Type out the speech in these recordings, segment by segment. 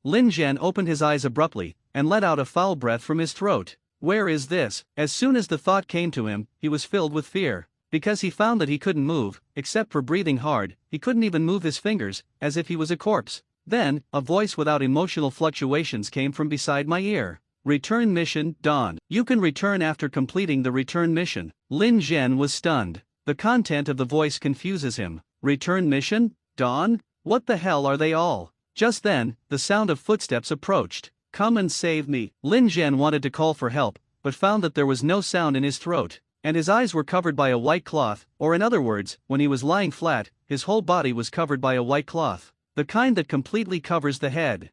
Lin Zhen opened his eyes abruptly, and let out a foul breath from his throat. Where is this? As soon as the thought came to him, he was filled with fear. Because he found that he couldn't move, except for breathing hard, he couldn't even move his fingers, as if he was a corpse. Then, a voice without emotional fluctuations came from beside my ear. Return mission, Dawn. You can return after completing the return mission. Lin Zhen was stunned. The content of the voice confuses him. Return mission? Dawn? What the hell are they all? Just then, the sound of footsteps approached. Come and save me. Lin Zhen wanted to call for help, but found that there was no sound in his throat, and his eyes were covered by a white cloth, or in other words, when he was lying flat, his whole body was covered by a white cloth. The kind that completely covers the head.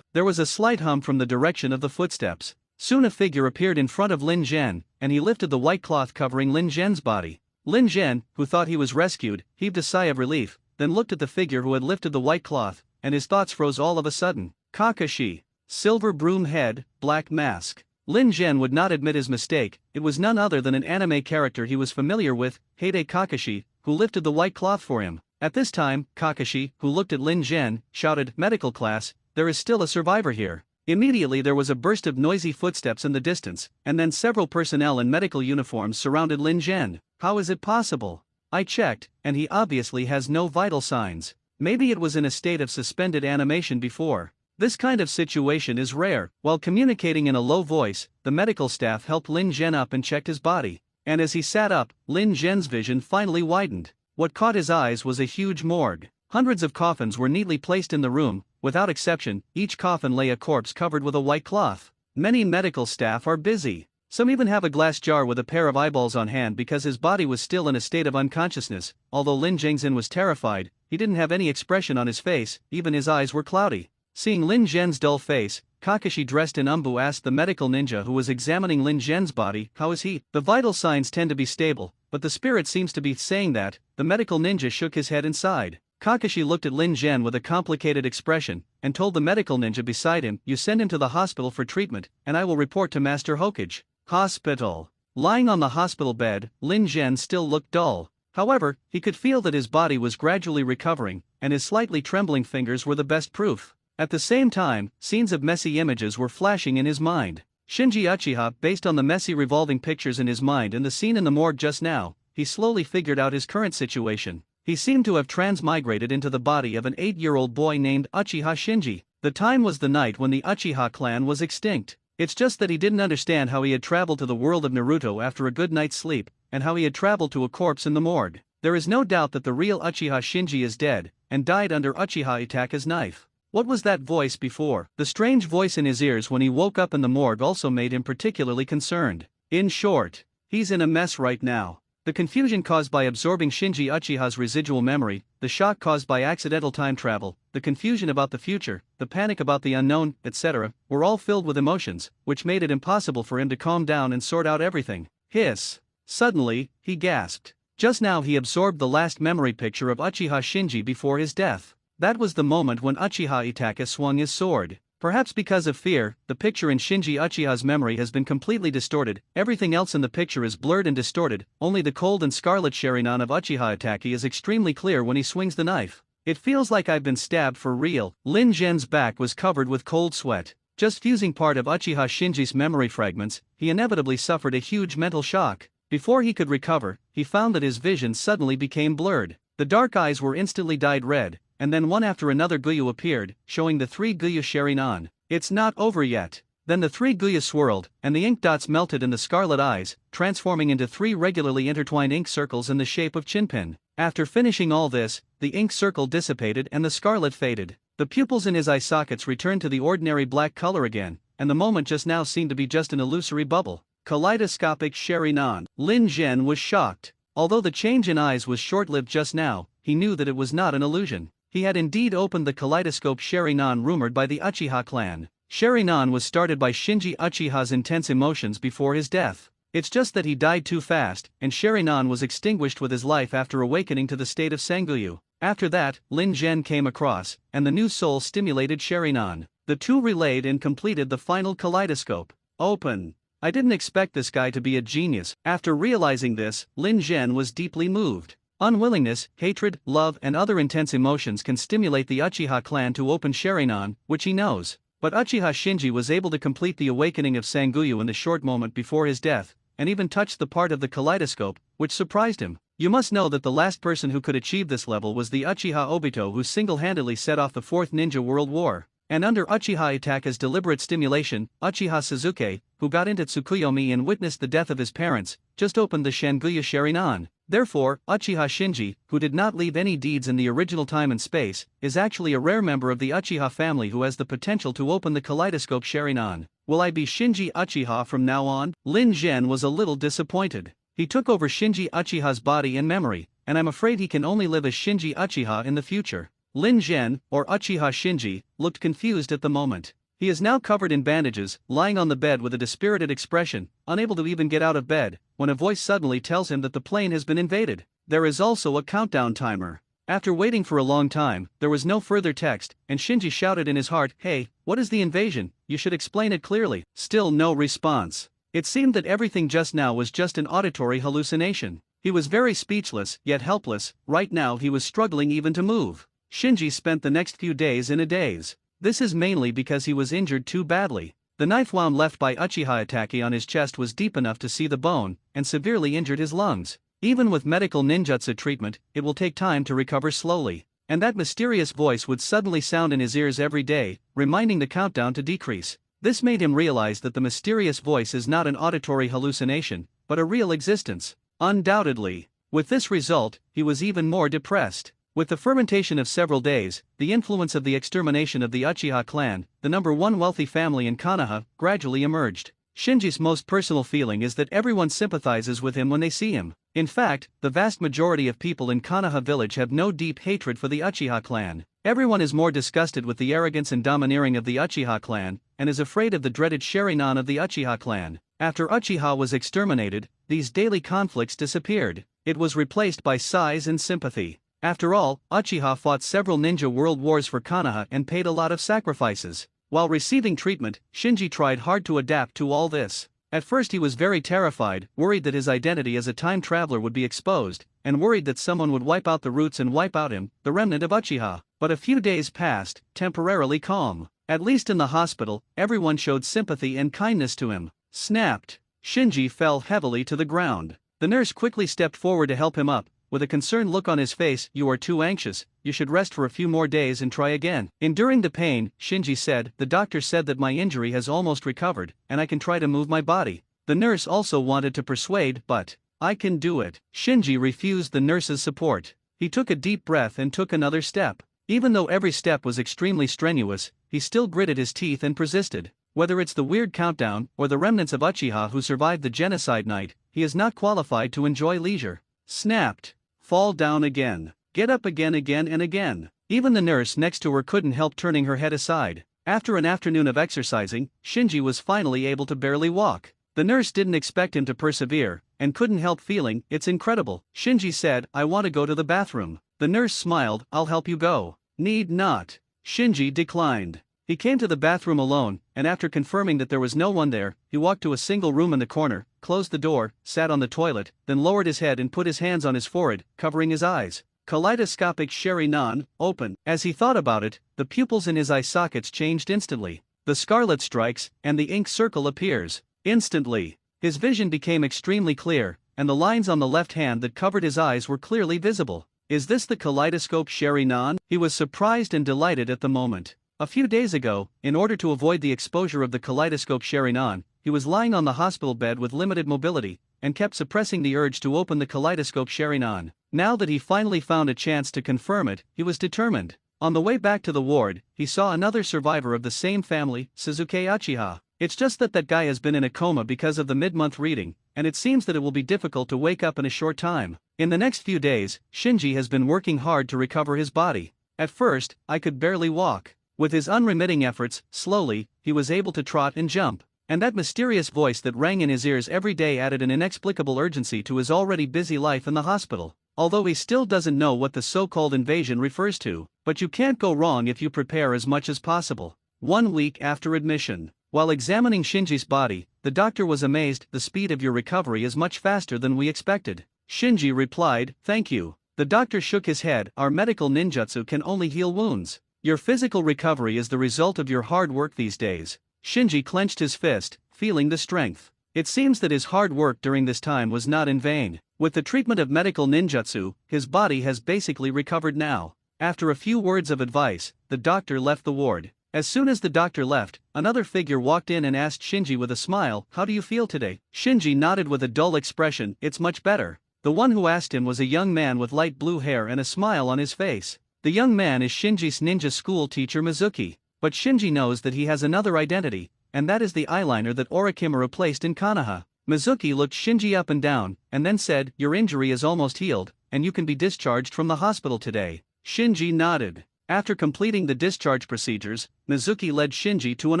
There was a slight hum from the direction of the footsteps. Soon a figure appeared in front of Lin Zhen, and he lifted the white cloth covering Lin Zhen's body. Lin Zhen, who thought he was rescued, heaved a sigh of relief, then looked at the figure who had lifted the white cloth, and his thoughts froze all of a sudden. Kakashi. Silver broom head, black mask. Lin Zhen would not admit his mistake. It was none other than an anime character he was familiar with, Hade Kakashi, who lifted the white cloth for him. At this time, Kakashi, who looked at Lin Zhen, shouted, "Medical class, there is still a survivor here." Immediately there was a burst of noisy footsteps in the distance, and then several personnel in medical uniforms surrounded Lin Zhen. How is it possible? I checked, and he obviously has no vital signs. Maybe it was in a state of suspended animation before. This kind of situation is rare. While communicating in a low voice, the medical staff helped Lin Zhen up and checked his body. And as he sat up, Lin Zhen's vision finally widened. What caught his eyes was a huge morgue. Hundreds of coffins were neatly placed in the room. Without exception, each coffin lay a corpse covered with a white cloth. Many medical staff are busy. Some even have a glass jar with a pair of eyeballs on hand because his body was still in a state of unconsciousness. Although Lin Zhengzhen was terrified, he didn't have any expression on his face, even his eyes were cloudy. Seeing Lin Zhen's dull face, Kakashi dressed in umbu asked the medical ninja who was examining Lin Zhen's body, "How is he?" The vital signs tend to be stable, but the spirit seems to be saying that. The medical ninja shook his head and sighed. Kakashi looked at Lin Zhen with a complicated expression, and told the medical ninja beside him, "You send him to the hospital for treatment, and I will report to Master Hokage." Hospital. Lying on the hospital bed, Lin Zhen still looked dull. However, he could feel that his body was gradually recovering, and his slightly trembling fingers were the best proof. At the same time, scenes of messy images were flashing in his mind. Shinji Uchiha, based on the messy revolving pictures in his mind and the scene in the morgue just now, he slowly figured out his current situation. He seemed to have transmigrated into the body of an 8-year-old boy named Uchiha Shinji. The time was the night when the Uchiha clan was extinct. It's just that he didn't understand how he had traveled to the world of Naruto after a good night's sleep, and how he had traveled to a corpse in the morgue. There is no doubt that the real Uchiha Shinji is dead, and died under Uchiha Itaka's knife. What was that voice before? The strange voice in his ears when he woke up in the morgue also made him particularly concerned. In short, he's in a mess right now. The confusion caused by absorbing Shinji Uchiha's residual memory, the shock caused by accidental time travel, the confusion about the future, the panic about the unknown, etc., were all filled with emotions, which made it impossible for him to calm down and sort out everything. Hiss. Suddenly, he gasped. Just now he absorbed the last memory picture of Uchiha Shinji before his death. That was the moment when Uchiha Itaka swung his sword. Perhaps because of fear, the picture in Shinji Uchiha's memory has been completely distorted. Everything else in the picture is blurred and distorted. Only the cold and scarlet Sharingan of Uchiha Itaka is extremely clear when he swings the knife. It feels like I've been stabbed for real. Lin Zhen's back was covered with cold sweat. Just fusing part of Uchiha Shinji's memory fragments, he inevitably suffered a huge mental shock. Before he could recover, he found that his vision suddenly became blurred. The dark eyes were instantly dyed red, and then one after another Guyu appeared, showing the 3 Guyu Sharingan. It's not over yet. Then the 3 Guyu swirled, and the ink dots melted in the scarlet eyes, transforming into 3 regularly intertwined ink circles in the shape of chinpin. After finishing all this, the ink circle dissipated and the scarlet faded. The pupils in his eye sockets returned to the ordinary black color again, and the moment just now seemed to be just an illusory bubble. Kaleidoscopic Sharingan. Lin Zhen was shocked. Although the change in eyes was short-lived just now, he knew that it was not an illusion. He had indeed opened the kaleidoscope Sharingan rumored by the Uchiha clan. Sharingan was started by Shinji Uchiha's intense emotions before his death. It's just that he died too fast, and Sharingan was extinguished with his life after awakening to the state of Sanguyu. After that, Lin Zhen came across, and the new soul stimulated Sharingan. The two relayed and completed the final kaleidoscope. Open. I didn't expect this guy to be a genius. After realizing this, Lin Zhen was deeply moved. Unwillingness, hatred, love, and other intense emotions can stimulate the Uchiha clan to open Sharingan, which he knows. But Uchiha Shinji was able to complete the awakening of Sangoku in the short moment before his death, and even touched the part of the kaleidoscope, which surprised him. You must know that the last person who could achieve this level was the Uchiha Obito, who single-handedly set off the Fourth Ninja World War. And under Uchiha Itaka's deliberate stimulation, Uchiha Sasuke, who got into Tsukuyomi and witnessed the death of his parents, just opened the Sangoku Sharingan. Therefore, Uchiha Shinji, who did not leave any deeds in the original time and space, is actually a rare member of the Uchiha family who has the potential to open the kaleidoscope Sharingan. Will I be Shinji Uchiha from now on? Lin Zhen was a little disappointed. He took over Shinji Uchiha's body and memory, and I'm afraid he can only live as Shinji Uchiha in the future. Lin Zhen, or Uchiha Shinji, looked confused at the moment. He is now covered in bandages, lying on the bed with a dispirited expression, unable to even get out of bed, when a voice suddenly tells him that the plane has been invaded. There is also a countdown timer. After waiting for a long time, there was no further text, and Shinji shouted in his heart, "Hey, what is the invasion? You should explain it clearly." Still no response. It seemed that everything just now was just an auditory hallucination. He was very speechless, yet helpless. Right now he was struggling even to move. Shinji spent the next few days in a daze. This is mainly because he was injured too badly. The knife wound left by Uchiha Itachi on his chest was deep enough to see the bone, and severely injured his lungs. Even with medical ninjutsu treatment, it will take time to recover slowly. And that mysterious voice would suddenly sound in his ears every day, reminding the countdown to decrease. This made him realize that the mysterious voice is not an auditory hallucination, but a real existence. Undoubtedly. With this result, he was even more depressed. With the fermentation of several days, the influence of the extermination of the Uchiha clan, the #1 wealthy family in Konoha, gradually emerged. Shinji's most personal feeling is that everyone sympathizes with him when they see him. In fact, the vast majority of people in Konoha village have no deep hatred for the Uchiha clan. Everyone is more disgusted with the arrogance and domineering of the Uchiha clan, and is afraid of the dreaded Sharingan of the Uchiha clan. After Uchiha was exterminated, these daily conflicts disappeared. It was replaced by sighs and sympathy. After all, Uchiha fought several ninja world wars for Konoha and paid a lot of sacrifices. While receiving treatment, Shinji tried hard to adapt to all this. At first he was very terrified, worried that his identity as a time traveler would be exposed, and worried that someone would wipe out the roots and wipe out him, the remnant of Uchiha. But a few days passed, temporarily calm. At least in the hospital, everyone showed sympathy and kindness to him. Snapped. Shinji fell heavily to the ground. The nurse quickly stepped forward to help him up. With a concerned look on his face, "You are too anxious, you should rest for a few more days and try again." Enduring the pain, Shinji said, "The doctor said that my injury has almost recovered, and I can try to move my body." The nurse also wanted to persuade, but, "I can do it." Shinji refused the nurse's support. He took a deep breath and took another step. Even though every step was extremely strenuous, he still gritted his teeth and persisted. Whether it's the weird countdown, or the remnants of Uchiha who survived the genocide night, he is not qualified to enjoy leisure. Snapped. Fall down again. Get up again and again. Even the nurse next to her couldn't help turning her head aside. After an afternoon of exercising, Shinji was finally able to barely walk. The nurse didn't expect him to persevere, and couldn't help feeling, "It's incredible." Shinji said, "I want to go to the bathroom." The nurse smiled, "I'll help you go." "Need not." Shinji declined. He came to the bathroom alone, and after confirming that there was no one there, he walked to a single room in the corner, closed the door, sat on the toilet, then lowered his head and put his hands on his forehead, covering his eyes. Kaleidoscopic Sharingan, open. As he thought about it, the pupils in his eye sockets changed instantly. The scarlet strikes, and the ink circle appears. Instantly, his vision became extremely clear, and the lines on the left hand that covered his eyes were clearly visible. Is this the kaleidoscope Sharingan? He was surprised and delighted at the moment. A few days ago, in order to avoid the exposure of the kaleidoscope Sharingan, he was lying on the hospital bed with limited mobility, and kept suppressing the urge to open the kaleidoscope Sharingan. Now that he finally found a chance to confirm it, he was determined. On the way back to the ward, he saw another survivor of the same family, Sasuke Uchiha. It's just that guy has been in a coma because of the mid-month reading, and it seems that it will be difficult to wake up in a short time. In the next few days, Shinji has been working hard to recover his body. At first, I could barely walk. With his unremitting efforts, slowly, he was able to trot and jump. And that mysterious voice that rang in his ears every day added an inexplicable urgency to his already busy life in the hospital. Although he still doesn't know what the so-called invasion refers to, but you can't go wrong if you prepare as much as possible. 1 week after admission. While examining Shinji's body, the doctor was amazed. "The speed of your recovery is much faster than we expected." Shinji replied, "Thank you." The doctor shook his head. Our medical ninjutsu can only heal wounds. Your physical recovery is the result of your hard work these days. Shinji clenched his fist, feeling the strength. It seems that his hard work during this time was not in vain. With the treatment of medical ninjutsu, his body has basically recovered now. After a few words of advice, the doctor left the ward. As soon as the doctor left, another figure walked in and asked Shinji with a smile, "How do you feel today?" Shinji nodded with a dull expression, "It's much better." The one who asked him was a young man with light blue hair and a smile on his face. The young man is Shinji's ninja school teacher Mizuki, but Shinji knows that he has another identity, and that is the eyeliner that Orochimaru placed in Konoha. Mizuki looked Shinji up and down, and then said, "Your injury is almost healed, and you can be discharged from the hospital today." Shinji nodded. After completing the discharge procedures, Mizuki led Shinji to an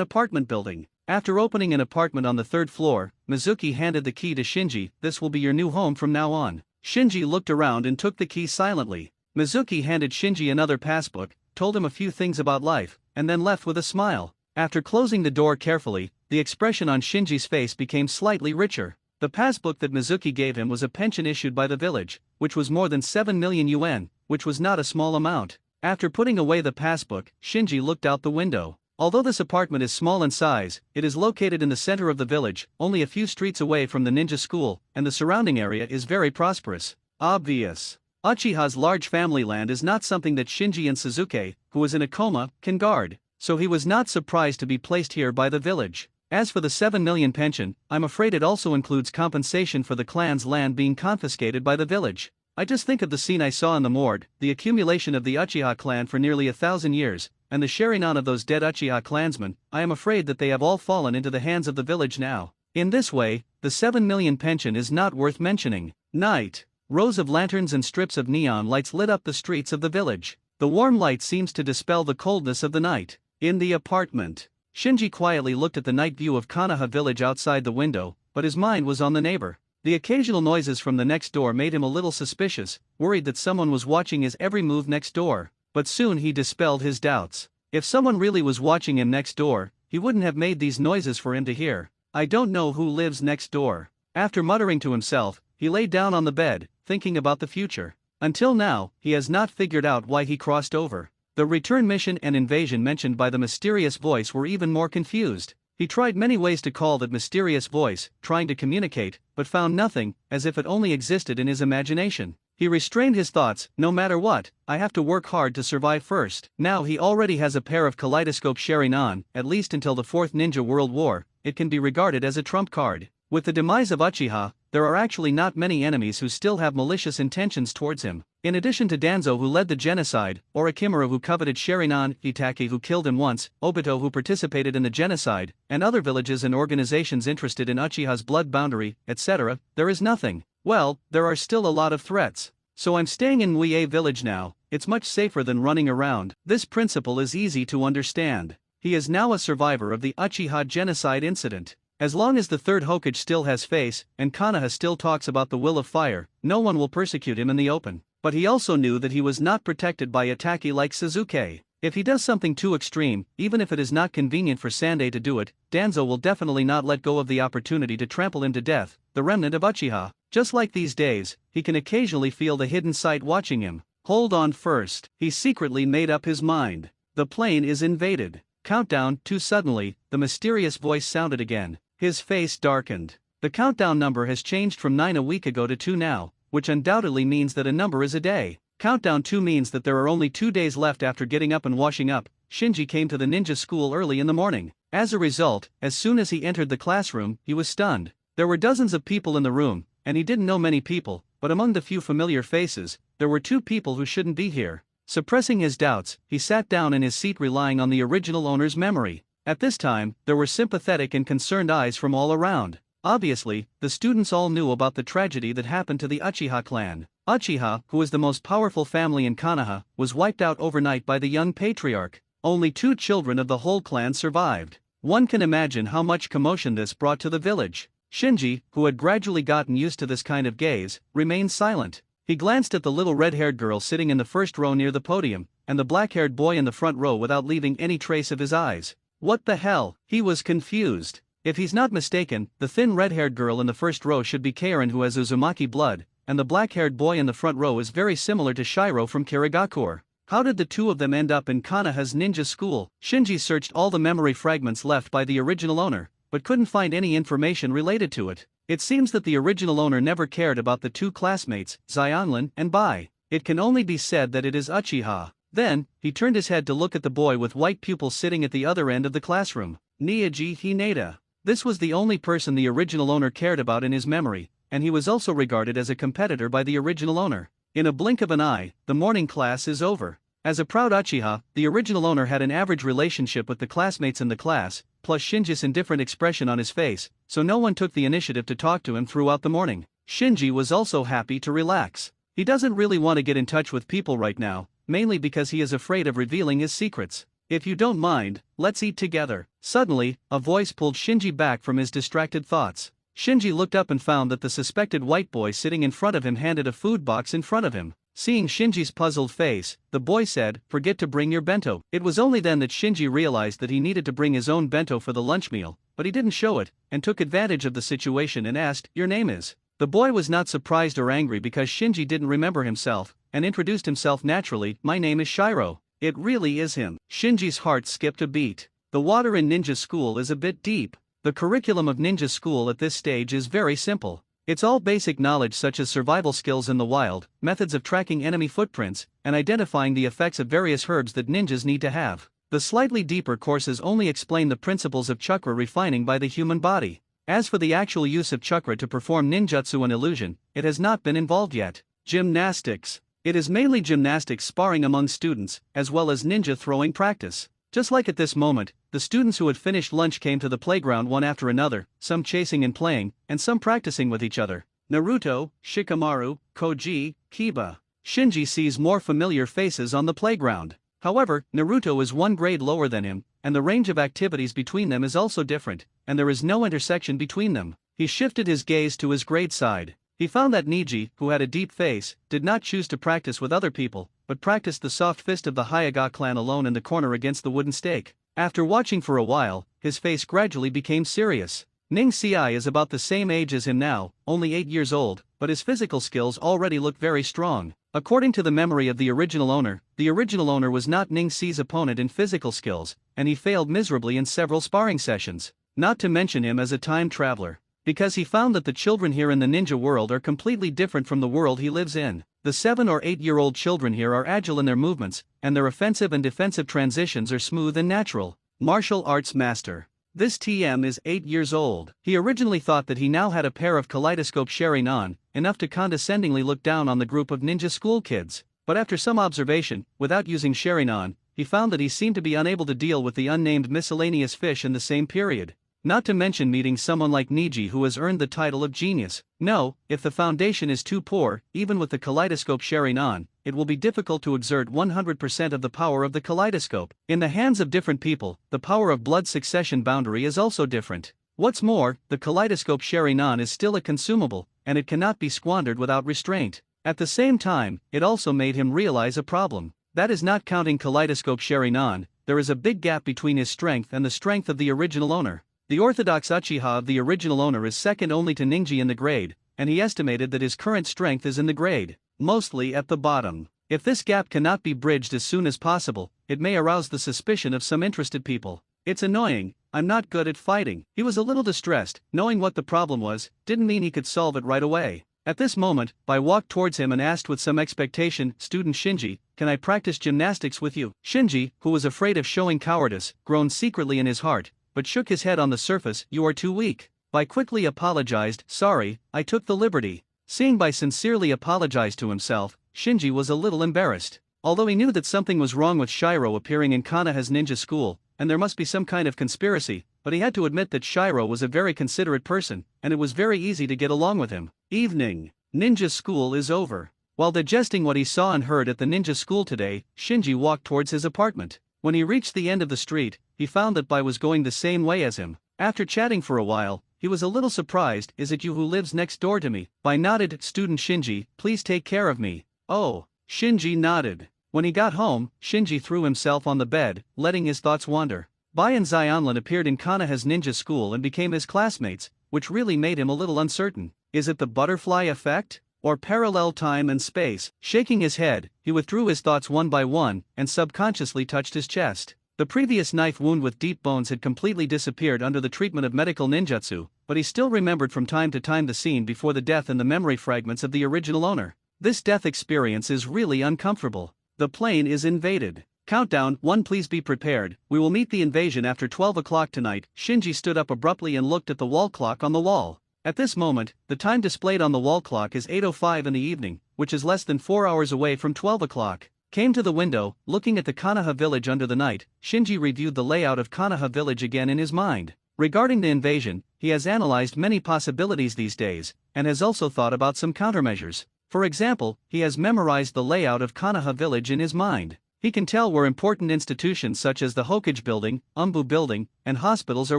apartment building. After opening an apartment on the third floor, Mizuki handed the key to Shinji. "This will be your new home from now on." Shinji looked around and took the key silently. Mizuki handed Shinji another passbook, told him a few things about life, and then left with a smile. After closing the door carefully, the expression on Shinji's face became slightly richer. The passbook that Mizuki gave him was a pension issued by the village, which was more than 7 million yuan, which was not a small amount. After putting away the passbook, Shinji looked out the window. Although this apartment is small in size, it is located in the center of the village, only a few streets away from the ninja school, and the surrounding area is very prosperous. Obvious. Uchiha's large family land is not something that Shinji and Suzuki, who is in a coma, can guard, so he was not surprised to be placed here by the village. As for the 7 million pension, I'm afraid it also includes compensation for the clan's land being confiscated by the village. I just think of the scene I saw in the morgue, the accumulation of the Uchiha clan for nearly 1,000 years, and the Sharingan of those dead Uchiha clansmen. I am afraid that they have all fallen into the hands of the village now. In this way, the 7 million pension is not worth mentioning. Night. Rows of lanterns and strips of neon lights lit up the streets of the village. The warm light seems to dispel the coldness of the night. In the apartment, Shinji quietly looked at the night view of Konoha village outside the window, but his mind was on the neighbor. The occasional noises from the next door made him a little suspicious, worried that someone was watching his every move next door. But soon he dispelled his doubts. If someone really was watching him next door, he wouldn't have made these noises for him to hear. I don't know who lives next door. After muttering to himself, he lay down on the bed, thinking about the future. Until now, he has not figured out why he crossed over. The return mission and invasion mentioned by the mysterious voice were even more confused. He tried many ways to call that mysterious voice, trying to communicate, but found nothing, as if it only existed in his imagination. He restrained his thoughts. No matter what, I have to work hard to survive first. Now he already has a pair of kaleidoscope Sharingan, at least until the 4th Ninja World War, it can be regarded as a trump card. With the demise of Uchiha, there are actually not many enemies who still have malicious intentions towards him. In addition to Danzo who led the genocide, Orochimaru who coveted Sharingan, Itachi who killed him once, Obito who participated in the genocide, and other villages and organizations interested in Uchiha's blood boundary, etc., there is nothing. Well, there are still a lot of threats. So I'm staying in Muie village now. It's much safer than running around. This principle is easy to understand. He is now a survivor of the Uchiha genocide incident. As long as the 3rd Hokage still has face, and Konoha still talks about the will of fire, no one will persecute him in the open. But he also knew that he was not protected by Itachi like Suzuki. If he does something too extreme, even if it is not convenient for Sandai to do it, Danzo will definitely not let go of the opportunity to trample him to death, the remnant of Uchiha. Just like these days, he can occasionally feel the hidden sight watching him. Hold on first. He secretly made up his mind. The plane is invaded. Countdown. Too suddenly, the mysterious voice sounded again. His face darkened. The countdown number has changed from 9 a week ago to 2 now, which undoubtedly means that a number is a day. Countdown 2 means that there are only 2 days left after getting up and washing up. Shinji came to the ninja school early in the morning. As a result, as soon as he entered the classroom, he was stunned. There were dozens of people in the room, and he didn't know many people, but among the few familiar faces, there were 2 people who shouldn't be here. Suppressing his doubts, he sat down in his seat relying on the original owner's memory. At this time, there were sympathetic and concerned eyes from all around. Obviously, the students all knew about the tragedy that happened to the Uchiha clan. Uchiha, who is the most powerful family in Konoha, was wiped out overnight by the young patriarch. Only 2 children of the whole clan survived. One can imagine how much commotion this brought to the village. Shinji, who had gradually gotten used to this kind of gaze, remained silent. He glanced at the little red-haired girl sitting in the first row near the podium, and the black-haired boy in the front row without leaving any trace of his eyes. What the hell? He was confused. If he's not mistaken, the thin red-haired girl in the first row should be Karen who has Uzumaki blood, and the black-haired boy in the front row is very similar to Shiro from Kirigakure. How did the two of them end up in Kanaha's ninja school? Shinji searched all the memory fragments left by the original owner, but couldn't find any information related to it. It seems that the original owner never cared about the two classmates, Zionlin and Bai. It can only be said that it is uchiha. Then, he turned his head to look at the boy with white pupils sitting at the other end of the classroom, Niaji Hinata. This was the only person the original owner cared about in his memory, and he was also regarded as a competitor by the original owner. In a blink of an eye, the morning class is over. As a proud uchiha, the original owner had an average relationship with the classmates in the class, plus Shinji's indifferent expression on his face, so no one took the initiative to talk to him throughout the morning. Shinji was also happy to relax. He doesn't really want to get in touch with people right now, mainly because he is afraid of revealing his secrets. If you don't mind, let's eat together. Suddenly, a voice pulled Shinji back from his distracted thoughts. Shinji looked up and found that the suspected white boy sitting in front of him handed a food box in front of him. Seeing Shinji's puzzled face, the boy said, "Forget to bring your bento." It was only then that Shinji realized that he needed to bring his own bento for the lunch meal, but he didn't show it, and took advantage of the situation and asked, "Your name is?" The boy was not surprised or angry because Shinji didn't remember himself, and introduced himself naturally, "My name is Shiro." It really is him. Shinji's heart skipped a beat. The water in ninja school is a bit deep. The curriculum of ninja school at this stage is very simple. It's all basic knowledge such as survival skills in the wild, methods of tracking enemy footprints, and identifying the effects of various herbs that ninjas need to have. The slightly deeper courses only explain the principles of chakra refining by the human body. As for the actual use of chakra to perform ninjutsu and illusion, it has not been involved yet. Gymnastics. It is mainly gymnastics sparring among students, as well as ninja throwing practice. Just like at this moment, the students who had finished lunch came to the playground one after another, some chasing and playing, and some practicing with each other. Naruto, Shikamaru, Koji, Kiba. Shinji sees more familiar faces on the playground. However, Naruto is one grade lower than him, and the range of activities between them is also different, and there is no intersection between them. He shifted his gaze to his grade side. He found that Niji, who had a deep face, did not choose to practice with other people, but practiced the soft fist of the Hyaga clan alone in the corner against the wooden stake. After watching for a while, his face gradually became serious. Ning Si is about the same age as him now, only 8 years old, but his physical skills already look very strong. According to the memory of the original owner was not Ning Si's opponent in physical skills, and he failed miserably in several sparring sessions. Not to mention him as a time traveler. Because he found that the children here in the ninja world are completely different from the world he lives in. The 7 or 8-year-old children here are agile in their movements, and their offensive and defensive transitions are smooth and natural. Martial arts master. This TM is 8 years old. He originally thought that he now had a pair of kaleidoscope Sharingan, enough to condescendingly look down on the group of ninja school kids. But after some observation, without using Sharingan, he found that he seemed to be unable to deal with the unnamed miscellaneous fish in the same period. Not to mention meeting someone like Niji who has earned the title of genius. No, if the foundation is too poor, even with the kaleidoscope Sharingan, it will be difficult to exert 100% of the power of the kaleidoscope. In the hands of different people, the power of blood succession boundary is also different. What's more, the kaleidoscope Sharingan is still a consumable, and it cannot be squandered without restraint. At the same time, it also made him realize a problem. That is not counting kaleidoscope Sharingan, there is a big gap between his strength and the strength of the original owner. The orthodox uchiha of the original owner is second only to Ningji in the grade, and he estimated that his current strength is in the grade, mostly at the bottom. If this gap cannot be bridged as soon as possible, it may arouse the suspicion of some interested people. It's annoying, I'm not good at fighting. He was a little distressed, knowing what the problem was, didn't mean he could solve it right away. At this moment, Bai walked towards him and asked with some expectation, "Student Shinji, can I practice gymnastics with you?" Shinji, who was afraid of showing cowardice, groaned secretly in his heart, but shook his head on the surface. "You are too weak." Bai quickly apologized, "Sorry, I took the liberty." Seeing Bai sincerely apologize to himself, Shinji was a little embarrassed. Although he knew that something was wrong with Shiro appearing in Kanaha's ninja school, and there must be some kind of conspiracy, but he had to admit that Shiro was a very considerate person, and it was very easy to get along with him. Evening. Ninja school is over. While digesting what he saw and heard at the ninja school today, Shinji walked towards his apartment. When he reached the end of the street, he found that Bai was going the same way as him. After chatting for a while, he was a little surprised. "Is it you who lives next door to me?" Bai nodded. "Student Shinji, please take care of me." "Oh." Shinji nodded. When he got home, Shinji threw himself on the bed, letting his thoughts wander. Bai and Zionlin appeared in Kanaha's ninja school and became his classmates, which really made him a little uncertain. Is it the butterfly effect? or parallel time and space. Shaking his head, he withdrew his thoughts one by one, and subconsciously touched his chest. The previous knife wound with deep bones had completely disappeared under the treatment of medical ninjutsu, but he still remembered from time to time the scene before the death and the memory fragments of the original owner. This death experience is really uncomfortable. The plane is invaded. Countdown 1. Please be prepared. We will meet the invasion after 12 o'clock tonight. Shinji stood up abruptly and looked at the wall clock on the wall. At this moment, the time displayed on the wall clock is 8:05 in the evening, which is less than 4 hours away from 12 o'clock. Came to the window, looking at the Konoha village under the night. Shinji reviewed the layout of Konoha village again in his mind. Regarding the invasion, he has analyzed many possibilities these days, and has also thought about some countermeasures. For example, he has memorized the layout of Konoha village in his mind. He can tell where important institutions such as the Hokage building, Umbu building, and hospitals are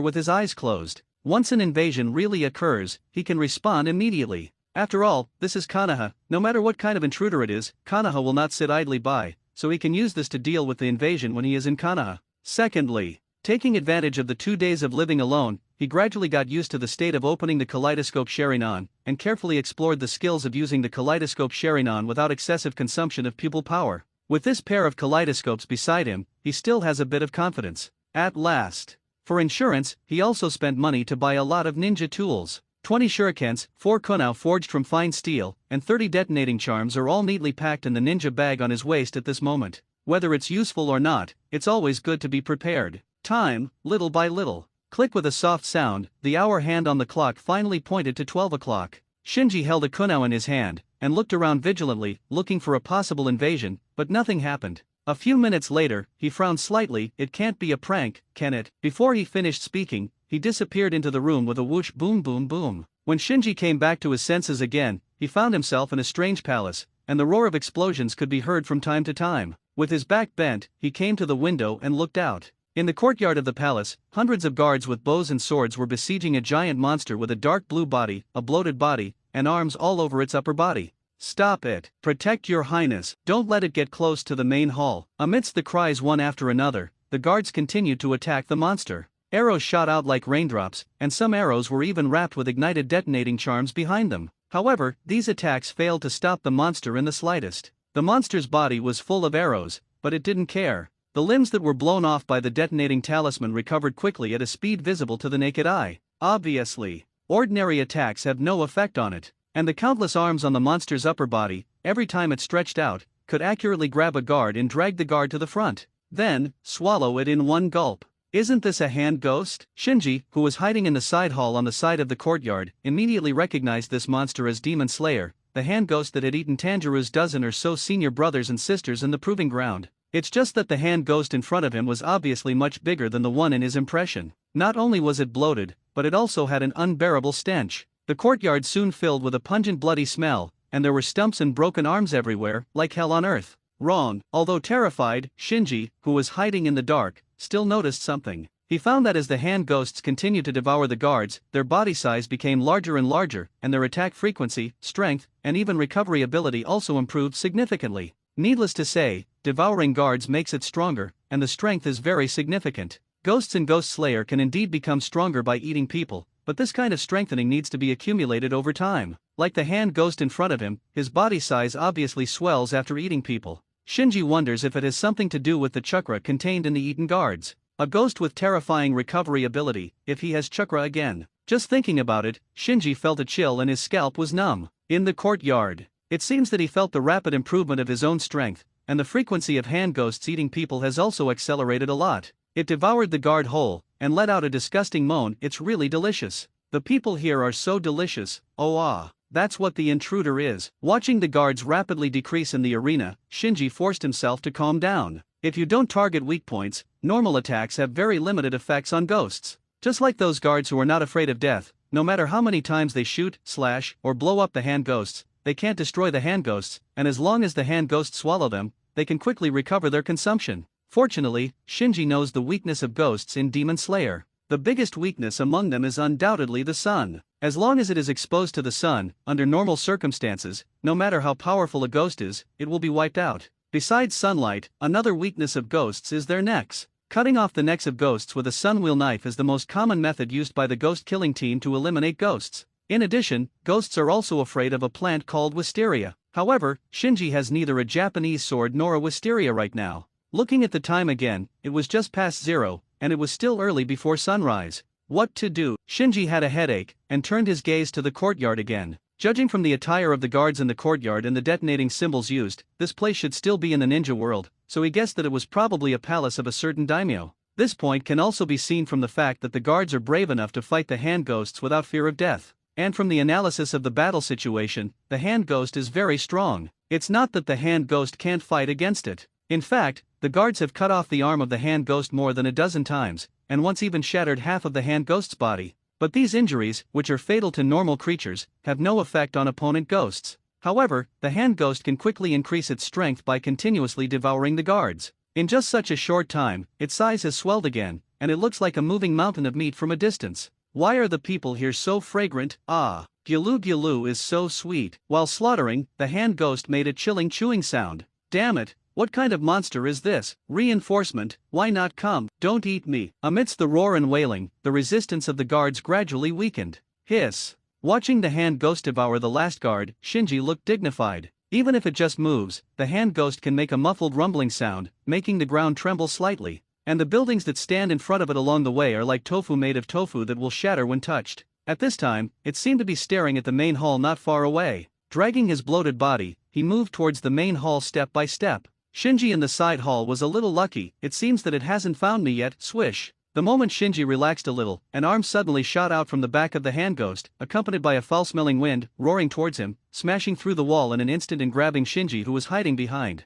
with his eyes closed. Once an invasion really occurs, he can respond immediately. After all, this is Konoha. No matter what kind of intruder it is, Konoha will not sit idly by, so he can use this to deal with the invasion when he is in Konoha. Secondly, taking advantage of the 2 days of living alone, he gradually got used to the state of opening the kaleidoscope Sharingan, and carefully explored the skills of using the kaleidoscope Sharingan without excessive consumption of pupil power. With this pair of kaleidoscopes beside him, he still has a bit of confidence. At last. For insurance, he also spent money to buy a lot of ninja tools. 20 shurikens, 4 kunai forged from fine steel, and 30 detonating charms are all neatly packed in the ninja bag on his waist at this moment. Whether it's useful or not, it's always good to be prepared. Time, little by little. Click with a soft sound, the hour hand on the clock finally pointed to 12 o'clock. Shinji held a kunai in his hand, and looked around vigilantly, looking for a possible invasion, but nothing happened. A few minutes later, he frowned slightly. It can't be a prank, can it? Before he finished speaking, he disappeared into the room with a whoosh boom boom boom. When Shinji came back to his senses again, he found himself in a strange palace, and the roar of explosions could be heard from time to time. With his back bent, he came to the window and looked out. In the courtyard of the palace, hundreds of guards with bows and swords were besieging a giant monster with a dark blue body, a bloated body, and arms all over its upper body. Stop it. Protect your highness. Don't let it get close to the main hall. Amidst the cries one after another, the guards continued to attack the monster. Arrows shot out like raindrops, and some arrows were even wrapped with ignited detonating charms behind them. However, these attacks failed to stop the monster in the slightest. The monster's body was full of arrows, but it didn't care. The limbs that were blown off by the detonating talisman recovered quickly at a speed visible to the naked eye. Obviously, ordinary attacks have no effect on it, and the countless arms on the monster's upper body, every time it stretched out, could accurately grab a guard and drag the guard to the front. Then, swallow it in one gulp. Isn't this a hand ghost? Shinji, who was hiding in the side hall on the side of the courtyard, immediately recognized this monster as Demon Slayer, the hand ghost that had eaten Tanjiro's dozen or so senior brothers and sisters in the proving ground. It's just that the hand ghost in front of him was obviously much bigger than the one in his impression. Not only was it bloated, but it also had an unbearable stench. The courtyard soon filled with a pungent bloody smell, and there were stumps and broken arms everywhere, like hell on earth. Wrong. Although terrified, Shinji, who was hiding in the dark, still noticed something. He found that as the hand ghosts continued to devour the guards, their body size became larger and larger, and their attack frequency, strength, and even recovery ability also improved significantly. Needless to say, devouring guards makes it stronger, and the strength is very significant. Ghosts in Ghost Slayer can indeed become stronger by eating people, but this kind of strengthening needs to be accumulated over time. Like the hand ghost in front of him, his body size obviously swells after eating people. Shinji wonders if it has something to do with the chakra contained in the eaten guards. A ghost with terrifying recovery ability, if he has chakra again. Just thinking about it, Shinji felt a chill and his scalp was numb. In the courtyard, it seems that he felt the rapid improvement of his own strength, and the frequency of hand ghosts eating people has also accelerated a lot. It devoured the guard whole, and let out a disgusting moan. It's really delicious. The people here are so delicious. Oh ah. That's what the intruder is. Watching the guards rapidly decrease in the arena, Shinji forced himself to calm down. If you don't target weak points, normal attacks have very limited effects on ghosts. Just like those guards who are not afraid of death, no matter how many times they shoot, slash, or blow up the hand ghosts, they can't destroy the hand ghosts, and as long as the hand ghosts swallow them, they can quickly recover their consumption. Fortunately, Shinji knows the weakness of ghosts in Demon Slayer. The biggest weakness among them is undoubtedly the sun. As long as it is exposed to the sun, under normal circumstances, no matter how powerful a ghost is, it will be wiped out. Besides sunlight, another weakness of ghosts is their necks. Cutting off the necks of ghosts with a sunwheel knife is the most common method used by the ghost killing team to eliminate ghosts. In addition, ghosts are also afraid of a plant called wisteria. However, Shinji has neither a Japanese sword nor a wisteria right now. Looking at the time again, it was just past 0, and it was still early before sunrise. What to do? Shinji had a headache, and turned his gaze to the courtyard again. Judging from the attire of the guards in the courtyard and the detonating symbols used, this place should still be in the ninja world, so he guessed that it was probably a palace of a certain daimyo. This point can also be seen from the fact that the guards are brave enough to fight the hand ghosts without fear of death. And from the analysis of the battle situation, the hand ghost is very strong. It's not that the hand ghost can't fight against it. In fact, the guards have cut off the arm of the hand ghost more than a dozen times, and once even shattered half of the hand ghost's body. But these injuries, which are fatal to normal creatures, have no effect on opponent ghosts. However, the hand ghost can quickly increase its strength by continuously devouring the guards. In just such a short time, its size has swelled again, and it looks like a moving mountain of meat from a distance. Why are the people here so fragrant? Ah, Gulu Gulu is so sweet. While slaughtering, the hand ghost made a chilling chewing sound. Damn it, what kind of monster is this? Reinforcement, why not come? Don't eat me. Amidst the roar and wailing, the resistance of the guards gradually weakened. Hiss. Watching the hand ghost devour the last guard, Shinji looked dignified. Even if it just moves, the hand ghost can make a muffled rumbling sound, making the ground tremble slightly. And the buildings that stand in front of it along the way are like tofu made of tofu that will shatter when touched. At this time, it seemed to be staring at the main hall not far away. Dragging his bloated body, he moved towards the main hall step by step. Shinji in the side hall was a little lucky. It seems that it hasn't found me yet. Swish. The moment Shinji relaxed a little, an arm suddenly shot out from the back of the hand ghost, accompanied by a foul-smelling wind, roaring towards him, smashing through the wall in an instant and grabbing Shinji, who was hiding behind.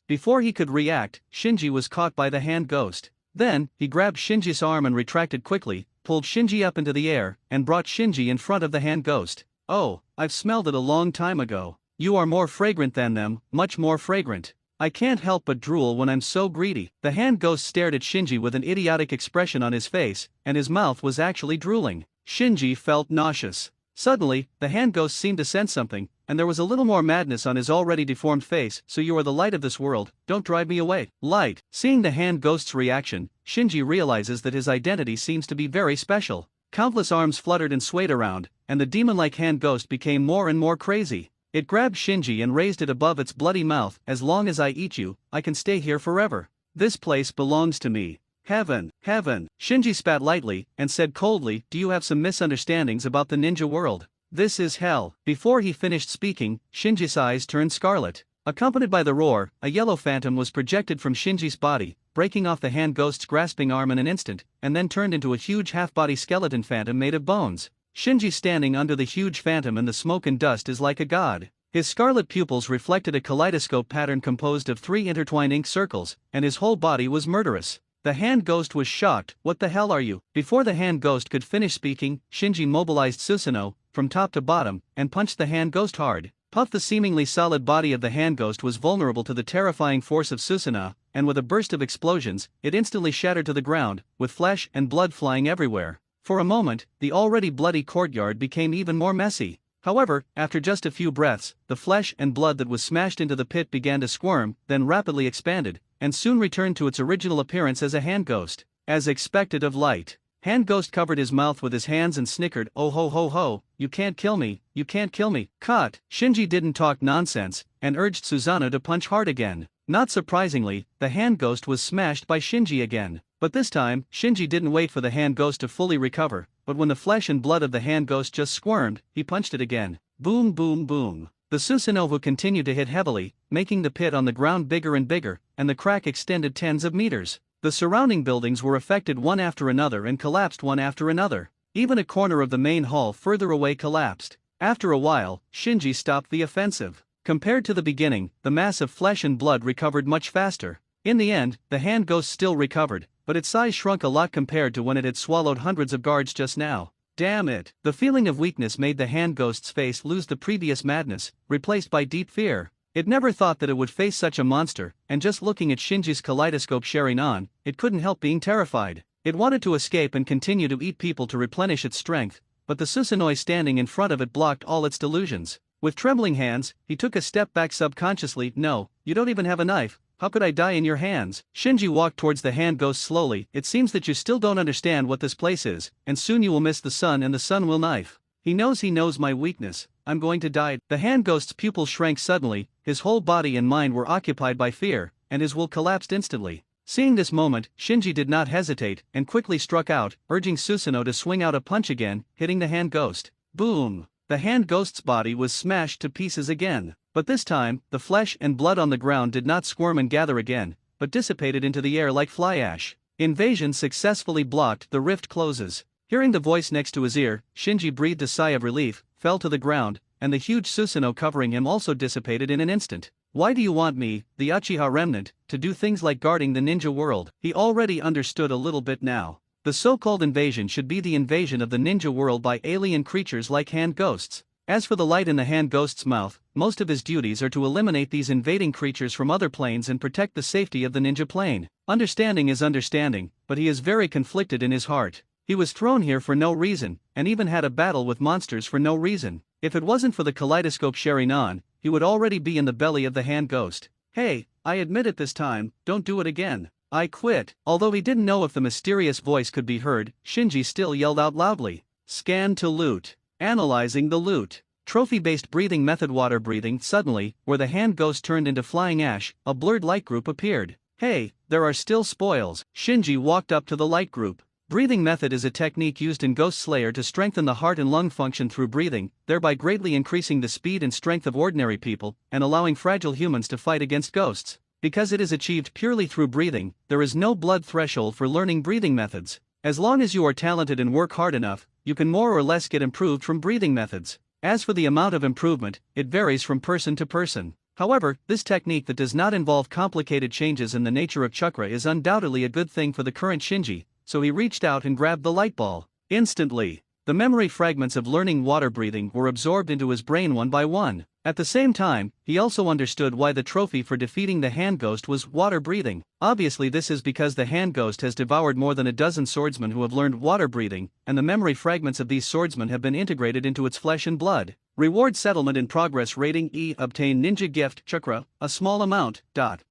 Before he could react, Shinji was caught by the hand ghost. Then, he grabbed Shinji's arm and retracted quickly, pulled Shinji up into the air, and brought Shinji in front of the hand ghost. Oh, I've smelled it a long time ago. You are more fragrant than them, much more fragrant. I can't help but drool when I'm so greedy. The hand ghost stared at Shinji with an idiotic expression on his face, and his mouth was actually drooling. Shinji felt nauseous. Suddenly, the hand ghost seemed to sense something, and there was a little more madness on his already deformed face. So you are the light of this world, don't drive me away. Light. Seeing the hand ghost's reaction, Shinji realizes that his identity seems to be very special. Countless arms fluttered and swayed around, and the demon-like hand ghost became more and more crazy. It grabbed Shinji and raised it above its bloody mouth. As long as I eat you, I can stay here forever. This place belongs to me. Heaven, heaven. Shinji spat lightly, and said coldly, do you have some misunderstandings about the ninja world? This is hell. Before he finished speaking, Shinji's eyes turned scarlet. Accompanied by the roar, a yellow phantom was projected from Shinji's body, breaking off the hand ghost's grasping arm in an instant, and then turned into a huge half-body skeleton phantom made of bones. Shinji standing under the huge phantom in the smoke and dust is like a god. His scarlet pupils reflected a kaleidoscope pattern composed of 3 intertwined ink circles, and his whole body was murderous. The hand ghost was shocked. What the hell are you? Before the hand ghost could finish speaking, Shinji mobilized Susanoo, from top to bottom, and punched the hand ghost hard. Puff. The seemingly solid body of the hand ghost was vulnerable to the terrifying force of Susanoo, and with a burst of explosions, it instantly shattered to the ground, with flesh and blood flying everywhere. For a moment, the already bloody courtyard became even more messy. However, after just a few breaths, the flesh and blood that was smashed into the pit began to squirm, then rapidly expanded, and soon returned to its original appearance as a hand ghost. As expected of Light, hand ghost covered his mouth with his hands and snickered, oh ho ho ho, you can't kill me, you can't kill me. Cut. Shinji didn't talk nonsense, and urged Susanoo to punch hard again. Not surprisingly, the hand ghost was smashed by Shinji again. But this time, Shinji didn't wait for the hand ghost to fully recover, but when the flesh and blood of the hand ghost just squirmed, he punched it again. Boom boom boom. The Susanoo continued to hit heavily, making the pit on the ground bigger and bigger, and the crack extended tens of meters. The surrounding buildings were affected one after another and collapsed one after another. Even a corner of the main hall further away collapsed. After a while, Shinji stopped the offensive. Compared to the beginning, the mass of flesh and blood recovered much faster. In the end, the hand ghost still recovered, but its size shrunk a lot compared to when it had swallowed hundreds of guards just now. Damn it. The feeling of weakness made the hand ghost's face lose the previous madness, replaced by deep fear. It never thought that it would face such a monster, and just looking at Shinji's kaleidoscope sharing on, it couldn't help being terrified. It wanted to escape and continue to eat people to replenish its strength, but the Susanoo standing in front of it blocked all its delusions. With trembling hands, he took a step back subconsciously. No, you don't even have a knife. How could I die in your hands? Shinji walked towards the hand ghost slowly. It seems that you still don't understand what this place is, and soon you will miss the sun and the sun will knife. He knows my weakness. I'm going to die. The hand ghost's pupils shrank suddenly, his whole body and mind were occupied by fear, and his will collapsed instantly. Seeing this moment, Shinji did not hesitate, and quickly struck out, urging Susanoo to swing out a punch again, hitting the hand ghost. Boom! The hand ghost's body was smashed to pieces again. But this time, the flesh and blood on the ground did not squirm and gather again, but dissipated into the air like fly ash. Invasion successfully blocked, the rift closes. Hearing the voice next to his ear, Shinji breathed a sigh of relief, fell to the ground, and the huge Susanoo covering him also dissipated in an instant. Why do you want me, the Uchiha remnant, to do things like guarding the ninja world? He already understood a little bit now. The so-called invasion should be the invasion of the ninja world by alien creatures like hand ghosts. As for the light in the hand ghost's mouth, most of his duties are to eliminate these invading creatures from other planes and protect the safety of the ninja plane. Understanding is understanding, but he is very conflicted in his heart. He was thrown here for no reason, and even had a battle with monsters for no reason. If it wasn't for the kaleidoscope Sharingan, he would already be in the belly of the hand ghost. Hey, I admit it this time, don't do it again. I quit. Although he didn't know if the mysterious voice could be heard, Shinji still yelled out loudly. Scan to loot. Analyzing the loot. Trophy-based breathing method. Water breathing. Suddenly, where the hand ghost turned into flying ash, a blurred light group appeared. Hey, there are still spoils. Shinji walked up to the light group. Breathing method is a technique used in Ghost Slayer to strengthen the heart and lung function through breathing, thereby greatly increasing the speed and strength of ordinary people, and allowing fragile humans to fight against ghosts. Because it is achieved purely through breathing, there is no blood threshold for learning breathing methods. As long as you are talented and work hard enough, you can more or less get improved from breathing methods. As for the amount of improvement, it varies from person to person. However, this technique that does not involve complicated changes in the nature of chakra is undoubtedly a good thing for the current Shinji, so he reached out and grabbed the light ball. Instantly, the memory fragments of learning water breathing were absorbed into his brain one by one. At the same time, he also understood why the trophy for defeating the hand ghost was water breathing. Obviously, this is because the hand ghost has devoured more than a dozen swordsmen who have learned water breathing, and the memory fragments of these swordsmen have been integrated into its flesh and blood. Reward settlement in progress. Rating E. Obtain ninja gift chakra, a small amount.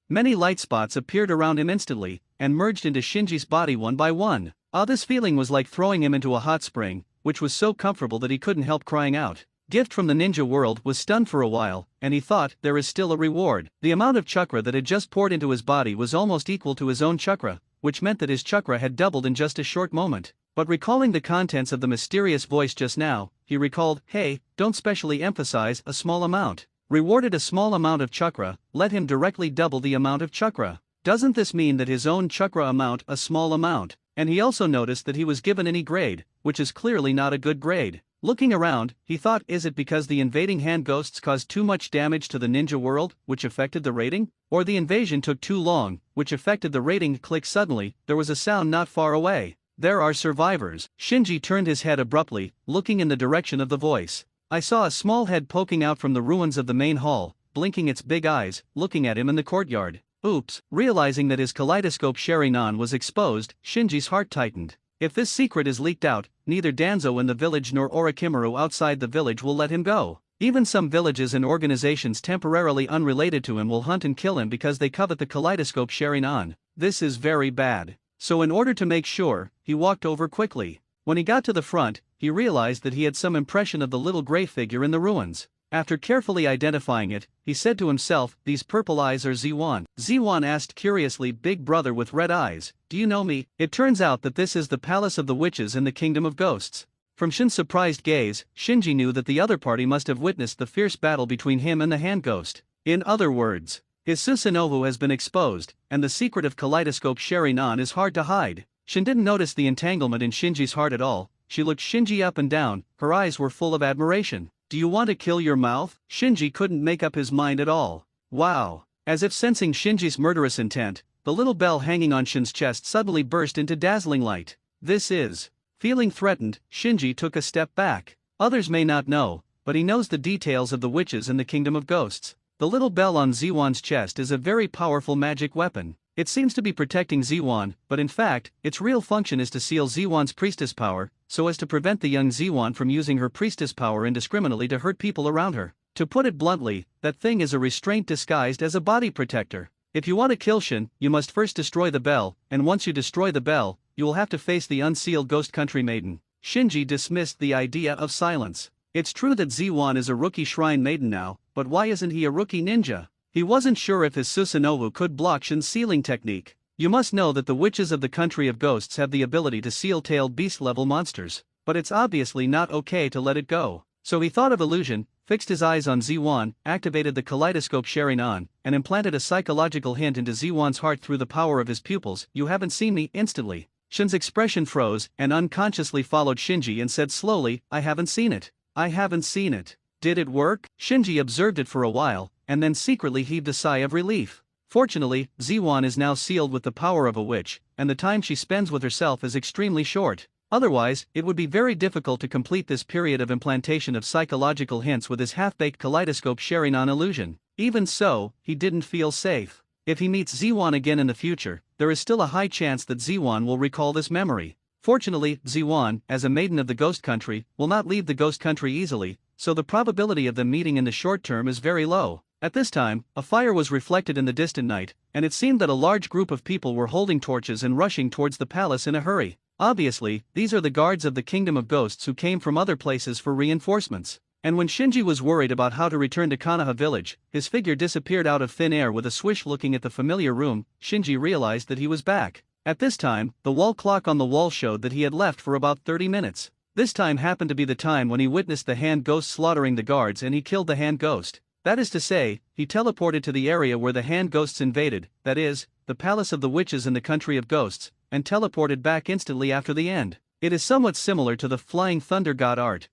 Many light spots appeared around him instantly, and merged into Shinji's body one by one. This feeling was like throwing him into a hot spring, which was so comfortable that he couldn't help crying out. Gift from the ninja world was stunned for a while, and he thought there is still a reward. The amount of chakra that had just poured into his body was almost equal to his own chakra, which meant that his chakra had doubled in just a short moment. But recalling the contents of the mysterious voice just now, he recalled, hey, don't specially emphasize a small amount. Rewarded a small amount of chakra, let him directly double the amount of chakra. Doesn't this mean that his own chakra amount a small amount? And he also noticed that he was given any grade, which is clearly not a good grade. Looking around, he thought, is it because the invading hand ghosts caused too much damage to the ninja world, which affected the rating? Or the invasion took too long, which affected the rating? Click. Suddenly, there was a sound not far away. There are survivors. Shinji turned his head abruptly, looking in the direction of the voice. I saw a small head poking out from the ruins of the main hall, blinking its big eyes, looking at him in the courtyard. Oops. Realizing that his kaleidoscope Sharingan was exposed, Shinji's heart tightened. If this secret is leaked out, neither Danzo in the village nor Orochimaru outside the village will let him go. Even some villages and organizations temporarily unrelated to him will hunt and kill him because they covet the kaleidoscope Sharingan. This is very bad. So in order to make sure, he walked over quickly. When he got to the front, he realized that he had some impression of the little gray figure in the ruins. After carefully identifying it, he said to himself, these purple eyes are Ziwan. Ziwan asked curiously, big brother with red eyes, do you know me? It turns out that this is the palace of the witches in the kingdom of ghosts. From Shin's surprised gaze, Shinji knew that the other party must have witnessed the fierce battle between him and the hand ghost. In other words, his Susanoo has been exposed, and the secret of kaleidoscope Sharingan is hard to hide. Shin didn't notice the entanglement in Shinji's heart at all. She looked Shinji up and down, her eyes were full of admiration. Do you want to kill your mouth? Shinji couldn't make up his mind at all. Wow. As if sensing Shinji's murderous intent, the little bell hanging on Shin's chest suddenly burst into dazzling light. This is. Feeling threatened, Shinji took a step back. Others may not know, but he knows the details of the witches in the kingdom of ghosts. The little bell on Ziwan's chest is a very powerful magic weapon. It seems to be protecting Ziwan, but in fact, its real function is to seal Ziwan's priestess power, so as to prevent the young Ziwan from using her priestess power indiscriminately to hurt people around her. To put it bluntly, that thing is a restraint disguised as a body protector. If you want to kill Shin, you must first destroy the bell, and once you destroy the bell, you will have to face the unsealed ghost country maiden. Shinji dismissed the idea of silence. It's true that Z1 is a rookie shrine maiden now, but why isn't he a rookie ninja? He wasn't sure if his Susanoo could block Shin's sealing technique. You must know that the witches of the country of ghosts have the ability to seal-tailed beast-level monsters, but it's obviously not okay to let it go. So he thought of illusion, fixed his eyes on Z1, activated the kaleidoscope Sharingan, and implanted a psychological hint into Z1's heart through the power of his pupils. You haven't seen me. Instantly, Shin's expression froze and unconsciously followed Shinji and said slowly, I haven't seen it. I haven't seen it. Did it work? Shinji observed it for a while, and then secretly heaved a sigh of relief. Fortunately, Z1 is now sealed with the power of a witch, and the time she spends with herself is extremely short. Otherwise, it would be very difficult to complete this period of implantation of psychological hints with his half-baked kaleidoscope Sharingan illusion. Even so, he didn't feel safe. If he meets Z1 again in the future, there is still a high chance that Z1 will recall this memory. Fortunately, Z1, as a maiden of the ghost country, will not leave the ghost country easily, so the probability of them meeting in the short term is very low. At this time, a fire was reflected in the distant night, and it seemed that a large group of people were holding torches and rushing towards the palace in a hurry. Obviously, these are the guards of the Kingdom of Ghosts who came from other places for reinforcements. And when Shinji was worried about how to return to Konoha village, his figure disappeared out of thin air with a swish. Looking at the familiar room, Shinji realized that he was back. At this time, the wall clock on the wall showed that he had left for about 30 minutes. This time happened to be the time when he witnessed the hand ghost slaughtering the guards and he killed the hand ghost. That is to say, he teleported to the area where the hand ghosts invaded, that is, the palace of the witches in the country of ghosts, and teleported back instantly after the end. It is somewhat similar to the flying thunder god art.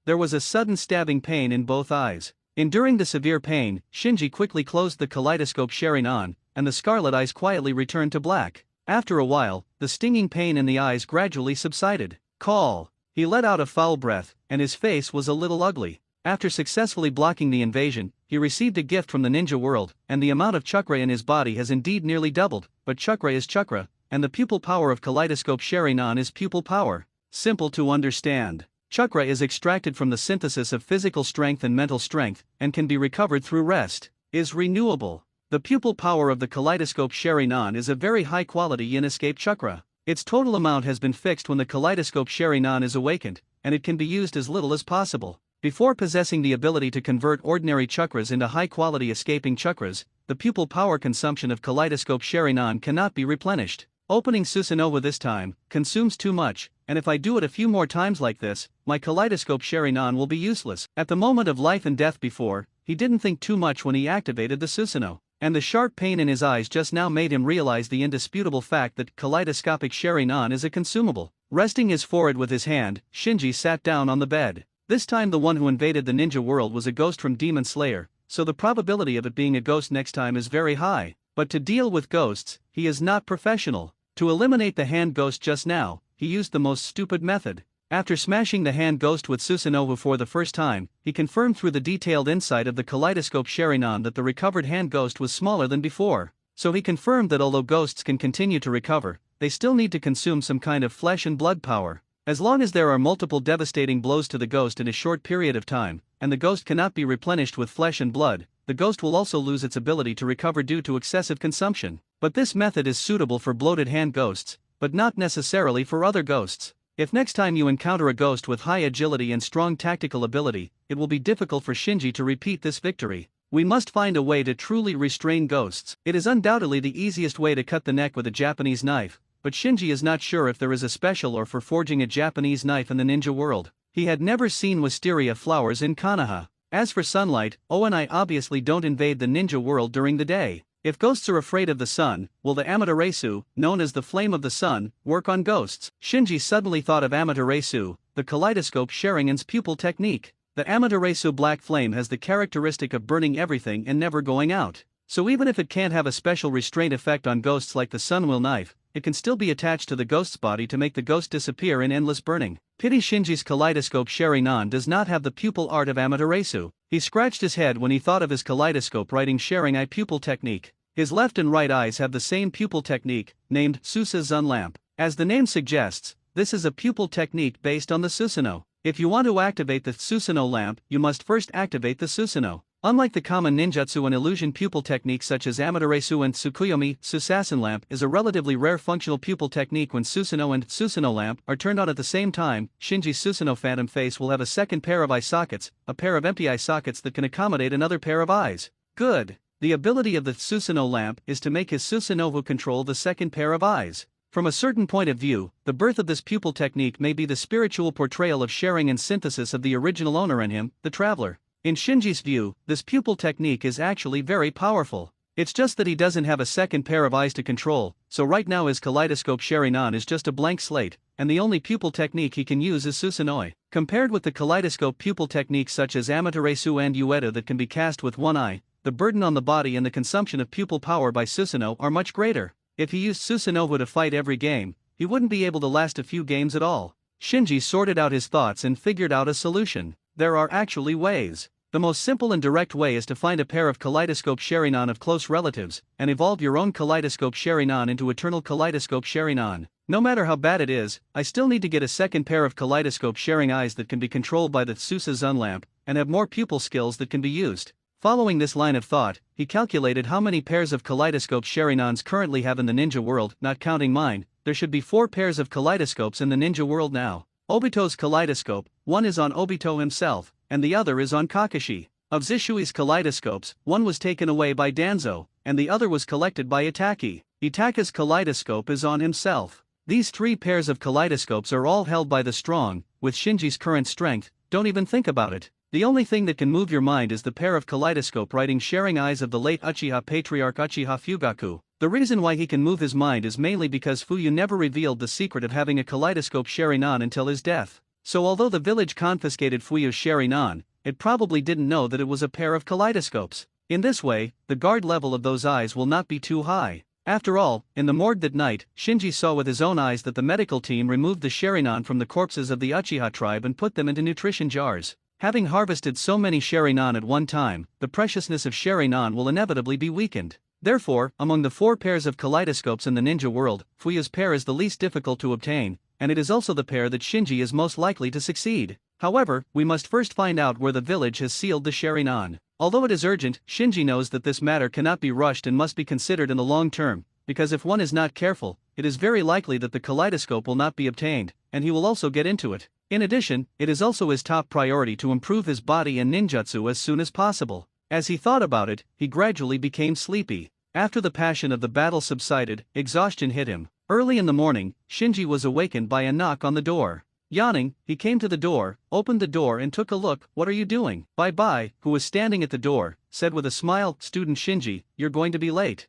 There was a sudden stabbing pain in both eyes. Enduring the severe pain, Shinji quickly closed the kaleidoscope Sharingan, and the scarlet eyes quietly returned to black. After a while, the stinging pain in the eyes gradually subsided. Call! He let out a foul breath, and his face was a little ugly. After successfully blocking the invasion, he received a gift from the ninja world, and the amount of chakra in his body has indeed nearly doubled, but chakra is chakra, and the pupil power of kaleidoscope Sharingan is pupil power. Simple to understand. Chakra is extracted from the synthesis of physical strength and mental strength, and can be recovered through rest. Is renewable. The pupil power of the kaleidoscope Sharingan is a very high quality inescape chakra. Its total amount has been fixed when the kaleidoscope Sharingan is awakened, and it can be used as little as possible. Before possessing the ability to convert ordinary chakras into high-quality escaping chakras, the pupil power consumption of kaleidoscope Sharingan cannot be replenished. Opening Susanoo this time consumes too much, and if I do it a few more times like this, my kaleidoscope Sharingan will be useless. At the moment of life and death before, he didn't think too much when he activated the Susanoo, and the sharp pain in his eyes just now made him realize the indisputable fact that kaleidoscopic Sharingan is a consumable. Resting his forehead with his hand, Shinji sat down on the bed. This time the one who invaded the ninja world was a ghost from Demon Slayer, so the probability of it being a ghost next time is very high. But to deal with ghosts, he is not professional. To eliminate the hand ghost just now, he used the most stupid method. After smashing the hand ghost with Susanoo for the first time, he confirmed through the detailed insight of the kaleidoscope Sharingan that the recovered hand ghost was smaller than before. So he confirmed that although ghosts can continue to recover, they still need to consume some kind of flesh and blood power. As long as there are multiple devastating blows to the ghost in a short period of time, and the ghost cannot be replenished with flesh and blood, the ghost will also lose its ability to recover due to excessive consumption. But this method is suitable for bloated hand ghosts, but not necessarily for other ghosts. If next time you encounter a ghost with high agility and strong tactical ability, it will be difficult for Shinji to repeat this victory. We must find a way to truly restrain ghosts. It is undoubtedly the easiest way to cut the neck with a Japanese knife, but Shinji is not sure if there is a special or for forging a Japanese knife in the ninja world. He had never seen wisteria flowers in Konoha. As for sunlight, I obviously don't invade the ninja world during the day. If ghosts are afraid of the sun, will the Amaterasu, known as the flame of the sun, work on ghosts? Shinji suddenly thought of Amaterasu, the kaleidoscope Sharingan's pupil technique. The Amaterasu black flame has the characteristic of burning everything and never going out. So even if it can't have a special restraint effect on ghosts like the sunwheel knife, it can still be attached to the ghost's body to make the ghost disappear in endless burning. Pity Shinji's kaleidoscope Sharingan does not have the pupil art of Amaterasu. He scratched his head when he thought of his kaleidoscope writing Sharingan pupil technique. His left and right eyes have the same pupil technique, named Susa Zun lamp. As the name suggests, this is a pupil technique based on the Susanoo. If you want to activate the Susanoo lamp, you must first activate the Susanoo. Unlike the common ninjutsu and illusion pupil techniques such as Amaterasu and Tsukuyomi, Susasen lamp is a relatively rare functional pupil technique. When Susanoo and Susanoo lamp are turned on at the same time, Shinji's Susanoo phantom face will have a second pair of eye sockets, a pair of empty eye sockets that can accommodate another pair of eyes. Good. The ability of the Susanoo lamp is to make his Susanoo control the second pair of eyes. From a certain point of view, the birth of this pupil technique may be the spiritual portrayal of sharing and synthesis of the original owner and him, the traveler. In Shinji's view, this pupil technique is actually very powerful. It's just that he doesn't have a second pair of eyes to control, so right now his kaleidoscope Sharingan is just a blank slate, and the only pupil technique he can use is Susanoo. Compared with the kaleidoscope pupil techniques such as Amaterasu and Ueda that can be cast with one eye, the burden on the body and the consumption of pupil power by Susanoo are much greater. If he used Susanoo to fight every game, he wouldn't be able to last a few games at all. Shinji sorted out his thoughts and figured out a solution. There are actually ways. The most simple and direct way is to find a pair of kaleidoscope Sharingan of close relatives, and evolve your own kaleidoscope Sharingan into eternal kaleidoscope Sharingan. No matter how bad it is, I still need to get a second pair of kaleidoscope sharing eyes that can be controlled by the Susanoo lamp, and have more pupil skills that can be used. Following this line of thought, he calculated how many pairs of kaleidoscope Sharingans currently have in the ninja world, not counting mine. There should be 4 pairs of kaleidoscopes in the ninja world now. Obito's kaleidoscope, one is on Obito himself, and the other is on Kakashi. Of Zishui's kaleidoscopes, one was taken away by Danzo, and the other was collected by Itaki. Itaka's kaleidoscope is on himself. These 3 pairs of kaleidoscopes are all held by the strong. With Shinji's current strength, don't even think about it. The only thing that can move your mind is the pair of kaleidoscope writing sharing eyes of the late Uchiha patriarch Uchiha Fugaku. The reason why he can move his mind is mainly because Fuyu never revealed the secret of having a kaleidoscope Sharingan until his death. So although the village confiscated Fuyu's Sharingan, it probably didn't know that it was a pair of kaleidoscopes. In this way, the guard level of those eyes will not be too high. After all, in the morgue that night, Shinji saw with his own eyes that the medical team removed the Sharingan from the corpses of the Uchiha tribe and put them into nutrition jars. Having harvested so many Sharingan at one time, the preciousness of Sharingan will inevitably be weakened. Therefore, among the 4 pairs of kaleidoscopes in the ninja world, Fuyu's pair is the least difficult to obtain, and it is also the pair that Shinji is most likely to succeed. However, we must first find out where the village has sealed the Sharingan. Although it is urgent, Shinji knows that this matter cannot be rushed and must be considered in the long term, because if one is not careful, it is very likely that the kaleidoscope will not be obtained, and he will also get into it. In addition, it is also his top priority to improve his body and ninjutsu as soon as possible. As he thought about it, he gradually became sleepy. After the passion of the battle subsided, exhaustion hit him. Early in the morning, Shinji was awakened by a knock on the door. Yawning, he came to the door, opened the door and took a look. "What are you doing?" Bye-bye, who was standing at the door, said with a smile, "Student Shinji, you're going to be late."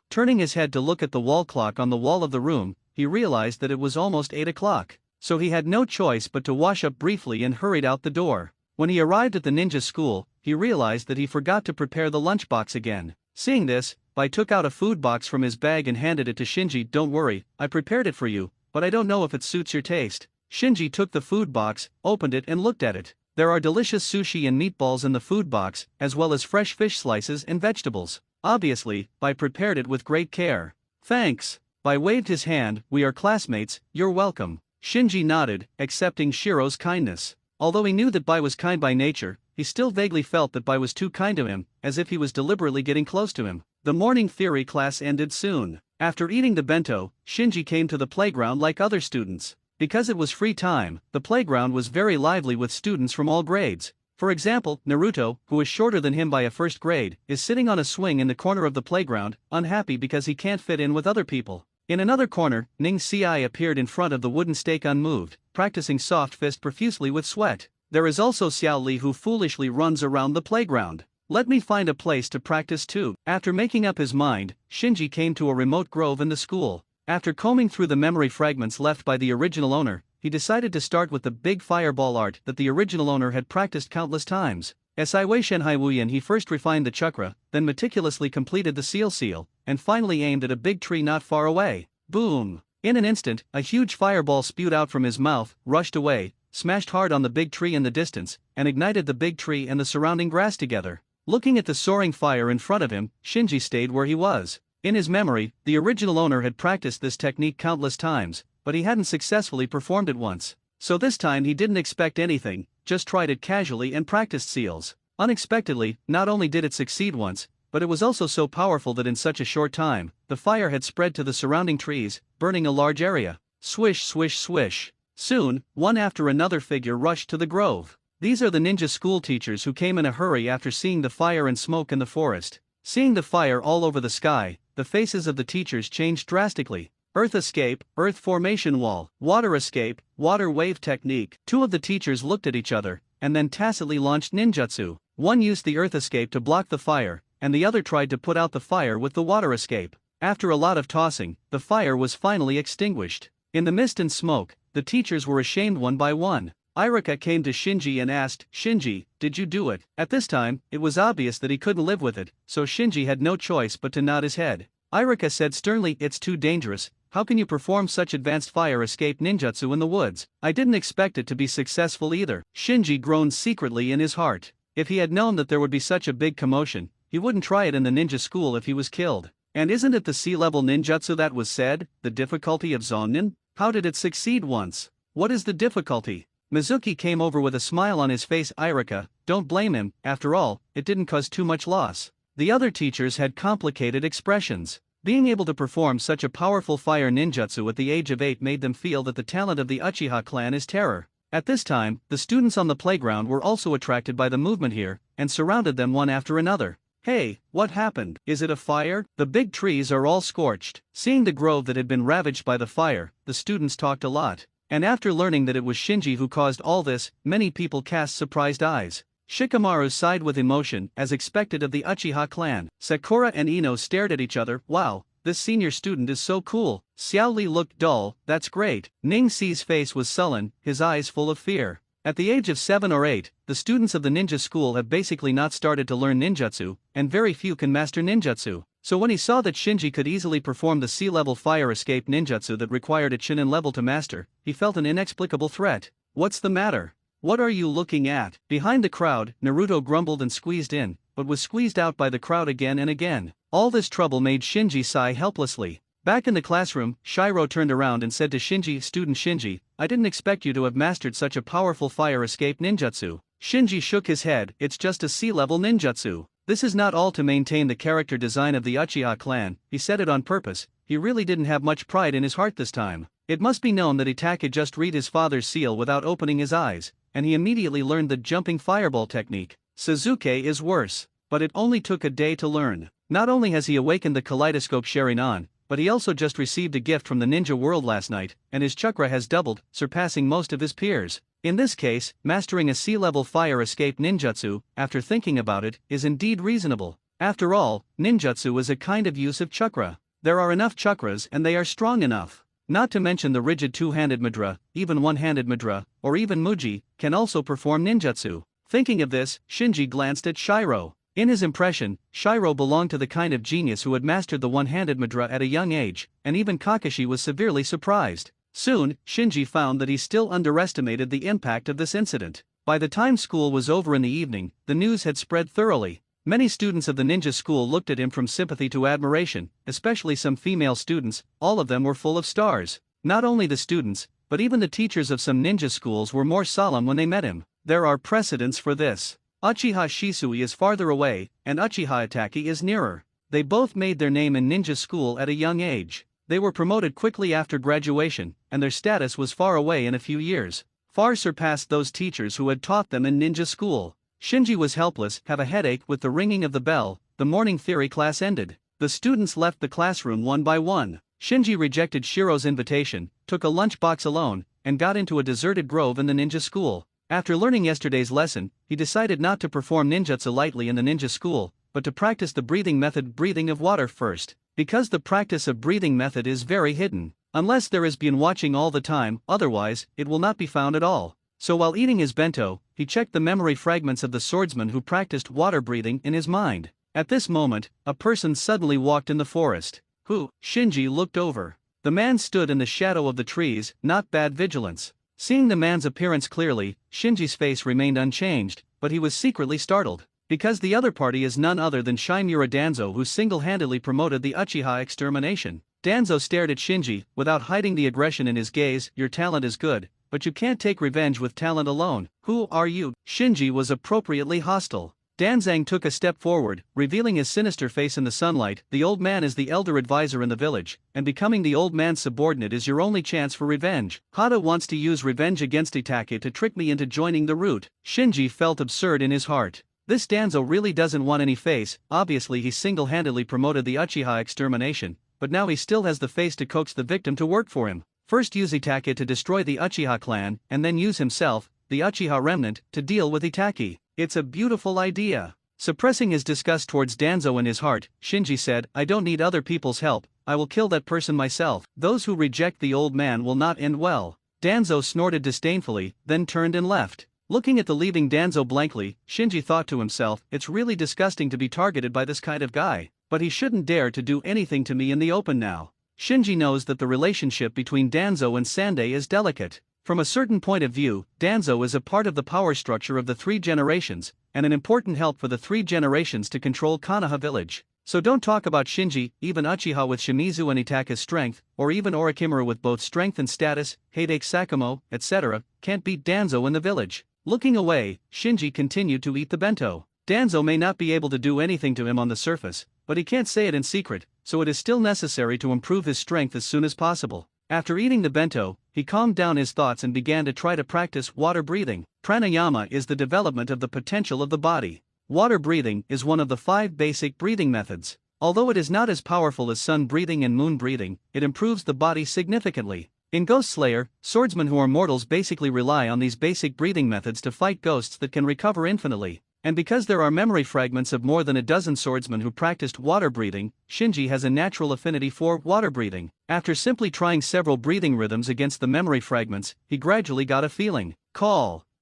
Turning his head to look at the wall clock on the wall of the room, he realized that it was almost 8 o'clock. So he had no choice but to wash up briefly and hurried out the door. When he arrived at the ninja school, he realized that he forgot to prepare the lunchbox again. Seeing this, Bai took out a food box from his bag and handed it to Shinji. "Don't worry, I prepared it for you, but I don't know if it suits your taste." Shinji took the food box, opened it and looked at it. There are delicious sushi and meatballs in the food box, as well as fresh fish slices and vegetables. Obviously, Bai prepared it with great care. "Thanks." Bai waved his hand. "We are classmates, you're welcome." Shinji nodded, accepting Shiro's kindness. Although he knew that Bai was kind by nature, he still vaguely felt that Bai was too kind to him, as if he was deliberately getting close to him. The morning theory class ended soon. After eating the bento, Shinji came to the playground like other students. Because it was free time, the playground was very lively with students from all grades. For example, Naruto, who is shorter than him by a first grade, is sitting on a swing in the corner of the playground, unhappy because he can't fit in with other people. In another corner, Ning Ci appeared in front of the wooden stake unmoved, practicing soft fist profusely with sweat. There is also Xiao Li who foolishly runs around the playground. Let me find a place to practice too. After making up his mind, Shinji came to a remote grove in the school. After combing through the memory fragments left by the original owner, he decided to start with the big fireball art that the original owner had practiced countless times. As I Wei Shenhai Wuyan, he first refined the chakra, then meticulously completed the seal, and finally aimed at a big tree not far away. Boom! In an instant, a huge fireball spewed out from his mouth, rushed away, smashed hard on the big tree in the distance, and ignited the big tree and the surrounding grass together. Looking at the soaring fire in front of him, Shinji stayed where he was. In his memory, the original owner had practiced this technique countless times, but he hadn't successfully performed it once. So this time he didn't expect anything, just tried it casually and practiced seals. Unexpectedly, not only did it succeed once, but it was also so powerful that in such a short time, the fire had spread to the surrounding trees, burning a large area. Swish, swish, swish. Soon, one after another figure rushed to the grove. These are the ninja school teachers who came in a hurry after seeing the fire and smoke in the forest. Seeing the fire all over the sky, the faces of the teachers changed drastically. Earth escape, earth formation wall, water escape, water wave technique. Two of the teachers looked at each other, and then tacitly launched ninjutsu. One used the earth escape to block the fire, and the other tried to put out the fire with the water escape. After a lot of tossing, the fire was finally extinguished. In the mist and smoke, the teachers were ashamed one by one. Irika came to Shinji and asked, "Shinji, did you do it?" At this time, it was obvious that he couldn't live with it, so Shinji had no choice but to nod his head. Irika said sternly, "It's too dangerous. How can you perform such advanced fire escape ninjutsu in the woods? I didn't expect it to be successful either." Shinji groaned secretly in his heart. If he had known that there would be such a big commotion, he wouldn't try it in the ninja school if he was killed. And isn't it the sea-level ninjutsu that was said, the difficulty of Zonin? How did it succeed once? What is the difficulty? Mizuki came over with a smile on his face. Irika, don't blame him, after all, it didn't cause too much loss. The other teachers had complicated expressions. Being able to perform such a powerful fire ninjutsu at the age of 8 made them feel that the talent of the Uchiha clan is terror. At this time, the students on the playground were also attracted by the movement here, and surrounded them one after another. Hey, what happened? Is it a fire? The big trees are all scorched. Seeing the grove that had been ravaged by the fire, the students talked a lot. And after learning that it was Shinji who caused all this, many people cast surprised eyes. Shikamaru sighed with emotion, as expected of the Uchiha clan. Sakura and Ino stared at each other. Wow, this senior student is so cool. Xiaoli looked dull. That's great. Ning-Si's face was sullen, his eyes full of fear. At the age of 7 or 8, the students of the ninja school have basically not started to learn ninjutsu, and very few can master ninjutsu. So when he saw that Shinji could easily perform the sea-level fire escape ninjutsu that required a Chunin level to master, he felt an inexplicable threat. What's the matter? What are you looking at? Behind the crowd, Naruto grumbled and squeezed in, but was squeezed out by the crowd again and again. All this trouble made Shinji sigh helplessly. Back in the classroom, Shiro turned around and said to Shinji, "Student Shinji, I didn't expect you to have mastered such a powerful fire escape ninjutsu." Shinji shook his head. "It's just a sea-level ninjutsu. This is not all to maintain the character design of the Uchiha clan." He said it on purpose. He really didn't have much pride in his heart this time. It must be known that Itachi just read his father's seal without opening his eyes, and he immediately learned the jumping fireball technique. Suzuki is worse, but it only took a day to learn. Not only has he awakened the kaleidoscope Sharingan, but he also just received a gift from the ninja world last night, and his chakra has doubled, surpassing most of his peers. In this case, mastering a sea-level fire escape ninjutsu, after thinking about it, is indeed reasonable. After all, ninjutsu is a kind of use of chakra. There are enough chakras and they are strong enough. Not to mention the rigid two-handed mudra, even one-handed mudra, or even muji, can also perform ninjutsu. Thinking of this, Shinji glanced at Shiro. In his impression, Shiro belonged to the kind of genius who had mastered the one-handed mudra at a young age, and even Kakashi was severely surprised. Soon, Shinji found that he still underestimated the impact of this incident. By the time school was over in the evening, the news had spread thoroughly. Many students of the ninja school looked at him from sympathy to admiration, especially some female students. All of them were full of stars. Not only the students, but even the teachers of some ninja schools were more solemn when they met him. There are precedents for this. Uchiha Shisui is farther away, and Uchiha Itachi is nearer. They both made their name in ninja school at a young age. They were promoted quickly after graduation, and their status was far away in a few years. Far surpassed those teachers who had taught them in ninja school. Shinji was helpless, have a headache. With the ringing of the bell, the morning theory class ended. The students left the classroom one by one. Shinji rejected Shiro's invitation, took a lunchbox alone, and got into a deserted grove in the ninja school. After learning yesterday's lesson, he decided not to perform ninjutsu lightly in the ninja school, but to practice the breathing method, breathing of water first. Because the practice of breathing method is very hidden. Unless there is been watching all the time, otherwise, it will not be found at all. So while eating his bento, he checked the memory fragments of the swordsman who practiced water breathing in his mind. At this moment, a person suddenly walked in the forest. Who? Shinji looked over. The man stood in the shadow of the trees. Not bad vigilance. Seeing the man's appearance clearly, Shinji's face remained unchanged, but he was secretly startled. Because the other party is none other than Shimura Danzo, who single-handedly promoted the Uchiha extermination. Danzo stared at Shinji, without hiding the aggression in his gaze. "Your talent is good, but you can't take revenge with talent alone. Who are you?" Shinji was appropriately hostile. Danzang took a step forward, revealing his sinister face in the sunlight. The old man is the elder advisor in the village, and becoming the old man's subordinate is your only chance for revenge. Hada wants to use revenge against Itachi to trick me into joining the route. Shinji felt absurd in his heart. This Danzo really doesn't want any face. Obviously he single-handedly promoted the Uchiha extermination, but now he still has the face to coax the victim to work for him. First use Itachi to destroy the Uchiha clan, and then use himself, the Uchiha remnant, to deal with Itachi. It's a beautiful idea. Suppressing his disgust towards Danzo in his heart, Shinji said, I don't need other people's help, I will kill that person myself. Those who reject the old man will not end well. Danzo snorted disdainfully, then turned and left. Looking at the leaving Danzo blankly, Shinji thought to himself, it's really disgusting to be targeted by this kind of guy, but he shouldn't dare to do anything to me in the open now. Shinji knows that the relationship between Danzo and Sandai is delicate. From a certain point of view, Danzo is a part of the power structure of the three generations, and an important help for the three generations to control Konoha village. So don't talk about Shinji, even Uchiha with Shimizu and Itachi's strength, or even Orochimaru with both strength and status, Hideki Sakumo, etc., can't beat Danzo in the village. Looking away, Shinji continued to eat the bento. Danzo may not be able to do anything to him on the surface, but he can't say it in secret, so it is still necessary to improve his strength as soon as possible. After eating the bento, he calmed down his thoughts and began to try to practice water breathing. Pranayama is the development of the potential of the body. Water breathing is one of the 5 basic breathing methods. Although it is not as powerful as sun breathing and moon breathing, it improves the body significantly. In Ghost Slayer, swordsmen who are mortals basically rely on these basic breathing methods to fight ghosts that can recover infinitely. And because there are memory fragments of more than a dozen swordsmen who practiced water breathing, Shinji has a natural affinity for water breathing. After simply trying several breathing rhythms against the memory fragments, he gradually got a feeling.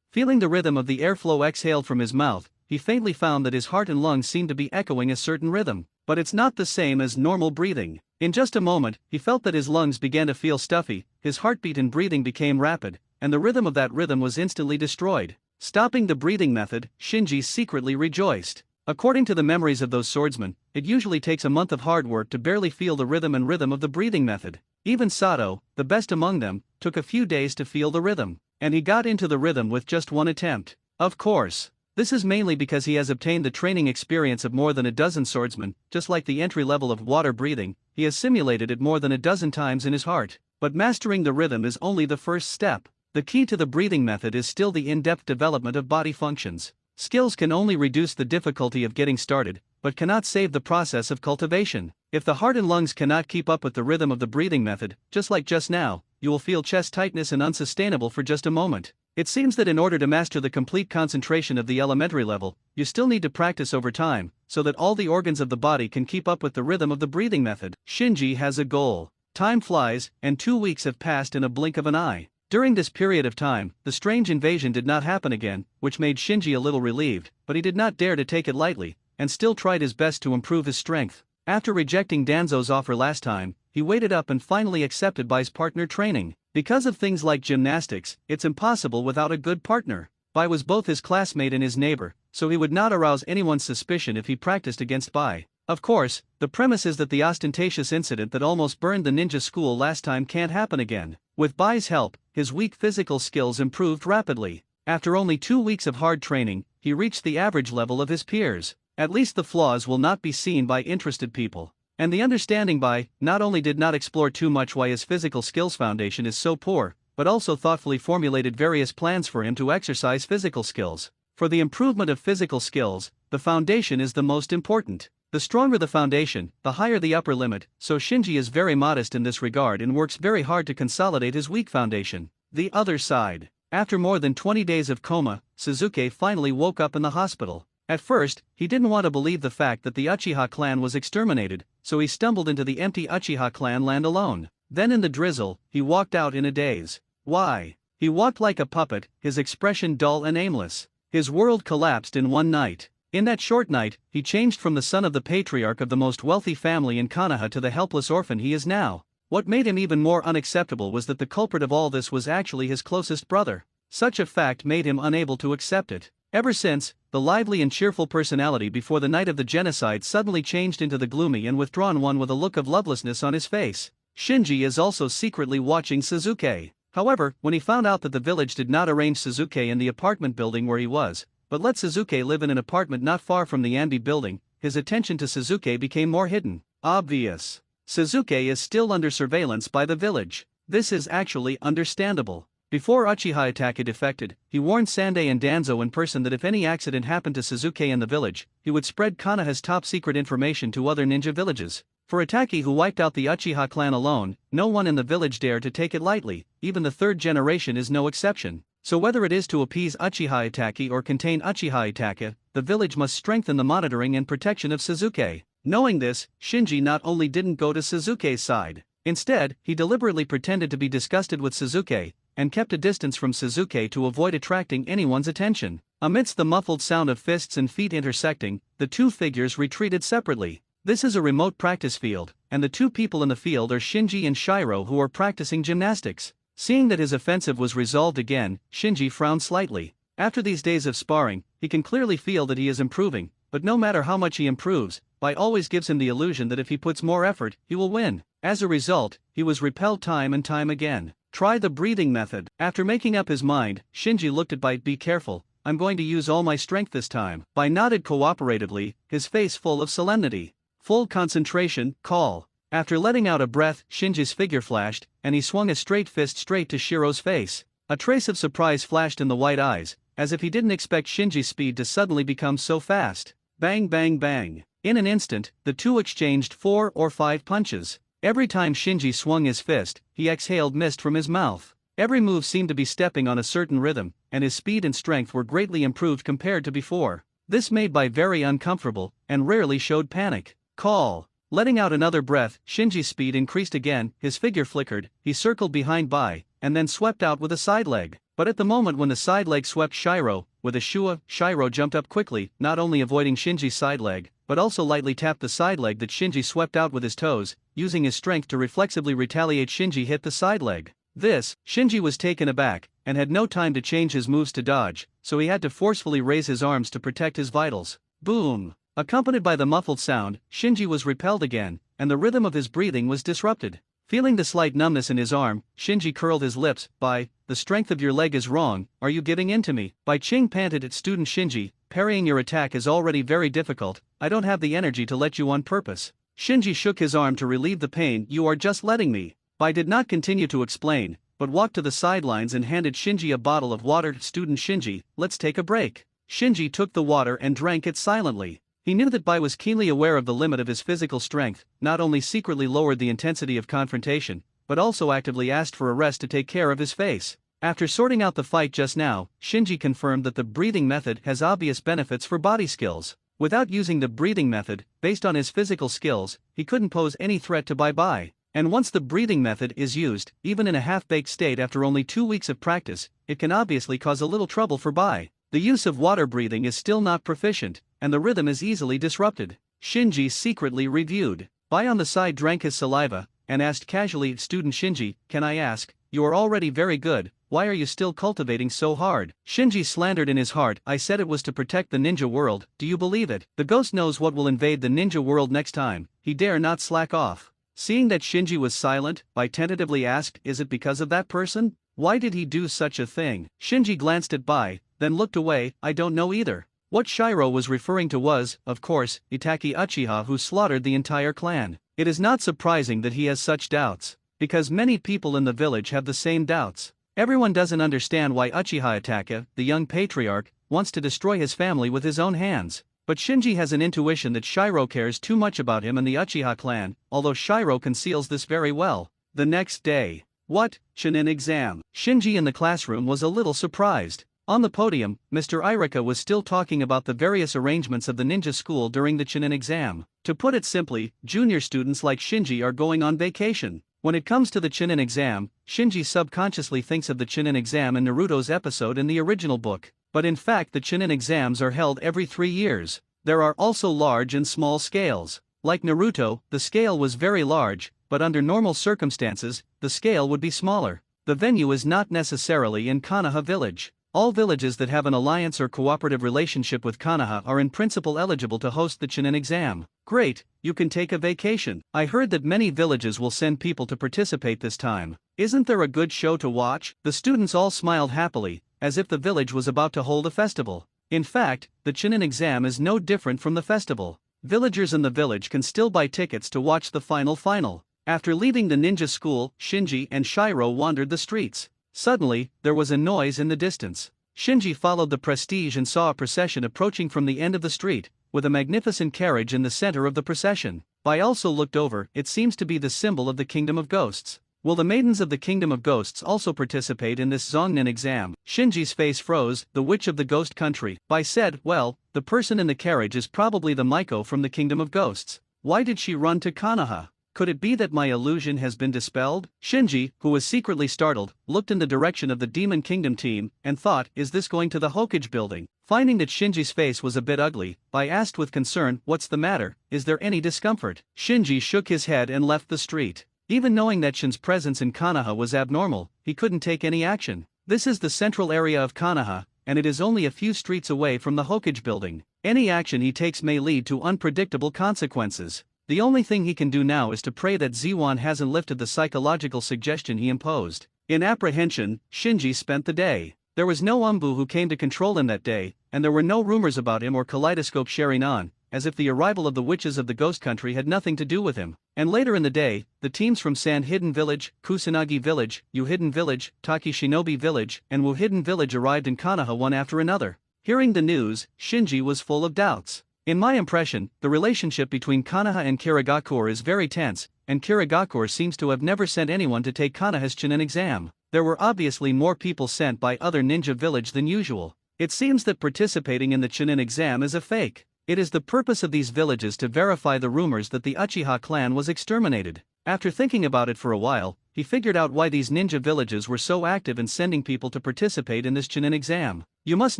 Feeling the rhythm of the airflow exhaled from his mouth, he faintly found that his heart and lungs seemed to be echoing a certain rhythm. But it's not the same as normal breathing. In just a moment, he felt that his lungs began to feel stuffy, his heartbeat and breathing became rapid, and the rhythm of that rhythm was instantly destroyed. Stopping the breathing method, Shinji secretly rejoiced. According to the memories of those swordsmen, it usually takes a month of hard work to barely feel the rhythm of the breathing method. Even Sato, the best among them, took a few days to feel the rhythm, and he got into the rhythm with just one attempt. Of course, this is mainly because he has obtained the training experience of more than a dozen swordsmen. Just like the entry level of water breathing, he has simulated it more than a dozen times in his heart. But mastering the rhythm is only the first step. The key to the breathing method is still the in-depth development of body functions. Skills can only reduce the difficulty of getting started, but cannot save the process of cultivation. If the heart and lungs cannot keep up with the rhythm of the breathing method, just like just now, you will feel chest tightness and unsustainable for just a moment. It seems that in order to master the complete concentration of the elementary level, you still need to practice over time, so that all the organs of the body can keep up with the rhythm of the breathing method. Shinji has a goal. Time flies, and 2 weeks have passed in a blink of an eye. During this period of time, the strange invasion did not happen again, which made Shinji a little relieved, but he did not dare to take it lightly, and still tried his best to improve his strength. After rejecting Danzo's offer last time, he waited up and finally accepted Bai's partner training. Because of things like gymnastics, it's impossible without a good partner. Bai was both his classmate and his neighbor, so he would not arouse anyone's suspicion if he practiced against Bai. Of course, the premise is that the ostentatious incident that almost burned the ninja school last time can't happen again. With Bai's help, his weak physical skills improved rapidly. After only 2 weeks of hard training, he reached the average level of his peers. At least the flaws will not be seen by interested people. And the understanding Bai not only did not explore too much why his physical skills foundation is so poor, but also thoughtfully formulated various plans for him to exercise physical skills. For the improvement of physical skills, the foundation is the most important. The stronger the foundation, the higher the upper limit, so Shinji is very modest in this regard and works very hard to consolidate his weak foundation. The other side. After more than 20 days of coma, Suzuki finally woke up in the hospital. At first, he didn't want to believe the fact that the Uchiha clan was exterminated, so he stumbled into the empty Uchiha clan land alone. Then in the drizzle, he walked out in a daze. Why? He walked like a puppet, his expression dull and aimless. His world collapsed in one night. In that short night, he changed from the son of the patriarch of the most wealthy family in Konoha to the helpless orphan he is now. What made him even more unacceptable was that the culprit of all this was actually his closest brother. Such a fact made him unable to accept it. Ever since, the lively and cheerful personality before the night of the genocide suddenly changed into the gloomy and withdrawn one with a look of lovelessness on his face. Shinji is also secretly watching Suzuki. However, when he found out that the village did not arrange Suzuki in the apartment building where he was, but let Suzuki live in an apartment not far from the Anbi building. His attention to Suzuki became more hidden. Obvious. Suzuki is still under surveillance by the village. This is actually understandable. Before Uchiha Itachi defected, he warned Sandei and Danzo in person that if any accident happened to Suzuki in the village, he would spread Konoha's top-secret information to other ninja villages. For Itachi, who wiped out the Uchiha clan alone, no one in the village dared to take it lightly. Even the third generation is no exception. So whether it is to appease Uchiha Itachi or contain Uchiha Itachi, the village must strengthen the monitoring and protection of Suzuki. Knowing this, Shinji not only didn't go to Suzuki's side. Instead, he deliberately pretended to be disgusted with Suzuki, and kept a distance from Suzuki to avoid attracting anyone's attention. Amidst the muffled sound of fists and feet intersecting, the two figures retreated separately. This is a remote practice field, and the two people in the field are Shinji and Shiro, who are practicing gymnastics. Seeing that his offensive was resolved again, Shinji frowned slightly. After these days of sparring, he can clearly feel that he is improving, but no matter how much he improves, Bai always gives him the illusion that if he puts more effort, he will win. As a result, he was repelled time and time again. Try the breathing method. After making up his mind, Shinji looked at Bai. Be careful, I'm going to use all my strength this time. Bai nodded cooperatively, his face full of solemnity. Full concentration, call. After letting out a breath, Shinji's figure flashed, and he swung a straight fist straight to Shiro's face. A trace of surprise flashed in the white eyes, as if he didn't expect Shinji's speed to suddenly become so fast. Bang bang bang. In an instant, the two exchanged 4 or 5 punches. Every time Shinji swung his fist, he exhaled mist from his mouth. Every move seemed to be stepping on a certain rhythm, and his speed and strength were greatly improved compared to before. This made Bai very uncomfortable, and rarely showed panic. Call. Letting out another breath, Shinji's speed increased again, his figure flickered, he circled behind Bai, and then swept out with a side leg. But at the moment when the side leg swept Shiro, with a shua, Shiro jumped up quickly, not only avoiding Shinji's side leg, but also lightly tapped the side leg that Shinji swept out with his toes. Using his strength to reflexively retaliate, Shinji hit the side leg. Shinji was taken aback, and had no time to change his moves to dodge, so he had to forcefully raise his arms to protect his vitals. Boom! Accompanied by the muffled sound, Shinji was repelled again, and the rhythm of his breathing was disrupted. Feeling the slight numbness in his arm, Shinji curled his lips. Bai, the strength of your leg is wrong, are you giving in to me? Bai Ching panted at student Shinji, parrying your attack is already very difficult, I don't have the energy to let you on purpose. Shinji shook his arm to relieve the pain. You are just letting me. Bai did not continue to explain, but walked to the sidelines and handed Shinji a bottle of water. Student Shinji, let's take a break. Shinji took the water and drank it silently. He knew that Bai was keenly aware of the limit of his physical strength, not only secretly lowered the intensity of confrontation, but also actively asked for a rest to take care of his face. After sorting out the fight just now, Shinji confirmed that the breathing method has obvious benefits for body skills. Without using the breathing method, based on his physical skills, he couldn't pose any threat to Bai. And once the breathing method is used, even in a half-baked state after only 2 weeks of practice, it can obviously cause a little trouble for Bai. The use of water breathing is still not proficient, and the rhythm is easily disrupted. Shinji secretly reviewed. Bai on the side drank his saliva, and asked casually, Student Shinji, can I ask, you are already very good, why are you still cultivating so hard? Shinji slandered in his heart, I said it was to protect the ninja world, do you believe it? The ghost knows what will invade the ninja world next time, he dare not slack off. Seeing that Shinji was silent, Bai tentatively asked, is it because of that person? Why did he do such a thing? Shinji glanced at Bai, then looked away, I don't know either. What Shiro was referring to was, of course, Itachi Uchiha, who slaughtered the entire clan. It is not surprising that he has such doubts, because many people in the village have the same doubts. Everyone doesn't understand why Uchiha Itachi, the young patriarch, wants to destroy his family with his own hands. But Shinji has an intuition that Shiro cares too much about him and the Uchiha clan, although Shiro conceals this very well. The next day. What? Chunin exam. Shinji in the classroom was a little surprised. On the podium, Mr. Irika was still talking about the various arrangements of the ninja school during the Chunin exam. To put it simply, junior students like Shinji are going on vacation. When it comes to the Chunin exam, Shinji subconsciously thinks of the Chunin exam in Naruto's episode in the original book. But in fact the Chunin exams are held every 3 years. There are also large and small scales. Like Naruto, the scale was very large, but under normal circumstances, the scale would be smaller. The venue is not necessarily in Konoha village. All villages that have an alliance or cooperative relationship with Konoha are in principle eligible to host the Chunin exam. Great, you can take a vacation. I heard that many villages will send people to participate this time. Isn't there a good show to watch? The students all smiled happily, as if the village was about to hold a festival. In fact, the Chunin exam is no different from the festival. Villagers in the village can still buy tickets to watch the final. After leaving the ninja school, Shinji and Shiro wandered the streets. Suddenly, there was a noise in the distance. Shinji followed the prestige and saw a procession approaching from the end of the street, with a magnificent carriage in the center of the procession. Bai also looked over. It seems to be the symbol of the Kingdom of Ghosts. Will the maidens of the Kingdom of Ghosts also participate in this Zongnin exam? Shinji's face froze. The witch of the ghost country. Bai said, well, the person in the carriage is probably the Maiko from the Kingdom of Ghosts. Why did she run to Konoha? Could it be that my illusion has been dispelled? Shinji, who was secretly startled, looked in the direction of the Demon Kingdom team, and thought, is this going to the Hokage building? Finding that Shinji's face was a bit ugly, Bai asked with concern, what's the matter, is there any discomfort? Shinji shook his head and left the street. Even knowing that Shin's presence in Konoha was abnormal, he couldn't take any action. This is the central area of Konoha, and it is only a few streets away from the Hokage building. Any action he takes may lead to unpredictable consequences. The only thing he can do now is to pray that Ziwan hasn't lifted the psychological suggestion he imposed. In apprehension, Shinji spent the day. There was no Umbu who came to control him that day, and there were no rumors about him or kaleidoscope sharing on, as if the arrival of the witches of the ghost country had nothing to do with him. And later in the day, the teams from Sand Hidden Village, Kusanagi Village, Yu Hidden Village, Taki Shinobi Village, and Wu Hidden Village arrived in Konoha one after another. Hearing the news, Shinji was full of doubts. In my impression, the relationship between Konoha and Kirigakure is very tense, and Kirigakure seems to have never sent anyone to take Konoha's Chunin exam. There were obviously more people sent by other ninja village than usual. It seems that participating in the Chunin exam is a fake. It is the purpose of these villages to verify the rumors that the Uchiha clan was exterminated. After thinking about it for a while, he figured out why these ninja villages were so active in sending people to participate in this Chunin exam. You must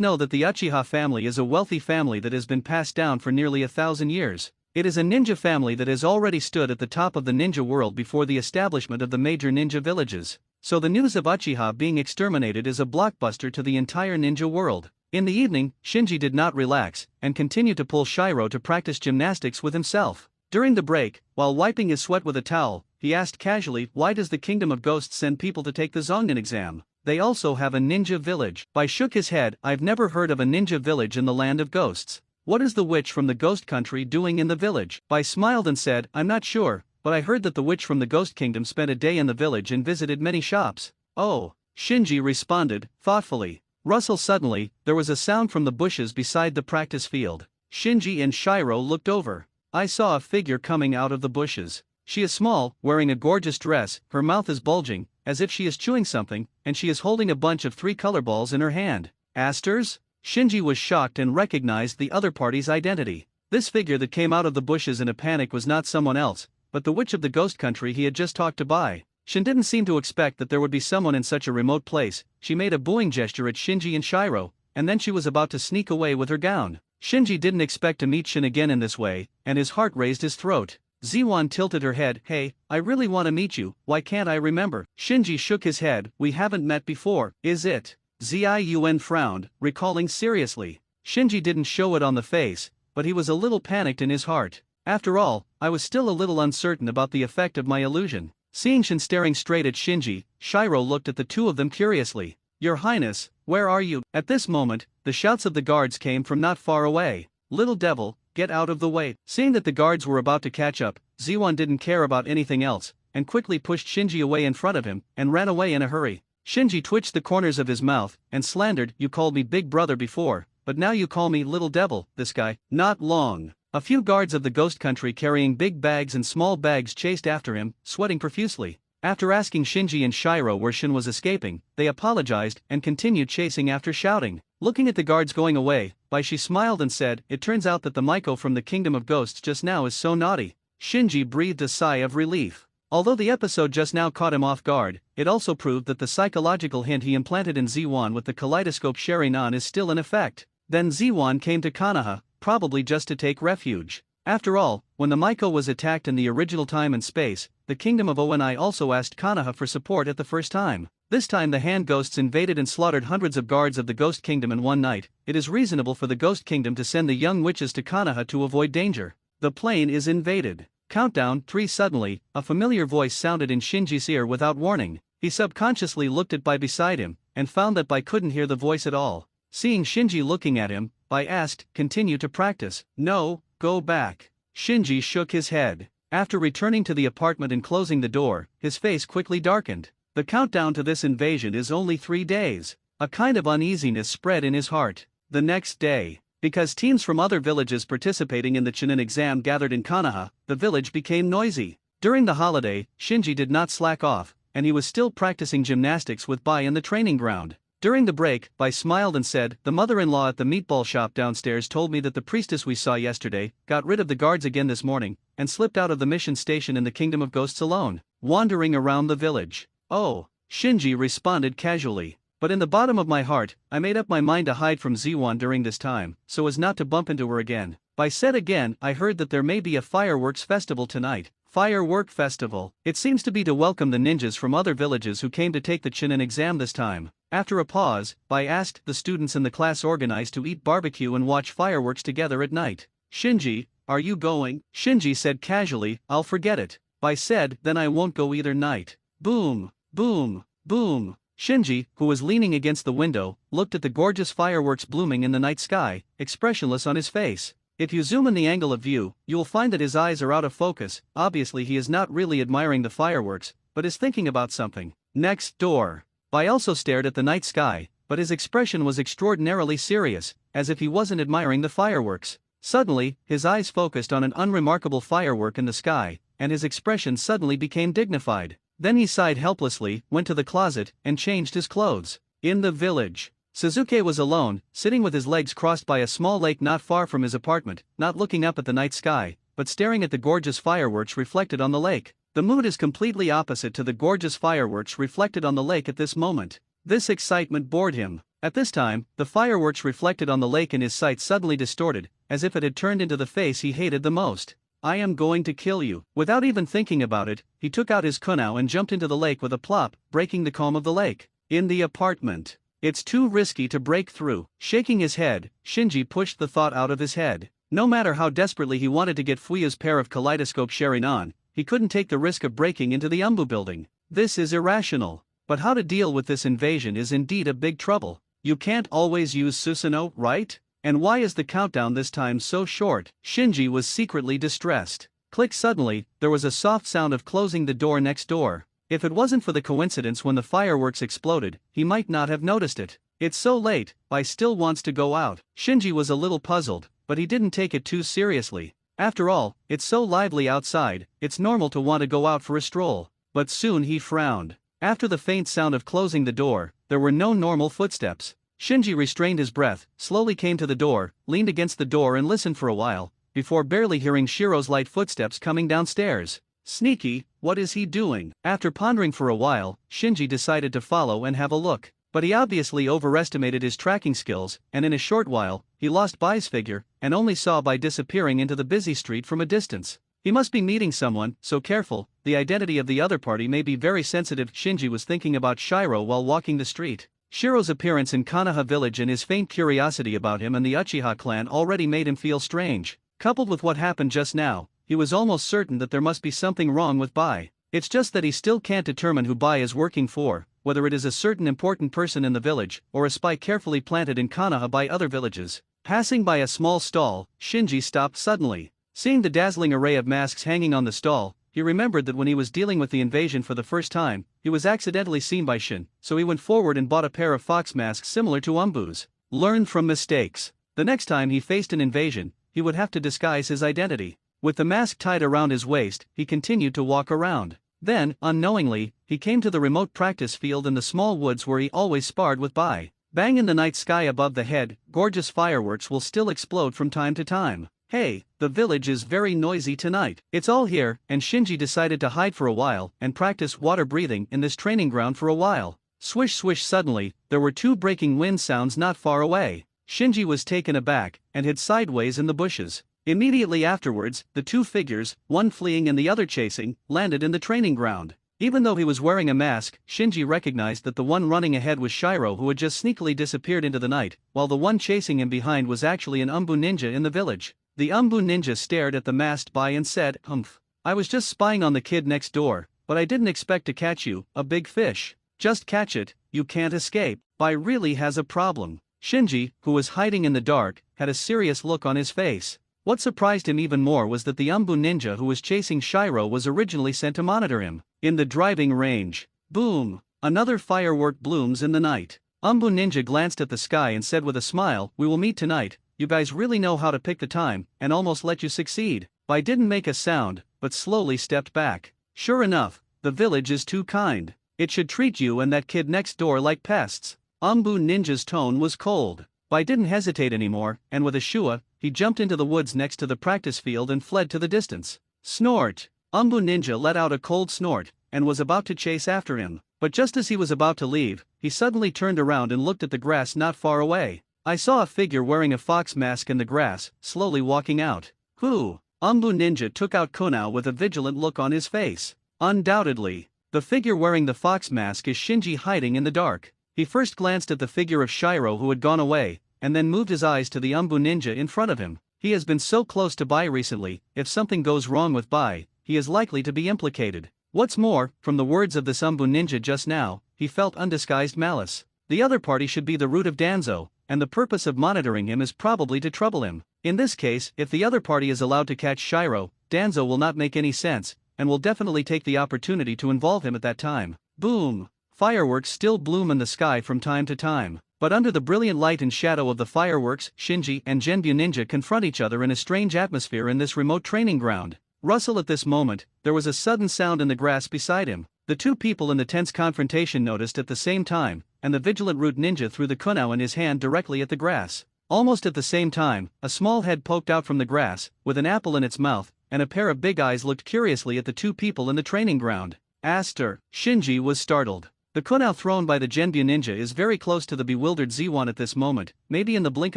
know that the Uchiha family is a wealthy family that has been passed down for nearly 1,000 years. It is a ninja family that has already stood at the top of the ninja world before the establishment of the major ninja villages. So the news of Uchiha being exterminated is a blockbuster to the entire ninja world. In the evening, Shinji did not relax, and continued to pull Shiro to practice gymnastics with himself. During the break, while wiping his sweat with a towel, he asked casually, why does the Kingdom of Ghosts send people to take the Zongnin exam? They also have a ninja village. Bai shook his head, I've never heard of a ninja village in the land of ghosts. What is the witch from the ghost country doing in the village? Bai smiled and said, I'm not sure, but I heard that the witch from the ghost kingdom spent a day in the village and visited many shops. Oh, Shinji responded, thoughtfully. Rustle suddenly, there was a sound from the bushes beside the practice field. Shinji and Shiro looked over. I saw a figure coming out of the bushes. She is small, wearing a gorgeous dress, her mouth is bulging, as if she is chewing something, and she is holding a bunch of 3 color balls in her hand. Asters? Shinji was shocked and recognized the other party's identity. This figure that came out of the bushes in a panic was not someone else, but the witch of the ghost country he had just talked to Bai. Shin didn't seem to expect that there would be someone in such a remote place. She made a booing gesture at Shinji and Shiro, and then she was about to sneak away with her gown. Shinji didn't expect to meet Shin again in this way, and his heart raised his throat. Ziwan tilted her head, hey, I really want to meet you, why can't I remember? Shinji shook his head, we haven't met before, is it? Ziun frowned, recalling seriously. Shinji didn't show it on the face, but he was a little panicked in his heart. After all, I was still a little uncertain about the effect of my illusion. Seeing Shin staring straight at Shinji, Shiro looked at the two of them curiously. Your Highness, where are you? At this moment, the shouts of the guards came from not far away. Little devil, get out of the way. Seeing that the guards were about to catch up, Ziwan didn't care about anything else, and quickly pushed Shinji away in front of him, and ran away in a hurry. Shinji twitched the corners of his mouth, and slandered, you called me big brother before, but now you call me little devil, this guy. Not long. A few guards of the ghost country carrying big bags and small bags chased after him, sweating profusely. After asking Shinji and Shiro where Shin was escaping, they apologized and continued chasing after shouting. Looking at the guards going away, she smiled and said, it turns out that the Maiko from the Kingdom of Ghosts just now is so naughty. Shinji breathed a sigh of relief. Although the episode just now caught him off guard, it also proved that the psychological hint he implanted in Z1 with the kaleidoscope Sharingan is still in effect. Then Z1 came to Konoha, probably just to take refuge. After all, when the Maiko was attacked in the original time and space, the Kingdom of Oni also asked Konoha for support at the first time. This time the hand ghosts invaded and slaughtered hundreds of guards of the Ghost Kingdom in one night. It is reasonable for the Ghost Kingdom to send the young witches to Konoha to avoid danger. The plane is invaded. Countdown 3. Suddenly, a familiar voice sounded in Shinji's ear without warning. He subconsciously looked at Bai beside him, and found that Bai couldn't hear the voice at all. Seeing Shinji looking at him, Bai asked. Continue to practice. No, go back. Shinji shook his head. After returning to the apartment and closing the door, his face quickly darkened. The countdown to this invasion is only 3 days. A kind of uneasiness spread in his heart. The next day, because teams from other villages participating in the Chunin exam gathered in Konoha, the village became noisy. During the holiday, Shinji did not slack off, and he was still practicing gymnastics with Bai in the training ground. During the break, Bai smiled and said, "The mother-in-law at the meatball shop downstairs told me that the priestess we saw yesterday got rid of the guards again this morning and slipped out of the mission station in the Kingdom of Ghosts alone, wandering around the village." "Oh," Shinji responded casually. "But in the bottom of my heart, I made up my mind to hide from Ziwan during this time, so as not to bump into her again." Bai said again, "I heard that there may be a fireworks festival tonight." Firework festival. It seems to be to welcome the ninjas from other villages who came to take the Chunin exam this time. After a pause, Bai asked the students in the class organized to eat barbecue and watch fireworks together at night. "Shinji, are you going?" Shinji said casually, "I'll forget it." Bai said, "Then I won't go either night." Boom, boom, boom. Shinji, who was leaning against the window, looked at the gorgeous fireworks blooming in the night sky, expressionless on his face. If you zoom in the angle of view, you'll find that his eyes are out of focus. Obviously he is not really admiring the fireworks, but is thinking about something. Next door. Bai also stared at the night sky, but his expression was extraordinarily serious, as if he wasn't admiring the fireworks. Suddenly, his eyes focused on an unremarkable firework in the sky, and his expression suddenly became dignified. Then he sighed helplessly, went to the closet, and changed his clothes. In the village, Suzuki was alone, sitting with his legs crossed by a small lake not far from his apartment, not looking up at the night sky, but staring at the gorgeous fireworks reflected on the lake. The mood is completely opposite to the gorgeous fireworks reflected on the lake at this moment. This excitement bored him. At this time, the fireworks reflected on the lake in his sight suddenly distorted, as if it had turned into the face he hated the most. "I am going to kill you." Without even thinking about it, he took out his kunao and jumped into the lake with a plop, breaking the calm of the lake. In the apartment. "It's too risky to break through." Shaking his head, Shinji pushed the thought out of his head. No matter how desperately he wanted to get Fuyu's pair of kaleidoscope Sharingan, he couldn't take the risk of breaking into the Umbu building. This is irrational. But how to deal with this invasion is indeed a big trouble. You can't always use Susanoo, right? And why is the countdown this time so short? Shinji was secretly distressed. Click. Suddenly, there was a soft sound of closing the door next door. If it wasn't for the coincidence when the fireworks exploded, he might not have noticed it. "It's so late, Bai still wants to go out." Shinji was a little puzzled, but he didn't take it too seriously. After all, it's so lively outside, it's normal to want to go out for a stroll. But soon he frowned. After the faint sound of closing the door, there were no normal footsteps. Shinji restrained his breath, slowly came to the door, leaned against the door and listened for a while, before barely hearing Shiro's light footsteps coming downstairs. Sneaky, what is he doing? After pondering for a while, Shinji decided to follow and have a look. But he obviously overestimated his tracking skills, and in a short while, he lost Bai's figure, and only saw Bai disappearing into the busy street from a distance. He must be meeting someone, so careful, the identity of the other party may be very sensitive. Shinji was thinking about Shiro while walking the street. Shiro's appearance in Konoha village and his faint curiosity about him and the Uchiha clan already made him feel strange. Coupled with what happened just now, he was almost certain that there must be something wrong with Bai. It's just that he still can't determine who Bai is working for, whether it is a certain important person in the village, or a spy carefully planted in Konoha by other villages. Passing by a small stall, Shinji stopped suddenly. Seeing the dazzling array of masks hanging on the stall, he remembered that when he was dealing with the invasion for the first time, he was accidentally seen by Shin, so he went forward and bought a pair of fox masks similar to Umbu's. Learn from mistakes. The next time he faced an invasion, he would have to disguise his identity. With the mask tied around his waist, he continued to walk around. Then, unknowingly, he came to the remote practice field in the small woods where he always sparred with Bai. Bang in the night sky above the head, gorgeous fireworks will still explode from time to time. Hey, the village is very noisy tonight. It's all here, and Shinji decided to hide for a while and practice water breathing in this training ground for a while. Swish swish. Suddenly, there were two breaking wind sounds not far away. Shinji was taken aback and hid sideways in the bushes. Immediately afterwards, the two figures, one fleeing and the other chasing, landed in the training ground. Even though he was wearing a mask, Shinji recognized that the one running ahead was Shiro, who had just sneakily disappeared into the night, while the one chasing him behind was actually an Umbu ninja in the village. The Umbu ninja stared at the masked Bai and said, "Humph. I was just spying on the kid next door, but I didn't expect to catch you, a big fish. Just catch it, you can't escape. Bai really has a problem." Shinji, who was hiding in the dark, had a serious look on his face. What surprised him even more was that the Umbu ninja who was chasing Shiro was originally sent to monitor him. In the driving range. Boom! Another firework blooms in the night. Umbu ninja glanced at the sky and said with a smile, "We will meet tonight. You guys really know how to pick the time, and almost let you succeed." Bai didn't make a sound, but slowly stepped back. Sure enough, the village is too kind. It should treat you and that kid next door like pests. Umbu ninja's tone was cold. Bai didn't hesitate anymore, and with a shua, he jumped into the woods next to the practice field and fled to the distance. Snort! Umbu ninja let out a cold snort, and was about to chase after him. But just as he was about to leave, he suddenly turned around and looked at the grass not far away. I saw a figure wearing a fox mask in the grass, slowly walking out. Who? Umbu ninja took out Kunao with a vigilant look on his face. Undoubtedly, the figure wearing the fox mask is Shinji hiding in the dark. He first glanced at the figure of Shiro who had gone away, and then moved his eyes to the Umbu ninja in front of him. He has been so close to Bai recently, if something goes wrong with Bai, he is likely to be implicated. What's more, from the words of this Umbu ninja just now, he felt undisguised malice. The other party should be the root of Danzo, and the purpose of monitoring him is probably to trouble him. In this case, if the other party is allowed to catch Shiro, Danzo will not make any sense, and will definitely take the opportunity to involve him at that time. Boom! Fireworks still bloom in the sky from time to time, but under the brilliant light and shadow of the fireworks, Shinji and Genbu ninja confront each other in a strange atmosphere in this remote training ground. Rustle at this moment, there was a sudden sound in the grass beside him. The two people in the tense confrontation noticed at the same time, and the vigilant root ninja threw the kunao in his hand directly at the grass. Almost at the same time, a small head poked out from the grass, with an apple in its mouth, and a pair of big eyes looked curiously at the two people in the training ground. Aster! Shinji was startled. The kunao thrown by the Genbu ninja is very close to the bewildered Ziwan at this moment. Maybe in the blink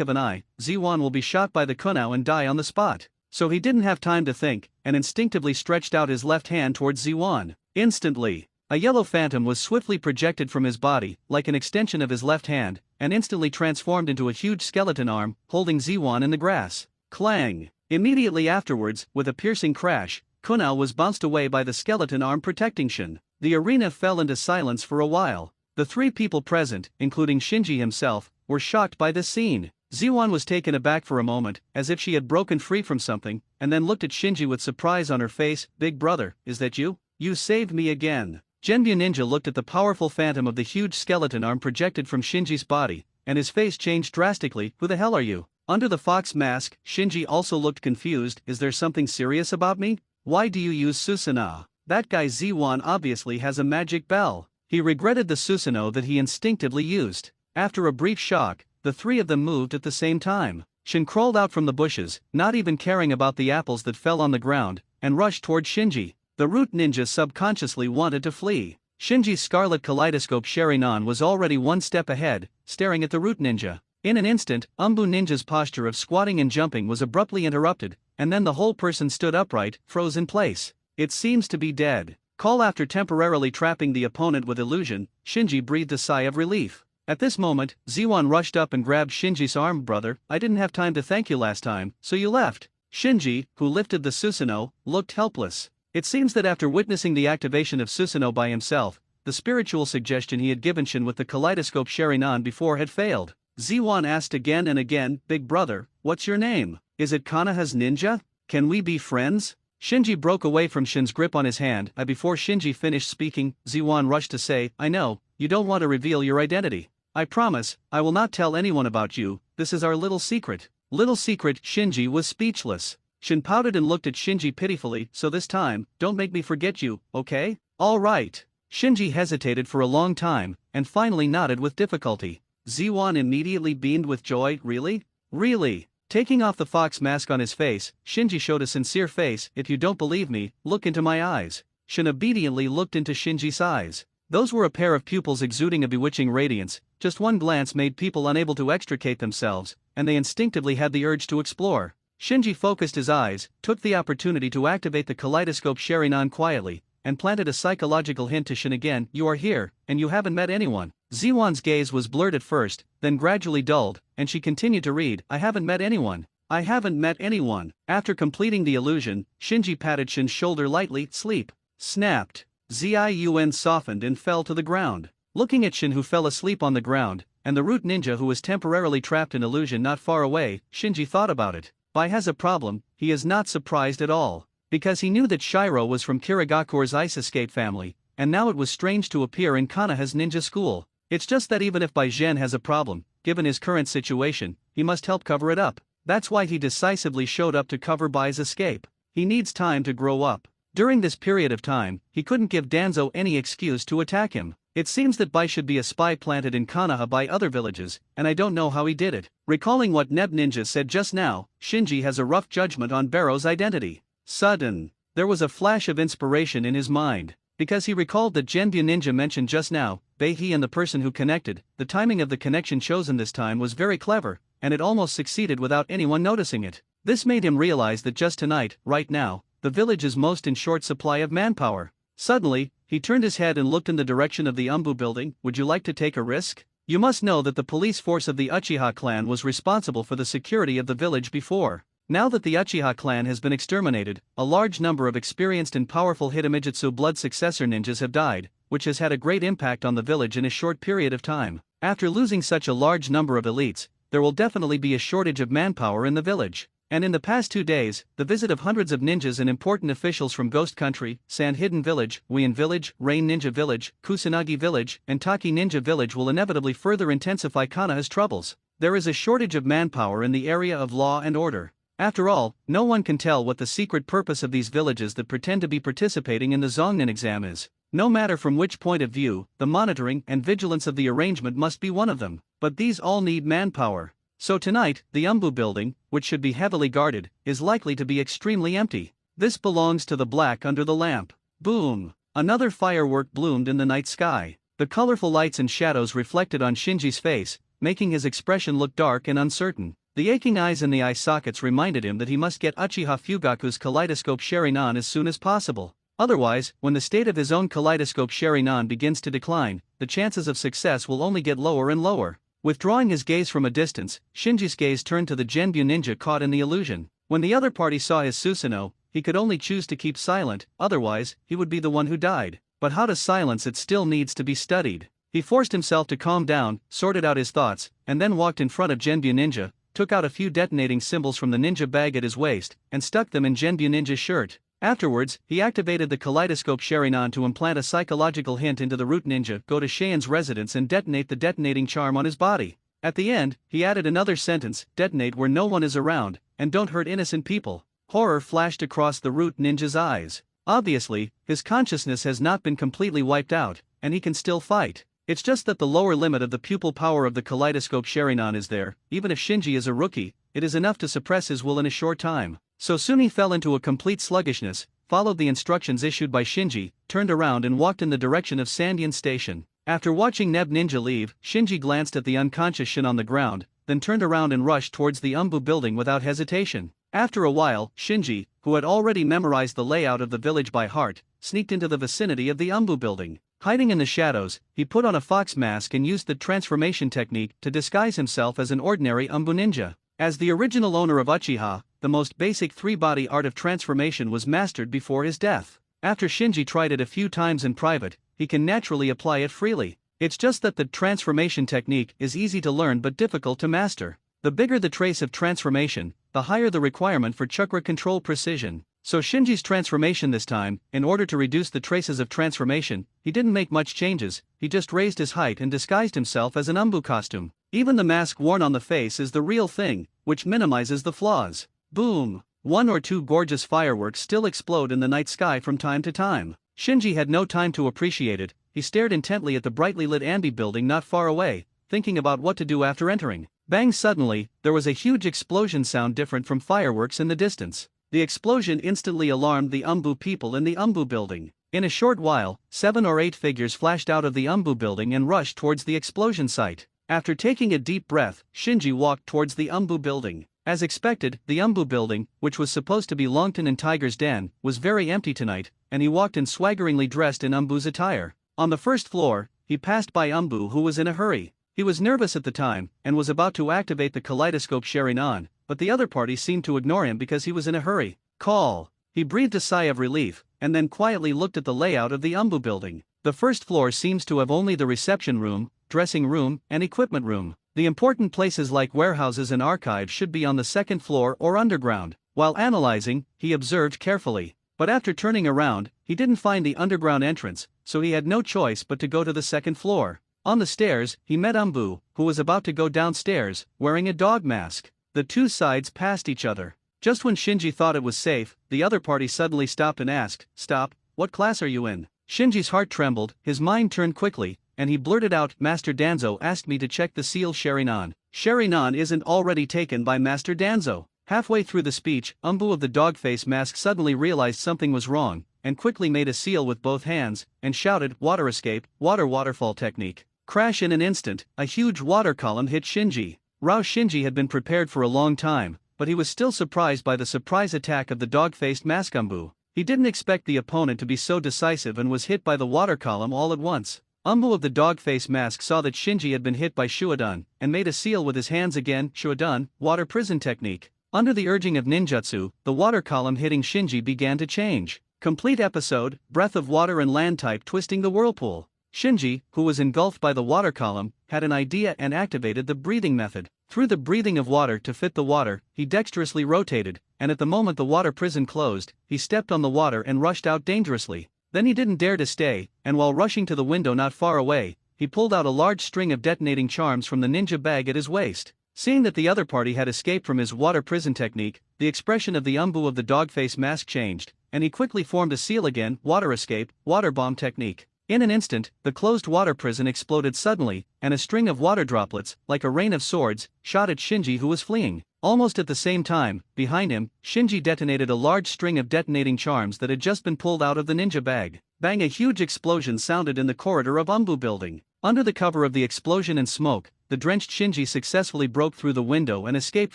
of an eye, Ziwan will be shot by the kunao and die on the spot. So he didn't have time to think, and instinctively stretched out his left hand towards Ziwan. Instantly, a yellow phantom was swiftly projected from his body, like an extension of his left hand, and instantly transformed into a huge skeleton arm, holding Ziwan in the grass. Clang! Immediately afterwards, with a piercing crash, Kunao was bounced away by the skeleton arm protecting Shin. The arena fell into silence for a while. The three people present, including Shinji himself, were shocked by this scene. Ziwan was taken aback for a moment, as if she had broken free from something, and then looked at Shinji with surprise on her face. "Big brother, is that you? You saved me again." Genbu ninja looked at the powerful phantom of the huge skeleton arm projected from Shinji's body, and his face changed drastically. "Who the hell are you?" Under the fox mask, Shinji also looked confused. "Is there something serious about me? Why do you use Susanoo? That guy Ziwan obviously has a magic bell." He regretted the Susanoo that he instinctively used. After a brief shock, the three of them moved at the same time. Shin crawled out from the bushes, not even caring about the apples that fell on the ground, and rushed toward Shinji. The root ninja subconsciously wanted to flee. Shinji's scarlet kaleidoscope Sharingan was already one step ahead, staring at the root ninja. In an instant, Umbu ninja's posture of squatting and jumping was abruptly interrupted, and then the whole person stood upright, froze in place. It seems to be dead. After temporarily trapping the opponent with illusion, Shinji breathed a sigh of relief. At this moment, Ziwan rushed up and grabbed Shinji's arm. "Brother, I didn't have time to thank you last time, so you left." Shinji, who lifted the Susanoo, looked helpless. It seems that after witnessing the activation of Susanoo by himself, the spiritual suggestion he had given Shin with the kaleidoscope Sharingan before had failed. Ziwan asked again and again, "Big brother, what's your name? Is it Kanaha's ninja? Can we be friends?" Shinji broke away from Shin's grip on his hand. Before Shinji finished speaking, Ziwan rushed to say, "I know, you don't want to reveal your identity. I promise, I will not tell anyone about you. This is our little secret." Little secret? Shinji was speechless. Shin pouted and looked at Shinji pitifully. "So this time, don't make me forget you, okay?" "All right." Shinji hesitated for a long time, and finally nodded with difficulty. Ziwan immediately beamed with joy. "Really? Really?" Taking off the fox mask on his face, Shinji showed a sincere face. "If you don't believe me, look into my eyes." Shin obediently looked into Shinji's eyes. Those were a pair of pupils exuding a bewitching radiance. Just one glance made people unable to extricate themselves, and they instinctively had the urge to explore. Shinji focused his eyes, took the opportunity to activate the kaleidoscope Sharingan quietly, and planted a psychological hint to Shin again. "You are here, and you haven't met anyone." Ziwan's gaze was blurred at first, then gradually dulled, and she continued to read, "I haven't met anyone. I haven't met anyone." After completing the illusion, Shinji patted Shin's shoulder lightly. "Sleep." Snapped. Ziun softened and fell to the ground. Looking at Shin, who fell asleep on the ground, and the root ninja who was temporarily trapped in illusion not far away. Shinji thought about it. Bai has a problem. He is not surprised at all. Because he knew that Shiro was from Kirigakure's ice escape family, and now it was strange to appear in Konoha's ninja school. It's just that even if Bai Zhen has a problem, given his current situation, he must help cover it up. That's why he decisively showed up to cover Bai's escape. He needs time to grow up. During this period of time, he couldn't give Danzo any excuse to attack him. It seems that Bai should be a spy planted in Konoha by other villages, and I don't know how he did it. Recalling what Neb Ninja said just now, Shinji has a rough judgment on Barrow's identity. Sudden, there was a flash of inspiration in his mind. Because he recalled that Genbu Ninja mentioned just now, Bai-He and the person who connected, the timing of the connection chosen this time was very clever, and it almost succeeded without anyone noticing it. This made him realize that just tonight, right now, the village is most in short supply of manpower. Suddenly, he turned his head and looked in the direction of the Umbu building. Would you like to take a risk? You must know that the police force of the Uchiha clan was responsible for the security of the village before. Now that the Uchiha clan has been exterminated, a large number of experienced and powerful Hitamitsu blood successor ninjas have died, which has had a great impact on the village in a short period of time. After losing such a large number of elites, there will definitely be a shortage of manpower in the village. And in the past 2 days, the visit of hundreds of ninjas and important officials from Ghost Country, Sand Hidden Village, Wien Village, Rain Ninja Village, Kusanagi Village, and Taki Ninja Village will inevitably further intensify Konoha's troubles. There is a shortage of manpower in the area of law and order. After all, no one can tell what the secret purpose of these villages that pretend to be participating in the Zongnin exam is. No matter from which point of view, the monitoring and vigilance of the arrangement must be one of them. But these all need manpower. So tonight, the Umbu building, which should be heavily guarded, is likely to be extremely empty. This belongs to the black under the lamp. Boom! Another firework bloomed in the night sky. The colorful lights and shadows reflected on Shinji's face, making his expression look dark and uncertain. The aching eyes in the eye sockets reminded him that he must get Uchiha Fugaku's kaleidoscope Sharingan as soon as possible. Otherwise, when the state of his own kaleidoscope Sharingan begins to decline, the chances of success will only get lower and lower. Withdrawing his gaze from a distance, Shinji's gaze turned to the Genbu ninja caught in the illusion. When the other party saw his Susanoo, he could only choose to keep silent, otherwise, he would be the one who died. But how to silence it still needs to be studied. He forced himself to calm down, sorted out his thoughts, and then walked in front of Genbu ninja, took out a few detonating symbols from the ninja bag at his waist, and stuck them in Genbu ninja's shirt. Afterwards, he activated the kaleidoscope Sharingan to implant a psychological hint into the root ninja, go to Cheyon's residence and detonate the detonating charm on his body. At the end, he added another sentence, detonate where no one is around, and don't hurt innocent people. Horror flashed across the root ninja's eyes. Obviously, his consciousness has not been completely wiped out, and he can still fight. It's just that the lower limit of the pupil power of the kaleidoscope Sharingan is there. Even if Shinji is a rookie, it is enough to suppress his will in a short time. So soon he fell into a complete sluggishness, followed the instructions issued by Shinji, turned around and walked in the direction of Sandian Station. After watching Neb Ninja leave, Shinji glanced at the unconscious Shin on the ground, then turned around and rushed towards the Umbu building without hesitation. After a while, Shinji, who had already memorized the layout of the village by heart, sneaked into the vicinity of the Umbu building. Hiding in the shadows, he put on a fox mask and used the transformation technique to disguise himself as an ordinary Umbu ninja. As the original owner of Uchiha, the most basic three-body art of transformation was mastered before his death. After Shinji tried it a few times in private, he can naturally apply it freely. It's just that the transformation technique is easy to learn but difficult to master. The bigger the trace of transformation, the higher the requirement for chakra control precision. So Shinji's transformation this time, in order to reduce the traces of transformation, he didn't make much changes, he just raised his height and disguised himself as an Umbu costume. Even the mask worn on the face is the real thing, which minimizes the flaws. Boom! 1 or 2 gorgeous fireworks still explode in the night sky from time to time. Shinji had no time to appreciate it, he stared intently at the brightly lit Ambi building not far away, thinking about what to do after entering. Bang! Suddenly, there was a huge explosion sound different from fireworks in the distance. The explosion instantly alarmed the Umbu people in the Umbu building. In a short while, 7 or 8 figures flashed out of the Umbu building and rushed towards the explosion site. After taking a deep breath, Shinji walked towards the Umbu building. As expected, the Umbu building, which was supposed to be Longton and Tiger's Den, was very empty tonight, and he walked in swaggeringly dressed in Umbu's attire. On the first floor, he passed by Umbu who was in a hurry. He was nervous at the time, and was about to activate the kaleidoscope Sharingan, but the other party seemed to ignore him because he was in a hurry. Call! He breathed a sigh of relief, and then quietly looked at the layout of the Umbu building. The first floor seems to have only the reception room, dressing room, and equipment room. The important places like warehouses and archives should be on the second floor or underground. While analyzing, he observed carefully. But after turning around, he didn't find the underground entrance, so he had no choice but to go to the second floor. On the stairs, he met Umbu, who was about to go downstairs, wearing a dog mask. The two sides passed each other. Just when Shinji thought it was safe, the other party suddenly stopped and asked, "Stop, what class are you in?" Shinji's heart trembled, his mind turned quickly, and he blurted out, "Master Danzo asked me to check the seal Sharinan." Sharinan isn't already taken by Master Danzo. Halfway through the speech, Umbu of the dog-face mask suddenly realized something was wrong, and quickly made a seal with both hands, and shouted, "Water escape, waterfall technique." Crash! In an instant, a huge water column hit Shinji. Shinji had been prepared for a long time, but he was still surprised by the surprise attack of the dog-faced mask Umbu. He didn't expect the opponent to be so decisive and was hit by the water column all at once. Umbu of the dog-face mask saw that Shinji had been hit by Shuadun, and made a seal with his hands again, Shuadun, water prison technique. Under the urging of ninjutsu, the water column hitting Shinji began to change. Complete episode, breath of water and land type twisting the whirlpool. Shinji, who was engulfed by the water column, had an idea and activated the breathing method. Through the breathing of water to fit the water, he dexterously rotated, and at the moment the water prison closed, he stepped on the water and rushed out dangerously. Then he didn't dare to stay, and while rushing to the window not far away, he pulled out a large string of detonating charms from the ninja bag at his waist. Seeing that the other party had escaped from his water prison technique, the expression of the Umbu of the dog-face mask changed, and he quickly formed a seal again, water escape, water bomb technique. In an instant, the closed water prison exploded suddenly, and a string of water droplets, like a rain of swords, shot at Shinji who was fleeing. Almost at the same time, behind him, Shinji detonated a large string of detonating charms that had just been pulled out of the ninja bag. Bang! A huge explosion sounded in the corridor of Umbu building. Under the cover of the explosion and smoke, the drenched Shinji successfully broke through the window and escaped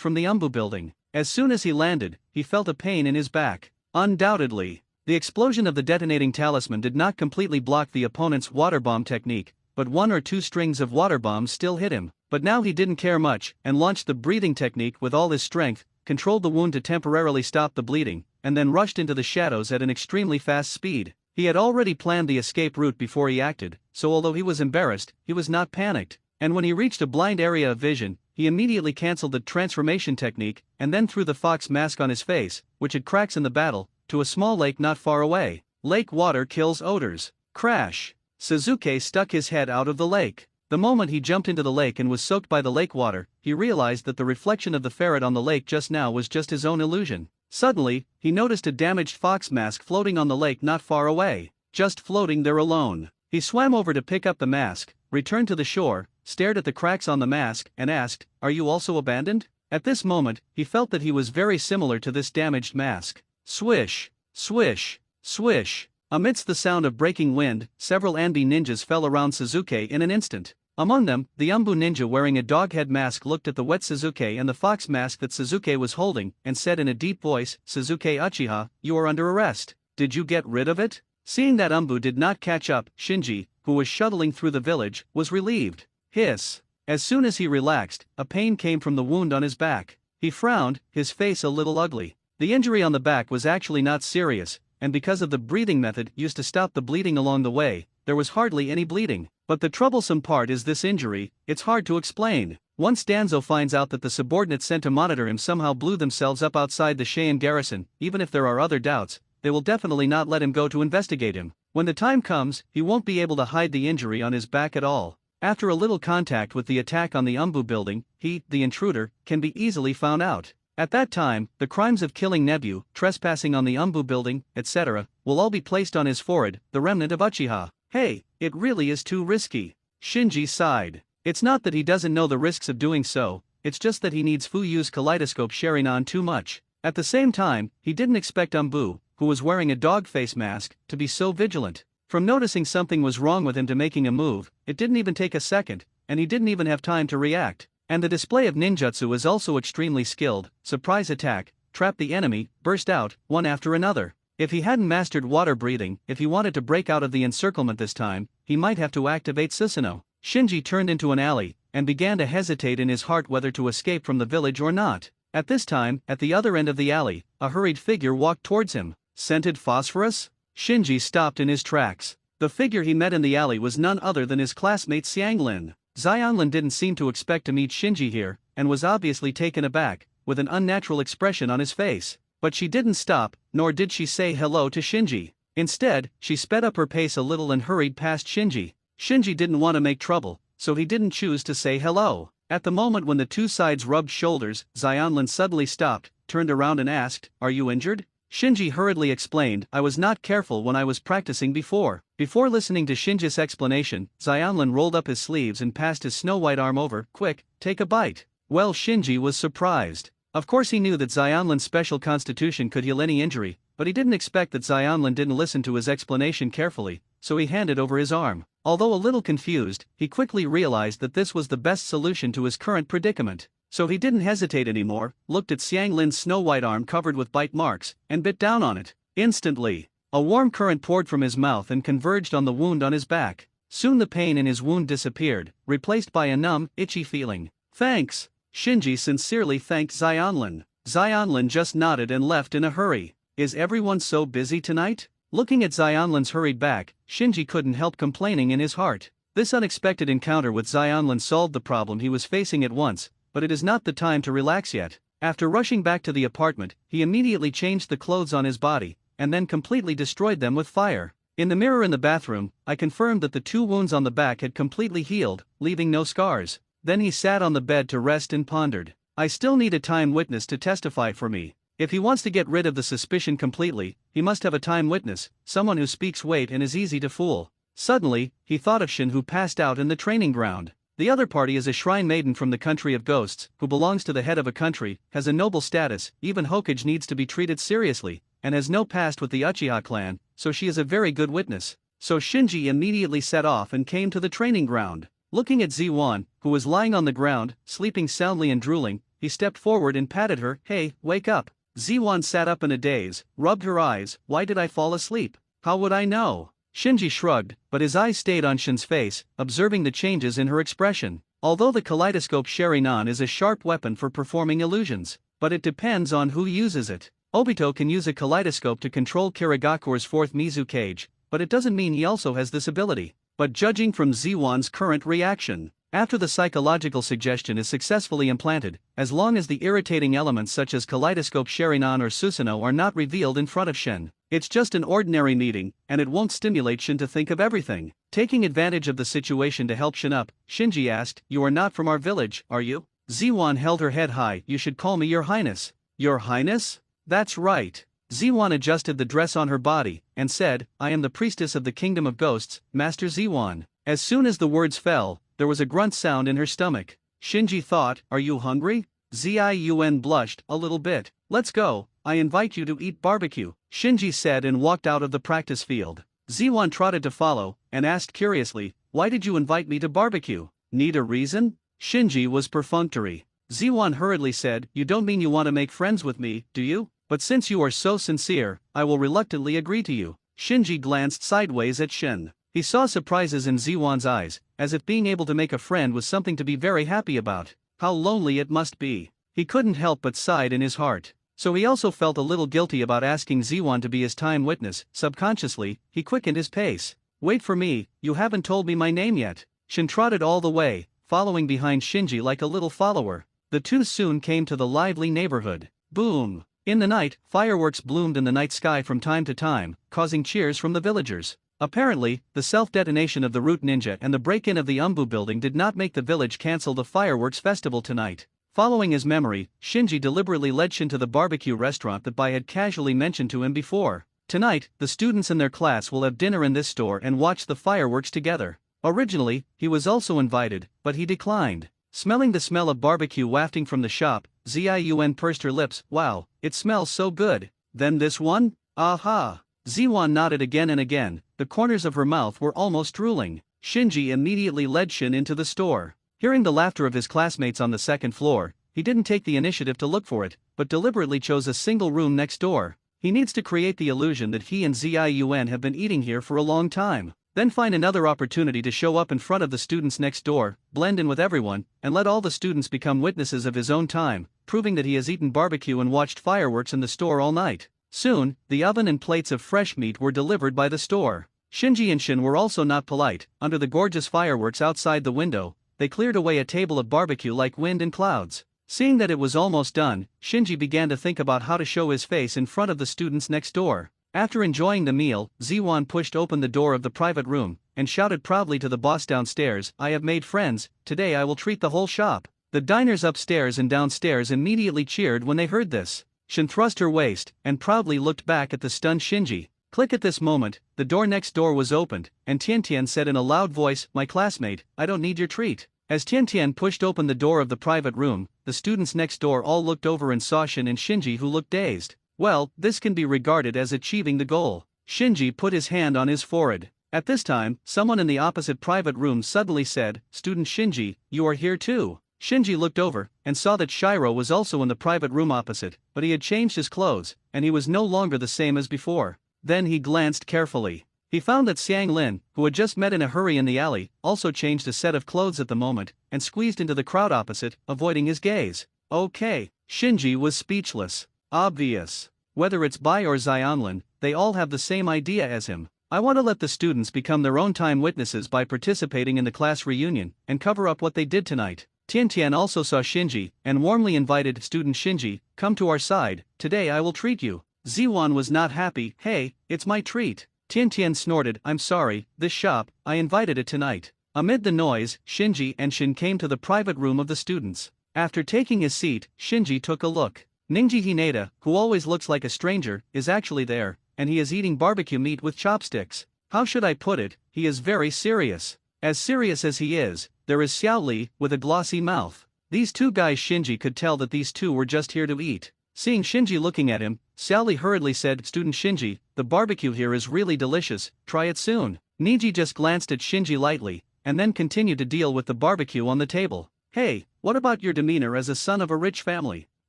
from the Umbu building. As soon as he landed, he felt a pain in his back. Undoubtedly, the explosion of the detonating talisman did not completely block the opponent's water bomb technique, but one or two strings of water bombs still hit him. But now he didn't care much, and launched the breathing technique with all his strength, controlled the wound to temporarily stop the bleeding, and then rushed into the shadows at an extremely fast speed. He had already planned the escape route before he acted, so although he was embarrassed, he was not panicked, and when he reached a blind area of vision, he immediately cancelled the transformation technique, and then threw the fox mask on his face, which had cracks in the battle, to a small lake not far away. Lake water kills odors. Crash! Sasuke stuck his head out of the lake. The moment he jumped into the lake and was soaked by the lake water, he realized that the reflection of the ferret on the lake just now was just his own illusion. Suddenly, he noticed a damaged fox mask floating on the lake not far away. Just floating there alone. He swam over to pick up the mask, returned to the shore, stared at the cracks on the mask, and asked, "Are you also abandoned?" At this moment, he felt that he was very similar to this damaged mask. Swish! Swish! Swish! Amidst the sound of breaking wind, several Anbi ninjas fell around Sasuke in an instant. Among them, the Umbu ninja wearing a dog head mask looked at the wet Sasuke and the fox mask that Sasuke was holding, and said in a deep voice, "Sasuke Uchiha, you are under arrest. Did you get rid of it?" Seeing that Umbu did not catch up, Shinji, who was shuttling through the village, was relieved. Hiss! As soon as he relaxed, a pain came from the wound on his back. He frowned, his face a little ugly. The injury on the back was actually not serious, and because of the breathing method used to stop the bleeding along the way, there was hardly any bleeding. But the troublesome part is this injury, it's hard to explain. Once Danzo finds out that the subordinates sent to monitor him somehow blew themselves up outside the Cheyenne garrison, even if there are other doubts, they will definitely not let him go to investigate him. When the time comes, he won't be able to hide the injury on his back at all. After a little contact with the attack on the Umbu building, he, the intruder, can be easily found out. At that time, the crimes of killing Nebu, trespassing on the Umbu building, etc., will all be placed on his forehead, the remnant of Uchiha. Hey, it really is too risky. Shinji sighed. It's not that he doesn't know the risks of doing so, it's just that he needs Fuyu's kaleidoscope Sharingan too much. At the same time, he didn't expect Umbu, who was wearing a dog face mask, to be so vigilant. From noticing something was wrong with him to making a move, it didn't even take a second, and he didn't even have time to react. And the display of ninjutsu is also extremely skilled. Surprise attack, trap the enemy, burst out, one after another. If he hadn't mastered water breathing, if he wanted to break out of the encirclement this time, he might have to activate Susanoo. Shinji turned into an alley, and began to hesitate in his heart whether to escape from the village or not. At this time, at the other end of the alley, a hurried figure walked towards him. Scented phosphorus? Shinji stopped in his tracks. The figure he met in the alley was none other than his classmate Xianglin. Xianlin didn't seem to expect to meet Shinji here, and was obviously taken aback, with an unnatural expression on his face. But she didn't stop, nor did she say hello to Shinji. Instead, she sped up her pace a little and hurried past Shinji. Shinji didn't want to make trouble, so he didn't choose to say hello. At the moment when the two sides rubbed shoulders, Xianlin suddenly stopped, turned around and asked, "Are you injured?" Shinji hurriedly explained, "I was not careful when I was practicing before." Before listening to Shinji's explanation, Xianlin rolled up his sleeves and passed his snow-white arm over. "Quick, take a bite." Well, Shinji was surprised. Of course he knew that Xianlin's special constitution could heal any injury, but he didn't expect that Xianlin didn't listen to his explanation carefully, so he handed over his arm. Although a little confused, he quickly realized that this was the best solution to his current predicament. So he didn't hesitate anymore, looked at Xianglin's snow-white arm covered with bite marks, and bit down on it. Instantly, a warm current poured from his mouth and converged on the wound on his back. Soon the pain in his wound disappeared, replaced by a numb, itchy feeling. "Thanks." Shinji sincerely thanked Xianlin. Xianlin just nodded and left in a hurry. "Is everyone so busy tonight?" Looking at Xianlin's hurried back, Shinji couldn't help complaining in his heart. This unexpected encounter with Xianlin solved the problem he was facing at once, but it is not the time to relax yet. After rushing back to the apartment, he immediately changed the clothes on his body, and then completely destroyed them with fire. In the mirror in the bathroom, I confirmed that the two wounds on the back had completely healed, leaving no scars. Then he sat on the bed to rest and pondered. I still need a time witness to testify for me. If he wants to get rid of the suspicion completely, he must have a time witness, someone who speaks weight and is easy to fool. Suddenly, he thought of Shin, who passed out in the training ground. The other party is a shrine maiden from the country of ghosts, who belongs to the head of a country, has a noble status, even Hokage needs to be treated seriously, and has no past with the Uchiha clan, so she is a very good witness. So Shinji immediately set off and came to the training ground. Looking at Ziwan, who was lying on the ground, sleeping soundly and drooling, he stepped forward and patted her. "Hey, wake up." Ziwan sat up in a daze, rubbed her eyes. "Why did I fall asleep? How would I know?" Shinji shrugged, but his eyes stayed on Shin's face, observing the changes in her expression. Although the kaleidoscope Sharingan is a sharp weapon for performing illusions, but it depends on who uses it. Obito can use a kaleidoscope to control Kirigakure's fourth Mizu cage, but it doesn't mean he also has this ability. But judging from Ziwan's current reaction, after the psychological suggestion is successfully implanted, as long as the irritating elements such as kaleidoscope Sharingan or Susanoo are not revealed in front of Shin, it's just an ordinary meeting, and it won't stimulate Shin to think of everything. Taking advantage of the situation to help Shin up, Shinji asked, "You are not from our village, are you?" Ziwan held her head high. "You should call me Your Highness." "Your Highness?" "That's right." Ziwan adjusted the dress on her body, and said, "I am the priestess of the Kingdom of Ghosts, Master Ziwan." As soon as the words fell, there was a grunt sound in her stomach. Shinji thought, "Are you hungry?" Ziun blushed a little bit. "Let's go, I invite you to eat barbecue," Shinji said and walked out of the practice field. Ziwan trotted to follow, and asked curiously, "Why did you invite me to barbecue? Need a reason?" Shinji was perfunctory. Ziwan hurriedly said, "You don't mean you want to make friends with me, do you? But since you are so sincere, I will reluctantly agree to you." Shinji glanced sideways at Shin. He saw surprises in Ziwan's eyes, as if being able to make a friend was something to be very happy about. How lonely it must be. He couldn't help but sighed in his heart. So he also felt a little guilty about asking Ziwan to be his time witness. Subconsciously, he quickened his pace. "Wait for me, you haven't told me my name yet." Shin trotted all the way, following behind Shinji like a little follower. The two soon came to the lively neighborhood. Boom! In the night, fireworks bloomed in the night sky from time to time, causing cheers from the villagers. Apparently, the self-detonation of the Root Ninja and the break-in of the Umbu building did not make the village cancel the fireworks festival tonight. Following his memory, Shinji deliberately led Shin to the barbecue restaurant that Bai had casually mentioned to him before. Tonight, the students in their class will have dinner in this store and watch the fireworks together. Originally, he was also invited, but he declined. Smelling the smell of barbecue wafting from the shop, Ziun pursed her lips. "Wow, it smells so good." "Then this one?" "Aha!" Ziwan nodded again and again, the corners of her mouth were almost drooling. Shinji immediately led Shin into the store. Hearing the laughter of his classmates on the second floor, he didn't take the initiative to look for it, but deliberately chose a single room next door. He needs to create the illusion that he and Ziun have been eating here for a long time. Then find another opportunity to show up in front of the students next door, blend in with everyone, and let all the students become witnesses of his own time, proving that he has eaten barbecue and watched fireworks in the store all night. Soon, the oven and plates of fresh meat were delivered by the store. Shinji and Shin were also not polite. Under the gorgeous fireworks outside the window, they cleared away a table of barbecue like wind and clouds. Seeing that it was almost done, Shinji began to think about how to show his face in front of the students next door. After enjoying the meal, Ziwan pushed open the door of the private room and shouted proudly to the boss downstairs, "I have made friends, today I will treat the whole shop." The diners upstairs and downstairs immediately cheered when they heard this. Shin thrust her waist and proudly looked back at the stunned Shinji. Click. At this moment, the door next door was opened, and Tian said in a loud voice, "My classmate, I don't need your treat." As Tian pushed open the door of the private room, the students next door all looked over and saw Shin and Shinji, who looked dazed. Well, this can be regarded as achieving the goal. Shinji put his hand on his forehead. At this time, someone in the opposite private room suddenly said, "Student Shinji, you are here too." Shinji looked over and saw that Shiro was also in the private room opposite, but he had changed his clothes, and he was no longer the same as before. Then he glanced carefully. He found that Xiang Lin, who had just met in a hurry in the alley, also changed a set of clothes at the moment and squeezed into the crowd opposite, avoiding his gaze. Okay. Shinji was speechless. Obvious. Whether it's Bai or Xianlin, they all have the same idea as him. I want to let the students become their own time witnesses by participating in the class reunion and cover up what they did tonight. Tian also saw Shinji and warmly invited, "Student Shinji, come to our side, today I will treat you." Ziwan was not happy. "Hey, it's my treat." Tian snorted, "I'm sorry, this shop, I invited it tonight." Amid the noise, Shinji and Shin came to the private room of the students. After taking his seat, Shinji took a look. Ningji Hinata, who always looks like a stranger, is actually there, and he is eating barbecue meat with chopsticks. How should I put it, he is very serious. As serious as he is, there is Xiao Li, with a glossy mouth. These two guys, Shinji could tell that these two were just here to eat. Seeing Shinji looking at him, Xiao Li hurriedly said, "Student Shinji, the barbecue here is really delicious, try it soon." Niji just glanced at Shinji lightly, and then continued to deal with the barbecue on the table. "Hey, what about your demeanor as a son of a rich family?"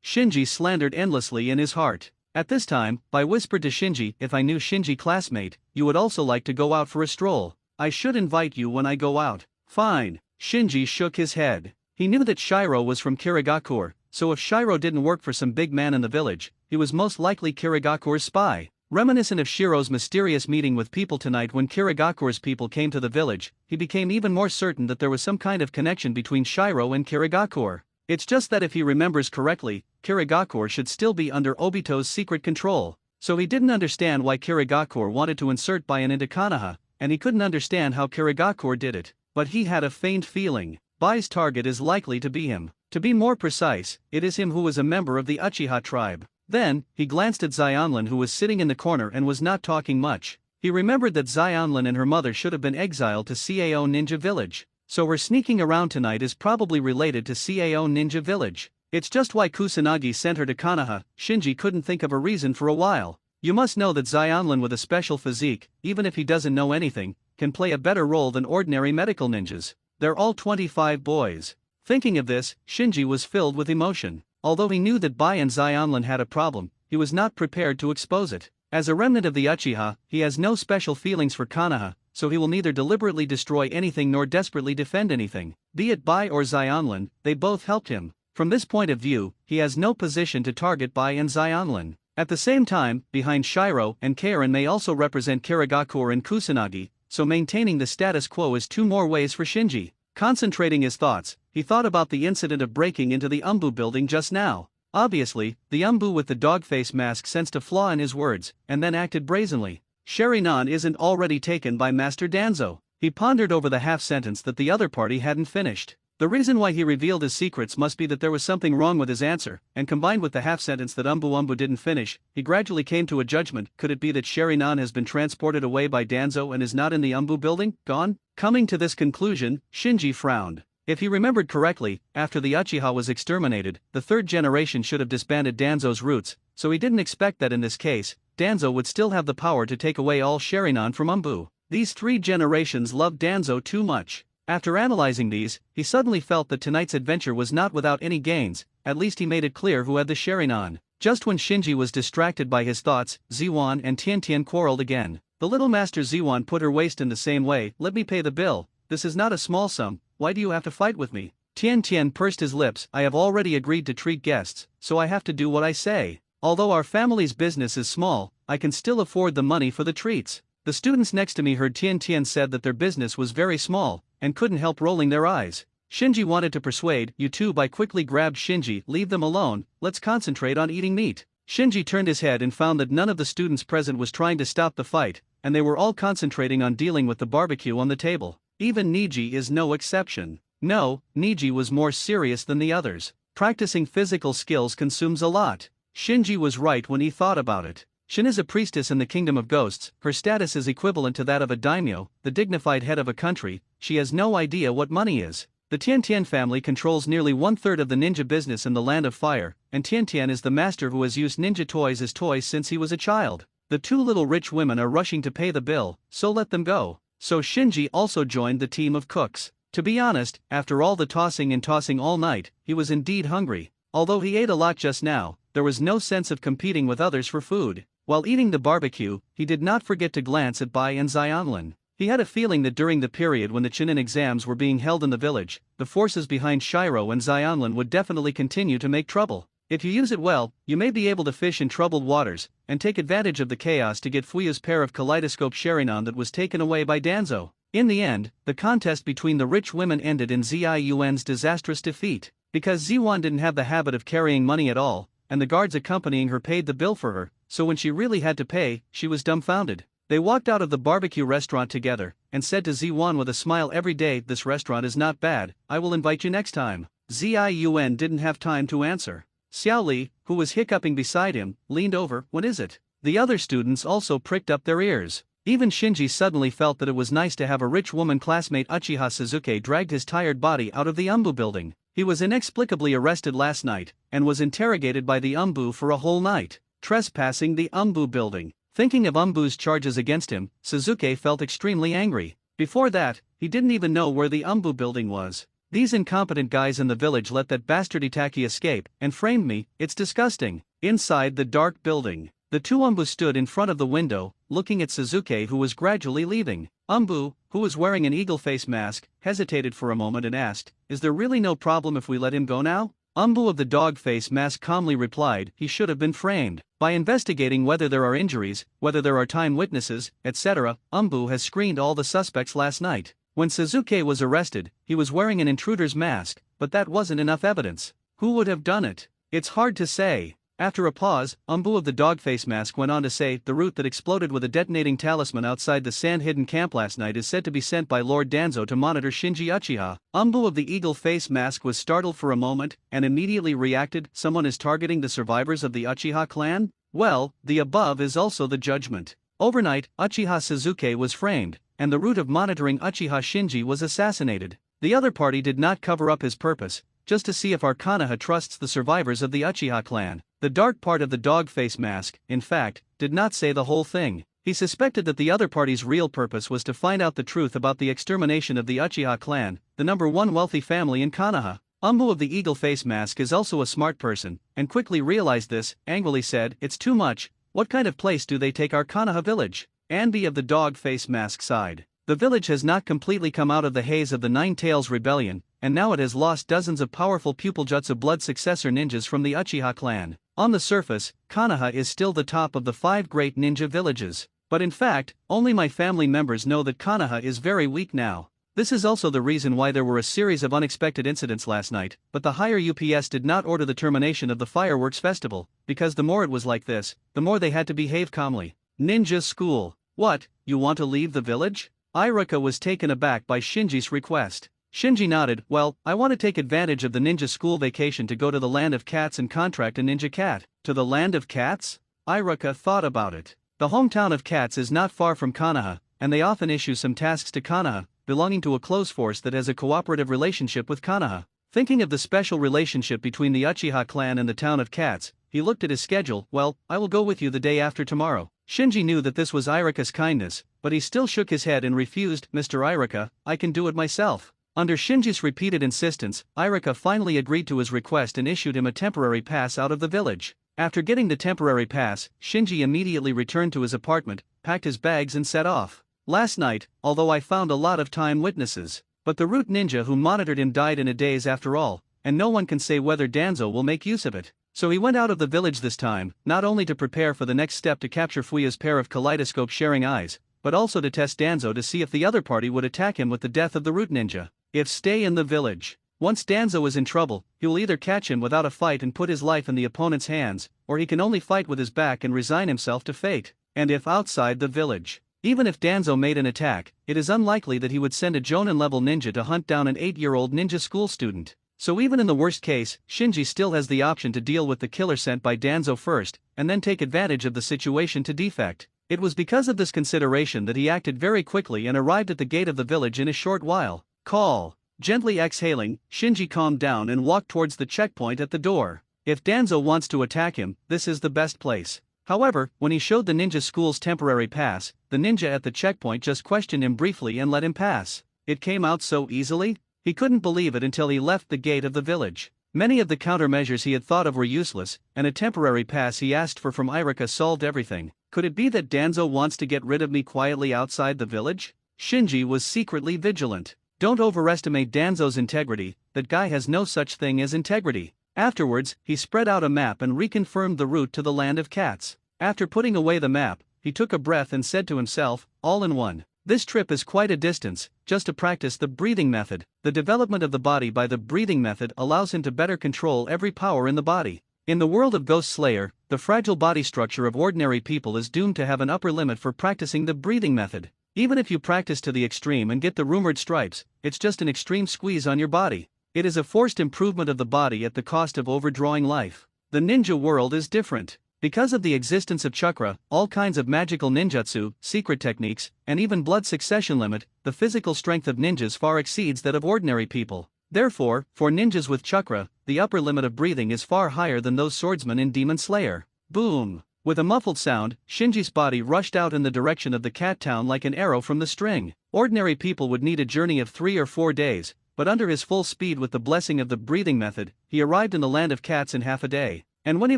Shinji slandered endlessly in his heart. At this time, Bai whispered to Shinji, "If I knew Shinji classmate, you would also like to go out for a stroll. I should invite you when I go out." "Fine." Shinji shook his head. He knew that Shiro was from Kirigakur, so if Shiro didn't work for some big man in the village, he was most likely Kirigakur's spy. Reminiscent of Shiro's mysterious meeting with people tonight when Kirigakur's people came to the village, he became even more certain that there was some kind of connection between Shiro and Kirigakur. It's just that if he remembers correctly, Kirigakur should still be under Obito's secret control, so he didn't understand why Kirigakur wanted to insert Baian into Konoha, and he couldn't understand how Kirigakur did it, but he had a faint feeling. Bai's target is likely to be him. To be more precise, it is him who is a member of the Uchiha tribe. Then, he glanced at Xianlin, who was sitting in the corner and was not talking much. He remembered that Xianlin and her mother should have been exiled to Cao Ninja Village, so her sneaking around tonight is probably related to Cao Ninja Village. It's just why Kusanagi sent her to Konoha. Shinji couldn't think of a reason for a while. You must know that Xianlin, with a special physique, even if he doesn't know anything, can play a better role than ordinary medical ninjas. They're all 25 boys. Thinking of this, Shinji was filled with emotion. Although he knew that Bai and Xianlin had a problem, he was not prepared to expose it. As a remnant of the Uchiha, he has no special feelings for Konoha, so he will neither deliberately destroy anything nor desperately defend anything. Be it Bai or Xianlin, they both helped him. From this point of view, he has no position to target Bai and Xianlin. At the same time, behind Shiro and Karen may also represent Kirigakur and Kusanagi, so maintaining the status quo is two more ways for Shinji. Concentrating his thoughts, he thought about the incident of breaking into the Umbu building just now. Obviously, the Umbu with the dog face mask sensed a flaw in his words, and then acted brazenly. Sherinan isn't already taken by Master Danzo. He pondered over the half-sentence that the other party hadn't finished. The reason why he revealed his secrets must be that there was something wrong with his answer, and combined with the half-sentence that Umbu didn't finish, he gradually came to a judgment. Could it be that Sherinan has been transported away by Danzo and is not in the Umbu building? Gone? Coming to this conclusion, Shinji frowned. If he remembered correctly, after the Uchiha was exterminated, the third generation should have disbanded Danzo's roots, so he didn't expect that in this case, Danzo would still have the power to take away all Sherinan from Umbu. These three generations loved Danzo too much. After analyzing these, he suddenly felt that tonight's adventure was not without any gains. At least he made it clear who had the Sherinan. Just when Shinji was distracted by his thoughts, Ziwan and Tian quarreled again. The little master Ziwan put her waist in the same way. "Let me pay the bill. This is not a small sum. Why do you have to fight with me?" Tian pursed his lips. "I have already agreed to treat guests, so I have to do what I say. Although our family's business is small, I can still afford the money for the treats." The students next to me heard Tian said that their business was very small, and couldn't help rolling their eyes. Shinji wanted to persuade you two by quickly grabbed Shinji. Leave them alone, let's concentrate on eating meat. Shinji turned his head and found that none of the students present was trying to stop the fight, and they were all concentrating on dealing with the barbecue on the table. Even Niji is no exception. No, Niji was more serious than the others. Practicing physical skills consumes a lot. Shinji was right when he thought about it. Shin is a priestess in the kingdom of ghosts. Her status is equivalent to that of a daimyo, the dignified head of a country. She has no idea what money is. The Tiantian family controls nearly 1/3 of the ninja business in the Land of Fire, and Tiantian is the master who has used ninja toys as toys since he was a child. The two little rich women are rushing to pay the bill, so let them go. So Shinji also joined the team of cooks. To be honest, after all the tossing and tossing all night, he was indeed hungry. Although he ate a lot just now, there was no sense of competing with others for food. While eating the barbecue, he did not forget to glance at Bai and Xianlin. He had a feeling that during the period when the Chunin exams were being held in the village, the forces behind Shiro and Xianlin would definitely continue to make trouble. If you use it well, you may be able to fish in troubled waters, and take advantage of the chaos to get Fuyu's pair of kaleidoscope Sharingan that was taken away by Danzo. In the end, the contest between the rich women ended in Ziyuan's disastrous defeat. Because Ziyuan didn't have the habit of carrying money at all, and the guards accompanying her paid the bill for her, so when she really had to pay, she was dumbfounded. They walked out of the barbecue restaurant together, and said to Ziyuan with a smile, every day, this restaurant is not bad, I will invite you next time. Ziyuan didn't have time to answer. Xiao Li, who was hiccuping beside him, leaned over, what is it? The other students also pricked up their ears. Even Shinji suddenly felt that it was nice to have a rich woman classmate. Uchiha Suzuki dragged his tired body out of the Umbu building. He was inexplicably arrested last night, and was interrogated by the Umbu for a whole night, trespassing the Umbu building. Thinking of Umbu's charges against him, Suzuki felt extremely angry. Before that, he didn't even know where the Umbu building was. These incompetent guys in the village let that bastard Itaki escape, and framed me, it's disgusting. Inside the dark building, the two Umbu stood in front of the window, looking at Suzuki who was gradually leaving. Umbu, who was wearing an eagle face mask, hesitated for a moment and asked, is there really no problem if we let him go now? Umbu of the dog face mask calmly replied, he should have been framed. By investigating whether there are injuries, whether there are time witnesses, etc., Umbu has screened all the suspects last night. When Suzuki was arrested, he was wearing an intruder's mask, but that wasn't enough evidence. Who would have done it? It's hard to say. After a pause, Umbu of the dog face mask went on to say, the root that exploded with a detonating talisman outside the sand-hidden camp last night is said to be sent by Lord Danzo to monitor Shinji Uchiha. Umbu of the eagle face mask was startled for a moment, and immediately reacted, someone is targeting the survivors of the Uchiha clan? Well, the above is also the judgment. Overnight, Uchiha Suzuki was framed, and the root of monitoring Uchiha Shinji was assassinated. The other party did not cover up his purpose, just to see if our Konoha trusts the survivors of the Uchiha clan. The dark part of the dog face mask, in fact, did not say the whole thing. He suspected that the other party's real purpose was to find out the truth about the extermination of the Uchiha clan, the #1 wealthy family in Konoha. Umbu of the eagle face mask is also a smart person, and quickly realized this, angrily said, it's too much, what kind of place do they take our Konoha village? Anbi of the dog face mask sighed. The village has not completely come out of the haze of the Nine Tails rebellion, and now it has lost dozens of powerful pupil jutsu blood successor ninjas from the Uchiha clan. On the surface, Konoha is still the top of the 5 great ninja villages. But in fact, only my family members know that Konoha is very weak now. This is also the reason why there were a series of unexpected incidents last night, but the higher UPS did not order the termination of the fireworks festival, because the more it was like this, the more they had to behave calmly. Ninja school. What, you want to leave the village? Iruka was taken aback by Shinji's request. Shinji nodded, well, I want to take advantage of the ninja school vacation to go to the land of cats and contract a ninja cat. To the land of cats? Iruka thought about it. The hometown of cats is not far from Konoha, and they often issue some tasks to Konoha, belonging to a close force that has a cooperative relationship with Konoha. Thinking of the special relationship between the Uchiha clan and the town of cats, he looked at his schedule, well, I will go with you the day after tomorrow. Shinji knew that this was Iruka's kindness, but he still shook his head and refused, Mr. Iruka, I can do it myself. Under Shinji's repeated insistence, Iruka finally agreed to his request and issued him a temporary pass out of the village. After getting the temporary pass, Shinji immediately returned to his apartment, packed his bags and set off. Last night, although I found a lot of time witnesses, but the root ninja who monitored him died in a daze after all, and no one can say whether Danzo will make use of it. So he went out of the village this time, not only to prepare for the next step to capture Fuyu's pair of kaleidoscope-sharing eyes, but also to test Danzo to see if the other party would attack him with the death of the root ninja. If stay in the village. Once Danzo is in trouble, he will either catch him without a fight and put his life in the opponent's hands, or he can only fight with his back and resign himself to fate. And if outside the village, even if Danzo made an attack, it is unlikely that he would send a Jonin-level ninja to hunt down an 8-year-old ninja school student. So even in the worst case, Shinji still has the option to deal with the killer sent by Danzo first, and then take advantage of the situation to defect. It was because of this consideration that he acted very quickly and arrived at the gate of the village in a short while. Call. Gently exhaling, Shinji calmed down and walked towards the checkpoint at the door. If Danzo wants to attack him, this is the best place. However, when he showed the ninja school's temporary pass, the ninja at the checkpoint just questioned him briefly and let him pass. It came out so easily? He couldn't believe it until he left the gate of the village. Many of the countermeasures he had thought of were useless, and a temporary pass he asked for from Irika solved everything. Could it be that Danzo wants to get rid of me quietly outside the village? Shinji was secretly vigilant. Don't overestimate Danzo's integrity, that guy has no such thing as integrity. Afterwards, he spread out a map and reconfirmed the route to the land of cats. After putting away the map, he took a breath and said to himself, all in one. This trip is quite a distance, just to practice the breathing method. The development of the body by the breathing method allows him to better control every power in the body. In the world of Ghost Slayer, the fragile body structure of ordinary people is doomed to have an upper limit for practicing the breathing method. Even if you practice to the extreme and get the rumored stripes, it's just an extreme squeeze on your body. It is a forced improvement of the body at the cost of overdrawing life. The ninja world is different. Because of the existence of chakra, all kinds of magical ninjutsu, secret techniques, and even blood succession limit, the physical strength of ninjas far exceeds that of ordinary people. Therefore, for ninjas with chakra, the upper limit of breathing is far higher than those swordsmen in Demon Slayer. Boom! With a muffled sound, Shinji's body rushed out in the direction of the cat town like an arrow from the string. Ordinary people would need a journey of 3 or 4 days, but under his full speed with the blessing of the breathing method, he arrived in the land of cats in half a day. And when he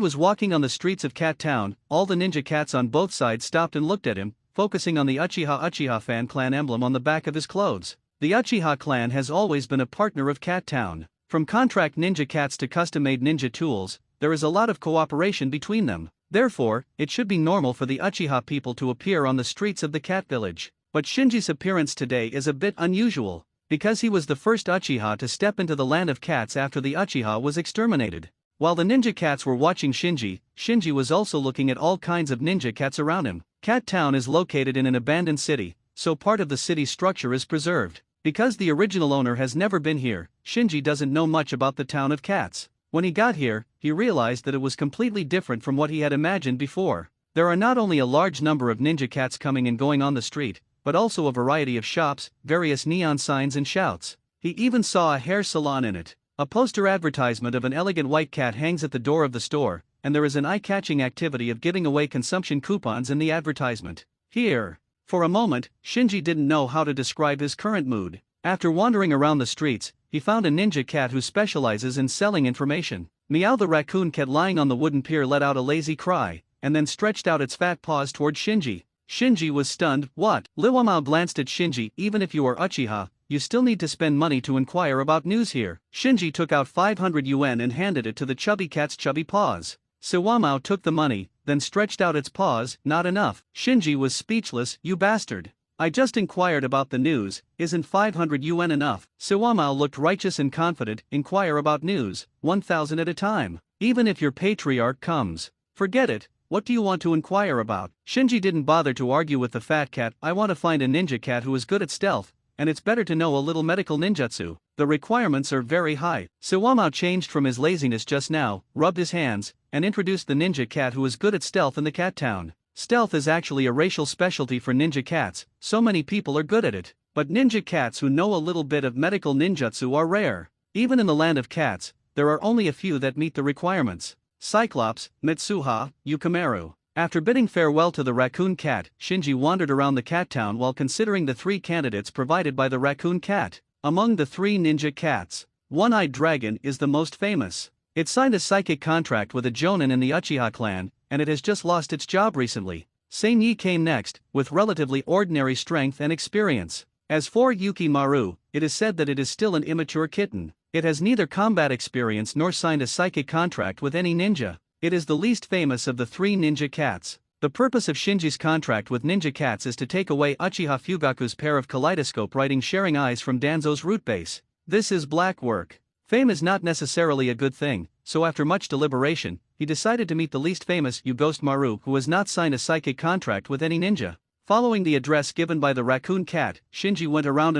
was walking on the streets of Cat Town, all the ninja cats on both sides stopped and looked at him, focusing on the Uchiha fan clan emblem on the back of his clothes. The Uchiha clan has always been a partner of Cat Town. From contract ninja cats to custom-made ninja tools, there is a lot of cooperation between them. Therefore, it should be normal for the Uchiha people to appear on the streets of the cat village. But Shinji's appearance today is a bit unusual, because he was the first Uchiha to step into the land of cats after the Uchiha was exterminated. While the ninja cats were watching Shinji, Shinji was also looking at all kinds of ninja cats around him. Cat Town is located in an abandoned city, so part of the city's structure is preserved. Because the original owner has never been here, Shinji doesn't know much about the town of cats. When he got here, he realized that it was completely different from what he had imagined before. There are not only a large number of ninja cats coming and going on the street, but also a variety of shops, various neon signs and shouts. He even saw a hair salon in it. A poster advertisement of an elegant white cat hangs at the door of the store, and there is an eye-catching activity of giving away consumption coupons in the advertisement. Here. For a moment, Shinji didn't know how to describe his current mood. After wandering around the streets, he found a ninja cat who specializes in selling information. Meow the raccoon cat lying on the wooden pier let out a lazy cry, and then stretched out its fat paws toward Shinji. Shinji was stunned. What? Liwamao glanced at Shinji. Even if you are Uchiha, you still need to spend money to inquire about news here. Shinji took out 500 yuan and handed it to the chubby cat's chubby paws. Siwamao took the money, then stretched out its paws. Not enough. Shinji was speechless. You bastard. I just inquired about the news, isn't 500 yuan enough? Siwamao looked righteous and confident. Inquire about news, 1,000 at a time. Even if your patriarch comes. Forget it. What do you want to inquire about? Shinji didn't bother to argue with the fat cat. I want to find a ninja cat who is good at stealth, and it's better to know a little medical ninjutsu. The requirements are very high. Siwamao changed from his laziness just now, rubbed his hands, and introduced the ninja cat who is good at stealth in the cat town. Stealth is actually a racial specialty for ninja cats, so many people are good at it. But ninja cats who know a little bit of medical ninjutsu are rare. Even in the land of cats, there are only a few that meet the requirements. Cyclops, Mitsuha, Yukimaru. After bidding farewell to the raccoon cat, Shinji wandered around the cat town while considering the 3 candidates provided by the raccoon cat. Among the 3 ninja cats, One-Eyed Dragon is the most famous. It signed a psychic contract with a jonin in the Uchiha clan, and it has just lost its job recently. Seinyi came next, with relatively ordinary strength and experience. As for Yukimaru, it is said that it is still an immature kitten. It has neither combat experience nor signed a psychic contract with any ninja. It is the least famous of the 3 ninja cats. The purpose of Shinji's contract with ninja cats is to take away Uchiha Fugaku's pair of kaleidoscope writing sharing eyes from Danzo's root base. This is black work. Fame is not necessarily a good thing, so after much deliberation, he decided to meet the least famous Ghost Maru, who has not signed a psychic contract with any ninja. Following the address given by the raccoon cat, Shinji went around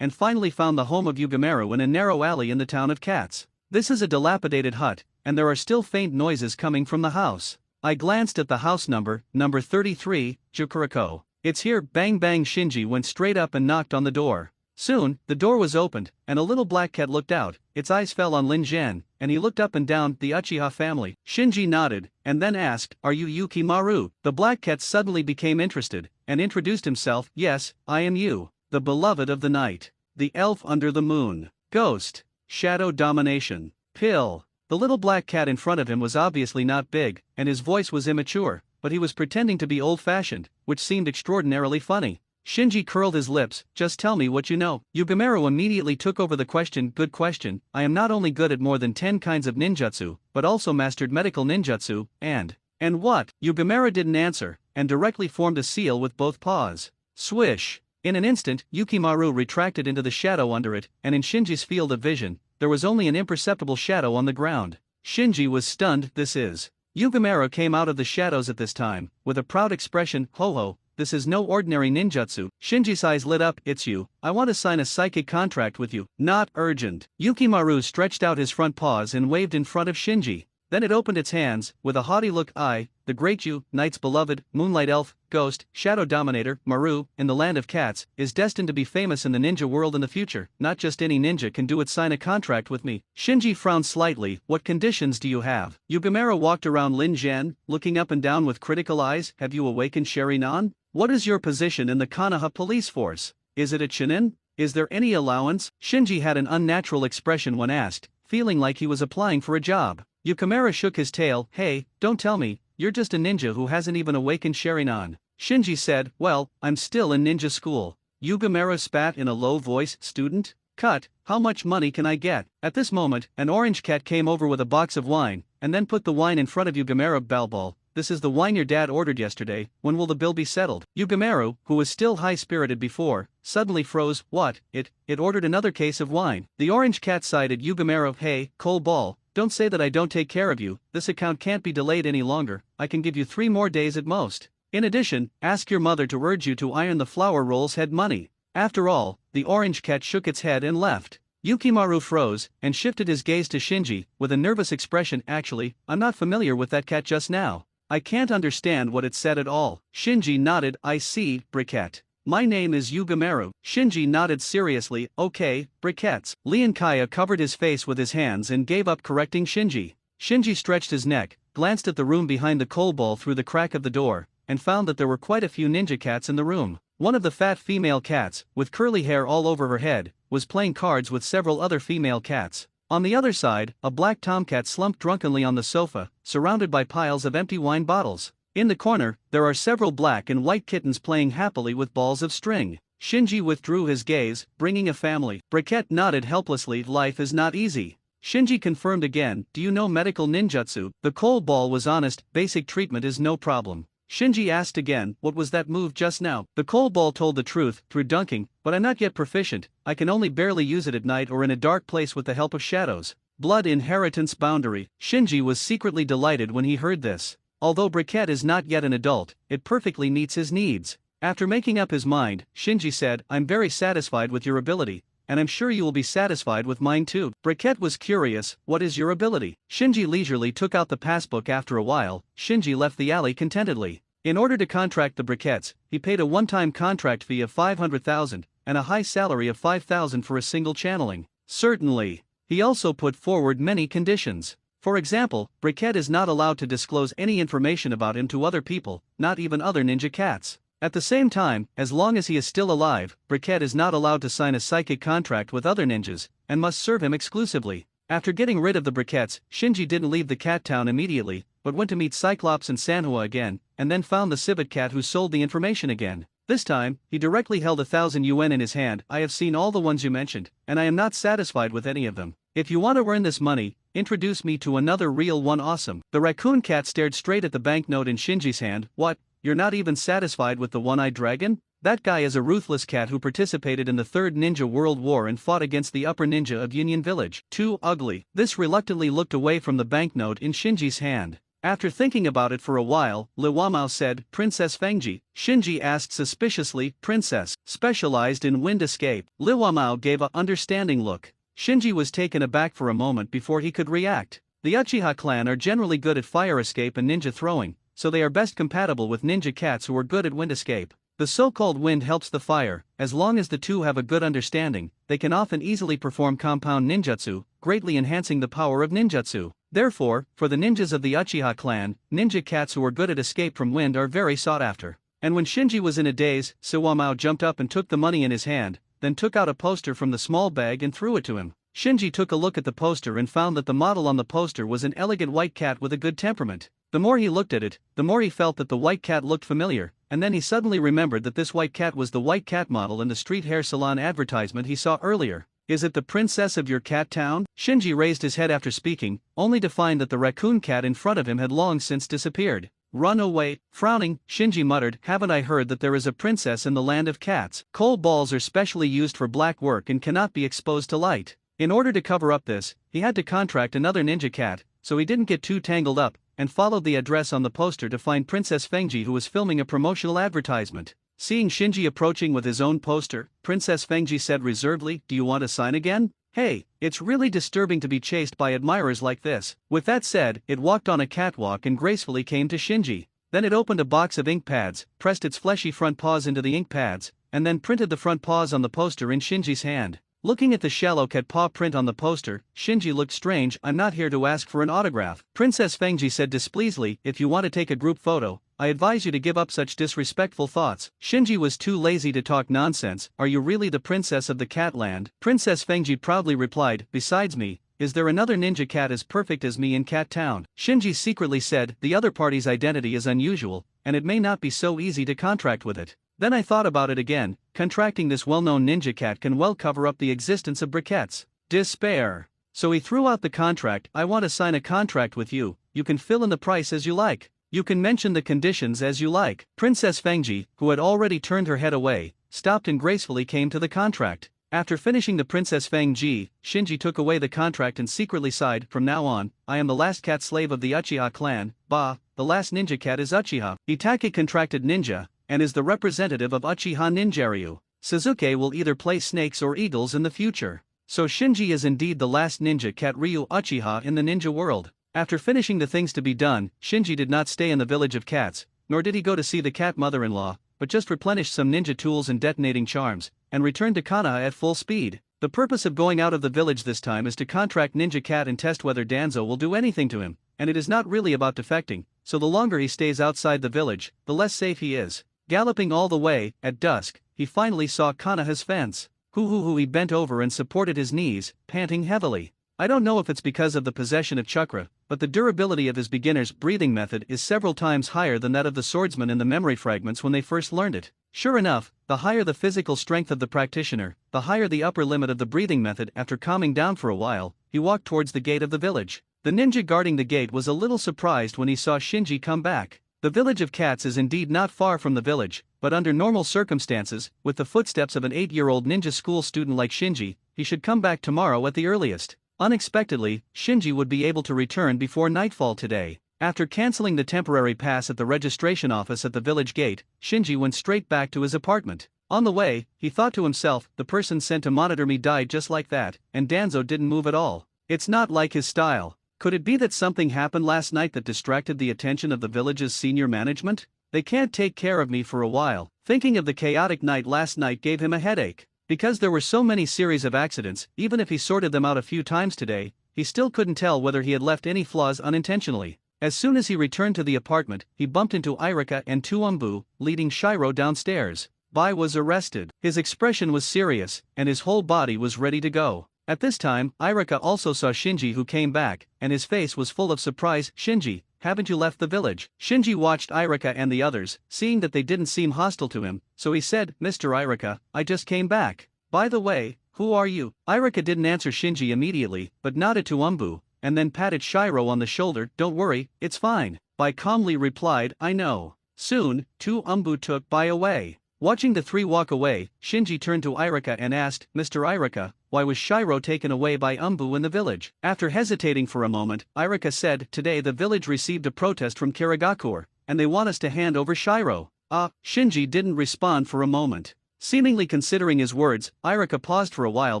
and finally found the home of Yugamaru in a narrow alley in the town of cats. This is a dilapidated hut, and there are still faint noises coming from the house. I glanced at the house number 33, Jukurako. It's here. Bang bang. Shinji went straight up and knocked on the door. Soon, the door was opened, and a little black cat looked out. Its eyes fell on Lin Zhan, and he looked up and down. The Uchiha family. Shinji nodded, and then asked, "Are you Yukimaru?" The black cat suddenly became interested, and introduced himself. "Yes, I am you, the beloved of the night, the elf under the moon, ghost, shadow domination, pill." The little black cat in front of him was obviously not big, and his voice was immature, but he was pretending to be old-fashioned, which seemed extraordinarily funny. Shinji curled his lips. "Just tell me what you know." Yugamaru immediately took over the question. "Good question. I am not only good at more than 10 kinds of ninjutsu, but also mastered medical ninjutsu, and what?" Yugamaru didn't answer, and directly formed a seal with both paws. Swish! In an instant, Yukimaru retracted into the shadow under it, and in Shinji's field of vision, there was only an imperceptible shadow on the ground. Shinji was stunned. "This is..." Yugamaru came out of the shadows at this time, with a proud expression. "Ho ho, this is no ordinary ninjutsu." Shinji's eyes lit up. "It's you. I want to sign a psychic contract with you." "Not urgent." Yukimaru stretched out his front paws and waved in front of Shinji. Then it opened its hands, with a haughty look. "I, the great Knight's beloved, moonlight elf, ghost, shadow dominator, Maru, in the land of cats, is destined to be famous in the ninja world in the future. Not just any ninja can do it. Sign a contract with me." Shinji frowned slightly. "What conditions do you have?" Yugamaru walked around Lin Zhan, looking up and down with critical eyes. "Have you awakened Sherinan? What is your position in the Konoha police force? Is it a Chunin? Is there any allowance?" Shinji had an unnatural expression when asked, feeling like he was applying for a job. Yukimura shook his tail. "Hey, don't tell me, you're just a ninja who hasn't even awakened Sherinan." Shinji said, "Well, I'm still in ninja school." Yugamaru spat in a low voice. "Student? Cut, how much money can I get?" At this moment, an orange cat came over with a box of wine, and then put the wine in front of Yugamaru. "Balbal, this is the wine your dad ordered yesterday. When will the bill be settled?" Yugamaru, who was still high-spirited before, suddenly froze. "What? It ordered another case of wine." The orange cat sighed at Yugamaru. "Hey, Cole Ball, don't say that I don't take care of you. This account can't be delayed any longer. I can give you 3 more days at most. In addition, ask your mother to urge you to iron the flour rolls. Head money." After all, the orange cat shook its head and left. Yukimaru froze, and shifted his gaze to Shinji, with a nervous expression. "Actually, I'm not familiar with that cat just now. I can't understand what it said at all." Shinji nodded. "I see, Briquette. My name is Yugamaru." Shinji nodded seriously. "Okay, briquettes." Lian Kaya covered his face with his hands and gave up correcting Shinji. Shinji stretched his neck, glanced at the room behind the coal ball through the crack of the door, and found that there were quite a few ninja cats in the room. One of the fat female cats, with curly hair all over her head, was playing cards with several other female cats. On the other side, a black tomcat slumped drunkenly on the sofa, surrounded by piles of empty wine bottles. In the corner, there are several black and white kittens playing happily with balls of string. Shinji withdrew his gaze. "Bringing a family." Briquette nodded helplessly. "Life is not easy." Shinji confirmed again. "Do you know medical ninjutsu?" The coal ball was honest. "Basic treatment is no problem." Shinji asked again, "What was that move just now?" The coal ball told the truth. "Through dunking, but I'm not yet proficient. I can only barely use it at night or in a dark place with the help of shadows." Blood inheritance boundary. Shinji was secretly delighted when he heard this. Although Briquette is not yet an adult, it perfectly meets his needs. After making up his mind, Shinji said, "I'm very satisfied with your ability, and I'm sure you will be satisfied with mine too." Briquette was curious. "What is your ability?" Shinji leisurely took out the passbook. After a while, Shinji left the alley contentedly. In order to contract the Briquettes, he paid a one-time contract fee of 500,000, and a high salary of 5,000 for a single channeling. Certainly. He also put forward many conditions. For example, Briquette is not allowed to disclose any information about him to other people, not even other ninja cats. At the same time, as long as he is still alive, Briquette is not allowed to sign a psychic contract with other ninjas, and must serve him exclusively. After getting rid of the Briquettes, Shinji didn't leave the cat town immediately, but went to meet Cyclops and Sanhua again, and then found the civet cat who sold the information again. This time, he directly held 1,000 yuan in his hand. "I have seen all the ones you mentioned, and I am not satisfied with any of them. If you want to earn this money, introduce me to another real one." "Awesome." The raccoon cat stared straight at the banknote in Shinji's hand. "What? You're not even satisfied with the one-eyed dragon? That guy is a ruthless cat who participated in the Third Ninja World War and fought against the upper ninja of Union Village. Too ugly. This reluctantly looked away from the banknote in Shinji's hand. After thinking about it for a while, Liwamao said, Princess Fengji. Shinji asked suspiciously, Princess, specialized in wind escape. Liwamao gave a understanding look. Shinji was taken aback for a moment before he could react. The Uchiha clan are generally good at fire escape and ninja throwing, so they are best compatible with ninja cats who are good at wind escape. The so-called wind helps the fire. As long as the two have a good understanding, they can often easily perform compound ninjutsu, greatly enhancing the power of ninjutsu. Therefore, for the ninjas of the Uchiha clan, ninja cats who are good at escape from wind are very sought after. And when Shinji was in a daze, Liwamao jumped up and took the money in his hand, then took out a poster from the small bag and threw it to him. Shinji took a look at the poster and found that the model on the poster was an elegant white cat with a good temperament. The more he looked at it, the more he felt that the white cat looked familiar, and then he suddenly remembered that this white cat was the white cat model in the street hair salon advertisement he saw earlier. Is it the princess of your cat town? Shinji raised his head after speaking, only to find that the raccoon cat in front of him had long since disappeared. Run away. Frowning, Shinji muttered, haven't I heard that there is a princess in the land of cats? Coal balls are specially used for black work and cannot be exposed to light. In order to cover up this, he had to contract another ninja cat, so he didn't get too tangled up, and followed the address on the poster to find Princess Fengji, who was filming a promotional advertisement. Seeing Shinji approaching with his own poster, Princess Fengji said reservedly, do you want to sign again? Hey, it's really disturbing to be chased by admirers like this. With that said, it walked on a catwalk and gracefully came to Shinji. Then it opened a box of ink pads, pressed its fleshy front paws into the ink pads, and then printed the front paws on the poster in Shinji's hand. Looking at the shallow cat paw print on the poster, Shinji looked strange. I'm not here to ask for an autograph. Princess Fengji said displeasedly, if you want to take a group photo, I advise you to give up such disrespectful thoughts. Shinji was too lazy to talk nonsense. Are you really the princess of the cat land? Princess Fengji proudly replied, besides me, is there another ninja cat as perfect as me in Cat Town? Shinji secretly said, the other party's identity is unusual, and it may not be so easy to contract with it. Then I thought about it again, contracting this well-known ninja cat can well cover up the existence of briquettes. Despair. So he threw out the contract. I want to sign a contract with you. You can fill in the price as you like. You can mention the conditions as you like. Princess Fengji, who had already turned her head away, stopped and gracefully came to the contract. After finishing the Princess Fengji, Shinji took away the contract and secretly sighed, from now on, I am the last cat slave of the Uchiha clan. Bah, the last ninja cat is Uchiha. Itake contracted ninja, and is the representative of Uchiha Ninjaryu. Suzuki will either play snakes or eagles in the future. So Shinji is indeed the last ninja cat Ryu Uchiha in the ninja world. After finishing the things to be done, Shinji did not stay in the village of cats, nor did he go to see the cat mother-in-law, but just replenished some ninja tools and detonating charms, and returned to Konoha at full speed. The purpose of going out of the village this time is to contract Ninja Cat and test whether Danzo will do anything to him, and it is not really about defecting, so the longer he stays outside the village, the less safe he is. Galloping all the way, at dusk, he finally saw Konoha's fence. He bent over and supported his knees, panting heavily. I don't know if it's because of the possession of chakra, but the durability of his beginner's breathing method is several times higher than that of the swordsman in the memory fragments when they first learned it. Sure enough, the higher the physical strength of the practitioner, the higher the upper limit of the breathing method. After calming down for a while, he walked towards the gate of the village. The ninja guarding the gate was a little surprised when he saw Shinji come back. The village of cats is indeed not far from the village, but under normal circumstances, with the footsteps of an 8-year-old ninja school student like Shinji, he should come back tomorrow at the earliest. Unexpectedly, Shinji would be able to return before nightfall today. After canceling the temporary pass at the registration office at the village gate, Shinji went straight back to his apartment. On the way, he thought to himself, the person sent to monitor me died just like that, and Danzo didn't move at all. It's not like his style. Could it be that something happened last night that distracted the attention of the village's senior management? They can't take care of me for a while. Thinking of the chaotic night last night gave him a headache. Because there were so many series of accidents, even if he sorted them out a few times today, he still couldn't tell whether he had left any flaws unintentionally. As soon as he returned to the apartment, he bumped into Irika and Tuumbu, leading Shiro downstairs. Bai was arrested. His expression was serious, and his whole body was ready to go. At this time, Irika also saw Shinji, who came back, and his face was full of surprise. Shinji, haven't you left the village? Shinji watched Irika and the others, seeing that they didn't seem hostile to him, so he said, Mr. Irika, I just came back. By the way, who are you? Irika didn't answer Shinji immediately, but nodded to Umbu, and then patted Shiro on the shoulder. Don't worry, it's fine. Bai calmly replied, I know. Soon, Umbu took Bai away. Watching the three walk away, Shinji turned to Irika and asked, Mr. Irika, why was Shiro taken away by Umbu in the village? After hesitating for a moment, Irika said, today the village received a protest from Kirigakure, and they want us to hand over Shiro. Shinji didn't respond for a moment. Seemingly considering his words, Irika paused for a while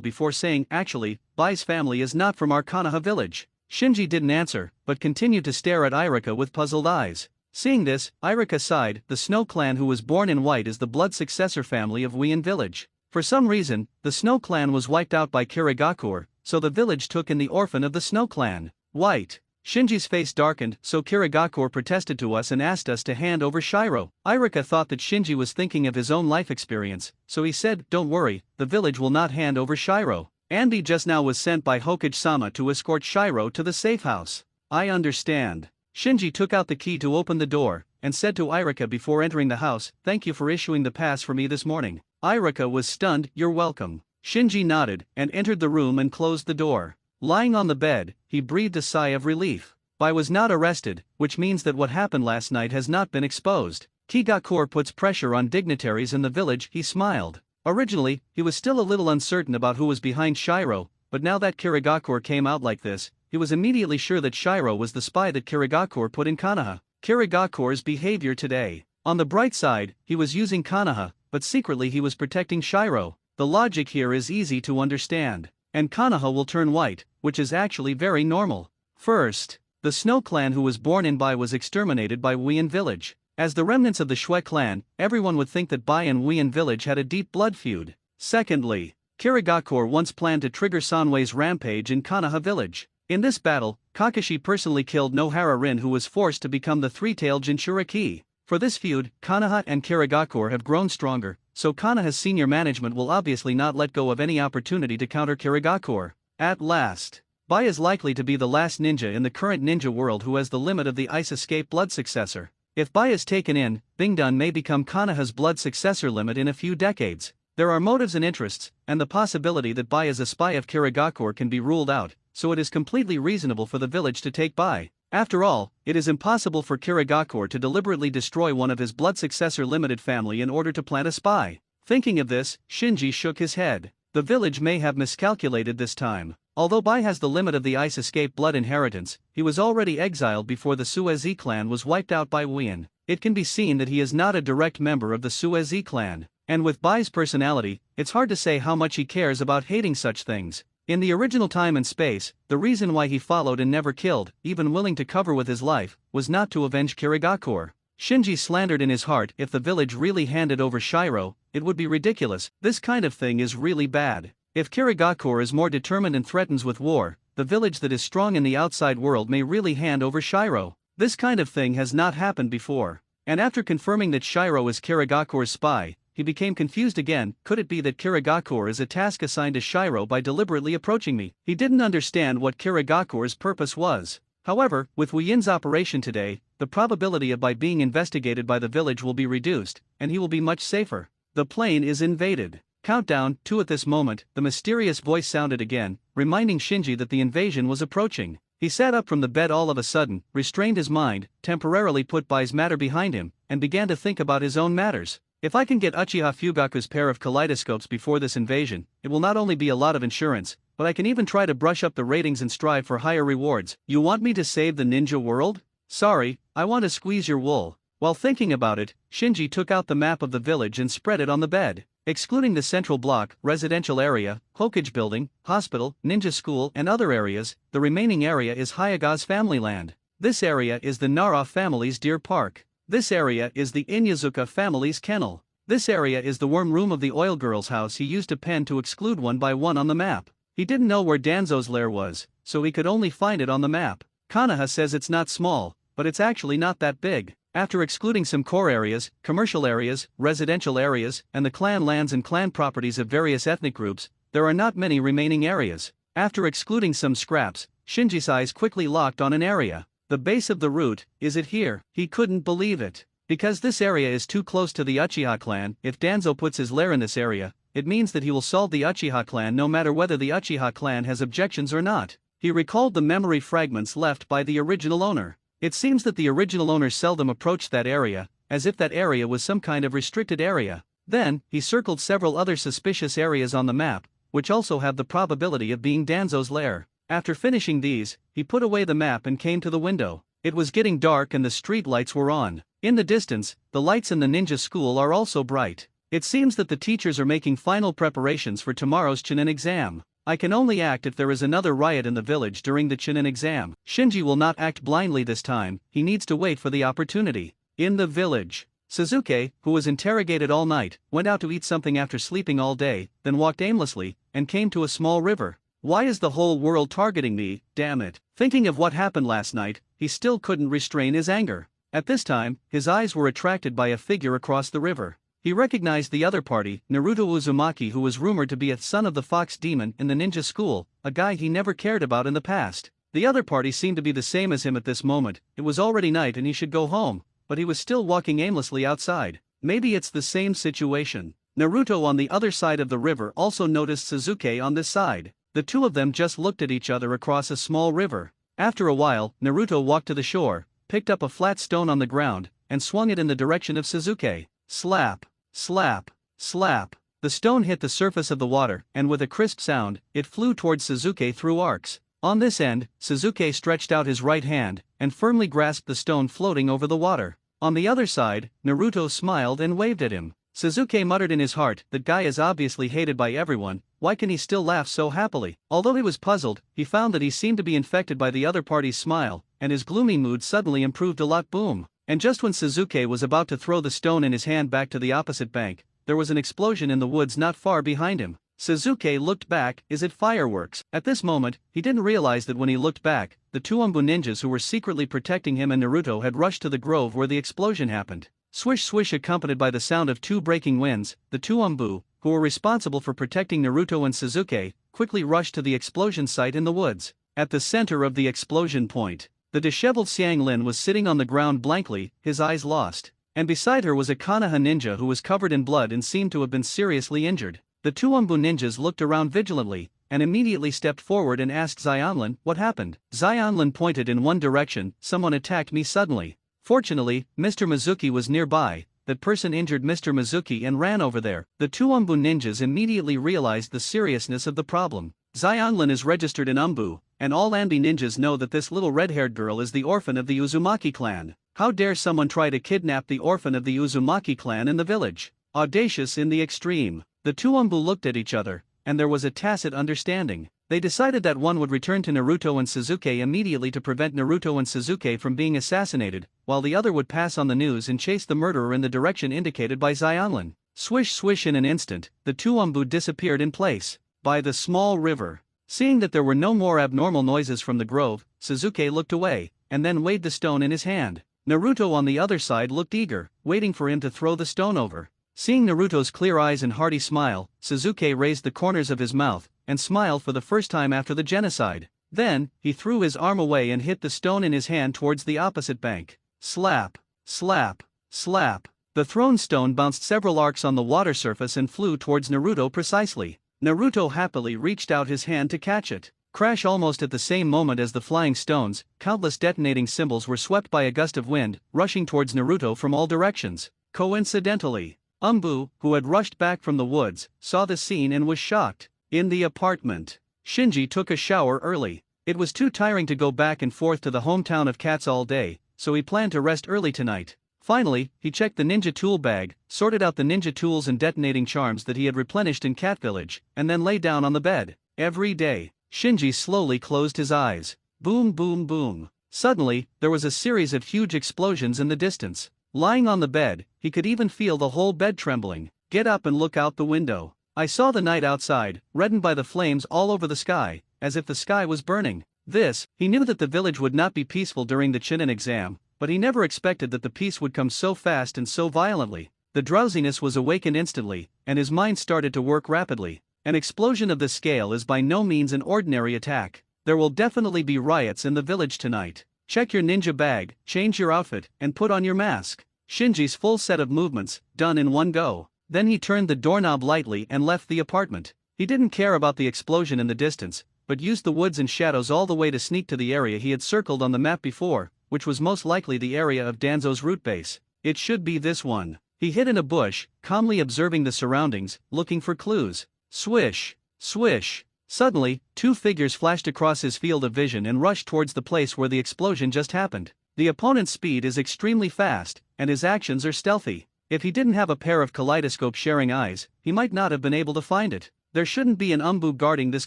before saying, actually, Bai's family is not from our Konoha village. Shinji didn't answer, but continued to stare at Irika with puzzled eyes. Seeing this, Irika sighed. The Snow clan who was born in white is the blood successor family of Wien village. For some reason, the Snow clan was wiped out by Kirigakure, so the village took in the orphan of the Snow clan. White. Shinji's face darkened, so Kirigakure protested to us and asked us to hand over Shiro. Irika thought that Shinji was thinking of his own life experience, so he said, don't worry, the village will not hand over Shiro. Andy just now was sent by Hokage-sama to escort Shiro to the safe house. I understand. Shinji took out the key to open the door, and said to Irika before entering the house, thank you for issuing the pass for me this morning. Irika was stunned, you're welcome. Shinji nodded, and entered the room and closed the door. Lying on the bed, he breathed a sigh of relief. Bai was not arrested, which means that what happened last night has not been exposed. Kirigakure puts pressure on dignitaries in the village, he smiled. Originally, he was still a little uncertain about who was behind Shiro, but now that Kirigakure came out like this, he was immediately sure that Shiro was the spy that Kirigakure put in Konoha. Kirigakure's behavior today. On the bright side, he was using Konoha, but secretly he was protecting Shiro. The logic here is easy to understand. And Konoha will turn white, which is actually very normal. First, the Snow clan who was born in Bai was exterminated by Wien village. As the remnants of the Shui clan, everyone would think that Bai and Wien village had a deep blood feud. Secondly, Kirigakure once planned to trigger Sanwei's rampage in Konoha village. In this battle, Kakashi personally killed Nohara Rin, who was forced to become the three-tailed Jinchuriki. For this feud, Konoha and Kirigakure have grown stronger, so Konoha's senior management will obviously not let go of any opportunity to counter Kirigakure. At last, Bai is likely to be the last ninja in the current ninja world who has the limit of the Ice Escape blood successor. If Bai is taken in, Bingdun may become Konoha's blood successor limit in a few decades. There are motives and interests, and the possibility that Bai is a spy of Kirigakure can be ruled out, so it is completely reasonable for the village to take Bai. After all, it is impossible for Kirigakure to deliberately destroy one of his blood successor limited family in order to plant a spy. Thinking of this, Shinji shook his head. The village may have miscalculated this time. Although Bai has the limit of the Ice Escape blood inheritance, he was already exiled before the Suezi clan was wiped out by Wien. It can be seen that he is not a direct member of the Suezi clan. And with Bai's personality, it's hard to say how much he cares about hating such things. In the original time and space, the reason why he followed and never killed, even willing to cover with his life, was not to avenge Kirigakure. Shinji slandered in his heart, if the village really handed over Shiro, it would be ridiculous. This kind of thing is really bad. If Kirigakure is more determined and threatens with war, the village that is strong in the outside world may really hand over Shiro. This kind of thing has not happened before. And after confirming that Shiro is Kirigakure's spy, he became confused again. Could it be that Kirigakure is a task assigned to Shiro by deliberately approaching me? He didn't understand what Kirigakure's purpose was. However, with Wien's operation today, the probability of Bai being investigated by the village will be reduced, and he will be much safer. The plane is invaded. Countdown, 2 At this moment, the mysterious voice sounded again, reminding Shinji that the invasion was approaching. He sat up from the bed all of a sudden, restrained his mind, temporarily put Bai's matter behind him, and began to think about his own matters. If I can get Uchiha Fugaku's pair of kaleidoscopes before this invasion, it will not only be a lot of insurance, but I can even try to brush up the ratings and strive for higher rewards. You want me to save the ninja world? Sorry, I want to squeeze your wool. While thinking about it, Shinji took out the map of the village and spread it on the bed. Excluding the central block, residential area, Hokage building, hospital, ninja school and other areas, the remaining area is Hayaga's family land. This area is the Nara family's deer park. This area is the Inyazuka family's kennel. This area is the worm room of the oil girl's house. He used a pen to exclude one by one on the map. He didn't know where Danzo's lair was, so he could only find it on the map. Konoha says it's not small, but it's actually not that big. After excluding some core areas, commercial areas, residential areas, and the clan lands and clan properties of various ethnic groups, there are not many remaining areas. After excluding some scraps, Shinji's eyes quickly locked on an area. The base of the route. Is it here? He couldn't believe it. Because this area is too close to the Uchiha clan, if Danzo puts his lair in this area, it means that he will solve the Uchiha clan no matter whether the Uchiha clan has objections or not. He recalled the memory fragments left by the original owner. It seems that the original owner seldom approached that area, as if that area was some kind of restricted area. Then, he circled several other suspicious areas on the map, which also have the probability of being Danzo's lair. After finishing these, he put away the map and came to the window. It was getting dark and the street lights were on. In the distance, the lights in the ninja school are also bright. It seems that the teachers are making final preparations for tomorrow's Chunin exam. I can only act if there is another riot in the village during the Chunin exam. Shinji will not act blindly this time, he needs to wait for the opportunity. In the village, Suzuki, who was interrogated all night, went out to eat something after sleeping all day, then walked aimlessly, and came to a small river. Why is the whole world targeting me, damn it? Thinking of what happened last night, he still couldn't restrain his anger. At this time, his eyes were attracted by a figure across the river. He recognized the other party, Naruto Uzumaki, who was rumored to be a son of the fox demon in the ninja school, a guy he never cared about in the past. The other party seemed to be the same as him at this moment. It was already night and he should go home, but he was still walking aimlessly outside. Maybe it's the same situation. Naruto on the other side of the river also noticed Suzuki on this side. The two of them just looked at each other across a small river. After a while, Naruto walked to the shore, picked up a flat stone on the ground, and swung it in the direction of Suzuki. Slap, slap, slap. The stone hit the surface of the water, and with a crisp sound, it flew towards Suzuki through arcs. On this end, Suzuki stretched out his right hand, and firmly grasped the stone floating over the water. On the other side, Naruto smiled and waved at him. Suzuki muttered in his heart, that guy is obviously hated by everyone, why can he still laugh so happily? Although he was puzzled, he found that he seemed to be infected by the other party's smile, and his gloomy mood suddenly improved a lot. Boom. And just when Suzuki was about to throw the stone in his hand back to the opposite bank, there was an explosion in the woods not far behind him. Suzuki looked back. Is it fireworks? At this moment, he didn't realize that when he looked back, the two Umbu ninjas who were secretly protecting him and Naruto had rushed to the grove where the explosion happened. Swish swish, accompanied by the sound of two breaking winds, the two Umbu, who were responsible for protecting Naruto and Suzuki, quickly rushed to the explosion site in the woods. At the center of the explosion point, the disheveled Xiang Lin was sitting on the ground blankly, his eyes lost. And beside her was a Konoha ninja who was covered in blood and seemed to have been seriously injured. The two Umbu ninjas looked around vigilantly, and immediately stepped forward and asked Xianlin, what happened? Xianlin pointed in one direction, someone attacked me suddenly. Fortunately, Mr. Mizuki was nearby. That person injured Mr. Mizuki and ran over there. The two Umbu ninjas immediately realized the seriousness of the problem. Xianlin is registered in Umbu, and all Anbi ninjas know that this little red-haired girl is the orphan of the Uzumaki clan. How dare someone try to kidnap the orphan of the Uzumaki clan in the village? Audacious in the extreme. The two Umbu looked at each other, and there was a tacit understanding. They decided that one would return to Naruto and Suzuki immediately to prevent Naruto and Suzuki from being assassinated, while the other would pass on the news and chase the murderer in the direction indicated by Xianlin. Swish swish, in an instant, the two Umbu disappeared in place. By the small river. Seeing that there were no more abnormal noises from the grove, Suzuki looked away, and then weighed the stone in his hand. Naruto on the other side looked eager, waiting for him to throw the stone over. Seeing Naruto's clear eyes and hearty smile, Suzuki raised the corners of his mouth, and smiled for the first time after the genocide. Then, he threw his arm away and hit the stone in his hand towards the opposite bank. Slap, slap, slap. The thrown stone bounced several arcs on the water surface and flew towards Naruto precisely. Naruto happily reached out his hand to catch it. Crash! Almost at the same moment as the flying stones, countless detonating symbols were swept by a gust of wind, rushing towards Naruto from all directions. Coincidentally, Umbu, who had rushed back from the woods, saw the scene and was shocked. In the apartment, Shinji took a shower early. It was too tiring to go back and forth to the hometown of cats all day, so he planned to rest early tonight. Finally, he checked the ninja tool bag, sorted out the ninja tools and detonating charms that he had replenished in Cat Village, and then lay down on the bed. Every day, Shinji slowly closed his eyes. Boom boom boom. Suddenly, there was a series of huge explosions in the distance. Lying on the bed, he could even feel the whole bed trembling. Get up and look out the window. I saw the night outside, reddened by the flames all over the sky, as if the sky was burning. He knew that the village would not be peaceful during the Chunin exam, but he never expected that the peace would come so fast and so violently. The drowsiness was awakened instantly, and his mind started to work rapidly. An explosion of this scale is by no means an ordinary attack. There will definitely be riots in the village tonight. Check your ninja bag, change your outfit, and put on your mask. Shinji's full set of movements, done in one go. Then he turned the doorknob lightly and left the apartment. He didn't care about the explosion in the distance, but used the woods and shadows all the way to sneak to the area he had circled on the map before, which was most likely the area of Danzo's root base. It should be this one. He hid in a bush, calmly observing the surroundings, looking for clues. Swish! Swish! Suddenly, two figures flashed across his field of vision and rushed towards the place where the explosion just happened. The opponent's speed is extremely fast, and his actions are stealthy. If he didn't have a pair of kaleidoscope-sharing eyes, he might not have been able to find it. There shouldn't be an umbu guarding this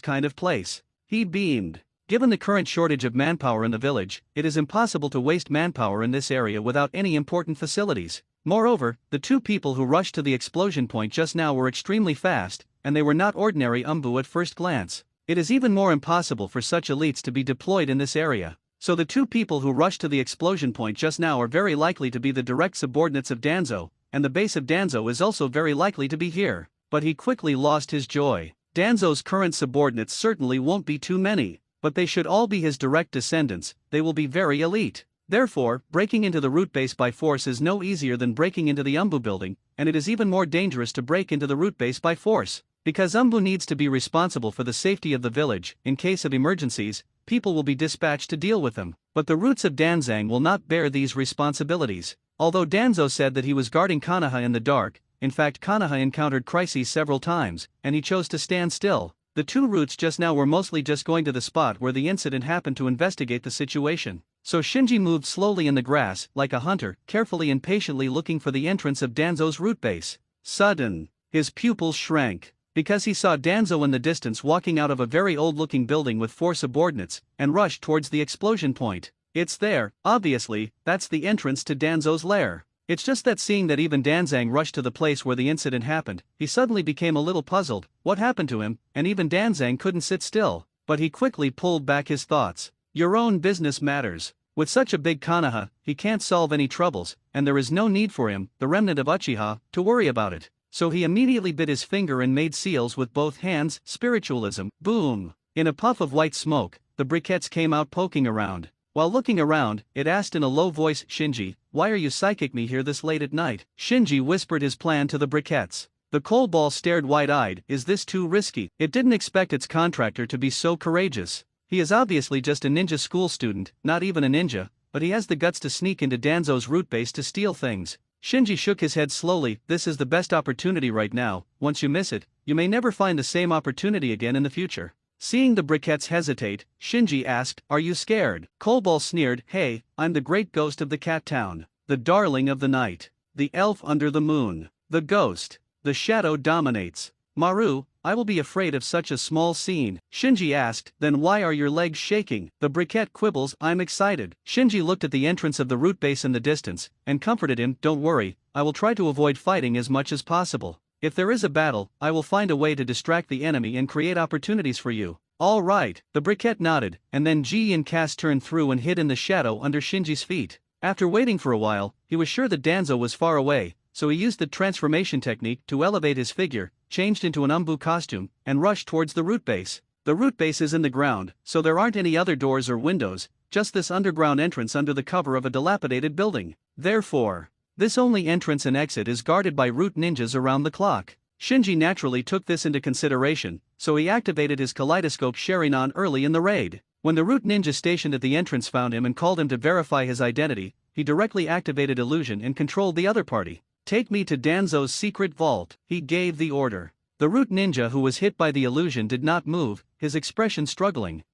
kind of place. He beamed. Given the current shortage of manpower in the village, it is impossible to waste manpower in this area without any important facilities. Moreover, the two people who rushed to the explosion point just now were extremely fast, and they were not ordinary umbu at first glance. It is even more impossible for such elites to be deployed in this area. So the two people who rushed to the explosion point just now are very likely to be the direct subordinates of Danzo, and the base of Danzo is also very likely to be here. But he quickly lost his joy. Danzo's current subordinates certainly won't be too many, but they should all be his direct descendants. They will be very elite. Therefore, breaking into the root base by force is no easier than breaking into the umbu building, and it is even more dangerous to break into the root base by force. Because umbu needs to be responsible for the safety of the village, in case of emergencies, people will be dispatched to deal with them. But the roots of Danzang will not bear these responsibilities. Although Danzo said that he was guarding Konoha in the dark, in fact Konoha encountered crises several times, and he chose to stand still. The two roots just now were mostly just going to the spot where the incident happened to investigate the situation. So Shinji moved slowly in the grass, like a hunter, carefully and patiently looking for the entrance of Danzo's root base. Sudden, his pupils shrank, because he saw Danzo in the distance walking out of a very old-looking building with 4 subordinates, and rushed towards the explosion point. It's there, obviously, that's the entrance to Danzo's lair. It's just that seeing that even Danzang rushed to the place where the incident happened, he suddenly became a little puzzled. What happened to him? And even Danzang couldn't sit still. But he quickly pulled back his thoughts. Your own business matters. With such a big Konoha, he can't solve any troubles, and there is no need for him, the remnant of Uchiha, to worry about it. So he immediately bit his finger and made seals with both hands. Spiritualism. Boom! In a puff of white smoke, the briquettes came out poking around. While looking around, it asked in a low voice, Shinji, why are you psychic me here this late at night? Shinji whispered his plan to the briquettes. The cold ball stared wide-eyed. Is this too risky? It didn't expect its contractor to be so courageous. He is obviously just a ninja school student, not even a ninja, but he has the guts to sneak into Danzo's root base to steal things. Shinji shook his head slowly. This is the best opportunity right now. Once you miss it, you may never find the same opportunity again in the future. Seeing the briquettes hesitate, Shinji asked, are you scared? Coldball sneered, hey, I'm the great ghost of the cat town, the darling of the night, the elf under the moon, the ghost, the shadow dominates. Maru, I will be afraid of such a small scene. Shinji asked, then why are your legs shaking? The briquette quibbles, I'm excited. Shinji looked at the entrance of the root base in the distance, and comforted him, don't worry, I will try to avoid fighting as much as possible. If there is a battle, I will find a way to distract the enemy and create opportunities for you. All right, the briquette nodded, and then Ji and Cass turned through and hid in the shadow under Shinji's feet. After waiting for a while, he was sure that Danzo was far away, so he used the transformation technique to elevate his figure, changed into an umbu costume, and rushed towards the root base. The root base is in the ground, so there aren't any other doors or windows, just this underground entrance under the cover of a dilapidated building. Therefore, this only entrance and exit is guarded by root ninjas around the clock. Shinji naturally took this into consideration, so he activated his kaleidoscope Sharingan early in the raid. When the root ninja stationed at the entrance found him and called him to verify his identity, he directly activated illusion and controlled the other party. Take me to Danzo's secret vault. He gave the order. The root ninja who was hit by the illusion did not move, his expression struggling.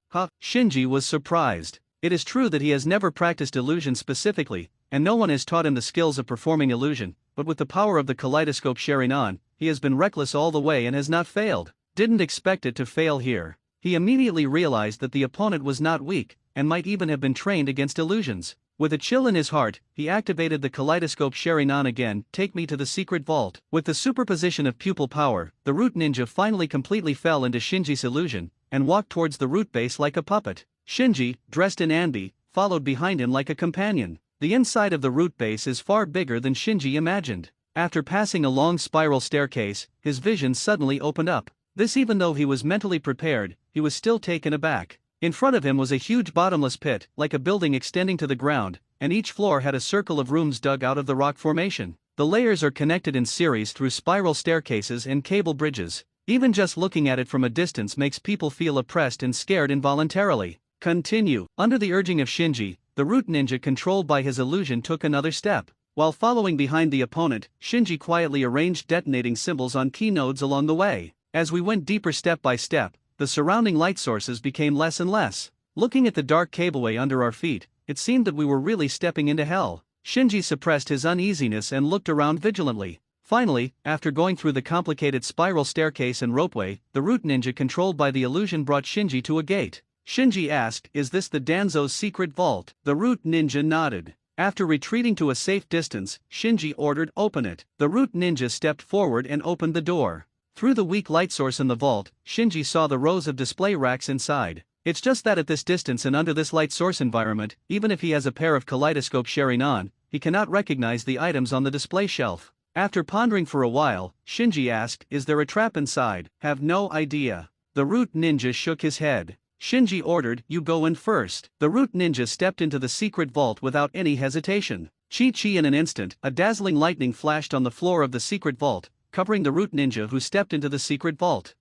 Shinji was surprised. It is true that he has never practiced illusion specifically, and no one has taught him the skills of performing illusion, but with the power of the kaleidoscope Sharingan, he has been reckless all the way and has not failed. Didn't expect it to fail here. He immediately realized that the opponent was not weak, and might even have been trained against illusions. With a chill in his heart, he activated the kaleidoscope Sharingan again. Take me to the secret vault. With the superposition of pupil power, the root ninja finally completely fell into Shinji's illusion, and walked towards the root base like a puppet. Shinji, dressed in Anbi, followed behind him like a companion. The inside of the root base is far bigger than Shinji imagined. After passing a long spiral staircase, his vision suddenly opened up. This even though he was mentally prepared, he was still taken aback. In front of him was a huge bottomless pit, like a building extending to the ground, and each floor had a circle of rooms dug out of the rock formation. The layers are connected in series through spiral staircases and cable bridges. Even just looking at it from a distance makes people feel oppressed and scared involuntarily. Continue. Under the urging of Shinji, the root ninja controlled by his illusion took another step. While following behind the opponent, Shinji quietly arranged detonating symbols on key nodes along the way. As we went deeper step by step, the surrounding light sources became less and less. Looking at the dark cableway under our feet, it seemed that we were really stepping into hell. Shinji suppressed his uneasiness and looked around vigilantly. Finally, after going through the complicated spiral staircase and ropeway, the root ninja controlled by the illusion brought Shinji to a gate. Shinji asked, "Is this the Danzo's secret vault?" The root ninja nodded. After retreating to a safe distance, Shinji ordered, "Open it." The root ninja stepped forward and opened the door. Through the weak light source in the vault, Shinji saw the rows of display racks inside. It's just that at this distance and under this light source environment, even if he has a pair of kaleidoscope Sharingan, he cannot recognize the items on the display shelf. After pondering for a while, Shinji asked, "Is there a trap inside?" "Have no idea." The root ninja shook his head. Shinji ordered, "You go in first." The root ninja stepped into the secret vault without any hesitation. Chi in an instant, a dazzling lightning flashed on the floor of the secret vault, covering the root ninja who stepped into the secret vault.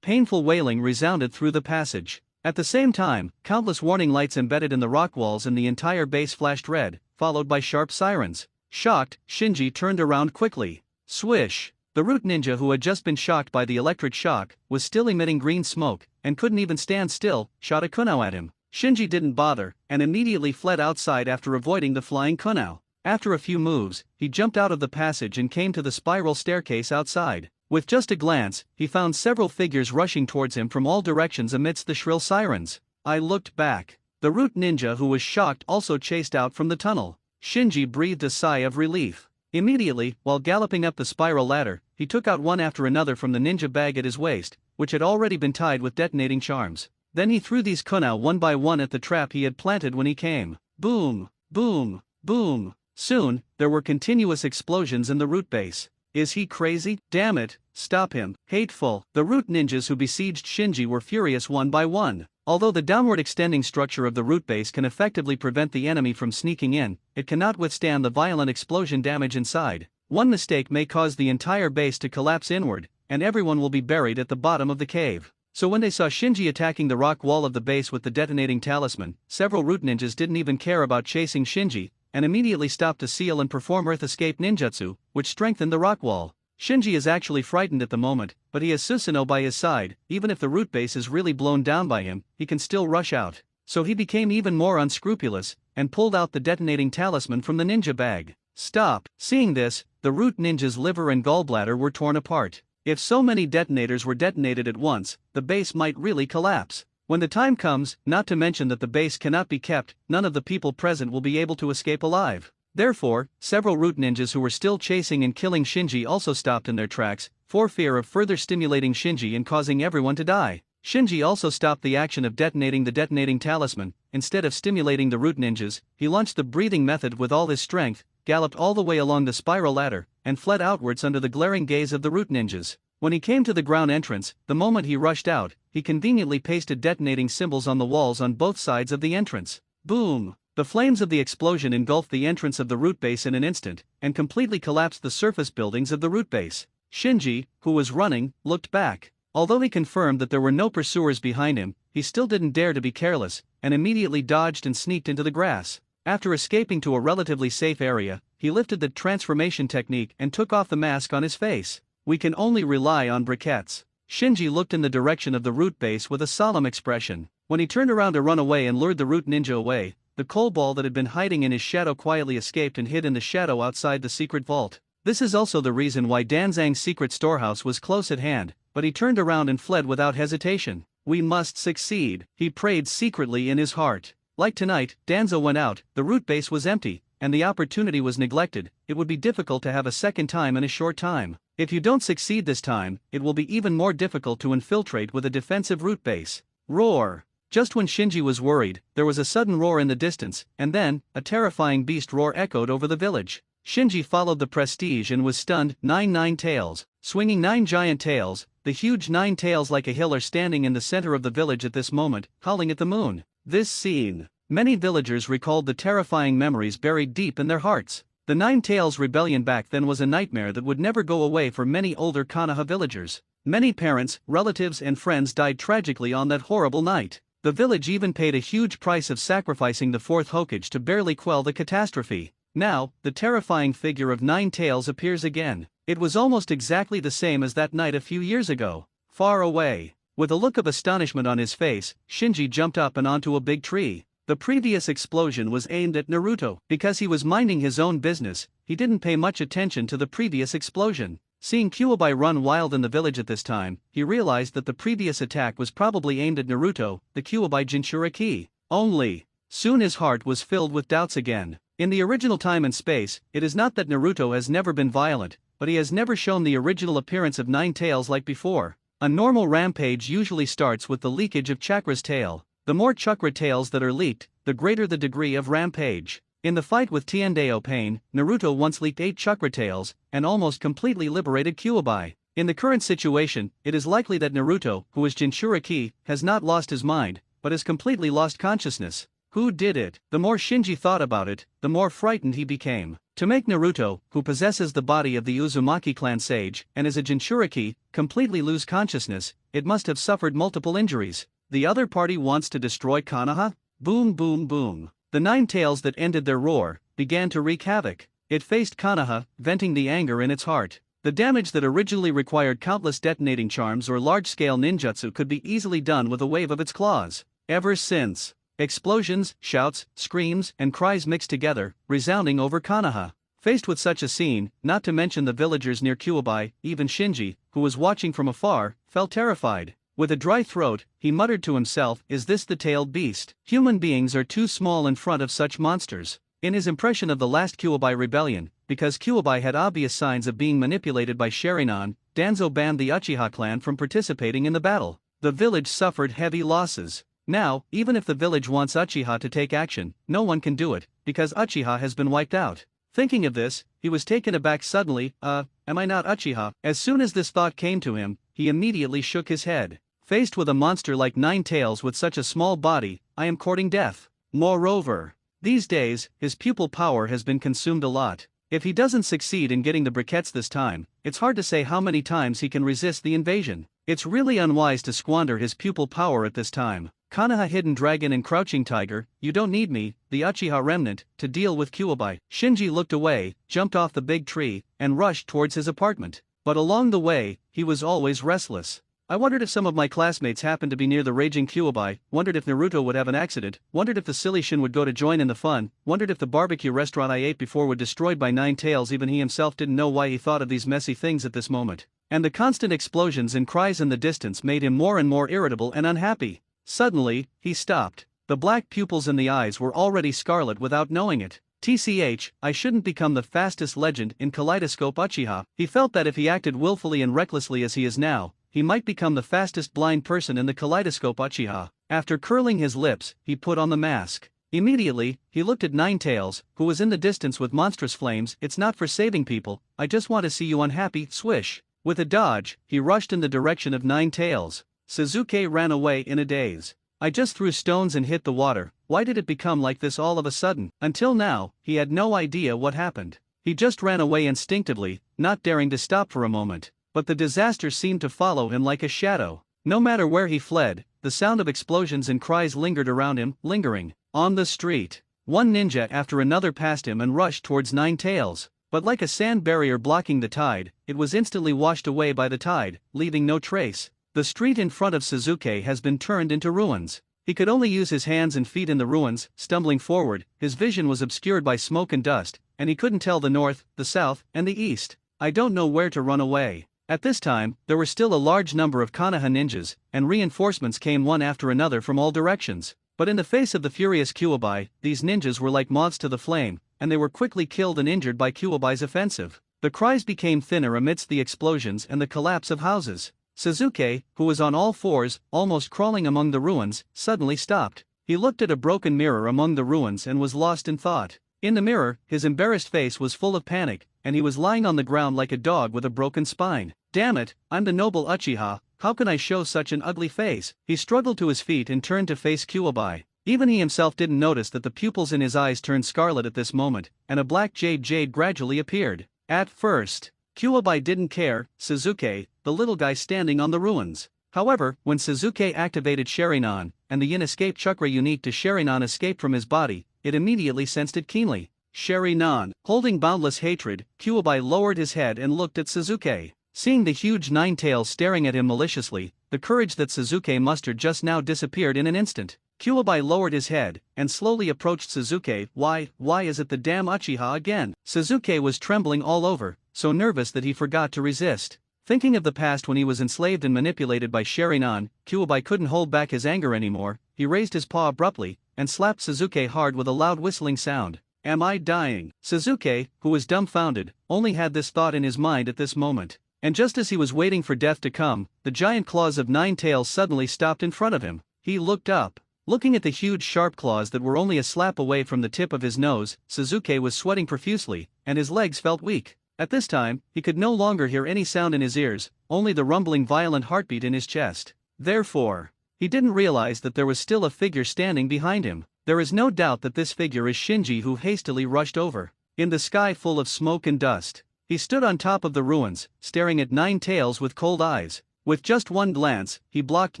Painful wailing resounded through the passage. At the same time, countless warning lights embedded in the rock walls and the entire base flashed red, followed by sharp sirens. Shocked, Shinji turned around quickly. Swish! The root ninja who had just been shocked by the electric shock, was still emitting green smoke, and couldn't even stand still, shot a kunao at him. Shinji didn't bother, and immediately fled outside after avoiding the flying kunao. After a few moves, he jumped out of the passage and came to the spiral staircase outside. With just a glance, he found several figures rushing towards him from all directions amidst the shrill sirens. I looked back. The root ninja who was shocked also chased out from the tunnel. Shinji breathed a sigh of relief. Immediately, while galloping up the spiral ladder, he took out one after another from the ninja bag at his waist, which had already been tied with detonating charms. Then he threw these kunao one by one at the trap he had planted when he came. Boom! Boom! Boom! Soon, there were continuous explosions in the root base. Is he crazy? Damn it, stop him. Hateful. The root ninjas who besieged Shinji were furious one by one. Although the downward extending structure of the root base can effectively prevent the enemy from sneaking in, it cannot withstand the violent explosion damage inside. One mistake may cause the entire base to collapse inward, and everyone will be buried at the bottom of the cave. So when they saw Shinji attacking the rock wall of the base with the detonating talisman, several root ninjas didn't even care about chasing Shinji, and immediately stopped to seal and perform earth escape ninjutsu, which strengthened the rock wall. Shinji is actually frightened at the moment, but he has Susanoo by his side. Even if the root base is really blown down by him, he can still rush out. So he became even more unscrupulous, and pulled out the detonating talisman from the ninja bag. Stop! Seeing this, the root ninja's liver and gallbladder were torn apart. If so many detonators were detonated at once, the base might really collapse. When the time comes, not to mention that the base cannot be kept, none of the people present will be able to escape alive. Therefore, several root ninjas who were still chasing and killing Shinji also stopped in their tracks, for fear of further stimulating Shinji and causing everyone to die. Shinji also stopped the action of detonating the detonating talisman. Instead of stimulating the root ninjas, he launched the breathing method with all his strength, galloped all the way along the spiral ladder, and fled outwards under the glaring gaze of the root ninjas. When he came to the ground entrance, the moment he rushed out, he conveniently pasted detonating symbols on the walls on both sides of the entrance. Boom! The flames of the explosion engulfed the entrance of the root base in an instant, and completely collapsed the surface buildings of the root base. Shinji, who was running, looked back. Although he confirmed that there were no pursuers behind him, he still didn't dare to be careless, and immediately dodged and sneaked into the grass. After escaping to a relatively safe area, he lifted the transformation technique and took off the mask on his face. We can only rely on briquettes. Shinji looked in the direction of the root base with a solemn expression. When he turned around to run away and lured the root ninja away, the coal ball that had been hiding in his shadow quietly escaped and hid in the shadow outside the secret vault. This is also the reason why Danzang's secret storehouse was close at hand, but he turned around and fled without hesitation. We must succeed, he prayed secretly in his heart. Like tonight, Danzo went out, the root base was empty, and the opportunity was neglected. It would be difficult to have a second time in a short time. If you don't succeed this time, it will be even more difficult to infiltrate with a defensive root base. Roar! Just when Shinji was worried, there was a sudden roar in the distance, and then, a terrifying beast roar echoed over the village. Shinji followed the prestige and was stunned. 9 tails. Swinging 9 giant tails, the huge 9 tails like a hill are standing in the center of the village at this moment, calling at the moon. This scene. Many villagers recalled the terrifying memories buried deep in their hearts. The 9 tails rebellion back then was a nightmare that would never go away for many older Konoha villagers. Many parents, relatives and friends died tragically on that horrible night. The village even paid a huge price of sacrificing the 4th Hokage to barely quell the catastrophe. Now, the terrifying figure of Nine Tails appears again. It was almost exactly the same as that night a few years ago. Far away. With a look of astonishment on his face, Shinji jumped up and onto a big tree. The previous explosion was aimed at Naruto. Because he was minding his own business, he didn't pay much attention to the previous explosion. Seeing Kyuubi run wild in the village at this time, he realized that the previous attack was probably aimed at Naruto, the Kyuubi Jinchuriki. Only. Soon his heart was filled with doubts again. In the original time and space, it is not that Naruto has never been violent, but he has never shown the original appearance of Nine Tails like before. A normal rampage usually starts with the leakage of Chakra's tail. The more chakra tails that are leaked, the greater the degree of rampage. In the fight with Tiandeo Pain, Naruto once leaked 8 chakra tails, and almost completely liberated Kyuubi. In the current situation, it is likely that Naruto, who is Jinchuriki, has not lost his mind, but has completely lost consciousness. Who did it? The more Shinji thought about it, the more frightened he became. To make Naruto, who possesses the body of the Uzumaki clan sage, and is a Jinchuriki, completely lose consciousness, it must have suffered multiple injuries. The other party wants to destroy Konoha? Boom boom boom. The Nine Tails that ended their roar began to wreak havoc. It faced Konoha, venting the anger in its heart. The damage that originally required countless detonating charms or large-scale ninjutsu could be easily done with a wave of its claws. Ever since, explosions, shouts, screams, and cries mixed together, resounding over Konoha. Faced with such a scene, not to mention the villagers near Kyuubi, even Shinji, who was watching from afar, felt terrified. With a dry throat, he muttered to himself, "Is this the tailed beast? Human beings are too small in front of such monsters." In his impression of the last Kyuubi rebellion, because Kyuubi had obvious signs of being manipulated by Sharingan, Danzo banned the Uchiha clan from participating in the battle. The village suffered heavy losses. Now, even if the village wants Uchiha to take action, no one can do it, because Uchiha has been wiped out. Thinking of this, he was taken aback suddenly. Am I not Uchiha? As soon as this thought came to him, he immediately shook his head. Faced with a monster like Nine Tails with such a small body, I am courting death. Moreover, these days, his pupil power has been consumed a lot. If he doesn't succeed in getting the briquettes this time, it's hard to say how many times he can resist the invasion. It's really unwise to squander his pupil power at this time. Konoha Hidden Dragon and Crouching Tiger, you don't need me, the Uchiha remnant, to deal with Kyuubi. Shinji looked away, jumped off the big tree, and rushed towards his apartment. But along the way, he was always restless. I wondered if some of my classmates happened to be near the raging Kyuubi, wondered if Naruto would have an accident, wondered if the silly Shin would go to join in the fun, wondered if the barbecue restaurant I ate before would destroyed by Nine Tails. Even he himself didn't know why he thought of these messy things at this moment. And the constant explosions and cries in the distance made him more and more irritable and unhappy. Suddenly, he stopped. The black pupils in the eyes were already scarlet without knowing it. TCH, I shouldn't become the fastest legend in Kaleidoscope Uchiha. He felt that if he acted willfully and recklessly as he is now, he might become the fastest blind person in the Kaleidoscope Uchiha. After curling his lips, he put on the mask. Immediately, he looked at Nine Tails, who was in the distance with monstrous flames. It's not for saving people, I just want to see you unhappy, swish. With a dodge, he rushed in the direction of Nine Tails. Suzuki ran away in a daze. I just threw stones and hit the water, why did it become like this all of a sudden? Until now, he had no idea what happened. He just ran away instinctively, not daring to stop for a moment. But the disaster seemed to follow him like a shadow. No matter where he fled, the sound of explosions and cries lingered around him, lingering. On the street, one ninja after another passed him and rushed towards Nine Tails. But like a sand barrier blocking the tide, it was instantly washed away by the tide, leaving no trace. The street in front of Suzuki has been turned into ruins. He could only use his hands and feet in the ruins, stumbling forward, his vision was obscured by smoke and dust, and he couldn't tell the north, the south, and the east. I don't know where to run away. At this time, there were still a large number of Konoha ninjas, and reinforcements came one after another from all directions. But in the face of the furious Kyuubi, these ninjas were like moths to the flame, and they were quickly killed and injured by Kyuubi's offensive. The cries became thinner amidst the explosions and the collapse of houses. Suzuki, who was on all fours, almost crawling among the ruins, suddenly stopped. He looked at a broken mirror among the ruins and was lost in thought. In the mirror, his embarrassed face was full of panic, and he was lying on the ground like a dog with a broken spine. Damn it, I'm the noble Uchiha, how can I show such an ugly face? He struggled to his feet and turned to face Kyuubi. Even he himself didn't notice that the pupils in his eyes turned scarlet at this moment, and a black jade gradually appeared. At first, Kyuubi didn't care, Suzuki, the little guy standing on the ruins. However, when Suzuki activated Sharingan, and the yin escape chakra unique to Sharingan escaped from his body, it immediately sensed it keenly. Sharingan. Holding boundless hatred, Kyuubi lowered his head and looked at Sasuke. Seeing the huge nine tails staring at him maliciously, the courage that Sasuke mustered just now disappeared in an instant. Kyuubi lowered his head and slowly approached Sasuke. Why is it the damn Uchiha again? Sasuke was trembling all over, so nervous that he forgot to resist. Thinking of the past when he was enslaved and manipulated by Sharingan, Kyuubi couldn't hold back his anger anymore. He raised his paw abruptly and slapped Sasuke hard with a loud whistling sound. Am I dying? Sasuke, who was dumbfounded, only had this thought in his mind at this moment. And just as he was waiting for death to come, the giant claws of nine tails suddenly stopped in front of him. He looked up. Looking at the huge sharp claws that were only a slap away from the tip of his nose, Sasuke was sweating profusely, and his legs felt weak. At this time, he could no longer hear any sound in his ears, only the rumbling violent heartbeat in his chest. Therefore, he didn't realize that there was still a figure standing behind him. There is no doubt that this figure is Shinji, who hastily rushed over. In the sky full of smoke and dust, he stood on top of the ruins, staring at Nine Tails with cold eyes. With just one glance, he blocked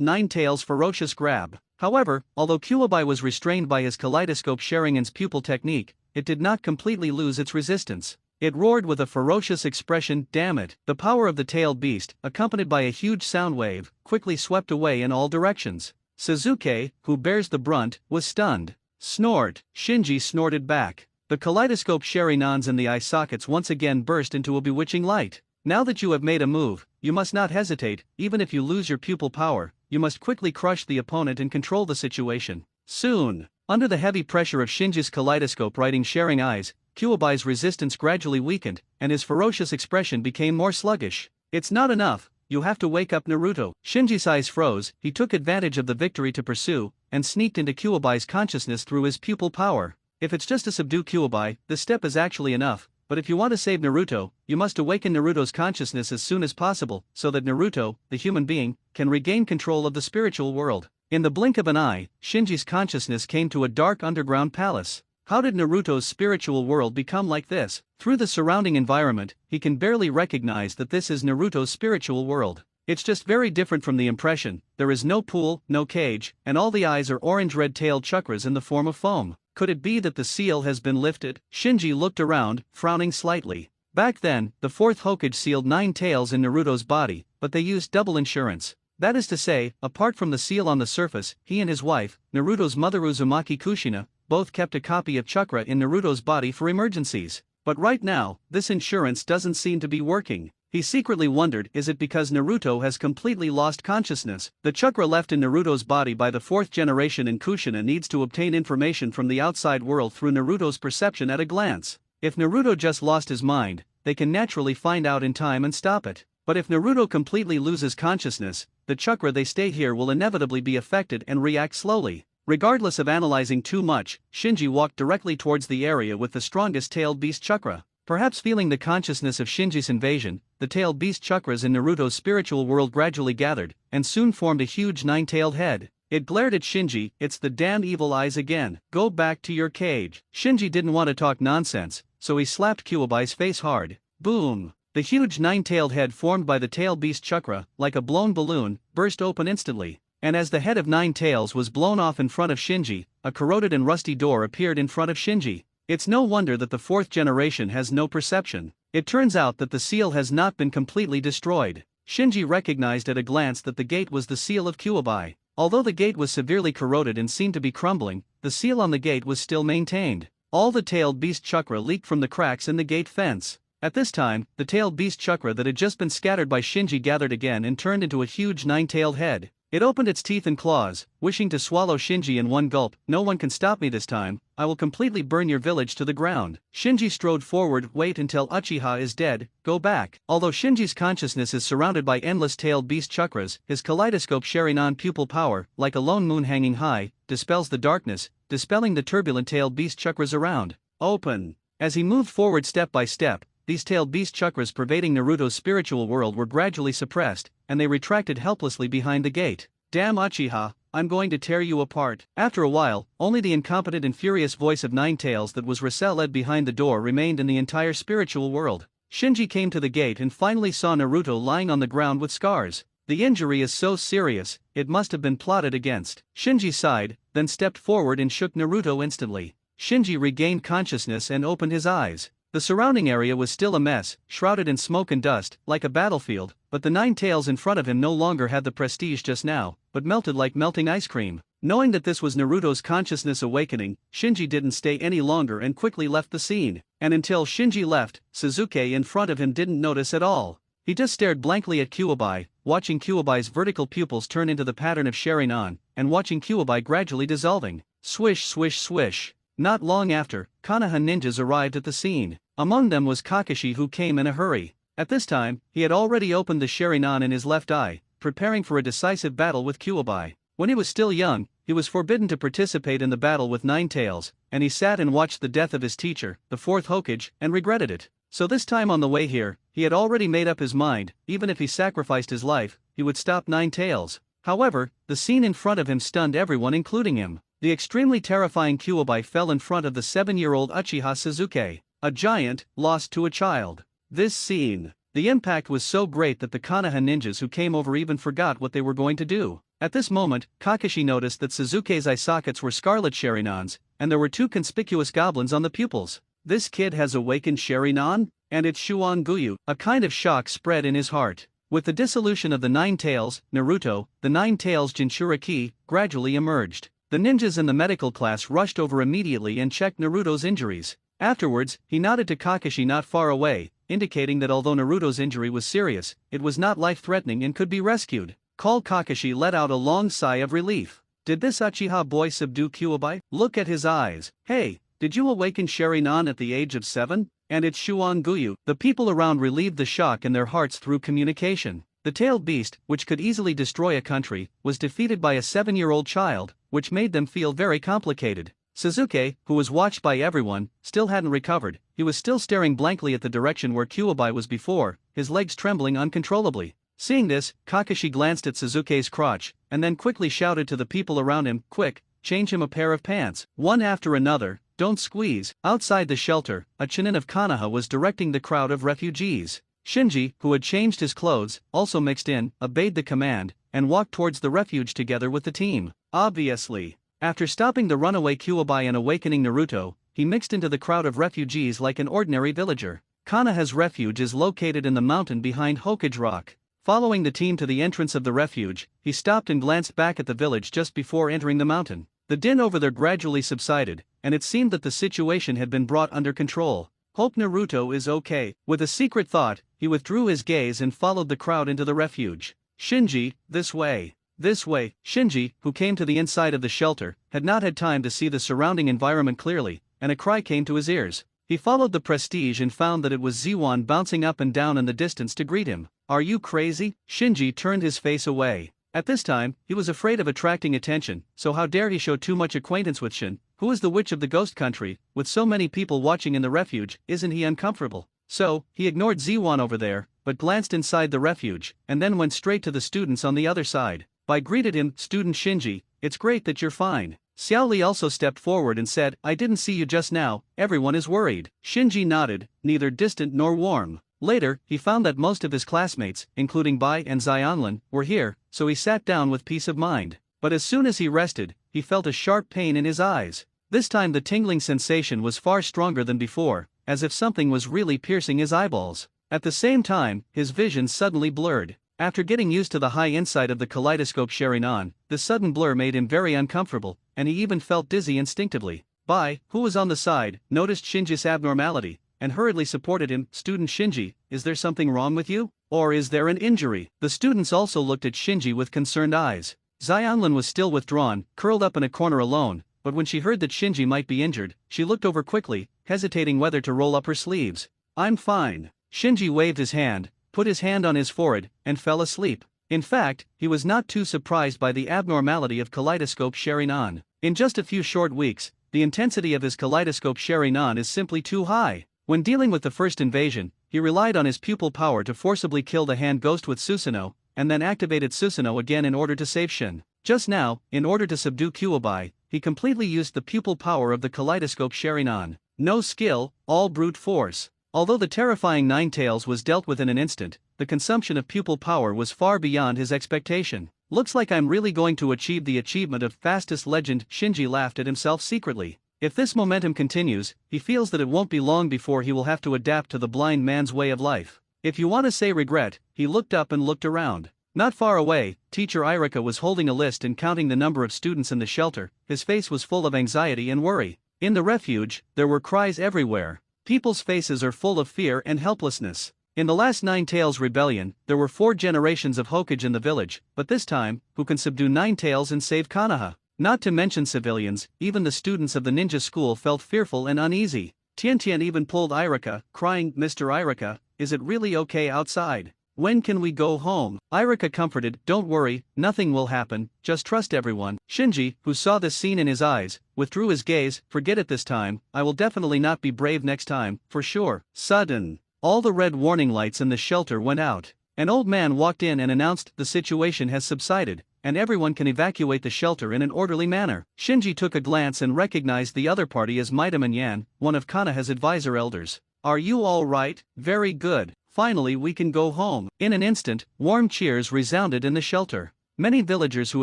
Nine Tails' ferocious grab. However, although Kyuubi was restrained by his kaleidoscope Sharingan's pupil technique, it did not completely lose its resistance. It roared with a ferocious expression. Damn it! The power of the tailed beast, accompanied by a huge sound wave, quickly swept away in all directions. Sasuke, who bears the brunt, was stunned. Snort! Shinji snorted back. The kaleidoscope Sharinans and the eye sockets once again burst into a bewitching light. Now that you have made a move, you must not hesitate. Even if you lose your pupil power, you must quickly crush the opponent and control the situation. Soon, under the heavy pressure of Shinji's kaleidoscope riding Sharing eyes, Kyuubi's resistance gradually weakened, and his ferocious expression became more sluggish. It's not enough, you have to wake up Naruto. Shinji's eyes froze. He took advantage of the victory to pursue, and sneaked into Kyuubi's consciousness through his pupil power. If it's just to subdue Kyuubi, this step is actually enough, but if you want to save Naruto, you must awaken Naruto's consciousness as soon as possible, so that Naruto, the human being, can regain control of the spiritual world. In the blink of an eye, Shinji's consciousness came to a dark underground palace. How did Naruto's spiritual world become like this? Through the surrounding environment, he can barely recognize that this is Naruto's spiritual world. It's just very different from the impression. There is no pool, no cage, and all the eyes are orange-red tailed chakras in the form of foam. Could it be that the seal has been lifted? Shinji looked around, frowning slightly. Back then, the fourth Hokage sealed 9 tails in Naruto's body, but they used double insurance. That is to say, apart from the seal on the surface, he and his wife, Naruto's mother Uzumaki Kushina, both kept a copy of chakra in Naruto's body for emergencies. But right now, this insurance doesn't seem to be working. He secretly wondered, is it because Naruto has completely lost consciousness? The chakra left in Naruto's body by the fourth generation in Kushina needs to obtain information from the outside world through Naruto's perception at a glance. If Naruto just lost his mind, they can naturally find out in time and stop it. But if Naruto completely loses consciousness, the chakra they stay here will inevitably be affected and react slowly. Regardless of analyzing too much, Shinji walked directly towards the area with the strongest tailed beast chakra. Perhaps feeling the consciousness of Shinji's invasion, the tailed beast chakras in Naruto's spiritual world gradually gathered, and soon formed a huge 9-tailed head. It glared at Shinji. It's the damn evil eyes again. Go back to your cage. Shinji didn't want to talk nonsense, so he slapped Kyuubi's face hard. Boom! The huge 9-tailed head formed by the tail beast chakra, like a blown balloon, burst open instantly. And as the head of 9 tails was blown off in front of Shinji, a corroded and rusty door appeared in front of Shinji. It's no wonder that the fourth generation has no perception. It turns out that the seal has not been completely destroyed. Shinji recognized at a glance that the gate was the seal of Kyuubi. Although the gate was severely corroded and seemed to be crumbling, the seal on the gate was still maintained. All the tailed beast chakra leaked from the cracks in the gate fence. At this time, the tailed beast chakra that had just been scattered by Shinji gathered again and turned into a huge 9-tailed head. It opened its teeth and claws, wishing to swallow Shinji in one gulp. No one can stop me this time. I will completely burn your village to the ground. Shinji strode forward. Wait until Uchiha is dead, go back. Although Shinji's consciousness is surrounded by endless tailed beast chakras, his kaleidoscope Sharingan pupil power, like a lone moon hanging high, dispels the darkness, dispelling the turbulent tailed beast chakras around. Open. As he moved forward step by step, these tailed beast chakras pervading Naruto's spiritual world were gradually suppressed, and they retracted helplessly behind the gate. Damn Uchiha, I'm going to tear you apart. After a while, only the incompetent and furious voice of 9 tails that was led behind the door remained in the entire spiritual world. Shinji came to the gate and finally saw Naruto lying on the ground with scars. The injury is so serious, it must have been plotted against. Shinji sighed, then stepped forward and shook Naruto instantly. Shinji regained consciousness and opened his eyes. The surrounding area was still a mess, shrouded in smoke and dust, like a battlefield, but the nine tails in front of him no longer had the prestige just now, but melted like melting ice cream. Knowing that this was Naruto's consciousness awakening, Shinji didn't stay any longer and quickly left the scene. And until Shinji left, Sasuke in front of him didn't notice at all. He just stared blankly at Kyuubi, watching Kyuubi's vertical pupils turn into the pattern of Sharingan, and watching Kyuubi gradually dissolving. Swish swish swish. Not long after, Konoha ninjas arrived at the scene. Among them was Kakashi, who came in a hurry. At this time, he had already opened the Sharingan in his left eye, preparing for a decisive battle with Kyuubi. When he was still young, he was forbidden to participate in the battle with Nine Tails, and he sat and watched the death of his teacher, the fourth Hokage, and regretted it. So this time on the way here, he had already made up his mind, even if he sacrificed his life, he would stop Nine Tails. However, the scene in front of him stunned everyone, including him. The extremely terrifying Kyuubi fell in front of the 7-year-old Uchiha Sasuke. A giant, lost to a child. This scene. The impact was so great that the Konoha ninjas who came over even forgot what they were going to do. At this moment, Kakashi noticed that Sasuke's eye sockets were scarlet Sharinans, and there were 2 conspicuous goblins on the pupils. This kid has awakened Sharingan? And it's Shuan Guyu. A kind of shock spread in his heart. With the dissolution of the Nine Tails, Naruto, the Nine Tails Jinchuriki, gradually emerged. The ninjas in the medical class rushed over immediately and checked Naruto's injuries. Afterwards, he nodded to Kakashi not far away, indicating that although Naruto's injury was serious, it was not life-threatening and could be rescued. Kakashi let out a long sigh of relief. Did this Uchiha boy subdue Kyuubi? Look at his eyes. Hey, did you awaken Sharingan at the age of 7? And it's Shuan Guyu. The people around relieved the shock in their hearts through communication. The tailed beast, which could easily destroy a country, was defeated by a 7-year-old child, which made them feel very complicated. Sasuke, who was watched by everyone, still hadn't recovered. He was still staring blankly at the direction where Kyuubi was before, his legs trembling uncontrollably. Seeing this, Kakashi glanced at Sasuke's crotch, and then quickly shouted to the people around him, "Quick, change him a pair of pants." One after another, "Don't squeeze." Outside the shelter, a Chunin of Konoha was directing the crowd of refugees. Shinji, who had changed his clothes, also mixed in, obeyed the command, and walked towards the refuge together with the team. Obviously, after stopping the runaway Kyuubi and awakening Naruto, he mixed into the crowd of refugees like an ordinary villager. Konoha's refuge is located in the mountain behind Hokage Rock. Following the team to the entrance of the refuge, he stopped and glanced back at the village just before entering the mountain. The din over there gradually subsided, and it seemed that the situation had been brought under control. Hope Naruto is okay. With a secret thought, he withdrew his gaze and followed the crowd into the refuge. Shinji, this way. This way. Shinji, who came to the inside of the shelter, had not had time to see the surrounding environment clearly, and a cry came to his ears. He followed the prestige and found that it was Ziwan bouncing up and down in the distance to greet him. Are you crazy? Shinji turned his face away. At this time, he was afraid of attracting attention, so how dare he show too much acquaintance with Shin, who is the witch of the ghost country, with so many people watching in the refuge, isn't he uncomfortable? So, he ignored Ziwan over there, but glanced inside the refuge, and then went straight to the students on the other side. Greeted him, "Student Shinji, it's great that you're fine." Xiaoli also stepped forward and said, "I didn't see you just now, everyone is worried." Shinji nodded, neither distant nor warm. Later, he found that most of his classmates, including Bai and Xianlin, were here, so he sat down with peace of mind. But as soon as he rested, he felt a sharp pain in his eyes. This time the tingling sensation was far stronger than before, as if something was really piercing his eyeballs. At the same time, his vision suddenly blurred. After getting used to the high insight of the kaleidoscope Sharingan, this sudden blur made him very uncomfortable, and he even felt dizzy instinctively. Bai, who was on the side, noticed Shinji's abnormality, and hurriedly supported him. "Student Shinji, is there something wrong with you? Or is there an injury?" The students also looked at Shinji with concerned eyes. Xianlin was still withdrawn, curled up in a corner alone, but when she heard that Shinji might be injured, she looked over quickly, hesitating whether to roll up her sleeves. "I'm fine." Shinji waved his hand, put his hand on his forehead, and fell asleep. In fact, he was not too surprised by the abnormality of kaleidoscope Sharingan. In just a few short weeks, the intensity of his kaleidoscope Sharingan is simply too high. When dealing with the first invasion, he relied on his pupil power to forcibly kill the hand ghost with Susanoo, and then activated Susanoo again in order to save Shin. Just now, in order to subdue Kyuubi, he completely used the pupil power of the kaleidoscope Sharingan. No skill, all brute force. Although the terrifying Nine Tails was dealt with in an instant, the consumption of pupil power was far beyond his expectation. "Looks like I'm really going to achieve the achievement of fastest legend." Shinji laughed at himself secretly. If this momentum continues, he feels that it won't be long before he will have to adapt to the blind man's way of life. If you want to say regret, he looked up and looked around. Not far away, teacher Irika was holding a list and counting the number of students in the shelter. His face was full of anxiety and worry. In the refuge, there were cries everywhere. People's faces are full of fear and helplessness. In the last Nine Tails rebellion, there were 4 generations of Hokage in the village, but this time, who can subdue Nine Tails and save Konoha? Not to mention civilians, even the students of the ninja school felt fearful and uneasy. Tian Tian even pulled Irika, crying, "Mr. Irika, is it really okay outside? When can we go home?" Irika comforted, "Don't worry, nothing will happen, just trust everyone." Shinji, who saw this scene in his eyes, withdrew his gaze. "Forget it this time, I will definitely not be brave next time, for sure." Sudden, all the red warning lights in the shelter went out. An old man walked in and announced, "The situation has subsided, and everyone can evacuate the shelter in an orderly manner." Shinji took a glance and recognized the other party as Maidam Yan, one of Konoha's advisor elders. "Are you all right? Very good. Finally we can go home." In an instant, warm cheers resounded in the shelter. Many villagers who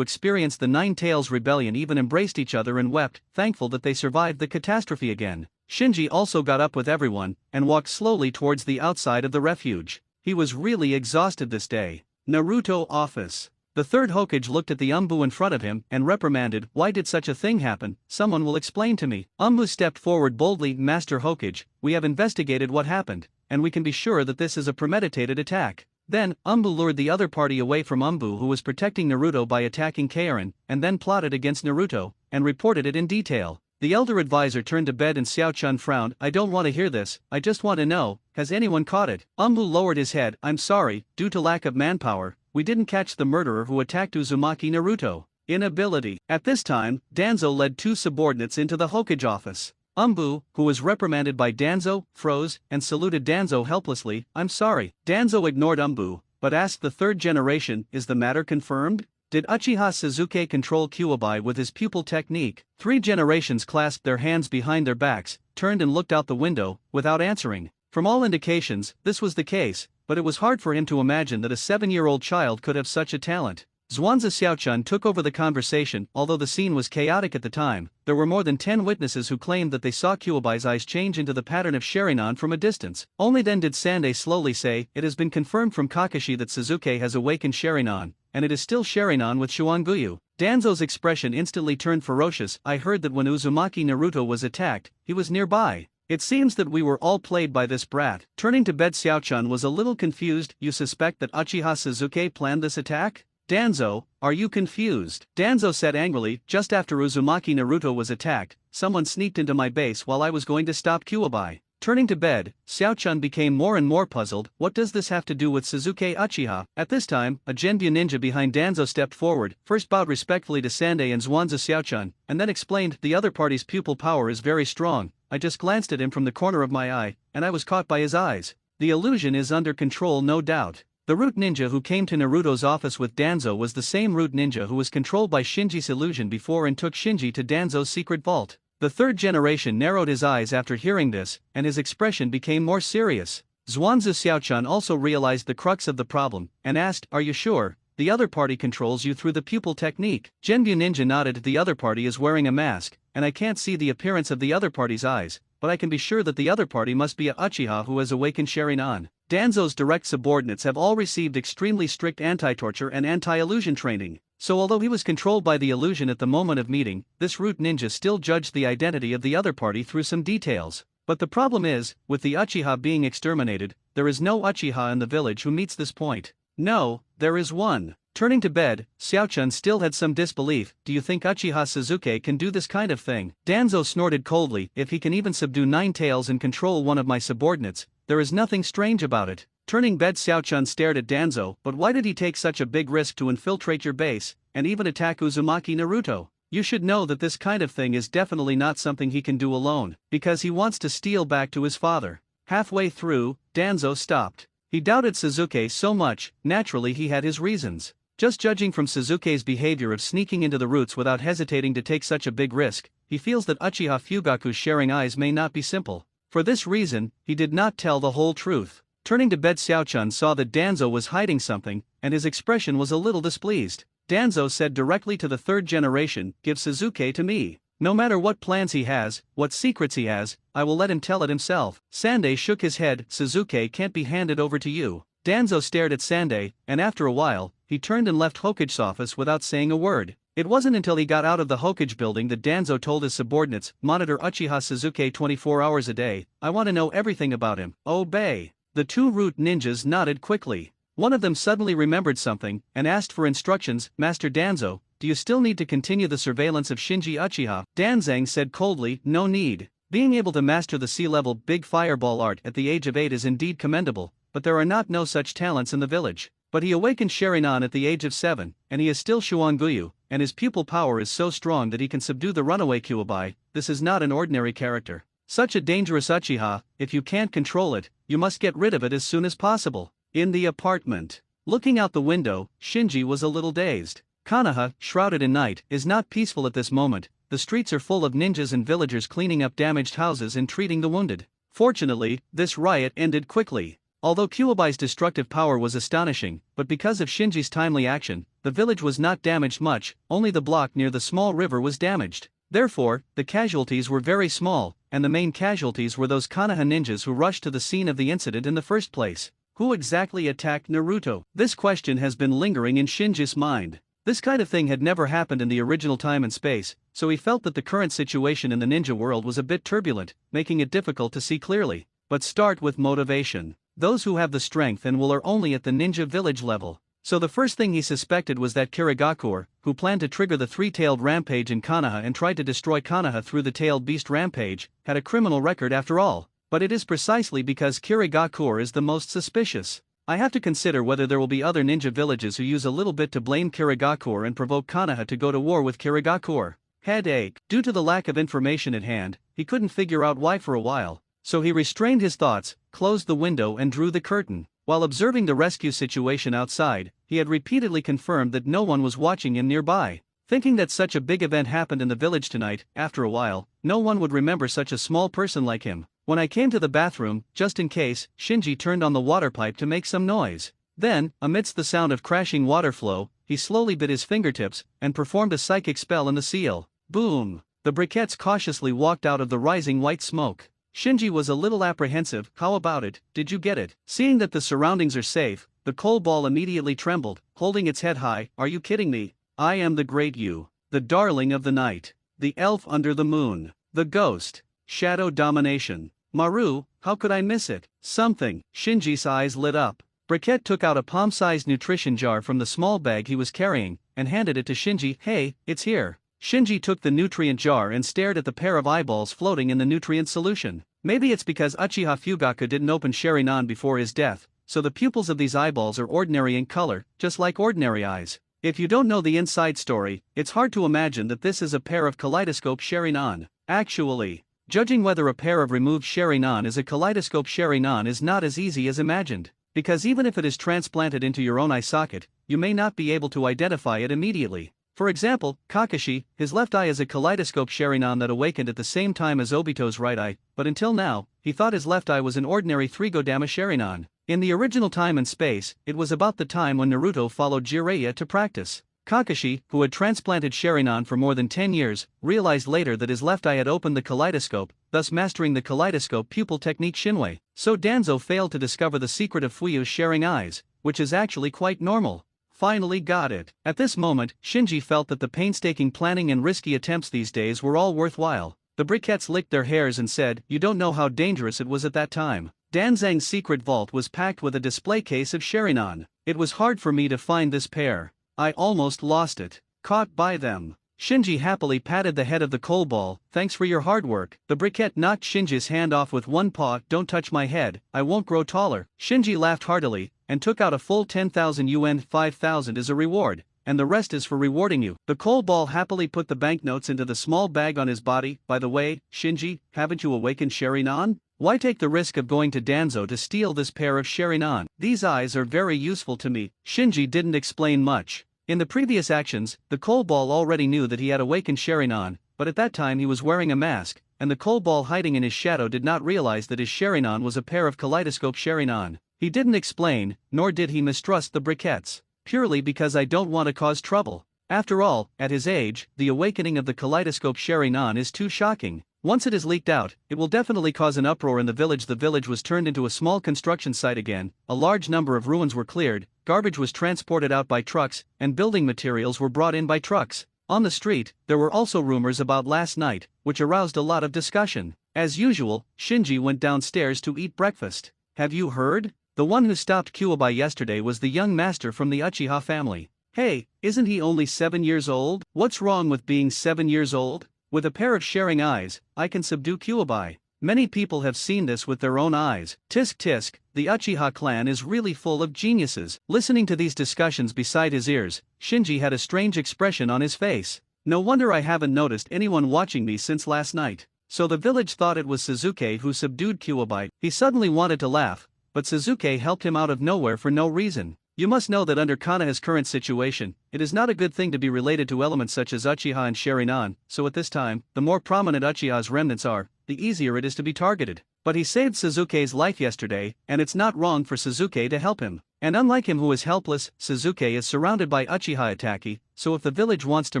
experienced the Nine Tails rebellion even embraced each other and wept, thankful that they survived the catastrophe again. Shinji also got up with everyone, and walked slowly towards the outside of the refuge. He was really exhausted this day. Naruto office. The third Hokage looked at the Umbu in front of him and reprimanded, "Why did such a thing happen? Someone will explain to me." Umbu stepped forward boldly, "Master Hokage, we have investigated what happened, and we can be sure that this is a premeditated attack." Then, Umbu lured the other party away from Umbu, who was protecting Naruto by attacking Kairin, and then plotted against Naruto, and reported it in detail. The elder advisor turned to bed and Xiao Chun frowned, "I don't want to hear this, I just want to know, has anyone caught it?" Umbu lowered his head, "I'm sorry, due to lack of manpower, we didn't catch the murderer who attacked Uzumaki Naruto." Inability. At this time, Danzo led 2 subordinates into the Hokage office. Umbu, who was reprimanded by Danzo, froze, and saluted Danzo helplessly, "I'm sorry." Danzo ignored Umbu, but asked the third generation, "Is the matter confirmed? Did Uchiha Sasuke control Kyuubi with his pupil technique?" 3 generations clasped their hands behind their backs, turned and looked out the window, without answering. From all indications, this was the case, but it was hard for him to imagine that a 7-year-old child could have such a talent. Zhuangzi Xiaochun took over the conversation. Although the scene was chaotic at the time, there were more than 10 witnesses who claimed that they saw Kyuubi's eyes change into the pattern of Sharingan from a distance. Only then did Sandai slowly say, "It has been confirmed from Kakashi that Sasuke has awakened Sharingan, and it is still Sharingan with Shuanguyu." Danzo's expression instantly turned ferocious. "I heard that when Uzumaki Naruto was attacked, he was nearby. It seems that we were all played by this brat." Turning to bed, Xiaochun was a little confused. "You suspect that Uchiha Sasuke planned this attack? Danzo, are you confused?" Danzo said angrily, "Just after Uzumaki Naruto was attacked, someone sneaked into my base while I was going to stop Kyuubi." Turning to bed, Xiaochun became more and more puzzled. What does this have to do with Sasuke Uchiha? At this time, a Genbu ninja behind Danzo stepped forward, first bowed respectfully to Sandai and Zhuangzi Xiaochun, and then explained, "The other party's pupil power is very strong. I just glanced at him from the corner of my eye, and I was caught by his eyes. The illusion is under control, no doubt." The root ninja who came to Naruto's office with Danzo was the same root ninja who was controlled by Shinji's illusion before and took Shinji to Danzo's secret vault. The third generation narrowed his eyes after hearing this, and his expression became more serious. Zhuangzi Xiaochun also realized the crux of the problem, and asked, "Are you sure? The other party controls you through the pupil technique." Genbu ninja nodded. "The other party is wearing a mask, and I can't see the appearance of the other party's eyes, but I can be sure that the other party must be a Uchiha who has awakened Sharingan." Danzo's direct subordinates have all received extremely strict anti-torture and anti-illusion training, so although he was controlled by the illusion at the moment of meeting, this root ninja still judged the identity of the other party through some details. But the problem is, with the Uchiha being exterminated, there is no Uchiha in the village who meets this point. No, there is one. Turning to bed, Xiaochun still had some disbelief. "Do you think Uchiha Sasuke can do this kind of thing?" Danzo snorted coldly, "If he can even subdue Nine Tails and control one of my subordinates, there is nothing strange about it." Turning bed, Xiaochun stared at Danzo. "But why did he take such a big risk to infiltrate your base, and even attack Uzumaki Naruto? You should know that this kind of thing is definitely not something he can do alone, because he wants to steal back to his father." Halfway through, Danzo stopped. He doubted Sasuke so much. Naturally he had his reasons. Just judging from Sasuke's behavior of sneaking into the roots without hesitating to take such a big risk, he feels that Uchiha Fugaku's sharing eyes may not be simple. For this reason, he did not tell the whole truth. Turning to bed, Xiaochun saw that Danzo was hiding something, and his expression was a little displeased. Danzo said directly to the third generation, "Give Sasuke to me." No matter what plans he has, what secrets he has, I will let him tell it himself. Sandei shook his head. Suzuki can't be handed over to you. Danzo stared at Sandei, and after a while, he turned and left Hokage's office without saying a word. It wasn't until he got out of the Hokage building that Danzo told his subordinates, "Monitor Uchiha Suzuki 24 hours a day, I want to know everything about him." Obey. The two root ninjas nodded quickly. One of them suddenly remembered something, and asked for instructions. "Master Danzo, do you still need to continue the surveillance of Shinji Uchiha?" Danzang said coldly, "No need. Being able to master the sea-level big fireball art at the age of 8 is indeed commendable, but there are no such talents in the village." But he awakened Sharingan at the age of 7, and he is still Shuanguyu, and his pupil power is so strong that he can subdue the runaway Kyuubi. This is not an ordinary character. Such a dangerous Uchiha, if you can't control it, you must get rid of it as soon as possible. In the apartment. Looking out the window, Shinji was a little dazed. Konoha, shrouded in night, is not peaceful at this moment. The streets are full of ninjas and villagers cleaning up damaged houses and treating the wounded. Fortunately, this riot ended quickly. Although Kyuubi's destructive power was astonishing, but because of Shinji's timely action, the village was not damaged much, only the block near the small river was damaged. Therefore, the casualties were very small, and the main casualties were those Konoha ninjas who rushed to the scene of the incident in the first place. Who exactly attacked Naruto? This question has been lingering in Shinji's mind. This kind of thing had never happened in the original time and space, so he felt that the current situation in the ninja world was a bit turbulent, making it difficult to see clearly. But start with motivation. Those who have the strength and will are only at the ninja village level. So the first thing he suspected was that Kirigakure, who planned to trigger the three-tailed rampage in Konoha and tried to destroy Konoha through the tailed beast rampage, had a criminal record after all. But it is precisely because Kirigakure is the most suspicious. I have to consider whether there will be other ninja villages who use a little bit to blame Kirigakure and provoke Konoha to go to war with Kirigakure. Headache. Due to the lack of information at hand, he couldn't figure out why for a while. So he restrained his thoughts, closed the window and drew the curtain. While observing the rescue situation outside, he had repeatedly confirmed that no one was watching him nearby. Thinking that such a big event happened in the village tonight, after a while, no one would remember such a small person like him. When I came to the bathroom, just in case, Shinji turned on the water pipe to make some noise. Then, amidst the sound of crashing water flow, he slowly bit his fingertips and performed a psychic spell in the seal. Boom! The briquettes cautiously walked out of the rising white smoke. Shinji was a little apprehensive. "How about it, did you get it?" Seeing that the surroundings are safe, the coal ball immediately trembled, holding its head high. "Are you kidding me? I am the great you, the darling of the night, the elf under the moon, the ghost, shadow domination. Maru, how could I miss it?" Something. Shinji's eyes lit up. Briquette took out a palm-sized nutrition jar from the small bag he was carrying, and handed it to Shinji. "Hey, it's here." Shinji took the nutrient jar and stared at the pair of eyeballs floating in the nutrient solution. Maybe it's because Uchiha Fugaku didn't open Sharingan before his death, so the pupils of these eyeballs are ordinary in color, just like ordinary eyes. If you don't know the inside story, it's hard to imagine that this is a pair of kaleidoscope Sharingan. Actually, judging whether a pair of removed Sharingan is a kaleidoscope Sharingan is not as easy as imagined, because even if it is transplanted into your own eye socket, you may not be able to identify it immediately. For example, Kakashi, his left eye is a kaleidoscope Sharingan that awakened at the same time as Obito's right eye, but until now, he thought his left eye was an ordinary 3-Godama Sharingan. In the original time and space, it was about the time when Naruto followed Jiraiya to practice. Kakashi, who had transplanted Sharingan for more than 10 years, realized later that his left eye had opened the kaleidoscope, thus mastering the kaleidoscope pupil technique Shinwei. So Danzo failed to discover the secret of Fuyu's sharing eyes, which is actually quite normal. Finally got it. At this moment, Shinji felt that the painstaking planning and risky attempts these days were all worthwhile. The briquettes licked their hairs and said, "You don't know how dangerous it was at that time." Danzang's secret vault was packed with a display case of Sharingan. "It was hard for me to find this pair. I almost lost it. Caught by them." Shinji happily patted the head of the coal ball. "Thanks for your hard work." The briquette knocked Shinji's hand off with one paw. "Don't touch my head, I won't grow taller." Shinji laughed heartily, and took out a full 10,000 yuan. 5,000 as a reward, and the rest is for rewarding you. The coal ball happily put the banknotes into the small bag on his body. "By the way, Shinji, haven't you awakened Sharingan? Why take the risk of going to Danzo to steal this pair of Sharingan? These eyes are very useful to me." Shinji didn't explain much. In the previous actions, the coal ball already knew that he had awakened Sharingan, but at that time he was wearing a mask, and the coal ball hiding in his shadow did not realize that his Sharingan was a pair of kaleidoscope Sharingan. He didn't explain, nor did he mistrust the briquettes. "Purely because I don't want to cause trouble. After all, at his age, the awakening of the kaleidoscope Sharingan is too shocking. Once it is leaked out, it will definitely cause an uproar in the village. The village was turned into a small construction site again, a large number of ruins were cleared, garbage was transported out by trucks, and building materials were brought in by trucks. On the street, there were also rumors about last night, which aroused a lot of discussion. As usual, Shinji went downstairs to eat breakfast. Have you heard? The one who stopped Kyuubi yesterday was the young master from the Uchiha family. Hey, isn't he only 7 years old? What's wrong with being 7 years old? With a pair of sharing eyes, I can subdue Kyuubi. Many people have seen this with their own eyes. Tisk tisk, the Uchiha clan is really full of geniuses. Listening to these discussions beside his ears, Shinji had a strange expression on his face. No wonder I haven't noticed anyone watching me since last night. So the village thought it was Suzuki who subdued Kyuubi. He suddenly wanted to laugh, but Suzuki helped him out of nowhere for no reason. You must know that under Kanaha's current situation, it is not a good thing to be related to elements such as Uchiha and Sharingan, so at this time, the more prominent Uchiha's remnants are, the easier it is to be targeted. But he saved Suzuki's life yesterday, and it's not wrong for Suzuki to help him. And unlike him who is helpless, Suzuki is surrounded by Uchiha Ataki, so if the village wants to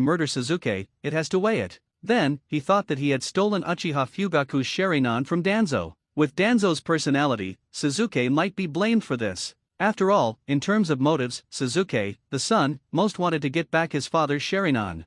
murder Suzuki, it has to weigh it. Then, he thought that he had stolen Uchiha Fugaku's Sharingan from Danzo. With Danzo's personality, Suzuki might be blamed for this. After all, in terms of motives, Suzuki, the son, most wanted to get back his father's Sharingan.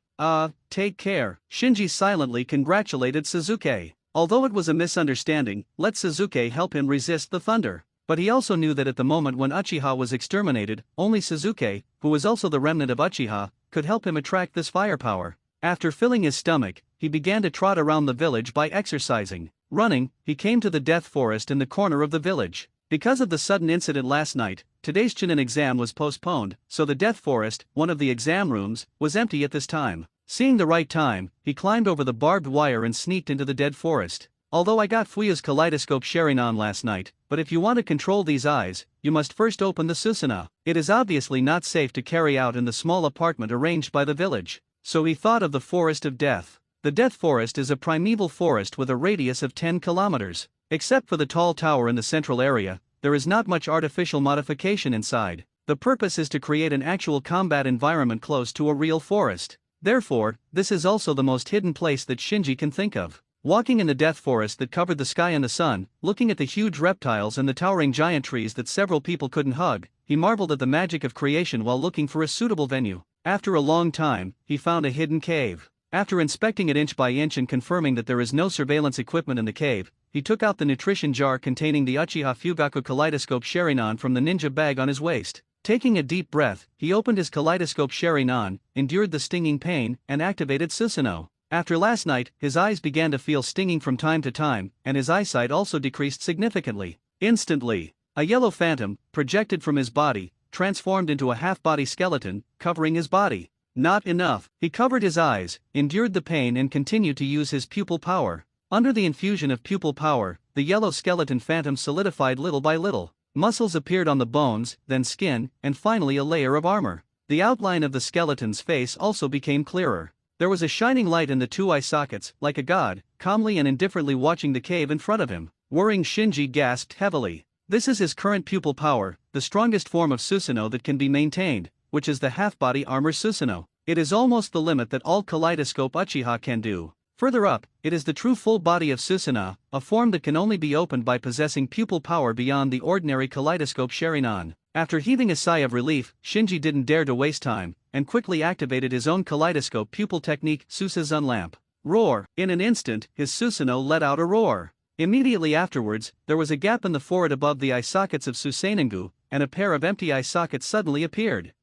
Take care. Shinji silently congratulated Suzuki. Although it was a misunderstanding, let Suzuki help him resist the thunder. But he also knew that at the moment when Uchiha was exterminated, only Suzuki, who was also the remnant of Uchiha, could help him attract this firepower. After filling his stomach, he began to trot around the village by exercising. Running, he came to the death forest in the corner of the village. Because of the sudden incident last night, today's Chunin exam was postponed, so the death forest, one of the exam rooms, was empty at this time. Seeing the right time, he climbed over the barbed wire and sneaked into the dead forest. Although I got Fuyu's kaleidoscope Sharingan last night, but if you want to control these eyes, you must first open the Susanoo. It is obviously not safe to carry out in the small apartment arranged by the village. So he thought of the forest of death. The death forest is a primeval forest with a radius of 10 kilometers. Except for the tall tower in the central area, there is not much artificial modification inside. The purpose is to create an actual combat environment close to a real forest. Therefore, this is also the most hidden place that Shinji can think of. Walking in the death forest that covered the sky and the sun, looking at the huge reptiles and the towering giant trees that several people couldn't hug, he marveled at the magic of creation while looking for a suitable venue. After a long time, he found a hidden cave. After inspecting it inch by inch and confirming that there is no surveillance equipment in the cave, he took out the nutrition jar containing the Uchiha Fugaku kaleidoscope Sharingan from the ninja bag on his waist. Taking a deep breath, he opened his kaleidoscope Sharingan, endured the stinging pain, and activated Susanoo. After last night, his eyes began to feel stinging from time to time, and his eyesight also decreased significantly. Instantly, a yellow phantom, projected from his body, transformed into a half-body skeleton, covering his body. Not enough. He covered his eyes, endured the pain and continued to use his pupil power. Under the infusion of pupil power, the yellow skeleton phantom solidified little by little. Muscles appeared on the bones, then skin, and finally a layer of armor. The outline of the skeleton's face also became clearer. There was a shining light in the two eye sockets, like a god, calmly and indifferently watching the cave in front of him. Worrying Shinji gasped heavily. This is his current pupil power, the strongest form of Susanoo that can be maintained, which is the half-body armor Susanoo. It is almost the limit that all kaleidoscope Uchiha can do. Further up, it is the true full body of Susanoo, a form that can only be opened by possessing pupil power beyond the ordinary kaleidoscope Sharingan. After heaving a sigh of relief, Shinji didn't dare to waste time, and quickly activated his own kaleidoscope pupil technique, Susuzun lamp. Roar! In an instant, his Susanoo let out a roar. Immediately afterwards, there was a gap in the forehead above the eye sockets of Susanengu, and a pair of empty eye sockets suddenly appeared.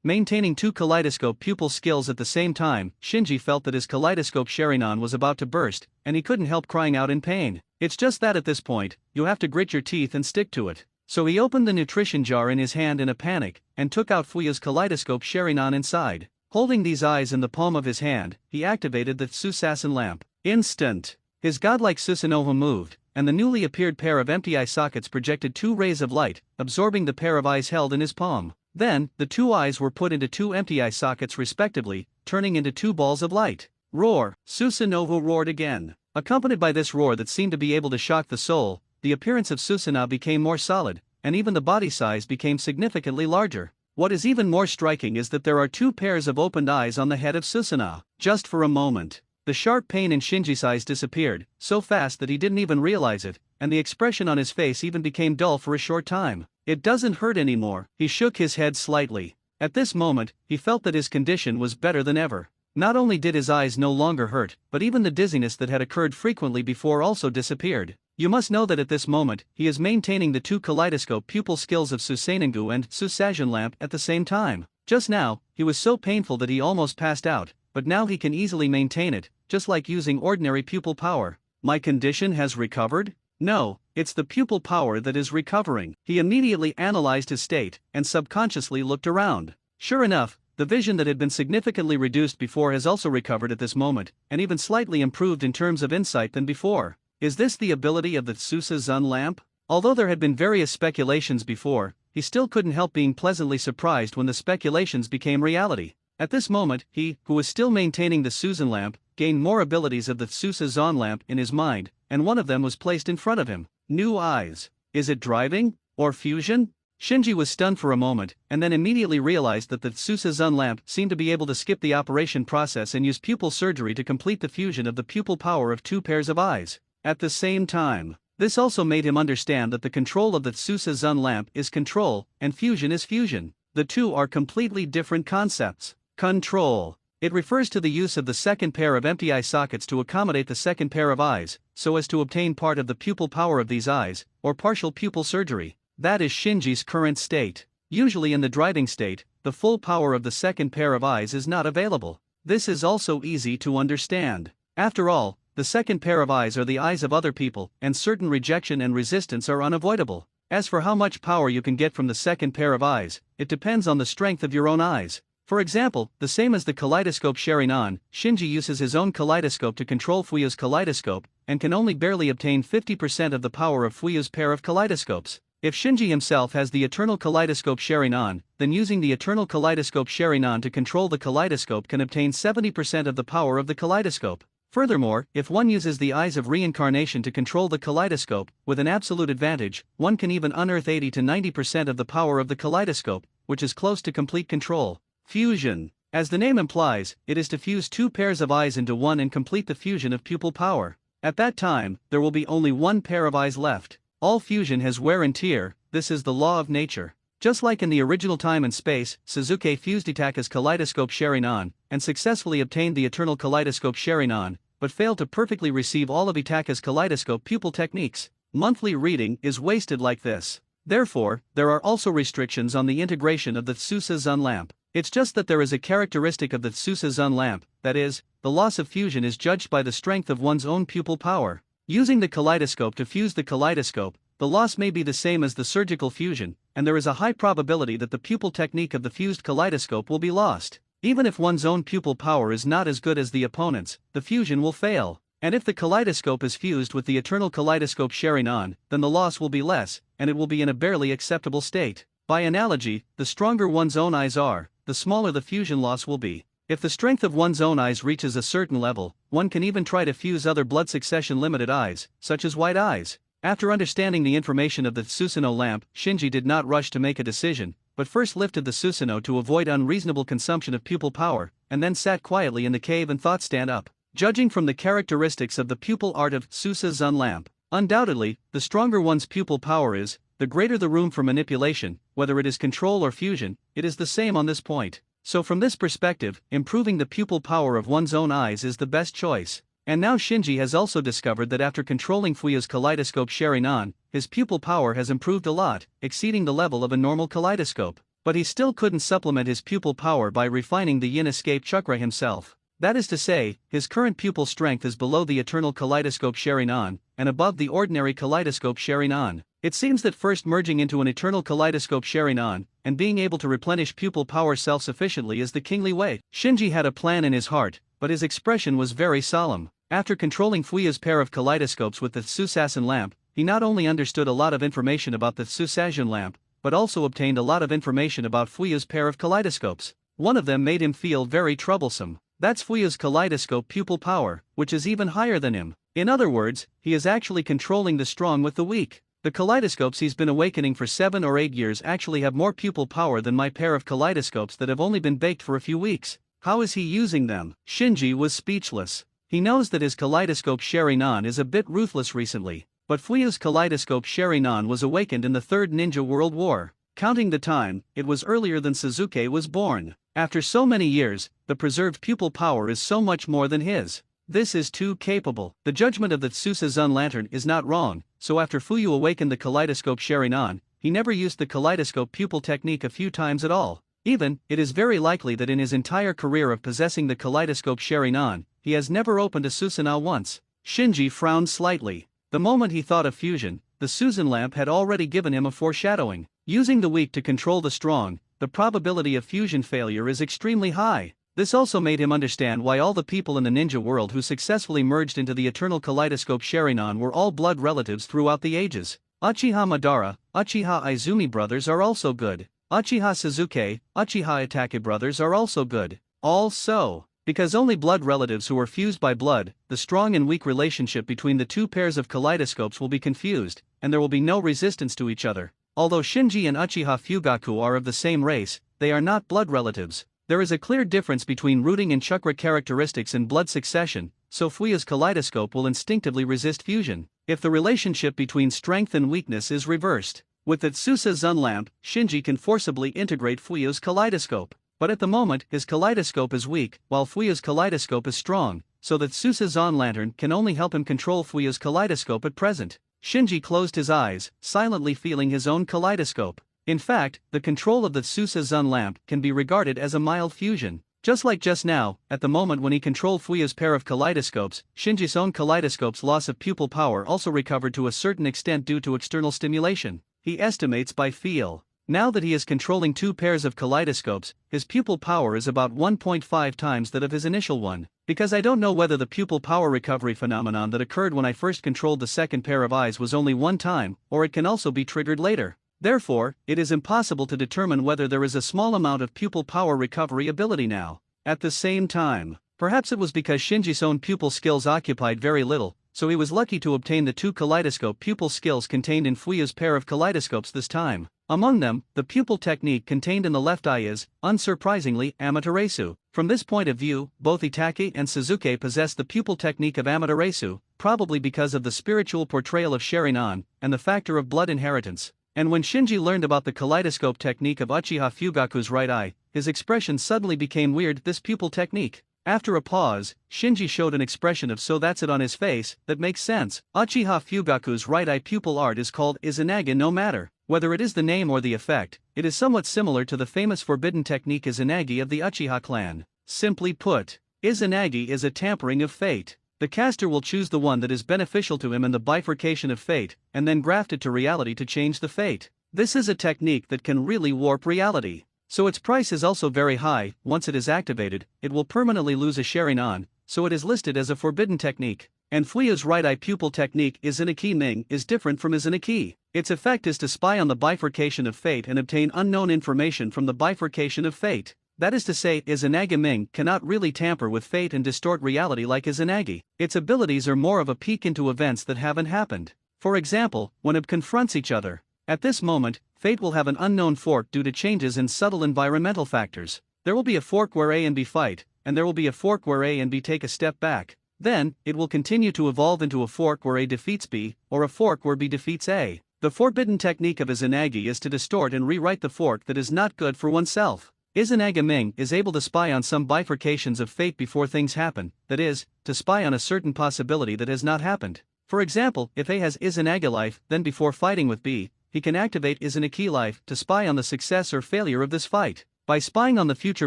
Maintaining two kaleidoscope pupil skills at the same time, Shinji felt that his kaleidoscope Sharingan was about to burst, and he couldn't help crying out in pain. It's just that at this point, you have to grit your teeth and stick to it. So he opened the nutrition jar in his hand in a panic, and took out Fuyu's kaleidoscope Sharingan inside. Holding these eyes in the palm of his hand, he activated the Susasen lamp. Instant! His godlike Susanoo moved, and the newly appeared pair of empty eye sockets projected two rays of light, absorbing the pair of eyes held in his palm. Then, the two eyes were put into two empty eye sockets respectively, turning into two balls of light. Roar! Susanoo roared again. Accompanied by this roar that seemed to be able to shock the soul, the appearance of Susanoo became more solid, and even the body size became significantly larger. What is even more striking is that there are two pairs of opened eyes on the head of Susanoo. Just for a moment, the sharp pain in Shinji's eyes disappeared, so fast that he didn't even realize it, and the expression on his face even became dull for a short time. It doesn't hurt anymore. He shook his head slightly. At this moment, he felt that his condition was better than ever. Not only did his eyes no longer hurt, but even the dizziness that had occurred frequently before also disappeared. You must know that at this moment, he is maintaining the two kaleidoscope pupil skills of Susanoo and Susasion lamp at the same time. Just now, he was so painful that he almost passed out, but now he can easily maintain it, just like using ordinary pupil power. My condition has recovered? No, it's the pupil power that is recovering. He immediately analyzed his state, and subconsciously looked around. Sure enough, the vision that had been significantly reduced before has also recovered at this moment, and even slightly improved in terms of insight than before. Is this the ability of the Susasun lamp? Although there had been various speculations before, he still couldn't help being pleasantly surprised when the speculations became reality. At this moment, he, who was still maintaining the Susan lamp, gained more abilities of the Susazon lamp in his mind, and one of them was placed in front of him. New eyes. Is it driving? Or fusion? Shinji was stunned for a moment, and then immediately realized that the Susazun lamp seemed to be able to skip the operation process and use pupil surgery to complete the fusion of the pupil power of two pairs of eyes. At the same time, this also made him understand that the control of the Susazun lamp is control, and fusion is fusion. The two are completely different concepts. Control. It refers to the use of the second pair of empty eye sockets to accommodate the second pair of eyes, so as to obtain part of the pupil power of these eyes, or partial pupil surgery. That is Shinji's current state. Usually in the driving state, the full power of the second pair of eyes is not available. This is also easy to understand. After all, the second pair of eyes are the eyes of other people, and certain rejection and resistance are unavoidable. As for how much power you can get from the second pair of eyes, it depends on the strength of your own eyes. For example, the same as the kaleidoscope Sharingan, Shinji uses his own kaleidoscope to control Fuyu's kaleidoscope, and can only barely obtain 50% of the power of Fuyu's pair of kaleidoscopes. If Shinji himself has the eternal kaleidoscope Sharingan, then using the eternal kaleidoscope Sharingan to control the kaleidoscope can obtain 70% of the power of the kaleidoscope. Furthermore, if one uses the eyes of reincarnation to control the kaleidoscope, with an absolute advantage, one can even unearth 80 to 90% of the power of the kaleidoscope, which is close to complete control. Fusion. As the name implies, it is to fuse two pairs of eyes into one and complete the fusion of pupil power. At that time, there will be only one pair of eyes left. All fusion has wear and tear, this is the law of nature. Just like in the original Time and Space, Suzuki fused Itaka's kaleidoscope Sharingan, and successfully obtained the eternal kaleidoscope Sharingan, but failed to perfectly receive all of Itaka's kaleidoscope pupil techniques. Monthly reading is wasted like this. Therefore, there are also restrictions on the integration of the Susazun lamp. It's just that there is a characteristic of the Susazun lamp, that is, the loss of fusion is judged by the strength of one's own pupil power. Using the kaleidoscope to fuse the kaleidoscope, the loss may be the same as the surgical fusion, and there is a high probability that the pupil technique of the fused kaleidoscope will be lost. Even if one's own pupil power is not as good as the opponent's, the fusion will fail. And if the kaleidoscope is fused with the eternal kaleidoscope Sharingan, then the loss will be less, and it will be in a barely acceptable state. By analogy, the stronger one's own eyes are, the smaller the fusion loss will be. If the strength of one's own eyes reaches a certain level, one can even try to fuse other blood succession limited eyes, such as white eyes. After understanding the information of the Susanoo lamp, Shinji did not rush to make a decision, but first lifted the Susanoo to avoid unreasonable consumption of pupil power, and then sat quietly in the cave and thought stand up. Judging from the characteristics of the pupil art of Susazun lamp, undoubtedly, the stronger one's pupil power is, the greater the room for manipulation, whether it is control or fusion, it is the same on this point. So from this perspective, improving the pupil power of one's own eyes is the best choice. And now Shinji has also discovered that after controlling Fuyu's kaleidoscope Sharingan, his pupil power has improved a lot, exceeding the level of a normal kaleidoscope. But he still couldn't supplement his pupil power by refining the yin escape chakra himself. That is to say, his current pupil strength is below the eternal kaleidoscope Sharingan, and above the ordinary kaleidoscope Sharingan. It seems that first merging into an eternal kaleidoscope Sharingan, and being able to replenish pupil power self-sufficiently is the kingly way. Shinji had a plan in his heart, but his expression was very solemn. After controlling Fuyu's pair of kaleidoscopes with the Susasen lamp, he not only understood a lot of information about the Susasion lamp, but also obtained a lot of information about Fuyu's pair of kaleidoscopes. One of them made him feel very troublesome. That's Fuyu's kaleidoscope pupil power, which is even higher than him. In other words, he is actually controlling the strong with the weak. The kaleidoscopes he's been awakening for 7 or 8 years actually have more pupil power than my pair of kaleidoscopes that have only been baked for a few weeks. How is he using them? Shinji was speechless. He knows that his kaleidoscope Sharingan is a bit ruthless recently, but Fuyu's kaleidoscope Sharingan was awakened in the Third Ninja World War. Counting the time, it was earlier than Suzuki was born. After so many years, the preserved pupil power is so much more than his. This is too capable. The judgment of the Tsusuzun lantern is not wrong, so after Fuyu awakened the kaleidoscope Sharingan, he never used the kaleidoscope pupil technique a few times at all. Even, it is very likely that in his entire career of possessing the kaleidoscope Sharingan, he has never opened a Susanoo once. Shinji frowned slightly. The moment he thought of fusion, the Susan lamp had already given him a foreshadowing. Using the weak to control the strong, the probability of fusion failure is extremely high. This also made him understand why all the people in the ninja world who successfully merged into the eternal kaleidoscope Sharingan were all blood relatives throughout the ages. Uchiha Madara, Uchiha Izumi brothers are also good. Uchiha Suzuki, Uchiha Itachi brothers are also good. Also, because only blood relatives who are fused by blood, the strong and weak relationship between the two pairs of kaleidoscopes will be confused, and there will be no resistance to each other. Although Shinji and Uchiha Fugaku are of the same race, they are not blood relatives. There is a clear difference between rooting and chakra characteristics in blood succession, so Fuyu's kaleidoscope will instinctively resist fusion if the relationship between strength and weakness is reversed. With the Tsusuzun lamp, Shinji can forcibly integrate Fuyu's kaleidoscope. But at the moment, his kaleidoscope is weak, while Fuyu's kaleidoscope is strong, so that Tsusuzun lantern can only help him control Fuyu's kaleidoscope at present. Shinji closed his eyes, silently feeling his own kaleidoscope. In fact, the control of the Tsusuzun lamp can be regarded as a mild fusion. Just like just now, at the moment when he controlled Fuyu's pair of kaleidoscopes, Shinji's own kaleidoscope's loss of pupil power also recovered to a certain extent due to external stimulation. He estimates by feel. Now that he is controlling two pairs of kaleidoscopes, his pupil power is about 1.5 times that of his initial one. Because I don't know whether the pupil power recovery phenomenon that occurred when I first controlled the second pair of eyes was only one time, or it can also be triggered later. Therefore, it is impossible to determine whether there is a small amount of pupil power recovery ability now. At the same time, perhaps it was because Shinji's own pupil skills occupied very little, so he was lucky to obtain the two kaleidoscope pupil skills contained in Fuyu's pair of kaleidoscopes this time. Among them, the pupil technique contained in the left eye is, unsurprisingly, Amaterasu. From this point of view, both Itachi and Suzuki possess the pupil technique of Amaterasu, probably because of the spiritual portrayal of Sharingan and the factor of blood inheritance. And when Shinji learned about the kaleidoscope technique of Uchiha Fugaku's right eye, his expression suddenly became weird. This pupil technique. After a pause, Shinji showed an expression of "so that's it" on his face. That makes sense. Uchiha Fugaku's right eye pupil art is called Izanagi. No matter whether it is the name or the effect, it is somewhat similar to the famous forbidden technique Izanagi of the Uchiha clan. Simply put, Izanagi is a tampering of fate. The caster will choose the one that is beneficial to him in the bifurcation of fate, and then graft it to reality to change the fate. This is a technique that can really warp reality. So its price is also very high. Once it is activated, it will permanently lose a Sharingan, so it is listed as a forbidden technique. And Fuyu's right eye pupil technique Izanagi Ming is different from Izanagi. Its effect is to spy on the bifurcation of fate and obtain unknown information from the bifurcation of fate. That is to say, Izanagi Ming cannot really tamper with fate and distort reality like Izanagi. Its abilities are more of a peek into events that haven't happened. For example, when it confronts each other. At this moment, fate will have an unknown fork due to changes in subtle environmental factors. There will be a fork where A and B fight, and there will be a fork where A and B take a step back. Then, it will continue to evolve into a fork where A defeats B, or a fork where B defeats A. The forbidden technique of Izanagi is to distort and rewrite the fork that is not good for oneself. Izanagi Ming is able to spy on some bifurcations of fate before things happen, that is, to spy on a certain possibility that has not happened. For example, if A has Izanagi life, then before fighting with B, he can activate Izanagi life to spy on the success or failure of this fight. By spying on the future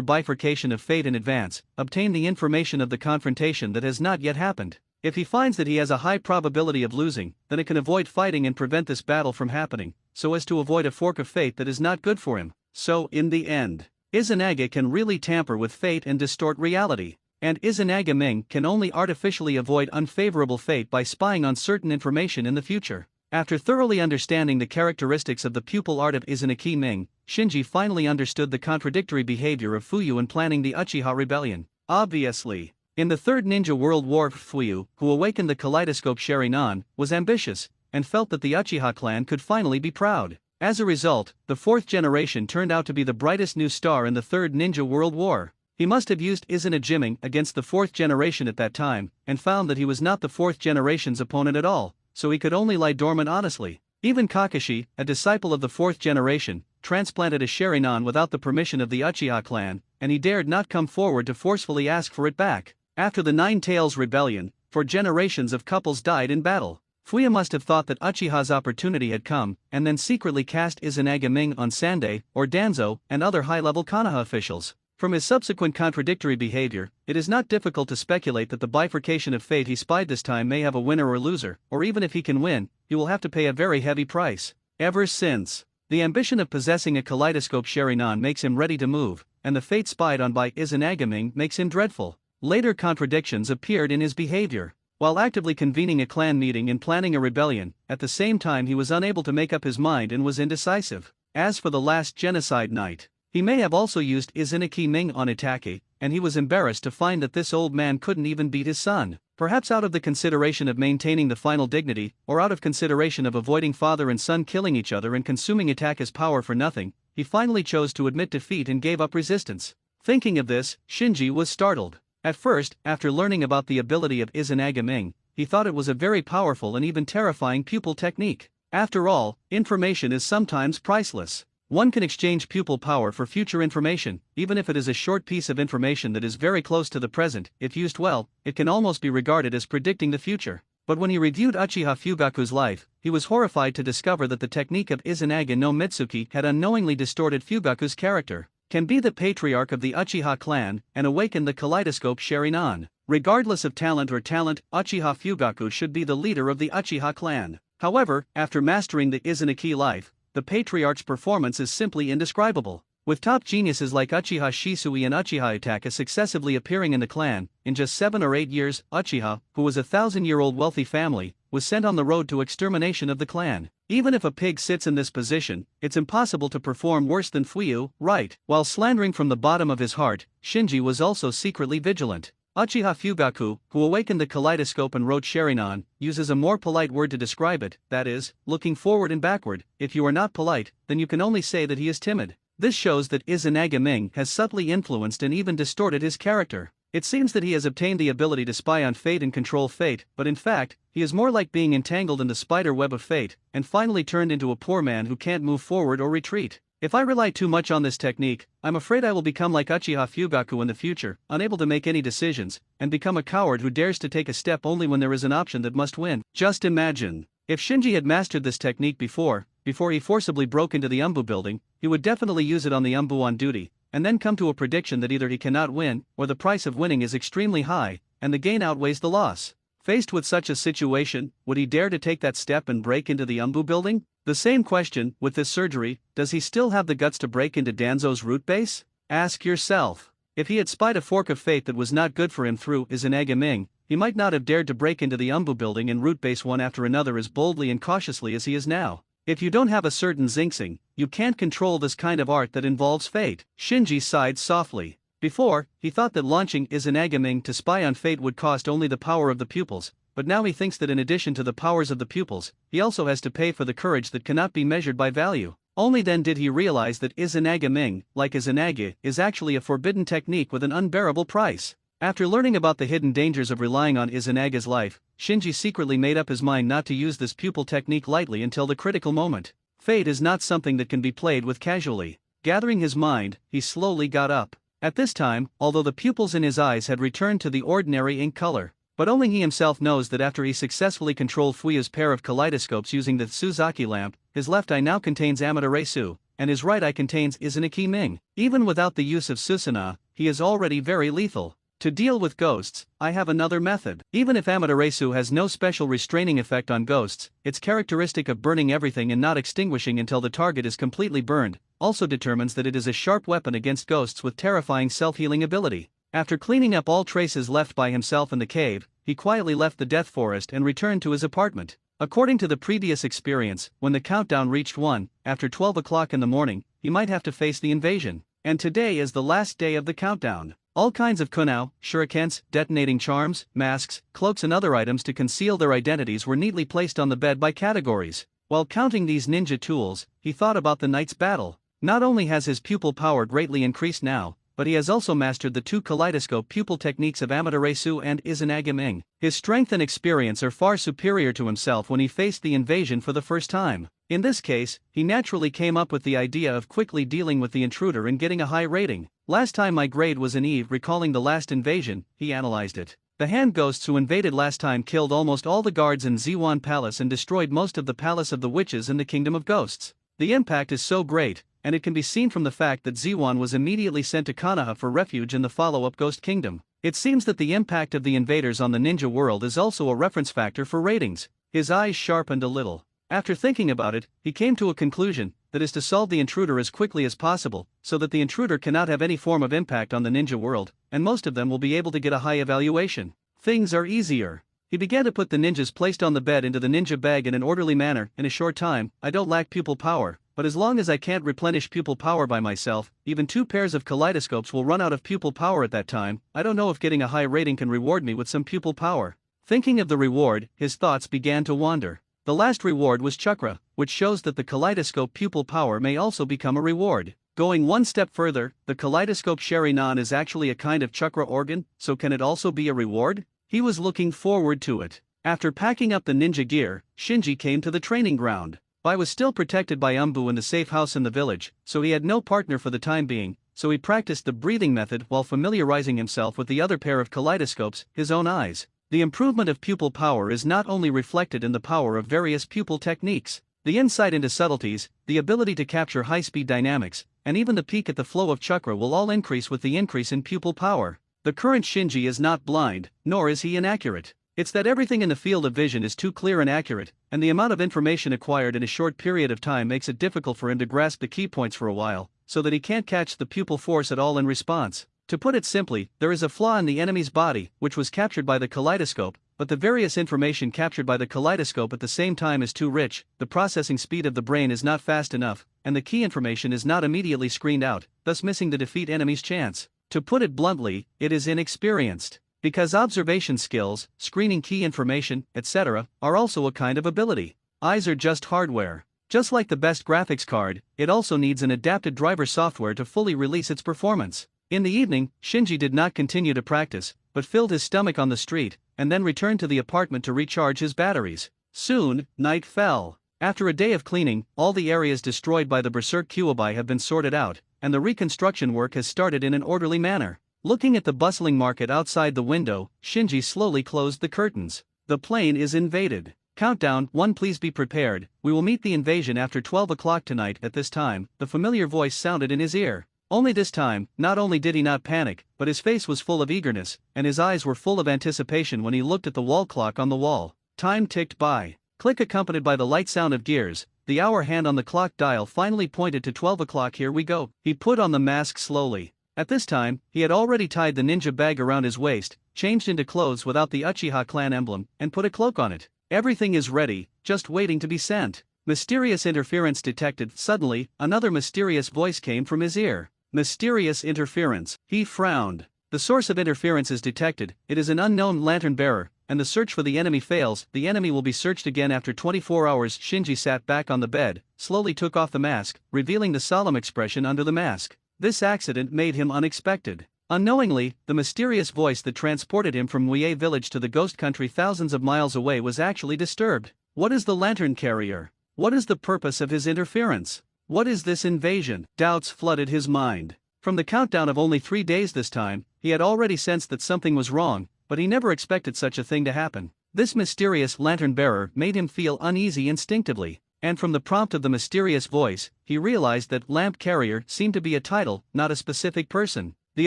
bifurcation of fate in advance, obtain the information of the confrontation that has not yet happened. If he finds that he has a high probability of losing, then it can avoid fighting and prevent this battle from happening, so as to avoid a fork of fate that is not good for him. So, in the end, Izanagi can really tamper with fate and distort reality. And Izanagi Ming can only artificially avoid unfavorable fate by spying on certain information in the future. After thoroughly understanding the characteristics of the pupil art of Izanagi Ming, Shinji finally understood the contradictory behavior of Fuyu in planning the Uchiha rebellion. Obviously, in the Third Ninja World War, Fuyu, who awakened the kaleidoscope Sharingan, was ambitious. and felt that the Uchiha clan could finally be proud. As a result, the fourth generation turned out to be the brightest new star in the Third Ninja World War. He must have used Izanagi against the fourth generation at that time, and found that he was not the fourth generation's opponent at all, so he could only lie dormant honestly. Even Kakashi, a disciple of the fourth generation, transplanted a Sharingan without the permission of the Uchiha clan, and he dared not come forward to forcefully ask for it back. After the Nine Tails Rebellion, for generations of couples died in battle. Fuya must have thought that Uchiha's opportunity had come, and then secretly cast Izanagi on Sandai, or Danzo, and other high-level Konoha officials. From his subsequent contradictory behavior, it is not difficult to speculate that the bifurcation of fate he spied this time may have a winner or loser, or even if he can win, he will have to pay a very heavy price. Ever since, the ambition of possessing a kaleidoscope Sharingan makes him ready to move, and the fate spied on by Izanagi makes him dreadful. Later contradictions appeared in his behavior. While actively convening a clan meeting and planning a rebellion, at the same time he was unable to make up his mind and was indecisive. As for the last genocide night, he may have also used Izanagi on Itachi, and he was embarrassed to find that this old man couldn't even beat his son. Perhaps out of the consideration of maintaining the final dignity, or out of consideration of avoiding father and son killing each other and consuming Itachi's power for nothing, he finally chose to admit defeat and gave up resistance. Thinking of this, Shinji was startled. At first, after learning about the ability of Izanagi, he thought it was a very powerful and even terrifying pupil technique. After all, information is sometimes priceless. One can exchange pupil power for future information, even if it is a short piece of information that is very close to the present. If used well, it can almost be regarded as predicting the future. But when he reviewed Uchiha Fugaku's life, he was horrified to discover that the technique of Izanagi no Mitsuki had unknowingly distorted Fugaku's character. Can be the patriarch of the Uchiha clan, and awaken the kaleidoscope Sharingan. Regardless of talent, Uchiha Fugaku should be the leader of the Uchiha clan. However, after mastering the Izanagi life, the patriarch's performance is simply indescribable. With top geniuses like Uchiha Shisui and Uchiha Itachi successively appearing in the clan, in just 7 or 8 years, Uchiha, who was a 1,000-year-old wealthy family, was sent on the road to extermination of the clan. Even if a pig sits in this position, it's impossible to perform worse than Fuyu, right? While slandering from the bottom of his heart, Shinji was also secretly vigilant. Uchiha Fugaku, who awakened the kaleidoscope and wrote Sharingan, uses a more polite word to describe it, that is, looking forward and backward. If you are not polite, then you can only say that he is timid. This shows that Izanagi has subtly influenced and even distorted his character. It seems that he has obtained the ability to spy on fate and control fate, but in fact, he is more like being entangled in the spider web of fate, and finally turned into a poor man who can't move forward or retreat. If I rely too much on this technique, I'm afraid I will become like Uchiha Fugaku in the future, unable to make any decisions, and become a coward who dares to take a step only when there is an option that must win. Just imagine. If Shinji had mastered this technique before he forcibly broke into the Umbu building, he would definitely use it on the Umbu on duty, and then come to a prediction that either he cannot win, or the price of winning is extremely high, and the gain outweighs the loss. Faced with such a situation, would he dare to take that step and break into the Umbu building? The same question, with this surgery, does he still have the guts to break into Danzo's root base? Ask yourself. If he had spied a fork of fate that was not good for him through Izanagi, he might not have dared to break into the Umbu building and root base one after another as boldly and cautiously as he is now. If you don't have a certain Xingxing, you can't control this kind of art that involves fate. Shinji sighed softly. Before, he thought that launching Izanagi to spy on fate would cost only the power of the pupils, but now he thinks that in addition to the powers of the pupils, he also has to pay for the courage that cannot be measured by value. Only then did he realize that Izanagi, like Izanagi, is actually a forbidden technique with an unbearable price. After learning about the hidden dangers of relying on Izanagi's life, Shinji secretly made up his mind not to use this pupil technique lightly until the critical moment. Fate is not something that can be played with casually. Gathering his mind, he slowly got up. At this time, although the pupils in his eyes had returned to the ordinary ink color, but only he himself knows that after he successfully controlled Fuyu's pair of kaleidoscopes using the Suzaki lamp, his left eye now contains Amaterasu, and his right eye contains Izanagi. Even without the use of Susanoo, he is already very lethal. To deal with ghosts, I have another method. Even if Amaterasu has no special restraining effect on ghosts, its characteristic of burning everything and not extinguishing until the target is completely burned, also determines that it is a sharp weapon against ghosts with terrifying self-healing ability. After cleaning up all traces left by himself in the cave, he quietly left the death forest and returned to his apartment. According to the previous experience, when the countdown reached 1, after 12 o'clock in the morning, he might have to face the invasion. And today is the last day of the countdown. All kinds of kunao, shurikens, detonating charms, masks, cloaks and other items to conceal their identities were neatly placed on the bed by categories. While counting these ninja tools, he thought about the night's battle. Not only has his pupil power greatly increased now, but he has also mastered the two kaleidoscope pupil techniques of Amaterasu and Izanagi. His strength and experience are far superior to himself when he faced the invasion for the first time. In this case, he naturally came up with the idea of quickly dealing with the intruder and getting a high rating. Last time my grade was an E. Recalling the last invasion, he analyzed it. The hand ghosts who invaded last time killed almost all the guards in Ziwan Palace and destroyed most of the Palace of the Witches in the Kingdom of Ghosts. The impact is so great, and it can be seen from the fact that Ziwan was immediately sent to Konoha for refuge in the follow-up Ghost Kingdom. It seems that the impact of the invaders on the ninja world is also a reference factor for ratings. His eyes sharpened a little. After thinking about it, he came to a conclusion, that is to solve the intruder as quickly as possible, so that the intruder cannot have any form of impact on the ninja world, and most of them will be able to get a high evaluation. Things are easier. He began to put the ninjas placed on the bed into the ninja bag in an orderly manner. In a short time, I don't lack pupil power, but as long as I can't replenish pupil power by myself, even 2 pairs of kaleidoscopes will run out of pupil power at that time. I don't know if getting a high rating can reward me with some pupil power. Thinking of the reward, his thoughts began to wander. The last reward was chakra, which shows that the kaleidoscope pupil power may also become a reward. Going one step further, the kaleidoscope Sharinan is actually a kind of chakra organ, so can it also be a reward? He was looking forward to it. After packing up the ninja gear, Shinji came to the training ground. Bai was still protected by Umbu in the safe house in the village, so he had no partner for the time being, so he practiced the breathing method while familiarizing himself with the other pair of kaleidoscopes, his own eyes. The improvement of pupil power is not only reflected in the power of various pupil techniques, the insight into subtleties, the ability to capture high-speed dynamics, and even the peak at the flow of chakra will all increase with the increase in pupil power. The current Shinji is not blind, nor is he inaccurate. It's that everything in the field of vision is too clear and accurate, and the amount of information acquired in a short period of time makes it difficult for him to grasp the key points for a while, so that he can't catch the pupil force at all in response. To put it simply, there is a flaw in the enemy's body, which was captured by the kaleidoscope, but the various information captured by the kaleidoscope at the same time is too rich, the processing speed of the brain is not fast enough, and the key information is not immediately screened out, thus missing the defeat enemy's chance. To put it bluntly, it is inexperienced. Because observation skills, screening key information, etc., are also a kind of ability. Eyes are just hardware. Just like the best graphics card, it also needs an adapted driver software to fully release its performance. In the evening, Shinji did not continue to practice, but filled his stomach on the street, and then returned to the apartment to recharge his batteries. Soon, night fell. After a day of cleaning, all the areas destroyed by the Berserk Kyuubi have been sorted out, and the reconstruction work has started in an orderly manner. Looking at the bustling market outside the window, Shinji slowly closed the curtains. The plane is invaded. Countdown 1. Please be prepared. We will meet the invasion after 12 o'clock tonight. At this time, the familiar voice sounded in his ear. Only this time, not only did he not panic, but his face was full of eagerness, and his eyes were full of anticipation when he looked at the wall clock on the wall. Time ticked by. Click accompanied by the light sound of gears. The hour hand on the clock dial finally pointed to 12 o'clock. Here we go. He put on the mask slowly. At this time, he had already tied the ninja bag around his waist, changed into clothes without the Uchiha clan emblem, and put a cloak on it. Everything is ready, just waiting to be sent. Mysterious interference detected. Suddenly, another mysterious voice came from his ear. Mysterious interference. He frowned. The source of interference is detected. It is an unknown lantern bearer, and the search for the enemy fails. The enemy will be searched again after 24 hours. Shinji sat back on the bed, slowly took off the mask, revealing the solemn expression under the mask. This accident made him unexpected. Unknowingly, the mysterious voice that transported him from Mie village to the ghost country thousands of miles away was actually disturbed. What is the lantern carrier? What is the purpose of his interference? What is this invasion? Doubts flooded his mind. From the countdown of only 3 days this time, he had already sensed that something was wrong, but he never expected such a thing to happen. This mysterious lantern bearer made him feel uneasy instinctively, and from the prompt of the mysterious voice, he realized that lamp carrier seemed to be a title, not a specific person. The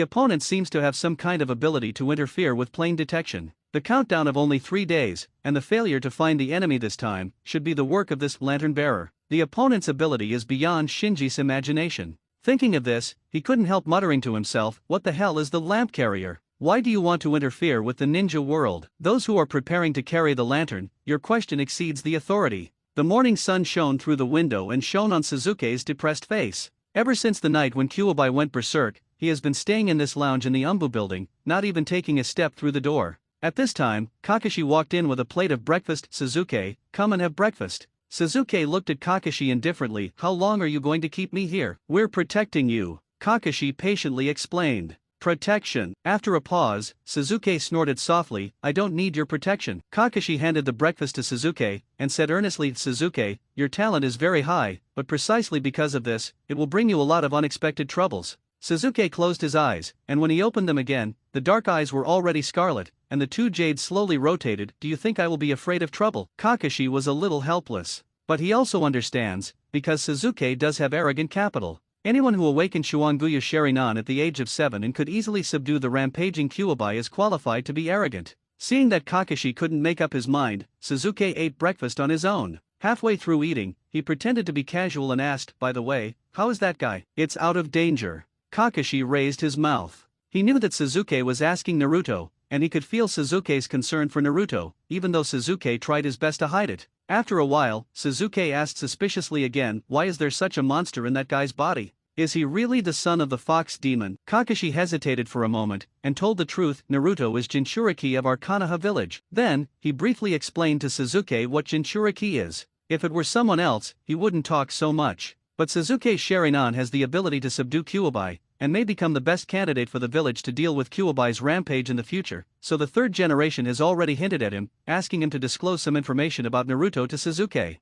opponent seems to have some kind of ability to interfere with plane detection. The countdown of only 3 days, and the failure to find the enemy this time, should be the work of this lantern bearer. The opponent's ability is beyond Shinji's imagination. Thinking of this, he couldn't help muttering to himself, what the hell is the lamp carrier? Why do you want to interfere with the ninja world? Those who are preparing to carry the lantern, your question exceeds the authority. The morning sun shone through the window and shone on Suzuki's depressed face. Ever since the night when Kyuubi went berserk, he has been staying in this lounge in the Umbu building, not even taking a step through the door. At this time, Kakashi walked in with a plate of breakfast. Suzuki, come and have breakfast. Suzuki looked at Kakashi indifferently. How long are you going to keep me here? We're protecting you, Kakashi patiently explained. Protection. After a pause, Suzuki snorted softly, I don't need your protection. Kakashi handed the breakfast to Suzuki, and said earnestly, Suzuki, your talent is very high, but precisely because of this, it will bring you a lot of unexpected troubles. Suzuki closed his eyes, and when he opened them again, the dark eyes were already scarlet, and the two jades slowly rotated. Do you think I will be afraid of trouble? Kakashi was a little helpless. But he also understands, because Suzuki does have arrogant capital. Anyone who awakened Shuanguya Sharinan at the age of 7 and could easily subdue the rampaging Kyuubi is qualified to be arrogant. Seeing that Kakashi couldn't make up his mind, Suzuki ate breakfast on his own. Halfway through eating, he pretended to be casual and asked, by the way, how is that guy? It's out of danger. Kakashi raised his mouth. He knew that Suzuki was asking Naruto, and he could feel Suzuki's concern for Naruto, even though Suzuki tried his best to hide it. After a while, Suzuki asked suspiciously again, why is there such a monster in that guy's body? Is he really the son of the fox demon? Kakashi hesitated for a moment, and told the truth, Naruto is Jinchuriki of our Konoha village. Then, he briefly explained to Suzuki what Jinchuriki is. If it were someone else, he wouldn't talk so much. But Suzuki Sharinan has the ability to subdue Kyuubi, and may become the best candidate for the village to deal with Kyuubi's rampage in the future, so the third generation has already hinted at him, asking him to disclose some information about Naruto to Suzuki.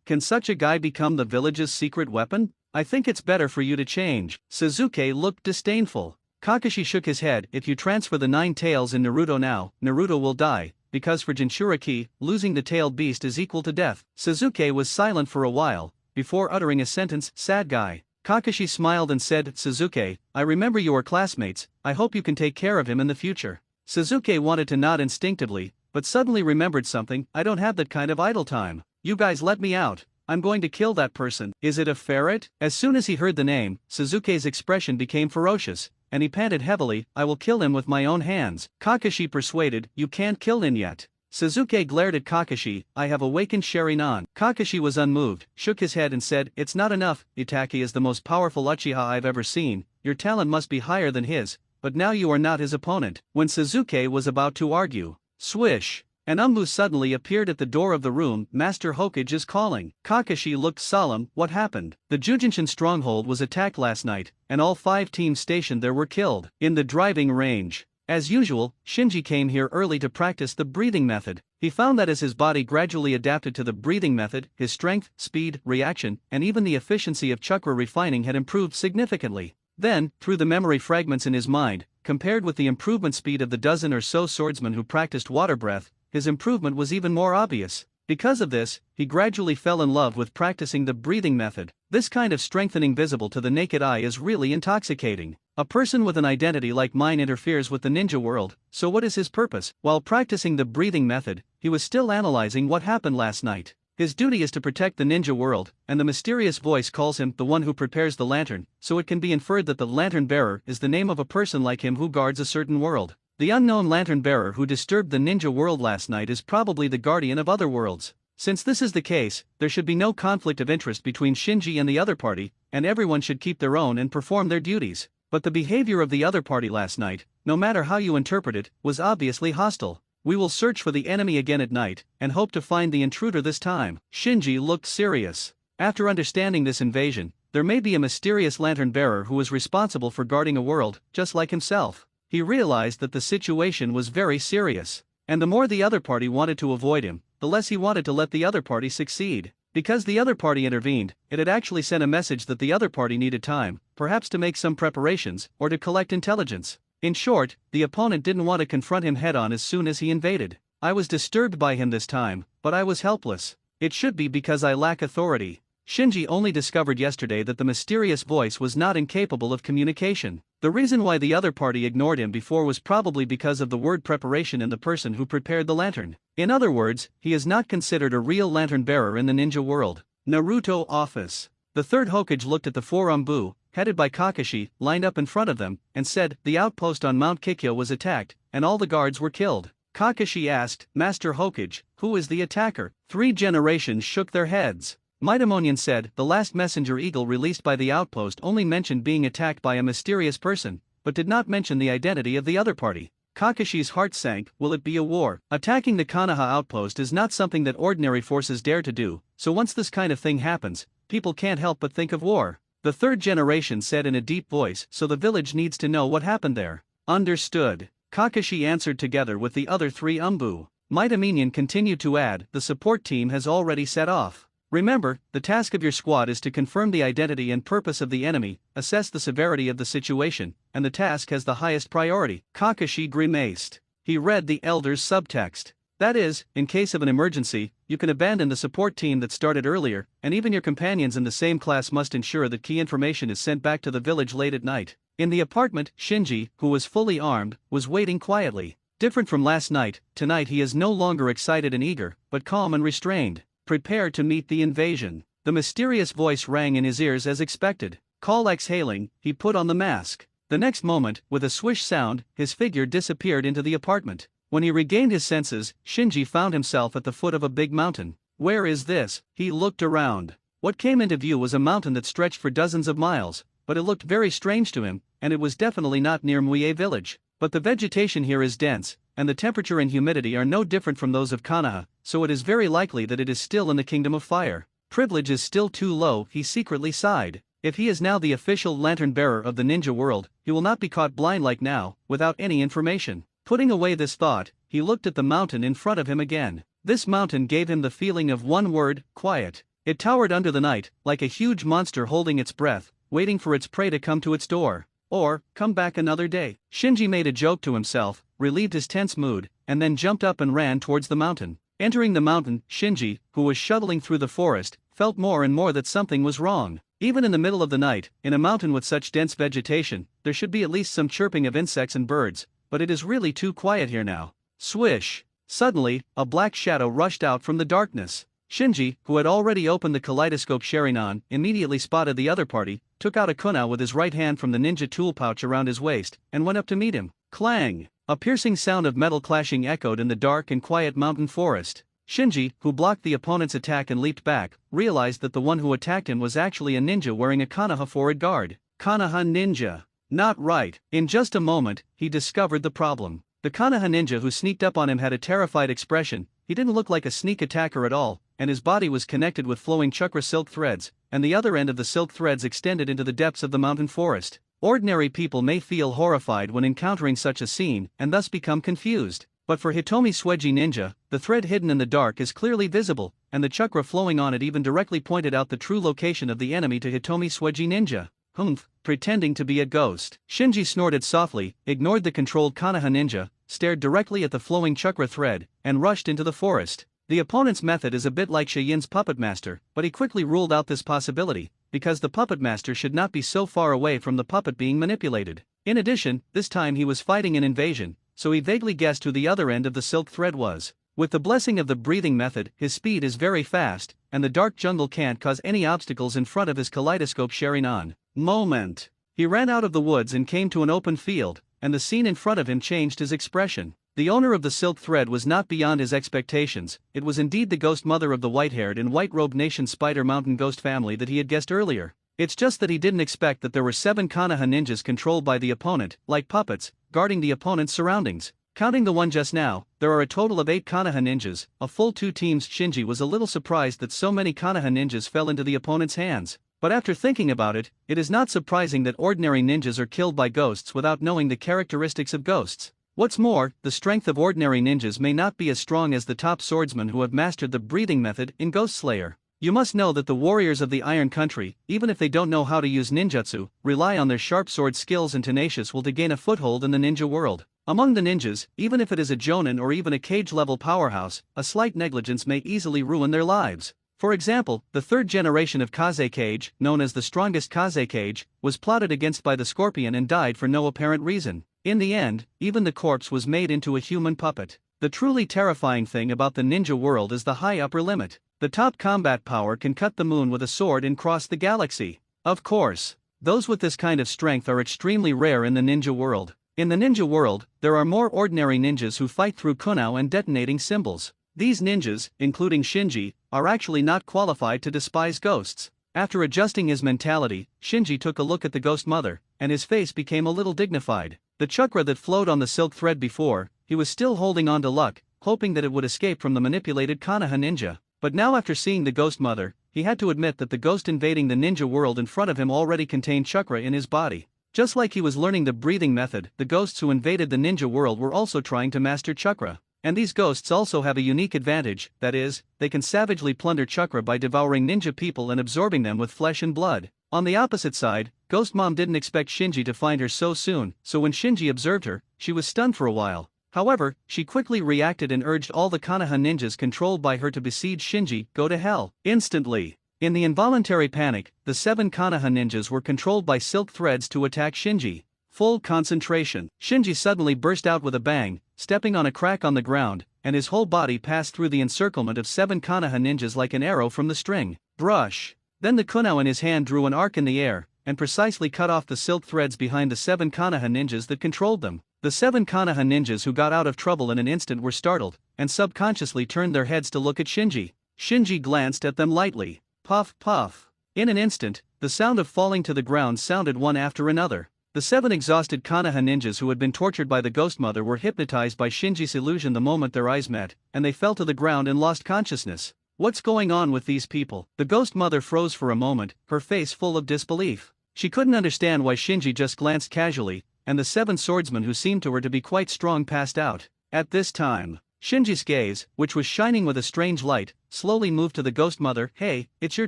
Can such a guy become the village's secret weapon? I think it's better for you to change. Suzuki looked disdainful. Kakashi shook his head. If you transfer the 9 tails in Naruto now, Naruto will die, because for Jinchuriki, losing the tailed beast is equal to death. Suzuki was silent for a while, before uttering a sentence, sad guy. Kakashi smiled and said, Suzuki, I remember you are classmates, I hope you can take care of him in the future. Suzuki wanted to nod instinctively, but suddenly remembered something, I don't have that kind of idle time. You guys let me out. I'm going to kill that person. Is it a ferret? As soon as he heard the name, Suzuki's expression became ferocious, and he panted heavily, I will kill him with my own hands. Kakashi persuaded, you can't kill him yet. Suzuki glared at Kakashi, I have awakened Sharinan. Kakashi was unmoved, shook his head and said, it's not enough, Itaki is the most powerful uchiha I've ever seen, your talent must be higher than his, but now you are not his opponent. When Suzuki was about to argue, swish! An Umbu suddenly appeared at the door of the room. Master Hokage is calling. Kakashi looked solemn. What happened? The Jujinshin stronghold was attacked last night, and all 5 teams stationed there were killed. In the driving range. As usual, Shinji came here early to practice the breathing method. He found that as his body gradually adapted to the breathing method, his strength, speed, reaction, and even the efficiency of chakra refining had improved significantly. Then, through the memory fragments in his mind, compared with the improvement speed of the dozen or so swordsmen who practiced water breath, his improvement was even more obvious. Because of this, he gradually fell in love with practicing the breathing method. This kind of strengthening visible to the naked eye is really intoxicating. A person with an identity like mine interferes with the ninja world, so what is his purpose? While practicing the breathing method, he was still analyzing what happened last night. His duty is to protect the ninja world, and the mysterious voice calls him the one who prepares the lantern, so it can be inferred that the lantern bearer is the name of a person like him who guards a certain world. The unknown lantern bearer who disturbed the ninja world last night is probably the guardian of other worlds. Since this is the case, there should be no conflict of interest between Shinji and the other party, and everyone should keep their own and perform their duties. But the behavior of the other party last night, no matter how you interpret it, was obviously hostile. We will search for the enemy again at night, and hope to find the intruder this time. Shinji looked serious. After understanding this invasion, there may be a mysterious lantern bearer who is responsible for guarding a world, just like himself. He realized that the situation was very serious, and the more the other party wanted to avoid him, the less he wanted to let the other party succeed. Because the other party intervened, it had actually sent a message that the other party needed time, perhaps to make some preparations, or to collect intelligence. In short, the opponent didn't want to confront him head-on as soon as he invaded. I was disturbed by him this time, but I was helpless. It should be because I lack authority. Shinji only discovered yesterday that the mysterious voice was not incapable of communication. The reason why the other party ignored him before was probably because of the word preparation in the person who prepared the lantern. In other words, he is not considered a real lantern bearer in the ninja world. Naruto office. The third Hokage looked at the 4 Umbu, headed by Kakashi, lined up in front of them, and said, the outpost on Mount Kikyo was attacked, and all the guards were killed. Kakashi asked, Master Hokage, who is the attacker? 3 generations shook their heads. Mitamonian said. The last messenger eagle released by the outpost only mentioned being attacked by a mysterious person, but did not mention the identity of the other party. Kakashi's heart sank. Will it be a war? Attacking the Konoha outpost is not something that ordinary forces dare to do, so once this kind of thing happens, people can't help but think of war. The third generation said in a deep voice, so the village needs to know what happened there. Understood. Kakashi answered together with the other three Umbu. Mitamonian continued to add, the support team has already set off. Remember, the task of your squad is to confirm the identity and purpose of the enemy, assess the severity of the situation, and the task has the highest priority. Kakashi grimaced. He read the elder's subtext. That is, in case of an emergency, you can abandon the support team that started earlier, and even your companions in the same class must ensure that key information is sent back to the village late at night. In the apartment, Shinji, who was fully armed, was waiting quietly. Different from last night, tonight he is no longer excited and eager, but calm and restrained. Prepare to meet the invasion. The mysterious voice rang in his ears as expected. Call exhaling, he put on the mask. The next moment, with a swish sound, his figure disappeared into the apartment. When he regained his senses, Shinji found himself at the foot of a big mountain. Where is this? He looked around. What came into view was a mountain that stretched for dozens of miles, but it looked very strange to him, and it was definitely not near Muye village. But the vegetation here is dense, and the temperature and humidity are no different from those of Konoha, so it is very likely that it is still in the Kingdom of Fire. Privilege is still too low, he secretly sighed. If he is now the official lantern-bearer of the ninja world, he will not be caught blind like now, without any information. Putting away this thought, he looked at the mountain in front of him again. This mountain gave him the feeling of one word, quiet. It towered under the night, like a huge monster holding its breath, waiting for its prey to come to its door. Or, come back another day. Shinji made a joke to himself, relieved his tense mood, and then jumped up and ran towards the mountain. Entering the mountain, Shinji, who was shuttling through the forest, felt more and more that something was wrong. Even in the middle of the night, in a mountain with such dense vegetation, there should be at least some chirping of insects and birds, but it is really too quiet here now. Swish! Suddenly, a black shadow rushed out from the darkness. Shinji, who had already opened the kaleidoscope Sharingan, immediately spotted the other party, took out a kunai with his right hand from the ninja tool pouch around his waist, and went up to meet him. Clang! A piercing sound of metal clashing echoed in the dark and quiet mountain forest. Shinji, who blocked the opponent's attack and leaped back, realized that the one who attacked him was actually a ninja wearing a Konoha forward guard. Konoha ninja. Not right. In just a moment, he discovered the problem. The Konoha ninja who sneaked up on him had a terrified expression. He didn't look like a sneak attacker at all, and his body was connected with flowing chakra silk threads, and the other end of the silk threads extended into the depths of the mountain forest. Ordinary people may feel horrified when encountering such a scene and thus become confused. But for Hitomi Sweji Ninja, the thread hidden in the dark is clearly visible, and the chakra flowing on it even directly pointed out the true location of the enemy to Hitomi Sweji Ninja. Humph, pretending to be a ghost. Shinji snorted softly, ignored the controlled Konoha ninja, stared directly at the flowing chakra thread, and rushed into the forest. The opponent's method is a bit like Shayin's puppet master, but he quickly ruled out this possibility, because the puppet master should not be so far away from the puppet being manipulated. In addition, this time he was fighting an invasion, so he vaguely guessed who the other end of the silk thread was. With the blessing of the breathing method, his speed is very fast, and the dark jungle can't cause any obstacles in front of his kaleidoscope Sharingan. Moment. He ran out of the woods and came to an open field, and the scene in front of him changed his expression. The owner of the silk thread was not beyond his expectations. It was indeed the ghost mother of the white-haired and white-robed nation Spider Mountain ghost family that he had guessed earlier. It's just that he didn't expect that there were 7 Konoha ninjas controlled by the opponent, like puppets, guarding the opponent's surroundings. Counting the one just now, there are a total of 8 Konoha ninjas, a full 2 teams. Shinji was a little surprised that so many Konoha ninjas fell into the opponent's hands. But after thinking about it, it is not surprising that ordinary ninjas are killed by ghosts without knowing the characteristics of ghosts. What's more, the strength of ordinary ninjas may not be as strong as the top swordsmen who have mastered the breathing method in Ghost Slayer. You must know that the warriors of the Iron Country, even if they don't know how to use ninjutsu, rely on their sharp sword skills and tenacious will to gain a foothold in the ninja world. Among the ninjas, even if it is a jonin or even a cage-level powerhouse, a slight negligence may easily ruin their lives. For example, the third generation of Kaze Cage, known as the strongest Kaze Cage, was plotted against by the Scorpion and died for no apparent reason. In the end, even the corpse was made into a human puppet. The truly terrifying thing about the ninja world is the high upper limit. The top combat power can cut the moon with a sword and cross the galaxy. Of course, those with this kind of strength are extremely rare in the ninja world. In the ninja world, there are more ordinary ninjas who fight through kunai and detonating symbols. These ninjas, including Shinji, are actually not qualified to despise ghosts. After adjusting his mentality, Shinji took a look at the ghost mother, and his face became a little dignified. The chakra that flowed on the silk thread before, he was still holding on to luck, hoping that it would escape from the manipulated Konoha ninja. But now after seeing the ghost mother, he had to admit that the ghost invading the ninja world in front of him already contained chakra in his body. Just like he was learning the breathing method, the ghosts who invaded the ninja world were also trying to master chakra. And these ghosts also have a unique advantage, that is, they can savagely plunder chakra by devouring ninja people and absorbing them with flesh and blood. On the opposite side, Ghost Mom didn't expect Shinji to find her so soon, so when Shinji observed her, she was stunned for a while. However, she quickly reacted and urged all the Konoha ninjas controlled by her to besiege Shinji, go to hell, instantly. In the involuntary panic, the 7 Konoha ninjas were controlled by silk threads to attack Shinji. Full concentration. Shinji suddenly burst out with a bang, stepping on a crack on the ground, and his whole body passed through the encirclement of 7 Konoha ninjas like an arrow from the string. Brush. Then the kunao in his hand drew an arc in the air, and precisely cut off the silk threads behind the 7 Konoha ninjas that controlled them. The 7 Konoha ninjas who got out of trouble in an instant were startled, and subconsciously turned their heads to look at Shinji. Shinji glanced at them lightly. Puff, puff. In an instant, the sound of falling to the ground sounded one after another. The 7 exhausted Konoha ninjas who had been tortured by the ghost mother were hypnotized by Shinji's illusion the moment their eyes met, and they fell to the ground and lost consciousness. What's going on with these people? The ghost mother froze for a moment, her face full of disbelief. She couldn't understand why Shinji just glanced casually, and the 7 swordsmen who seemed to her to be quite strong passed out. At this time, Shinji's gaze, which was shining with a strange light, slowly moved to the ghost mother. Hey, it's your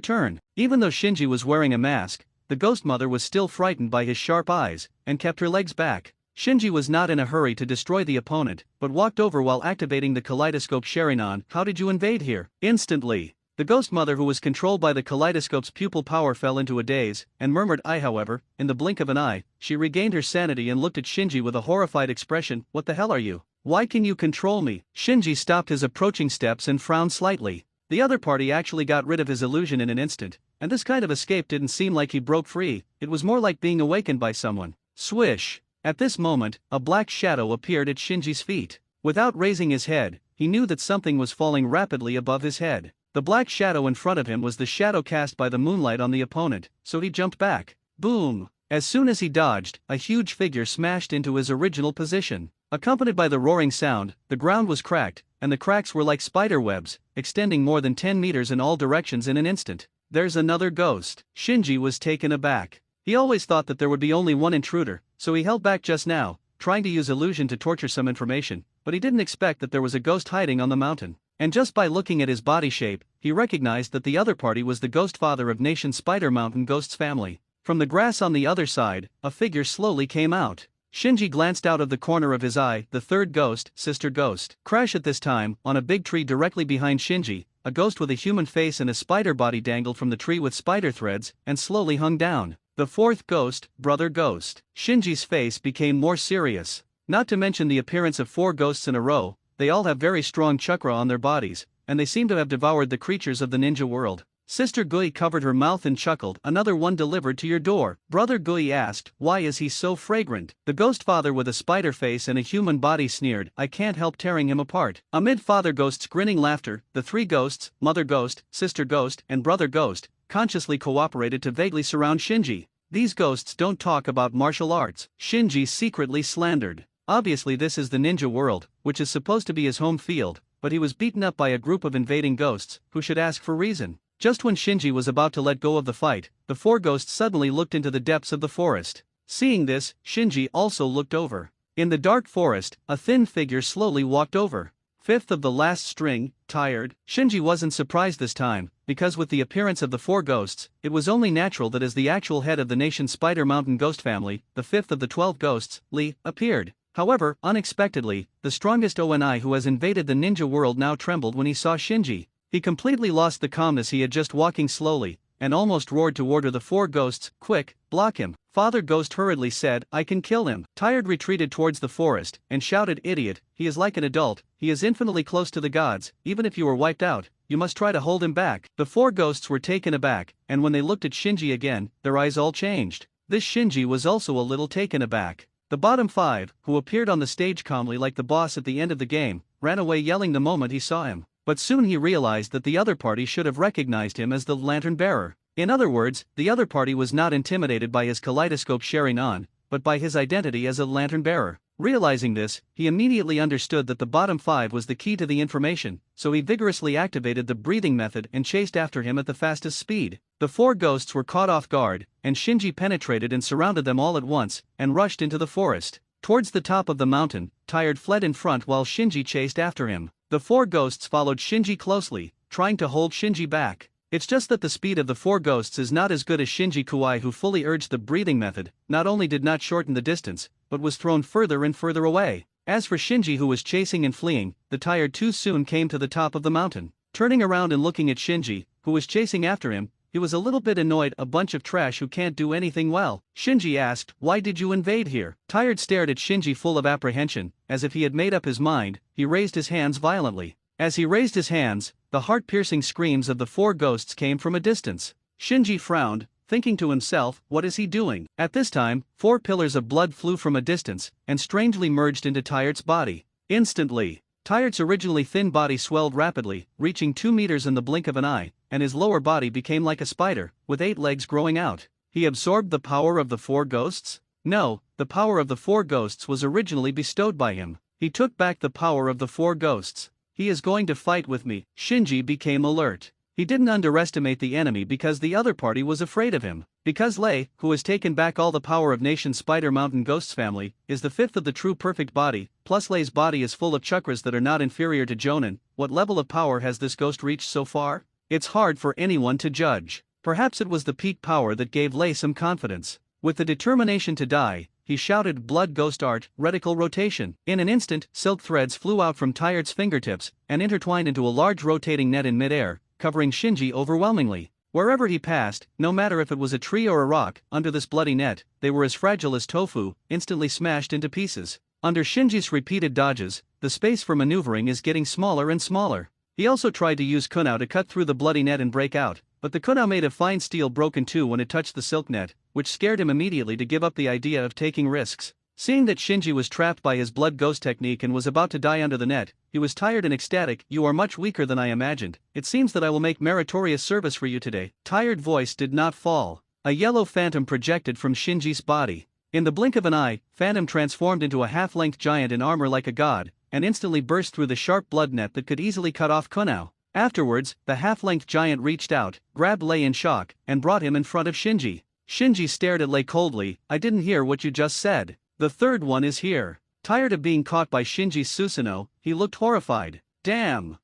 turn. Even though Shinji was wearing a mask, the ghost mother was still frightened by his sharp eyes, and kept her legs back. Shinji was not in a hurry to destroy the opponent, but walked over while activating the kaleidoscope Sharingan. How did you invade here? Instantly. The ghost mother who was controlled by the kaleidoscope's pupil power fell into a daze, and murmured however, in the blink of an eye, she regained her sanity and looked at Shinji with a horrified expression. What the hell are you? Why can you control me? Shinji stopped his approaching steps and frowned slightly. The other party actually got rid of his illusion in an instant, and this kind of escape didn't seem like he broke free, it was more like being awakened by someone. Swish! At this moment, a black shadow appeared at Shinji's feet. Without raising his head, he knew that something was falling rapidly above his head. The black shadow in front of him was the shadow cast by the moonlight on the opponent, so he jumped back. Boom! As soon as he dodged, a huge figure smashed into his original position. Accompanied by the roaring sound, the ground was cracked, and the cracks were like spider webs, extending more than 10 meters in all directions in an instant. There's another ghost. Shinji was taken aback. He always thought that there would be only one intruder, so he held back just now, trying to use illusion to torture some information, but he didn't expect that there was a ghost hiding on the mountain. And just by looking at his body shape, he recognized that the other party was the ghost father of Nation Spider Mountain Ghost's family. From the grass on the other side, a figure slowly came out. Shinji glanced out of the corner of his eye. The third ghost, Sister Ghost. Crash! At this time, on a big tree directly behind Shinji, a ghost with a human face and a spider body dangled from the tree with spider threads, and slowly hung down. The fourth ghost, Brother Ghost. Shinji's face became more serious. Not to mention the appearance of 4 ghosts in a row, they all have very strong chakra on their bodies, and they seem to have devoured the creatures of the ninja world. Sister Gui covered her mouth and chuckled. Another one delivered to your door. Brother Gui asked, why is he so fragrant? The ghost father with a spider face and a human body sneered, I can't help tearing him apart. Amid Father Ghost's grinning laughter, the 3 ghosts, Mother Ghost, Sister Ghost, and Brother Ghost, consciously cooperated to vaguely surround Shinji. These ghosts don't talk about martial arts, Shinji secretly slandered. Obviously this is the ninja world, which is supposed to be his home field, but he was beaten up by a group of invading ghosts, who should ask for reason. Just when Shinji was about to let go of the fight, the 4 ghosts suddenly looked into the depths of the forest. Seeing this, Shinji also looked over. In the dark forest, a thin figure slowly walked over. Fifth of the last string, tired. Shinji wasn't surprised this time, because with the appearance of the 4 ghosts, it was only natural that as the actual head of the Nation Spider Mountain Ghost family, the 5th of the 12 ghosts, Lee, appeared. However, unexpectedly, the strongest Oni who has invaded the ninja world now trembled when he saw Shinji. He completely lost the calmness he had just walking slowly, and almost roared to order the 4 ghosts, quick, block him. Father Ghost hurriedly said, I can kill him. Tired retreated towards the forest, and shouted, idiot, he is like an adult, he is infinitely close to the gods, even if you were wiped out, you must try to hold him back. The 4 ghosts were taken aback, and when they looked at Shinji again, their eyes all changed. This Shinji was also a little taken aback. The bottom 5, who appeared on the stage calmly like the boss at the end of the game, ran away yelling the moment he saw him. but soon he realized that the other party should have recognized him as the lantern bearer. In other words, the other party was not intimidated by his kaleidoscope sharing on, but by his identity as a lantern bearer. Realizing this, he immediately understood that the bottom 5 was the key to the information, so he vigorously activated the breathing method and chased after him at the fastest speed. The 4 ghosts were caught off guard, and Shinji penetrated and surrounded them all at once, and rushed into the forest. Towards the top of the mountain, Tired fled in front while Shinji chased after him. The 4 ghosts followed Shinji closely, trying to hold Shinji back. It's just that the speed of the 4 ghosts is not as good as Shinji Kuai, who fully urged the breathing method, not only did not shorten the distance, but was thrown further and further away. As for Shinji, who was chasing and fleeing, the Tired too soon came to the top of the mountain. Turning around and looking at Shinji, who was chasing after him, he was a little bit annoyed. A bunch of trash who can't do anything well. Shinji asked, "Why did you invade here?" Tired stared at Shinji full of apprehension, as if he had made up his mind. He raised his hands violently. As he raised his hands, the heart-piercing screams of the 4 ghosts came from a distance. Shinji frowned, thinking to himself, what is he doing? At this time, 4 pillars of blood flew from a distance, and strangely merged into Tired's body. Instantly, Tired's originally thin body swelled rapidly, reaching 2 meters in the blink of an eye, and his lower body became like a spider, with 8 legs growing out. He absorbed the power of the 4 ghosts? No, the power of the 4 ghosts was originally bestowed by him. He took back the power of the 4 ghosts. He is going to fight with me. Shinji became alert. He didn't underestimate the enemy because the other party was afraid of him. Because Lei, who has taken back all the power of Nation Spider Mountain Ghosts family, is the 5th of the true perfect body, plus Lei's body is full of chakras that are not inferior to Jonin. What level of power has this ghost reached so far? It's hard for anyone to judge. Perhaps it was the peak power that gave Lei some confidence. With the determination to die, he shouted, "Blood Ghost Art, Reticle Rotation." In an instant, silk threads flew out from Tired's fingertips, and intertwined into a large rotating net in midair, covering Shinji overwhelmingly. Wherever he passed, no matter if it was a tree or a rock, under this bloody net, they were as fragile as tofu, instantly smashed into pieces. Under Shinji's repeated dodges, the space for maneuvering is getting smaller and smaller. He also tried to use kunao to cut through the bloody net and break out, but the kunao made of fine steel broke in two when it touched the silk net, which scared him immediately to give up the idea of taking risks. Seeing that Shinji was trapped by his blood ghost technique and was about to die under the net, he was tired and ecstatic. "You are much weaker than I imagined. It seems that I will make meritorious service for you today." Tired voice did not fall. A yellow phantom projected from Shinji's body. In the blink of an eye, Phantom transformed into a half-length giant in armor like a god, and instantly burst through the sharp blood net that could easily cut off kunao. Afterwards, the half-length giant reached out, grabbed Lei in shock, and brought him in front of Shinji. Shinji stared at Lei coldly. "I didn't hear what you just said." "The third one is here." Tired of being caught by Shinji's Susanoo, he looked horrified. Damn!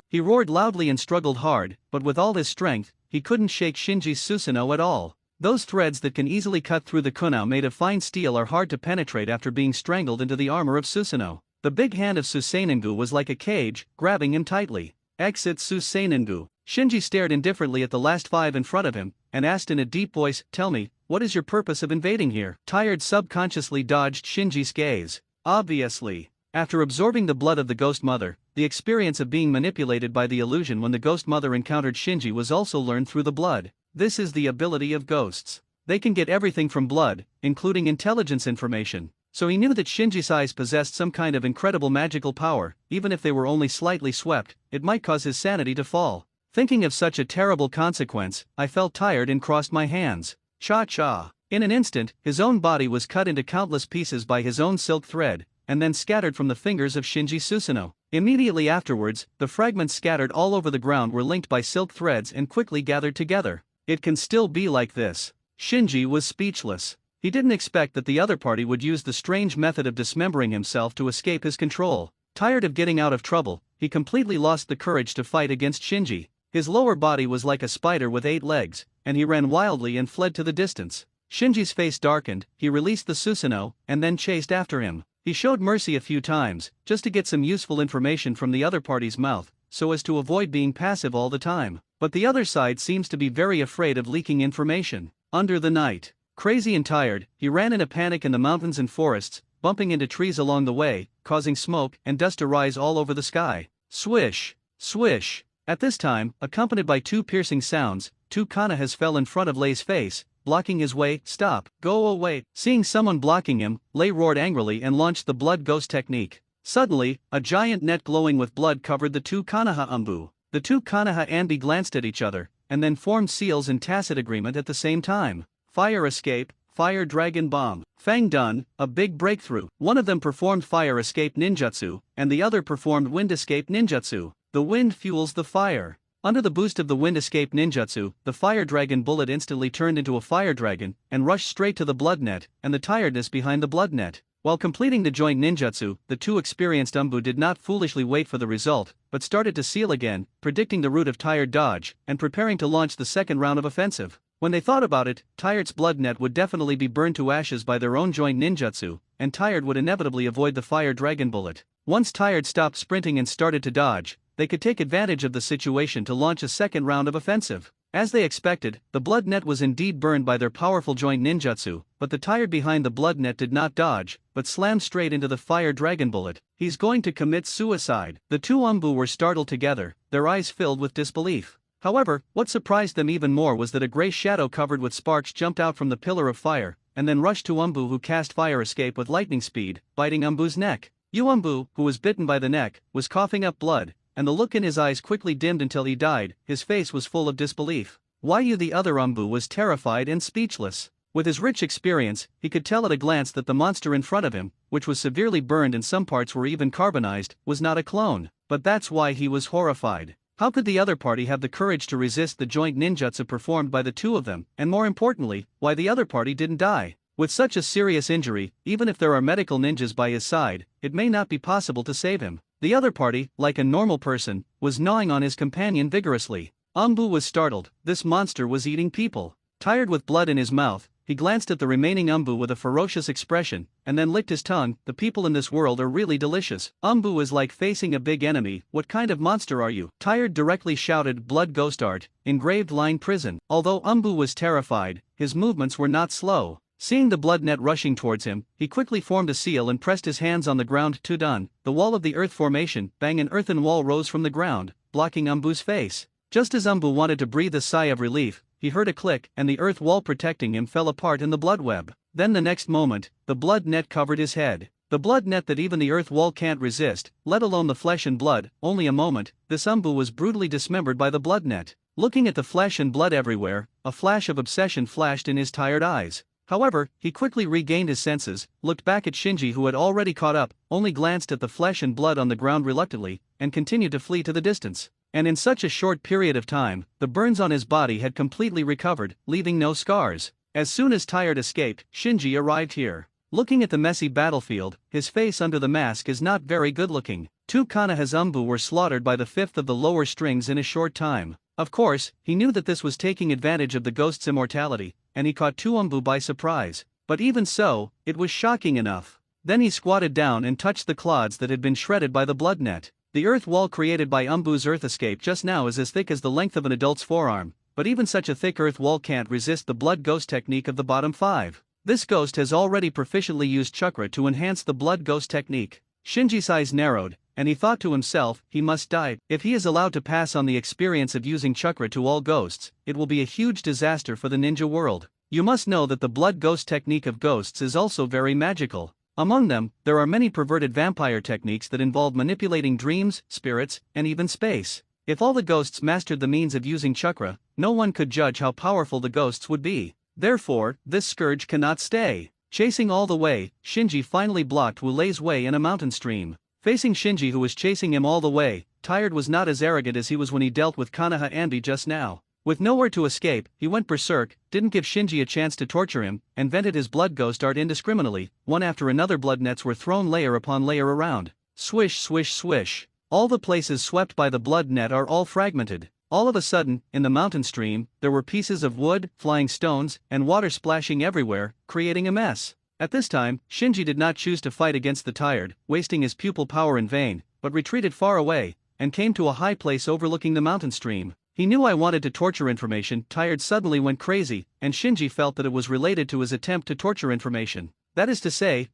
He roared loudly and struggled hard, but with all his strength, he couldn't shake Shinji's Susanoo at all. Those threads that can easily cut through the kunao made of fine steel are hard to penetrate after being strangled into the armor of Susanoo. The big hand of Susanoo was like a cage, grabbing him tightly. "Exit Susanoo." Shinji stared indifferently at the last 5 in front of him, and asked in a deep voice, "Tell me, what is your purpose of invading here?" Tired subconsciously dodged Shinji's gaze. Obviously. After absorbing the blood of the Ghost Mother, the experience of being manipulated by the illusion when the Ghost Mother encountered Shinji was also learned through the blood. This is the ability of ghosts. They can get everything from blood, including intelligence information. So he knew that Shinji's eyes possessed some kind of incredible magical power. Even if they were only slightly swept, it might cause his sanity to fall. Thinking of such a terrible consequence, I felt tired and crossed my hands. Cha-cha. In an instant, his own body was cut into countless pieces by his own silk thread, and then scattered from the fingers of Shinji Susanoo. Immediately afterwards, the fragments scattered all over the ground were linked by silk threads and quickly gathered together. It can still be like this. Shinji was speechless. He didn't expect that the other party would use the strange method of dismembering himself to escape his control. Tired of getting out of trouble, he completely lost the courage to fight against Shinji. His lower body was like a spider with 8 legs, and he ran wildly and fled to the distance. Shinji's face darkened, he released the Susanoo, and then chased after him. He showed mercy a few times, just to get some useful information from the other party's mouth, so as to avoid being passive all the time. But the other side seems to be very afraid of leaking information. Under the night, crazy and tired, he ran in a panic in the mountains and forests, bumping into trees along the way, causing smoke and dust to rise all over the sky. Swish! Swish! At this time, accompanied by 2 piercing sounds, 2 kanahas fell in front of Lei's face, blocking his way. "Stop! Go away!" Seeing someone blocking him, Lei roared angrily and launched the blood ghost technique. Suddenly, a giant net glowing with blood covered the two Konoha Anbu. The two Konoha Anbi glanced at each other, and then formed seals in tacit agreement at the same time. Fire escape, fire dragon bomb. Fang done, a big breakthrough. One of them performed fire escape ninjutsu, and the other performed wind escape ninjutsu. The wind fuels the fire. Under the boost of the wind escape ninjutsu, the fire dragon bullet instantly turned into a fire dragon, and rushed straight to the blood net, and the tiredness behind the blood net. While completing the joint ninjutsu, the two experienced Anbu did not foolishly wait for the result, but started to seal again, predicting the route of tired dodge, and preparing to launch the second round of offensive. When they thought about it, Tired's blood net would definitely be burned to ashes by their own joint ninjutsu, and Tired would inevitably avoid the fire dragon bullet. Once Tired stopped sprinting and started to dodge, they could take advantage of the situation to launch a second round of offensive. As they expected, the blood net was indeed burned by their powerful joint ninjutsu, but the Tired behind the blood net did not dodge, but slammed straight into the fire dragon bullet. He's going to commit suicide. The two Anbu were startled together, their eyes filled with disbelief. However, what surprised them even more was that a gray shadow covered with sparks jumped out from the pillar of fire, and then rushed to Anbu, who cast fire escape with lightning speed, biting Anbu's neck. Anbu, who was bitten by the neck, was coughing up blood, and the look in his eyes quickly dimmed until he died. His face was full of disbelief. The other Anbu was terrified and speechless. With his rich experience, he could tell at a glance that the monster in front of him, which was severely burned and some parts were even carbonized, was not a clone. But that's why he was horrified. How could the other party have the courage to resist the joint ninjutsu performed by the two of them, and more importantly, why the other party didn't die? With such a serious injury, even if there are medical ninjas by his side, it may not be possible to save him. The other party, like a normal person, was gnawing on his companion vigorously. Anbu was startled. This monster was eating people. Tired with blood in his mouth, he glanced at the remaining Anbu with a ferocious expression, and then licked his tongue. The people in this world are really delicious. Anbu is like facing a big enemy. What kind of monster are you? Tired directly shouted. Blood ghost art, engraved line prison. Although Anbu was terrified, his movements were not slow. Seeing the blood net rushing towards him, he quickly formed a seal and pressed his hands on the ground. Done. The wall of the earth formation, bang, an earthen wall rose from the ground, blocking Anbu's face. Just as Anbu wanted to breathe a sigh of relief, he heard a click, and the earth wall protecting him fell apart in the blood web. Then the next moment, the blood net covered his head. The blood net that even the earth wall can't resist, let alone the flesh and blood. Only a moment, this Anbu was brutally dismembered by the blood net. Looking at the flesh and blood everywhere, a flash of obsession flashed in his tired eyes. However, he quickly regained his senses, looked back at Shinji, who had already caught up, only glanced at the flesh and blood on the ground reluctantly, and continued to flee to the distance. And in such a short period of time, the burns on his body had completely recovered, leaving no scars. As soon as Tired escaped, Shinji arrived here. Looking at the messy battlefield, his face under the mask is not very good looking. Two Konoha's Anbu were slaughtered by the fifth of the lower strings in a short time. Of course, he knew that this was taking advantage of the ghost's immortality, and he caught two Anbu by surprise. But even so, it was shocking enough. Then he squatted down and touched the clods that had been shredded by the blood net. The earth wall created by Anbu's earth escape just now is as thick as the length of an adult's forearm, but even such a thick earth wall can't resist the blood ghost technique of the bottom five. This ghost has already proficiently used chakra to enhance the blood ghost technique. Shinji's eyes narrowed, and he thought to himself, he must die. If he is allowed to pass on the experience of using chakra to all ghosts, it will be a huge disaster for the ninja world. You must know that the blood ghost technique of ghosts is also very magical. Among them, there are many perverted vampire techniques that involve manipulating dreams, spirits, and even space. If all the ghosts mastered the means of using chakra, no one could judge how powerful the ghosts would be. Therefore, this scourge cannot stay. Chasing all the way, Shinji finally blocked Wu Lei's way in a mountain stream. Facing Shinji, who was chasing him all the way, Tired was not as arrogant as he was when he dealt with Konoha Anbi just now. With nowhere to escape, he went berserk, didn't give Shinji a chance to torture him, and vented his blood ghost art indiscriminately. One after another blood nets were thrown layer upon layer around. Swish, swish, swish. All the places swept by the blood net are all fragmented. All of a sudden, in the mountain stream, there were pieces of wood, flying stones, and water splashing everywhere, creating a mess. At this time, Shinji did not choose to fight against the Tired, wasting his pupil power in vain, but retreated far away, and came to a high place overlooking the mountain stream. He knew I wanted to torture information. Tired suddenly went crazy, and Shinji felt that it was related to his attempt to torture information. That is to say,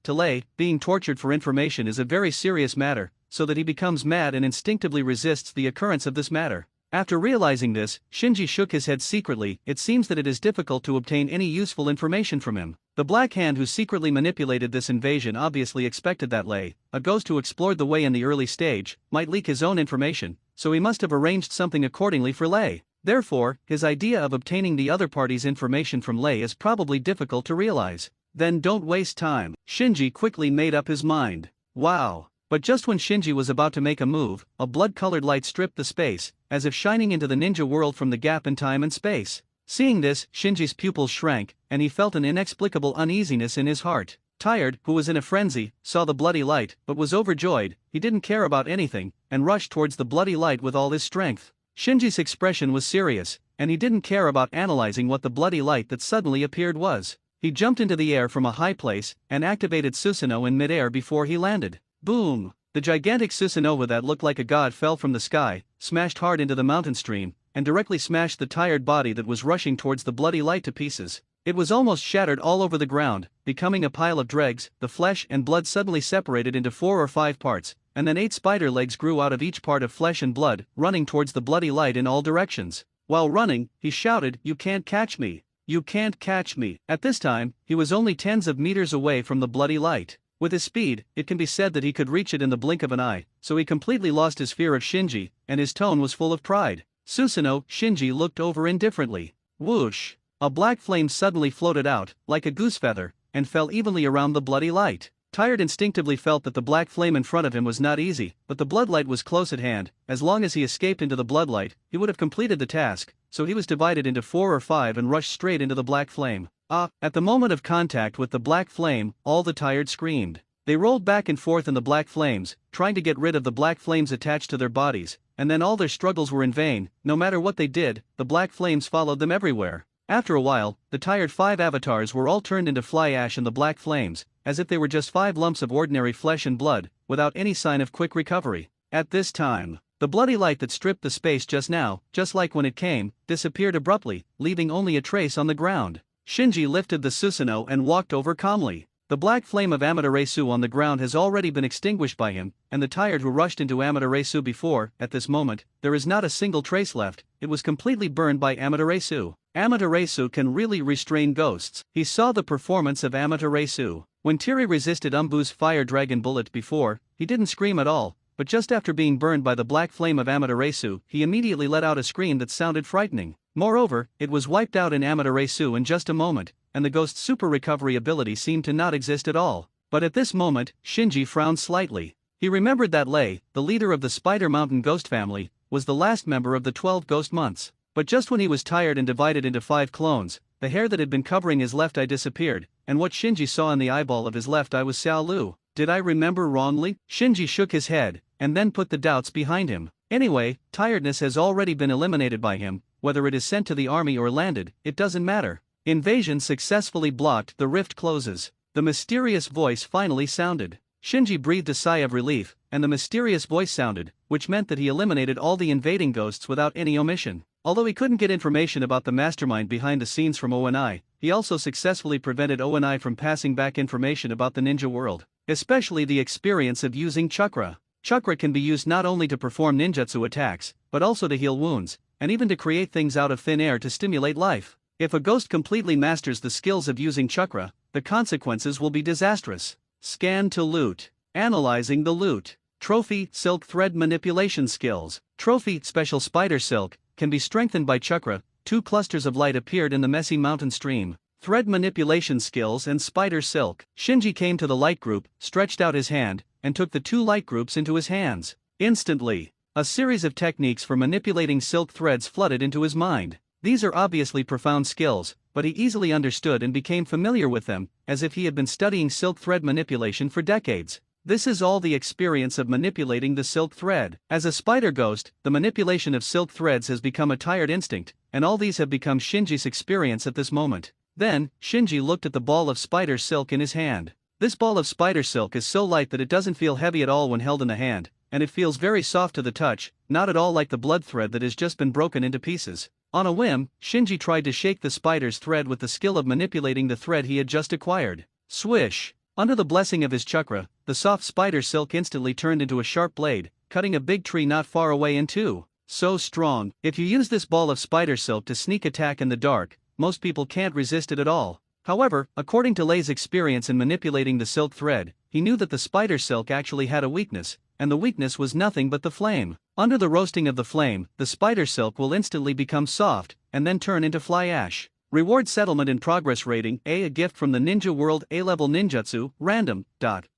being tortured for information is a very serious matter, so that he becomes mad and instinctively resists the occurrence of this matter. After realizing this, Shinji shook his head secretly. It seems that it is difficult to obtain any useful information from him. The Black Hand who secretly manipulated this invasion obviously expected that Lei, a ghost who explored the way in the early stage, might leak his own information, so he must have arranged something accordingly for Lei. Therefore, his idea of obtaining the other party's information from Lei is probably difficult to realize. Then don't waste time. Shinji quickly made up his mind. Wow. But just when Shinji was about to make a move, a blood-colored light stripped the space, as if shining into the ninja world from the gap in time and space. Seeing this, Shinji's pupils shrank, and he felt an inexplicable uneasiness in his heart. Tired, who was in a frenzy, saw the bloody light, but was overjoyed. He didn't care about anything, and rushed towards the bloody light with all his strength. Shinji's expression was serious, and he didn't care about analyzing what the bloody light that suddenly appeared was. He jumped into the air from a high place, and activated Susanoo in mid-air before he landed. Boom! The gigantic Susanoo that looked like a god fell from the sky, smashed hard into the mountain stream, and directly smashed the tired body that was rushing towards the bloody light to pieces. It was almost shattered all over the ground, becoming a pile of dregs. The flesh and blood suddenly separated into 4 or 5 parts, and then 8 spider legs grew out of each part of flesh and blood, running towards the bloody light in all directions. While running, he shouted, "You can't catch me! You can't catch me!" At this time, he was only tens of meters away from the bloody light. With his speed, it can be said that he could reach it in the blink of an eye, so he completely lost his fear of Shinji, and his tone was full of pride. Susanoo, Shinji looked over indifferently. Whoosh! A black flame suddenly floated out, like a goose feather, and fell evenly around the bloody light. Tired instinctively felt that the black flame in front of him was not easy, but the bloodlight was close at hand. As long as he escaped into the bloodlight, he would have completed the task, so he was divided into 4 or 5 and rushed straight into the black flame. At the moment of contact with the black flame, all the tired screamed. They rolled back and forth in the black flames, trying to get rid of the black flames attached to their bodies, and then all their struggles were in vain. No matter what they did, the black flames followed them everywhere. After a while, the tired 5 avatars were all turned into fly ash in the black flames, as if they were just 5 lumps of ordinary flesh and blood, without any sign of quick recovery. At this time, the bloody light that stripped the space just now, just like when it came, disappeared abruptly, leaving only a trace on the ground. Shinji lifted the Susanoo and walked over calmly. The black flame of Amaterasu on the ground has already been extinguished by him, and the tired who rushed into Amaterasu before. At this moment, there is not a single trace left. It was completely burned by Amaterasu. Amaterasu can really restrain ghosts. He saw the performance of Amaterasu. When Tiri resisted Umbu's fire dragon bullet before, he didn't scream at all, but just after being burned by the black flame of Amaterasu, he immediately let out a scream that sounded frightening. Moreover, it was wiped out in Amaterasu in just a moment, and the ghost's super recovery ability seemed to not exist at all. But at this moment, Shinji frowned slightly. He remembered that Lei, the leader of the Spider Mountain ghost family, was the last member of the 12 ghost months. But just when he was tired and divided into 5 clones, the hair that had been covering his left eye disappeared, and what Shinji saw in the eyeball of his left eye was Xiao Lu. Did I remember wrongly? Shinji shook his head, and then put the doubts behind him. Anyway, tiredness has already been eliminated by him. Whether it is sent to the army or landed, it doesn't matter. Invasion successfully blocked. The rift closes. The mysterious voice finally sounded. Shinji breathed a sigh of relief, and the mysterious voice sounded, which meant that he eliminated all the invading ghosts without any omission. Although he couldn't get information about the mastermind behind the scenes from ONI, he also successfully prevented ONI from passing back information about the ninja world, especially the experience of using chakra. Chakra can be used not only to perform ninjutsu attacks, but also to heal wounds, and even to create things out of thin air to stimulate life. If a ghost completely masters the skills of using chakra, the consequences will be disastrous. Scan to loot. Analyzing the loot. Trophy, silk thread manipulation skills. Trophy, special spider silk, can be strengthened by chakra. 2 clusters of light appeared in the messy mountain stream. Thread manipulation skills and spider silk. Shinji came to the light group, stretched out his hand, and took the 2 light groups into his hands. Instantly, a series of techniques for manipulating silk threads flooded into his mind. These are obviously profound skills, but he easily understood and became familiar with them, as if he had been studying silk thread manipulation for decades. This is all the experience of manipulating the silk thread. As a spider ghost, the manipulation of silk threads has become a tired instinct, and all these have become Shinji's experience at this moment. Then, Shinji looked at the ball of spider silk in his hand. This ball of spider silk is so light that it doesn't feel heavy at all when held in the hand, and it feels very soft to the touch, not at all like the blood thread that has just been broken into pieces. On a whim, Shinji tried to shake the spider's thread with the skill of manipulating the thread he had just acquired. Swish! Under the blessing of his chakra, the soft spider silk instantly turned into a sharp blade, cutting a big tree not far away in two. So strong. If you use this ball of spider silk to sneak attack in the dark, most people can't resist it at all. However, according to Lei's experience in manipulating the silk thread, he knew that the spider silk actually had a weakness, and the weakness was nothing but the flame. Under the roasting of the flame, the spider silk will instantly become soft, and then turn into fly ash. Reward settlement in progress rating A gift from the Ninja World A-level ninjutsu, random.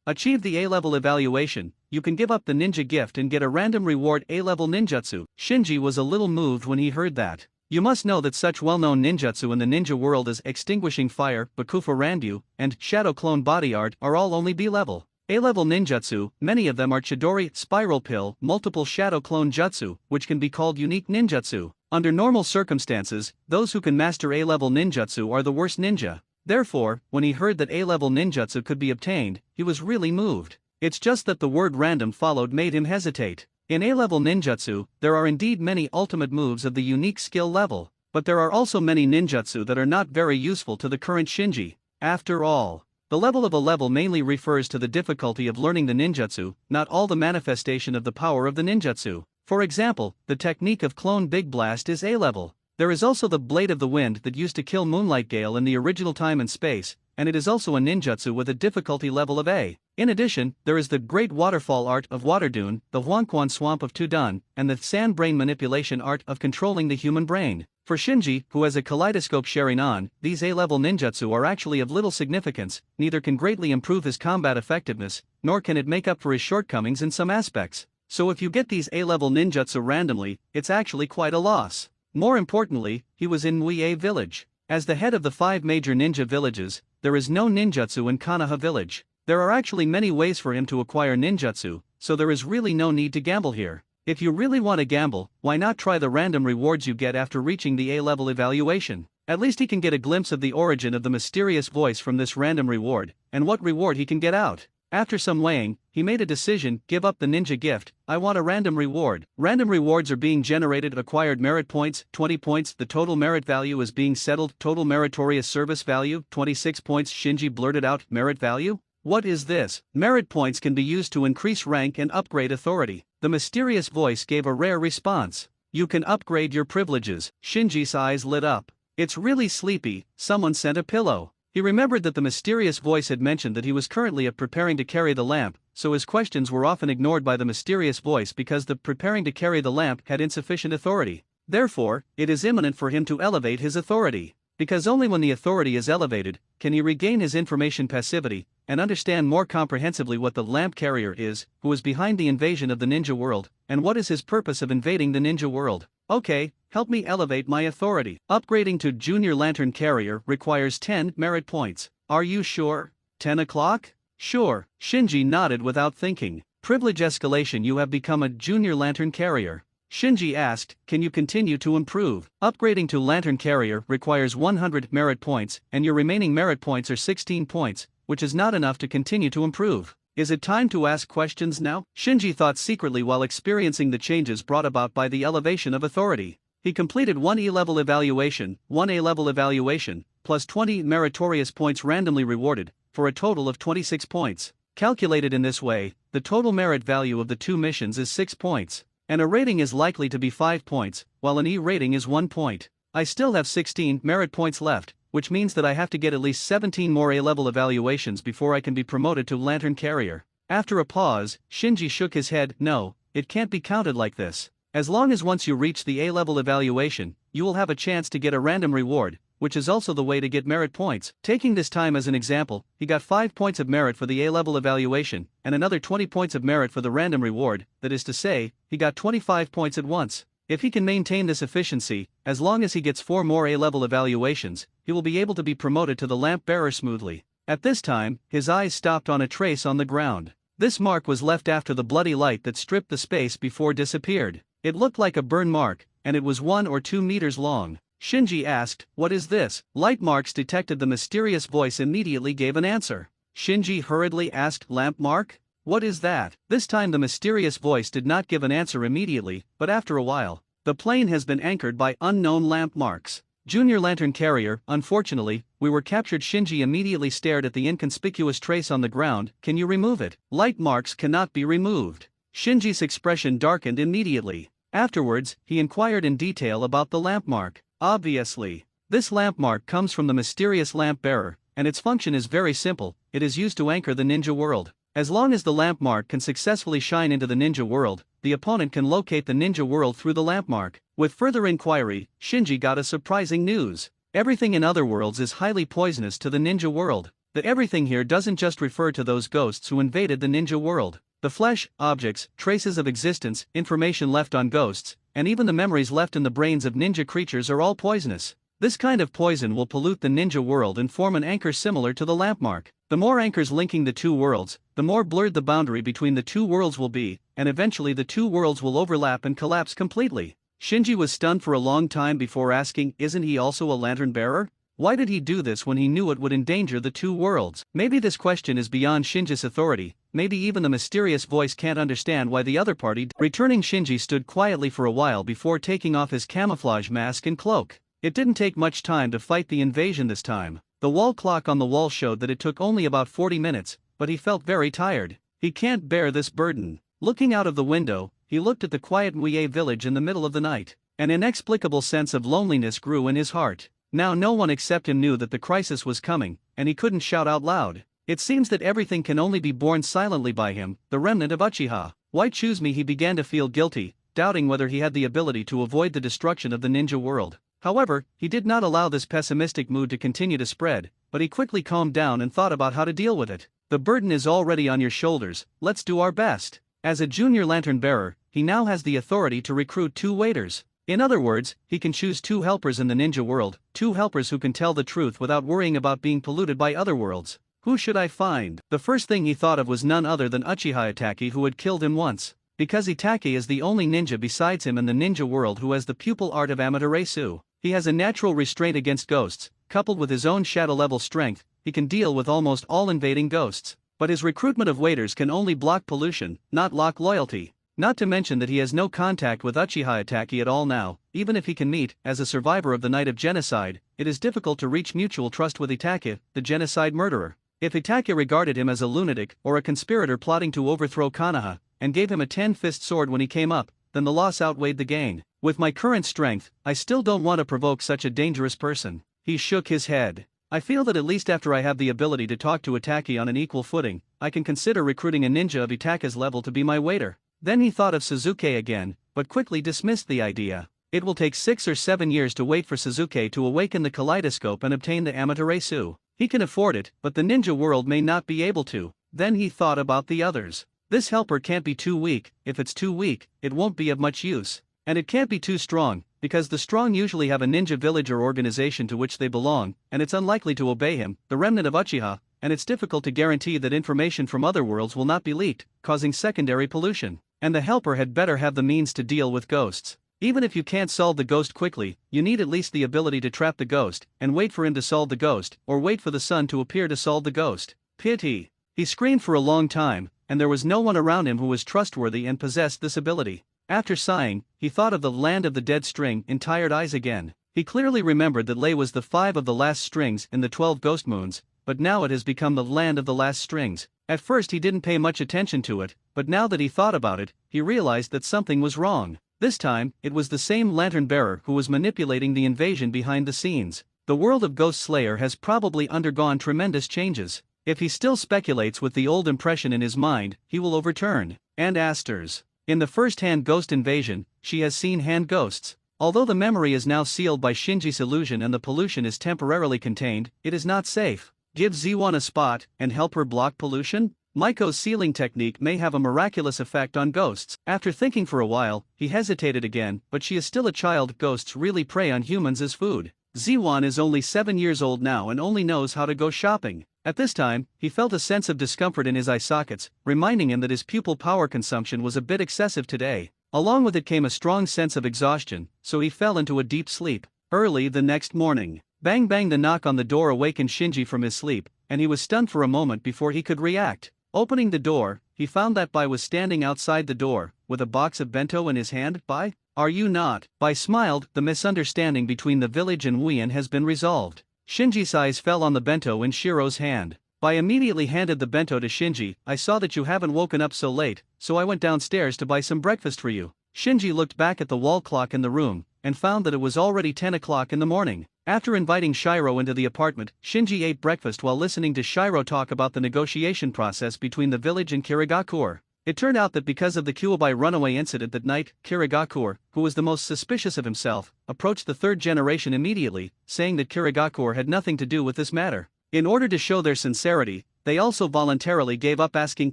Achieve the A-level evaluation, you can give up the ninja gift and get a random reward A-level ninjutsu. Shinji was a little moved when he heard that. You must know that such well-known ninjutsu in the ninja world as Extinguishing Fire, Bakufu Randyu, and Shadow Clone Body Art are all only B-level. A-level ninjutsu, many of them are Chidori, Spiral Pill, multiple Shadow Clone Jutsu, which can be called unique ninjutsu. Under normal circumstances, those who can master A-level ninjutsu are the worst ninja. Therefore, when he heard that A-level ninjutsu could be obtained, he was really moved. It's just that the word random followed made him hesitate. In A-level ninjutsu, there are indeed many ultimate moves of the unique skill level, but there are also many ninjutsu that are not very useful to the current Shinji. After all, the level of a level mainly refers to the difficulty of learning the ninjutsu, not all the manifestation of the power of the ninjutsu. For example, the technique of Clone Big Blast is A-level. There is also the Blade of the Wind that used to kill Moonlight Gale in the original Time and Space, and it is also a ninjutsu with a difficulty level of A. In addition, there is the Great Waterfall art of Waterdune, the Huanquan Swamp of Tudun, and the Sand Brain Manipulation art of controlling the human brain. For Shinji, who has a kaleidoscope Sharingan, these A-level ninjutsu are actually of little significance, neither can greatly improve his combat effectiveness, nor can it make up for his shortcomings in some aspects. So if you get these A-level ninjutsu randomly, it's actually quite a loss. More importantly, he was in Muie Village. As the head of the 5 major ninja villages, there is no ninjutsu in Konoha Village. There are actually many ways for him to acquire ninjutsu, so there is really no need to gamble here. If you really want to gamble, why not try the random rewards you get after reaching the A-level evaluation? At least he can get a glimpse of the origin of the mysterious voice from this random reward, and what reward he can get out. After some weighing, he made a decision: give up the ninja gift, I want a random reward. Random rewards are being generated at acquired merit points, 20 points, the total merit value is being settled, total meritorious service value, 26 points. Shinji blurted out, merit value? What is this? Merit points can be used to increase rank and upgrade authority. The mysterious voice gave a rare response. You can upgrade your privileges. Shinji's eyes lit up. It's really sleepy, someone sent a pillow. He remembered that the mysterious voice had mentioned that he was currently preparing to carry the lamp, so his questions were often ignored by the mysterious voice because the preparing to carry the lamp had insufficient authority. Therefore, it is imminent for him to elevate his authority. Because only when the authority is elevated, can he regain his information passivity, and understand more comprehensively what the lamp carrier is, who is behind the invasion of the ninja world, and what is his purpose of invading the ninja world. Okay, help me elevate my authority. Upgrading to Junior Lantern Carrier requires 10 merit points. Are you sure? 10 o'clock? Sure. Shinji nodded without thinking. Privilege escalation: you have become a Junior Lantern Carrier. Shinji asked, can you continue to improve? Upgrading to Lantern Carrier requires 100 merit points, and your remaining merit points are 16 points, which is not enough to continue to improve. Is it time to ask questions now? Shinji thought secretly while experiencing the changes brought about by the elevation of authority. He completed 1 E-level evaluation, 1 A-level evaluation, plus 20 meritorious points randomly rewarded, for a total of 26 points. Calculated in this way, the total merit value of the 2 missions is 6 points. And a rating is likely to be 5 points, while an E rating is 1 point. I still have 16 merit points left, which means that I have to get at least 17 more A-level evaluations before I can be promoted to Lantern Carrier. After a pause, Shinji shook his head. No, it can't be counted like this. As long as once you reach the A-level evaluation, you will have a chance to get a random reward, which is also the way to get merit points. Taking this time as an example, he got 5 points of merit for the A-level evaluation, and another 20 points of merit for the random reward, that is to say, he got 25 points at once. If he can maintain this efficiency, as long as he gets 4 more A-level evaluations, he will be able to be promoted to the lamp bearer smoothly. At this time, his eyes stopped on a trace on the ground. This mark was left after the bloody light that stripped the space before disappeared. It looked like a burn mark, and it was 1 or 2 meters long. Shinji asked, what is this? Light marks detected. The mysterious voice immediately gave an answer. Shinji hurriedly asked, lamp mark? What is that? This time the mysterious voice did not give an answer immediately, but after a while. The plane has been anchored by unknown lamp marks. Junior Lantern Carrier, unfortunately, we were captured. Shinji immediately stared at the inconspicuous trace on the ground. Can you remove it? Light marks cannot be removed. Shinji's expression darkened immediately. Afterwards, he inquired in detail about the lamp mark. Obviously, This lamp mark comes from the mysterious lamp bearer, and its function is very simple. It is used to anchor the ninja world. As long as the lamp mark can successfully shine into the ninja world, the opponent can locate the ninja world through the lamp mark. With further inquiry, Shinji got a surprising news. Everything in other worlds is highly poisonous to the ninja world. The everything here doesn't just refer to those ghosts who invaded the ninja world. The flesh, objects, traces of existence, information left on ghosts, and even the memories left in the brains of ninja creatures are all poisonous. This kind of poison will pollute the ninja world and form an anchor similar to the lamp mark. The more anchors linking the two worlds, the more blurred the boundary between the two worlds will be, and eventually the two worlds will overlap and collapse completely. Shinji was stunned for a long time before asking, isn't he also a lantern bearer? Why did he do this when he knew it would endanger the two worlds? Maybe this question is beyond Shinji's authority, maybe even the mysterious voice can't understand why the other party. Returning, Shinji stood quietly for a while before taking off his camouflage mask and cloak. It didn't take much time to fight the invasion this time. The wall clock on the wall showed that it took only about 40 minutes, but he felt very tired. He can't bear this burden. Looking out of the window, he looked at the quiet Mui village in the middle of the night. An inexplicable sense of loneliness grew in his heart. Now no one except him knew that the crisis was coming, and he couldn't shout out loud. It seems that everything can only be borne silently by him, the remnant of Uchiha. Why choose me? He began to feel guilty, doubting whether he had the ability to avoid the destruction of the ninja world. However, he did not allow this pessimistic mood to continue to spread, but he quickly calmed down and thought about how to deal with it. The burden is already on your shoulders, let's do our best. As a junior lantern bearer, he now has the authority to recruit 2 waiters. In other words, he can choose 2 helpers in the ninja world, 2 helpers who can tell the truth without worrying about being polluted by other worlds. Who should I find? The first thing he thought of was none other than Uchiha Itaki, who had killed him once. Because Itaki is the only ninja besides him in the ninja world who has the pupil art of Amaterasu. He has a natural restraint against ghosts, coupled with his own shadow-level strength, he can deal with almost all invading ghosts. But his recruitment of waiters can only block pollution, not lock loyalty. Not to mention that he has no contact with Uchiha Itaki at all now. Even if he can meet, as a survivor of the night of genocide, it is difficult to reach mutual trust with Itaki, the genocide murderer. If Itaki regarded him as a lunatic or a conspirator plotting to overthrow Konoha, and gave him a 10-fist sword when he came up, then the loss outweighed the gain. With my current strength, I still don't want to provoke such a dangerous person. He shook his head. I feel that at least after I have the ability to talk to Itaki on an equal footing, I can consider recruiting a ninja of Itaki's level to be my waiter. Then he thought of Suzuki again, but quickly dismissed the idea. It will take 6 or 7 years to wait for Suzuki to awaken the kaleidoscope and obtain the Amaterasu. He can afford it, but the ninja world may not be able to. Then he thought about the others. This helper can't be too weak. If it's too weak, it won't be of much use. And it can't be too strong, because the strong usually have a ninja village or organization to which they belong, and it's unlikely to obey him, the remnant of Uchiha, and it's difficult to guarantee that information from other worlds will not be leaked, causing secondary pollution. And the helper had better have the means to deal with ghosts. Even if you can't solve the ghost quickly, you need at least the ability to trap the ghost, and wait for him to solve the ghost, or wait for the sun to appear to solve the ghost. Pity. He screamed for a long time, and there was no one around him who was trustworthy and possessed this ability. After sighing, he thought of the land of the dead string in tired eyes again. He clearly remembered that Lei was the 5 of the last strings in the 12 ghost moons, but now it has become the land of the last strings. At first he didn't pay much attention to it, but now that he thought about it, he realized that something was wrong. This time, it was the same lantern bearer who was manipulating the invasion behind the scenes. The world of Ghost Slayer has probably undergone tremendous changes. If he still speculates with the old impression in his mind, he will overturn. And Aster's. In the first hand ghost invasion, she has seen hand ghosts. Although the memory is now sealed by Shinji's illusion and the pollution is temporarily contained, it is not safe. Give Z1 a spot and help her block pollution? Maiko's sealing technique may have a miraculous effect on ghosts. After thinking for a while, he hesitated again, but she is still a child. Ghosts really prey on humans as food. Z1 is only 7 years old now and only knows how to go shopping. At this time, he felt a sense of discomfort in his eye sockets, reminding him that his pupil power consumption was a bit excessive today. Along with it came a strong sense of exhaustion, so he fell into a deep sleep. Early the next morning, bang bang, the knock on the door awakened Shinji from his sleep, and he was stunned for a moment before he could react. Opening the door, he found that Bai was standing outside the door, with a box of bento in his hand. Bai, are you not? Bai smiled. The misunderstanding between the village and Wuyan has been resolved. Shinji's eyes fell on the bento in Shiro's hand. Bai immediately handed the bento to Shinji. I saw that you haven't woken up so late, so I went downstairs to buy some breakfast for you. Shinji looked back at the wall clock in the room, and found that it was already 10 o'clock in the morning. After inviting Shiro into the apartment, Shinji ate breakfast while listening to Shiro talk about the negotiation process between the village and Kirigakure. It turned out that because of the Kyuubi runaway incident that night, Kirigakure, who was the most suspicious of himself, approached the third generation immediately, saying that Kirigakure had nothing to do with this matter. In order to show their sincerity, they also voluntarily gave up asking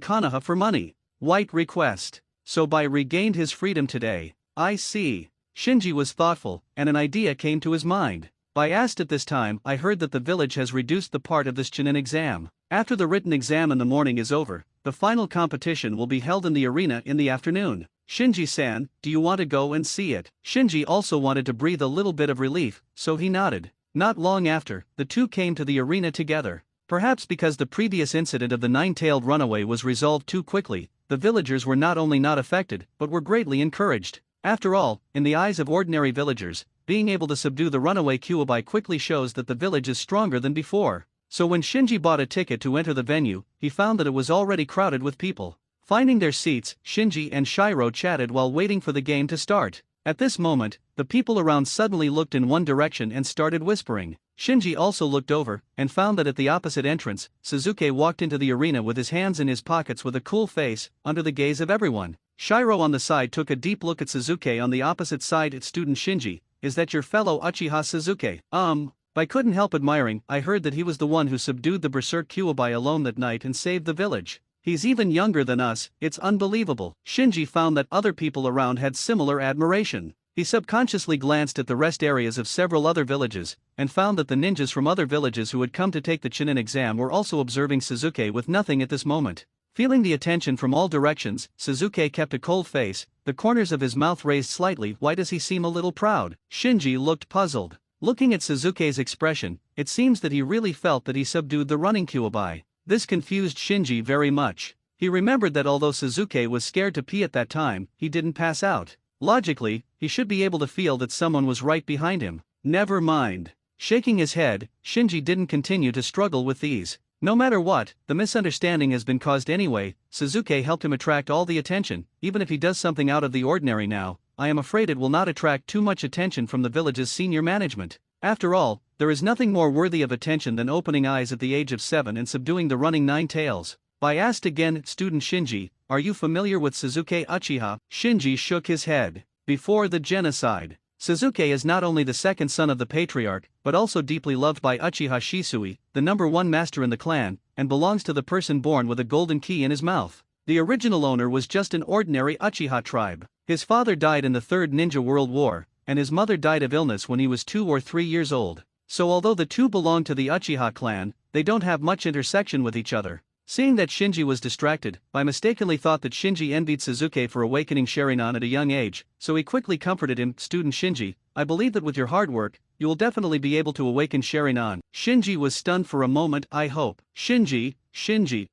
Konoha for money. White request. So Bai regained his freedom today. I see. Shinji was thoughtful, and an idea came to his mind. Bai asked at this time, I heard that the village has reduced the part of this Chunin exam. After the written exam in the morning is over, the final competition will be held in the arena in the afternoon. Shinji-san, do you want to go and see it? Shinji also wanted to breathe a little bit of relief, so he nodded. Not long after, the two came to the arena together. Perhaps because the previous incident of the nine-tailed runaway was resolved too quickly, the villagers were not only not affected, but were greatly encouraged. After all, in the eyes of ordinary villagers, being able to subdue the runaway Kyuubi quickly shows that the village is stronger than before. So when Shinji bought a ticket to enter the venue, he found that it was already crowded with people. Finding their seats, Shinji and Shiro chatted while waiting for the game to start. At this moment, the people around suddenly looked in one direction and started whispering. Shinji also looked over, and found that at the opposite entrance, Suzuki walked into the arena with his hands in his pockets with a cool face, under the gaze of everyone. Shiro on the side took a deep look at Suzuki on the opposite side at student Shinji. Is that your fellow Uchiha Suzuki? I couldn't help admiring. I heard that he was the one who subdued the berserk Kyuubi alone that night and saved the village. He's even younger than us, it's unbelievable. Shinji found that other people around had similar admiration. He subconsciously glanced at the rest areas of several other villages, and found that the ninjas from other villages who had come to take the Chunin exam were also observing Suzuki with nothing at this moment. Feeling the attention from all directions, Suzuki kept a cold face, the corners of his mouth raised slightly. Why does he seem a little proud? Shinji looked puzzled. Looking at Suzuki's expression, it seems that he really felt that he subdued the running Kyuubi. This confused Shinji very much. He remembered that although Suzuki was scared to pee at that time, he didn't pass out. Logically, he should be able to feel that someone was right behind him. Never mind. Shaking his head, Shinji didn't continue to struggle with these. No matter what, the misunderstanding has been caused anyway. Suzuki helped him attract all the attention. Even if he does something out of the ordinary now, I am afraid it will not attract too much attention from the village's senior management. After all, there is nothing more worthy of attention than opening eyes at the age of 7 and subduing the running nine tails. Bai asked again, student Shinji, are you familiar with Suzuki Uchiha? Shinji shook his head. Before the genocide, Suzuki is not only the second son of the patriarch, but also deeply loved by Uchiha Shisui, the #1 master in the clan, and belongs to the person born with a golden key in his mouth. The original owner was just an ordinary Uchiha tribe. His father died in the Third Ninja World War, and his mother died of illness when he was 2 or 3 years old. So although the two belong to the Uchiha clan, they don't have much intersection with each other. Seeing that Shinji was distracted, Bai mistakenly thought that Shinji envied Suzuki for awakening Sharingan at a young age, so he quickly comforted him, student Shinji, I believe that with your hard work, you will definitely be able to awaken Sharingan. Shinji was stunned for a moment. I hope. Shinji.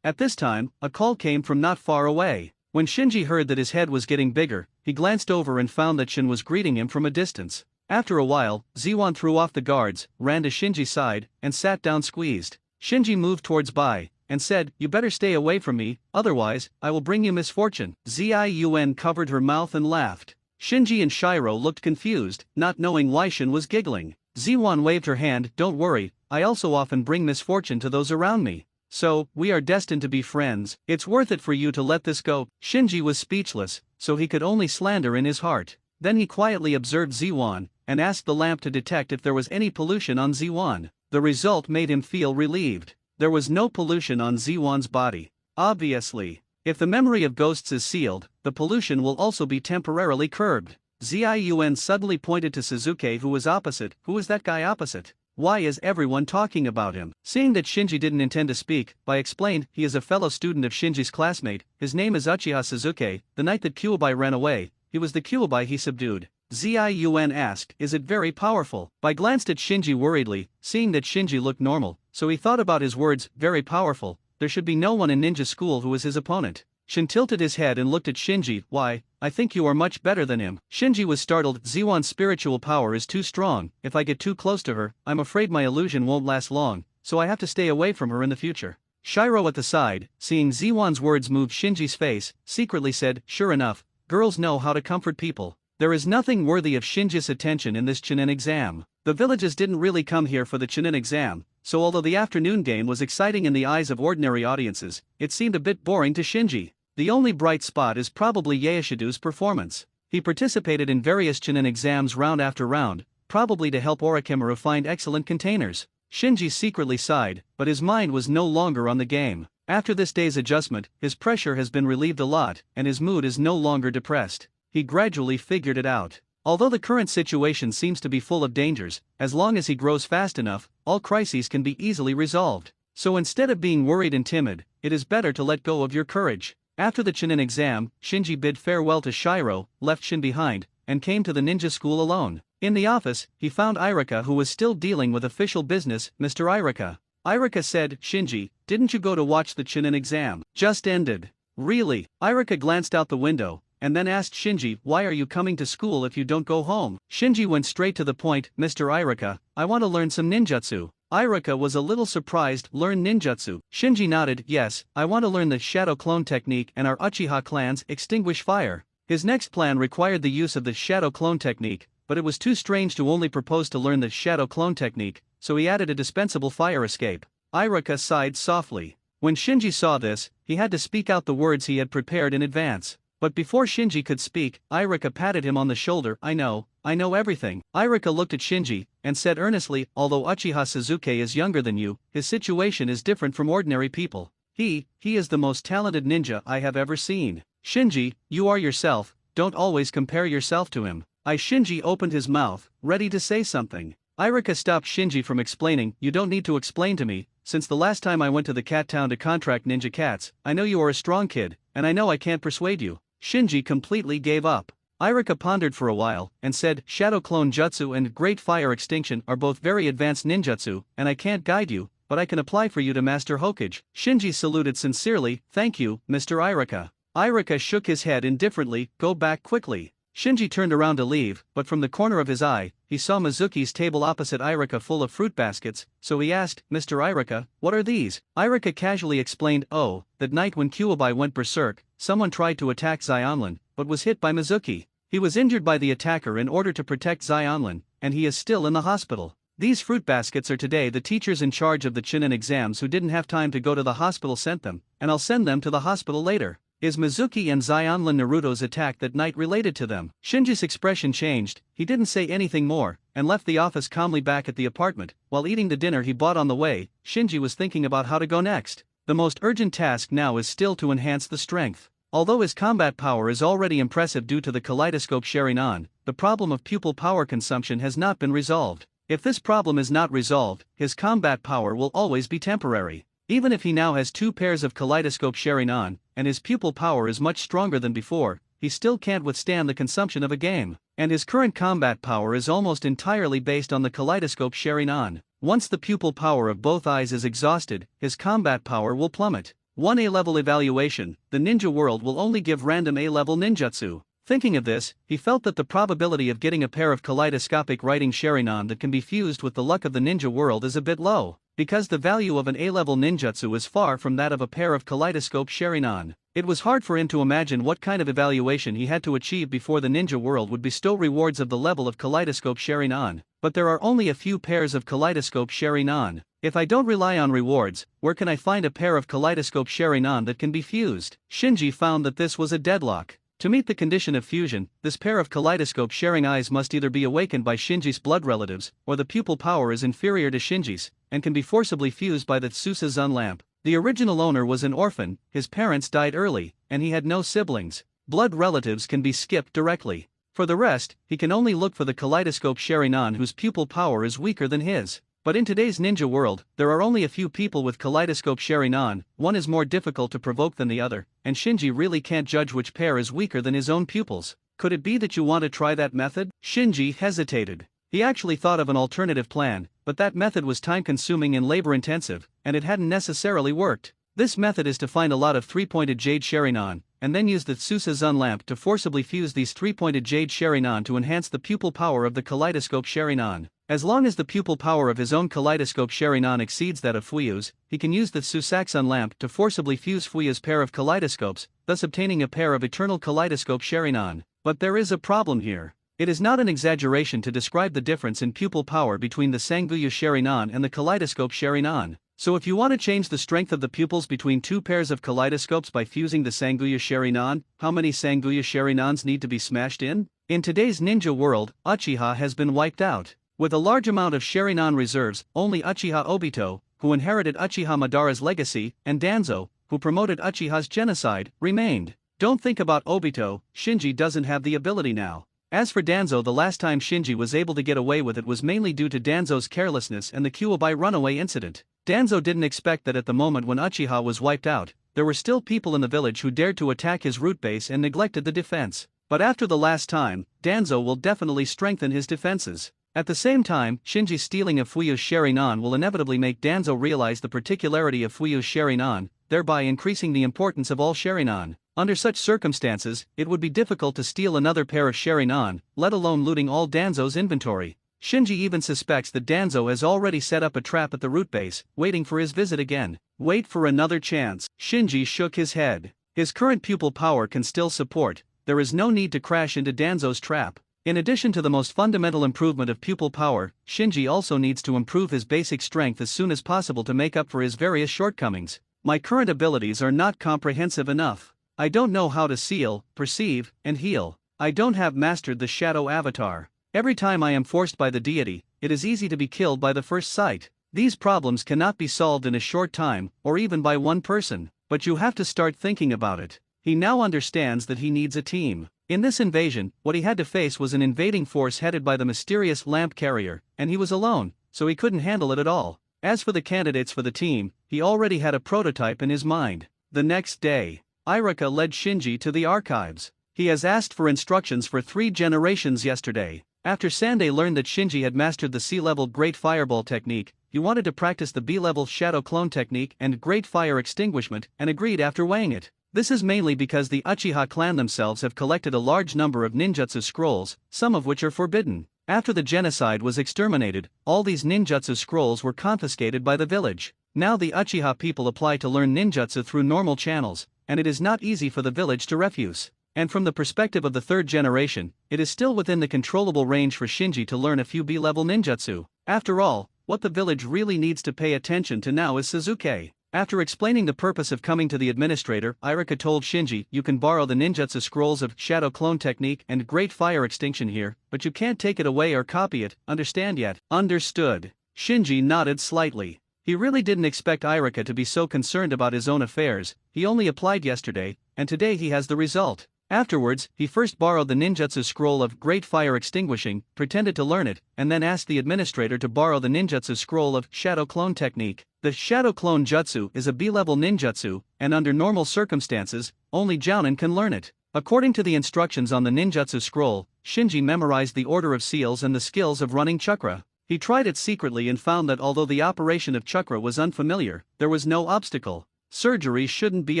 At this time, a call came from not far away. When Shinji heard that his head was getting bigger, he glanced over and found that Shin was greeting him from a distance. After a while, Ziwan threw off the guards, ran to Shinji's side, and sat down squeezed. Shinji moved towards Bai, and said, you better stay away from me, otherwise, I will bring you misfortune. Ziun covered her mouth and laughed. Shinji and Shiro looked confused, not knowing why Shin was giggling. Ziwan waved her hand, don't worry, I also often bring misfortune to those around me. So, we are destined to be friends, it's worth it for you to let this go. Shinji was speechless, so he could only slander in his heart. Then he quietly observed Ziwan, and asked the lamp to detect if there was any pollution on Ziwan. The result made him feel relieved. There was no pollution on Ziwan's body. Obviously, if the memory of ghosts is sealed, the pollution will also be temporarily curbed. Ziun suddenly pointed to Suzuki, who was opposite. Who is that guy opposite? Why is everyone talking about him? Seeing that Shinji didn't intend to speak, Bai explained, he is a fellow student of Shinji's classmate, his name is Uchiha Suzuki. The night that Kyuubi ran away, he was the Kyuubi he subdued. Ziun asked, is it very powerful? Bai glanced at Shinji worriedly, seeing that Shinji looked normal, so he thought about his words, very powerful, there should be no one in ninja school who is his opponent. Shin tilted his head and looked at Shinji, why, I think you are much better than him. Shinji was startled, Ziwan's spiritual power is too strong, if I get too close to her, I'm afraid my illusion won't last long, so I have to stay away from her in the future. Shiro at the side, seeing Ziwan's words move Shinji's face, secretly said, sure enough, girls know how to comfort people. There is nothing worthy of Shinji's attention in this Chunin exam. The villagers didn't really come here for the Chunin exam, so although the afternoon game was exciting in the eyes of ordinary audiences, it seemed a bit boring to Shinji. The only bright spot is probably Yaeshido's performance. He participated in various Chunin exams round after round, probably to help Orochimaru find excellent containers. Shinji secretly sighed, but his mind was no longer on the game. After this day's adjustment, his pressure has been relieved a lot, and his mood is no longer depressed. He gradually figured it out. Although the current situation seems to be full of dangers, as long as he grows fast enough, all crises can be easily resolved. So instead of being worried and timid, it is better to let go of your courage. After the Chunin exam, Shinji bid farewell to Shiro, left Shin behind, and came to the ninja school alone. In the office, he found Irika, who was still dealing with official business. Mr. Irika. Irika said, "Shinji, didn't you go to watch the Chunin exam? Just ended." "Really?" Irika glanced out the window, and then asked Shinji, "Why are you coming to school if you don't go home?" Shinji went straight to the point, "Mr. Irika, I want to learn some ninjutsu." Irika was a little surprised. "Learn ninjutsu?" Shinji nodded, "Yes, I want to learn the shadow clone technique and our uchiha clans extinguish fire." His next plan required the use of the shadow clone technique, but it was too strange to only propose to learn the shadow clone technique, so he added a dispensable fire escape. Irika sighed softly. When Shinji saw this, he had to speak out the words he had prepared in advance. But before Shinji could speak, Irika patted him on the shoulder. I know everything." Irika looked at Shinji, and said earnestly, "Although Uchiha Sasuke is younger than you, his situation is different from ordinary people. He is the most talented ninja I have ever seen. Shinji, you are yourself, don't always compare yourself to him." Shinji opened his mouth, ready to say something. Irika stopped Shinji from explaining. "You don't need to explain to me. Since the last time I went to the cat town to contract ninja cats, I know you are a strong kid, and I know I can't persuade you." Shinji completely gave up. Irika pondered for a while, and said, "Shadow Clone Jutsu and Great Fire Extinction are both very advanced ninjutsu, and I can't guide you, but I can apply for you to master Hokage." Shinji saluted sincerely. "Thank you, Mr. Irika." Irika shook his head indifferently. "Go back quickly." Shinji turned around to leave, but from the corner of his eye, he saw Mizuki's table opposite Irika full of fruit baskets, so he asked, "Mr. Irika, what are these?" Irika casually explained, "Oh, that night when Kyuubi went berserk, someone tried to attack Xionlin, but was hit by Mizuki. He was injured by the attacker in order to protect Xionlin, and he is still in the hospital. These fruit baskets are today the teachers in charge of the Chunin exams who didn't have time to go to the hospital sent them, and I'll send them to the hospital later." Is Mizuki and Xionlin Naruto's attack that night related to them? Shinji's expression changed. He didn't say anything more, and left the office calmly back at the apartment. While eating the dinner he bought on the way, Shinji was thinking about how to go next. The most urgent task now is still to enhance the strength. Although his combat power is already impressive due to the kaleidoscope Sharingan, the problem of pupil power consumption has not been resolved. If this problem is not resolved, his combat power will always be temporary. Even if he now has 2 pairs of kaleidoscope Sharingan, and his pupil power is much stronger than before, he still can't withstand the consumption of a game. And his current combat power is almost entirely based on the kaleidoscope Sharingan. Once the pupil power of both eyes is exhausted, his combat power will plummet. 1 A-level evaluation, the ninja world will only give random A-level ninjutsu. Thinking of this, he felt that the probability of getting a pair of kaleidoscopic writing Sharingan that can be fused with the luck of the ninja world is a bit low, because the value of an A-level ninjutsu is far from that of a pair of kaleidoscope Sharingan. It was hard for him to imagine what kind of evaluation he had to achieve before the ninja world would bestow rewards of the level of kaleidoscope Sharingan. But there are only a few pairs of kaleidoscope Sharingan. If I don't rely on rewards, where can I find a pair of kaleidoscope Sharingan that can be fused? Shinji found that this was a deadlock. To meet the condition of fusion, this pair of kaleidoscope sharing eyes must either be awakened by Shinji's blood relatives, or the pupil power is inferior to Shinji's, and can be forcibly fused by the Tsusa Zun lamp. The original owner was an orphan, his parents died early, and he had no siblings. Blood relatives can be skipped directly. For the rest, he can only look for the kaleidoscope Sharingan whose pupil power is weaker than his. But in today's ninja world, there are only a few people with kaleidoscope Sharingan, one is more difficult to provoke than the other, and Shinji really can't judge which pair is weaker than his own pupils. Could it be that you want to try that method? Shinji hesitated. He actually thought of an alternative plan, but that method was time-consuming and labor-intensive, and it hadn't necessarily worked. This method is to find a lot of 3-pointed jade Sharingan, and then use the Tsusa Zun lamp to forcibly fuse these 3-pointed jade Sharingan to enhance the pupil power of the kaleidoscope Sharingan. As long as the pupil power of his own kaleidoscope Sharingan exceeds that of Fuyu's, he can use the Tsusak Zun lamp to forcibly fuse Fuyu's pair of kaleidoscopes, thus obtaining a pair of eternal kaleidoscope Sharingan. But there is a problem here. It is not an exaggeration to describe the difference in pupil power between the Sanguya Sharingan and the kaleidoscope Sharingan. So if you want to change the strength of the pupils between two pairs of kaleidoscopes by fusing the Sanguya Sharingan, how many Sanguya Sharinans need to be smashed in? In today's ninja world, Uchiha has been wiped out. With a large amount of Sharingan reserves, only Uchiha Obito, who inherited Uchiha Madara's legacy, and Danzo, who promoted Uchiha's genocide, remained. Don't think about Obito, Shinji doesn't have the ability now. As for Danzo, the last time Shinji was able to get away with it was mainly due to Danzo's carelessness and the Kyuubi runaway incident. Danzo didn't expect that at the moment when Uchiha was wiped out, there were still people in the village who dared to attack his root base and neglected the defense. But after the last time, Danzo will definitely strengthen his defenses. At the same time, Shinji's stealing of Fuyu's Sharingan will inevitably make Danzo realize the particularity of Fuyu's Sharingan, thereby increasing the importance of all Sharingan. Under such circumstances, it would be difficult to steal another pair of Sharingan, let alone looting all Danzo's inventory. Shinji even suspects that Danzo has already set up a trap at the root base, waiting for his visit again. Wait for another chance. Shinji shook his head. His current pupil power can still support, there is no need to crash into Danzo's trap. In addition to the most fundamental improvement of pupil power, Shinji also needs to improve his basic strength as soon as possible to make up for his various shortcomings. My current abilities are not comprehensive enough. I don't know how to seal, perceive, and heal. I don't have mastered the shadow avatar. Every time I am forced by the deity, it is easy to be killed by the first sight. These problems cannot be solved in a short time, or even by one person, but you have to start thinking about it. He now understands that he needs a team. In this invasion, what he had to face was an invading force headed by the mysterious lamp carrier, and he was alone, so he couldn't handle it at all. As for the candidates for the team, he already had a prototype in his mind. The next day, Irika led Shinji to the archives. He has asked for instructions for 3 generations yesterday. After Sande learned that Shinji had mastered the C-level Great Fireball technique, he wanted to practice the B-level Shadow Clone technique and Great Fire Extinguishment and agreed after weighing it. This is mainly because the Uchiha clan themselves have collected a large number of ninjutsu scrolls, some of which are forbidden. After the genocide was exterminated, all these ninjutsu scrolls were confiscated by the village. Now the Uchiha people apply to learn ninjutsu through normal channels, and it is not easy for the village to refuse. And from the perspective of the 3rd generation, it is still within the controllable range for Shinji to learn a few B-level ninjutsu. After all, what the village really needs to pay attention to now is Suzuki. After explaining the purpose of coming to the administrator, Irika told Shinji, "You can borrow the ninjutsu scrolls of Shadow Clone Technique and Great Fire Extinction here, but you can't take it away or copy it, understand yet?" Understood. Shinji nodded slightly. He really didn't expect Irika to be so concerned about his own affairs. He only applied yesterday, and today he has the result. Afterwards, he first borrowed the ninjutsu scroll of Great Fire Extinguishing, pretended to learn it, and then asked the administrator to borrow the ninjutsu scroll of Shadow Clone Technique. The Shadow Clone Jutsu is a B-level ninjutsu, and under normal circumstances, only Jounin can learn it. According to the instructions on the ninjutsu scroll, Shinji memorized the order of seals and the skills of running chakra. He tried it secretly and found that although the operation of chakra was unfamiliar, there was no obstacle. Surgery shouldn't be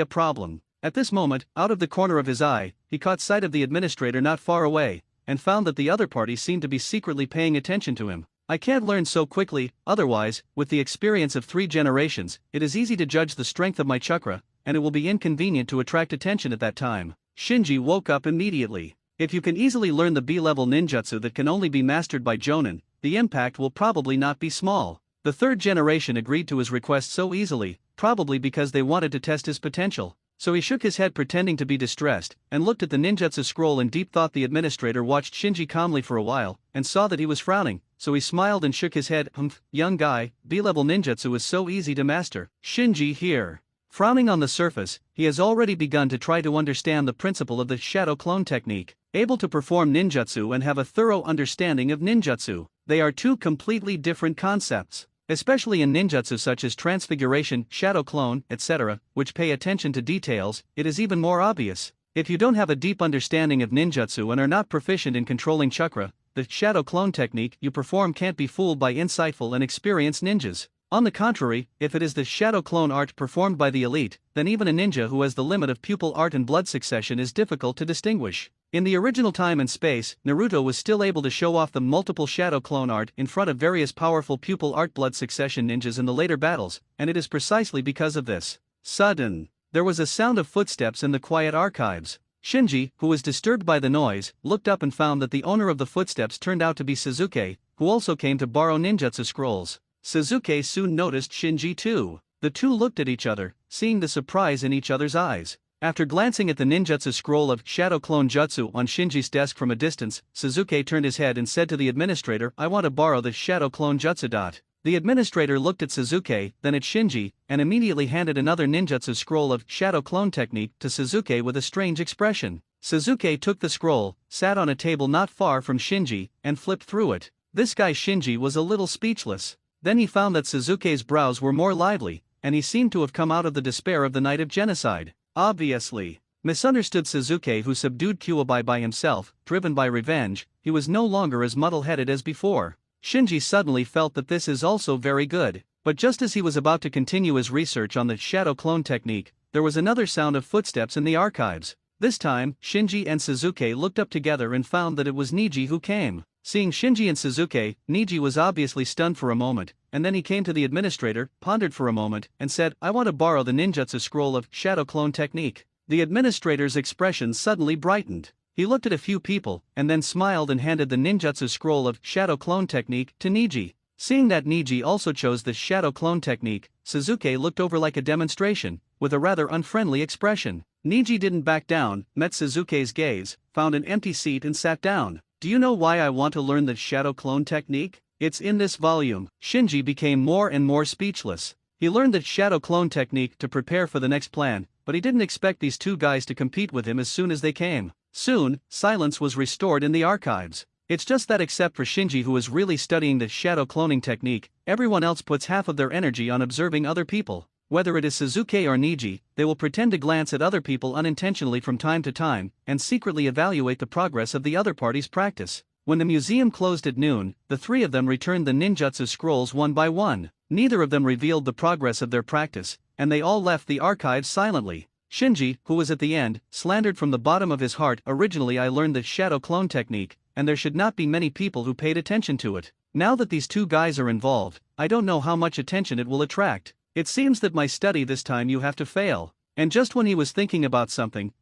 a problem. At this moment, out of the corner of his eye, he caught sight of the administrator not far away, and found that the other party seemed to be secretly paying attention to him. "I can't learn so quickly, otherwise, with the experience of 3 generations, it is easy to judge the strength of my chakra, and it will be inconvenient to attract attention at that time." Shinji woke up immediately. If you can easily learn the B-level ninjutsu that can only be mastered by Jounin, the impact will probably not be small. The 3rd generation agreed to his request so easily, probably because they wanted to test his potential. So he shook his head pretending to be distressed, and looked at the ninjutsu scroll in deep thought. The administrator watched Shinji calmly for a while, and saw that he was frowning, so he smiled and shook his head. Young guy, B-level ninjutsu is so easy to master." Shinji here. Frowning on the surface, he has already begun to try to understand the principle of the Shadow Clone Technique. Able to perform ninjutsu and have a thorough understanding of ninjutsu. They are 2 completely different concepts. Especially in ninjutsu such as transfiguration, shadow clone, etc., which pay attention to details, it is even more obvious. If you don't have a deep understanding of ninjutsu and are not proficient in controlling chakra, the shadow clone technique you perform can't be fooled by insightful and experienced ninjas. On the contrary, if it is the shadow clone art performed by the elite, then even a ninja who has the limit of pupil art and blood succession is difficult to distinguish. In the original time and space, Naruto was still able to show off the multiple shadow clone art in front of various powerful pupil art blood succession ninjas in the later battles, and it is precisely because of this sudden there was a sound of footsteps in the quiet archives. Shinji, who was disturbed by the noise, looked up and found that the owner of the footsteps turned out to be Suzuki, who also came to borrow ninjutsu scrolls. Suzuki soon noticed Shinji too. The two looked at each other, seeing the surprise in each other's eyes. After glancing at the ninjutsu scroll of Shadow Clone Jutsu on Shinji's desk from a distance, Suzuki turned his head and said to the administrator, "I want to borrow the Shadow Clone Jutsu." The administrator looked at Suzuki, then at Shinji, and immediately handed another ninjutsu scroll of Shadow Clone Technique to Suzuki with a strange expression. Suzuki took the scroll, sat on a table not far from Shinji, and flipped through it. This guy Shinji was a little speechless. Then he found that Suzuki's brows were more lively, and he seemed to have come out of the despair of the night of genocide. Obviously, misunderstood Suzuki, who subdued Kuwabai by himself, driven by revenge. He was no longer as muddle-headed as before. Shinji suddenly felt that this is also very good. But just as he was about to continue his research on the Shadow Clone Technique, there was another sound of footsteps in the archives. This time, Shinji and Suzuki looked up together and found that it was Niji who came. Seeing Shinji and Suzuki, Niji was obviously stunned for a moment, and then he came to the administrator, pondered for a moment, and said, "I want to borrow the ninjutsu scroll of Shadow Clone Technique." The administrator's expression suddenly brightened. He looked at a few people, and then smiled and handed the ninjutsu scroll of Shadow Clone Technique to Niji. Seeing that Niji also chose the Shadow Clone Technique, Suzuki looked over like a demonstration, with a rather unfriendly expression. Niji didn't back down, met Suzuki's gaze, found an empty seat and sat down. "Do you know why I want to learn the Shadow Clone Technique? It's in this volume." Shinji became more and more speechless. He learned the Shadow Clone Technique to prepare for the next plan, but he didn't expect these two guys to compete with him as soon as they came. Soon, silence was restored in the archives. It's just that except for Shinji, who is really studying the Shadow Cloning Technique, everyone else puts half of their energy on observing other people. Whether it is Suzuki or Niji, they will pretend to glance at other people unintentionally from time to time, and secretly evaluate the progress of the other party's practice. When the museum closed at noon, the three of them returned the ninjutsu scrolls one by one. Neither of them revealed the progress of their practice, and they all left the archives silently. Shinji, who was at the end, slandered from the bottom of his heart, "Originally I learned the Shadow Clone Technique, and there should not be many people who paid attention to it. Now that these two guys are involved, I don't know how much attention it will attract. It seems that my study this time you have to fail." And just when he was thinking about something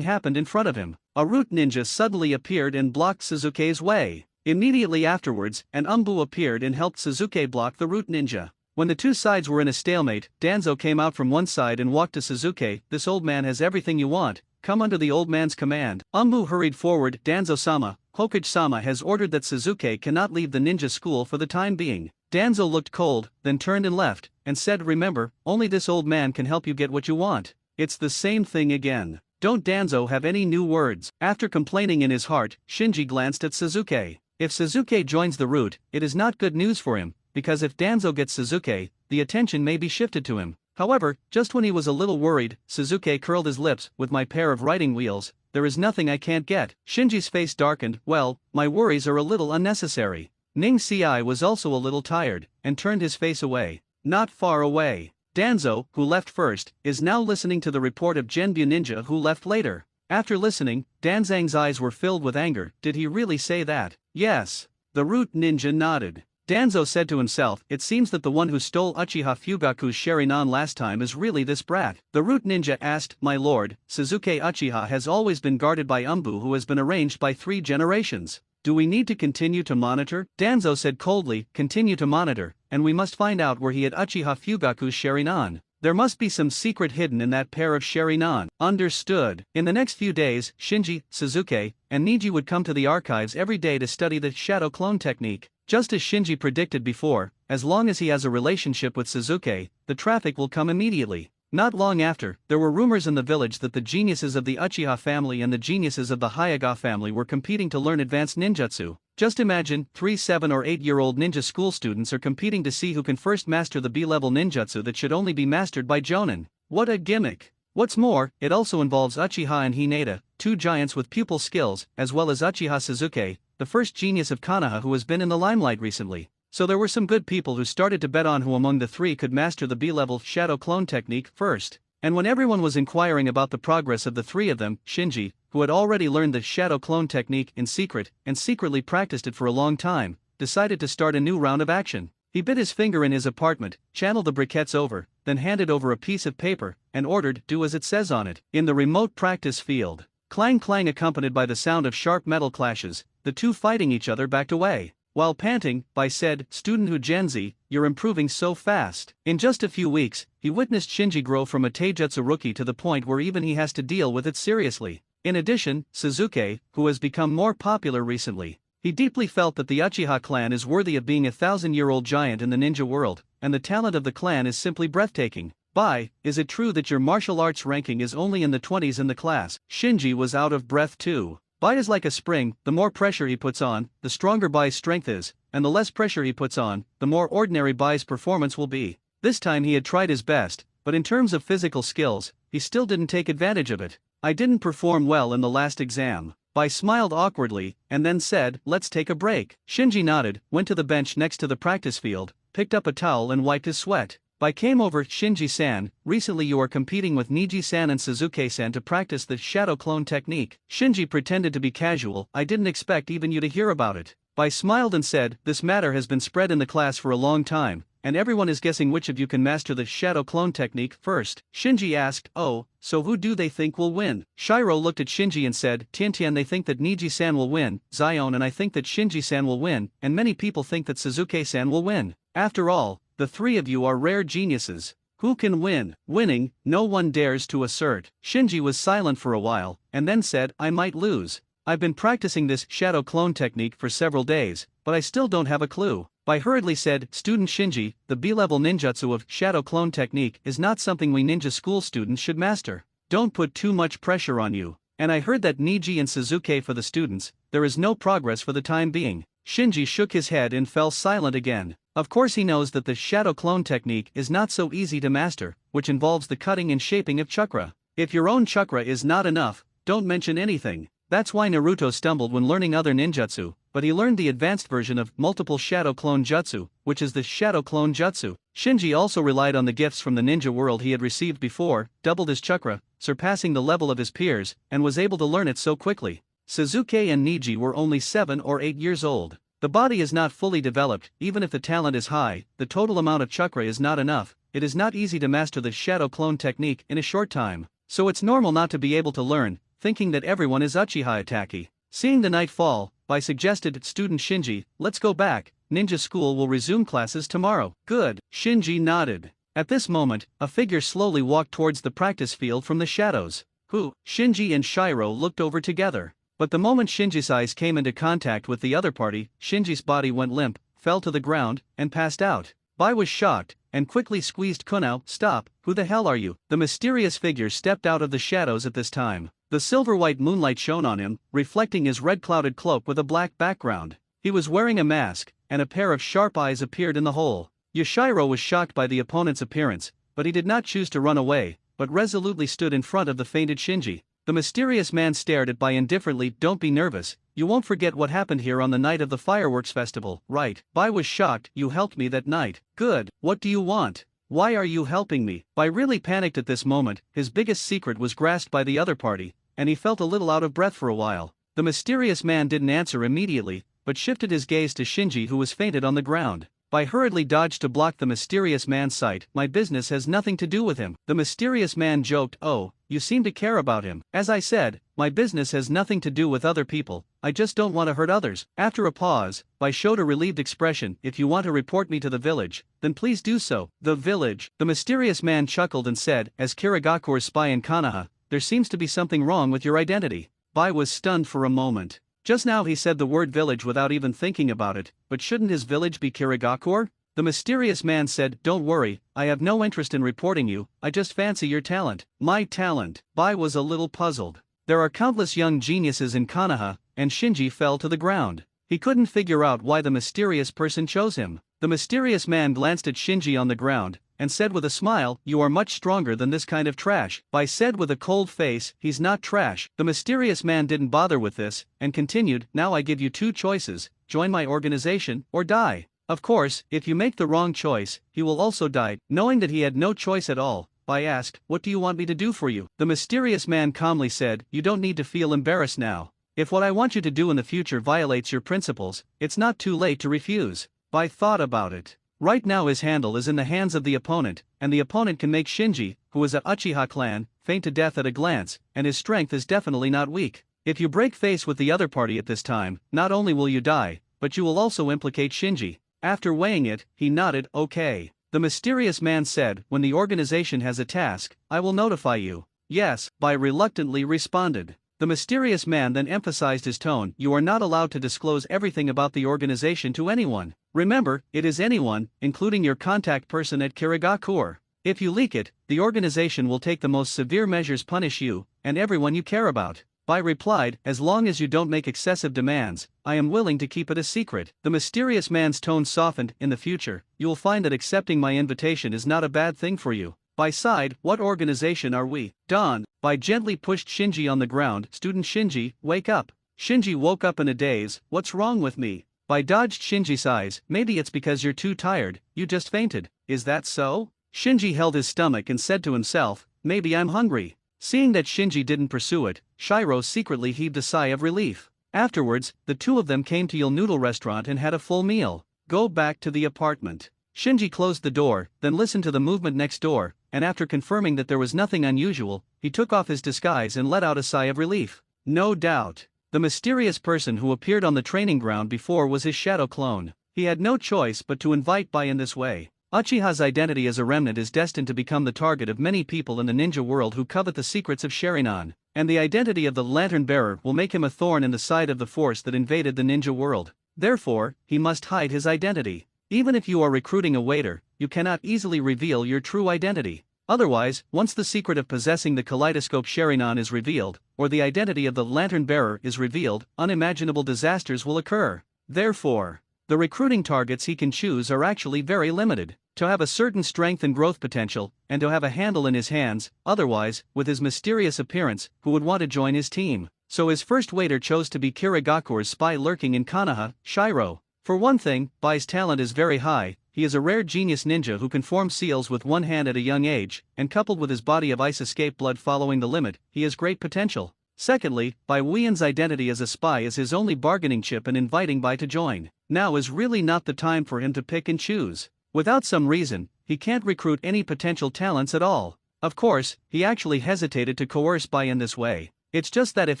happened in front of him. A root ninja suddenly appeared and blocked Suzuki's way. Immediately afterwards, an umbu appeared and helped Suzuki block the root ninja. When the two sides were in a stalemate, Danzo came out from one side and walked to Suzuki. "This old man has everything you want. Come under the old man's command." Umbu hurried forward. "Danzo-sama, Hokage-sama has ordered that Suzuki cannot leave the ninja school for the time being." Danzo looked cold, then turned and left, and said, "Remember, only this old man can help you get what you want." It's the same thing again. Don't Danzo have any new words? After complaining in his heart, Shinji glanced at Suzuki. If Suzuki joins the route, it is not good news for him, because if Danzo gets Suzuki, the attention may be shifted to him. However, just when he was a little worried, Suzuki curled his lips. "With my pair of riding wheels, there is nothing I can't get." Shinji's face darkened. "Well, my worries are a little unnecessary." Ning Ci was also a little tired, and turned his face away. Not far away, Danzo, who left first, is now listening to the report of Genbu Ninja, who left later. After listening, Danzang's eyes were filled with anger. Did he really say that? Yes. The root ninja nodded. Danzo said to himself, "It seems that the one who stole Uchiha Fugaku's Sharinan last time is really this brat." The root ninja asked, "My lord, Suzuki Uchiha has always been guarded by Umbu, who has been arranged by 3 generations. Do we need to continue to monitor?" Danzo said coldly, "Continue to monitor, and we must find out where he hid Uchiha Fugaku's Sharinan. There must be some secret hidden in that pair of Sharinan." Understood. In the next few days, Shinji, Suzuki, and Niji would come to the archives every day to study the Shadow Clone Technique. Just as Shinji predicted before, as long as he has a relationship with Suzuki, the traffic will come immediately. Not long after, there were rumors in the village that the geniuses of the Uchiha family and the geniuses of the Hyuga family were competing to learn advanced ninjutsu. Just imagine, 3, 7 or 8-year-old ninja school students are competing to see who can first master the B-level ninjutsu that should only be mastered by Jonin. What a gimmick! What's more, it also involves Uchiha and Hinata, 2 giants with pupil skills, as well as Uchiha Suzuki, the first genius of Konoha who has been in the limelight recently. So there were some good people who started to bet on who among the 3 could master the B-level Shadow Clone Technique first. And when everyone was inquiring about the progress of the 3 of them, Shinji, who had already learned the Shadow Clone Technique in secret and secretly practiced it for a long time, decided to start a new round of action. He bit his finger in his apartment, channeled the briquettes over, then handed over a piece of paper, and ordered, "Do as it says on it." In the remote practice field, clang clang accompanied by the sound of sharp metal clashes, the two fighting each other backed away. While panting, Bai said, "Student Hugenzi, you're improving so fast." In just a few weeks, he witnessed Shinji grow from a taijutsu rookie to the point where even he has to deal with it seriously. In addition, Suzuki, who has become more popular recently, he deeply felt that the Uchiha clan is worthy of being a 1,000-year-old giant in the ninja world, and the talent of the clan is simply breathtaking. "Bai, is it true that your martial arts ranking is only in the 20s in the class?" Shinji was out of breath too. Bai is like a spring, the more pressure he puts on, the stronger Bai's strength is, and the less pressure he puts on, the more ordinary Bai's performance will be. This time he had tried his best, but in terms of physical skills, he still didn't take advantage of it. "I didn't perform well in the last exam." Bai smiled awkwardly, and then said, "Let's take a break." Shinji nodded, went to the bench next to the practice field, picked up a towel and wiped his sweat. Bai came over. "Shinji-san, recently you are competing with Niji-san and Suzuki-san to practice the shadow clone technique." Shinji pretended to be casual. "I didn't expect even you to hear about it." Bai smiled and said, "This matter has been spread in the class for a long time, and everyone is guessing which of you can master the shadow clone technique first." Shinji asked, "Oh, so who do they think will win?" Shiro looked at Shinji and said, "Tiantian, they think that Niji-san will win, Zion and I think that Shinji-san will win, and many people think that Suzuki-san will win. After all, the three of you are rare geniuses. Who can win?" Winning, no one dares to assert. Shinji was silent for a while, and then said, "I might lose. I've been practicing this shadow clone technique for several days, but I still don't have a clue." Bai hurriedly said, "Student Shinji, the B-level ninjutsu of shadow clone technique is not something we ninja school students should master. Don't put too much pressure on you. And I heard that Niji and Suzuki for the students, there is no progress for the time being." Shinji shook his head and fell silent again. Of course he knows that the shadow clone technique is not so easy to master, which involves the cutting and shaping of chakra. If your own chakra is not enough, don't mention anything. That's why Naruto stumbled when learning other ninjutsu, but he learned the advanced version of multiple shadow clone jutsu, which is the shadow clone jutsu. Shinji also relied on the gifts from the ninja world he had received before, doubled his chakra, surpassing the level of his peers, and was able to learn it so quickly. Suzuki and Niji were only 7 or 8 years old. The body is not fully developed. Even if the talent is high, the total amount of chakra is not enough. It is not easy to master the shadow clone technique in a short time. So it's normal not to be able to learn, thinking that everyone is Uchiha Itaki. Seeing the night fall, Bai suggested, "Student Shinji, let's go back. Ninja school will resume classes tomorrow." "Good." Shinji nodded. At this moment, a figure slowly walked towards the practice field from the shadows. "Who?" Shinji and Shiro looked over together. But the moment Shinji's eyes came into contact with the other party, Shinji's body went limp, fell to the ground, and passed out. Bai was shocked, and quickly squeezed Kunao. "Stop, who the hell are you?" The mysterious figure stepped out of the shadows at this time. The silver-white moonlight shone on him, reflecting his red-clouded cloak with a black background. He was wearing a mask, and a pair of sharp eyes appeared in the hole. Yashiro was shocked by the opponent's appearance, but he did not choose to run away, but resolutely stood in front of the fainted Shinji. The mysterious man stared at Bai indifferently. "Don't be nervous, you won't forget what happened here on the night of the fireworks festival, right?" Bai was shocked. "You helped me that night." "Good, what do you want? Why are you helping me?" Bai really panicked at this moment. His biggest secret was grasped by the other party, and he felt a little out of breath for a while. The mysterious man didn't answer immediately, but shifted his gaze to Shinji, who was fainted on the ground. Bai hurriedly dodged to block the mysterious man's sight. "My business has nothing to do with him." The mysterious man joked, "Oh, you seem to care about him." "As I said, my business has nothing to do with other people, I just don't want to hurt others." After a pause, Bai showed a relieved expression. "If you want to report me to the village, then please do so." "The village?" The mysterious man chuckled and said, "As Kirigakure's spy in Konoha, there seems to be something wrong with your identity." Bai was stunned for a moment. Just now he said the word village without even thinking about it, but shouldn't his village be Kirigakure? The mysterious man said, "Don't worry, I have no interest in reporting you, I just fancy your talent." "My talent?" Bai was a little puzzled. There are countless young geniuses in Konoha, and Shinji fell to the ground. He couldn't figure out why the mysterious person chose him. The mysterious man glanced at Shinji on the ground, and said with a smile, "You are much stronger than this kind of trash." Bai said with a cold face, "He's not trash." The mysterious man didn't bother with this, and continued, "Now I give you 2 choices, join my organization, or die. Of course, if you make the wrong choice, he will also die." Knowing that he had no choice at all, Bai asked, "What do you want me to do for you?" The mysterious man calmly said, "You don't need to feel embarrassed now. If what I want you to do in the future violates your principles, it's not too late to refuse." Bai thought about it. Right now his handle is in the hands of the opponent, and the opponent can make Shinji, who is a Uchiha clan, faint to death at a glance, and his strength is definitely not weak. If you break face with the other party at this time, not only will you die, but you will also implicate Shinji. After weighing it, he nodded, okay. The mysterious man said, when the organization has a task, I will notify you. Yes, Bai reluctantly responded. The mysterious man then emphasized his tone, you are not allowed to disclose everything about the organization to anyone. Remember, it is anyone, including your contact person at Kirigakure. If you leak it, the organization will take the most severe measures punish you, and everyone you care about. Bai replied, as long as you don't make excessive demands, I am willing to keep it a secret. The mysterious man's tone softened, in the future, you will find that accepting my invitation is not a bad thing for you. Bai sighed, what organization are we? Dawn. Bai gently pushed Shinji on the ground, student Shinji, wake up. Shinji woke up in a daze, what's wrong with me? Bai dodged Shinji's eyes, maybe it's because you're too tired, you just fainted, is that so? Shinji held his stomach and said to himself, maybe I'm hungry. Seeing that Shinji didn't pursue it, Shiro secretly heaved a sigh of relief. Afterwards, the two of them came to Yul Noodle restaurant and had a full meal. Go back to the apartment. Shinji closed the door, then listened to the movement next door, and after confirming that there was nothing unusual, he took off his disguise and let out a sigh of relief. No doubt. The mysterious person who appeared on the training ground before was his shadow clone. He had no choice but to invite Bai in this way. Uchiha's identity as a remnant is destined to become the target of many people in the ninja world who covet the secrets of Sharingan, and the identity of the lantern bearer will make him a thorn in the side of the force that invaded the ninja world. Therefore, he must hide his identity. Even if you are recruiting a waiter, you cannot easily reveal your true identity. Otherwise, once the secret of possessing the kaleidoscope Sharingan is revealed, or the identity of the lantern bearer is revealed, unimaginable disasters will occur. Therefore, the recruiting targets he can choose are actually very limited. To have a certain strength and growth potential, and to have a handle in his hands, otherwise, with his mysterious appearance, who would want to join his team? So his first waiter chose to be Kirigakure's spy lurking in Konoha, Shiro. For one thing, Bai's talent is very high, he is a rare genius ninja who can form seals with one hand at a young age, and coupled with his body of ice escape blood following the limit, he has great potential. Secondly, Bai Weiyan's identity as a spy is his only bargaining chip in inviting Bai to join. Now is really not the time for him to pick and choose. Without some reason, he can't recruit any potential talents at all. Of course, he actually hesitated to coerce Bai in this way. It's just that if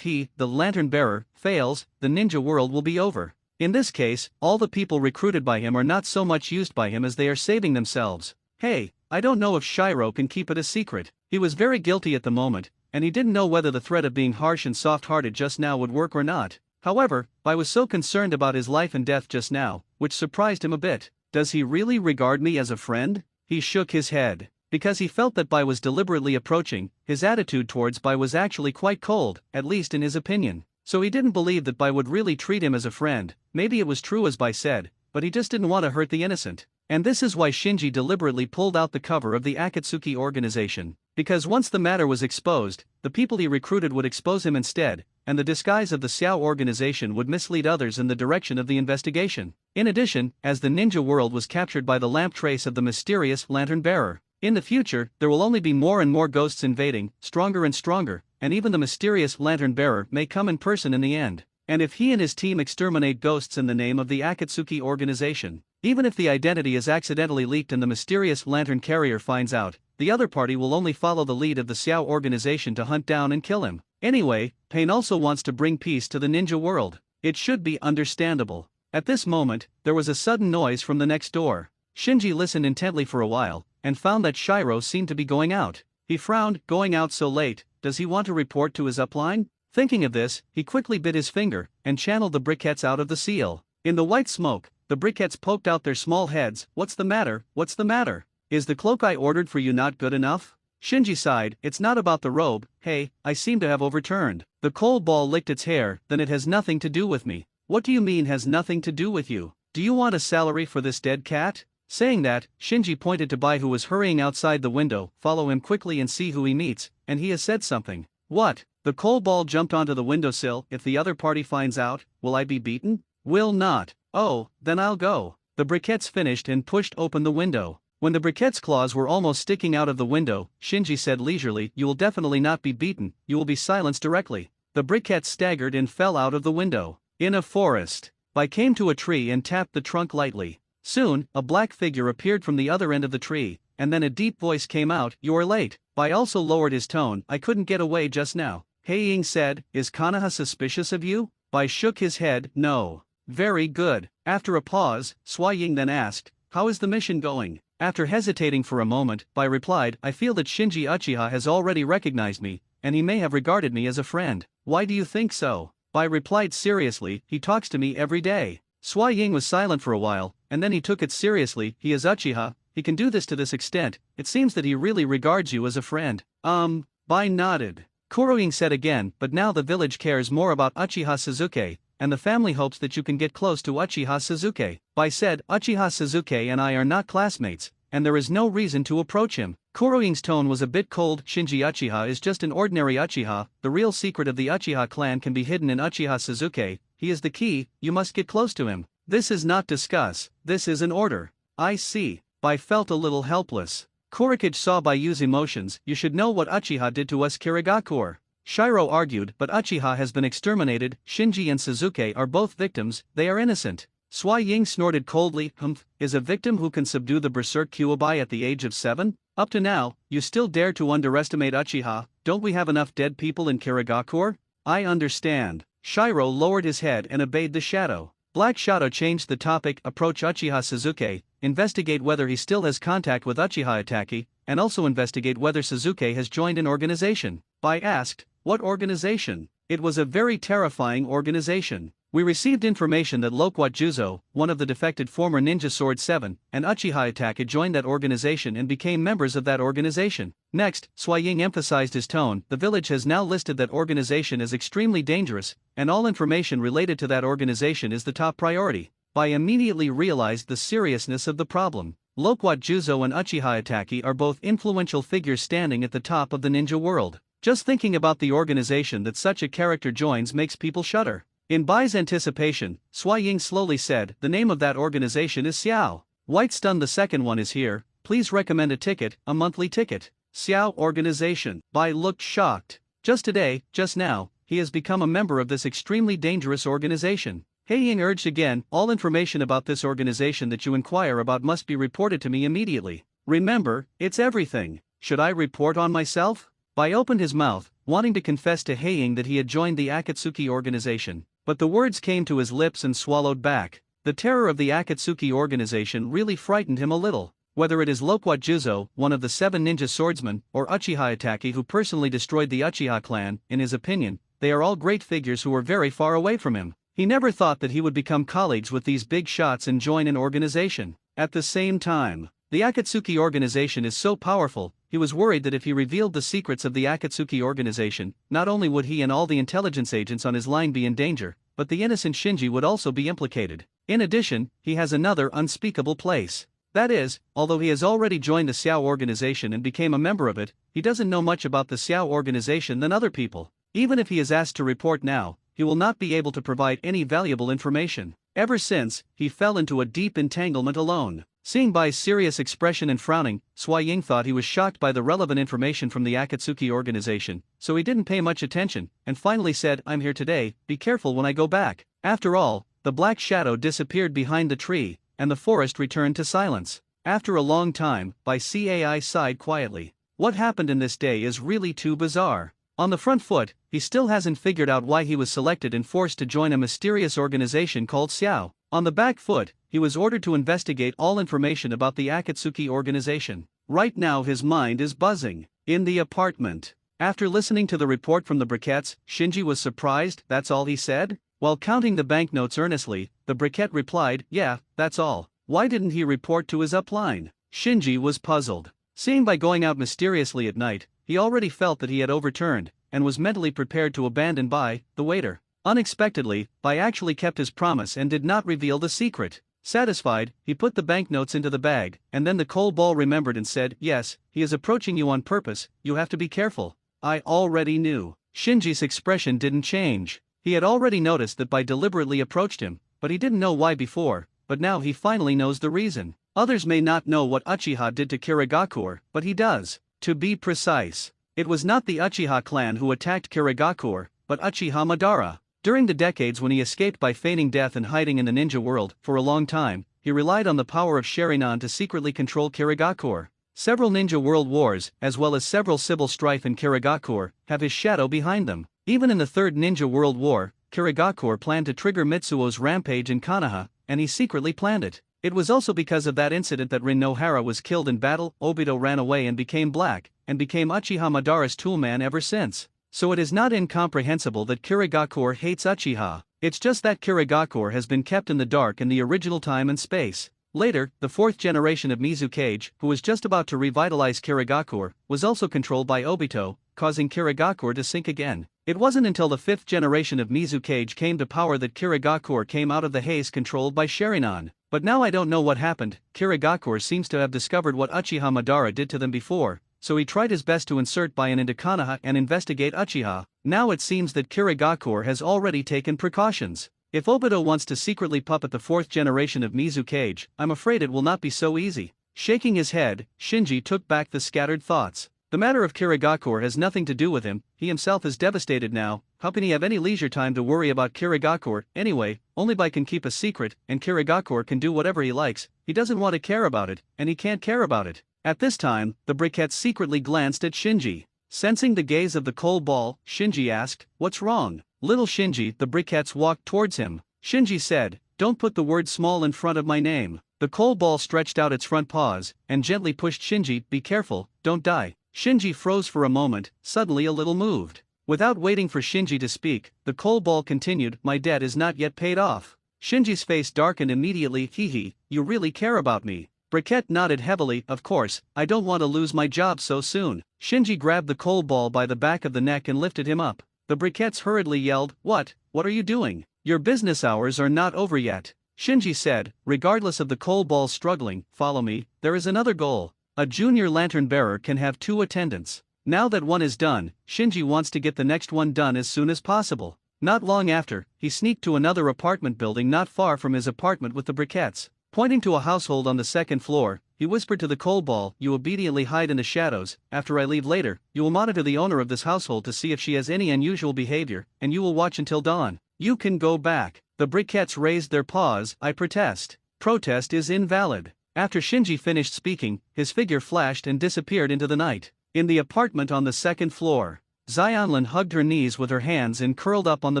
he, the lantern bearer, fails, the ninja world will be over. In this case, all the people recruited by him are not so much used by him as they are saving themselves. Hey, I don't know if Shiro can keep it a secret. He was very guilty at the moment, and he didn't know whether the threat of being harsh and soft-hearted just now would work or not. However, Bai was so concerned about his life and death just now, which surprised him a bit. Does he really regard me as a friend? He shook his head. Because he felt that Bai was deliberately approaching, his attitude towards Bai was actually quite cold, at least in his opinion. So he didn't believe that Bai would really treat him as a friend. Maybe it was true as Bai said, but he just didn't want to hurt the innocent. And this is why Shinji deliberately pulled out the cover of the Akatsuki organization. Because once the matter was exposed, the people he recruited would expose him instead, and the disguise of the Xiao organization would mislead others in the direction of the investigation. In addition, as the ninja world was captured by the lamp trace of the mysterious lantern bearer, in the future, there will only be more and more ghosts invading, stronger and stronger, and even the mysterious lantern bearer may come in person in the end. And if he and his team exterminate ghosts in the name of the Akatsuki organization, even if the identity is accidentally leaked and the mysterious lantern carrier finds out, the other party will only follow the lead of the Xiao organization to hunt down and kill him. Anyway, Pain also wants to bring peace to the ninja world. It should be understandable. At this moment, there was a sudden noise from the next door. Shinji listened intently for a while, and found that Shiro seemed to be going out. He frowned, going out so late, does he want to report to his upline? Thinking of this, he quickly bit his finger, and channeled the briquettes out of the seal. In the white smoke, the briquettes poked out their small heads. What's the matter? What's the matter? Is the cloak I ordered for you not good enough? Shinji sighed, it's not about the robe, hey, I seem to have overturned. The coal ball licked its hair, then it has nothing to do with me. What do you mean has nothing to do with you? Do you want a salary for this dead cat? Saying that, Shinji pointed to Bai who was hurrying outside the window, follow him quickly and see who he meets, and he has said something. What? The coal ball jumped onto the windowsill. If the other party finds out, will I be beaten? Will not. Oh, then I'll go. The briquettes finished and pushed open the window. When the briquette's claws were almost sticking out of the window, Shinji said leisurely, you will definitely not be beaten, you will be silenced directly. The briquettes staggered and fell out of the window. In a forest, Bai came to a tree and tapped the trunk lightly. Soon, a black figure appeared from the other end of the tree, and then a deep voice came out, "You are late." Bai also lowered his tone, "I couldn't get away just now." Heiying said, "Is Konoha suspicious of you?" Bai shook his head, "No." "Very good." After a pause, Ying then asked, "How is the mission going?" After hesitating for a moment, Bai replied, "I feel that Shinji Uchiha has already recognized me, and he may have regarded me as a friend." "Why do you think so?" Bai replied seriously, "He talks to me every day." Ying was silent for a while, and then he took it seriously, "He is Uchiha, he can do this to this extent, it seems that he really regards you as a friend." Bai nodded. Kuroying said again, "But now the village cares more about Uchiha Suzuki, and the family hopes that you can get close to Uchiha Suzuki." Bai said, "Uchiha Suzuki and I are not classmates, and there is no reason to approach him." Kuroying's tone was a bit cold. "Shinji Uchiha is just an ordinary Uchiha, the real secret of the Uchiha clan can be hidden in Uchiha Suzuki, he is the key, you must get close to him." "This is not discuss, this is an order." "I see." Bai felt a little helpless. Kurikage saw Bai's emotions, "You should know what Uchiha did to us Kirigakure." Shiro argued, "But Uchiha has been exterminated, Shinji and Suzuki are both victims, they are innocent." Ying snorted coldly, "Is a victim who can subdue the berserk Kyuubi at the age of 7? Up to now, you still dare to underestimate Uchiha, don't we have enough dead people in Kirigakure?" "I understand." Shiro lowered his head and obeyed the shadow. Black Shadow changed the topic, "Approach Uchiha Suzuki, investigate whether he still has contact with Uchiha Itaki, and also investigate whether Suzuki has joined an organization." Bai asked, "What organization?" "It was a very terrifying organization. We received information that Loquat Juzo, one of the defected former Ninja Sword 7, and Uchiha Itaki joined that organization and became members of that organization." Next, Ying emphasized his tone, "The village has now listed that organization as extremely dangerous, and all information related to that organization is the top priority." Bai immediately realized the seriousness of the problem. Loquat Juzo and Uchiha Itaki are both influential figures standing at the top of the ninja world. Just thinking about the organization that such a character joins makes people shudder. In Bai's anticipation, Ying slowly said, "The name of that organization is Xiao." White stunned, "The second one is here, please recommend a ticket, a monthly ticket." "Xiao organization." Bai looked shocked. "Just today, just now, he has become a member of this extremely dangerous organization." Heiying urged again, "All information about this organization that you inquire about must be reported to me immediately. Remember, it's everything." "Should I report on myself?" Bai opened his mouth, wanting to confess to Heiying that he had joined the Akatsuki organization, but the words came to his lips and swallowed back. The terror of the Akatsuki organization really frightened him a little. Whether it is Loquat Juzo, one of the 7 ninja swordsmen, or Uchiha Itaki who personally destroyed the Uchiha clan, in his opinion, they are all great figures who were very far away from him. He never thought that he would become colleagues with these big shots and join an organization. At the same time, the Akatsuki organization is so powerful, he was worried that if he revealed the secrets of the Akatsuki organization, not only would he and all the intelligence agents on his line be in danger, but the innocent Shinji would also be implicated. In addition, he has another unspeakable place. That is, although he has already joined the Xiao organization and became a member of it, he doesn't know much about the Xiao organization than other people. Even if he is asked to report now, he will not be able to provide any valuable information. Ever since, he fell into a deep entanglement alone. Seeing Bai's serious expression and frowning, Ying thought he was shocked by the relevant information from the Akatsuki organization, so he didn't pay much attention, and finally said, "I'm here today, be careful when I go back." After all, the black shadow disappeared behind the tree, and the forest returned to silence. After a long time, Bai sighed quietly. What happened in this day is really too bizarre. On the front foot, he still hasn't figured out why he was selected and forced to join a mysterious organization called Xiao. On the back foot, he was ordered to investigate all information about the Akatsuki organization. Right now his mind is buzzing. In the apartment, after listening to the report from the briquettes, Shinji was surprised, "That's all he said?" While counting the banknotes earnestly, the briquette replied, "Yeah, that's all." Why didn't he report to his upline? Shinji was puzzled. Seeing Bai going out mysteriously at night, he already felt that he had overturned, and was mentally prepared to abandon Bai, the waiter. Unexpectedly, Bai actually kept his promise and did not reveal the secret. Satisfied, he put the banknotes into the bag, and then the coal ball remembered and said, "Yes, he is approaching you on purpose, you have to be careful." "I already knew." Shinji's expression didn't change. He had already noticed that Bai deliberately approached him, but he didn't know why before, but now he finally knows the reason. Others may not know what Uchiha did to Kirigakure, but he does. To be precise, it was not the Uchiha clan who attacked Kirigakure, but Uchiha Madara. During the decades when he escaped by feigning death and hiding in the ninja world, for a long time, he relied on the power of Sharingan to secretly control Kirigakure. Several ninja world wars, as well as several civil strife in Kirigakure, have his shadow behind them. Even in the Third Ninja World War, Kirigakure planned to trigger Mitsuo's rampage in Konoha, and he secretly planned it. It was also because of that incident that Rin Nohara was killed in battle. Obito ran away and became black, and became Uchiha Madara's toolman ever since. So it is not incomprehensible that Kirigakure hates Uchiha. It's just that Kirigakure has been kept in the dark in the original time and space. Later, the fourth generation of Mizukage, who was just about to revitalize Kirigakure, was also controlled by Obito, causing Kirigakure to sink again. It wasn't until the fifth generation of Mizukage came to power that Kirigakure came out of the haze controlled by Sharingan. But now I don't know what happened. Kirigakure seems to have discovered what Uchiha Madara did to them before, so he tried his best to insert Bion into Konoha and investigate Uchiha. Now it seems that Kirigakure has already taken precautions. If Obito wants to secretly puppet the fourth generation of Mizukage, I'm afraid it will not be so easy. Shaking his head, Shinji took back the scattered thoughts. The matter of Kirigakure has nothing to do with him, he himself is devastated now. How can he have any leisure time to worry about Kirigakure? Anyway, only Bai can keep a secret, and Kirigakure can do whatever he likes. He doesn't want to care about it, and he can't care about it. At this time, the briquettes secretly glanced at Shinji. Sensing the gaze of the coal ball, Shinji asked, "What's wrong?" Little Shinji, the briquettes walked towards him. Shinji said, "Don't put the word small in front of my name." The coal ball stretched out its front paws, and gently pushed Shinji, "Be careful, don't die." Shinji froze for a moment, suddenly a little moved. Without waiting for Shinji to speak, the coal ball continued, "My debt is not yet paid off." Shinji's face darkened immediately. "Hee, you really care about me." Briquette nodded heavily. "Of course, I don't want to lose my job so soon." Shinji grabbed the coal ball by the back of the neck and lifted him up. The briquettes hurriedly yelled, What are you doing? Your business hours are not over yet." Shinji said, regardless of the coal ball's struggling, "Follow me, there is another goal. A junior lantern bearer can have 2 attendants. Now that one is done, Shinji wants to get the next one done as soon as possible." Not long after, he sneaked to another apartment building not far from his apartment with the briquettes. Pointing to a household on the 2nd floor, he whispered to the coal ball, "You obediently hide in the shadows. After I leave later, you will monitor the owner of this household to see if she has any unusual behavior, and you will watch until dawn. You can go back." The briquettes raised their paws. "I protest. Protest is invalid." After Shinji finished speaking, his figure flashed and disappeared into the night. In the apartment on the 2nd floor, Xianlin hugged her knees with her hands and curled up on the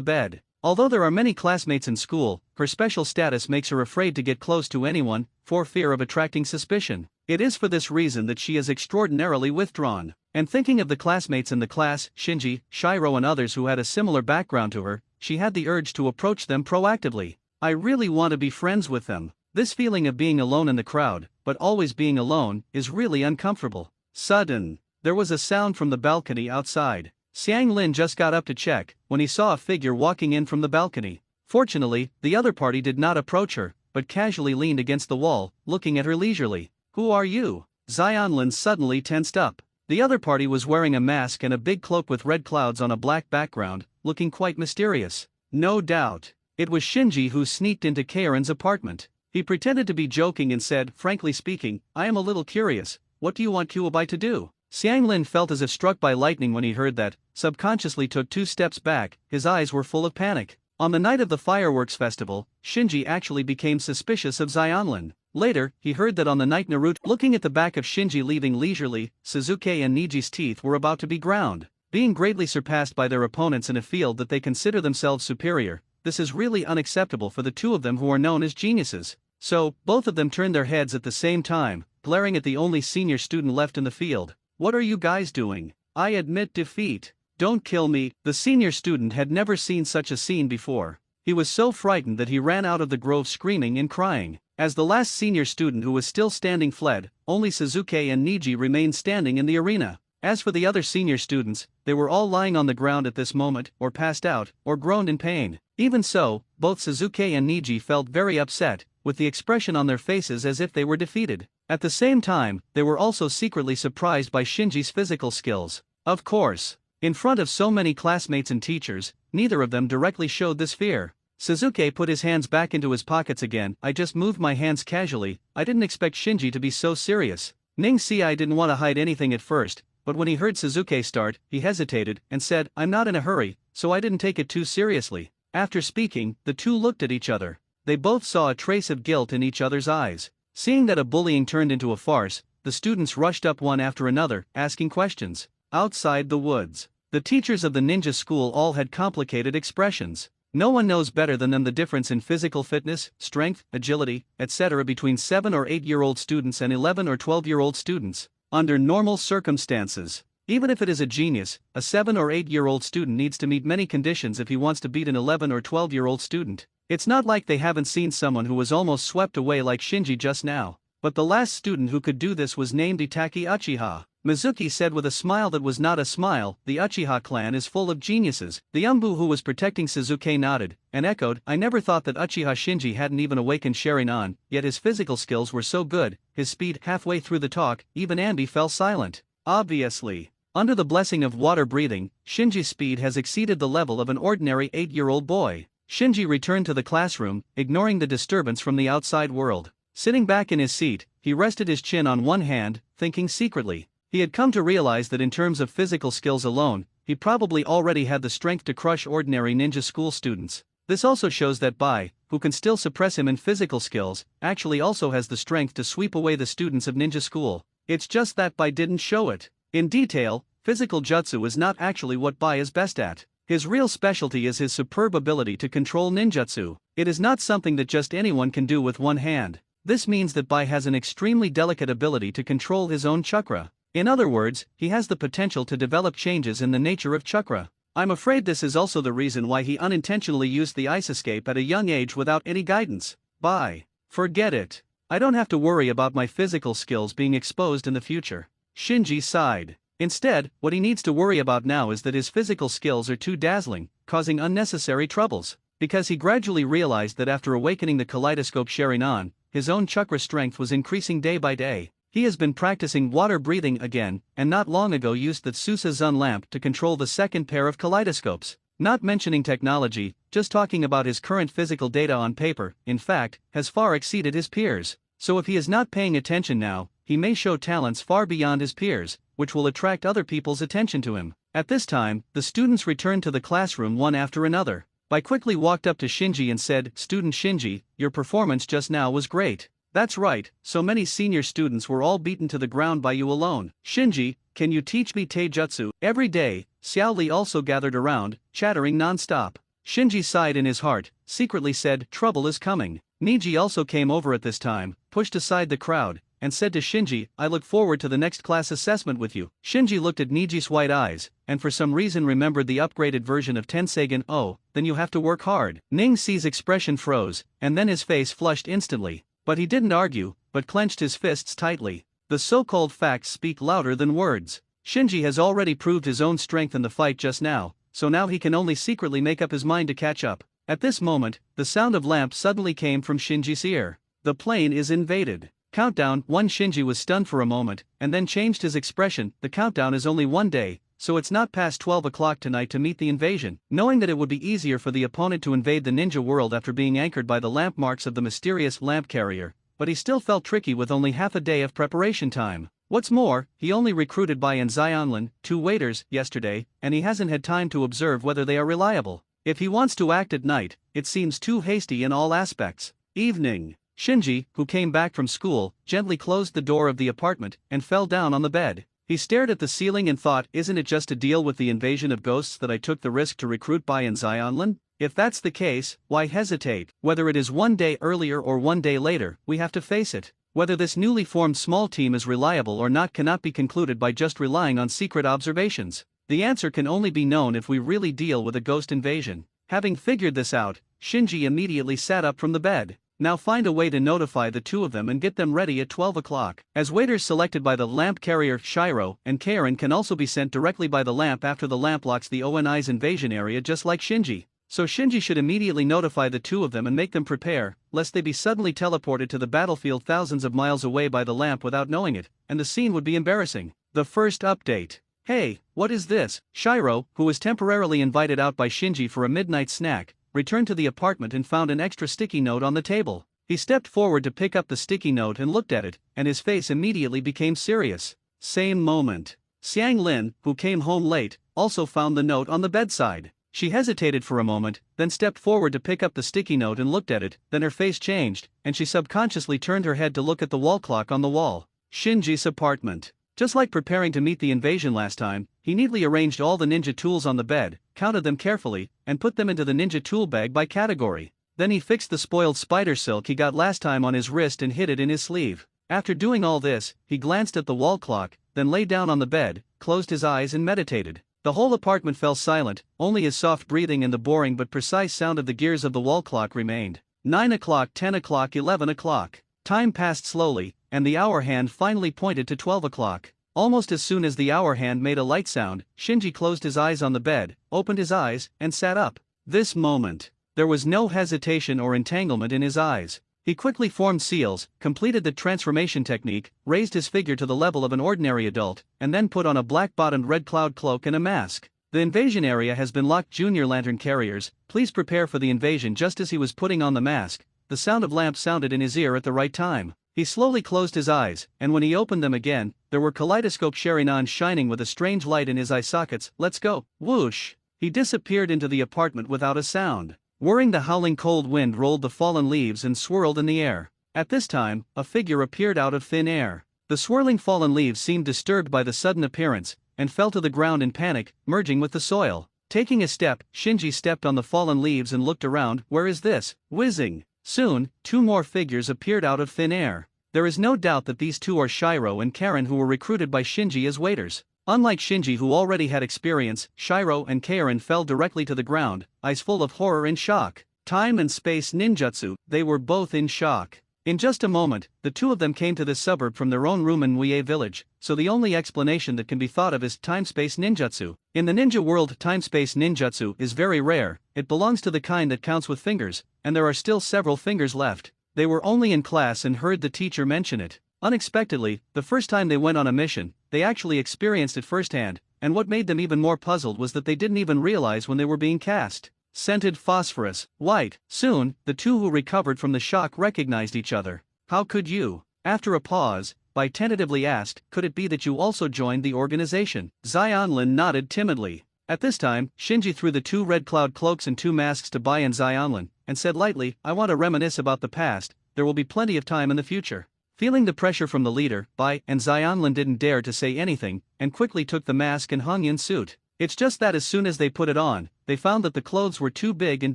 bed. Although there are many classmates in school, her special status makes her afraid to get close to anyone, for fear of attracting suspicion. It is for this reason that she is extraordinarily withdrawn. And thinking of the classmates in the class, Shinji, Shiro and others who had a similar background to her, she had the urge to approach them proactively. "I really want to be friends with them." This feeling of being alone in the crowd, but always being alone, is really uncomfortable. Sudden, there was a sound from the balcony outside. Xiang Lin just got up to check, when he saw a figure walking in from the balcony. Fortunately, the other party did not approach her, but casually leaned against the wall, looking at her leisurely. "Who are you?" Xianlin suddenly tensed up. The other party was wearing a mask and a big cloak with red clouds on a black background, looking quite mysterious. No doubt, it was Shinji who sneaked into Karen's apartment. He pretended to be joking and said, "Frankly speaking, I am a little curious. What do you want Kuobai to do?" Xiang Lin felt as if struck by lightning when he heard that, subconsciously took 2 steps back. His eyes were full of panic. On the night of the fireworks festival, Shinji actually became suspicious of Xianlin. Later, he heard that on the night Naruto, looking at the back of Shinji leaving leisurely, Suzuki and Niji's teeth were about to be ground. Being greatly surpassed by their opponents in a field that they consider themselves superior, this is really unacceptable for the 2 of them who are known as geniuses. So, both of them turned their heads at the same time, glaring at the only senior student left in the field. "What are you guys doing? I admit defeat. Don't kill me." The senior student had never seen such a scene before. He was so frightened that he ran out of the grove screaming and crying. As the last senior student who was still standing fled, only Suzuki and Niji remained standing in the arena. As for the other senior students, they were all lying on the ground at this moment, or passed out, or groaned in pain. Even so, both Suzuki and Niji felt very upset, with the expression on their faces as if they were defeated. At the same time, they were also secretly surprised by Shinji's physical skills. Of course, in front of so many classmates and teachers, neither of them directly showed this fear. Suzuki put his hands back into his pockets again. "I just moved my hands casually. I didn't expect Shinji to be so serious." Ning Ci didn't want to hide anything at first, but when he heard Suzuki start, he hesitated and said, "I'm not in a hurry, so I didn't take it too seriously." After speaking, the 2 looked at each other. they both saw a trace of guilt in each other's eyes. Seeing that a bullying turned into a farce, the students rushed up one after another, asking questions. Outside the woods, the teachers of the ninja school all had complicated expressions. No one knows better than them the difference in physical fitness, strength, agility, etc. between 7 or 8-year-old students and 11 or 12-year-old students. Under normal circumstances, even if it is a genius, a 7 or 8-year-old student needs to meet many conditions if he wants to beat an 11 or 12-year-old student. It's not like they haven't seen someone who was almost swept away like Shinji just now. But the last student who could do this was named Itaki Uchiha. Mizuki said with a smile that was not a smile, "The Uchiha clan is full of geniuses." The Umbu who was protecting Suzuki nodded, and echoed, "I never thought that Uchiha Shinji hadn't even awakened Sharingan, yet his physical skills were so good." His speed. Halfway through the talk, even Andy fell silent. Obviously, under the blessing of water breathing, Shinji's speed has exceeded the level of an ordinary 8-year-old boy. Shinji returned to the classroom, ignoring the disturbance from the outside world. Sitting back in his seat, he rested his chin on one hand, thinking secretly. He had come to realize that in terms of physical skills alone, he probably already had the strength to crush ordinary ninja school students. This also shows that Bai, who can still suppress him in physical skills, actually also has the strength to sweep away the students of ninja school. It's just that Bai didn't show it. In detail, physical jutsu is not actually what Bai is best at. His real specialty is his superb ability to control ninjutsu. It is not something that just anyone can do with one hand. This means that Bai has an extremely delicate ability to control his own chakra. In other words, he has the potential to develop changes in the nature of chakra. I'm afraid this is also the reason why he unintentionally used the ice escape at a young age without any guidance. Bai, forget it. I don't have to worry about my physical skills being exposed in the future. Shinji sighed. Instead, what he needs to worry about now is that his physical skills are too dazzling, causing unnecessary troubles. Because he gradually realized that after awakening the kaleidoscope Sharingan, his own chakra strength was increasing day by day. He has been practicing water breathing again, and not long ago used the Susa Zun lamp to control the second pair of kaleidoscopes. Not mentioning technology, just talking about his current physical data on paper, in fact, has far exceeded his peers. So if he is not paying attention now, he may show talents far beyond his peers, which will attract other people's attention to him. At this time, the students returned to the classroom one after another. Bai quickly walked up to Shinji and said, "Student Shinji, your performance just now was great." "That's right, so many senior students were all beaten to the ground by you alone. Shinji, can you teach me taijutsu?" Every day, Xiao Li also gathered around, chattering non-stop. Shinji sighed in his heart, secretly said, "Trouble is coming." Niji also came over at this time, pushed aside the crowd, and said to Shinji, "I look forward to the next class assessment with you." Shinji looked at Niji's white eyes, and for some reason remembered the upgraded version of Tenseigen. "Oh, then you have to work hard." Ning Si's expression froze, and then his face flushed instantly. But he didn't argue, but clenched his fists tightly. The so-called facts speak louder than words. Shinji has already proved his own strength in the fight just now, so now he can only secretly make up his mind to catch up. At this moment, the sound of lamps suddenly came from Shinji's ear. The plane is invaded. Countdown 1. Shinji was stunned for a moment, and then changed his expression. The countdown is only 1 day, so it's not past 12 o'clock tonight to meet the invasion. Knowing that it would be easier for the opponent to invade the ninja world after being anchored by the lamp marks of the mysterious lamp carrier, but he still felt tricky with only half a day of preparation time. What's more, he only recruited Bai and Xianlin, 2 waiters, yesterday, and he hasn't had time to observe whether they are reliable. If he wants to act at night, it seems too hasty in all aspects. Evening. Shinji, who came back from school, gently closed the door of the apartment and fell down on the bed. He stared at the ceiling and thought, isn't it just to deal with the invasion of ghosts that I took the risk to recruit Bai and Xianlin? If that's the case, why hesitate? Whether it is 1 day earlier or 1 day later, we have to face it. Whether this newly formed small team is reliable or not cannot be concluded by just relying on secret observations. The answer can only be known if we really deal with a ghost invasion. Having figured this out, Shinji immediately sat up from the bed. Now find a way to notify the 2 of them and get them ready at 12 o'clock. As waiters selected by the lamp carrier, Shiro and Karen can also be sent directly by the lamp after the lamp locks the ONI's invasion area just like Shinji. So Shinji should immediately notify the 2 of them and make them prepare, lest they be suddenly teleported to the battlefield thousands of miles away by the lamp without knowing it, and the scene would be embarrassing. The first update. Hey, what is this? Shiro, who was temporarily invited out by Shinji for a midnight snack, returned to the apartment and found an extra sticky note on the table. He stepped forward to pick up the sticky note and looked at it, and his face immediately became serious. Same moment. Xiang Lin, who came home late, also found the note on the bedside. She hesitated for a moment, then stepped forward to pick up the sticky note and looked at it, then her face changed, and she subconsciously turned her head to look at the wall clock on the wall. Shinji's apartment. Just like preparing to meet the invasion last time, he neatly arranged all the ninja tools on the bed, counted them carefully, and put them into the ninja tool bag by category. Then he fixed the spoiled spider silk he got last time on his wrist and hid it in his sleeve. After doing all this, he glanced at the wall clock, then lay down on the bed, closed his eyes and meditated. The whole apartment fell silent, only his soft breathing and the boring but precise sound of the gears of the wall clock remained. 9 o'clock, 10 o'clock, 11 o'clock. Time passed slowly, and the hour hand finally pointed to 12 o'clock. Almost as soon as the hour hand made a light sound, Shinji closed his eyes on the bed, opened his eyes, and sat up. This moment, there was no hesitation or entanglement in his eyes. He quickly formed seals, completed the transformation technique, raised his figure to the level of an ordinary adult, and then put on a black-bottomed red cloud cloak and a mask. The invasion area has been locked. Junior lantern carriers, please prepare for the invasion. Just as he was putting on the mask, the sound of lamps sounded in his ear at the right time. He slowly closed his eyes, and when he opened them again, there were kaleidoscope sharinans shining with a strange light in his eye sockets. Let's go. Whoosh! He disappeared into the apartment without a sound. Whirring the howling cold wind rolled the fallen leaves and swirled in the air. At this time, a figure appeared out of thin air. The swirling fallen leaves seemed disturbed by the sudden appearance, and fell to the ground in panic, merging with the soil. Taking a step, Shinji stepped on the fallen leaves and looked around. Where is this? Whizzing! Soon, 2 more figures appeared out of thin air. There is no doubt that these 2 are Shiro and Karen, who were recruited by Shinji as waiters. Unlike Shinji, who already had experience, Shiro and Karen fell directly to the ground, eyes full of horror and shock. Time and space ninjutsu, they were both in shock. In just a moment, the 2 of them came to this suburb from their own room in Uie village, so the only explanation that can be thought of is time-space ninjutsu. In the ninja world, time-space ninjutsu is very rare. It belongs to the kind that counts with fingers, and there are still several fingers left. They were only in class and heard the teacher mention it. Unexpectedly, the first time they went on a mission, they actually experienced it firsthand, and what made them even more puzzled was that they didn't even realize when they were being cast. Scented phosphorus, white. Soon, the 2 who recovered from the shock recognized each other. How could you? After a pause, Bai tentatively asked, could it be that you also joined the organization? Xionlin nodded timidly. At this time, Shinji threw the 2 red cloud cloaks and 2 masks to Bai and Xionlin, and said lightly, I want to reminisce about the past. There will be plenty of time in the future. Feeling the pressure from the leader, Bai and Xionlin didn't dare to say anything, and quickly took the mask and hung in suit. It's just that as soon as they put it on, they found that the clothes were too big and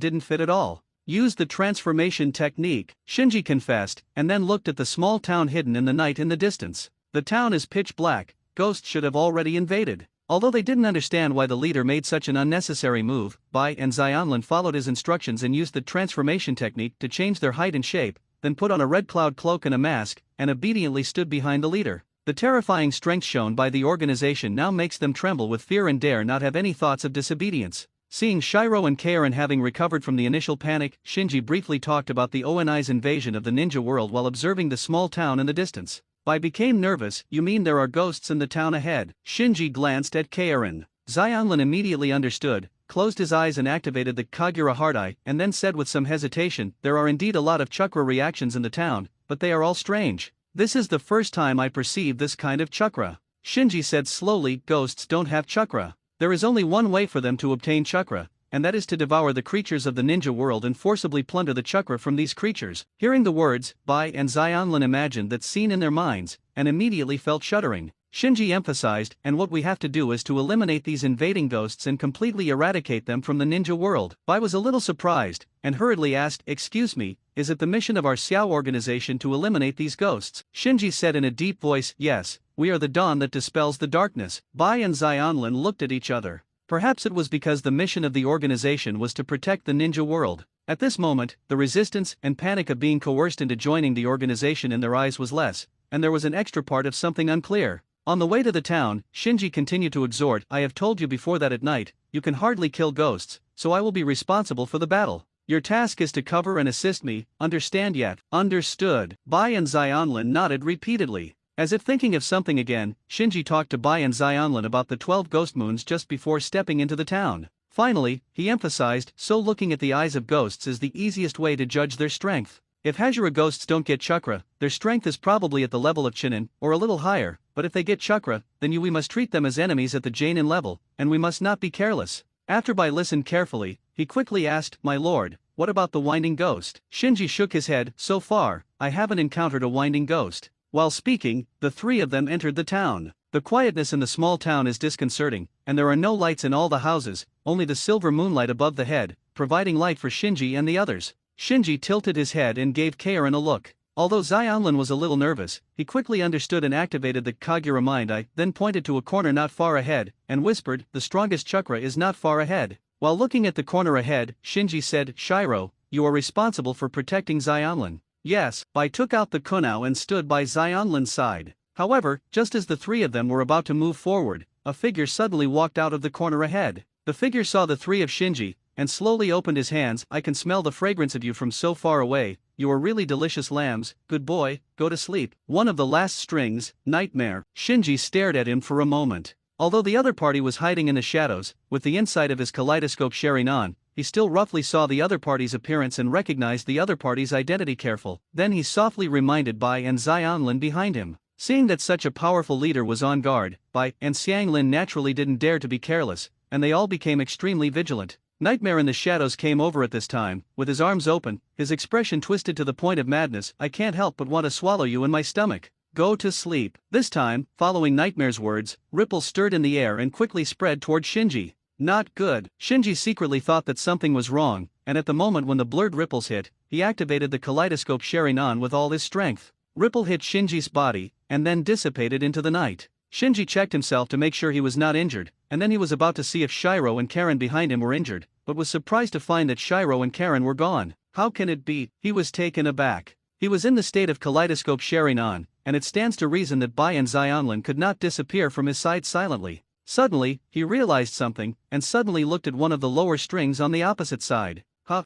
didn't fit at all. Use the transformation technique, Shinji confessed, and then looked at the small town hidden in the night in the distance. The town is pitch black. Ghosts should have already invaded. Although they didn't understand why the leader made such an unnecessary move, Bai and Xionlin followed his instructions and used the transformation technique to change their height and shape, then put on a red cloud cloak and a mask, and obediently stood behind the leader. The terrifying strength shown by the organization now makes them tremble with fear and dare not have any thoughts of disobedience. Seeing Shiro and Karen having recovered from the initial panic, Shinji briefly talked about the ONI's invasion of the ninja world while observing the small town in the distance. Bai became nervous. You mean there are ghosts in the town ahead? Shinji glanced at Karen. Xionlin immediately understood, closed his eyes and activated the Kagura Heart Eye, and then said with some hesitation, there are indeed a lot of chakra reactions in the town, but they are all strange. This is the first time I perceive this kind of chakra. Shinji said slowly, ghosts don't have chakra. There is only one way for them to obtain chakra, and that is to devour the creatures of the ninja world and forcibly plunder the chakra from these creatures. Hearing the words, Bai and Xionlin imagined that scene in their minds, and immediately felt shuddering. Shinji emphasized, and what we have to do is to eliminate these invading ghosts and completely eradicate them from the ninja world. Bai was a little surprised, and hurriedly asked, excuse me, is it the mission of our Xiao organization to eliminate these ghosts? Shinji said in a deep voice, yes, we are the dawn that dispels the darkness. Bai and Xionlin looked at each other. Perhaps it was because the mission of the organization was to protect the ninja world. At this moment, the resistance and panic of being coerced into joining the organization in their eyes was less, and there was an extra part of something unclear. On the way to the town, Shinji continued to exhort, I have told you before that at night, you can hardly kill ghosts, so I will be responsible for the battle. Your task is to cover and assist me, understand yet? Understood. Bai and Xionlin nodded repeatedly. As if thinking of something again, Shinji talked to Bai and Xionlin about the 12 ghost moons just before stepping into the town. Finally, he emphasized, so looking at the eyes of ghosts is the easiest way to judge their strength. If Hashira ghosts don't get chakra, their strength is probably at the level of Chunin, or a little higher, but if they get chakra, then we must treat them as enemies at the Jainin level, and we must not be careless. After Bai listened carefully, he quickly asked, "My lord, what about the winding ghost?" Shinji shook his head. "So far, I haven't encountered a winding ghost." While speaking, the three of them entered the town. The quietness in the small town is disconcerting, and there are no lights in all the houses, only the silver moonlight above the head, providing light for Shinji and the others. Shinji tilted his head and gave Kaorin a look. Although Xianlin was a little nervous, he quickly understood and activated the Kagura Mind Eye, then pointed to a corner not far ahead, and whispered, "The strongest chakra is not far ahead." While looking at the corner ahead, Shinji said, "Shiro, you are responsible for protecting Xianlin." Yes, Bai took out the kunao and stood by Xianlin's side. However, just as the three of them were about to move forward, a figure suddenly walked out of the corner ahead. The figure saw the three of Shinji, and slowly opened his hands. "I can smell the fragrance of you from so far away. You are really delicious lambs. Good boy, go to sleep." One of the last strings, Nightmare. Shinji stared at him for a moment. Although the other party was hiding in the shadows, with the inside of his kaleidoscope Sharingan, he still roughly saw the other party's appearance and recognized the other party's identity. Careful. Then he softly reminded Bai and Xianlin behind him. Seeing that such a powerful leader was on guard, Bai and Xianlin naturally didn't dare to be careless, and they all became extremely vigilant. Nightmare in the shadows came over at this time, with his arms open, his expression twisted to the point of madness. "I can't help but want to swallow you in my stomach. Go to sleep." This time, following Nightmare's words, ripples stirred in the air and quickly spread toward Shinji. Not good. Shinji secretly thought that something was wrong, and at the moment when the blurred ripples hit, he activated the kaleidoscope Sharingan with all his strength. Ripple hit Shinji's body, and then dissipated into the night. Shinji checked himself to make sure he was not injured, and then he was about to see if Shiro and Karin behind him were injured, but was surprised to find that Shiro and Karin were gone. How can it be? He was taken aback. He was in the state of kaleidoscope Sharingan, and it stands to reason that Bai and Xianlin could not disappear from his side silently. Suddenly, he realized something, and suddenly looked at one of the lower strings on the opposite side.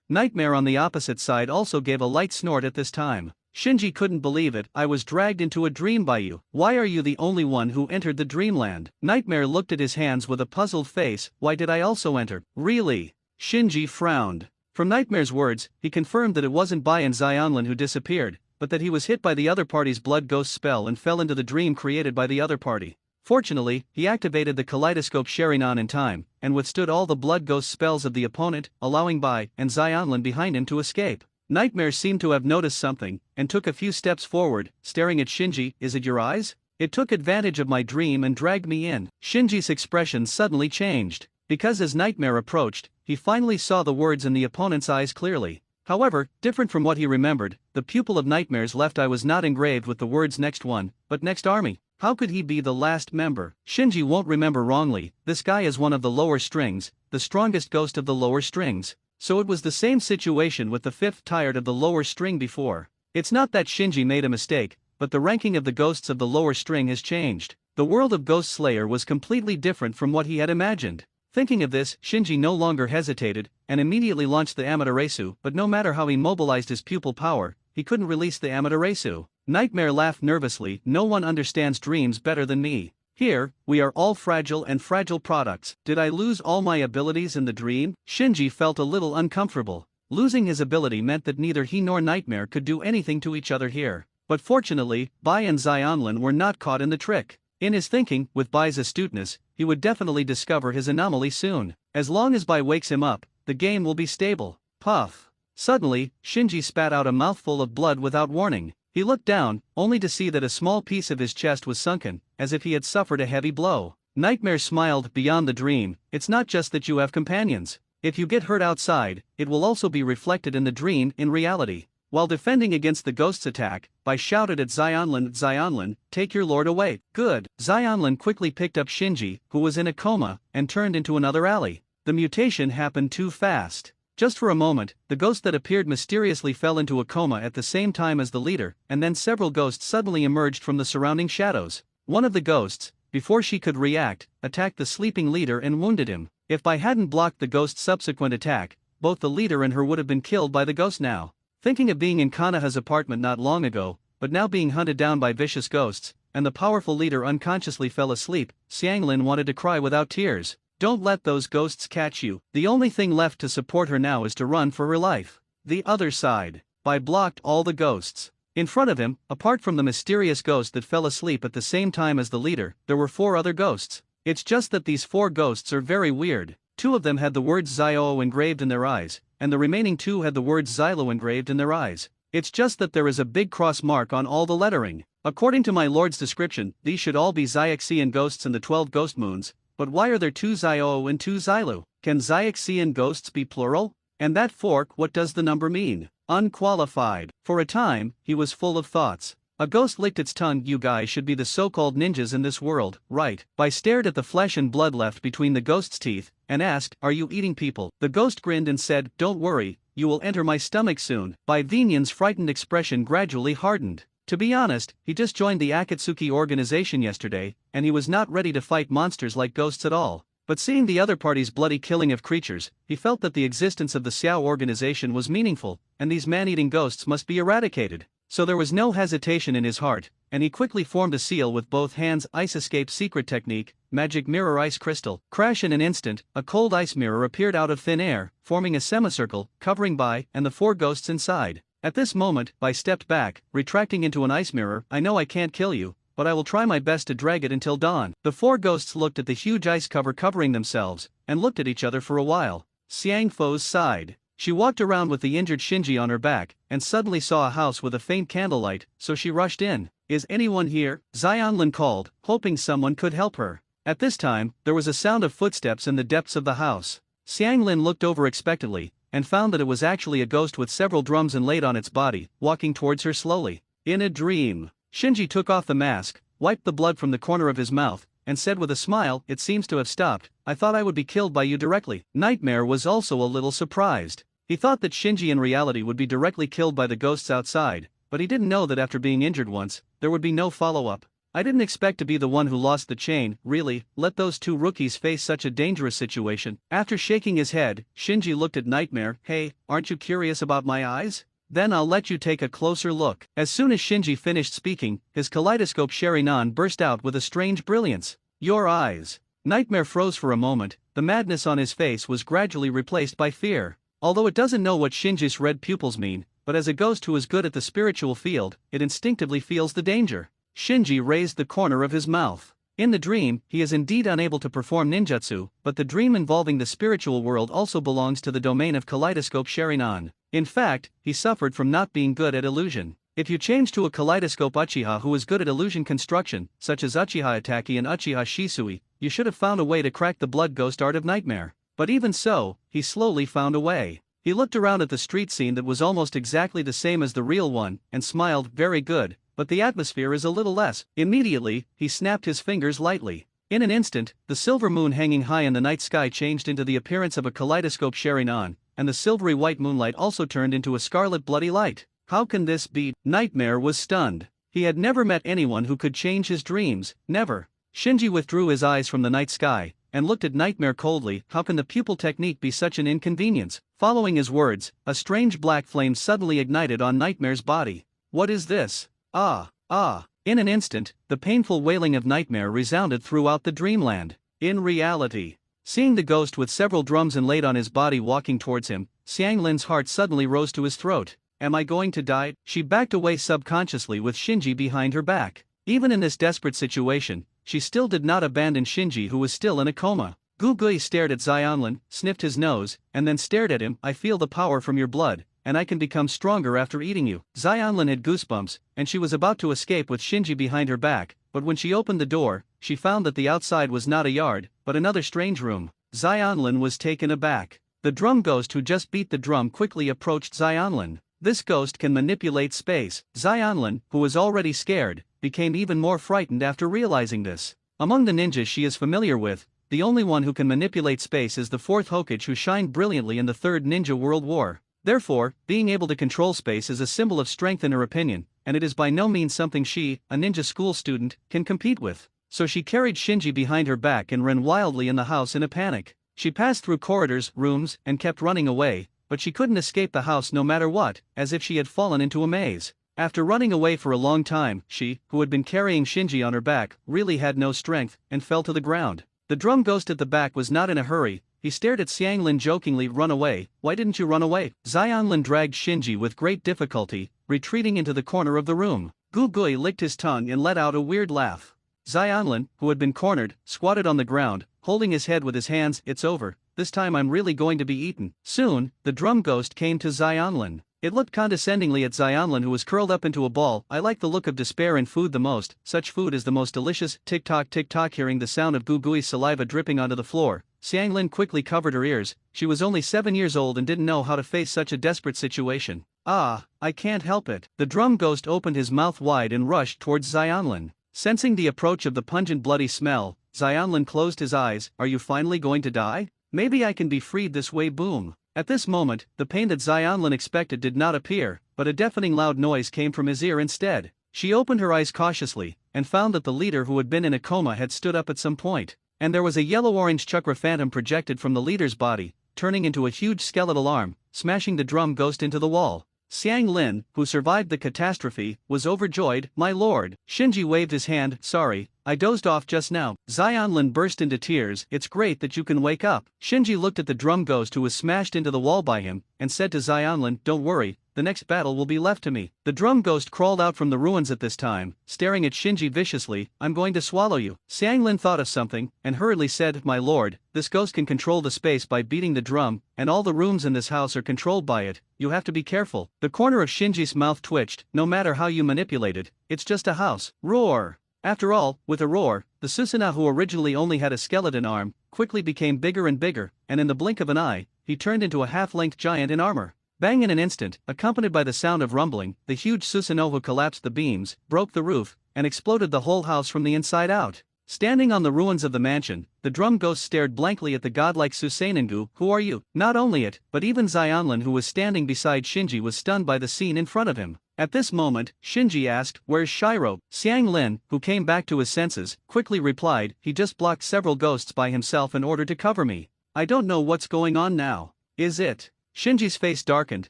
Nightmare on the opposite side also gave a light snort at this time. Shinji couldn't believe it. "I was dragged into a dream by you. Why are you the only one who entered the dreamland?" Nightmare looked at his hands with a puzzled face. "Why did I also enter?" "Really?" Shinji frowned. From Nightmare's words, he confirmed that it wasn't Bai and Xianlin who disappeared, but that he was hit by the other party's blood ghost spell and fell into the dream created by the other party. Fortunately, he activated the kaleidoscope Sharingan in time, and withstood all the blood ghost spells of the opponent, allowing Bai and Xianlin behind him to escape. Nightmare seemed to have noticed something, and took a few steps forward, staring at Shinji. "Is it your eyes? It took advantage of my dream and dragged me in." Shinji's expression suddenly changed, because as Nightmare approached, he finally saw the words in the opponent's eyes clearly. However, different from what he remembered, the pupil of Nightmare's left eye was not engraved with the words "next one," but "next army." How could he be the last member? Shinji won't remember wrongly, this guy is one of the lower strings, the strongest ghost of the lower strings. So it was the same situation with the fifth tired of the lower string before. It's not that Shinji made a mistake, but the ranking of the ghosts of the lower string has changed. The world of Ghost Slayer was completely different from what he had imagined. Thinking of this, Shinji no longer hesitated, and immediately launched the Amaterasu, but no matter how he mobilized his pupil power, he couldn't release the Amaterasu. Nightmare laughed nervously. "No one understands dreams better than me. Here, we are all fragile and fragile products. Did I lose all my abilities in the dream?" Shinji felt a little uncomfortable. Losing his ability meant that neither he nor Nightmare could do anything to each other here. But fortunately, Bai and Xianlin were not caught in the trick. In his thinking, with Bai's astuteness, he would definitely discover his anomaly soon. As long as Bai wakes him up, the game will be stable. Puff. Suddenly, Shinji spat out a mouthful of blood without warning. He looked down, only to see that a small piece of his chest was sunken, as if he had suffered a heavy blow. Nightmare smiled. "Beyond the dream, it's not just that you have companions. If you get hurt outside, it will also be reflected in the dream in reality." While defending against the ghost's attack, Bai shouted at Xianlin, "Xianlin, take your lord away." "Good." Xianlin quickly picked up Shinji, who was in a coma, and turned into another alley. The mutation happened too fast. Just for a moment, the ghost that appeared mysteriously fell into a coma at the same time as the leader, and then several ghosts suddenly emerged from the surrounding shadows. One of the ghosts, before she could react, attacked the sleeping leader and wounded him. If Bai hadn't blocked the ghost's subsequent attack, both the leader and her would have been killed by the ghost now. Thinking of being in Kanaha's apartment not long ago, but now being hunted down by vicious ghosts, and the powerful leader unconsciously fell asleep, Xianglin wanted to cry without tears. "Don't let those ghosts catch you." The only thing left to support her now is to run for her life. The other side. Bai blocked all the ghosts. In front of him, apart from the mysterious ghost that fell asleep at the same time as the leader, there were 4 other ghosts. It's just that these 4 ghosts are very weird. 2 of them had the words Xiao engraved in their eyes, and the remaining 2 had the words Xylo engraved in their eyes. It's just that there is a big cross mark on all the lettering. According to my lord's description, these should all be Xiaxian ghosts in the 12 ghost moons, but why are there 2 Xiao and 2 Xylo? Can Xiaxian ghosts be plural? And that fork, what does the number mean? Unqualified. For a time, he was full of thoughts. A ghost licked its tongue. You guys should be the so-called ninjas in this world, right? Bai stared at the flesh and blood left between the ghost's teeth, and asked, are you eating people? The ghost grinned and said, don't worry, you will enter my stomach soon. Bai Vinyan's frightened expression gradually hardened. To be honest, he just joined the Akatsuki organization yesterday, and he was not ready to fight monsters like ghosts at all. But seeing the other party's bloody killing of creatures, he felt that the existence of the Xiao organization was meaningful, and these man-eating ghosts must be eradicated. So there was no hesitation in his heart, and he quickly formed a seal with both hands. Ice escape secret technique, magic mirror ice crystal. Crash. In an instant, a cold ice mirror appeared out of thin air, forming a semicircle, covering Bai and the 4 ghosts inside. At this moment, Bai stepped back, retracting into an ice mirror. I know I can't kill you, but I will try my best to drag it until dawn. The 4 ghosts looked at the huge ice cover covering themselves, and looked at each other for a while. Xiang Fo's sighed. She walked around with the injured Shinji on her back, and suddenly saw a house with a faint candlelight, so she rushed in. Is anyone here? Xianlin called, hoping someone could help her. At this time, there was a sound of footsteps in the depths of the house. Xianglin looked over expectantly, and found that it was actually a ghost with several drums inlaid on its body, walking towards her slowly. In a dream. Shinji took off the mask, wiped the blood from the corner of his mouth, and said with a smile, it seems to have stopped. I thought I would be killed by you directly. Nightmare was also a little surprised. He thought that Shinji in reality would be directly killed by the ghosts outside, but he didn't know that after being injured once, there would be no follow-up. I didn't expect to be the one who lost the chain. Really, let those 2 rookies face such a dangerous situation. After shaking his head, Shinji looked at Nightmare. Hey, aren't you curious about my eyes? Then I'll let you take a closer look. As soon as Shinji finished speaking, his kaleidoscope Sherinan burst out with a strange brilliance. Your eyes. Nightmare froze for a moment. The madness on his face was gradually replaced by fear. Although it doesn't know what Shinji's red pupils mean, but as a ghost who is good at the spiritual field, it instinctively feels the danger. Shinji raised the corner of his mouth. In the dream, he is indeed unable to perform ninjutsu, but the dream involving the spiritual world also belongs to the domain of kaleidoscope Sherinan. In fact, he suffered from not being good at illusion. If you change to a kaleidoscope uchiha who is good at illusion construction, such as Uchiha Ataki and Uchiha Shisui, you should have found a way to crack the blood ghost art of Nightmare. But even so, he slowly found a way. He looked around at the street scene that was almost exactly the same as the real one, and smiled. Very good, but the atmosphere is a little less. Immediately, he snapped his fingers lightly. In an instant, the silver moon hanging high in the night sky changed into the appearance of a kaleidoscope Sherinan, and the silvery white moonlight also turned into a scarlet bloody light. How can this be? Nightmare was stunned. He had never met anyone who could change his dreams, never. Shinji withdrew his eyes from the night sky, and looked at Nightmare coldly. How can the pupil technique be such an inconvenience? Following his words, a strange black flame suddenly ignited on Nightmare's body. What is this? Ah, ah. In an instant, the painful wailing of Nightmare resounded throughout the dreamland. In reality, seeing the ghost with several drums inlaid on his body walking towards him, Xianglin's heart suddenly rose to his throat. Am I going to die? She backed away subconsciously with Shinji behind her back. Even in this desperate situation, she still did not abandon Shinji, who was still in a coma. Gugui stared at Xianlin, sniffed his nose, and then stared at him. I feel the power from your blood, and I can become stronger after eating you. Xianlin had goosebumps, and she was about to escape with Shinji behind her back, but when she opened the door, she found that the outside was not a yard, but another strange room. Xianlin was taken aback. The drum ghost who just beat the drum quickly approached Xianlin. This ghost can manipulate space. Xianlin, who was already scared, became even more frightened after realizing this. Among the ninjas she is familiar with, the only one who can manipulate space is the 4th Hokage, who shined brilliantly in the 3rd Ninja World War. Therefore, being able to control space is a symbol of strength in her opinion, and it is by no means something she, a ninja school student, can compete with. So she carried Shinji behind her back and ran wildly in the house in a panic. She passed through corridors, rooms, and kept running away, but she couldn't escape the house no matter what, as if she had fallen into a maze. After running away for a long time, she, who had been carrying Shinji on her back, really had no strength, and fell to the ground. The drum ghost at the back was not in a hurry. He stared at Xianglin jokingly. Run away? Why didn't you run away? Xianlin dragged Shinji with great difficulty, retreating into the corner of the room. Gugui licked his tongue and let out a weird laugh. Xianlin, who had been cornered, squatted on the ground, holding his head with his hands. It's over. this time I'm really going to be eaten. Soon, the drum ghost came to Xianlin. It looked condescendingly at Xianlin, who was curled up into a ball. I like the look of despair in food the most, such food is the most delicious. Tick-tock tick-tock. Hearing the sound of Gugui's saliva dripping onto the floor, Xianlin quickly covered her ears. She was only 7 years old and didn't know how to face such a desperate situation. Ah, I can't help it. The drum ghost opened his mouth wide and rushed towards Xianlin. Sensing the approach of the pungent bloody smell, Xianlin closed his eyes. Are you finally going to die? Maybe I can be freed this way. Boom. At this moment, the pain that Xianlin expected did not appear, but a deafening loud noise came from his ear instead. She opened her eyes cautiously, and found that the leader who had been in a coma had stood up at some point, and there was a yellow-orange chakra phantom projected from the leader's body, turning into a huge skeletal arm, smashing the drum ghost into the wall. Xiang Lin, who survived the catastrophe, was overjoyed. My lord. Shinji waved his hand. Sorry, I dozed off just now. Xianlin burst into tears. It's great that you can wake up. Shinji looked at the drum ghost who was smashed into the wall by him, and said to Xianlin, don't worry, the next battle will be left to me. The drum ghost crawled out from the ruins at this time, staring at Shinji viciously. I'm going to swallow you. Xianlin thought of something, and hurriedly said, my lord, this ghost can control the space by beating the drum, and all the rooms in this house are controlled by it. You have to be careful. The corner of Shinji's mouth twitched. No matter how you manipulate it, it's just a house. Roar! After all, with a roar, the Susanoo, who originally only had a skeleton arm, quickly became bigger and bigger, and in the blink of an eye, he turned into a half-length giant in armor. Bang! In an instant, accompanied by the sound of rumbling, the huge Susanoo collapsed the beams, broke the roof, and exploded the whole house from the inside out. Standing on the ruins of the mansion, the drum ghost stared blankly at the godlike Susanoo. Who are you? Not only it, but even Xianlin, who was standing beside Shinji, was stunned by the scene in front of him. At this moment, Shinji asked, where's Shiro? Xiang Lin, who came back to his senses, quickly replied, he just blocked several ghosts by himself in order to cover me. I don't know what's going on now. Is it? Shinji's face darkened,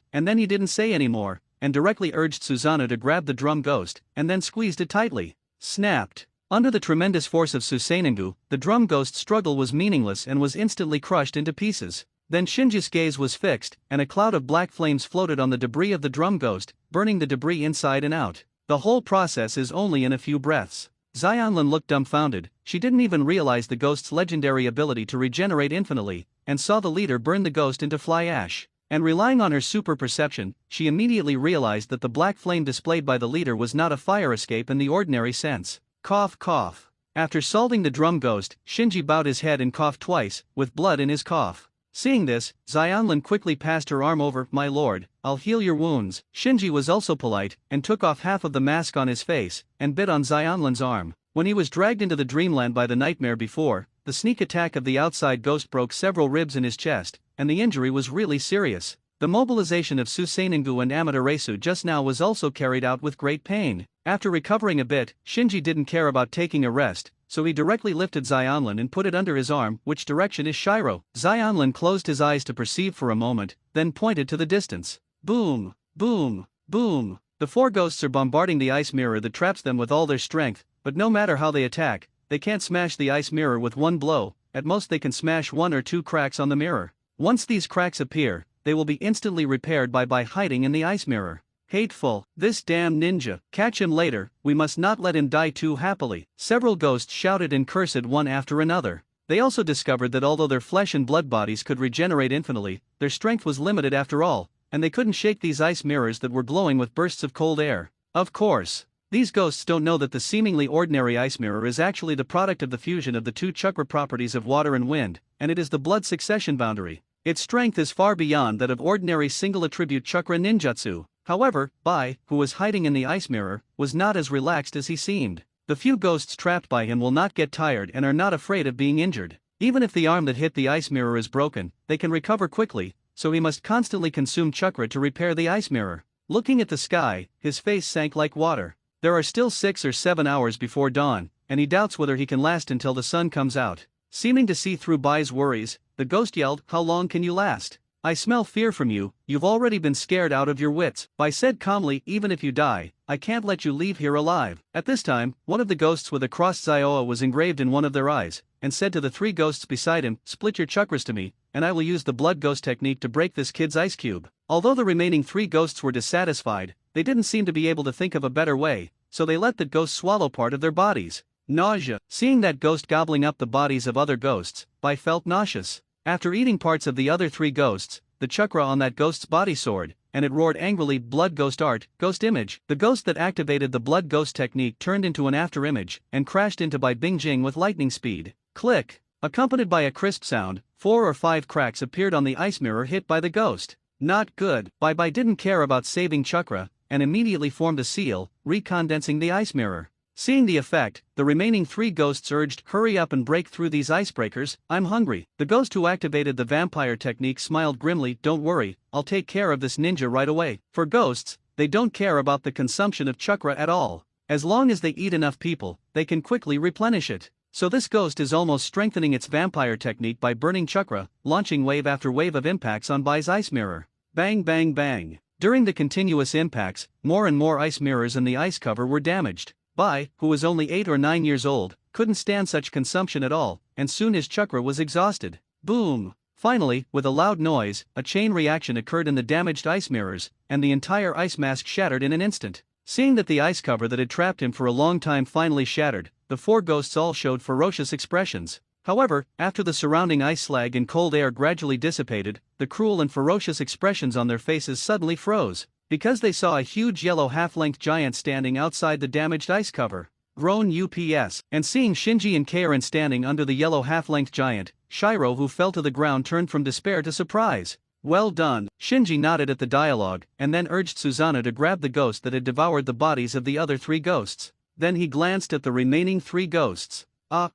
and then he didn't say any more, and directly urged Susanoo to grab the drum ghost, and then squeezed it tightly. Snapped. Under the tremendous force of Susanoo, the drum ghost's struggle was meaningless and was instantly crushed into pieces. Then Shinji's gaze was fixed, and a cloud of black flames floated on the debris of the drum ghost, burning the debris inside and out. The whole process is only in a few breaths. Xianlin looked dumbfounded. She didn't even realize the ghost's legendary ability to regenerate infinitely, and saw the leader burn the ghost into fly ash. And relying on her super perception, she immediately realized that the black flame displayed by the leader was not a fire escape in the ordinary sense. Cough, cough. After salting the drum ghost, Shinji bowed his head and coughed twice, with blood in his cough. Seeing this, Xianlin quickly passed her arm over. My lord, I'll heal your wounds. Shinji was also polite, and took off half of the mask on his face, and bit on Xianlin's arm. When he was dragged into the dreamland by the nightmare before, the sneak attack of the outside ghost broke several ribs in his chest, and the injury was really serious. The mobilization of Susanoo and Amaterasu just now was also carried out with great pain. After recovering a bit, Shinji didn't care about taking a rest, so he directly lifted Xianlin and put it under his arm. Which direction is Shiro? Xianlin closed his eyes to perceive for a moment, then pointed to the distance. Boom, boom, boom. The four ghosts are bombarding the ice mirror that traps them with all their strength, but no matter how they attack, they can't smash the ice mirror with one blow. At most they can smash 1 or 2 cracks on the mirror. Once these cracks appear, they will be instantly repaired by hiding in the ice mirror. Hateful, this damn ninja. Catch him later, we must not let him die too happily. Several ghosts shouted and cursed one after another. They also discovered that although their flesh and blood bodies could regenerate infinitely, their strength was limited after all, and they couldn't shake these ice mirrors that were glowing with bursts of cold air. Of course, these ghosts don't know that the seemingly ordinary ice mirror is actually the product of the fusion of the 2 chakra properties of water and wind, and it is the blood succession boundary. Its strength is far beyond that of ordinary single-attribute chakra ninjutsu. However, Bai, who was hiding in the ice mirror, was not as relaxed as he seemed. The few ghosts trapped by him will not get tired and are not afraid of being injured. Even if the arm that hit the ice mirror is broken, they can recover quickly, so he must constantly consume chakra to repair the ice mirror. Looking at the sky, his face sank like water. There are still 6 or 7 hours before dawn, and he doubts whether he can last until the sun comes out. Seeming to see through Bai's worries, the ghost yelled, how long can you last? I smell fear from you, you've already been scared out of your wits. Bai said calmly, even if you die, I can't let you leave here alive. At this time, one of the ghosts with a crossed Zioa was engraved in one of their eyes, and said to the 3 ghosts beside him, split your chakras to me, and I will use the blood ghost technique to break this kid's ice cube. Although the remaining 3 ghosts were dissatisfied, they didn't seem to be able to think of a better way, so they let the ghost swallow part of their bodies. Nausea. Seeing that ghost gobbling up the bodies of other ghosts, Bai felt nauseous. After eating parts of the other 3 ghosts, the chakra on that ghost's body soared, and it roared angrily, "Blood ghost art, ghost image." The ghost that activated the blood ghost technique turned into an afterimage and crashed into Bai Bingjing with lightning speed. Click! Accompanied by a crisp sound, 4 or 5 cracks appeared on the ice mirror hit by the ghost. Not good. Bai didn't care about saving chakra, and immediately formed a seal, recondensing the ice mirror. Seeing the effect, the remaining 3 ghosts urged, "Hurry up and break through these icebreakers, I'm hungry." The ghost who activated the vampire technique smiled grimly, "Don't worry, I'll take care of this ninja right away." For ghosts, they don't care about the consumption of chakra at all. As long as they eat enough people, they can quickly replenish it. So this ghost is almost strengthening its vampire technique by burning chakra, launching wave after wave of impacts on Bai's ice mirror. Bang bang bang. During the continuous impacts, more and more ice mirrors in the ice cover were damaged. Bai, who was only 8 or 9 years old, couldn't stand such consumption at all, and soon his chakra was exhausted. Boom! Finally, with a loud noise, a chain reaction occurred in the damaged ice mirrors, and the entire ice mask shattered in an instant. Seeing that the ice cover that had trapped him for a long time finally shattered, the 4 ghosts all showed ferocious expressions. However, after the surrounding ice slag and cold air gradually dissipated, the cruel and ferocious expressions on their faces suddenly froze, because they saw a huge yellow half-length giant standing outside the damaged ice cover. Grown UPS, and seeing Shinji and Karen standing under the yellow half-length giant, Shiro, who fell to the ground, turned from despair to surprise. "Well done." Shinji nodded at the dialogue, and then urged Susanna to grab the ghost that had devoured the bodies of the other 3 ghosts. Then he glanced at the remaining 3 ghosts.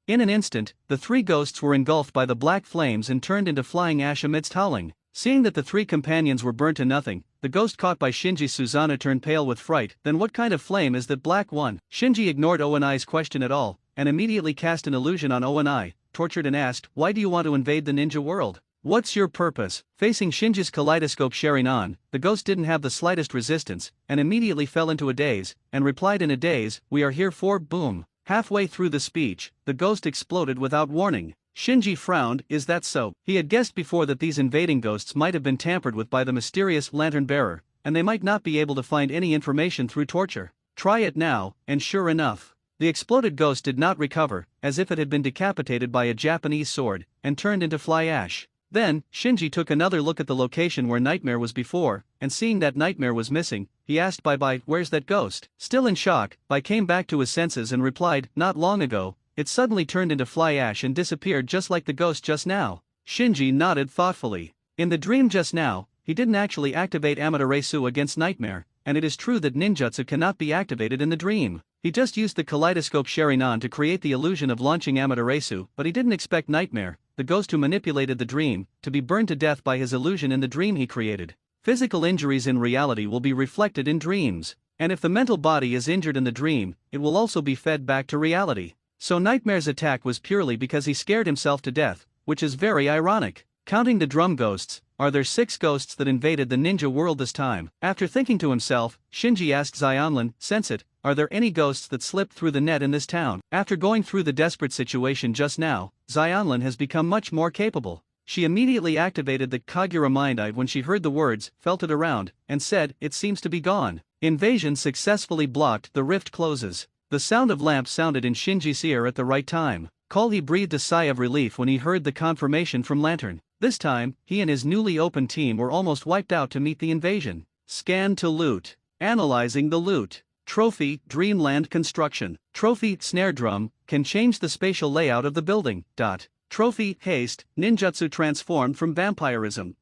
In an instant, the 3 ghosts were engulfed by the black flames and turned into flying ash amidst howling. Seeing that the 3 companions were burnt to nothing, the ghost caught by Shinji's Susanna turned pale with fright. "Then what kind of flame is that black one?" Shinji ignored Oanai's question at all, and immediately cast an illusion on Oanai, tortured, and asked, "Why do you want to invade the ninja world? What's your purpose?" Facing Shinji's kaleidoscope Sharingan, the ghost didn't have the slightest resistance, and immediately fell into a daze, and replied in a daze, "We are here for..." Boom! Halfway through the speech, the ghost exploded without warning. Shinji frowned. Is that so? He had guessed before that these invading ghosts might have been tampered with by the mysterious lantern bearer, and they might not be able to find any information through torture. Try it now, and sure enough, the exploded ghost did not recover, as if it had been decapitated by a Japanese sword, and turned into fly ash. Then, Shinji took another look at the location where Nightmare was before, and seeing that Nightmare was missing, he asked Bai, "Where's that ghost?" Still in shock, Bai came back to his senses and replied, "Not long ago, it suddenly turned into fly ash and disappeared just like the ghost just now." Shinji nodded thoughtfully. In the dream just now, he didn't actually activate Amaterasu against Nightmare, and it is true that ninjutsu cannot be activated in the dream. He just used the kaleidoscope Sharingan to create the illusion of launching Amaterasu, but he didn't expect Nightmare, the ghost who manipulated the dream, to be burned to death by his illusion in the dream he created. Physical injuries in reality will be reflected in dreams, and if the mental body is injured in the dream, it will also be fed back to reality. So Nightmare's attack was purely because he scared himself to death, which is very ironic. Counting the drum ghosts, are there 6 ghosts that invaded the ninja world this time? After thinking to himself, Shinji asked Xionlin, "Sensei, are there any ghosts that slipped through the net in this town?" After going through the desperate situation just now, Xionlin has become much more capable. She immediately activated the Kagura Mind Eye when she heard the words, felt it around, and said, "It seems to be gone." Invasion successfully blocked. The rift closes. The sound of lamps sounded in Shinji's ear at the right time. He breathed a sigh of relief when he heard the confirmation from Lantern. This time, he and his newly opened team were almost wiped out to meet the invasion. Scan to loot. Analyzing the loot. Trophy, Dreamland Construction. Trophy, Snare Drum, can change the spatial layout of the building. Trophy, Haste, Ninjutsu transformed from vampirism.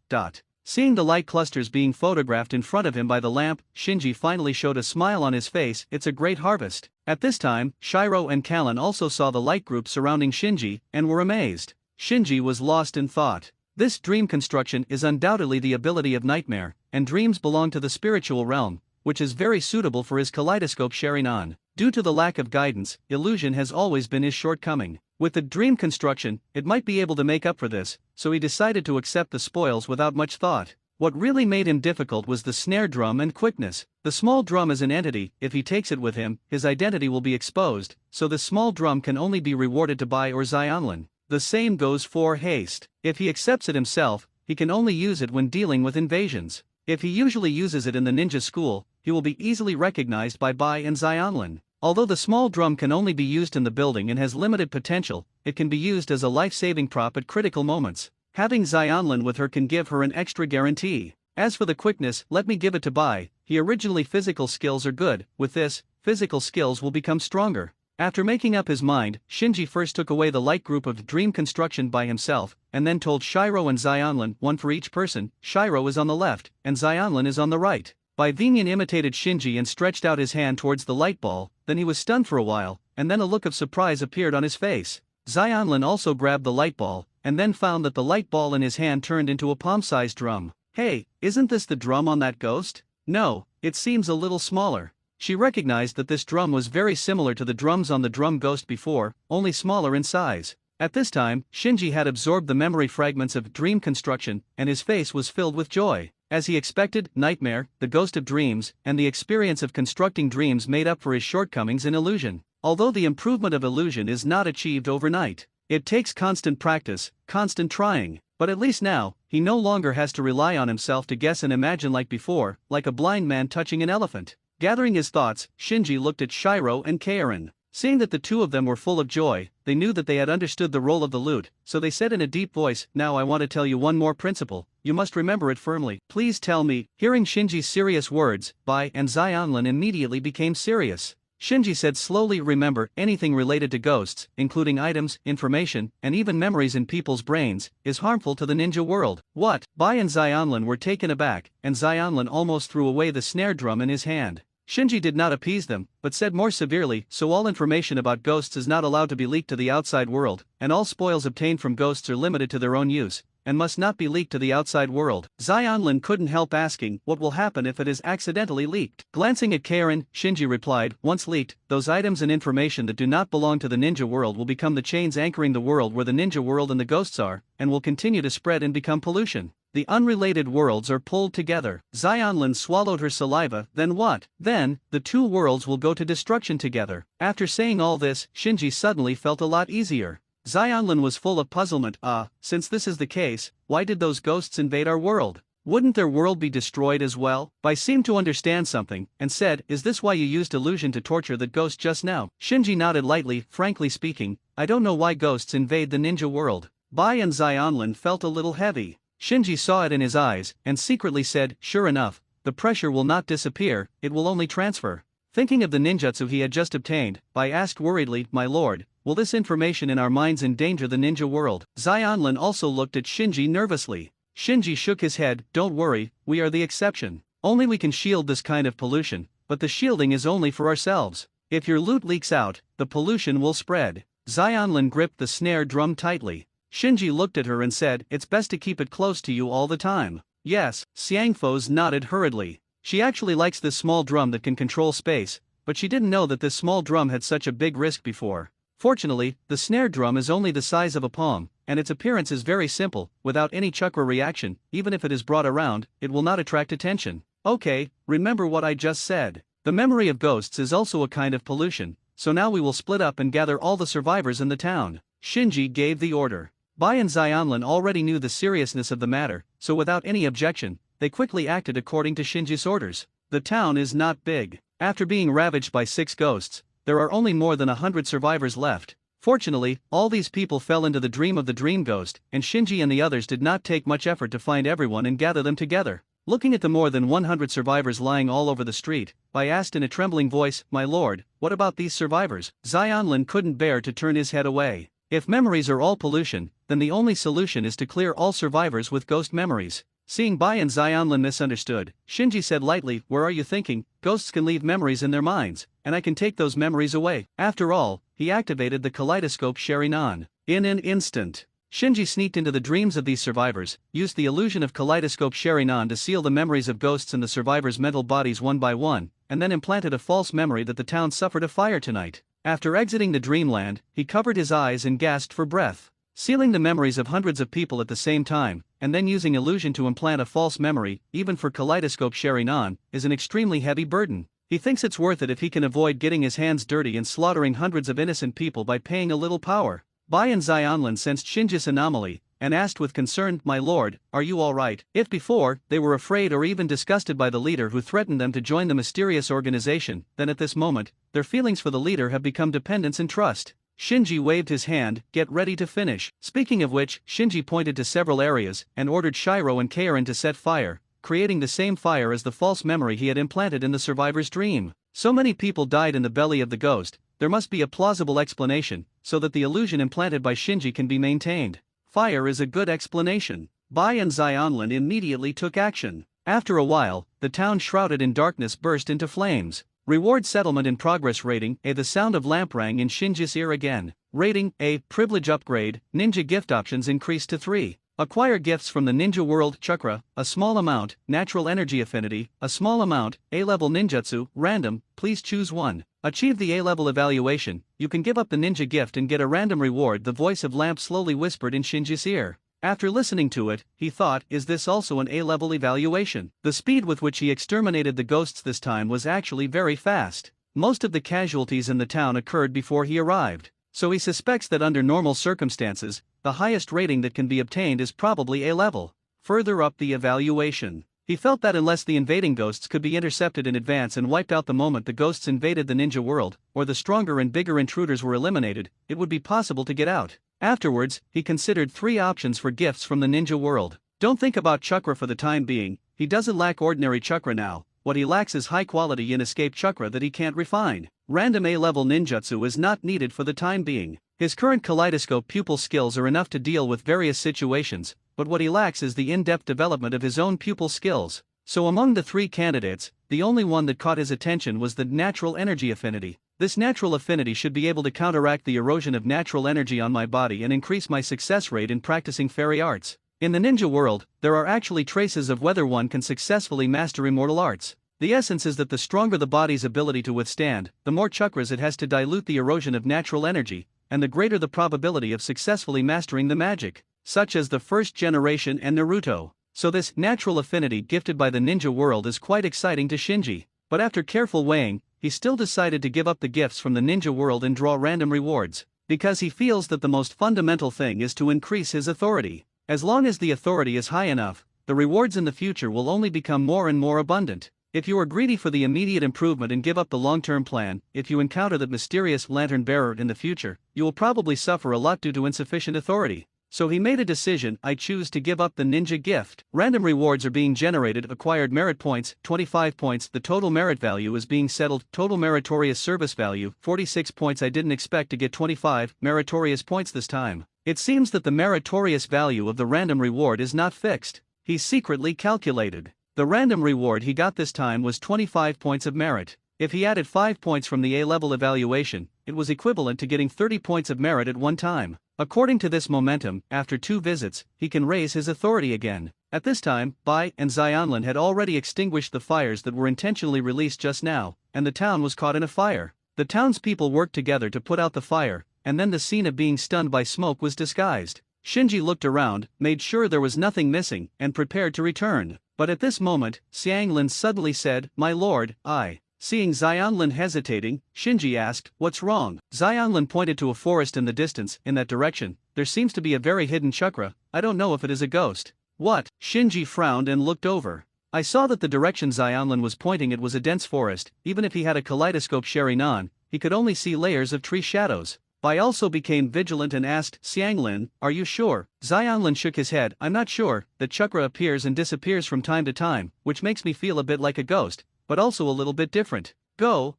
Seeing the light clusters being photographed in front of him by the lamp, Shinji finally showed a smile on his face. It's a great harvest. At this time, Shiro and Kallen also saw the light group surrounding Shinji, and were amazed. Shinji was lost in thought. This dream construction is undoubtedly the ability of Nightmare, and dreams belong to the spiritual realm, which is very suitable for his kaleidoscope Sharingan. Due to the lack of guidance, illusion has always been his shortcoming. With the dream construction, it might be able to make up for this, so he decided to accept the spoils without much thought. What really made him difficult was the snare drum and quickness. The small drum is an entity. If he takes it with him, his identity will be exposed, so the small drum can only be rewarded to Bai or Xionlin. The same goes for haste. If he accepts it himself, he can only use it when dealing with invasions. If he usually uses it in the ninja school, he will be easily recognized by Bai and Xionlin. Although the small drum can only be used in the building and has limited potential, it can be used as a life-saving prop at critical moments. Having Xianlin with her can give her an extra guarantee. As for the quickness, let me give it to Bai. He originally physical skills are good, with this, physical skills will become stronger. After making up his mind, Shinji first took away the light group of dream construction by himself, and then told Shiro and Xianlin, one for each person. Shiro is on the left, and Xianlin is on the right. Bai Vinian imitated Shinji and stretched out his hand towards the light ball, then he was stunned for a while, and then a look of surprise appeared on his face. Xianlin also grabbed the light ball, and then found that the light ball in his hand turned into a palm-sized drum. Hey, isn't this the drum on that ghost? No, it seems a little smaller. She recognized that this drum was very similar to the drums on the drum ghost before, only smaller in size. At this time, Shinji had absorbed the memory fragments of dream construction, and his face was filled with joy. As he expected, Nightmare, the ghost of dreams, and the experience of constructing dreams made up for his shortcomings in illusion. Although the improvement of illusion is not achieved overnight, it takes constant practice, constant trying. But at least now, he no longer has to rely on himself to guess and imagine like before, like a blind man touching an elephant. Gathering his thoughts, Shinji looked at Shiro and Keirin. Seeing that the two of them were full of joy, they knew that they had understood the role of the lute, so they said in a deep voice, "Now I want to tell you one more principle, you must remember it firmly. Please tell me." Hearing Shinji's serious words, Bai and Xianlin immediately became serious. Shinji said slowly, "Remember, anything related to ghosts, including items, information, and even memories in people's brains, is harmful to the ninja world." What? Bai and Xianlin were taken aback, and Xianlin almost threw away the snare drum in his hand. Shinji did not appease them, but said more severely, "So all information about ghosts is not allowed to be leaked to the outside world, and all spoils obtained from ghosts are limited to their own use, and must not be leaked to the outside world." Xianlin couldn't help asking, what will happen if it is accidentally leaked? Glancing at Keirin, Shinji replied, "Once leaked, those items and information that do not belong to the ninja world will become the chains anchoring the world where the ninja world and the ghosts are, and will continue to spread and become pollution. The unrelated worlds are pulled together." Xianlin swallowed her saliva. Then what? Then, the two worlds will go to destruction together. After saying all this, Shinji suddenly felt a lot easier. Xianlin was full of puzzlement. Since this is the case, why did those ghosts invade our world? Wouldn't their world be destroyed as well? Bai seemed to understand something, and said, "Is this why you used illusion to torture that ghost just now?" Shinji nodded lightly. "Frankly speaking, I don't know why ghosts invade the ninja world." Bai and Xianlin felt a little heavy. Shinji saw it in his eyes, and secretly said, "Sure enough, the pressure will not disappear, it will only transfer." Thinking of the ninjutsu he had just obtained, Bai asked worriedly, "My lord, will this information in our minds endanger the ninja world?" Xianlin also looked at Shinji nervously. Shinji shook his head, "Don't worry, we are the exception. Only we can shield this kind of pollution, but the shielding is only for ourselves. If your loot leaks out, the pollution will spread." Xianlin gripped the snare drum tightly. Shinji looked at her and said, "It's best to keep it close to you all the time." "Yes," Xiangfos nodded hurriedly. She actually likes this small drum that can control space, but she didn't know that this small drum had such a big risk before. Fortunately, the snare drum is only the size of a palm, and its appearance is very simple. Without any chakra reaction, even if it is brought around, it will not attract attention. Okay, remember what I just said. The memory of ghosts is also a kind of pollution, so now we will split up and gather all the survivors in the town. Shinji gave the order. Bai and Xianlin already knew the seriousness of the matter, so without any objection, they quickly acted according to Shinji's orders. The town is not big. After being ravaged by 6 ghosts, there are only more than 100 survivors left. Fortunately, all these people fell into the dream of the dream ghost, and Shinji and the others did not take much effort to find everyone and gather them together. Looking at the more than 100 survivors lying all over the street, Bai asked in a trembling voice, "My lord, what about these survivors?" Xianlin couldn't bear to turn his head away. If memories are all pollution, then the only solution is to clear all survivors with ghost memories. Seeing Bai and Xianlin misunderstood, Shinji said lightly, "Where are you thinking? Ghosts can leave memories in their minds, and I can take those memories away." After all, he activated the kaleidoscope Sharingan. In an instant, Shinji sneaked into the dreams of these survivors, used the illusion of kaleidoscope Sharingan to seal the memories of ghosts in the survivors' mental bodies one by one, and then implanted a false memory that the town suffered a fire tonight. After exiting the dreamland, he covered his eyes and gasped for breath. Sealing the memories of hundreds of people at the same time, and then using illusion to implant a false memory, even for kaleidoscope Sharingan, is an extremely heavy burden. He thinks it's worth it if he can avoid getting his hands dirty and slaughtering hundreds of innocent people by paying a little power. Bai and Xianlin sensed Shinji's anomaly, and asked with concern, "My lord, are you all right?" If before, they were afraid or even disgusted by the leader who threatened them to join the mysterious organization, then at this moment, their feelings for the leader have become dependence and trust. Shinji waved his hand, get ready to finish. Speaking of which, Shinji pointed to several areas and ordered Shiro and Keirin to set fire, creating the same fire as the false memory he had implanted in the survivor's dream. So many people died in the belly of the ghost, there must be a plausible explanation, so that the illusion implanted by Shinji can be maintained. Fire is a good explanation. Bai and Xionlin immediately took action. After a while, the town shrouded in darkness burst into flames. Reward settlement in progress. Rating A. The sound of lamp rang in Shinji's ear again. Rating A. Privilege upgrade, ninja gift options increased to 3. Acquire gifts from the ninja world. Chakra, a small amount. Natural energy affinity, a small amount. A-level ninjutsu, random, please choose one. Achieve the A-level evaluation, you can give up the ninja gift and get a random reward. The voice of Lamp slowly whispered in Shinji's ear. After listening to it, he thought, is this also an A-level evaluation? The speed with which he exterminated the ghosts this time was actually very fast. Most of the casualties in the town occurred before he arrived, so he suspects that under normal circumstances, the highest rating that can be obtained is probably A-level. Further up the evaluation, he felt that unless the invading ghosts could be intercepted in advance and wiped out the moment the ghosts invaded the ninja world, or the stronger and bigger intruders were eliminated, it would be possible to get out. Afterwards, he considered 3 options for gifts from the ninja world. Don't think about chakra for the time being, he doesn't lack ordinary chakra now, what he lacks is high-quality in-escape chakra that he can't refine. Random A-level ninjutsu is not needed for the time being. His current kaleidoscope pupil skills are enough to deal with various situations, but what he lacks is the in-depth development of his own pupil skills. So among the 3 candidates, the only one that caught his attention was the natural energy affinity. This natural affinity should be able to counteract the erosion of natural energy on my body and increase my success rate in practicing fairy arts. In the ninja world, there are actually traces of whether one can successfully master immortal arts. The essence is that the stronger the body's ability to withstand, the more chakras it has to dilute the erosion of natural energy, and the greater the probability of successfully mastering the magic, such as the first generation and Naruto. So this natural affinity gifted by the ninja world is quite exciting to Shinji, but after careful weighing, he still decided to give up the gifts from the ninja world and draw random rewards, because he feels that the most fundamental thing is to increase his authority. As long as the authority is high enough, the rewards in the future will only become more and more abundant. If you are greedy for the immediate improvement and give up the long-term plan, if you encounter that mysterious lantern bearer in the future, you will probably suffer a lot due to insufficient authority. So he made a decision, I choose to give up the ninja gift. Random rewards are being generated. Acquired merit points, 25 points. The total merit value is being settled. Total meritorious service value, 46 points. I didn't expect to get 25 meritorious points this time. It seems that the meritorious value of the random reward is not fixed. He secretly calculated. The random reward he got this time was 25 points of merit. If he added 5 points from the A-level evaluation, it was equivalent to getting 30 points of merit at one time. According to this momentum, after 2 visits, he can raise his authority again. At this time, Bai and Xionlin had already extinguished the fires that were intentionally released just now, and the town was caught in a fire. The townspeople worked together to put out the fire, and then the scene of being stunned by smoke was disguised. Shinji looked around, made sure there was nothing missing, and prepared to return. But at this moment, Xianglin suddenly said, "My lord, I." Seeing Xionlin hesitating, Shinji asked, "What's wrong?" Xionlin pointed to a forest in the distance. In that direction, there seems to be a very hidden chakra. I don't know if it is a ghost. What? Shinji frowned and looked over. I saw that the direction Xionlin was pointing it was a dense forest. Even if he had a kaleidoscope Sharinan, he could only see layers of tree shadows. Bai also became vigilant and asked, Xianglin, are you sure? Xionlin shook his head. I'm not sure. The chakra appears and disappears from time to time, which makes me feel a bit like a ghost, but also a little bit different.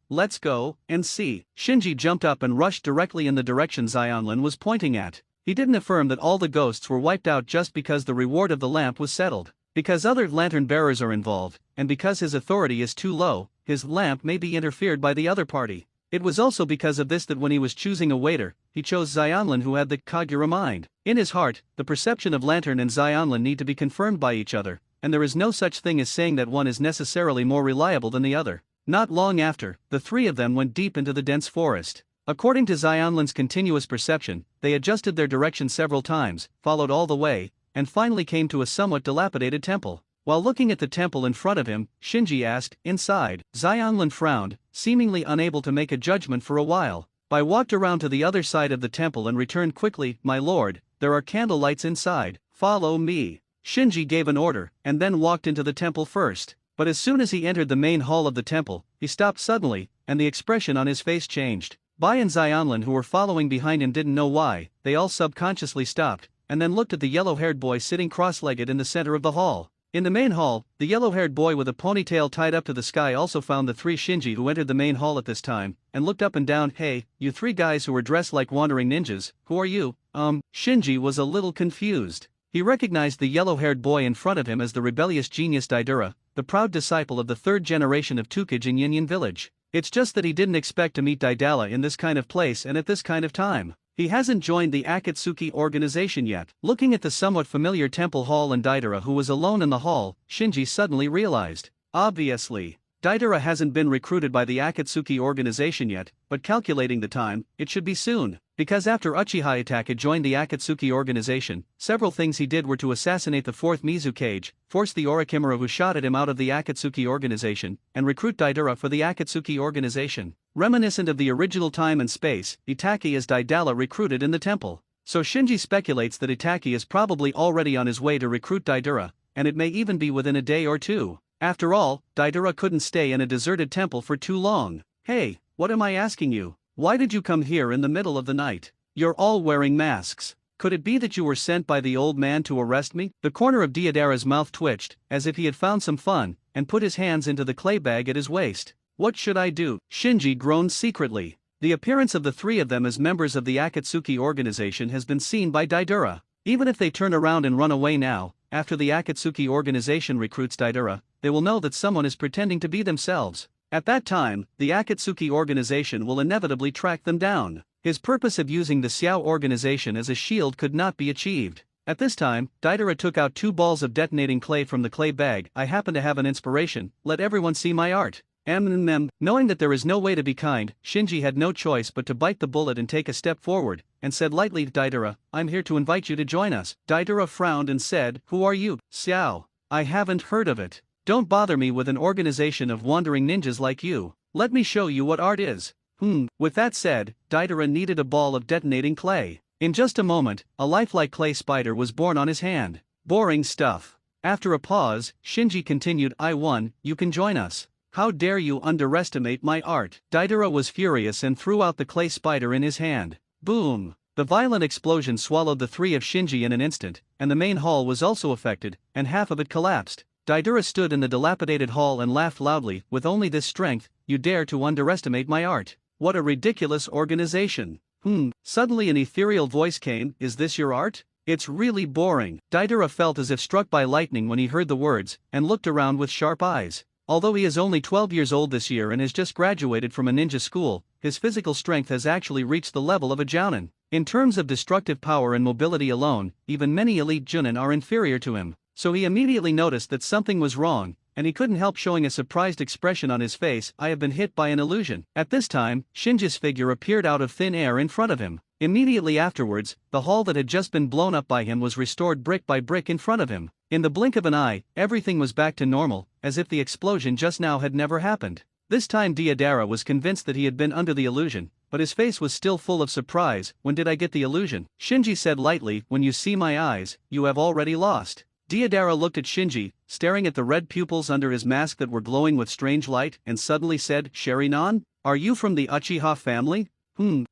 Let's go and see. Shinji jumped up and rushed directly in the direction Xionlin was pointing at. He didn't affirm that all the ghosts were wiped out just because the reward of the lamp was settled. Because other lantern bearers are involved, and because his authority is too low, his lamp may be interfered by the other party. It was also because of this that when he was choosing a waiter, he chose Xionlin who had the Kagura mind. In his heart, the perception of Lantern and Xionlin need to be confirmed by each other, and there is no such thing as saying that one is necessarily more reliable than the other. Not long after, the 3 of them went deep into the dense forest. According to Xionlin's continuous perception, they adjusted their direction several times, followed all the way, and finally came to a somewhat dilapidated temple. While looking at the temple in front of him, Shinji asked, inside? Xionlin frowned, seemingly unable to make a judgment for a while. Bai walked around to the other side of the temple and returned quickly. My lord, there are candle lights inside. Follow me. Shinji gave an order, and then walked into the temple first. But as soon as he entered the main hall of the temple, he stopped suddenly, and the expression on his face changed. Bai and Xianlin, who were following behind him, didn't know why. They all subconsciously stopped, and then looked at the yellow-haired boy sitting cross-legged in the center of the hall. In the main hall, the yellow-haired boy with a ponytail tied up to the sky also found the three Shinji who entered the main hall at this time, and looked up and down. "Hey, you three guys who were dressed like wandering ninjas, who are you?" Shinji was a little confused. He recognized the yellow-haired boy in front of him as the rebellious genius Daidara, the proud disciple of the third generation of Tukage in Yinyan village. It's just that he didn't expect to meet Daidara in this kind of place and at this kind of time. He hasn't joined the Akatsuki organization yet. Looking at the somewhat familiar temple hall and Daidara, who was alone in the hall, Shinji suddenly realized. Obviously, Daidara hasn't been recruited by the Akatsuki organization yet, but calculating the time, it should be soon. Because after Uchiha Itaka joined the Akatsuki organization, several things he did were to assassinate the fourth Mizukage, force the Orochimaru who shot at him out of the Akatsuki organization, and recruit Daidara for the Akatsuki organization. Reminiscent of the original time and space, Itaki is Daidara recruited in the temple. So Shinji speculates that Itaki is probably already on his way to recruit Daidara, and it may even be within a day or two. After all, Daidara couldn't stay in a deserted temple for too long. "Hey, what am I asking you? Why did you come here in the middle of the night? You're all wearing masks. Could it be that you were sent by the old man to arrest me?" The corner of Deidara's mouth twitched, as if he had found some fun, and put his hands into the clay bag at his waist. "What should I do?" Shinji groaned secretly. The appearance of the three of them as members of the Akatsuki organization has been seen by Daidara. Even if they turn around and run away now, after the Akatsuki organization recruits Daidara, they will know that someone is pretending to be themselves. At that time, the Akatsuki organization will inevitably track them down. His purpose of using the Xiao organization as a shield could not be achieved. At this time, Daidara took out 2 balls of detonating clay from the clay bag. "I happen to have an inspiration, let everyone see my art." Knowing that there is no way to be kind, Shinji had no choice but to bite the bullet and take a step forward, and said lightly to Daidara, "I'm here to invite you to join us." Daidara frowned and said, "Who are you?" "Xiao. I haven't heard of it. Don't bother me with an organization of wandering ninjas like you. Let me show you what art is." With that said, Daidara needed a ball of detonating clay. In just a moment, a lifelike clay spider was born on his hand. Boring stuff. After a pause, Shinji continued, "I won, you can join us. How dare you underestimate my art?" Daidara was furious and threw out the clay spider in his hand. Boom! The violent explosion swallowed the three of Shinji in an instant, and the main hall was also affected, and half of it collapsed. Daidara stood in the dilapidated hall and laughed loudly. "With only this strength, you dare to underestimate my art? What a ridiculous organization." Suddenly an ethereal voice came, "Is this your art? It's really boring." Daidara felt as if struck by lightning when he heard the words, and looked around with sharp eyes. Although he is only 12 years old this year and has just graduated from a ninja school, his physical strength has actually reached the level of a jounin. In terms of destructive power and mobility alone, even many elite jounin are inferior to him. So he immediately noticed that something was wrong, and he couldn't help showing a surprised expression on his face. "I have been hit by an illusion." At this time, Shinji's figure appeared out of thin air in front of him. Immediately afterwards, the hall that had just been blown up by him was restored brick by brick in front of him. In the blink of an eye, everything was back to normal, as if the explosion just now had never happened. This time Deidara was convinced that he had been under the illusion, but his face was still full of surprise. "When did I get the illusion?" Shinji said lightly, "When you see my eyes, you have already lost." Deidara looked at Shinji, staring at the red pupils under his mask that were glowing with strange light, and suddenly said, "Sherinan? Are you from the Uchiha family?"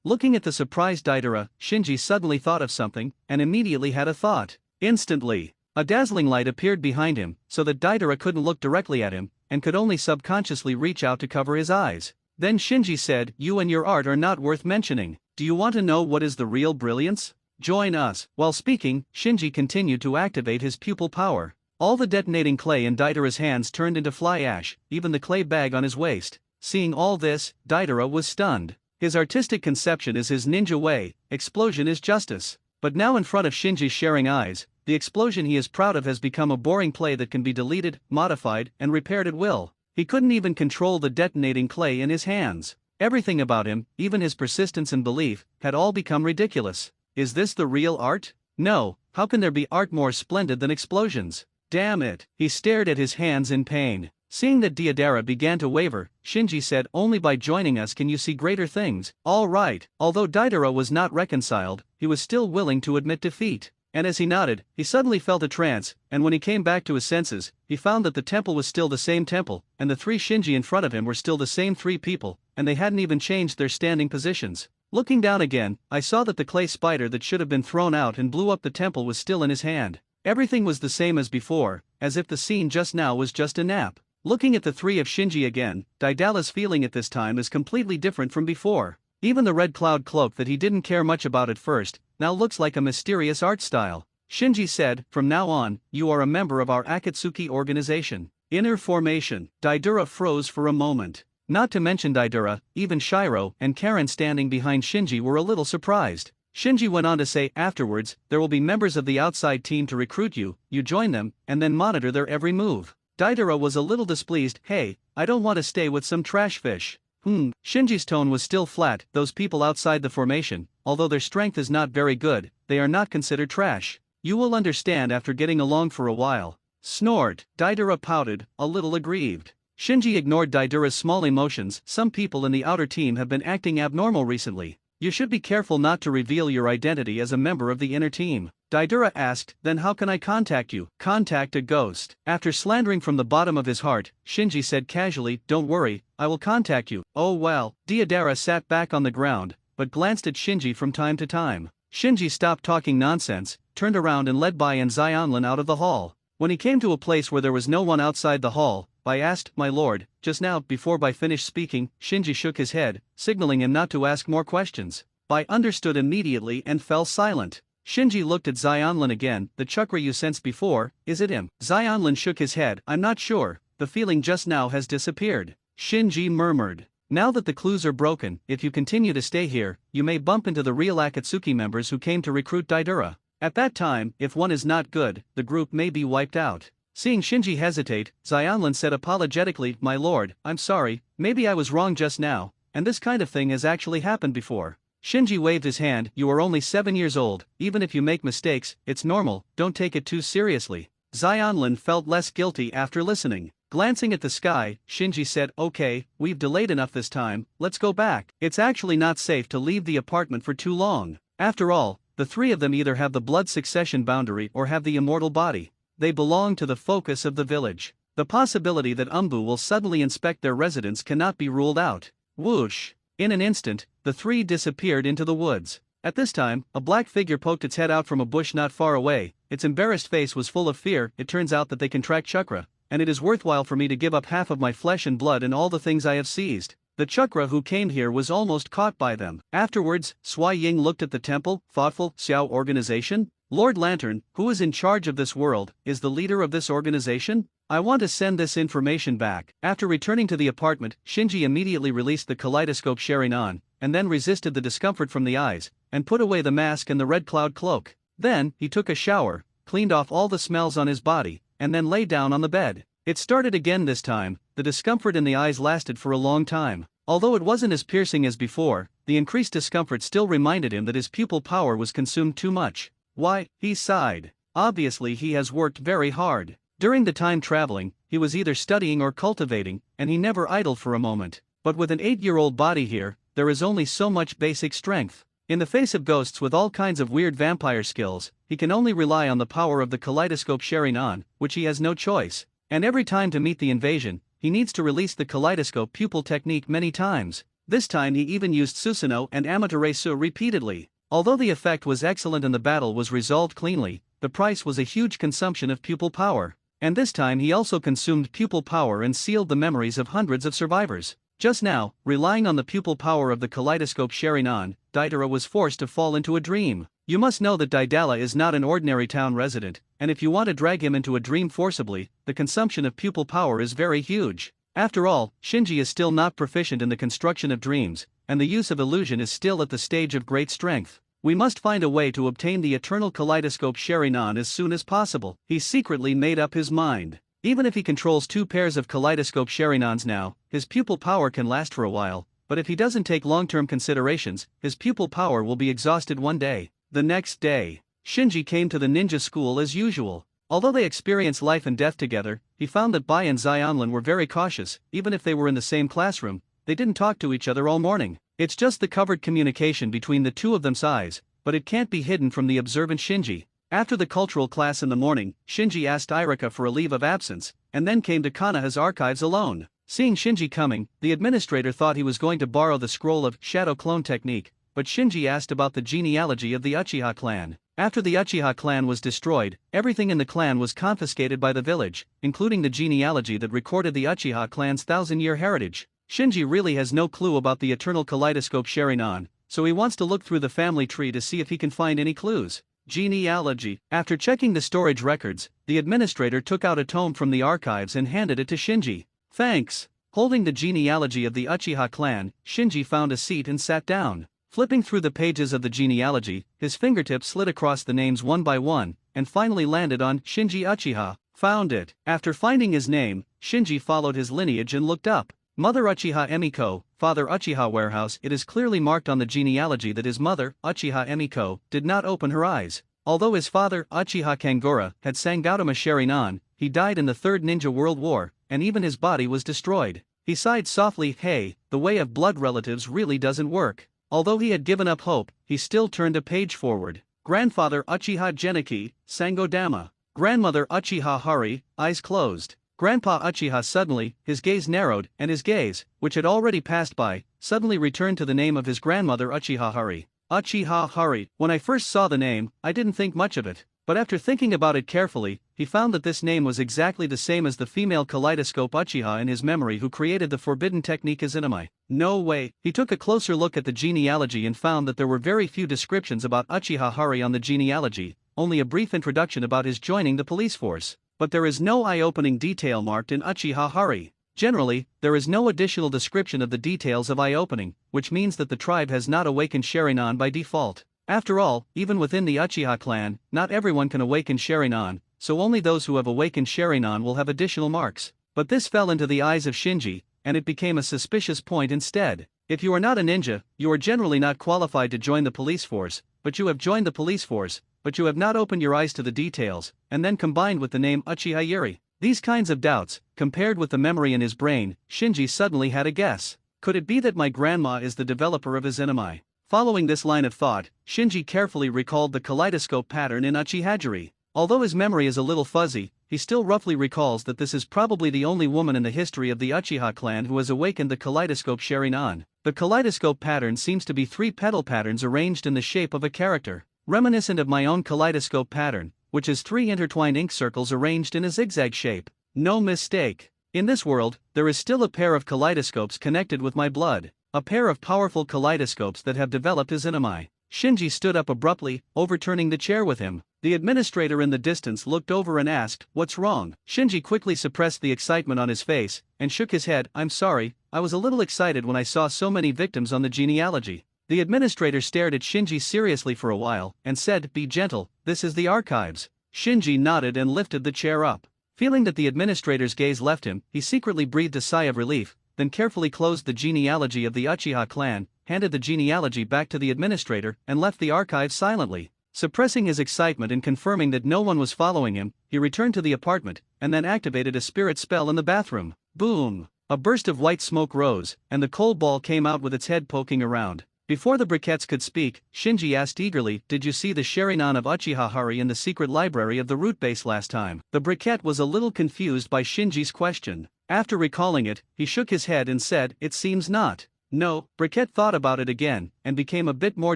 Looking at the surprised Deidara, Shinji suddenly thought of something, and immediately had a thought. Instantly, a dazzling light appeared behind him, so that Deidara couldn't look directly at him, and could only subconsciously reach out to cover his eyes. Then Shinji said, "You and your art are not worth mentioning. Do you want to know what is the real brilliance? Join us." While speaking, Shinji continued to activate his pupil power. All the detonating clay in Daidara's hands turned into fly ash, even the clay bag on his waist. Seeing all this, Daidara was stunned. His artistic conception is his ninja way, explosion is justice. But now in front of Shinji's sharing eyes, the explosion he is proud of has become a boring play that can be deleted, modified, and repaired at will. He couldn't even control the detonating clay in his hands. Everything about him, even his persistence and belief, had all become ridiculous. Is this the real art? No, how can there be art more splendid than explosions? Damn it! He stared at his hands in pain. Seeing that Deidara began to waver, Shinji said, "Only by joining us can you see greater things." All right. Although Deidara was not reconciled, he was still willing to admit defeat. And as he nodded, he suddenly felt a trance, and when he came back to his senses, he found that the temple was still the same temple, and the three Shinji in front of him were still the same three people, and they hadn't even changed their standing positions. Looking down again, I saw that the clay spider that should have been thrown out and blew up the temple was still in his hand. Everything was the same as before, as if the scene just now was just a nap. Looking at the three of Shinji again, Daedalus' feeling at this time is completely different from before. Even the red cloud cloak that he didn't care much about at first, now looks like a mysterious art style. Shinji said, "From now on, you are a member of our Akatsuki organization." Inner formation. Daidara froze for a moment. Not to mention Daidara, even Shiro and Karen standing behind Shinji were a little surprised. Shinji went on to say, "Afterwards, there will be members of the outside team to recruit you, you join them, and then monitor their every move." Daidara was a little displeased. "Hey, I don't want to stay with some trash fish." Shinji's tone was still flat. "Those people outside the formation, although their strength is not very good, they are not considered trash. You will understand after getting along for a while." Snort. Daidara pouted, a little aggrieved. Shinji ignored Daidara's small emotions. "Some people in the outer team have been acting abnormal recently. You should be careful not to reveal your identity as a member of the inner team." Daidara asked, "Then how can I contact you?" "Contact a ghost." After slandering from the bottom of his heart, Shinji said casually, "Don't worry, I will contact you." "Oh well." Daidara sat back on the ground, but glanced at Shinji from time to time. Shinji stopped talking nonsense, turned around and led Bai and Xianlin out of the hall. When he came to a place where there was no one outside the hall, Bai asked, "My lord, just now." Before Bai finished speaking, Shinji shook his head, signaling him not to ask more questions. Bai understood immediately and fell silent. Shinji looked at Xianlin again. "The chakra you sensed before, is it him?" Xianlin shook his head. "I'm not sure, the feeling just now has disappeared." Shinji murmured, "Now that the clues are broken, if you continue to stay here, you may bump into the real Akatsuki members who came to recruit Daidara. At that time, if one is not good, the group may be wiped out." Seeing Shinji hesitate, Xianlin said apologetically, "My lord, I'm sorry, maybe I was wrong just now, and this kind of thing has actually happened before." Shinji waved his hand. "You are only 7 years old, even if you make mistakes, it's normal, don't take it too seriously." Xianlin felt less guilty after listening. Glancing at the sky, Shinji said, "Okay, we've delayed enough this time, let's go back. It's actually not safe to leave the apartment for too long. After all, the three of them either have the blood succession boundary or have the immortal body. They belong to the focus of the village. The possibility that Umbu will suddenly inspect their residence cannot be ruled out." Whoosh! In an instant, the three disappeared into the woods. At this time, a black figure poked its head out from a bush not far away. Its embarrassed face was full of fear. "It turns out that they contract chakra, and it is worthwhile for me to give up half of my flesh and blood and all the things I have seized. The chakra who came here was almost caught by them." Afterwards, Sui Ying looked at the temple, thoughtful. "Xiao organization? Lord Lantern, who is in charge of this world, is the leader of this organization? I want to send this information back." After returning to the apartment, Shinji immediately released the kaleidoscope Sharingan, and then resisted the discomfort from the eyes, and put away the mask and the red cloud cloak. Then, he took a shower, cleaned off all the smells on his body, and then lay down on the bed. It started again this time. The discomfort in the eyes lasted for a long time. Although it wasn't as piercing as before, the increased discomfort still reminded him that his pupil power was consumed too much. "Why?" he sighed. "Obviously he has worked very hard. During the time traveling, he was either studying or cultivating, and he never idled for a moment. But with an 8-year-old body here, there is only so much basic strength. In the face of ghosts with all kinds of weird vampire skills, he can only rely on the power of the kaleidoscope Sharingan, which he has no choice. And every time to meet the invasion, he needs to release the kaleidoscope pupil technique many times. This time he even used Susanoo and Amaterasu repeatedly. Although the effect was excellent and the battle was resolved cleanly, the price was a huge consumption of pupil power. And this time he also consumed pupil power and sealed the memories of hundreds of survivors. Just now, relying on the pupil power of the kaleidoscope Sharingan, Daidara was forced to fall into a dream. You must know that Daidala is not an ordinary town resident, and if you want to drag him into a dream forcibly, the consumption of pupil power is very huge. After all, Shinji is still not proficient in the construction of dreams, and the use of illusion is still at the stage of great strength. We must find a way to obtain the eternal kaleidoscope Sharingan as soon as possible. He secretly made up his mind. Even if he controls 2 pairs of kaleidoscope Sharinans now, his pupil power can last for a while, but if he doesn't take long-term considerations, his pupil power will be exhausted one day. The next day, Shinji came to the ninja school as usual. Although they experienced life and death together, he found that Bai and Xianlin were very cautious. Even if they were in the same classroom, they didn't talk to each other all morning. It's just the covert communication between the two of them's eyes, but it can't be hidden from the observant Shinji. After the cultural class in the morning, Shinji asked Irika for a leave of absence, and then came to Kanaha's archives alone. Seeing Shinji coming, the administrator thought he was going to borrow the scroll of shadow clone technique, but Shinji asked about the genealogy of the Uchiha clan. After the Uchiha clan was destroyed, everything in the clan was confiscated by the village, including the genealogy that recorded the Uchiha clan's thousand-year heritage. Shinji really has no clue about the eternal kaleidoscope Sharingan, so he wants to look through the family tree to see if he can find any clues. Genealogy. After checking the storage records, the administrator took out a tome from the archives and handed it to Shinji. Thanks. Holding the genealogy of the Uchiha clan, Shinji found a seat and sat down. Flipping through the pages of the genealogy, his fingertips slid across the names one by one, and finally landed on Shinji Uchiha. Found it. After finding his name, Shinji followed his lineage and looked up. Mother Uchiha Emiko, Father Uchiha Warehouse. It is clearly marked on the genealogy that his mother, Uchiha Emiko, did not open her eyes. Although his father, Uchiha Kangura, had Sangautama Sharingan, he died in the Third Ninja World War, and even his body was destroyed. He sighed softly. Hey, the way of blood relatives really doesn't work. Although he had given up hope, he still turned a page forward. Grandfather Uchiha Geniki, Sangodama. Grandmother Uchiha Hari, eyes closed. Grandpa Uchiha. Suddenly, his gaze narrowed, and his gaze, which had already passed by, suddenly returned to the name of his grandmother Uchiha Hari. Uchiha Hari. When I first saw the name, I didn't think much of it, but after thinking about it carefully, he found that this name was exactly the same as the female kaleidoscope Uchiha in his memory who created the forbidden technique Izanami. No way. He took a closer look at the genealogy and found that there were very few descriptions about Uchiha Hari on the genealogy, only a brief introduction about his joining the police force. But there is no eye-opening detail marked in Uchiha Hari. Generally, there is no additional description of the details of eye-opening, which means that the tribe has not awakened Sharingan by default. After all, even within the Uchiha clan, not everyone can awaken Sharingan, so only those who have awakened Sharingan will have additional marks. But this fell into the eyes of Shinji, and it became a suspicious point instead. If you are not a ninja, you are generally not qualified to join the police force, but you have joined the police force, but you have not opened your eyes to the details, and then combined with the name Uchiha Yuri. These kinds of doubts, compared with the memory in his brain, Shinji suddenly had a guess. Could it be that my grandma is the developer of Izanami? Following this line of thought, Shinji carefully recalled the kaleidoscope pattern in Uchihajiri. Although his memory is a little fuzzy, he still roughly recalls that this is probably the only woman in the history of the Uchiha clan who has awakened the kaleidoscope Sharingan. The kaleidoscope pattern seems to be three petal patterns arranged in the shape of a character, reminiscent of my own kaleidoscope pattern, which is three intertwined ink circles arranged in a zigzag shape. No mistake. In this world, there is still a pair of kaleidoscopes connected with my blood, a pair of powerful kaleidoscopes that have developed as Izanami. Shinji stood up abruptly, overturning the chair with him. The administrator in the distance looked over and asked, "What's wrong?" Shinji quickly suppressed the excitement on his face, and shook his head. "I'm sorry, I was a little excited when I saw so many victims on the genealogy." The administrator stared at Shinji seriously for a while, and said, "Be gentle, this is the archives." Shinji nodded and lifted the chair up. Feeling that the administrator's gaze left him, he secretly breathed a sigh of relief, then carefully closed the genealogy of the Uchiha clan, handed the genealogy back to the administrator, and left the archive silently. Suppressing his excitement and confirming that no one was following him, he returned to the apartment, and then activated a spirit spell in the bathroom. Boom! A burst of white smoke rose, and the cold ball came out with its head poking around. Before the briquettes could speak, Shinji asked eagerly, "Did you see the Sharingan of Uchiha Hari in the secret library of the root base last time?" The briquette was a little confused by Shinji's question. After recalling it, he shook his head and said, "It seems not." "No." Briquette thought about it again, and became a bit more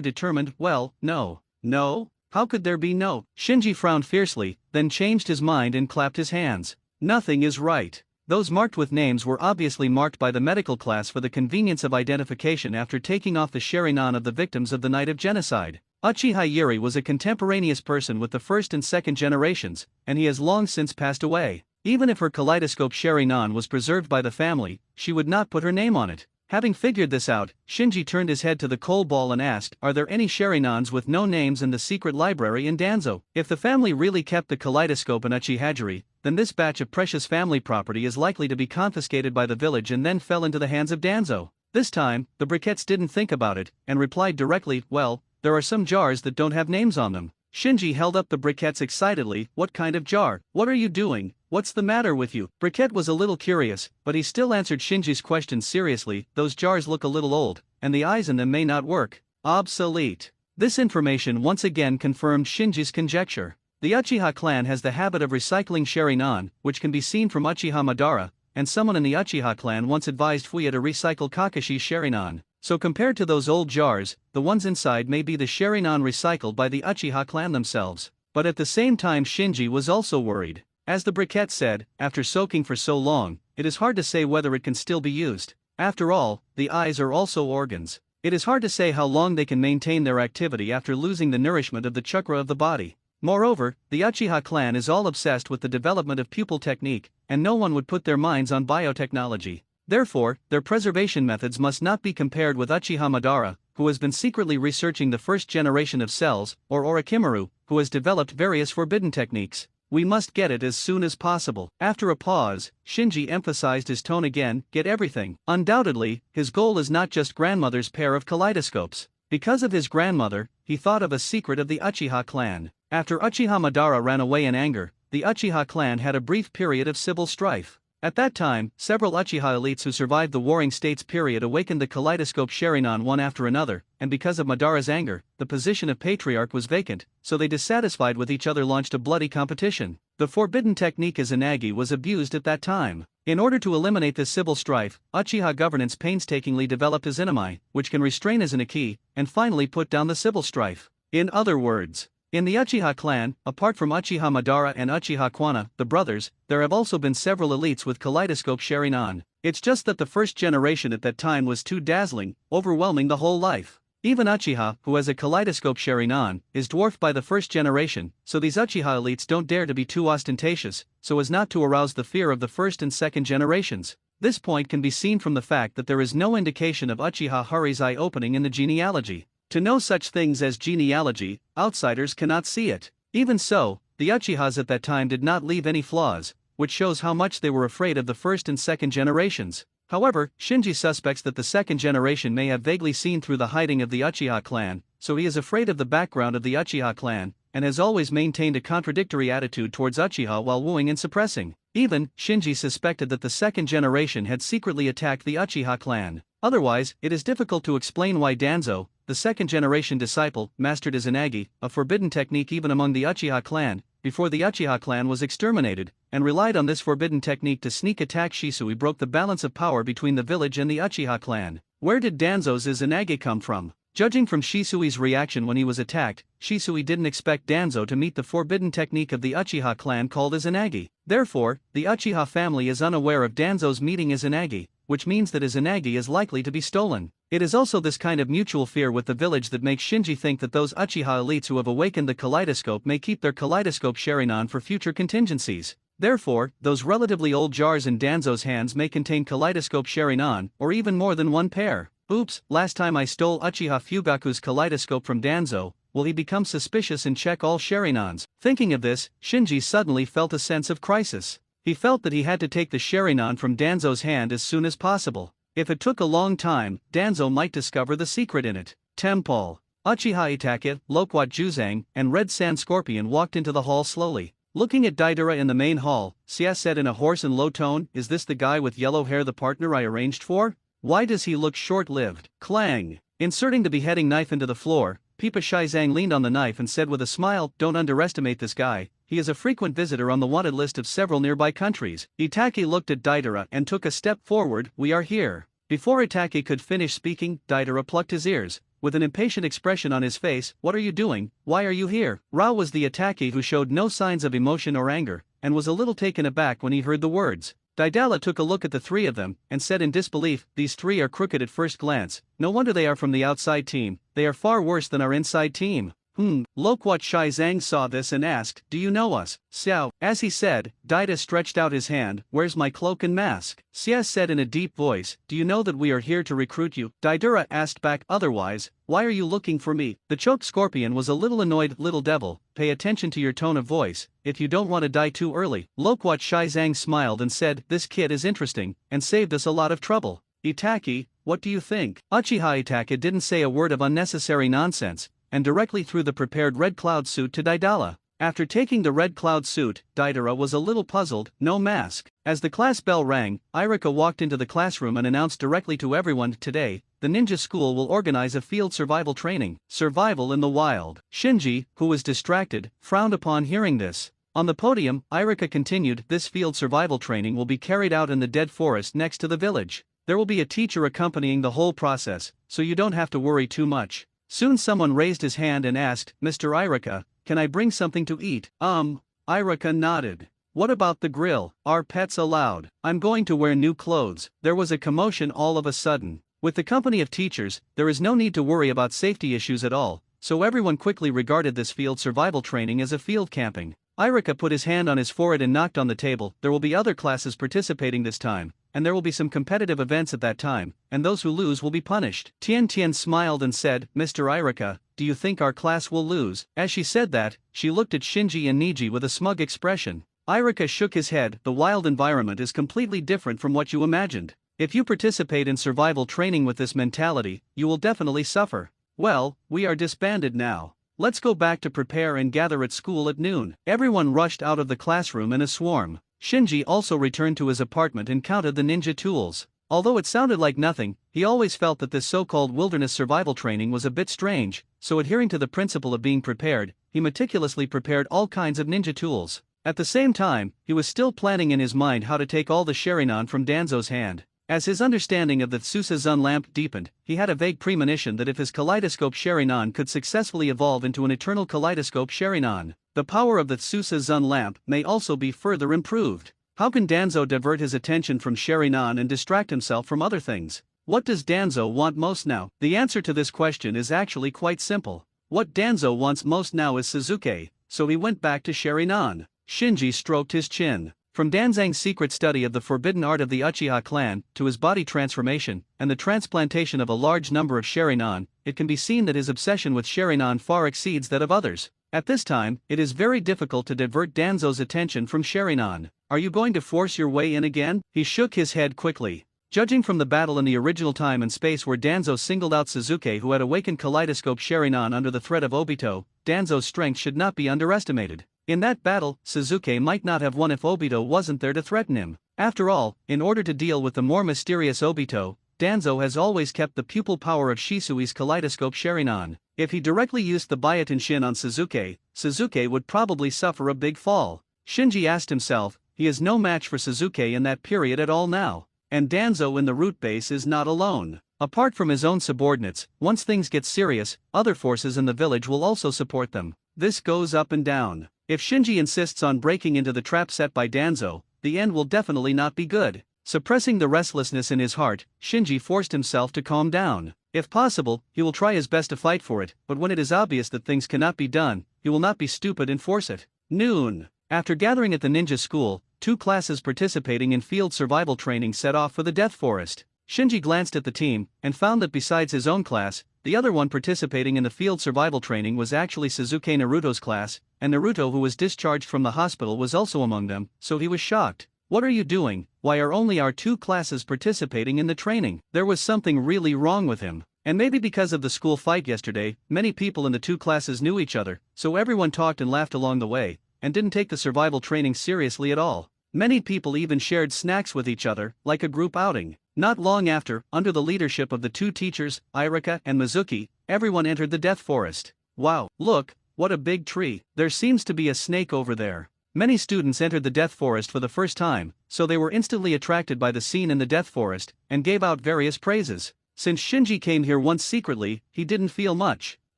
determined. "Well, no." "No? How could there be no?" Shinji frowned fiercely, then changed his mind and clapped his hands. "Nothing is right." Those marked with names were obviously marked by the medical class for the convenience of identification after taking off the Sharingan of the victims of the night of genocide. Uchiha Yuri was a contemporaneous person with the first and second generations, and he has long since passed away. Even if her kaleidoscope Sharingan was preserved by the family, she would not put her name on it. Having figured this out, Shinji turned his head to the coal ball and asked, "Are there any Sharinans with no names in the secret library in Danzo?" If the family really kept the kaleidoscope in Uchihajiri, then this batch of precious family property is likely to be confiscated by the village and then fell into the hands of Danzo. This time, the briquettes didn't think about it, and replied directly, "Well, there are some jars that don't have names on them." Shinji held up the briquettes excitedly. "What kind of jar? What are you doing? What's the matter with you?" Briquette was a little curious, but he still answered Shinji's question seriously. "Those jars look a little old, and the eyes in them may not work. Obsolete." This information once again confirmed Shinji's conjecture. The Uchiha clan has the habit of recycling Sharingan, which can be seen from Uchiha Madara, and someone in the Uchiha clan once advised Fuya to recycle Kakashi's Sharingan. So compared to those old jars, the ones inside may be the Sharingan recycled by the Uchiha clan themselves. But at the same time Shinji was also worried. As the briquette said, after soaking for so long, it is hard to say whether it can still be used. After all, the eyes are also organs. It is hard to say how long they can maintain their activity after losing the nourishment of the chakra of the body. Moreover, the Uchiha clan is all obsessed with the development of pupil technique, and no one would put their minds on biotechnology. Therefore, their preservation methods must not be compared with Uchiha Madara, who has been secretly researching the first generation of cells, or Orochimaru, who has developed various forbidden techniques. We must get it as soon as possible. After a pause, Shinji emphasized his tone again, get everything. Undoubtedly, his goal is not just grandmother's pair of kaleidoscopes. Because of his grandmother, he thought of a secret of the Uchiha clan. After Uchiha Madara ran away in anger, the Uchiha clan had a brief period of civil strife. At that time, several Uchiha elites who survived the Warring States period awakened the kaleidoscope Sharingan one after another, and because of Madara's anger, the position of patriarch was vacant, so they dissatisfied with each other launched a bloody competition. The forbidden technique Izanagi was abused at that time. In order to eliminate this civil strife, Uchiha governance painstakingly developed Izanami, which can restrain Izanaki, and finally put down the civil strife. In other words, in the Uchiha clan, apart from Uchiha Madara and Uchiha Kwana, the brothers, there have also been several elites with kaleidoscope Sharingan. It's just that the first generation at that time was too dazzling, overwhelming the whole life. Even Uchiha, who has a kaleidoscope Sharingan, is dwarfed by the first generation, so these Uchiha elites don't dare to be too ostentatious, so as not to arouse the fear of the first and second generations. This point can be seen from the fact that there is no indication of Uchiha Hari's eye opening in the genealogy. To know such things as genealogy, outsiders cannot see it. Even so, the Uchihas at that time did not leave any flaws, which shows how much they were afraid of the first and second generations. However, Shinji suspects that the second generation may have vaguely seen through the hiding of the Uchiha clan, so he is afraid of the background of the Uchiha clan, and has always maintained a contradictory attitude towards Uchiha while wooing and suppressing. Even, Shinji suspected that the second generation had secretly attacked the Uchiha clan. Otherwise, it is difficult to explain why Danzo, the second-generation disciple, mastered Izanagi, a forbidden technique even among the Uchiha clan, before the Uchiha clan was exterminated, and relied on this forbidden technique to sneak attack Shisui broke the balance of power between the village and the Uchiha clan. Where did Danzo's Izanagi come from? Judging from Shisui's reaction when he was attacked, Shisui didn't expect Danzo to meet the forbidden technique of the Uchiha clan called Izanagi. Therefore, the Uchiha family is unaware of Danzo's meeting Izanagi, which means that Izanagi is likely to be stolen. It is also this kind of mutual fear with the village that makes Shinji think that those Uchiha elites who have awakened the kaleidoscope may keep their kaleidoscope Sharingan for future contingencies. Therefore, those relatively old jars in Danzo's hands may contain kaleidoscope Sharingan, or even more than one pair. Oops, last time I stole Uchiha Fugaku's kaleidoscope from Danzo, will he become suspicious and check all Sharinans? Thinking of this, Shinji suddenly felt a sense of crisis. He felt that he had to take the Sharingan from Danzo's hand as soon as possible. If it took a long time, Danzo might discover the secret in it. Temple. Uchiha Itachi, Loquat Juzang, and Red Sand Scorpion walked into the hall slowly. Looking at Daidara in the main hall, Sia said in a hoarse and low tone, "Is this the guy with yellow hair the partner I arranged for? Why does he look short-lived?" Clang! Inserting the beheading knife into the floor, Pipa Shizang leaned on the knife and said with a smile, "Don't underestimate this guy. He is a frequent visitor on the wanted list of several nearby countries." Itachi looked at Daidara and took a step forward. "We are here." Before Itachi could finish speaking, Daidara plucked his ears. With an impatient expression on his face, "What are you doing? Why are you here?" Ra was the Itachi who showed no signs of emotion or anger, and was a little taken aback when he heard the words. Daidala took a look at the three of them, and said in disbelief, "These three are crooked at first glance. No wonder they are from the outside team. They are far worse than our inside team." Loquat Shizang saw this and asked, "Do you know us, Xiao?" As he said, Daida stretched out his hand, "Where's my cloak and mask?" Xia said in a deep voice, "Do you know that we are here to recruit you?" Daidara asked back, "Otherwise, why are you looking for me?" The choked scorpion was a little annoyed. "Little devil, pay attention to your tone of voice, if you don't want to die too early." Loquat Shizang smiled and said, "This kid is interesting, and saved us a lot of trouble." Itachi, what do you think? Uchiha Itachi didn't say a word of unnecessary nonsense, and directly threw the prepared red cloud suit to Daidala. After taking the red cloud suit, Daidara was a little puzzled. No mask. As the class bell rang, Irika walked into the classroom and announced directly to everyone, "Today, the ninja school will organize a field survival training. Survival in the wild." Shinji, who was distracted, frowned upon hearing this. On the podium, Irika continued, "This field survival training will be carried out in the dead forest next to the village. There will be a teacher accompanying the whole process, so you don't have to worry too much." Soon someone raised his hand and asked, "Mr. Irika, can I bring something to eat?" Irika nodded. "What about the grill? Are pets allowed? I'm going to wear new clothes." There was a commotion all of a sudden. With the company of teachers, there is no need to worry about safety issues at all, so everyone quickly regarded this field survival training as a field camping. Irika put his hand on his forehead and knocked on the table. "There will be other classes participating this time, and there will be some competitive events at that time, and those who lose will be punished." Tian Tian smiled and said, "Mr. Irika, do you think our class will lose?" As she said that, she looked at Shinji and Niji with a smug expression. Irika shook his head. "The wild environment is completely different from what you imagined. If you participate in survival training with this mentality, you will definitely suffer." "Well, we are disbanded now. Let's go back to prepare and gather at school at noon." Everyone rushed out of the classroom in a swarm. Shinji also returned to his apartment and counted the ninja tools. Although it sounded like nothing, he always felt that this so-called wilderness survival training was a bit strange, so adhering to the principle of being prepared, he meticulously prepared all kinds of ninja tools. At the same time, he was still planning in his mind how to take all the Sharingan from Danzo's hand. As his understanding of the Tsusuzun lamp deepened, he had a vague premonition that if his kaleidoscope Sharingan could successfully evolve into an eternal kaleidoscope Sharingan, the power of the Tsusuzun lamp may also be further improved. How can Danzo divert his attention from Sharingan and distract himself from other things? What does Danzo want most now? The answer to this question is actually quite simple. What Danzo wants most now is Suzuki, so he went back to Sharingan. Shinji stroked his chin. From Danzang's secret study of the forbidden art of the Uchiha clan, to his body transformation, and the transplantation of a large number of Sharingan, it can be seen that his obsession with Sharingan far exceeds that of others. At this time, it is very difficult to divert Danzo's attention from Sharingan. "Are you going to force your way in again?" He shook his head quickly. Judging from the battle in the original time and space where Danzo singled out Suzuki, who had awakened Kaleidoscope Sharingan under the threat of Obito, Danzo's strength should not be underestimated. In that battle, Suzuki might not have won if Obito wasn't there to threaten him. After all, in order to deal with the more mysterious Obito, Danzo has always kept the pupil power of Shisui's Kaleidoscope Sharingan. If he directly used the Byakugan Shin on Suzuki, Suzuki would probably suffer a big fall. Shinji asked himself, he is no match for Suzuki in that period at all now. And Danzo in the root base is not alone. Apart from his own subordinates, once things get serious, other forces in the village will also support them. This goes up and down. If Shinji insists on breaking into the trap set by Danzo, the end will definitely not be good. Suppressing the restlessness in his heart, Shinji forced himself to calm down. If possible, he will try his best to fight for it, but when it is obvious that things cannot be done, he will not be stupid and force it. Noon. After gathering at the ninja school, 2 classes participating in field survival training set off for the Death Forest. Shinji glanced at the team, and found that besides his own class, the other one participating in the field survival training was actually Suzuki Naruto's class, and Naruto, who was discharged from the hospital, was also among them, so he was shocked. "What are you doing? Why are only our 2 classes participating in the training?" There was something really wrong with him. And maybe because of the school fight yesterday, many people in the 2 classes knew each other, so everyone talked and laughed along the way, and didn't take the survival training seriously at all. Many people even shared snacks with each other, like a group outing. Not long after, under the leadership of the 2 teachers, Irika and Mizuki, everyone entered the Death Forest. "Wow, look, what a big tree. There seems to be a snake over there." Many students entered the Death Forest for the first time, so they were instantly attracted by the scene in the Death Forest, and gave out various praises. Since Shinji came here once secretly, he didn't feel much.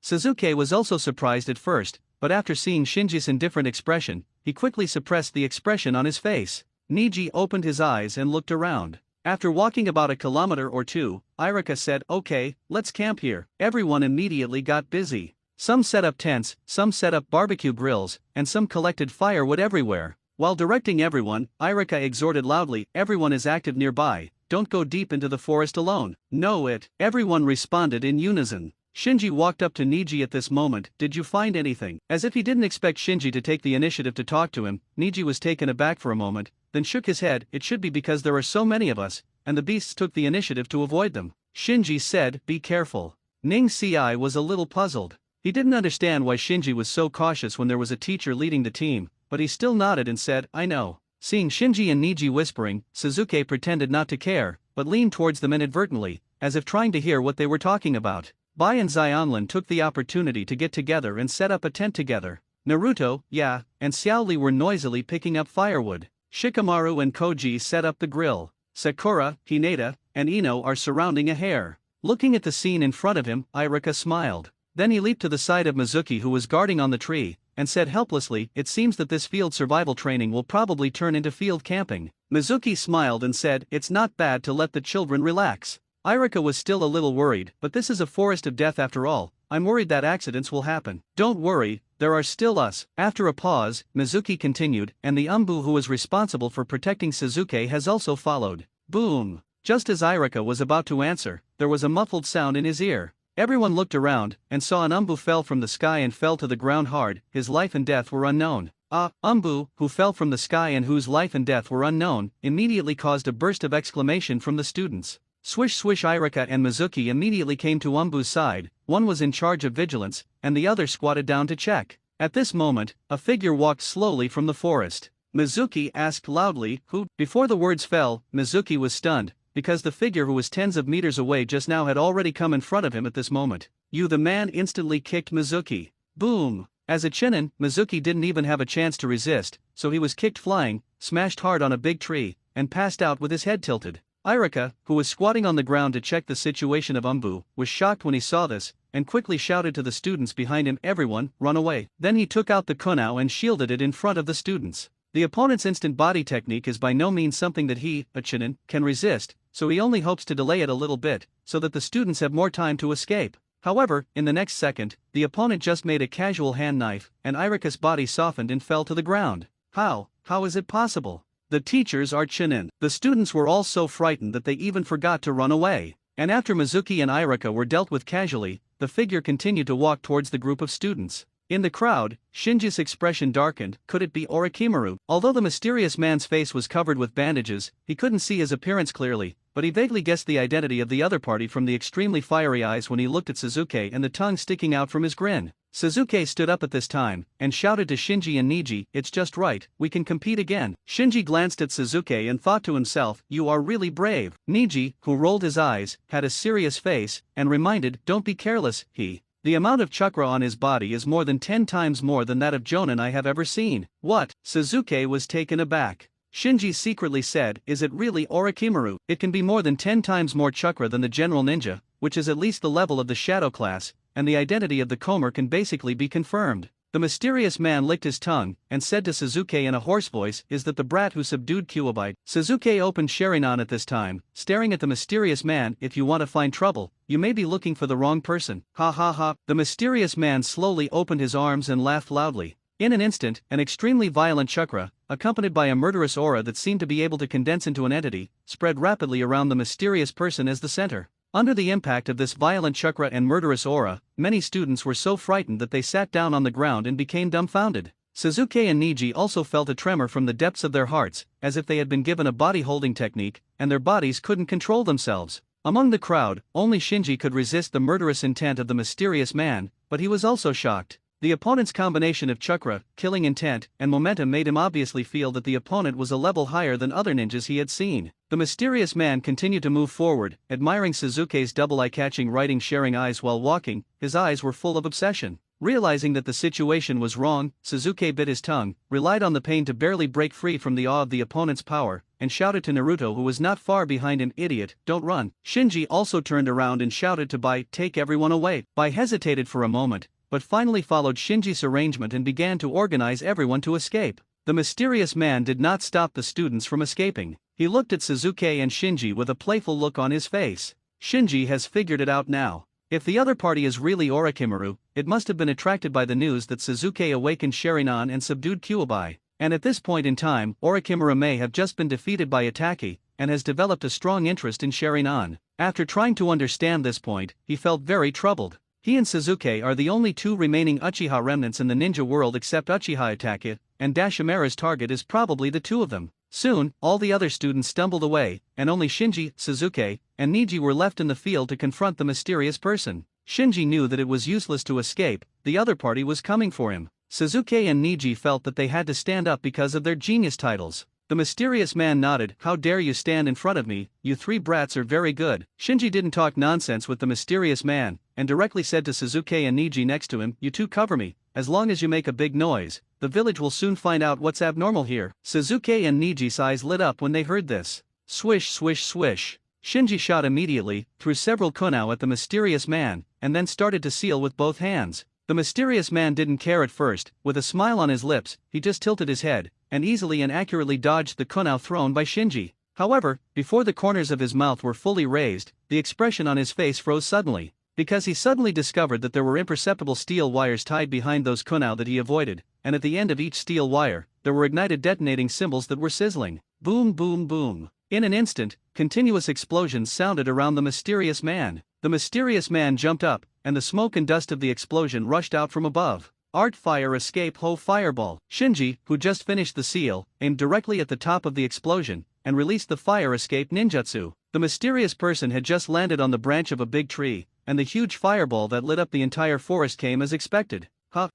Suzuki was also surprised at first, but after seeing Shinji's indifferent expression, he quickly suppressed the expression on his face. Niji opened his eyes and looked around. After walking about a kilometer or 2, Irika said, "Okay, let's camp here." Everyone immediately got busy. Some set up tents, some set up barbecue grills, and some collected firewood everywhere. While directing everyone, Irika exhorted loudly, "Everyone is active nearby, don't go deep into the forest alone." "No it." Everyone responded in unison. Shinji walked up to Niji at this moment. "Did you find anything?" As if he didn't expect Shinji to take the initiative to talk to him, Niji was taken aback for a moment, then shook his head. "It should be because there are so many of us, and the beasts took the initiative to avoid them." Shinji said, "Be careful." Ning Si was a little puzzled. He didn't understand why Shinji was so cautious when there was a teacher leading the team, but he still nodded and said, "I know." Seeing Shinji and Niji whispering, Suzuki pretended not to care, but leaned towards them inadvertently, as if trying to hear what they were talking about. Bai and Xionlin took the opportunity to get together and set up a tent together. Naruto, yeah, and Xiaoli were noisily picking up firewood. Shikamaru and Koji set up the grill. Sakura, Hinata, and Ino are surrounding a hare. Looking at the scene in front of him, Irika smiled. Then he leaped to the side of Mizuki, who was guarding on the tree, and said helplessly, "It seems that this field survival training will probably turn into field camping." Mizuki smiled and said, "It's not bad to let the children relax." Irika was still a little worried, "But this is a forest of death after all. I'm worried that accidents will happen." "Don't worry, there are still us." After a pause, Mizuki continued, "And the Umbu who was responsible for protecting Suzuki has also followed." Boom! Just as Irika was about to answer, there was a muffled sound in his ear. Everyone looked around, and saw an Umbu fell from the sky and fell to the ground hard. His life and death were unknown. Umbu, who fell from the sky and whose life and death were unknown, immediately caused a burst of exclamation from the students. Swish swish. Irika and Mizuki immediately came to Umbu's side. One was in charge of vigilance, and the other squatted down to check. At this moment, a figure walked slowly from the forest. Mizuki asked loudly, "Who?" Before the words fell, Mizuki was stunned, because the figure who was tens of meters away just now had already come in front of him at this moment. "You!" The man instantly kicked Mizuki. Boom! As a Chunin, Mizuki didn't even have a chance to resist, so he was kicked flying, smashed hard on a big tree, and passed out with his head tilted. Irika, who was squatting on the ground to check the situation of Umbu, was shocked when he saw this, and quickly shouted to the students behind him, "Everyone, run away." Then he took out the kunao and shielded it in front of the students. The opponent's instant body technique is by no means something that he, a Chunin, can resist, so he only hopes to delay it a little bit, so that the students have more time to escape. However, in the next second, the opponent just made a casual hand knife, and Irika's body softened and fell to the ground. How is it possible? The teachers are Chunin. The students were all so frightened that they even forgot to run away. And after Mizuki and Irika were dealt with casually, the figure continued to walk towards the group of students. In the crowd, Shinji's expression darkened. Could it be Orochimaru? Although the mysterious man's face was covered with bandages, he couldn't see his appearance clearly, but he vaguely guessed the identity of the other party from the extremely fiery eyes when he looked at Suzuki and the tongue sticking out from his grin. Suzuki stood up at this time, and shouted to Shinji and Niji, "It's just right, we can compete again." Shinji glanced at Suzuki and thought to himself, "You are really brave." Niji, who rolled his eyes, had a serious face, and reminded, "Don't be careless." The amount of chakra on his body is more than 10 times more than that of Jonin I have ever seen. What? Suzuki was taken aback. Shinji secretly said, "Is it really Orochimaru? It can be more than 10 times more chakra than the general ninja, which is at least the level of the shadow class, and the identity of the Komer can basically be confirmed." The mysterious man licked his tongue, and said to Suzuki in a hoarse voice, "Is that the brat who subdued Kyuubi?" Suzuki opened Sharingan at this time, staring at the mysterious man. "If you want to find trouble, you may be looking for the wrong person." Ha ha ha. The mysterious man slowly opened his arms and laughed loudly. In an instant, an extremely violent chakra, accompanied by a murderous aura that seemed to be able to condense into an entity, spread rapidly around the mysterious person as the center. Under the impact of this violent chakra and murderous aura, many students were so frightened that they sat down on the ground and became dumbfounded. Suzuki and Niji also felt a tremor from the depths of their hearts, as if they had been given a body-holding technique, and their bodies couldn't control themselves. Among the crowd, only Shinji could resist the murderous intent of the mysterious man, but he was also shocked. The opponent's combination of chakra, killing intent, and momentum made him obviously feel that the opponent was a level higher than other ninjas he had seen. The mysterious man continued to move forward, admiring Suzuki's double eye-catching writing sharing eyes while walking. His eyes were full of obsession. Realizing that the situation was wrong, Suzuki bit his tongue, relied on the pain to barely break free from the awe of the opponent's power, and shouted to Naruto, who was not far behind him, "Idiot, don't run." Shinji also turned around and shouted to Bai, "Take everyone away." Bai hesitated for a moment, but finally followed Shinji's arrangement and began to organize everyone to escape. The mysterious man did not stop the students from escaping. He looked at Suzuki and Shinji with a playful look on his face. Shinji has figured it out now. If the other party is really Orochimaru, it must have been attracted by the news that Suzuki awakened Sharingan and subdued Kyuubi. And at this point in time, Orochimaru may have just been defeated by Itaki, and has developed a strong interest in Sharingan. After trying to understand this point, he felt very troubled. He and Suzuki are the only two remaining Uchiha remnants in the ninja world except Uchiha Itaki, and Dashimura's target is probably the two of them. Soon, all the other students stumbled away, and only Shinji, Suzuki, and Niji were left in the field to confront the mysterious person. Shinji knew that it was useless to escape, the other party was coming for him. Suzuki and Niji felt that they had to stand up because of their genius titles. The mysterious man nodded. How dare you stand in front of me, you three brats are very good. Shinji didn't talk nonsense with the mysterious man, and directly said to Suzuki and Niji next to him, you two cover me, as long as you make a big noise, the village will soon find out what's abnormal here. Suzuki and Niji's eyes lit up when they heard this. Swish swish swish. Shinji shot immediately, threw several kunao at the mysterious man, and then started to seal with both hands. The mysterious man didn't care at first. With a smile on his lips, he just tilted his head, and easily and accurately dodged the kunao thrown by Shinji. However, before the corners of his mouth were fully raised, the expression on his face froze suddenly, because he suddenly discovered that there were imperceptible steel wires tied behind those kunao that he avoided, and at the end of each steel wire, there were ignited detonating symbols that were sizzling. Boom boom boom. In an instant, continuous explosions sounded around the mysterious man. The mysterious man jumped up, and the smoke and dust of the explosion rushed out from above. Art fire escape ho fireball. Shinji, who just finished the seal, aimed directly at the top of the explosion, and released the fire escape ninjutsu. The mysterious person had just landed on the branch of a big tree, and the huge fireball that lit up the entire forest came as expected.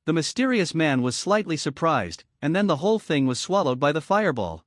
The mysterious man was slightly surprised, and then the whole thing was swallowed by the fireball.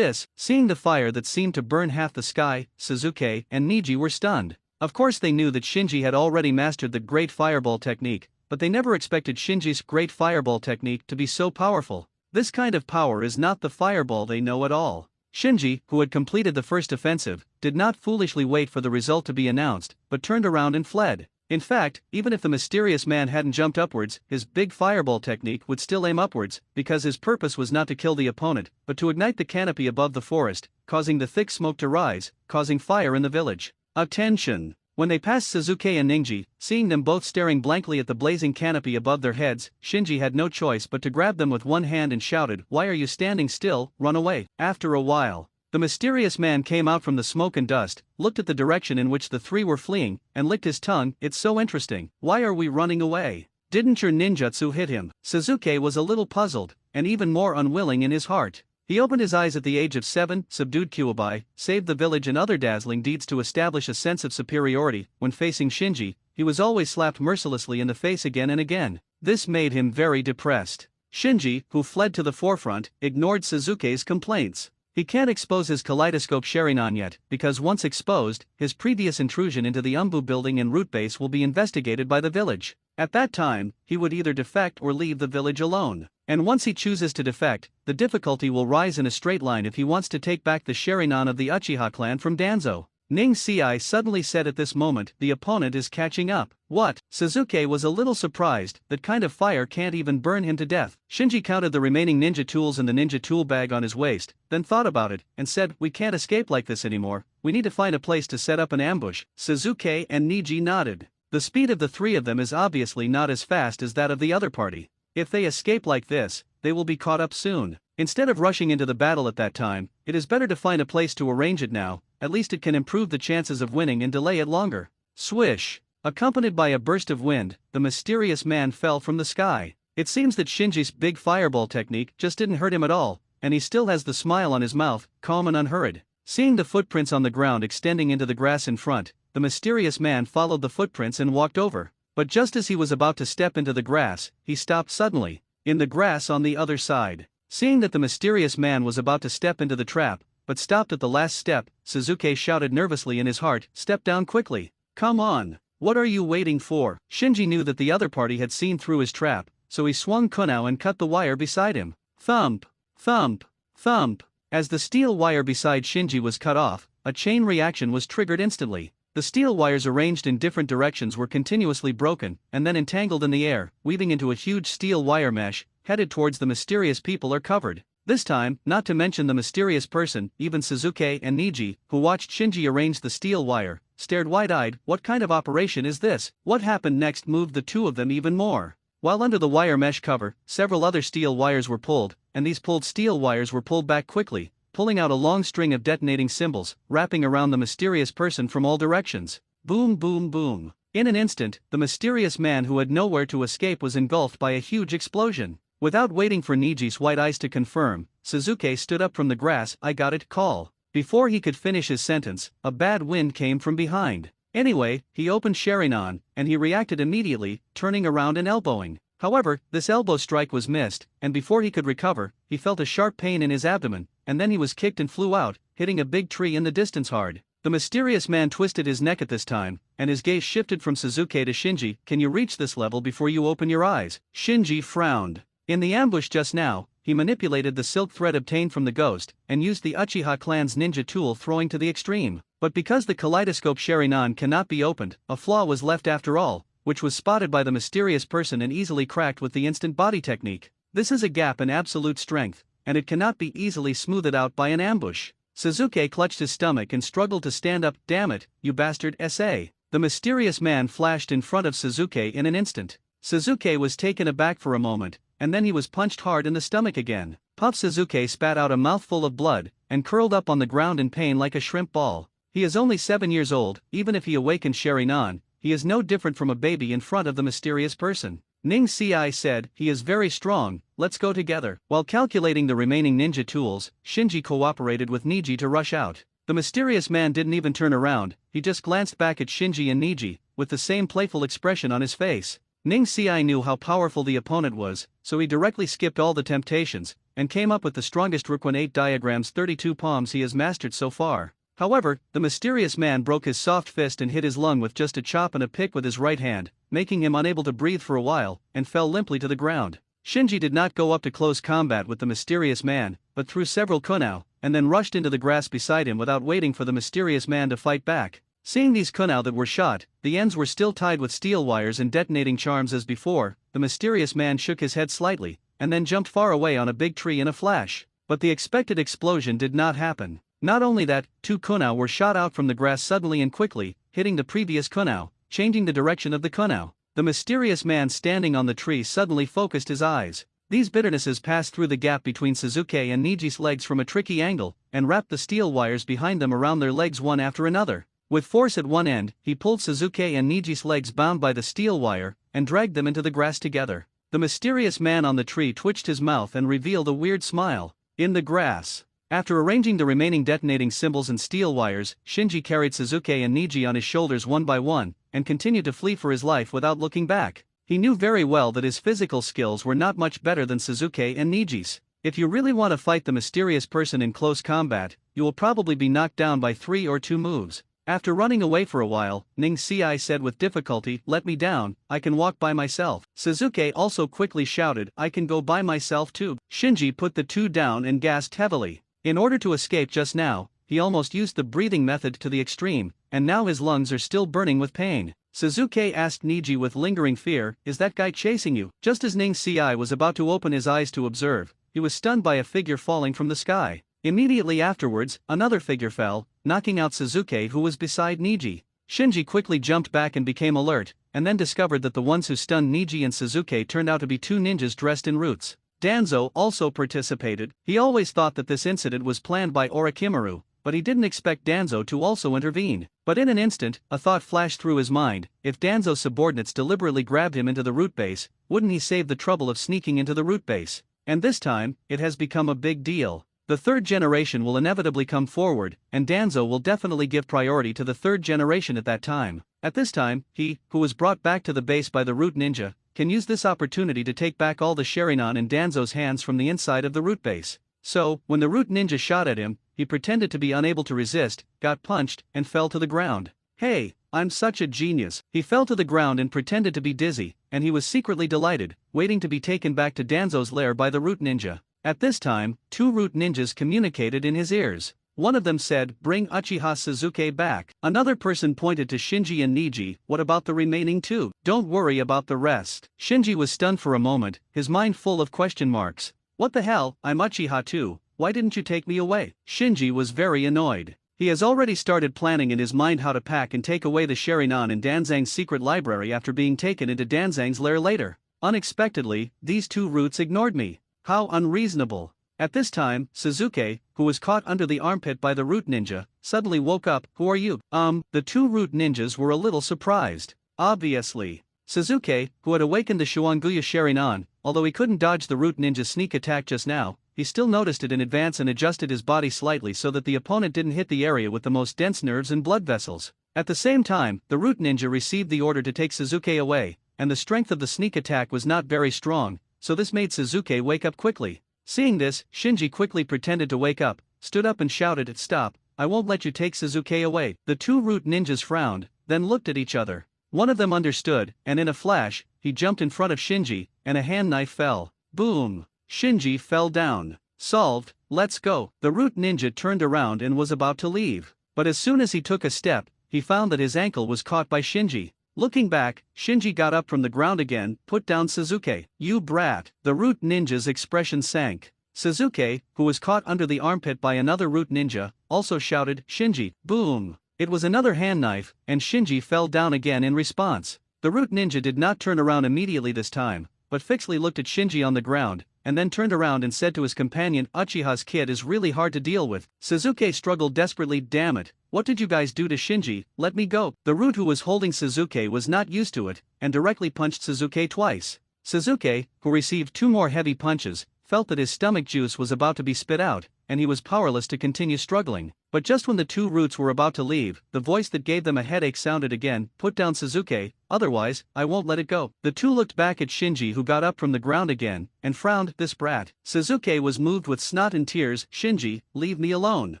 Seeing the fire that seemed to burn half the sky, Suzuki and Niji were stunned. Of course they knew that Shinji had already mastered the great fireball technique, but they never expected Shinji's great fireball technique to be so powerful. This kind of power is not the fireball they know at all. Shinji, who had completed the first offensive, did not foolishly wait for the result to be announced, but turned around and fled. In fact, even if the mysterious man hadn't jumped upwards, his big fireball technique would still aim upwards, because his purpose was not to kill the opponent, but to ignite the canopy above the forest, causing the thick smoke to rise, causing fire in the village. Attention! When they passed Suzuki and Niji, seeing them both staring blankly at the blazing canopy above their heads, Shinji had no choice but to grab them with one hand and shouted, "Why are you standing still? Run away!" After a while, the mysterious man came out from the smoke and dust, looked at the direction in which the three were fleeing, and licked his tongue. It's so interesting. Why are we running away? Didn't your ninjutsu hit him? Suzuki was a little puzzled, and even more unwilling in his heart. He opened his eyes at the age of 7, subdued Kyuubi, saved the village and other dazzling deeds to establish a sense of superiority. When facing Shinji, he was always slapped mercilessly in the face again and again. This made him very depressed. Shinji, who fled to the forefront, ignored Suzuki's complaints. He can't expose his kaleidoscope Sharingan yet, because once exposed, his previous intrusion into the Umbu building and root base will be investigated by the village. At that time, he would either defect or leave the village alone. And once he chooses to defect, the difficulty will rise in a straight line if he wants to take back the Sharingan of the Uchiha clan from Danzo. Ning Ci suddenly said at this moment, the opponent is catching up. What? Suzuki was a little surprised. That kind of fire can't even burn him to death. Shinji counted the remaining ninja tools in the ninja tool bag on his waist, then thought about it, and said, we can't escape like this anymore, we need to find a place to set up an ambush. Suzuki and Niji nodded. The speed of the three of them is obviously not as fast as that of the other party. If they escape like this, they will be caught up soon. Instead of rushing into the battle at that time, it is better to find a place to arrange it now, at least it can improve the chances of winning and delay it longer. Swish! Accompanied by a burst of wind, the mysterious man fell from the sky. It seems that Shinji's big fireball technique just didn't hurt him at all, and he still has the smile on his mouth, calm and unhurried. Seeing the footprints on the ground extending into the grass in front, the mysterious man followed the footprints and walked over. But just as he was about to step into the grass, he stopped suddenly, in the grass on the other side. Seeing that the mysterious man was about to step into the trap, but stopped at the last step, Suzuki shouted nervously in his heart, "Step down quickly. Come on. What are you waiting for?" Shinji knew that the other party had seen through his trap, so he swung kunao and cut the wire beside him. Thump, thump, thump. As the steel wire beside Shinji was cut off, a chain reaction was triggered instantly. The steel wires arranged in different directions were continuously broken, and then entangled in the air, weaving into a huge steel wire mesh, headed towards the mysterious people or covered. This time, not to mention the mysterious person, even Suzuki and Niji, who watched Shinji arrange the steel wire, stared wide-eyed. What kind of operation is this? What happened next moved the two of them even more. While under the wire mesh cover, several other steel wires were pulled, and these pulled steel wires were pulled back quickly, pulling out a long string of detonating symbols, wrapping around the mysterious person from all directions. Boom boom boom. In an instant, the mysterious man who had nowhere to escape was engulfed by a huge explosion. Without waiting for Niji's white eyes to confirm, Suzuki stood up from the grass. I got it, call. Before he could finish his sentence, a bad wind came from behind. Anyway, he opened Sharingan, and he reacted immediately, turning around and elbowing. However, this elbow strike was missed, and before he could recover, he felt a sharp pain in his abdomen, and then he was kicked and flew out, hitting a big tree in the distance hard. The mysterious man twisted his neck at this time, and his gaze shifted from Sasuke to Shinji. Can you reach this level before you open your eyes? Shinji frowned. In the ambush just now, he manipulated the silk thread obtained from the ghost, and used the Uchiha clan's ninja tool throwing to the extreme. But because the kaleidoscope Sharingan cannot be opened, a flaw was left after all, which was spotted by the mysterious person and easily cracked with the instant body technique. This is a gap in absolute strength, and it cannot be easily smoothed out by an ambush. Sasuke clutched his stomach and struggled to stand up. Damn it, you bastard SA. The mysterious man flashed in front of Sasuke in an instant. Sasuke was taken aback for a moment, and then he was punched hard in the stomach again. Puff Sasuke spat out a mouthful of blood, and curled up on the ground in pain like a shrimp ball. He is only 7 years old. Even if he awakened Sharingan, he is no different from a baby in front of the mysterious person. Ning Ci said, he is very strong, let's go together. While calculating the remaining ninja tools, Shinji cooperated with Niji to rush out. The mysterious man didn't even turn around, he just glanced back at Shinji and Niji, with the same playful expression on his face. Ning Ci knew how powerful the opponent was, so he directly skipped all the temptations, and came up with the strongest Rukwon 8 diagrams 32 palms he has mastered so far. However, the mysterious man broke his soft fist and hit his lung with just a chop and a pick with his right hand, making him unable to breathe for a while, and fell limply to the ground. Shinji did not go up to close combat with the mysterious man, but threw several kunao, and then rushed into the grass beside him without waiting for the mysterious man to fight back. Seeing these kunao that were shot, the ends were still tied with steel wires and detonating charms as before, the mysterious man shook his head slightly, and then jumped far away on a big tree in a flash. But the expected explosion did not happen. Not only that, 2 kunao were shot out from the grass suddenly and quickly, hitting the previous kunao, changing the direction of the kunao. The mysterious man standing on the tree suddenly focused his eyes. These bitternesses passed through the gap between Sasuke and Niji's legs from a tricky angle, and wrapped the steel wires behind them around their legs one after another. With force at one end, he pulled Sasuke and Niji's legs bound by the steel wire, and dragged them into the grass together. The mysterious man on the tree twitched his mouth and revealed a weird smile. In the grass. After arranging the remaining detonating symbols and steel wires, Shinji carried Sasuke and Niji on his shoulders one by one, and continued to flee for his life without looking back. He knew very well that his physical skills were not much better than Sasuke and Niji's. If you really want to fight the mysterious person in close combat, you will probably be knocked down by 3 or 2 moves. After running away for a while, Ning Ci said with difficulty, let me down, I can walk by myself. Sasuke also quickly shouted, I can go by myself too. Shinji put the 2 down and gasped heavily. In order to escape just now, he almost used the breathing method to the extreme, and now his lungs are still burning with pain. Sasuke asked Niji with lingering fear, is that guy chasing you? Just as Ning Ci was about to open his eyes to observe, he was stunned by a figure falling from the sky. Immediately afterwards, another figure fell, knocking out Sasuke who was beside Niji. Shinji quickly jumped back and became alert, and then discovered that the ones who stunned Niji and Sasuke turned out to be 2 ninjas dressed in roots. Danzo also participated. He always thought that this incident was planned by Orochimaru, but he didn't expect Danzo to also intervene. But in an instant, a thought flashed through his mind, if Danzo's subordinates deliberately grabbed him into the root base, wouldn't he save the trouble of sneaking into the root base? And this time, it has become a big deal. The 3rd generation will inevitably come forward, and Danzo will definitely give priority to the 3rd generation at that time. At this time, he, who was brought back to the base by the root ninja, can use this opportunity to take back all the Sharingan in Danzo's hands from the inside of the root base. So, when the root ninja shot at him, he pretended to be unable to resist, got punched, and fell to the ground. Hey, I'm such a genius. He fell to the ground and pretended to be dizzy, and he was secretly delighted, waiting to be taken back to Danzo's lair by the root ninja. At this time, 2 root ninjas communicated in his ears. One of them said, bring Uchiha Sasuke back. Another person pointed to Shinji and Niji, what about the remaining 2? Don't worry about the rest. Shinji was stunned for a moment, his mind full of question marks. What the hell, I'm Uchiha too, why didn't you take me away? Shinji was very annoyed. He has already started planning in his mind how to pack and take away the Sharingan in Danzang's secret library after being taken into Danzang's lair later. Unexpectedly, these 2 roots ignored me. How unreasonable. At this time, Sasuke, who was caught under the armpit by the root ninja, suddenly woke up. Who are you? The 2 root ninjas were a little surprised. Obviously. Sasuke, who had awakened the Shuanguya Sharingan, although he couldn't dodge the root ninja's sneak attack just now, he still noticed it in advance and adjusted his body slightly so that the opponent didn't hit the area with the most dense nerves and blood vessels. At the same time, the root ninja received the order to take Sasuke away, and the strength of the sneak attack was not very strong, so this made Sasuke wake up quickly. Seeing this, Shinji quickly pretended to wake up, stood up and shouted, "Stop, I won't let you take Sasuke away." The two root ninjas frowned, then looked at each other. One of them understood, and in a flash, he jumped in front of Shinji, and a hand knife fell. Boom! Shinji fell down. Solved, let's go. The root ninja turned around and was about to leave. But as soon as he took a step, he found that his ankle was caught by Shinji. Looking back, Shinji got up from the ground again, "Put down Sasuke, you brat." The root ninja's expression sank. Sasuke, who was caught under the armpit by another root ninja, also shouted, "Shinji." Boom! It was another hand knife, and Shinji fell down again in response. The root ninja did not turn around immediately this time, but fixedly looked at Shinji on the ground, and then turned around and said to his companion, "Uchiha's kid is really hard to deal with." Sasuke struggled desperately. "Damn it, what did you guys do to Shinji? Let me go." The root who was holding Sasuke was not used to it, and directly punched Sasuke twice. Sasuke, who received 2 more heavy punches, felt that his stomach juice was about to be spit out, and he was powerless to continue struggling. But just when the two roots were about to leave, the voice that gave them a headache sounded again, "Put down Sasuke, otherwise, I won't let it go." The two looked back at Shinji, who got up from the ground again, and frowned, "This brat." Sasuke was moved with snot and tears. "Shinji, leave me alone."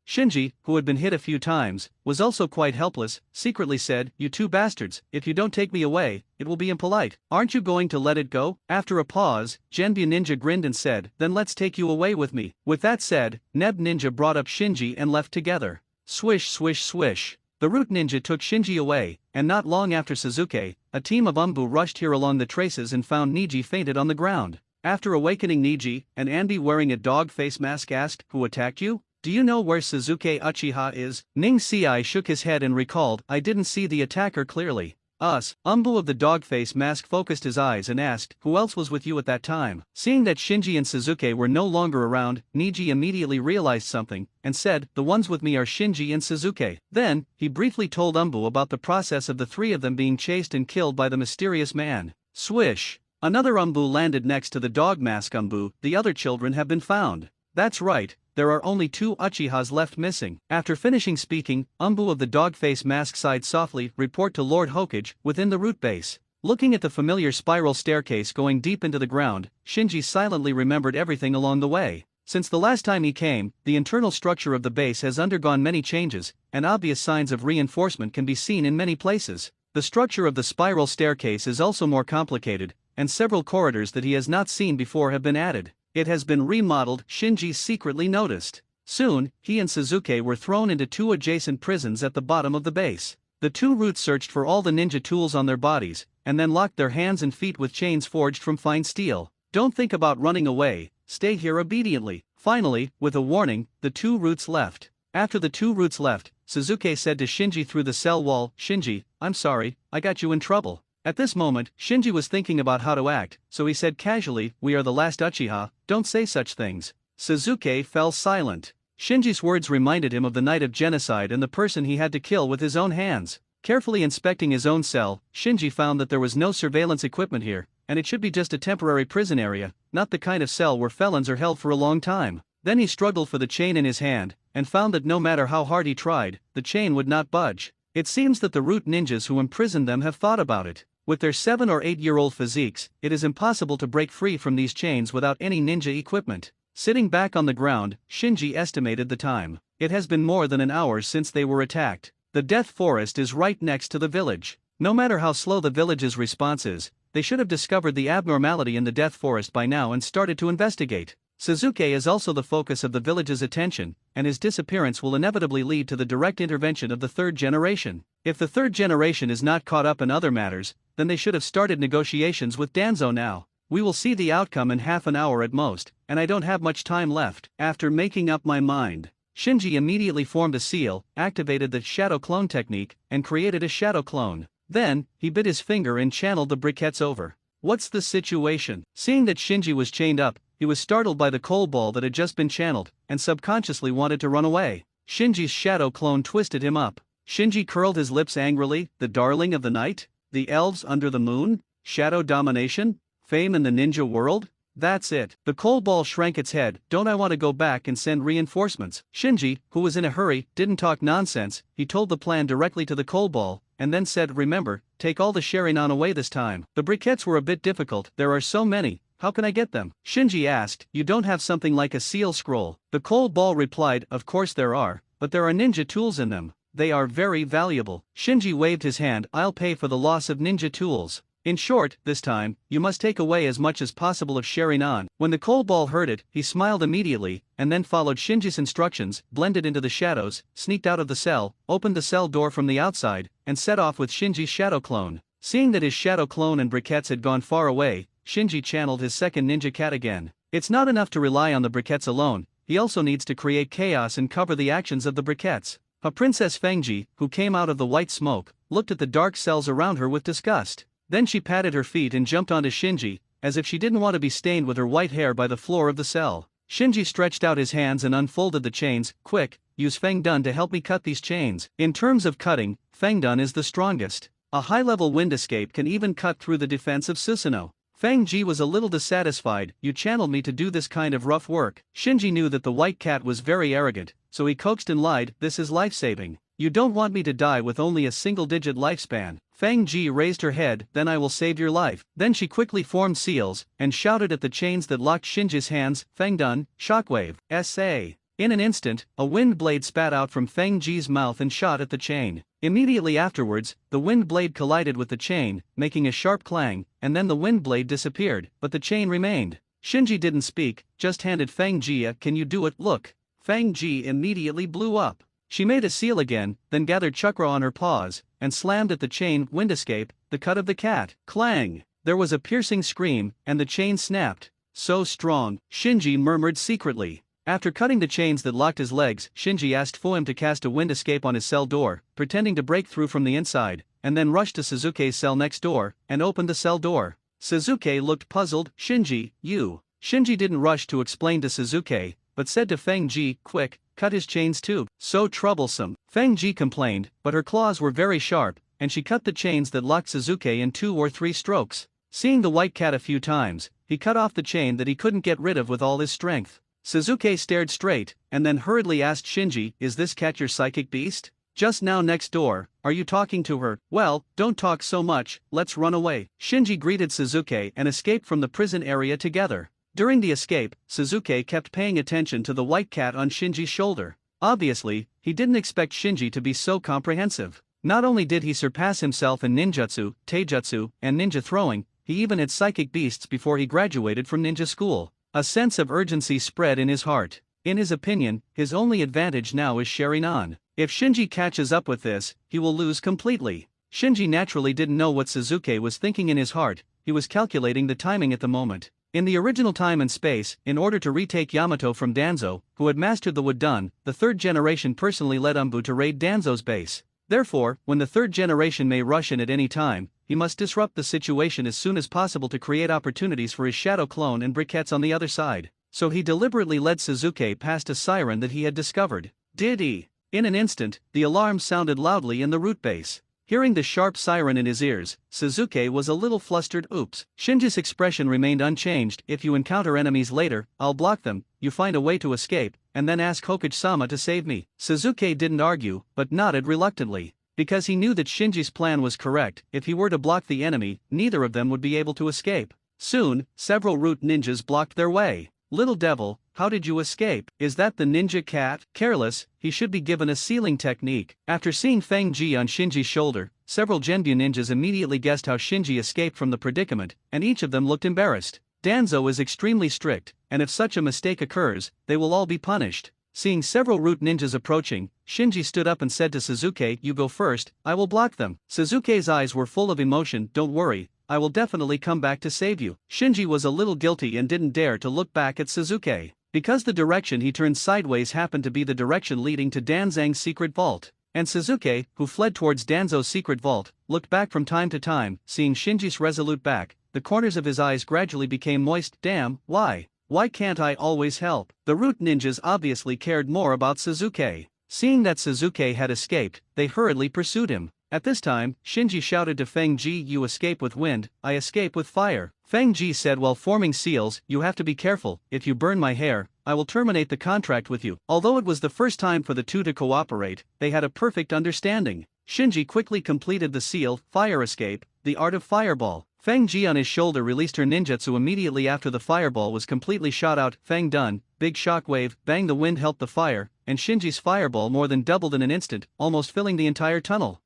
Shinji, who had been hit a few times, was also quite helpless, secretly said, "You two bastards, if you don't take me away, it will be impolite. Aren't you going to let it go?" After a pause, Genbu Ninja grinned and said, "Then let's take you away with me." With that said, Neb Ninja brought up Shinji and left together. Swish swish swish. The root ninja took Shinji away, and not long after Sasuke, a team of Umbu rushed here along the traces and found Niji fainted on the ground. After awakening Niji, an Anbi wearing a dog face mask asked, "Who attacked you? Do you know where Sasuke Uchiha is?" Ning Sei shook his head and recalled, "I didn't see the attacker clearly." Us, Umbu of the dog face mask focused his eyes and asked, "Who else was with you at that time?" Seeing that Shinji and Sasuke were no longer around, Niji immediately realized something, and said, "The ones with me are Shinji and Sasuke." Then, he briefly told Umbu about the process of the 3 of them being chased and killed by the mysterious man. Swish! Another Umbu landed next to the dog mask Umbu. "The other children have been found." That's right. There are only 2 Uchihas left missing. After finishing speaking, Umbu of the dog-face mask sighed softly, "Report to Lord Hokage, within the root base." Looking at the familiar spiral staircase going deep into the ground, Shinji silently remembered everything along the way. Since the last time he came, the internal structure of the base has undergone many changes, and obvious signs of reinforcement can be seen in many places. The structure of the spiral staircase is also more complicated, and several corridors that he has not seen before have been added. It has been remodeled, Shinji secretly noticed. Soon, he and Sasuke were thrown into 2 adjacent prisons at the bottom of the base. The 2 roots searched for all the ninja tools on their bodies, and then locked their hands and feet with chains forged from fine steel. "Don't think about running away, stay here obediently." Finally, with a warning, the 2 roots left. After the 2 roots left, Sasuke said to Shinji through the cell wall, "Shinji, I'm sorry, I got you in trouble." At this moment, Shinji was thinking about how to act, so he said casually, "We are the last Uchiha, don't say such things." Sasuke fell silent. Shinji's words reminded him of the night of genocide and the person he had to kill with his own hands. Carefully inspecting his own cell, Shinji found that there was no surveillance equipment here, and it should be just a temporary prison area, not the kind of cell where felons are held for a long time. Then he struggled for the chain in his hand, and found that no matter how hard he tried, the chain would not budge. It seems that the root ninjas who imprisoned them have thought about it. With their 7 or 8-year-old physiques, it is impossible to break free from these chains without any ninja equipment. Sitting back on the ground, Shinji estimated the time. It has been more than an hour since they were attacked. The Death Forest is right next to the village. No matter how slow the village's response is, they should have discovered the abnormality in the Death Forest by now and started to investigate. Sasuke is also the focus of the village's attention, and his disappearance will inevitably lead to the direct intervention of the 3rd generation. If the 3rd generation is not caught up in other matters, then they should have started negotiations with Danzo now. We will see the outcome in half an hour at most, and I don't have much time left. After making up my mind, Shinji immediately formed a seal, activated the shadow clone technique, and created a shadow clone. Then, he bit his finger and channeled the briquettes over. "What's the situation?" Seeing that Shinji was chained up, he was startled by the coal ball that had just been channeled, and subconsciously wanted to run away. Shinji's shadow clone twisted him up. Shinji curled his lips angrily, "The darling of the night? The elves under the moon? Shadow domination? Fame in the ninja world? That's it." The coal ball shrank its head. "Don't I want to go back and send reinforcements?" Shinji, who was in a hurry, didn't talk nonsense. He told the plan directly to the coal ball, and then said, "Remember, take all the Sharingan away this time." The briquettes were a bit difficult, there are so many. how can I get them? Shinji asked. You don't have something like a seal scroll? The cold ball replied, of course there are, but there are ninja tools in them. They are very valuable. Shinji waved his hand. I'll pay for the loss of ninja tools. In short, this time, you must take away as much as possible of Sharingan. When the cold ball heard it, he smiled immediately, and then followed Shinji's instructions, blended into the shadows, sneaked out of the cell, opened the cell door from the outside, and set off with Shinji's shadow clone. Seeing that his shadow clone and briquettes had gone far away, Shinji channeled his second ninja cat again. It's not enough to rely on the briquettes alone, he also needs to create chaos and cover the actions of the briquettes. A Princess Fengji, who came out of the white smoke, looked at the dark cells around her with disgust. Then she patted her feet and jumped onto Shinji, as if she didn't want to be stained with her white hair by the floor of the cell. Shinji stretched out his hands and unfolded the chains. Quick, use Feng Dun to help me cut these chains. In terms of cutting, Feng Dun is the strongest. A high-level wind escape can even cut through the defense of Susanoo. Feng Ji was a little dissatisfied. You channeled me to do this kind of rough work. Shinji knew that the white cat was very arrogant, so he coaxed and lied. This is life-saving. You don't want me to die with only a single-digit lifespan. Feng Ji raised her head. Then I will save your life. Then she quickly formed seals, and shouted at the chains that locked Shinji's hands. Feng Dun, shockwave, S.A. In an instant, a wind blade spat out from Feng Ji's mouth and shot at the chain. Immediately afterwards, the wind blade collided with the chain, making a sharp clang, and then the wind blade disappeared, but the chain remained. Shinji didn't speak, just handed Feng Ji a "Can you do it?" look. Feng Ji immediately blew up. She made a seal again, then gathered chakra on her paws, and slammed at the chain. Wind escape, the cut of the cat. Clang! There was a piercing scream, and the chain snapped. So strong, Shinji murmured secretly. After cutting the chains that locked his legs, Shinji asked Fuim to cast a wind escape on his cell door, pretending to break through from the inside, and then rushed to Suzuki's cell next door, and opened the cell door. Suzuki looked puzzled. Shinji, you. Shinji didn't rush to explain to Suzuki, but said to Feng Ji, quick, cut his chains too. So troublesome. Feng Ji complained, but her claws were very sharp, and she cut the chains that locked Suzuki in 2 or 3 strokes. Seeing the white cat a few times, he cut off the chain that he couldn't get rid of with all his strength. Suzuki stared straight, and then hurriedly asked Shinji, is this cat your psychic beast? Just now next door, are you talking to her? Well, don't talk so much, let's run away. Shinji greeted Suzuki and escaped from the prison area together. During the escape, Suzuki kept paying attention to the white cat on Shinji's shoulder. Obviously, he didn't expect Shinji to be so comprehensive. Not only did he surpass himself in ninjutsu, taijutsu, and ninja throwing, he even had psychic beasts before he graduated from ninja school. A sense of urgency spread in his heart. In his opinion, his only advantage now is Sharingan. If Shinji catches up with this, he will lose completely. Shinji naturally didn't know what Suzuki was thinking in his heart, he was calculating the timing at the moment. In the original time and space, in order to retake Yamato from Danzo, who had mastered the wood dun, the third generation personally led Umbu to raid Danzo's base. Therefore, when the third generation may rush in at any time, he must disrupt the situation as soon as possible to create opportunities for his shadow clone and briquettes on the other side. So he deliberately led Suzuki past a siren that he had discovered. Did he? In an instant, the alarm sounded loudly in the root base. Hearing the sharp siren in his ears, Suzuki was a little flustered. Oops. Shinji's expression remained unchanged. If you encounter enemies later, I'll block them, you find a way to escape, and then ask Hokage-sama to save me. Suzuki didn't argue, but nodded reluctantly. Because he knew that Shinji's plan was correct, if he were to block the enemy, neither of them would be able to escape. Soon, several root ninjas blocked their way. Little devil, how did you escape? Is that the ninja cat? Careless, he should be given a sealing technique. After seeing Feng Ji on Shinji's shoulder, several Genbu ninjas immediately guessed how Shinji escaped from the predicament, and each of them looked embarrassed. Danzo is extremely strict, and if such a mistake occurs, they will all be punished. Seeing several root ninjas approaching, Shinji stood up and said to Suzuki, you go first, I will block them. Suzuki's eyes were full of emotion. Don't worry, I will definitely come back to save you. Shinji was a little guilty and didn't dare to look back at Suzuki. Because the direction he turned sideways happened to be the direction leading to Danzang's secret vault. And Suzuki, who fled towards Danzo's secret vault, looked back from time to time. Seeing Shinji's resolute back, the corners of his eyes gradually became moist. Damn, why? Why can't I always help? The root ninjas obviously cared more about Suzuki. Seeing that Suzuki had escaped, they hurriedly pursued him. At this time, Shinji shouted to Feng Ji, you escape with wind, I escape with fire. Feng Ji said while forming seals, you have to be careful, if you burn my hair, I will terminate the contract with you. Although it was the first time for the two to cooperate, they had a perfect understanding. Shinji quickly completed the seal, fire escape, the art of fireball. Fang Ji on his shoulder released her ninjutsu immediately after the fireball was completely shot out. Fang done, big shockwave, bang, the wind helped the fire, and Shinji's fireball more than doubled in an instant, almost filling the entire tunnel.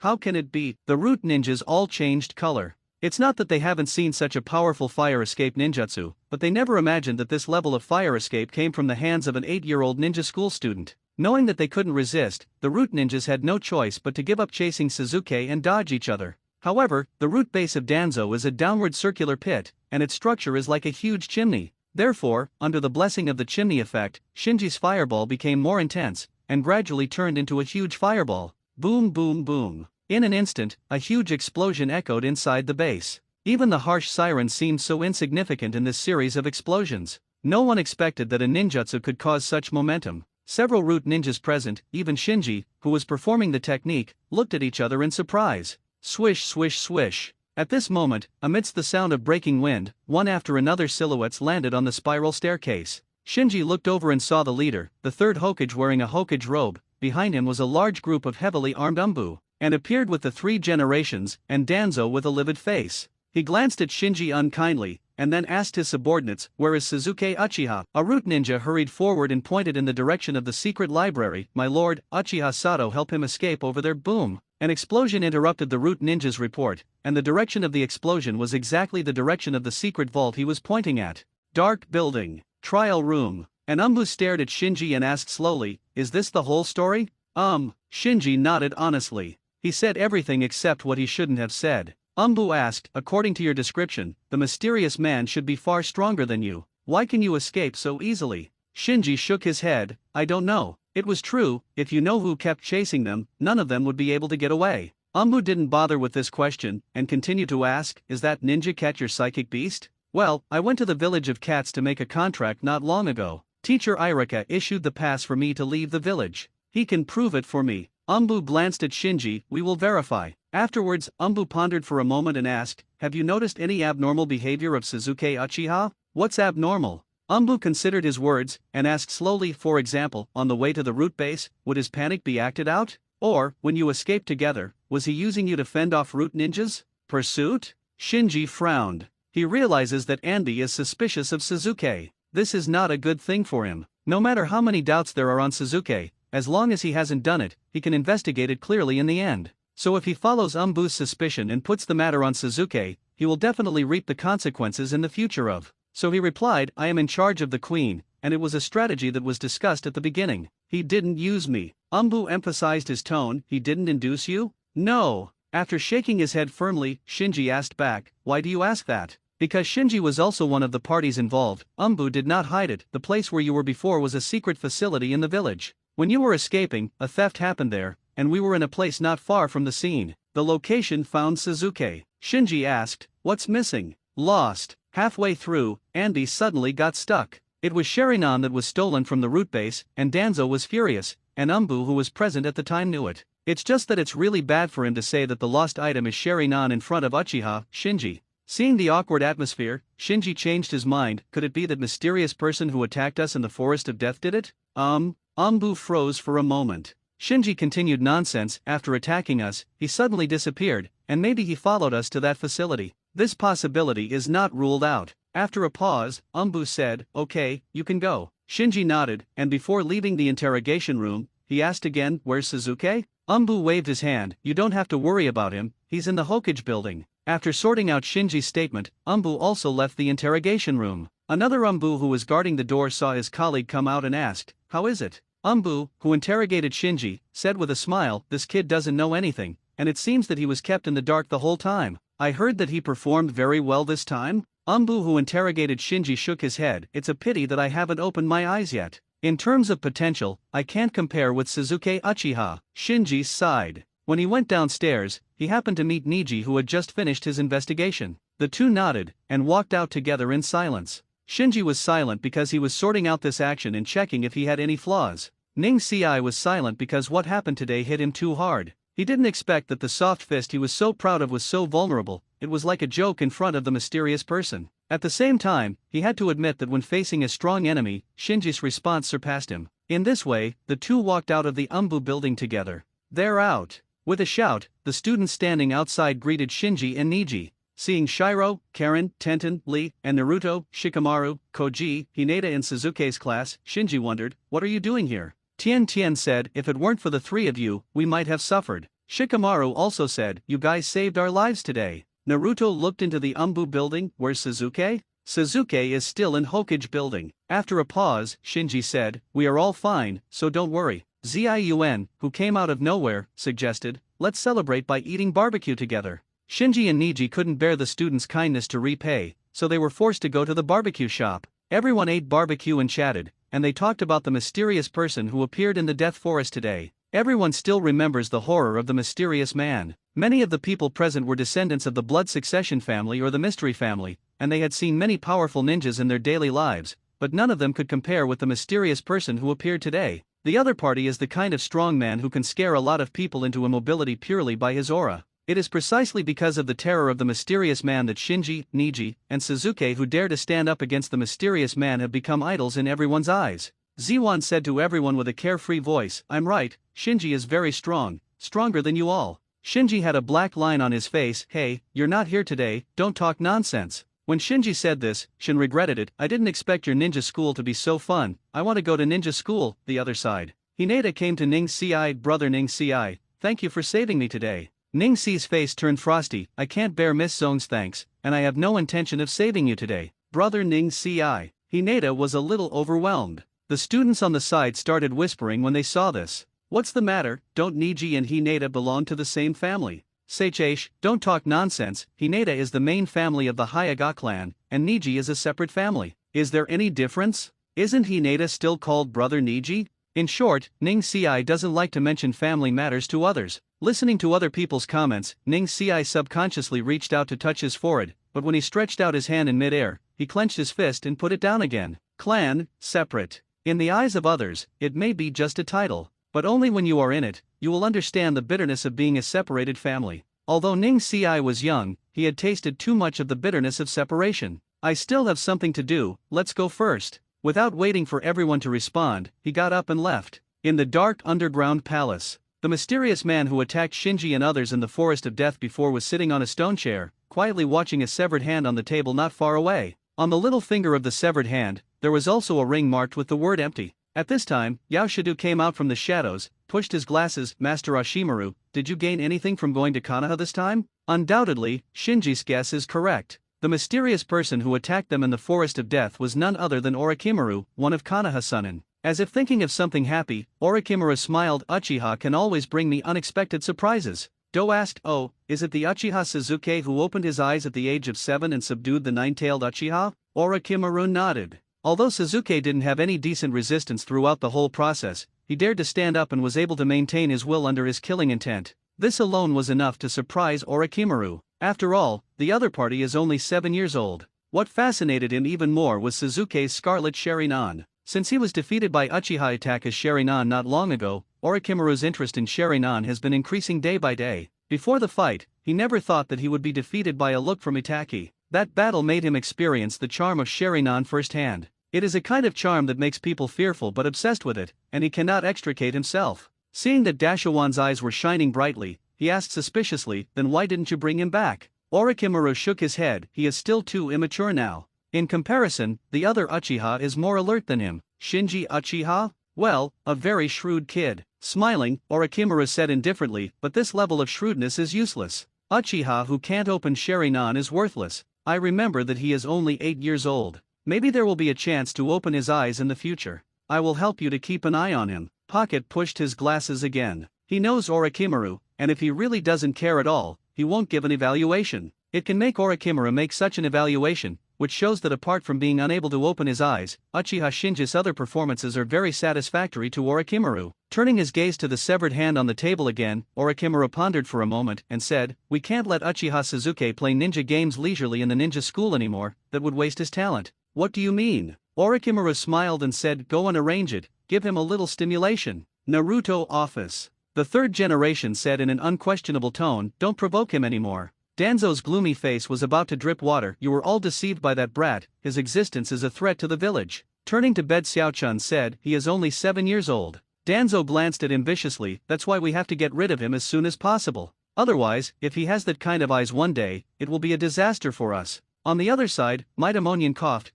How can it be? The root ninjas all changed color. It's not that they haven't seen such a powerful fire escape ninjutsu, but they never imagined that this level of fire escape came from the hands of an 8-year-old ninja school student. Knowing that they couldn't resist, the root ninjas had no choice but to give up chasing Sasuke and dodge each other. However, the root base of Danzo is a downward circular pit, and its structure is like a huge chimney. Therefore, under the blessing of the chimney effect, Shinji's fireball became more intense, and gradually turned into a huge fireball. Boom boom boom. In an instant, a huge explosion echoed inside the base. Even the harsh sirens seemed so insignificant in this series of explosions. No one expected that a ninjutsu could cause such momentum. Several root ninjas present, even Shinji, who was performing the technique, looked at each other in surprise. Swish swish swish. At this moment, amidst the sound of breaking wind, one after another silhouettes landed on the spiral staircase. Shinji looked over and saw the leader, the third Hokage, wearing a Hokage robe. Behind him was a large group of heavily armed Umbu, and appeared with the 3 generations, and Danzo with a livid face. He glanced at Shinji unkindly, and then asked his subordinates, "Where is Sasuke Uchiha?" A root ninja hurried forward and pointed in the direction of the secret library. "My lord, Uchiha Sato help him escape over there." Boom! An explosion interrupted the root ninja's report, and the direction of the explosion was exactly the direction of the secret vault he was pointing at. Dark building. Trial room. An Umbu stared at Shinji and asked slowly, "Is this the whole story?" Shinji nodded honestly. He said everything except what he shouldn't have said. Umbu asked, "According to your description, the mysterious man should be far stronger than you. Why can you escape so easily?" Shinji shook his head. "I don't know. It was true, if you know who kept chasing them, none of them would be able to get away." Umbu didn't bother with this question, and continued to ask, "Is that ninja cat your psychic beast?" "Well, I went to the village of cats to make a contract not long ago. Teacher Irika issued the pass for me to leave the village. He can prove it for me." Umbu glanced at Shinji. "We will verify." Afterwards, Umbu pondered for a moment and asked, "Have you noticed any abnormal behavior of Sasuke Uchiha?" "What's abnormal?" Umbu considered his words, and asked slowly, "For example, on the way to the root base, would his panic be acted out? Or, when you escaped together, was he using you to fend off root ninjas? Pursuit?" Shinji frowned. He realizes that Andy is suspicious of Sasuke. This is not a good thing for him. No matter how many doubts there are on Sasuke, as long as he hasn't done it, he can investigate it clearly in the end. So if he follows Umbu's suspicion and puts the matter on Sasuke, he will definitely reap the consequences in the future of. So he replied, "I am in charge of the queen, and it was a strategy that was discussed at the beginning. He didn't use me." Umbu emphasized his tone. "He didn't induce you?" "No." After shaking his head firmly, Shinji asked back, "Why do you ask that?" "Because Shinji was also one of the parties involved." Umbu did not hide it. "The place where you were before was a secret facility in the village. When you were escaping, a theft happened there, and we were in a place not far from the scene. The location found Sasuke." Shinji asked, "What's missing?" "Lost." Halfway through, Andy suddenly got stuck. It was Sharinan that was stolen from the root base, and Danzo was furious, and Umbu, who was present at the time, knew it. It's just that it's really bad for him to say that the lost item is Sharinan in front of Uchiha, Shinji. Seeing the awkward atmosphere, Shinji changed his mind. "Could it be that mysterious person who attacked us in the Forest of Death did it?" Umbu froze for a moment. Shinji continued, "Nonsense, after attacking us, he suddenly disappeared, and maybe he followed us to that facility. This possibility is not ruled out." After a pause, Umbu said, "Okay, you can go." Shinji nodded, and before leaving the interrogation room, he asked again, "Where's Sasuke?" Umbu waved his hand. "You don't have to worry about him, he's in the Hokage building." After sorting out Shinji's statement, Umbu also left the interrogation room. Another Umbu who was guarding the door saw his colleague come out and asked, "How is it?" Umbu, who interrogated Shinji, said with a smile, "This kid doesn't know anything, and it seems that he was kept in the dark the whole time. I heard that he performed very well this time." Umbu, who interrogated Shinji, shook his head. "It's a pity that I haven't opened my eyes yet. In terms of potential, I can't compare with Sasuke Uchiha." Shinji sighed. When he went downstairs, he happened to meet Niji, who had just finished his investigation. The two nodded, and walked out together in silence. Shinji was silent because he was sorting out this action and checking if he had any flaws. Ning Si was silent because what happened today hit him too hard. He didn't expect that the soft fist he was so proud of was so vulnerable. It was like a joke in front of the mysterious person. At the same time, he had to admit that when facing a strong enemy, Shinji's response surpassed him. In this way, the two walked out of the Umbu building together. "They're out." With a shout, the students standing outside greeted Shinji and Niji. Seeing Shiro, Karen, Tenten, Lee, and Naruto, Shikamaru, Koji, Hinata in Suzuki's class, Shinji wondered, "What are you doing here?" Tien Tien said, "If it weren't for the three of you, we might have suffered." Shikamaru also said, "You guys saved our lives today." Naruto looked into the Umbu building. "Where's Suzuki?" "Suzuki is still in Hokage building." After a pause, Shinji said, "We are all fine, so don't worry." Ziun, who came out of nowhere, suggested, "Let's celebrate by eating barbecue together." Shinji and Niji couldn't bear the students' kindness to repay, so they were forced to go to the barbecue shop. Everyone ate barbecue and chatted, and they talked about the mysterious person who appeared in the Death Forest today. Everyone still remembers the horror of the mysterious man. Many of the people present were descendants of the Blood Succession family or the Mystery family, and they had seen many powerful ninjas in their daily lives, but none of them could compare with the mysterious person who appeared today. The other party is the kind of strong man who can scare a lot of people into immobility purely by his aura. It is precisely because of the terror of the mysterious man that Shinji, Niji, and Suzuki who dare to stand up against the mysterious man have become idols in everyone's eyes. Ziwan said to everyone with a carefree voice, "I'm right, Shinji is very strong, stronger than you all." Shinji had a black line on his face. "Hey, you're not here today, don't talk nonsense." When Shinji said this, Shin regretted it. "I didn't expect your ninja school to be so fun, I want to go to ninja school." The other side. Hinata came to Ning Ci. "Brother Ning Ci, thank you for saving me today." Ning Ci's face turned frosty. "I can't bear Miss Zong's thanks, and I have no intention of saving you today, brother Ning Ci." Hinata was a little overwhelmed. The students on the side started whispering when they saw this. "What's the matter, don't Niji and Hinata belong to the same family?" "Seicheish, don't talk nonsense, Hinata is the main family of the Hyuga clan, and Niji is a separate family. Is there any difference? Isn't Hinata still called brother Niji?" In short, Ning Ci doesn't like to mention family matters to others. Listening to other people's comments, Ning Ci subconsciously reached out to touch his forehead, but when he stretched out his hand in midair, he clenched his fist and put it down again. Clan, separate. In the eyes of others, it may be just a title, but only when you are in it, you will understand the bitterness of being a separated family. Although Ning Ci was young, he had tasted too much of the bitterness of separation. "I still have something to do, let's go first." Without waiting for everyone to respond, he got up and left. In the dark underground palace, the mysterious man who attacked Shinji and others in the Forest of Death before was sitting on a stone chair, quietly watching a severed hand on the table not far away. On the little finger of the severed hand, there was also a ring marked with the word empty. At this time, Yao Shidu came out from the shadows, pushed his glasses. "Master Ashimaru, did you gain anything from going to Konoha this time?" Undoubtedly, Shinji's guess is correct. The mysterious person who attacked them in the Forest of Death was none other than Orochimaru, one of Konoha's Sunin. As if thinking of something happy, Orochimaru smiled. "Uchiha can always bring me unexpected surprises." Do asked, "Oh, is it the Uchiha Suzuki who opened his eyes at the age of 7 and subdued the nine-tailed Uchiha?" Orochimaru nodded. Although Suzuki didn't have any decent resistance throughout the whole process, he dared to stand up and was able to maintain his will under his killing intent. This alone was enough to surprise Orochimaru. After all, the other party is only 7 years old. What fascinated him even more was Suzuki's Scarlet Sharingan. Since he was defeated by Uchiha Itaka's Sharingan not long ago, Orochimaru's interest in Sharingan has been increasing day by day. Before the fight, he never thought that he would be defeated by a look from Itaki. That battle made him experience the charm of Sharingan firsthand. It is a kind of charm that makes people fearful but obsessed with it, and he cannot extricate himself. Seeing that Dashawan's eyes were shining brightly, he asked suspiciously, "Then why didn't you bring him back?" Orochimaru shook his head. "He is still too immature now. In comparison, the other Uchiha is more alert than him." "Shinji Uchiha? Well, a very shrewd kid." Smiling, Orochimaru said indifferently, "But this level of shrewdness is useless. Uchiha who can't open Sharingan is worthless. I remember that he is only 8 years old. Maybe there will be a chance to open his eyes in the future. I will help you to keep an eye on him." Pocket pushed his glasses again. He knows Orochimaru, and if he really doesn't care at all, he won't give an evaluation. It can make Orochimaru make such an evaluation, which shows that apart from being unable to open his eyes, Uchiha Shinji's other performances are very satisfactory to Orochimaru. Turning his gaze to the severed hand on the table again, Orochimaru pondered for a moment and said, "We can't let Uchiha Suzuki play ninja games leisurely in the ninja school anymore, that would waste his talent." "What do you mean?" Orochimaru smiled and said, "Go and arrange it, give him a little stimulation." Naruto office. The third generation said in an unquestionable tone, "Don't provoke him anymore." Danzo's gloomy face was about to drip water. "You were all deceived by that brat, his existence is a threat to the village." Turning to bed, Xiaochun said, "He is only 7 years old." Danzo glanced at him viciously. "That's why we have to get rid of him as soon as possible." Otherwise, if he has that kind of eyes one day, it will be a disaster for us. On the other side, Mitamonian coughed,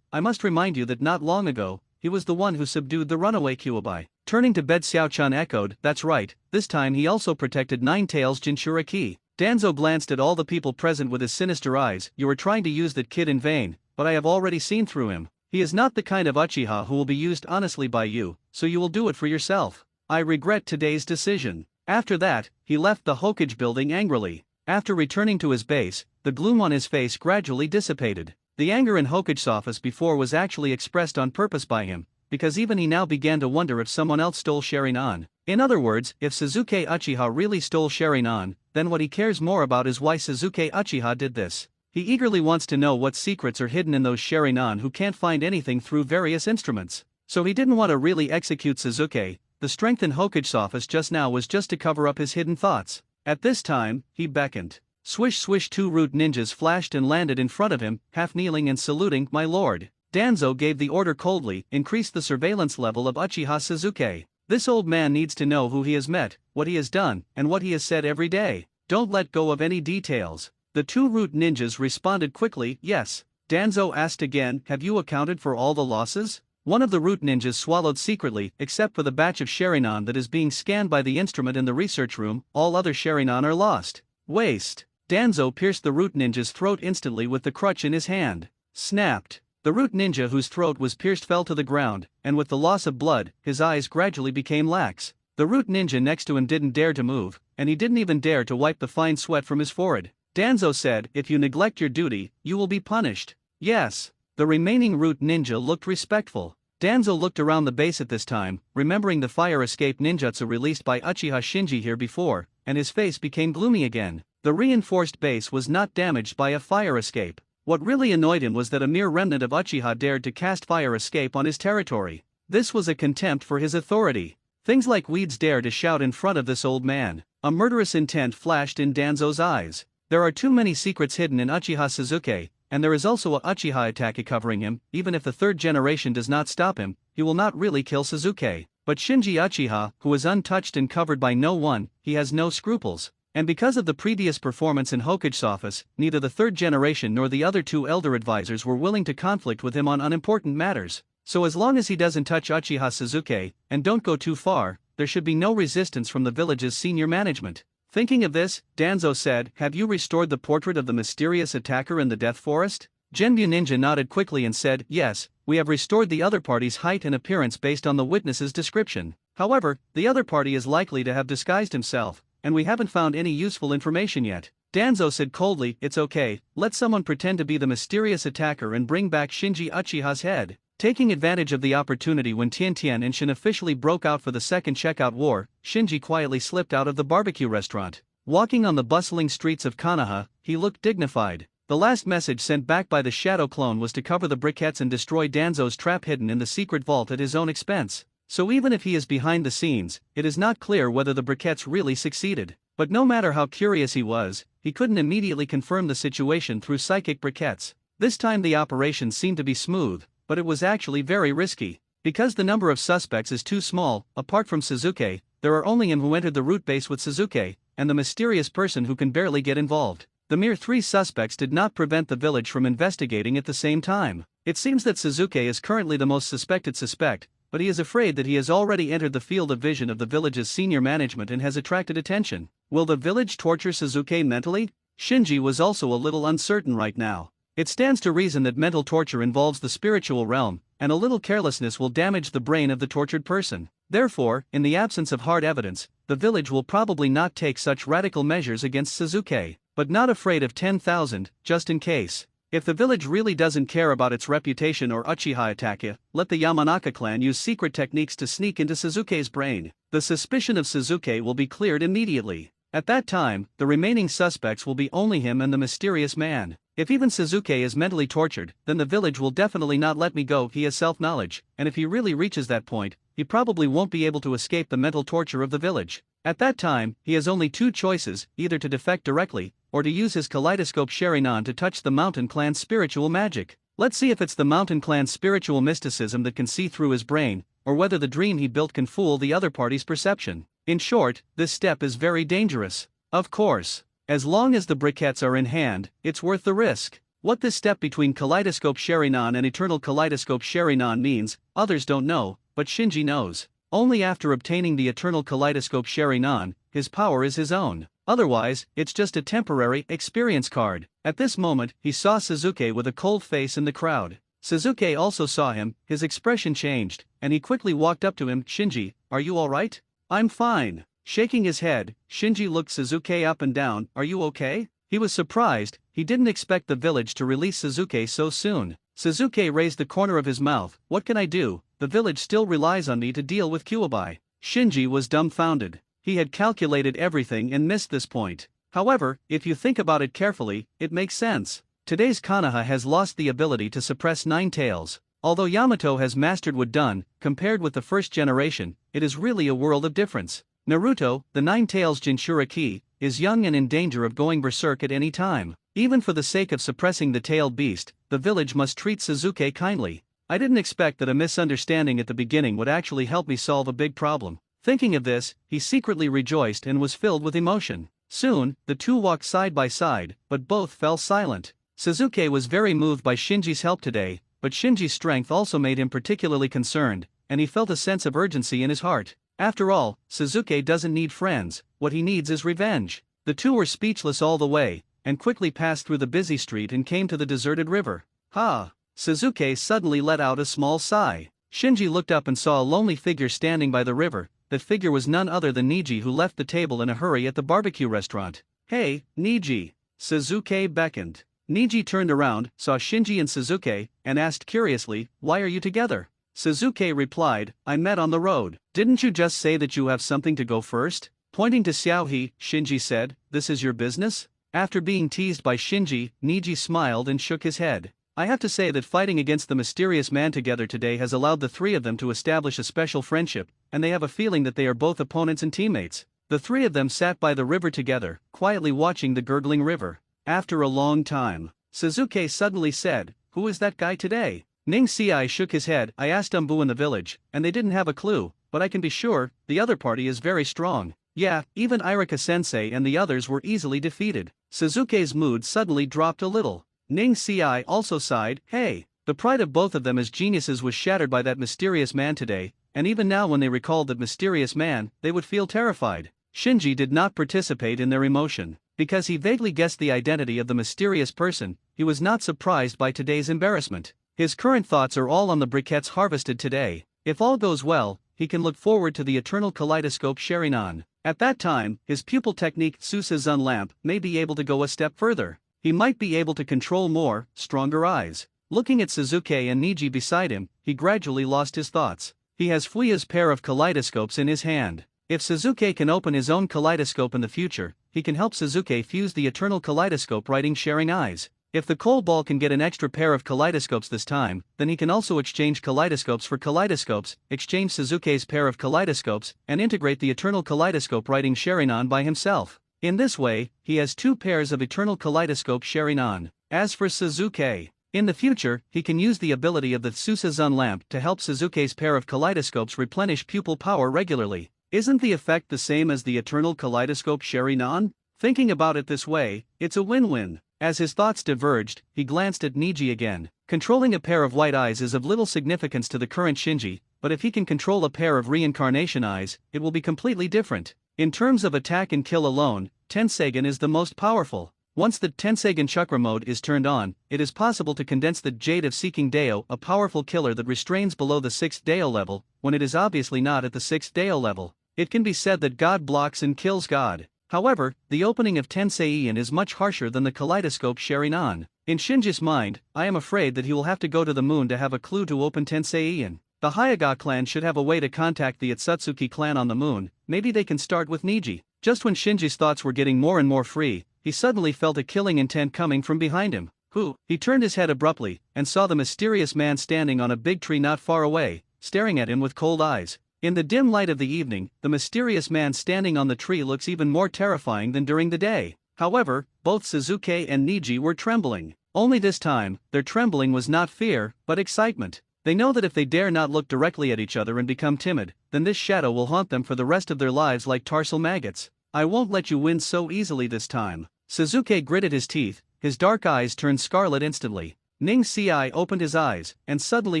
I must remind you that not long ago, he was the one who subdued the runaway Kuobai. Turning to bed, Xiao-chan echoed, that's right, this time he also protected Nine-Tails Jinchuriki. Danzo glanced at all the people present with his sinister eyes. You are trying to use that kid in vain, but I have already seen through him. He is not the kind of uchiha who will be used honestly by you, so you will do it for yourself. I regret today's decision. After that, he left the Hokage building angrily. After returning to his base, the gloom on his face gradually dissipated. The anger in Hokage's office before was actually expressed on purpose by him, because even he now began to wonder if someone else stole Sharingan. In other words, if Sasuke Uchiha really stole Sharingan, then what he cares more about is why Sasuke Uchiha did this. He eagerly wants to know what secrets are hidden in those Sharingan who can't find anything through various instruments. So he didn't want to really execute Sasuke. The strength in Hokage's office just now was just to cover up his hidden thoughts. At this time, he beckoned. Swish swish, two root ninjas flashed and landed in front of him, half kneeling and saluting, my lord. Danzo gave the order coldly, increase the surveillance level of Uchiha Sasuke. This old man needs to know who he has met, what he has done, and what he has said every day. Don't let go of any details. The two root ninjas responded quickly, yes. Danzo asked again, have you accounted for all the losses? One of the root ninjas swallowed secretly, except for the batch of Sharingan that is being scanned by the instrument in the research room, all other Sharingan are lost. Waste. Danzo pierced the root ninja's throat instantly with the crutch in his hand. Snapped. The root ninja whose throat was pierced fell to the ground, and with the loss of blood, his eyes gradually became lax. The root ninja next to him didn't dare to move, and he didn't even dare to wipe the fine sweat from his forehead. Danzo said, if you neglect your duty, you will be punished. Yes. The remaining root ninja looked respectful. Danzo looked around the base at this time, remembering the fire escape ninjutsu released by Uchiha Shinji here before, and his face became gloomy again. The reinforced base was not damaged by a fire escape. What really annoyed him was that a mere remnant of Uchiha dared to cast fire escape on his territory. This was a contempt for his authority. Things like weeds dare to shout in front of this old man. A murderous intent flashed in Danzo's eyes. There are too many secrets hidden in Uchiha Sasuke, and there is also a Uchiha attack covering him. Even if the third generation does not stop him, he will not really kill Sasuke. But Shinji Uchiha, who is untouched and covered by no one, he has no scruples. And because of the previous performance in Hokage's office, neither the third generation nor the other two elder advisors were willing to conflict with him on unimportant matters. So as long as he doesn't touch Uchiha Sasuke, and don't go too far, there should be no resistance from the village's senior management. Thinking of this, Danzo said, have you restored the portrait of the mysterious attacker in the Death Forest? Genbu Ninja nodded quickly and said, yes, we have restored the other party's height and appearance based on the witness's description. However, the other party is likely to have disguised himself, and we haven't found any useful information yet. Danzo said coldly, it's okay, let someone pretend to be the mysterious attacker and bring back Shinji Uchiha's head. Taking advantage of the opportunity when Tiantian and Shin officially broke out for the second checkout war, Shinji quietly slipped out of the barbecue restaurant. Walking on the bustling streets of Konoha, he looked dignified. The last message sent back by the shadow clone was to cover the briquettes and destroy Danzo's trap hidden in the secret vault at his own expense. So even if he is behind the scenes, it is not clear whether the briquettes really succeeded. But no matter how curious he was, he couldn't immediately confirm the situation through psychic briquettes. This time the operation seemed to be smooth, but it was actually very risky. Because the number of suspects is too small, apart from Sasuke, there are only him who entered the root base with Sasuke, and the mysterious person who can barely get involved. The mere 3 suspects did not prevent the village from investigating at the same time. It seems that Sasuke is currently the most suspected suspect, but he is afraid that he has already entered the field of vision of the village's senior management and has attracted attention. Will the village torture Sasuke mentally? Shinji was also a little uncertain right now. It stands to reason that mental torture involves the spiritual realm, and a little carelessness will damage the brain of the tortured person. Therefore, in the absence of hard evidence, the village will probably not take such radical measures against Sasuke, but not afraid of 10,000, just in case. If the village really doesn't care about its reputation or Uchiha attack, let the Yamanaka clan use secret techniques to sneak into Sasuke's brain. The suspicion of Sasuke will be cleared immediately. At that time, the remaining suspects will be only him and the mysterious man. If even Sasuke is mentally tortured, then the village will definitely not let me go. He has self-knowledge, and if he really reaches that point, he probably won't be able to escape the mental torture of the village. At that time, he has only 2 choices, either to defect directly, or to use his kaleidoscope Sharingan to touch the Mountain Clan's spiritual magic. Let's see if it's the Mountain Clan's spiritual mysticism that can see through his brain, or whether the dream he built can fool the other party's perception. In short, this step is very dangerous. Of course. As long as the briquettes are in hand, it's worth the risk. What this step between Kaleidoscope Sharingan and Eternal Kaleidoscope Sharingan means, others don't know, but Shinji knows. Only after obtaining the Eternal Kaleidoscope Sharingan, his power is his own. Otherwise, it's just a temporary experience card. At this moment, he saw Sasuke with a cold face in the crowd. Sasuke also saw him, his expression changed, and he quickly walked up to him. Shinji, are you alright? I'm fine. Shaking his head, Shinji looked Sasuke up and down. Are you okay? He was surprised, he didn't expect the village to release Sasuke so soon. Sasuke raised the corner of his mouth. What can I do? The village still relies on me to deal with Kyuubi. Shinji was dumbfounded. He had calculated everything and missed this point. However, if you think about it carefully, it makes sense. Today's Konoha has lost the ability to suppress Nine Tails. Although Yamato has mastered what done, compared with the first generation, it is really a world of difference. Naruto, the Nine Tails Jinchuriki, is young and in danger of going berserk at any time. Even for the sake of suppressing the tailed beast, the village must treat Sasuke kindly. I didn't expect that a misunderstanding at the beginning would actually help me solve a big problem. Thinking of this, he secretly rejoiced and was filled with emotion. Soon, the two walked side by side, but both fell silent. Sasuke was very moved by Shinji's help today, but Shinji's strength also made him particularly concerned, and he felt a sense of urgency in his heart. After all, Sasuke doesn't need friends, what he needs is revenge. The two were speechless all the way, and quickly passed through the busy street and came to the deserted river. Ha! Sasuke suddenly let out a small sigh. Shinji looked up and saw a lonely figure standing by the river. That figure was none other than Niji, who left the table in a hurry at the barbecue restaurant. Hey, Niji! Sasuke beckoned. Niji turned around, saw Shinji and Sasuke, and asked curiously, why are you together? Sasuke replied, I met on the road. Didn't you just say that you have something to go first? Pointing to Xiaohe, Shinji said, this is your business? After being teased by Shinji, Niji smiled and shook his head. I have to say that fighting against the mysterious man together today has allowed the three of them to establish a special friendship, and they have a feeling that they are both opponents and teammates. The three of them sat by the river together, quietly watching the gurgling river. After a long time, Sasuke suddenly said, who is that guy today? Ning Xiai shook his head. I asked Umbu in the village, and they didn't have a clue, but I can be sure, the other party is very strong. Yeah, even Irika-sensei and the others were easily defeated. Sasuke's mood suddenly dropped a little. Ning Xiai also sighed. Hey, the pride of both of them as geniuses was shattered by that mysterious man today, and even now when they recalled that mysterious man, they would feel terrified. Shinji did not participate in their emotion. Because he vaguely guessed the identity of the mysterious person, he was not surprised by today's embarrassment. His current thoughts are all on the briquettes harvested today. If all goes well, he can look forward to the Eternal Kaleidoscope Sharingan. At that time, his pupil technique Susuzun lamp may be able to go a step further. He might be able to control more, stronger eyes. Looking at Sasuke and Niji beside him, he gradually lost his thoughts. He has Fuya's pair of kaleidoscopes in his hand. If Sasuke can open his own kaleidoscope in the future, he can help Sasuke fuse the Eternal Kaleidoscope writing sharing eyes. If the cold ball can get an extra pair of kaleidoscopes this time, then he can also exchange kaleidoscopes for kaleidoscopes, exchange Sasuke's pair of kaleidoscopes, and integrate the Eternal Kaleidoscope writing Sharingan by himself. In this way, he has two pairs of Eternal Kaleidoscope Sharingan. As for Sasuke, in the future, he can use the ability of the Susuzun lamp to help Sasuke's pair of kaleidoscopes replenish pupil power regularly. Isn't the effect the same as the Eternal Kaleidoscope Sharingan? Thinking about it this way, it's a win-win. As his thoughts diverged, he glanced at Niji again. Controlling a pair of white eyes is of little significance to the current Shinji, but if he can control a pair of reincarnation eyes, it will be completely different. In terms of attack and kill alone, Tensegan is the most powerful. Once the Tensegan Chakra mode is turned on, it is possible to condense the Jade of Seeking Deo, a powerful killer that restrains below the 6th Deo level, when it is obviously not at the 6th Deo level. It can be said that God blocks and kills God. However, the opening of Tenseian is much harsher than the Kaleidoscope Sharingan. In Shinji's mind, I am afraid that he will have to go to the moon to have a clue to open Tenseian. The Hyuga clan should have a way to contact the Otsutsuki clan on the moon. Maybe they can start with Niji. Just when Shinji's thoughts were getting more and more free, he suddenly felt a killing intent coming from behind him. Who? He turned his head abruptly, and saw the mysterious man standing on a big tree not far away, staring at him with cold eyes. In the dim light of the evening, the mysterious man standing on the tree looks even more terrifying than during the day. However, both Sasuke and Niji were trembling. Only this time, their trembling was not fear, but excitement. They know that if they dare not look directly at each other and become timid, then this shadow will haunt them for the rest of their lives like tarsal maggots. I won't let you win so easily this time. Sasuke gritted his teeth, his dark eyes turned scarlet instantly. Ning Si opened his eyes, and suddenly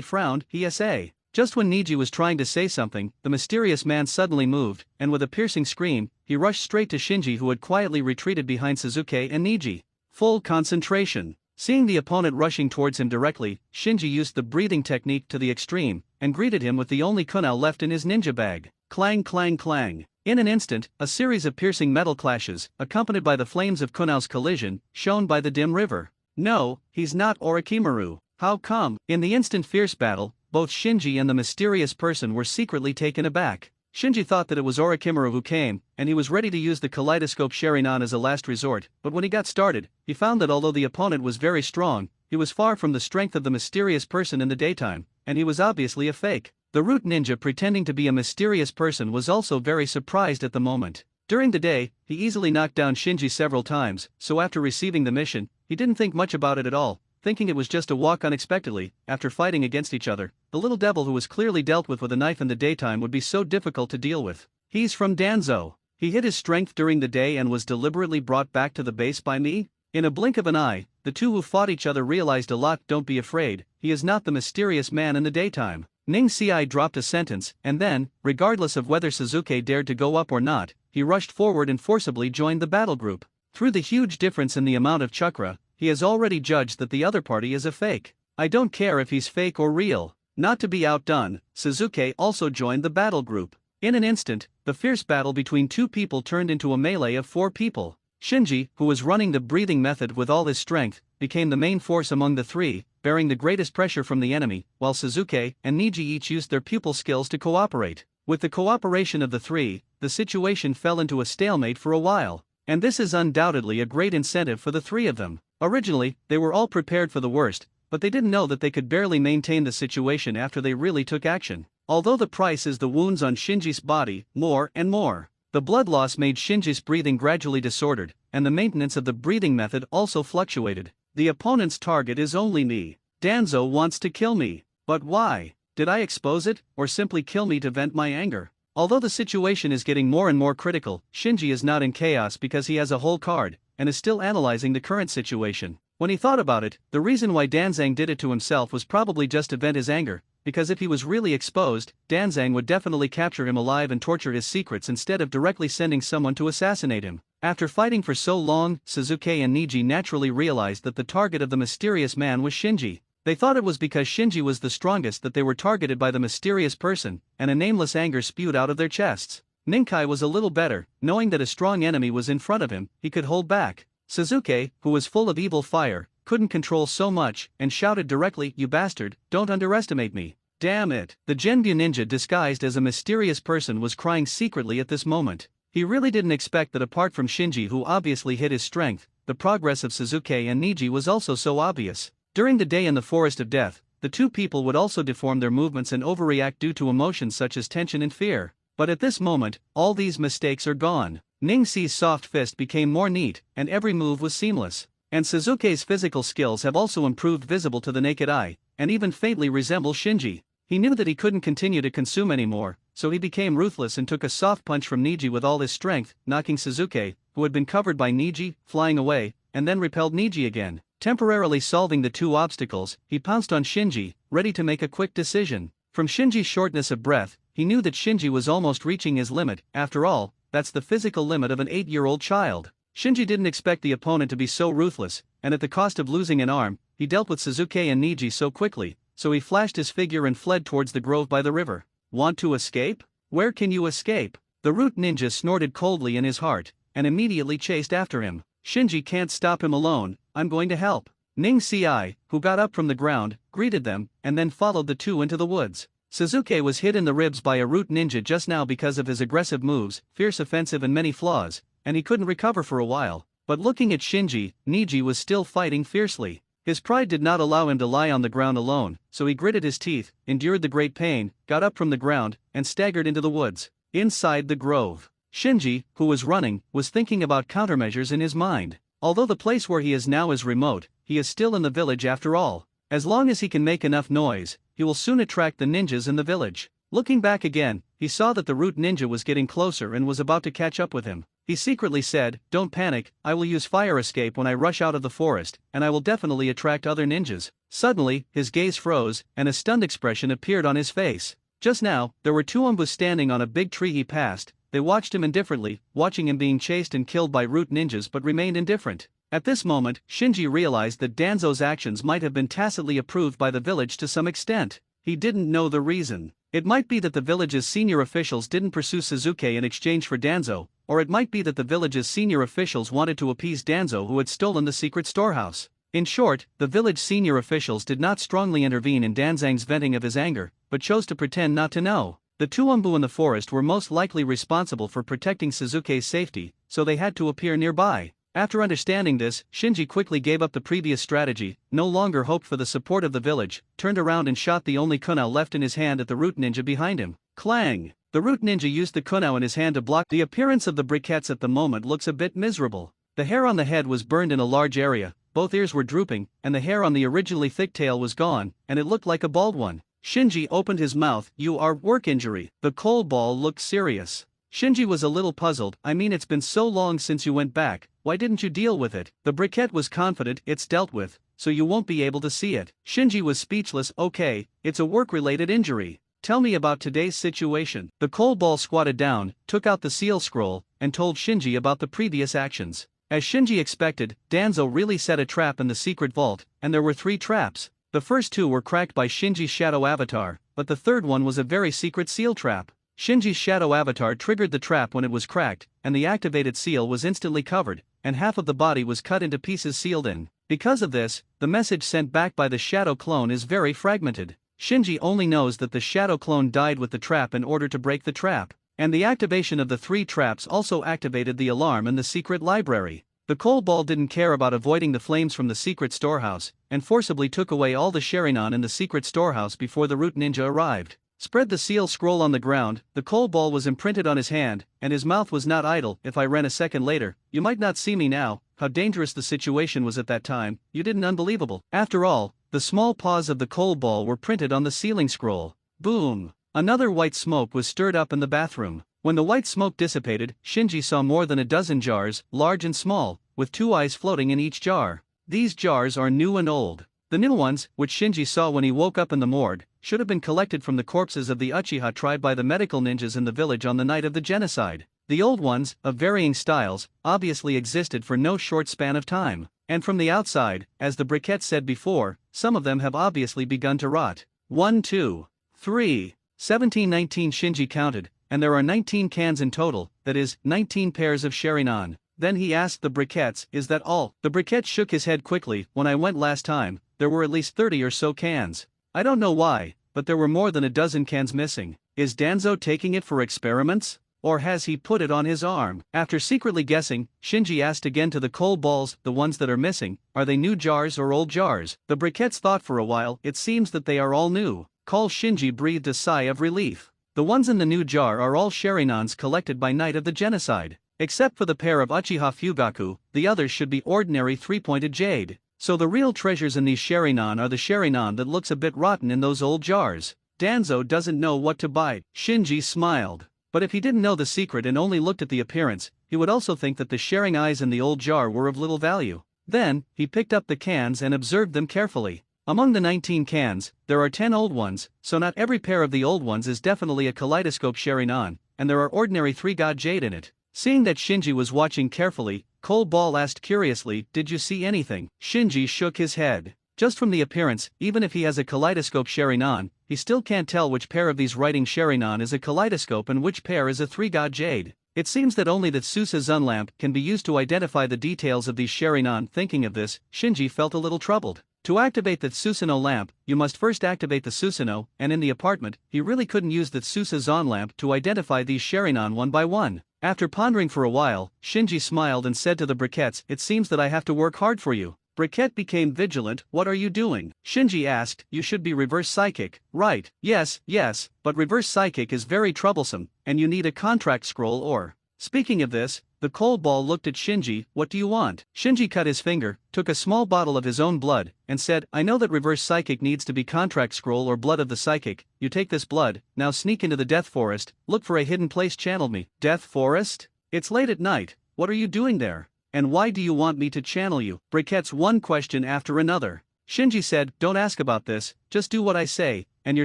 frowned. "Sa." Just when Niji was trying to say something, the mysterious man suddenly moved, and with a piercing scream, he rushed straight to Shinji, who had quietly retreated behind Sasuke and Niji. Full concentration. Seeing the opponent rushing towards him directly, Shinji used the breathing technique to the extreme, and greeted him with the only kunai left in his ninja bag. Clang clang clang. In an instant, a series of piercing metal clashes, accompanied by the flames of kunai's collision, shone by the dim river. No, he's not Orochimaru. How come? In the instant fierce battle, both Shinji and the mysterious person were secretly taken aback. Shinji thought that it was Orochimaru who came, and he was ready to use the kaleidoscope Sharingan as a last resort, but when he got started, he found that although the opponent was very strong, he was far from the strength of the mysterious person in the daytime, and he was obviously a fake. The root ninja pretending to be a mysterious person was also very surprised at the moment. During the day, he easily knocked down Shinji several times, so after receiving the mission, he didn't think much about it at all, thinking it was just a walk unexpectedly. After fighting against each other, the little devil who was clearly dealt with a knife in the daytime would be so difficult to deal with. He's from Danzo. He hid his strength during the day and was deliberately brought back to the base by me? In a blink of an eye, the two who fought each other realized a lot. Don't be afraid, he is not the mysterious man in the daytime. Ning Si dropped a sentence, and then, regardless of whether Sasuke dared to go up or not, he rushed forward and forcibly joined the battle group. Through the huge difference in the amount of chakra, he has already judged that the other party is a fake. I don't care if he's fake or real. Not to be outdone, Sasuke also joined the battle group. In an instant, the fierce battle between two people turned into a melee of 4 people. Shinji, who was running the breathing method with all his strength, became the main force among the three, bearing the greatest pressure from the enemy, while Sasuke and Niji each used their pupil skills to cooperate. With the cooperation of the three, the situation fell into a stalemate for a while. And this is undoubtedly a great incentive for the three of them. Originally, they were all prepared for the worst, but they didn't know that they could barely maintain the situation after they really took action. Although the price is the wounds on Shinji's body, more and more. The blood loss made Shinji's breathing gradually disordered, and the maintenance of the breathing method also fluctuated. The opponent's target is only me. Danzo wants to kill me. But why? Did I expose it, or simply kill me to vent my anger? Although the situation is getting more and more critical, Shinji is not in chaos because he has a whole card, and is still analyzing the current situation. When he thought about it, the reason why Danzang did it to himself was probably just to vent his anger, because if he was really exposed, Danzang would definitely capture him alive and torture his secrets instead of directly sending someone to assassinate him. After fighting for so long, Sasuke and Niji naturally realized that the target of the mysterious man was Shinji. They thought it was because Shinji was the strongest that they were targeted by the mysterious person, and a nameless anger spewed out of their chests. Ninkai was a little better, knowing that a strong enemy was in front of him, he could hold back. Sasuke, who was full of evil fire, couldn't control so much, and shouted directly, "You bastard, don't underestimate me." Damn it. The Genbu ninja disguised as a mysterious person was crying secretly at this moment. He really didn't expect that apart from Shinji, who obviously hid his strength, the progress of Sasuke and Niji was also so obvious. During the day in the Forest of Death, the two people would also deform their movements and overreact due to emotions such as tension and fear. But at this moment, all these mistakes are gone. Ning Si's soft fist became more neat, and every move was seamless. And Sasuke's physical skills have also improved, visible to the naked eye, and even faintly resemble Shinji. He knew that he couldn't continue to consume anymore, so he became ruthless and took a soft punch from Niji with all his strength, knocking Sasuke, who had been covered by Niji, flying away, and then repelled Niji again. Temporarily solving the two obstacles, he pounced on Shinji, ready to make a quick decision. From Shinji's shortness of breath, he knew that Shinji was almost reaching his limit. After all, that's the physical limit of an 8-year-old child. Shinji didn't expect the opponent to be so ruthless, and at the cost of losing an arm, he dealt with Sasuke and Niji so quickly, so he flashed his figure and fled towards the grove by the river. Want to escape? Where can you escape? The root ninja snorted coldly in his heart, and immediately chased after him. Shinji can't stop him alone, I'm going to help. Ning Si, who got up from the ground, greeted them, and then followed the two into the woods. Sasuke was hit in the ribs by a root ninja just now because of his aggressive moves, fierce offensive and many flaws, and he couldn't recover for a while. But looking at Shinji, Niji was still fighting fiercely. His pride did not allow him to lie on the ground alone, so he gritted his teeth, endured the great pain, got up from the ground, and staggered into the woods. Inside the grove, Shinji, who was running, was thinking about countermeasures in his mind. Although the place where he is now is remote, he is still in the village after all. As long as he can make enough noise, he will soon attract the ninjas in the village. Looking back again, he saw that the root ninja was getting closer and was about to catch up with him. He secretly said, "Don't panic, I will use fire escape when I rush out of the forest, and I will definitely attract other ninjas." Suddenly, his gaze froze, and a stunned expression appeared on his face. Just now, there were two umbus standing on a big tree he passed. They watched him indifferently, watching him being chased and killed by root ninjas, but remained indifferent. At this moment, Shinji realized that Danzo's actions might have been tacitly approved by the village to some extent. He didn't know the reason. It might be that the village's senior officials didn't pursue Sasuke in exchange for Danzo, or it might be that the village's senior officials wanted to appease Danzo, who had stolen the secret storehouse. In short, the village senior officials did not strongly intervene in Danzang's venting of his anger, but chose to pretend not to know. The two Umbu in the forest were most likely responsible for protecting Sasuke's safety, so they had to appear nearby. After understanding this, Shinji quickly gave up the previous strategy, no longer hoped for the support of the village, turned around and shot the only kunai left in his hand at the root ninja behind him. Clang! The root ninja used the kunai in his hand to block. The appearance of the briquettes at the moment looks a bit miserable. The hair on the head was burned in a large area, both ears were drooping, and the hair on the originally thick tail was gone, and it looked like a bald one. Shinji opened his mouth. "You are work injury." The coal ball looked serious. Shinji was a little puzzled. "I mean, it's been so long since you went back, why didn't you deal with it?" The briquette was confident. "It's dealt with, so you won't be able to see it." Shinji was speechless. "Okay, it's a work-related injury. Tell me about today's situation." The coal ball squatted down, took out the seal scroll, and told Shinji about the previous actions. As Shinji expected, Danzo really set a trap in the secret vault, and there were 3 traps. The first 2 were cracked by Shinji's shadow avatar, but the third one was a very secret seal trap. Shinji's shadow avatar triggered the trap when it was cracked, and the activated seal was instantly covered, and half of the body was cut into pieces sealed in. Because of this, the message sent back by the shadow clone is very fragmented. Shinji only knows that the shadow clone died with the trap in order to break the trap, and the activation of the 3 traps also activated the alarm in the secret library. The coal ball didn't care about avoiding the flames from the secret storehouse, and forcibly took away all the Sharingan in the secret storehouse before the root ninja arrived. Spread the seal scroll on the ground. The coal ball was imprinted on his hand, and his mouth was not idle. "If I ran a second later, you might not see me now." How dangerous the situation was at that time, you didn't unbelievable. After all, the small paws of the coal ball were printed on the sealing scroll. Boom! Another white smoke was stirred up in the bathroom. When the white smoke dissipated, Shinji saw more than a dozen jars, large and small, with 2 eyes floating in each jar. These jars are new and old. The new ones, which Shinji saw when he woke up in the morgue, should have been collected from the corpses of the Uchiha tribe by the medical ninjas in the village on the night of the genocide. The old ones, of varying styles, obviously existed for no short span of time, and from the outside, as the briquette said before, some of them have obviously begun to rot. 1, 2, 3, 17, 19 Shinji counted, and there are 19 cans in total, that is, 19 pairs of Sharingan. Then he asked the briquettes, "Is that all?" The briquette shook his head quickly. "When I went last time, there were at least 30 or so cans. I don't know why, but there were more than a dozen cans missing. Is Danzo taking it for experiments? Or has he put it on his arm?" After secretly guessing, Shinji asked again to the coal balls, "The ones that are missing, are they new jars or old jars?" The briquettes thought for a while. "It seems that they are all new." Shinji breathed a sigh of relief. The ones in the new jar are all Sharinans collected by night of the genocide. Except for the pair of Uchiha Fugaku, the others should be ordinary 3-pointed jade. So the real treasures in these Sharingan are the Sharingan that looks a bit rotten in those old jars. Danzo doesn't know what to buy. Shinji smiled. But if he didn't know the secret and only looked at the appearance, he would also think that the sharing eyes in the old jar were of little value. Then, he picked up the cans and observed them carefully. Among the 19 cans, there are 10 old ones, so not every pair of the old ones is definitely a kaleidoscope Sharingan, and there are ordinary 3-god jade in it. Seeing that Shinji was watching carefully, Coal Ball asked curiously, "Did you see anything?" Shinji shook his head. Just from the appearance, even if he has a kaleidoscope Sharingan, he still can't tell which pair of these writing Sharingan is a kaleidoscope and which pair is a 3-god jade. It seems that only the Susa Zun lamp can be used to identify the details of these Sharingan. Thinking of this, Shinji felt a little troubled. To activate the Susanoo lamp, you must first activate the Susanoo, and in the apartment, he really couldn't use the Susa Zon lamp to identify these Sharingan one by one. After pondering for a while, Shinji smiled and said to the briquettes, "It seems that I have to work hard for you." Briquette became vigilant. "What are you doing?" Shinji asked. "You should be reverse psychic, right?" Yes, but reverse psychic is very troublesome, and you need a contract scroll or..." Speaking of this, the cold ball looked at Shinji. "What do you want?" Shinji cut his finger, took a small bottle of his own blood, and said, "I know that reverse psychic needs to be contract scroll or blood of the psychic. You take this blood, now sneak into the death forest, look for a hidden place, channel me." Death forest? It's late at night, what are you doing there? And why do you want me to channel you? Briquette's one question after another. Shinji said, don't ask about this, just do what I say, and your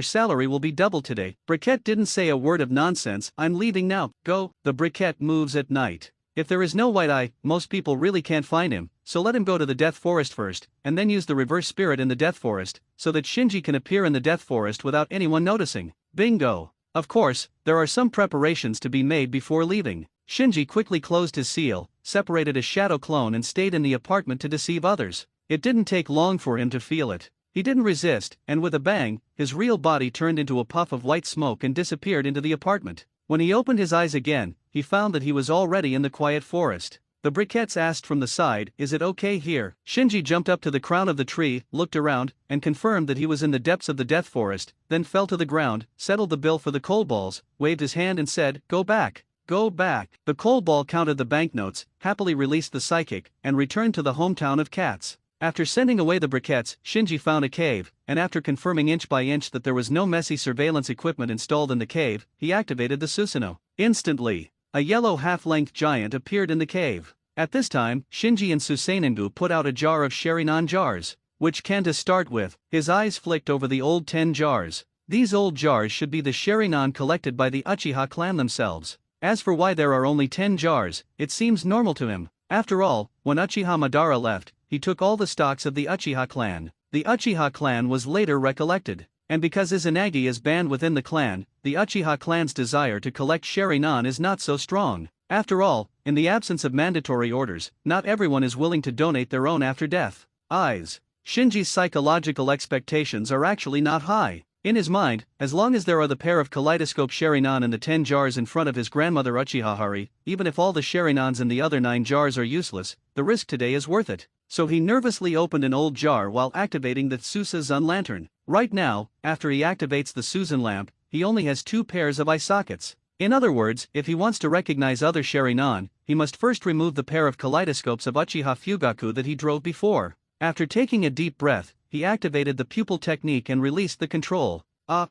salary will be doubled today. Briquette didn't say a word of nonsense. I'm leaving now, go. The Briquette moves at night. If there is no White Eye, most people really can't find him, so let him go to the Death Forest first, and then use the reverse spirit in the Death Forest, so that Shinji can appear in the Death Forest without anyone noticing. Bingo. Of course, there are some preparations to be made before leaving. Shinji quickly closed his seal, separated a shadow clone and stayed in the apartment to deceive others. It didn't take long for him to feel it. He didn't resist, and with a bang, his real body turned into a puff of white smoke and disappeared into the apartment. When he opened his eyes again, he found that he was already in the quiet forest. The Briquettes asked from the side, is it okay here? Shinji jumped up to the crown of the tree, looked around, and confirmed that he was in the depths of the Death Forest, then fell to the ground, settled the bill for the coal balls, waved his hand and said, go back. Go back. The coal ball counted the banknotes, happily released the psychic, and returned to the hometown of cats. After sending away the Briquettes, Shinji found a cave, and after confirming inch by inch that there was no messy surveillance equipment installed in the cave, he activated the Susanoo. Instantly, a yellow half-length giant appeared in the cave. At this time, Shinji and Susanoo put out a jar of Sherinan jars. Which can to start with? His eyes flicked over the old 10 jars. These old jars should be the Sherinan collected by the Uchiha clan themselves. As for why there are only 10 jars, it seems normal to him. After all, when Uchiha Madara left, he took all the stocks of the Uchiha clan. The Uchiha clan was later recollected. And because Izanagi is banned within the clan, the Uchiha clan's desire to collect Sherinan is not so strong. After all, in the absence of mandatory orders, not everyone is willing to donate their own after death. Shinji's psychological expectations are actually not high. In his mind, as long as there are the pair of kaleidoscope Sherinan in the 10 jars in front of his grandmother Uchiha Hari, even if all the Sherinans in the other 9 jars are useless, the risk today is worth it. So he nervously opened an old jar while activating the Susanoo lantern. Right now, after he activates the Susan lamp, he only has 2 pairs of eye sockets. In other words, if he wants to recognize other Sherinan, he must first remove the pair of kaleidoscopes of Uchiha Fugaku that he drove before. After taking a deep breath, he activated the pupil technique and released the control.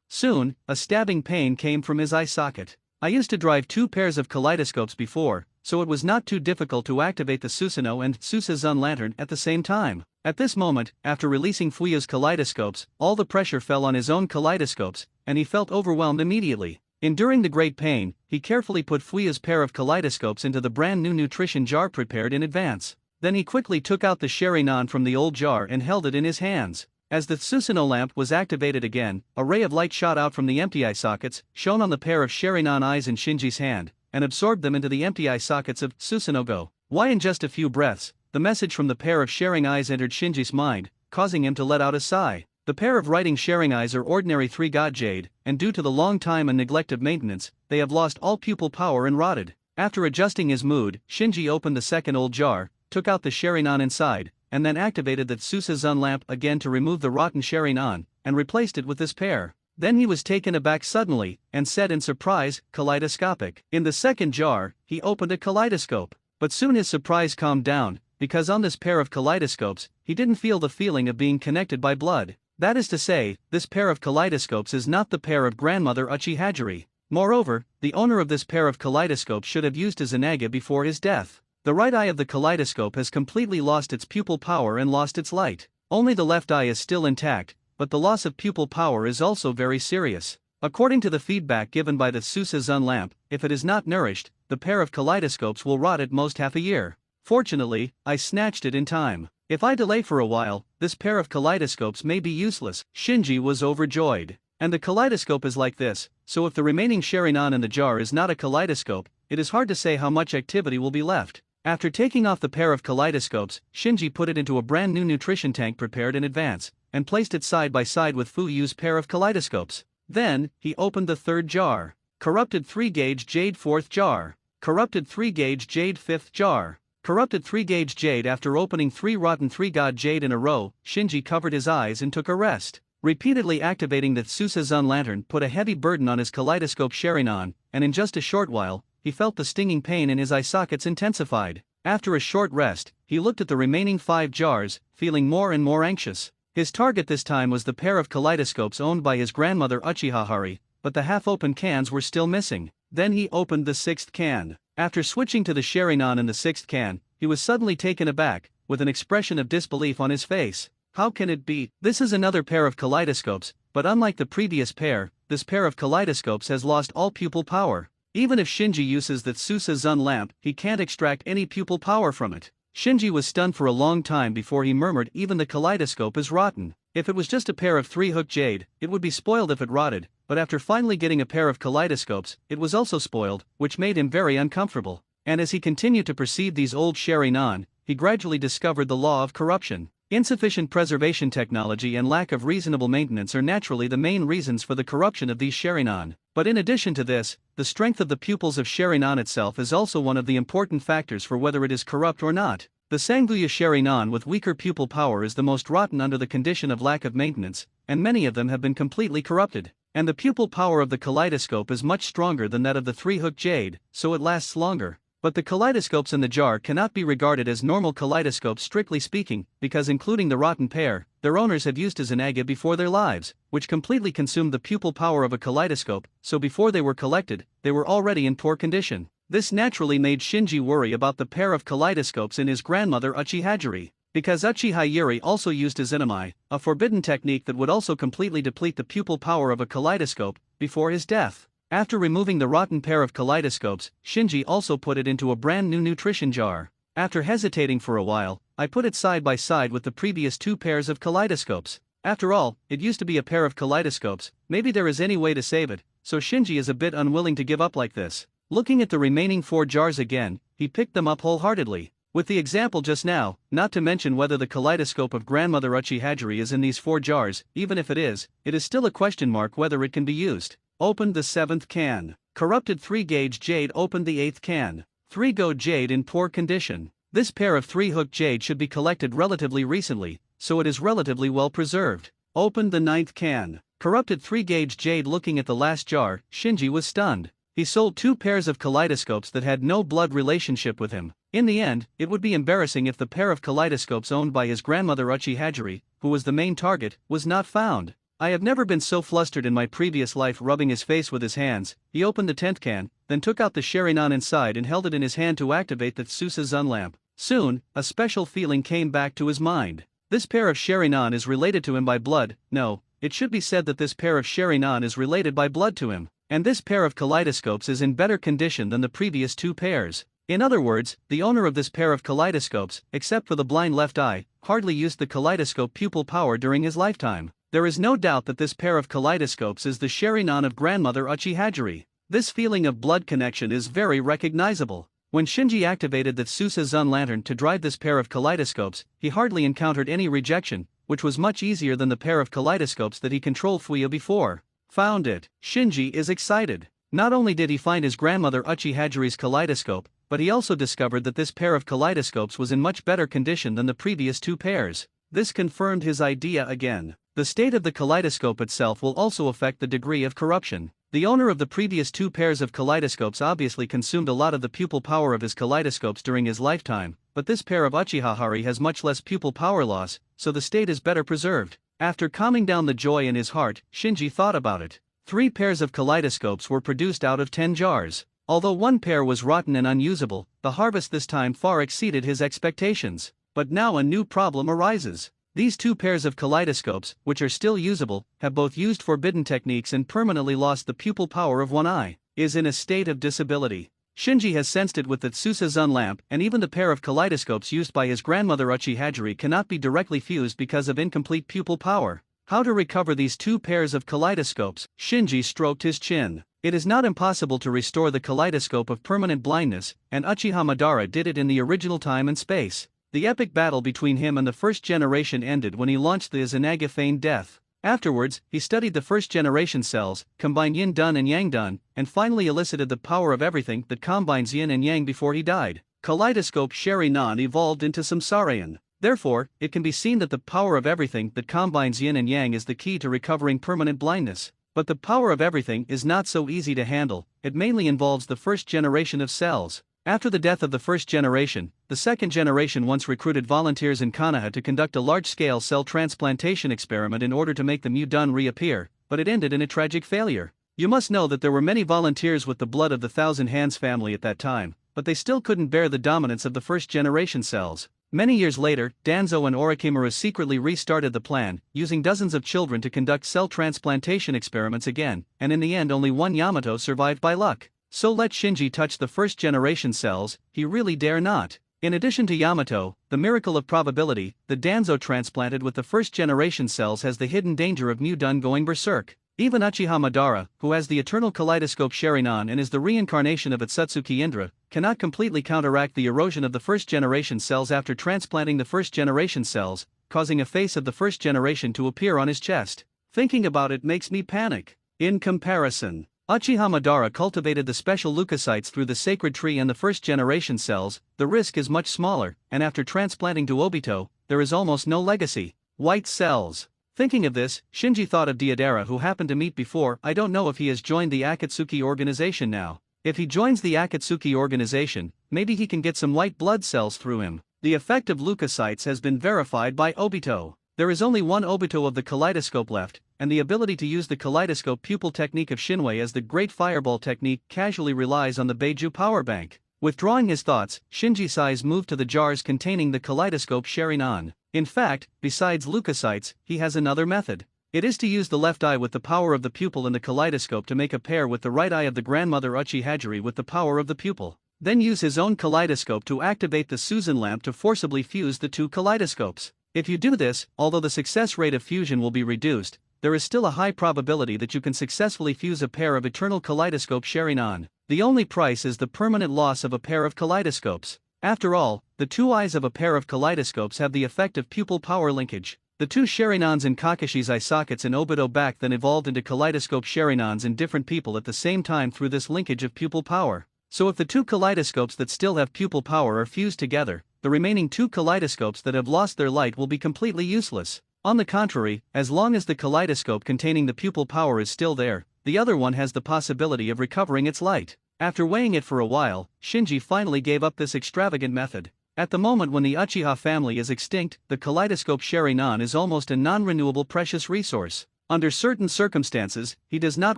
Soon, a stabbing pain came from his eye socket. I used to drive 2 pairs of kaleidoscopes before, so it was not too difficult to activate the Susanoo and Susanoo lantern at the same time. At this moment, after releasing Fuyu's kaleidoscopes, all the pressure fell on his own kaleidoscopes, and he felt overwhelmed immediately. Enduring the great pain, he carefully put Fuyu's pair of kaleidoscopes into the brand new nutrition jar prepared in advance. Then he quickly took out the Sherinan from the old jar and held it in his hands. As the Susanoo lamp was activated again, a ray of light shot out from the empty eye sockets, shone on the pair of Sherinan eyes in Shinji's hand, and absorbed them into the empty eye sockets of Susanoo. Why in just a few breaths, the message from the pair of sharing eyes entered Shinji's mind, causing him to let out a sigh. The pair of writing sharing eyes are ordinary 3-god jade, and due to the long time and neglect of maintenance, they have lost all pupil power and rotted. After adjusting his mood, Shinji opened the second old jar, took out the Sherinan inside, and then activated the Susanoo lamp again to remove the rotten Sherinan, and replaced it with this pair. Then he was taken aback suddenly, and said in surprise, kaleidoscopic. In the second jar, he opened a kaleidoscope. But soon his surprise calmed down, because on this pair of kaleidoscopes, he didn't feel the feeling of being connected by blood. That is to say, this pair of kaleidoscopes is not the pair of grandmother Uchiha. Moreover, the owner of this pair of kaleidoscopes should have used Izanagi before his death. The right eye of the kaleidoscope has completely lost its pupil power and lost its light. Only the left eye is still intact, but the loss of pupil power is also very serious. According to the feedback given by the Susanoo lamp, if it is not nourished, the pair of kaleidoscopes will rot at most half a year. Fortunately, I snatched it in time. If I delay for a while, this pair of kaleidoscopes may be useless. Shinji was overjoyed. And the kaleidoscope is like this, so if the remaining Sherinan in the jar is not a kaleidoscope, it is hard to say how much activity will be left. After taking off the pair of kaleidoscopes, Shinji put it into a brand new nutrition tank prepared in advance, and placed it side by side with Fuyu's pair of kaleidoscopes. Then, he opened the third jar. Corrupted 3-gauge jade 4th jar. Corrupted 3-gauge jade 5th jar. Corrupted 3-gauge jade. After opening 3 rotten 3-god jade in a row, Shinji covered his eyes and took a rest. Repeatedly activating the Susanoo lantern put a heavy burden on his kaleidoscope Sherinan, and in just a short while, he felt the stinging pain in his eye sockets intensified. After a short rest, he looked at the remaining 5 jars, feeling more and more anxious. His target this time was the pair of kaleidoscopes owned by his grandmother Uchiha Hari, but the half-open cans were still missing. Then he opened the 6th can. After switching to the Sharingan in the 6th can, he was suddenly taken aback, with an expression of disbelief on his face. How can it be? This is another pair of kaleidoscopes, but unlike the previous pair, this pair of kaleidoscopes has lost all pupil power. Even if Shinji uses the Tsusa Zun lamp, he can't extract any pupil power from it. Shinji was stunned for a long time before he murmured, even the kaleidoscope is rotten. If it was just a pair of 3-hook jade, it would be spoiled if it rotted, but after finally getting a pair of kaleidoscopes, it was also spoiled, which made him very uncomfortable. And as he continued to perceive these old Sharingan, he gradually discovered the law of corruption. Insufficient preservation technology and lack of reasonable maintenance are naturally the main reasons for the corruption of these Sharingan. But in addition to this, the strength of the pupils of Sharingan itself is also one of the important factors for whether it is corrupt or not. The Sanguya Sharingan with weaker pupil power is the most rotten under the condition of lack of maintenance, and many of them have been completely corrupted. And the pupil power of the kaleidoscope is much stronger than that of the 3-hook jade, so it lasts longer. But the kaleidoscopes in the jar cannot be regarded as normal kaleidoscopes strictly speaking, because including the rotten pair, their owners have used Izanaga before their lives, which completely consumed the pupil power of a kaleidoscope, so before they were collected, they were already in poor condition. This naturally made Shinji worry about the pair of kaleidoscopes in his grandmother Uchiha, because Uchiha Yuri also used Izanami, a forbidden technique that would also completely deplete the pupil power of a kaleidoscope, before his death. After removing the rotten pair of kaleidoscopes, Shinji also put it into a brand new nutrition jar. After hesitating for a while, I put it side by side with the previous 2 pairs of kaleidoscopes. After all, it used to be a pair of kaleidoscopes, maybe there is any way to save it, so Shinji is a bit unwilling to give up like this. Looking at the remaining 4 jars again, he picked them up wholeheartedly. With the example just now, not to mention whether the kaleidoscope of grandmother Uchiha is in these 4 jars, even if it is still a question mark whether it can be used. Opened the 7th can. Corrupted 3-gauge jade opened the 8th can. 3-go jade in poor condition. This pair of 3-hook jade should be collected relatively recently, so it is relatively well preserved. Opened the 9th can. Corrupted 3-gauge jade. Looking at the last jar, Shinji was stunned. He sold 2 pairs of kaleidoscopes that had no blood relationship with him. In the end, it would be embarrassing if the pair of kaleidoscopes owned by his grandmother Uchiha, who was the main target, was not found. I have never been so flustered in my previous life. Rubbing his face with his hands, he opened the 10th can, then took out the Sharingan inside and held it in his hand to activate the Tsusa Zun lamp. Soon, a special feeling came back to his mind. This pair of Sharingan is related to him by blood. No, it should be said that this pair of Sharingan is related by blood to him. And this pair of kaleidoscopes is in better condition than the previous 2 pairs. In other words, the owner of this pair of kaleidoscopes, except for the blind left eye, hardly used the kaleidoscope pupil power during his lifetime. There is no doubt that this pair of kaleidoscopes is the Sharingan of grandmother Uchiha. This feeling of blood connection is very recognizable. When Shinji activated the Tsusa Zun lantern to drive this pair of kaleidoscopes, he hardly encountered any rejection, which was much easier than the pair of kaleidoscopes that he controlled Fuya before. Found it. Shinji is excited. Not only did he find his grandmother Uchiha's kaleidoscope, but he also discovered that this pair of kaleidoscopes was in much better condition than the previous 2 pairs. This confirmed his idea again. The state of the kaleidoscope itself will also affect the degree of corruption. The owner of the previous 2 pairs of kaleidoscopes obviously consumed a lot of the pupil power of his kaleidoscopes during his lifetime, but this pair of Uchiha has much less pupil power loss, so the state is better preserved. After calming down the joy in his heart, Shinji thought about it. 3 pairs of kaleidoscopes were produced out of 10 jars. Although 1 pair was rotten and unusable, the harvest this time far exceeded his expectations. But now a new problem arises. These 2 pairs of kaleidoscopes, which are still usable, have both used forbidden techniques and permanently lost the pupil power of 1 eye, is in a state of disability. Shinji has sensed it with the Tsusa Zun lamp, and even the pair of kaleidoscopes used by his grandmother Uchiha cannot be directly fused because of incomplete pupil power. How to recover these 2 pairs of kaleidoscopes? Shinji stroked his chin. It is not impossible to restore the kaleidoscope of permanent blindness, and Uchiha Madara did it in the original time and space. The epic battle between him and the first generation ended when he launched the Izanaga feigned death. Afterwards, he studied the first generation cells, combined Yin Dun and Yang Dun, and finally elicited the power of everything that combines Yin and Yang before he died. Kaleidoscope Sharingan evolved into Samsarayan. Therefore, it can be seen that the power of everything that combines Yin and Yang is the key to recovering permanent blindness. But the power of everything is not so easy to handle. It mainly involves the first generation of cells. After the death of the first generation, the second generation once recruited volunteers in Konoha to conduct a large-scale cell transplantation experiment in order to make the Mu-Dun reappear, but it ended in a tragic failure. You must know that there were many volunteers with the blood of the Thousand Hands family at that time, but they still couldn't bear the dominance of the first-generation cells. Many years later, Danzo and Orochimaru secretly restarted the plan, using dozens of children to conduct cell transplantation experiments again, and in the end only one Yamato survived by luck. So let Shinji touch the first-generation cells, he really dare not. In addition to Yamato, the miracle of probability, the Danzo transplanted with the first-generation cells has the hidden danger of Mudun going berserk. Even Uchiha Madara, who has the eternal kaleidoscope Sharingan and is the reincarnation of Otsutsuki Indra, cannot completely counteract the erosion of the first-generation cells after transplanting the first-generation cells, causing a face of the first generation to appear on his chest. Thinking about it makes me panic. In comparison, Uchiha Madara cultivated the special leukocytes through the sacred tree and the first-generation cells, the risk is much smaller, and after transplanting to Obito, there is almost no legacy. White cells. Thinking of this, Shinji thought of Deidara, who happened to meet before. I don't know if he has joined the Akatsuki organization now. If he joins the Akatsuki organization, maybe he can get some white blood cells through him. The effect of leukocytes has been verified by Obito. There is only one Obito of the kaleidoscope left, and the ability to use the kaleidoscope pupil technique of Shinwei as the Great Fireball technique casually relies on the Beiju power bank. Withdrawing his thoughts, Shinji's eyes moved to the jars containing the kaleidoscope Sharingan. In fact, besides leukocytes, he has another method. It is to use the left eye with the power of the pupil in the kaleidoscope to make a pair with the right eye of the grandmother Uchiha with the power of the pupil. Then use his own kaleidoscope to activate the Susan lamp to forcibly fuse the two kaleidoscopes. If you do this, although the success rate of fusion will be reduced, there is still a high probability that you can successfully fuse a pair of eternal kaleidoscope Sharingan. The only price is the permanent loss of a pair of kaleidoscopes. After all, the two eyes of a pair of kaleidoscopes have the effect of pupil power linkage. The two Sharinans in Kakashi's eye sockets in Obito back then evolved into kaleidoscope Sharinans in different people at the same time through this linkage of pupil power. So if the two kaleidoscopes that still have pupil power are fused together, the remaining two kaleidoscopes that have lost their light will be completely useless. On the contrary, as long as the kaleidoscope containing the pupil power is still there, the other one has the possibility of recovering its light. After weighing it for a while, Shinji finally gave up this extravagant method. At the moment when the Uchiha family is extinct, the kaleidoscope Sharingan is almost a non-renewable precious resource. Under certain circumstances, he does not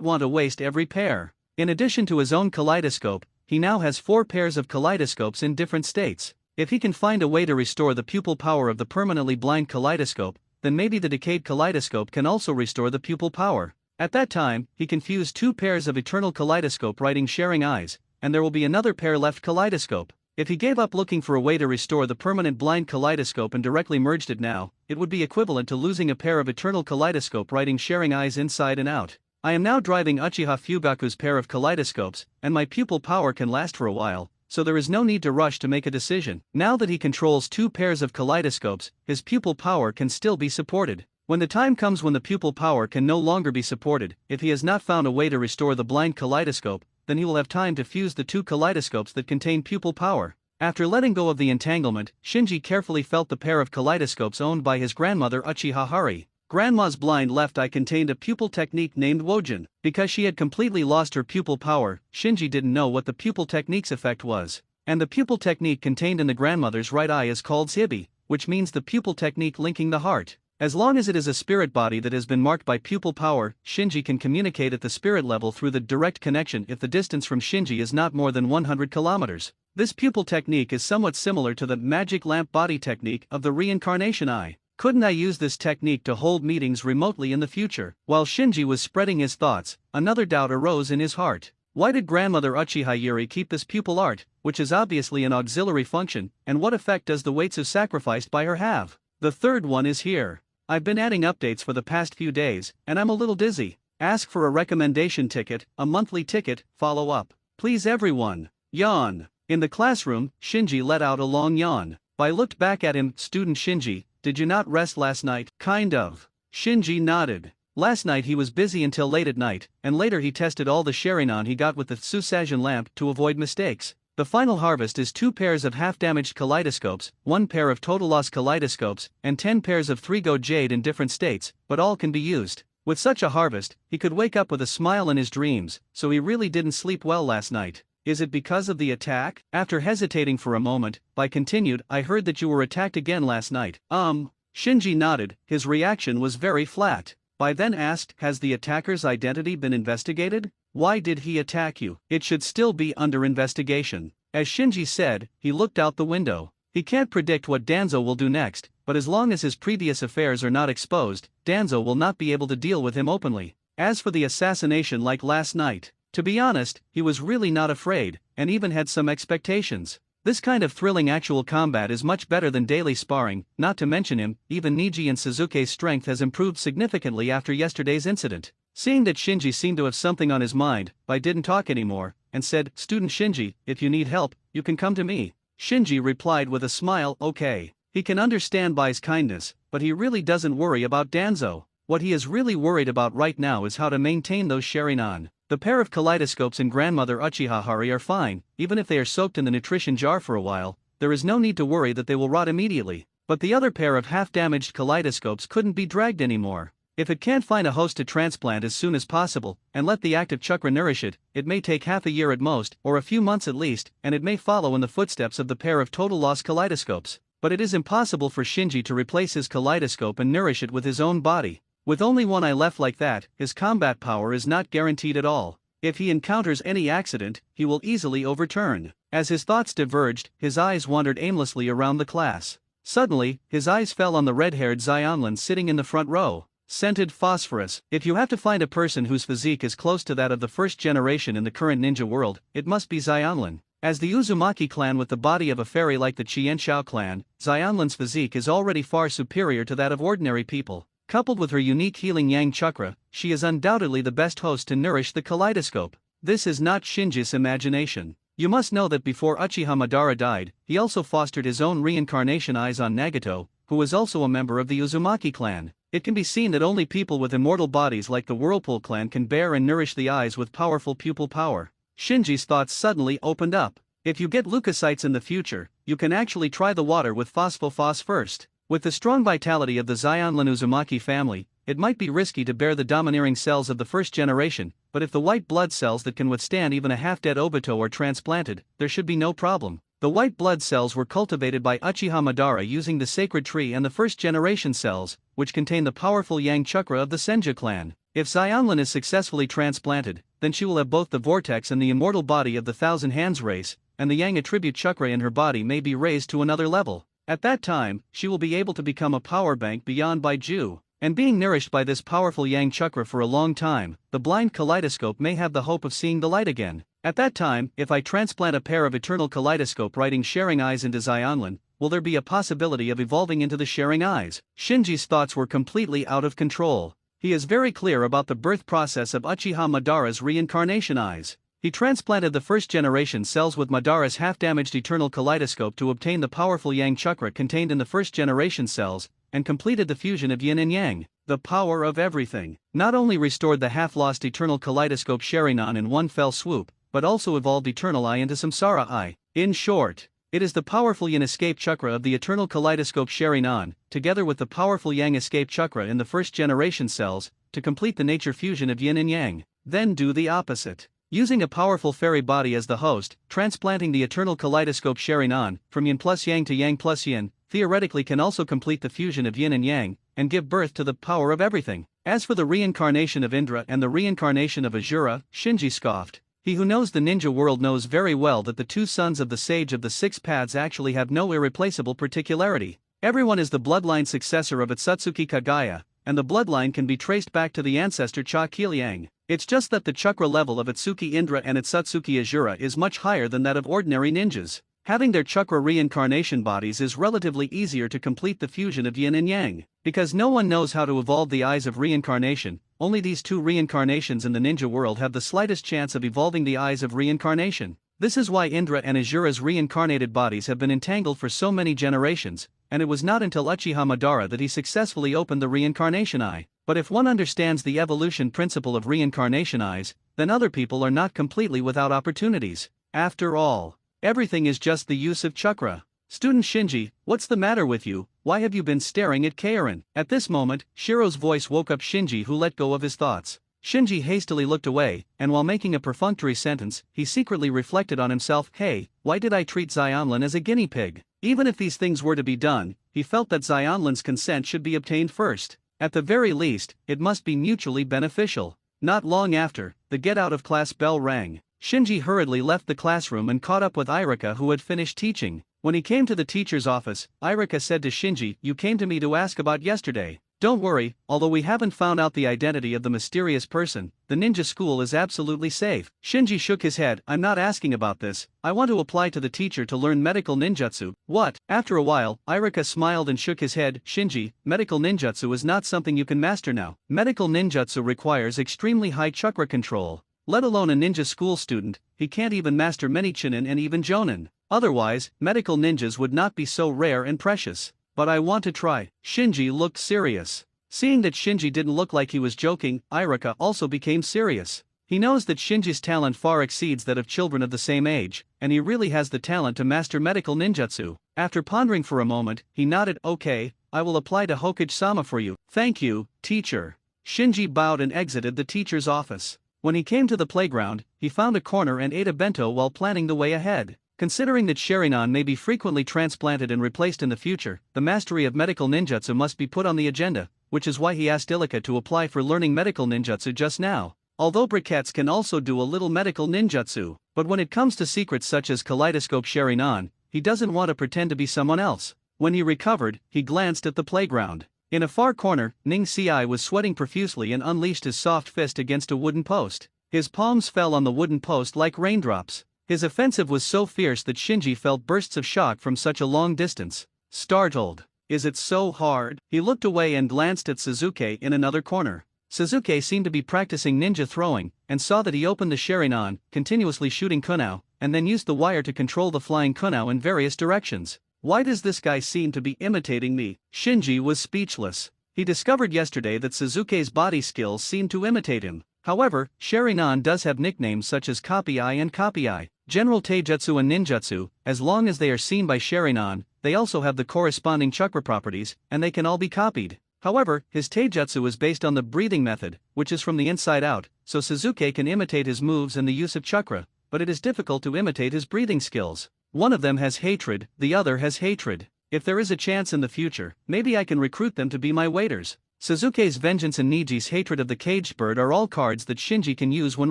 want to waste every pair. In addition to his own kaleidoscope, he now has 4 pairs of kaleidoscopes in different states. If he can find a way to restore the pupil power of the permanently blind kaleidoscope, then maybe the decayed kaleidoscope can also restore the pupil power. At that time, he can fuse 2 pairs of eternal kaleidoscope writing sharing eyes, and there will be another pair left kaleidoscope. If he gave up looking for a way to restore the permanent blind kaleidoscope and directly merged it now, it would be equivalent to losing a pair of eternal kaleidoscope writing sharing eyes inside and out. I am now driving Uchiha Fugaku's pair of kaleidoscopes, and my pupil power can last for a while, so there is no need to rush to make a decision. Now that he controls 2 pairs of kaleidoscopes, his pupil power can still be supported. When the time comes when the pupil power can no longer be supported, if he has not found a way to restore the blind kaleidoscope, then he will have time to fuse the 2 kaleidoscopes that contain pupil power. After letting go of the entanglement, Shinji carefully felt the pair of kaleidoscopes owned by his grandmother Uchiha Hari. Grandma's blind left eye contained a pupil technique named Wojin. Because she had completely lost her pupil power, Shinji didn't know what the pupil technique's effect was. And the pupil technique contained in the grandmother's right eye is called Zibi, which means the pupil technique linking the heart. As long as it is a spirit body that has been marked by pupil power, Shinji can communicate at the spirit level through the direct connection if the distance from Shinji is not more than 100 kilometers. This pupil technique is somewhat similar to the magic lamp body technique of the reincarnation eye. Couldn't I use this technique to hold meetings remotely in the future? While Shinji was spreading his thoughts, another doubt arose in his heart. Why did grandmother Uchiha Yuri keep this pupil art, which is obviously an auxiliary function, and what effect does the weights of sacrificed by her have? The third one is here. I've been adding updates for the past few days, and I'm a little dizzy. Ask for a recommendation ticket, a monthly ticket, follow up. Please everyone. Yawn. In the classroom, Shinji let out a long yawn. I looked back at him. Student Shinji, did you not rest last night? Kind of. Shinji nodded. Last night he was busy until late at night, and later he tested all the Sharingan he got with the Susagen lamp to avoid mistakes. The final harvest is 2 pairs of half-damaged kaleidoscopes, 1 pair of total loss kaleidoscopes, and 10 pairs of 3-go jade in different states, but all can be used. With such a harvest, he could wake up with a smile in his dreams, so he really didn't sleep well last night. Is it because of the attack? After hesitating for a moment, I continued, I heard that you were attacked again last night. Shinji nodded, his reaction was very flat. I then asked, has the attacker's identity been investigated? Why did he attack you? It should still be under investigation. As Shinji said, he looked out the window. He can't predict what Danzo will do next, but as long as his previous affairs are not exposed, Danzo will not be able to deal with him openly. As for the assassination like last night, to be honest, he was really not afraid, and even had some expectations. This kind of thrilling actual combat is much better than daily sparring, not to mention him, even Niji and Suzuki's strength has improved significantly after yesterday's incident. Seeing that Shinji seemed to have something on his mind, Bai didn't talk anymore, and said, "Student Shinji, if you need help, you can come to me." Shinji replied with a smile, "Okay." He can understand Bai's kindness, but he really doesn't worry about Danzo. What he is really worried about right now is how to maintain those Sharingan. The pair of kaleidoscopes in Grandmother Uchiha Hari are fine, even if they are soaked in the nutrition jar for a while, there is no need to worry that they will rot immediately. But the other pair of half-damaged kaleidoscopes couldn't be dragged anymore. If it can't find a host to transplant as soon as possible, and let the active chakra nourish it, it may take half a year at most, or a few months at least, and it may follow in the footsteps of the pair of total loss kaleidoscopes. But it is impossible for Shinji to replace his kaleidoscope and nourish it with his own body. With only one eye left like that, his combat power is not guaranteed at all. If he encounters any accident, he will easily overturn. As his thoughts diverged, his eyes wandered aimlessly around the class. Suddenly, his eyes fell on the red-haired Xionlin sitting in the front row. Scented phosphorus. If you have to find a person whose physique is close to that of the first generation in the current ninja world, it must be Xionlin. As the Uzumaki clan with the body of a fairy like the Qianshao clan, Xionlin's physique is already far superior to that of ordinary people. Coupled with her unique healing yang chakra, she is undoubtedly the best host to nourish the kaleidoscope. This is not Shinji's imagination. You must know that before Uchiha Madara died, he also fostered his own reincarnation eyes on Nagato, who was also a member of the Uzumaki clan. It can be seen that only people with immortal bodies like the Whirlpool clan can bear and nourish the eyes with powerful pupil power. Shinji's thoughts suddenly opened up. If you get leukocytes in the future, you can actually try the water with phosphofos first. With the strong vitality of the Xionlin Uzumaki family, it might be risky to bear the domineering cells of the first generation, but if the white blood cells that can withstand even a half-dead Obito are transplanted, there should be no problem. The white blood cells were cultivated by Uchiha Madara using the sacred tree and the first generation cells, which contain the powerful yang chakra of the Senju clan. If Xionlin is successfully transplanted, then she will have both the vortex and the immortal body of the Thousand Hands race, and the yang attribute chakra in her body may be raised to another level. At that time, she will be able to become a power bank beyond Baiju. And being nourished by this powerful yang chakra for a long time, the blind kaleidoscope may have the hope of seeing the light again. At that time, if I transplant a pair of eternal kaleidoscope-writing sharing eyes into Xionlin, will there be a possibility of evolving into the sharing eyes? Shinji's thoughts were completely out of control. He is very clear about the birth process of Uchiha Madara's reincarnation eyes. He transplanted the first generation cells with Madara's half-damaged eternal kaleidoscope to obtain the powerful yang chakra contained in the first generation cells, and completed the fusion of yin and yang. The power of everything not only restored the half-lost eternal kaleidoscope Sharingan in one fell swoop, but also evolved Eternal Eye into Samsara Eye. In short, it is the powerful yin escape chakra of the eternal kaleidoscope Sharingan, together with the powerful yang escape chakra in the first generation cells, to complete the nature fusion of yin and yang. Then do the opposite. Using a powerful fairy body as the host, transplanting the eternal kaleidoscope Sharingan, from yin plus yang to yang plus yin, theoretically can also complete the fusion of yin and yang, and give birth to the power of everything. As for the reincarnation of Indra and the reincarnation of Azura, Shinji scoffed. He who knows the ninja world knows very well that the two sons of the Sage of the Six Paths actually have no irreplaceable particularity. Everyone is the bloodline successor of Itsutsuki Kagaya, and the bloodline can be traced back to the ancestor Cha Kiliang. It's just that the chakra level of Itsuki Indra and Itsutsuki Azura is much higher than that of ordinary ninjas. Having their chakra reincarnation bodies is relatively easier to complete the fusion of yin and yang. Because no one knows how to evolve the eyes of reincarnation, only these two reincarnations in the ninja world have the slightest chance of evolving the eyes of reincarnation. This is why Indra and Azura's reincarnated bodies have been entangled for so many generations, and it was not until Uchiha Madara that he successfully opened the reincarnation eye. But if one understands the evolution principle of reincarnation eyes, then other people are not completely without opportunities. After all, everything is just the use of chakra. Student Shinji, what's the matter with you? Why have you been staring at Kairin? At this moment, Shiro's voice woke up Shinji, who let go of his thoughts. Shinji hastily looked away, and while making a perfunctory sentence, he secretly reflected on himself. Hey, why did I treat Xionlin as a guinea pig? Even if these things were to be done, he felt that Xionlin's consent should be obtained first. At the very least, it must be mutually beneficial. Not long after, the get-out-of-class bell rang. Shinji hurriedly left the classroom and caught up with Irika, who had finished teaching. When he came to the teacher's office, Irika said to Shinji, "You came to me to ask about yesterday. Don't worry, although we haven't found out the identity of the mysterious person, the ninja school is absolutely safe." Shinji shook his head. "I'm not asking about this, I want to apply to the teacher to learn medical ninjutsu." "What?" After a while, Irika smiled and shook his head. "Shinji, medical ninjutsu is not something you can master now. Medical ninjutsu requires extremely high chakra control. Let alone a ninja school student, he can't even master many chinin and even jonin. Otherwise, medical ninjas would not be so rare and precious. But I want to try." Shinji looked serious. Seeing that Shinji didn't look like he was joking, Irika also became serious. He knows that Shinji's talent far exceeds that of children of the same age, and he really has the talent to master medical ninjutsu. After pondering for a moment, he nodded. "Okay, I will apply to Hokage-sama for you." "Thank you, teacher." Shinji bowed and exited the teacher's office. When he came to the playground, he found a corner and ate a bento while planning the way ahead. Considering that Sharingan may be frequently transplanted and replaced in the future, the mastery of medical ninjutsu must be put on the agenda, which is why he asked Ilika to apply for learning medical ninjutsu just now. Although briquettes can also do a little medical ninjutsu, but when it comes to secrets such as kaleidoscope Sharingan, he doesn't want to pretend to be someone else. When he recovered, he glanced at the playground. In a far corner, Ning Ci was sweating profusely and unleashed his soft fist against a wooden post. His palms fell on the wooden post like raindrops. His offensive was so fierce that Shinji felt bursts of shock from such a long distance. Startled. "Is it so hard?" He looked away and glanced at Suzuki in another corner. Suzuki seemed to be practicing ninja throwing, and saw that he opened the Sharingan, continuously shooting kunao, and then used the wire to control the flying kunao in various directions. "Why does this guy seem to be imitating me?" Shinji was speechless. He discovered yesterday that Suzuki's body skills seemed to imitate him. However, Sharingan does have nicknames such as Copy-Eye and Copy-Eye. General Taijutsu and Ninjutsu, as long as they are seen by Sharingan, they also have the corresponding chakra properties, and they can all be copied. However, his Taijutsu is based on the breathing method, which is from the inside out, so Suzuki can imitate his moves and the use of chakra, but it is difficult to imitate his breathing skills. One of them has hatred, the other has hatred. If there is a chance in the future, maybe I can recruit them to be my waiters. Suzuki's vengeance and Niji's hatred of the caged bird are all cards that Shinji can use when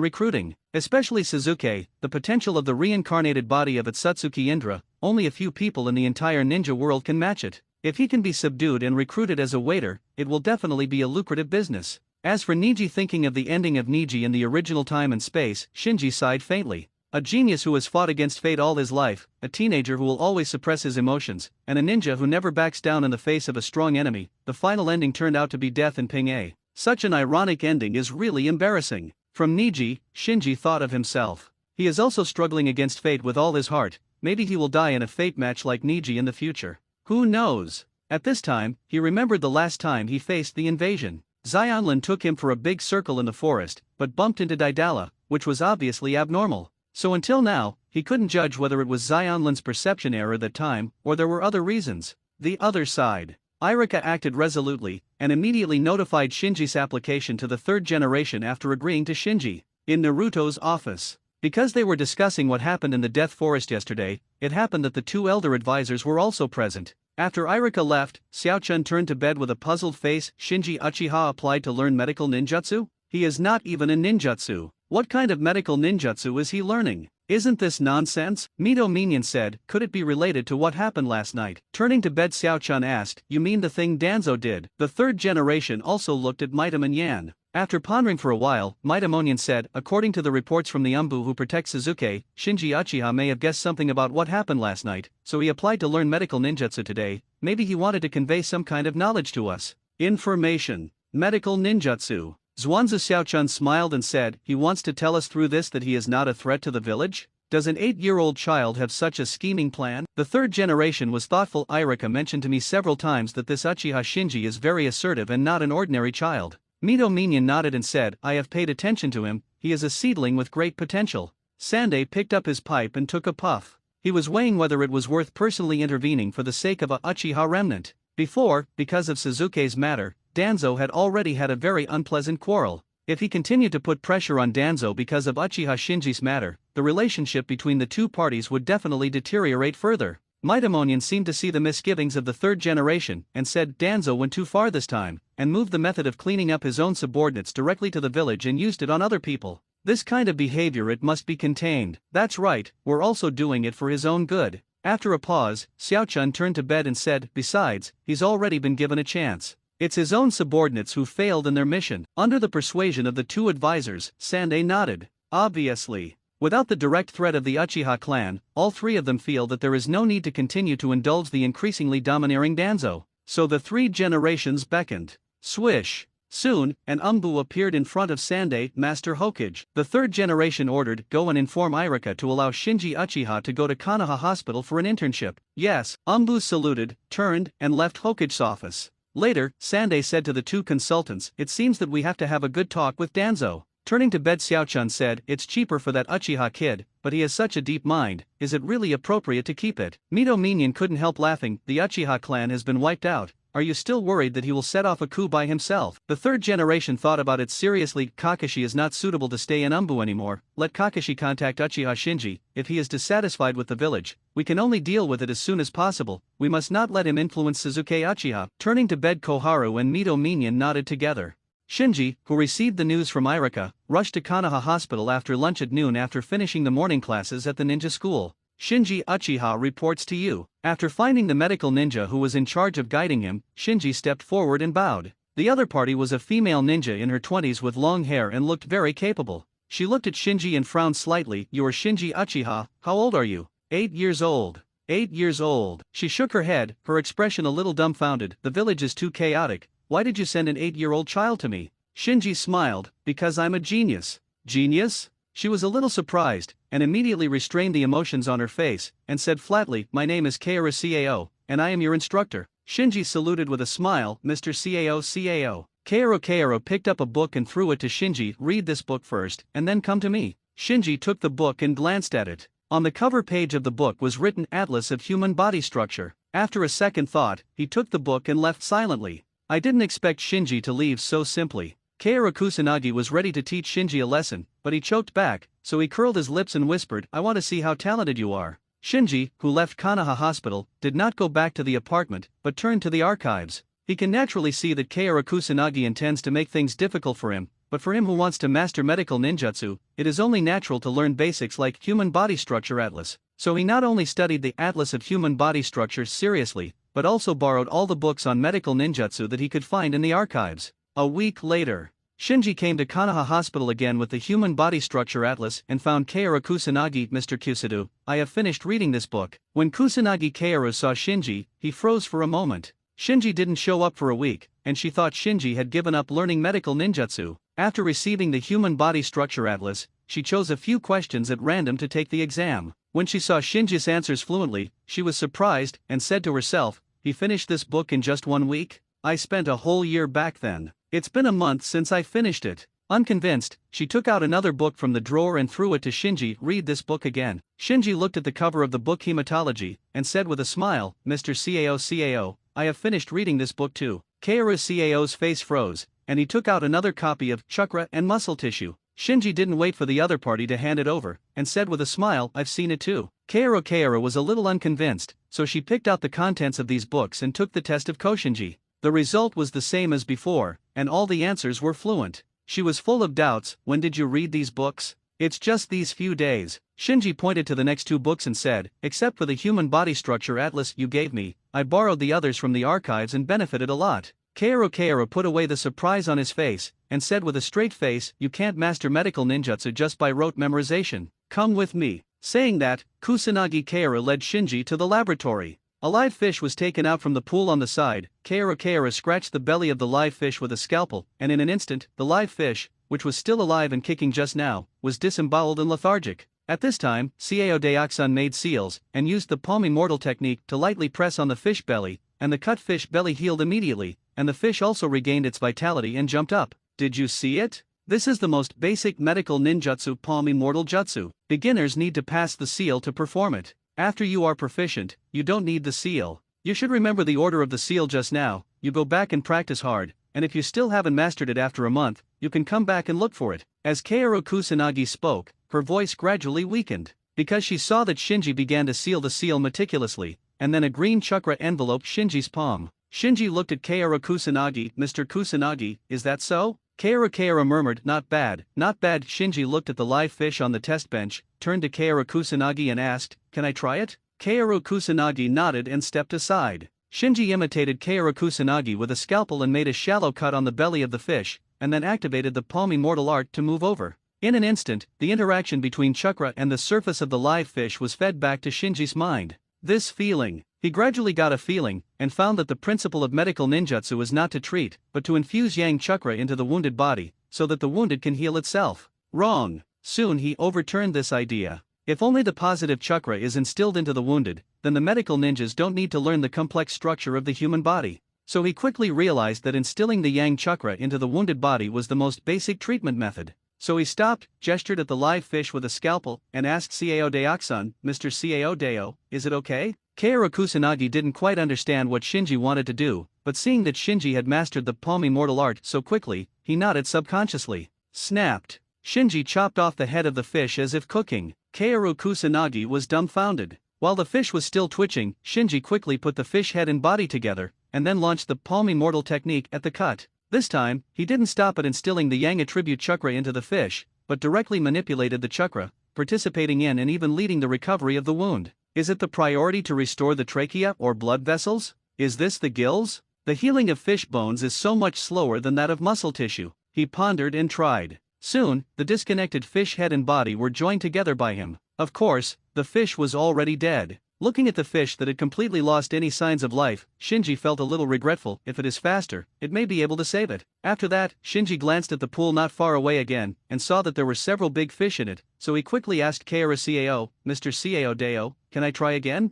recruiting. Especially Suzuki, the potential of the reincarnated body of Itsutsuki Indra, only a few people in the entire ninja world can match it. If he can be subdued and recruited as a waiter, it will definitely be a lucrative business. As for Niji, thinking of the ending of Niji in the original time and space, Shinji sighed faintly. A genius who has fought against fate all his life, a teenager who will always suppress his emotions, and a ninja who never backs down in the face of a strong enemy, the final ending turned out to be death in Ping-A. Such an ironic ending is really embarrassing. From Niji, Shinji thought of himself. He is also struggling against fate with all his heart. Maybe he will die in a fate match like Niji in the future. Who knows? At this time, he remembered the last time he faced the invasion. Xionlin took him for a big circle in the forest, but bumped into Daidala, which was obviously abnormal. So until now, he couldn't judge whether it was Xionlin's perception error that time, or there were other reasons. The other side. Irika acted resolutely, and immediately notified Shinji's application to the third generation after agreeing to Shinji. In Naruto's office. Because they were discussing what happened in the Death Forest yesterday, it happened that the two elder advisors were also present. After Irika left, Xiaochun turned to bed with a puzzled face. Shinji Uchiha applied to learn medical ninjutsu? He is not even a ninjutsu. What kind of medical ninjutsu is he learning? Isn't this nonsense? Mito Minion said. Could it be related to what happened last night? Turning to bed, Xiaochun asked, "You mean the thing Danzo did?" The third generation also looked at Mitamon Yan. After pondering for a while, Mitamonian said, "According to the reports from the Umbu who protect Suzuki, Shinji Uchiha may have guessed something about what happened last night, so he applied to learn medical ninjutsu today. Maybe he wanted to convey some kind of knowledge to us." Information. Medical ninjutsu. Zhuangzi Xiaochun smiled and said, "He wants to tell us through this that he is not a threat to the village? Does an 8-year-old child have such a scheming plan?" The third generation was thoughtful. Irika mentioned to me several times that this Uchiha Shinji is very assertive and not an ordinary child. Mito Minion nodded and said, "I have paid attention to him, he is a seedling with great potential." Sande picked up his pipe and took a puff. He was weighing whether it was worth personally intervening for the sake of a Uchiha remnant. Before, because of Suzuki's matter, Danzo had already had a very unpleasant quarrel. If he continued to put pressure on Danzo because of Uchiha Shinji's matter, the relationship between the two parties would definitely deteriorate further. Mitamonian seemed to see the misgivings of the third generation and said Danzo went too far this time, and moved the method of cleaning up his own subordinates directly to the village and used it on other people. This kind of behavior, it must be contained. That's right, we're also doing it for his own good. After a pause, Xiaochun turned to bed and said, besides, he's already been given a chance. It's his own subordinates who failed in their mission. Under the persuasion of the two advisors, Sandai nodded. Obviously. Without the direct threat of the Uchiha clan, all three of them feel that there is no need to continue to indulge the increasingly domineering Danzo. So the three generations beckoned. Swish. Soon, an Umbu appeared in front of Sandai, Master Hokage. The third generation ordered, go and inform Irika to allow Shinji Uchiha to go to Konoha Hospital for an internship. Yes, Umbu saluted, turned, and left Hokage's office. Later, Sandai said to the two consultants, it seems that we have to have a good talk with Danzo. Turning to bed, Xiaochun said, it's cheaper for that Uchiha kid, but he has such a deep mind, is it really appropriate to keep it? Mito Minion couldn't help laughing, the Uchiha clan has been wiped out. Are you still worried that he will set off a coup by himself? The third generation thought about it seriously. Kakashi is not suitable to stay in Umbu anymore. Let Kakashi contact Uchiha Shinji. If he is dissatisfied with the village, we can only deal with it as soon as possible. We must not let him influence Suzuki Uchiha. Turning to bed, Koharu and Mito Minion nodded together. Shinji, who received the news from Irika, rushed to Konoha Hospital after lunch at noon after finishing the morning classes at the ninja school. Shinji Uchiha reports to you. After finding the medical ninja who was in charge of guiding him, Shinji stepped forward and bowed. The other party was a female ninja in her 20s with long hair and looked very capable. She looked at Shinji and frowned slightly. You are Shinji Uchiha, how old are you? 8 years old. 8 years old. She shook her head, her expression a little dumbfounded. The village is too chaotic. Why did you send an 8-year-old child to me? Shinji smiled, because I'm a genius. Genius? She was a little surprised, and immediately restrained the emotions on her face, and said flatly, my name is Kaoru Cao, and I am your instructor. Shinji saluted with a smile, Mr. Cao. Kaoru picked up a book and threw it to Shinji. Read this book first, and then come to me. Shinji took the book and glanced at it. On the cover page of the book was written Atlas of Human Body Structure. After a second thought, he took the book and left silently. I didn't expect Shinji to leave so simply. Kaoru Kusanagi was ready to teach Shinji a lesson, but he choked back, so he curled his lips and whispered, I want to see how talented you are. Shinji, who left Konoha Hospital, did not go back to the apartment, but turned to the archives. He can naturally see that Kaoru Kusanagi intends to make things difficult for him, but for him who wants to master medical ninjutsu, it is only natural to learn basics like Human Body Structure Atlas. So he not only studied the Atlas of Human Body Structure seriously, but also borrowed all the books on medical ninjutsu that he could find in the archives. A week later, Shinji came to Konoha Hospital again with the Human Body Structure Atlas and found Kaoru Kusanagi. Mr. Kusado, I have finished reading this book. When Kusanagi Kaoru saw Shinji, he froze for a moment. Shinji didn't show up for a week, and she thought Shinji had given up learning medical ninjutsu. After receiving the Human Body Structure Atlas, she chose a few questions at random to take the exam. When she saw Shinji's answers fluently, she was surprised and said to herself, he finished this book in just 1 week? I spent a whole year back then. It's been a month since I finished it. Unconvinced, she took out another book from the drawer and threw it to Shinji. Read this book again. Shinji looked at the cover of the book Hematology, and said with a smile, Mr. Cao, I have finished reading this book too. Kaoru Cao's face froze, and he took out another copy of Chakra and Muscle Tissue. Shinji didn't wait for the other party to hand it over, and said with a smile, I've seen it too. Kaoru was a little unconvinced, so she picked out the contents of these books and took the test of Koshinji. The result was the same as before, and all the answers were fluent. She was full of doubts. When did you read these books? It's just these few days. Shinji pointed to the next 2 books and said, except for the Human Body Structure Atlas you gave me, I borrowed the others from the archives and benefited a lot. Kaoru put away the surprise on his face, and said with a straight face, you can't master medical ninjutsu just by rote memorization. Come with me. Saying that, Kusanagi Kaoru led Shinji to the laboratory. A live fish was taken out from the pool on the side. Kaoru scratched the belly of the live fish with a scalpel, and in an instant, the live fish, which was still alive and kicking just now, was disemboweled and lethargic. At this time, Cao Daoxun made seals, and used the palm immortal technique to lightly press on the fish belly, and the cut fish belly healed immediately, and the fish also regained its vitality and jumped up. Did you see it? This is the most basic medical ninjutsu, palm immortal jutsu. Beginners need to pass the seal to perform it. After you are proficient, you don't need the seal. You should remember the order of the seal just now. You go back and practice hard, and if you still haven't mastered it after a month, you can come back and look for it. As Kaoru Kusanagi spoke, her voice gradually weakened, because she saw that Shinji began to seal the seal meticulously, and then a green chakra enveloped Shinji's palm. Shinji looked at Kaoru Kusanagi. Mr. Kusanagi, is that so? Kaoru murmured, not bad, not bad. Shinji looked at the live fish on the test bench, turned to Kaoru Kusanagi and asked, can I try it? Kaoru Kusanagi nodded and stepped aside. Shinji imitated Kaoru Kusanagi with a scalpel and made a shallow cut on the belly of the fish, and then activated the palm immortal art to move over. In an instant, the interaction between chakra and the surface of the live fish was fed back to Shinji's mind. This feeling. He gradually got a feeling, and found that the principle of medical ninjutsu is not to treat, but to infuse yang chakra into the wounded body, so that the wounded can heal itself. Wrong. Soon he overturned this idea. If only the positive chakra is instilled into the wounded, then the medical ninjas don't need to learn the complex structure of the human body. So he quickly realized that instilling the yang chakra into the wounded body was the most basic treatment method. So he stopped, gestured at the live fish with a scalpel, and asked Cao Deok-san, Mr. Cao Deo, is it okay? Kaoru Kusanagi didn't quite understand what Shinji wanted to do, but seeing that Shinji had mastered the palm immortal art so quickly, he nodded subconsciously. Snapped. Shinji chopped off the head of the fish as if cooking. Kaoru Kusanagi was dumbfounded. While the fish was still twitching, Shinji quickly put the fish head and body together, and then launched the palm immortal technique at the cut. This time, he didn't stop at instilling the yang attribute chakra into the fish, but directly manipulated the chakra, participating in and even leading the recovery of the wound. Is it the priority to restore the trachea or blood vessels? Is this the gills? The healing of fish bones is so much slower than that of muscle tissue. He pondered and tried. Soon, the disconnected fish head and body were joined together by him. Of course, the fish was already dead. Looking at the fish that had completely lost any signs of life, Shinji felt a little regretful. If it is faster, it may be able to save it. After that, Shinji glanced at the pool not far away again, and saw that there were several big fish in it, so he quickly asked Kaoru Cao, Mr. Cao Deo, can I try again?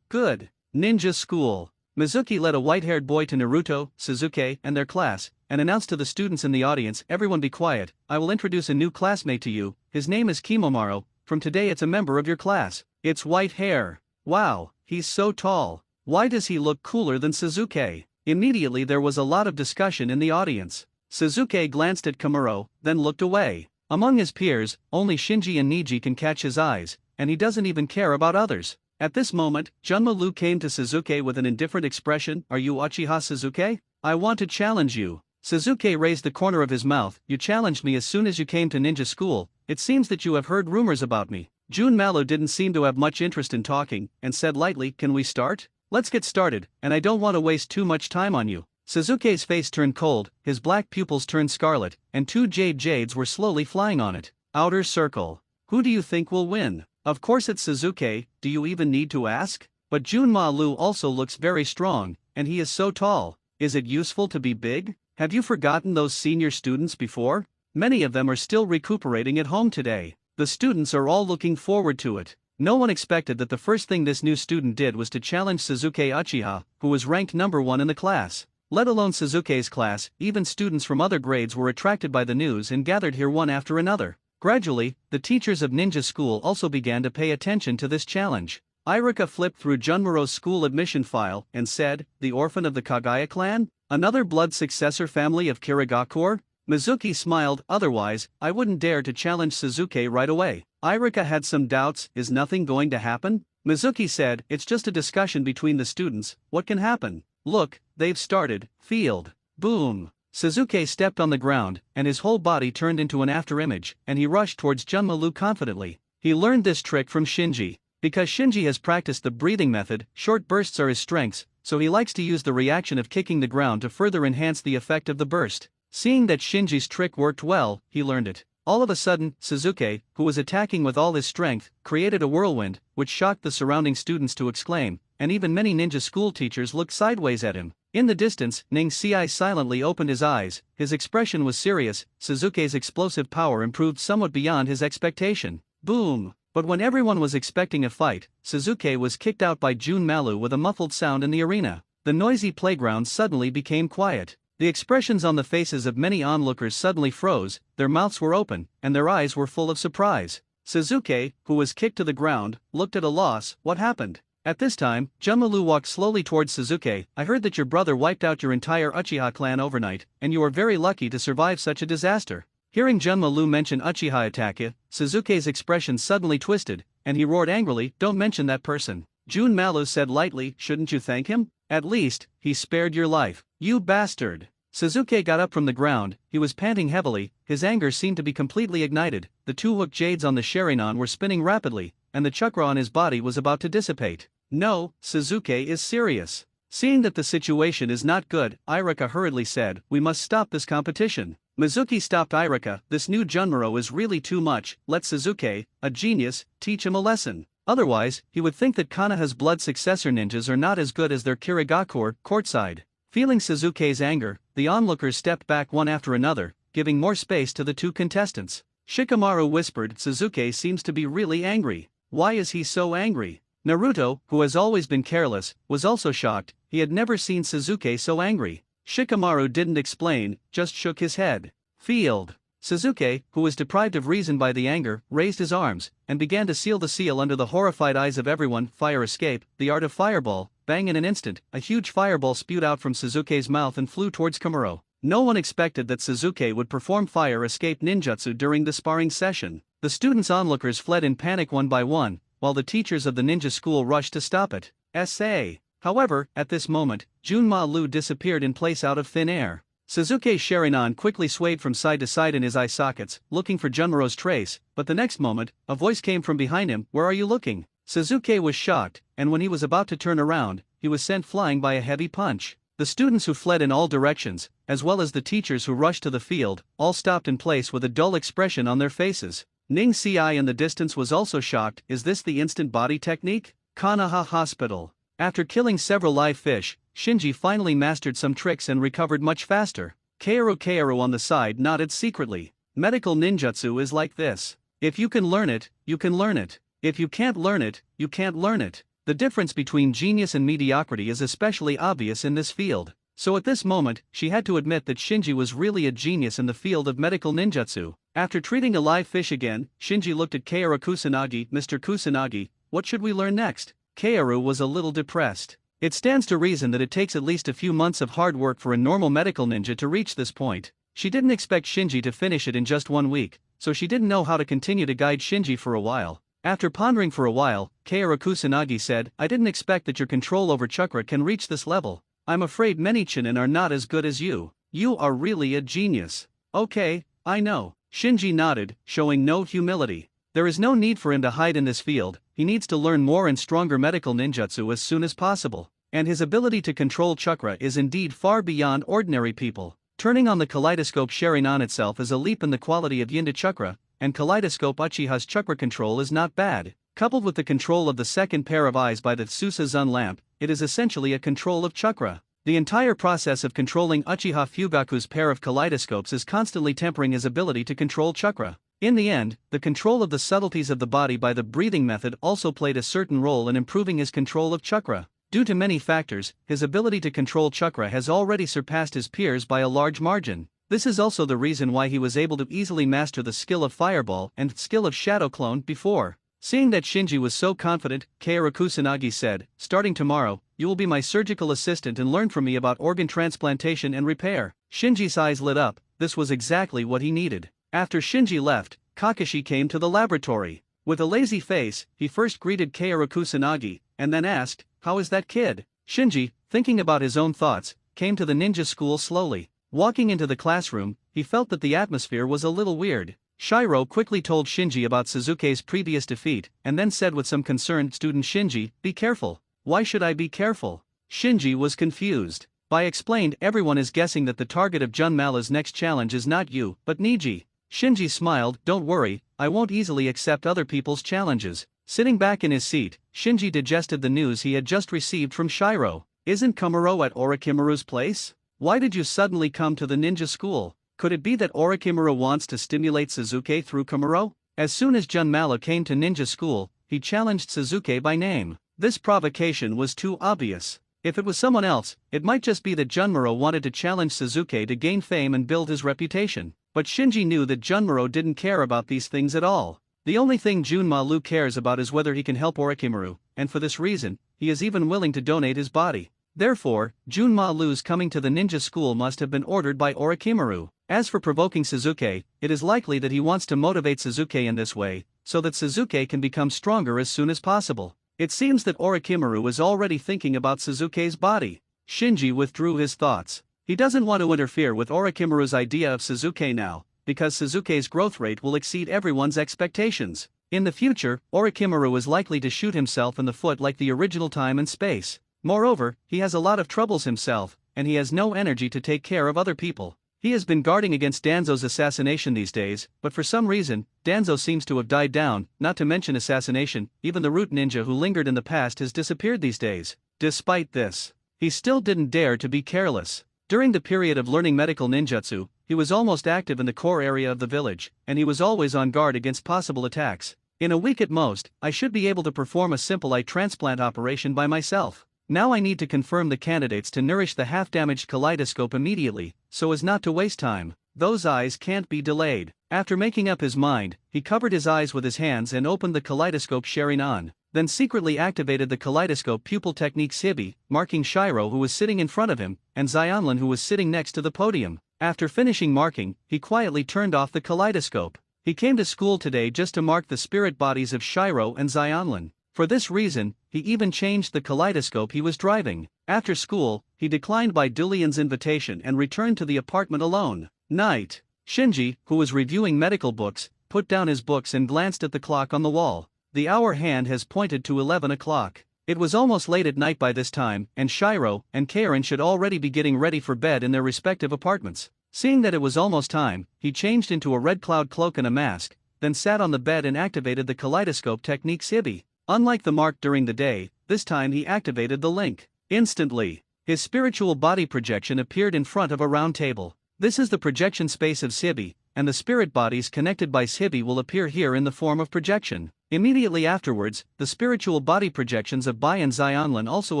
Good. Ninja school. Mizuki led a white-haired boy to Naruto, Suzuki, and their class, and announced to the students in the audience, everyone be quiet, I will introduce a new classmate to you, his name is Kimomaru, from today it's a member of your class. It's white hair. Wow, he's so tall. Why does he look cooler than Suzuki? Immediately there was a lot of discussion in the audience. Suzuki glanced at Komuro, then looked away. Among his peers, only Shinji and Niji can catch his eyes, and he doesn't even care about others. At this moment, Junma-Lu came to Suzuki with an indifferent expression, are you Uchiha Suzuki? I want to challenge you. Suzuki raised the corner of his mouth, you challenged me as soon as you came to ninja school, it seems that you have heard rumors about me. Junma-Lu didn't seem to have much interest in talking, and said lightly, can we start? Let's get started, and I don't want to waste too much time on you. Suzuki's face turned cold, his black pupils turned scarlet, and two jades were slowly flying on it. Outer circle. Who do you think will win? Of course it's Suzuki, do you even need to ask? But Junma-Lu also looks very strong, and he is so tall. Is it useful to be big? Have you forgotten those senior students before? Many of them are still recuperating at home today. The students are all looking forward to it. No one expected that the first thing this new student did was to challenge Suzuki Uchiha, who was ranked number 1 in the class. Let alone Suzuki's class, even students from other grades were attracted by the news and gathered here one after another. Gradually, the teachers of ninja school also began to pay attention to this challenge. Irika flipped through Junmaro's school admission file and said, the orphan of the Kagaya clan? Another blood successor family of Kirigakure? Mizuki smiled, otherwise, I wouldn't dare to challenge Suzuki right away. Irika had some doubts, is nothing going to happen? Mizuki said, it's just a discussion between the students, what can happen? Look, they've started, field. Boom. Suzuki stepped on the ground, and his whole body turned into an afterimage, and he rushed towards Junma-Lu confidently. He learned this trick from Shinji. Because Shinji has practiced the breathing method, short bursts are his strengths, so he likes to use the reaction of kicking the ground to further enhance the effect of the burst. Seeing that Shinji's trick worked well, he learned it. All of a sudden, Suzuki, who was attacking with all his strength, created a whirlwind, which shocked the surrounding students to exclaim, and even many ninja school teachers looked sideways at him. In the distance, Ning Xiai silently opened his eyes, his expression was serious, Suzuki's explosive power improved somewhat beyond his expectation. Boom! But when everyone was expecting a fight, Suzuki was kicked out by Junma-Lu with a muffled sound in the arena. The noisy playground suddenly became quiet. The expressions on the faces of many onlookers suddenly froze, their mouths were open, and their eyes were full of surprise. Suzuki, who was kicked to the ground, looked at a loss, what happened? At this time, Junma-Lu walked slowly towards Suzuki, I heard that your brother wiped out your entire Uchiha clan overnight, and you are very lucky to survive such a disaster. Hearing Junma-Lu mention Uchiha Ataka, Suzuki's expression suddenly twisted, and he roared angrily, don't mention that person. Junma-Lu said lightly, shouldn't you thank him? At least, he spared your life. You bastard! Suzuki got up from the ground, he was panting heavily, his anger seemed to be completely ignited, the two hooked jades on the Sharingan were spinning rapidly, and the chakra on his body was about to dissipate. No, Suzuki is serious. Seeing that the situation is not good, Irika hurriedly said, we must stop this competition. Mizuki stopped Irika, this new Junmaro is really too much, let Suzuki, a genius, teach him a lesson. Otherwise, he would think that Konoha's blood successor ninjas are not as good as their Kirigakure, courtside. Feeling Suzuki's anger, the onlookers stepped back one after another, giving more space to the two contestants. Shikamaru whispered, Suzuki seems to be really angry. Why is he so angry? Naruto, who has always been careless, was also shocked, he had never seen Suzuki so angry. Shikamaru didn't explain, just shook his head. Field. Suzuki, who was deprived of reason by the anger, raised his arms, and began to seal the seal under the horrified eyes of everyone. Fire escape, the art of fireball. Bang, in an instant, a huge fireball spewed out from Suzuki's mouth and flew towards Komuro. No one expected that Suzuki would perform fire escape ninjutsu during the sparring session. The students' onlookers fled in panic one by one, while the teachers of the ninja school rushed to stop it. S.A. However, at this moment, Junma-Lu disappeared in place out of thin air. Suzuki's Sharingan quickly swayed from side to side in his eye sockets, looking for Junmaro's trace, but the next moment, a voice came from behind him, where are you looking? Suzuki was shocked, and when he was about to turn around, he was sent flying by a heavy punch. The students who fled in all directions, as well as the teachers who rushed to the field, all stopped in place with a dull expression on their faces. Ning Ci in the distance was also shocked, is this the instant body technique? Konoha Hospital. After killing several live fish, Shinji finally mastered some tricks and recovered much faster. Kaoru on the side nodded secretly. Medical ninjutsu is like this. If you can learn it, you can learn it. If you can't learn it, you can't learn it. The difference between genius and mediocrity is especially obvious in this field. So at this moment, she had to admit that Shinji was really a genius in the field of medical ninjutsu. After treating a live fish again, Shinji looked at Kaoru Kusanagi. Mr. Kusanagi, what should we learn next? Kaoru was a little depressed. It stands to reason that it takes at least a few months of hard work for a normal medical ninja to reach this point. She didn't expect Shinji to finish it in just 1 week, so she didn't know how to continue to guide Shinji for a while. After pondering for a while, Kaoru Kusanagi said, I didn't expect that your control over chakra can reach this level. I'm afraid many Chunin are not as good as you. You are really a genius. Okay, I know. Shinji nodded, showing no humility. There is no need for him to hide in this field, he needs to learn more and stronger medical ninjutsu as soon as possible. And his ability to control chakra is indeed far beyond ordinary people. Turning on the kaleidoscope Sharingan itself is a leap in the quality of Yin to chakra, and kaleidoscope Uchiha's chakra control is not bad. Coupled with the control of the second pair of eyes by the Susa-Zun lamp, it is essentially a control of chakra. The entire process of controlling Uchiha Fugaku's pair of kaleidoscopes is constantly tempering his ability to control chakra. In the end, the control of the subtleties of the body by the breathing method also played a certain role in improving his control of chakra. Due to many factors, his ability to control chakra has already surpassed his peers by a large margin. This is also the reason why he was able to easily master the skill of Fireball and skill of Shadow Clone before. Seeing that Shinji was so confident, Kaoru Kusanagi said, starting tomorrow, you will be my surgical assistant and learn from me about organ transplantation and repair. Shinji's eyes lit up, this was exactly what he needed. After Shinji left, Kakashi came to the laboratory. With a lazy face, he first greeted Kaoru Kusanagi, and then asked, how is that kid? Shinji, thinking about his own thoughts, came to the ninja school slowly. Walking into the classroom, he felt that the atmosphere was a little weird. Shiro quickly told Shinji about Suzuki's previous defeat, and then said with some concern, student Shinji, be careful. Why should I be careful? Shinji was confused. I explained, everyone is guessing that the target of Junmala's next challenge is not you, but Niji. Shinji smiled, don't worry, I won't easily accept other people's challenges. Sitting back in his seat, Shinji digested the news he had just received from Shiro. Isn't Komuro at Orochimaru's place? Why did you suddenly come to the ninja school? Could it be that Orochimaru wants to stimulate Suzuki through Komuro? As soon as Junmala came to ninja school, he challenged Suzuki by name. This provocation was too obvious. If it was someone else, it might just be that Junmaro wanted to challenge Suzuki to gain fame and build his reputation. But Shinji knew that Junmaro didn't care about these things at all. The only thing Junma-Lu cares about is whether he can help Orochimaru, and for this reason, he is even willing to donate his body. Therefore, Junma-Lu's coming to the ninja school must have been ordered by Orochimaru. As for provoking Suzuki, it is likely that he wants to motivate Suzuki in this way, so that Suzuki can become stronger as soon as possible. It seems that Orochimaru is already thinking about Suzuki's body. Shinji withdrew his thoughts. He doesn't want to interfere with Orochimaru's idea of Suzuki now, because Suzuki's growth rate will exceed everyone's expectations. In the future, Orochimaru is likely to shoot himself in the foot like the original Time and Space. Moreover, he has a lot of troubles himself, and he has no energy to take care of other people. He has been guarding against Danzo's assassination these days, but for some reason, Danzo seems to have died down, not to mention assassination. Even the root ninja who lingered in the past has disappeared these days. Despite this, he still didn't dare to be careless. During the period of learning medical ninjutsu, he was almost active in the core area of the village, and he was always on guard against possible attacks. In a week at most, I should be able to perform a simple eye transplant operation by myself. Now I need to confirm the candidates to nourish the half-damaged kaleidoscope immediately, so as not to waste time. Those eyes can't be delayed. After making up his mind, he covered his eyes with his hands and opened the kaleidoscope Sharingan, then secretly activated the kaleidoscope pupil technique Hibi, marking Shiro who was sitting in front of him, and Xianlin who was sitting next to the podium. After finishing marking, he quietly turned off the kaleidoscope. He came to school today just to mark the spirit bodies of Shiro and Xianlin. For this reason, he even changed the kaleidoscope he was driving. After school, he declined Dulian's invitation and returned to the apartment alone. Night. Shinji, who was reviewing medical books, put down his books and glanced at the clock on the wall. The hour hand has pointed to 11 o'clock. It was almost late at night by this time, and Shiro and Karen should already be getting ready for bed in their respective apartments. Seeing that it was almost time, he changed into a red cloud cloak and a mask, then sat on the bed and activated the kaleidoscope technique Hibi. Unlike the mark during the day, this time he activated the link. Instantly, his spiritual body projection appeared in front of a round table. This is the projection space of Hibi, and the spirit bodies connected by Hibi will appear here in the form of projection. Immediately afterwards, the spiritual body projections of Bai and Xianlin also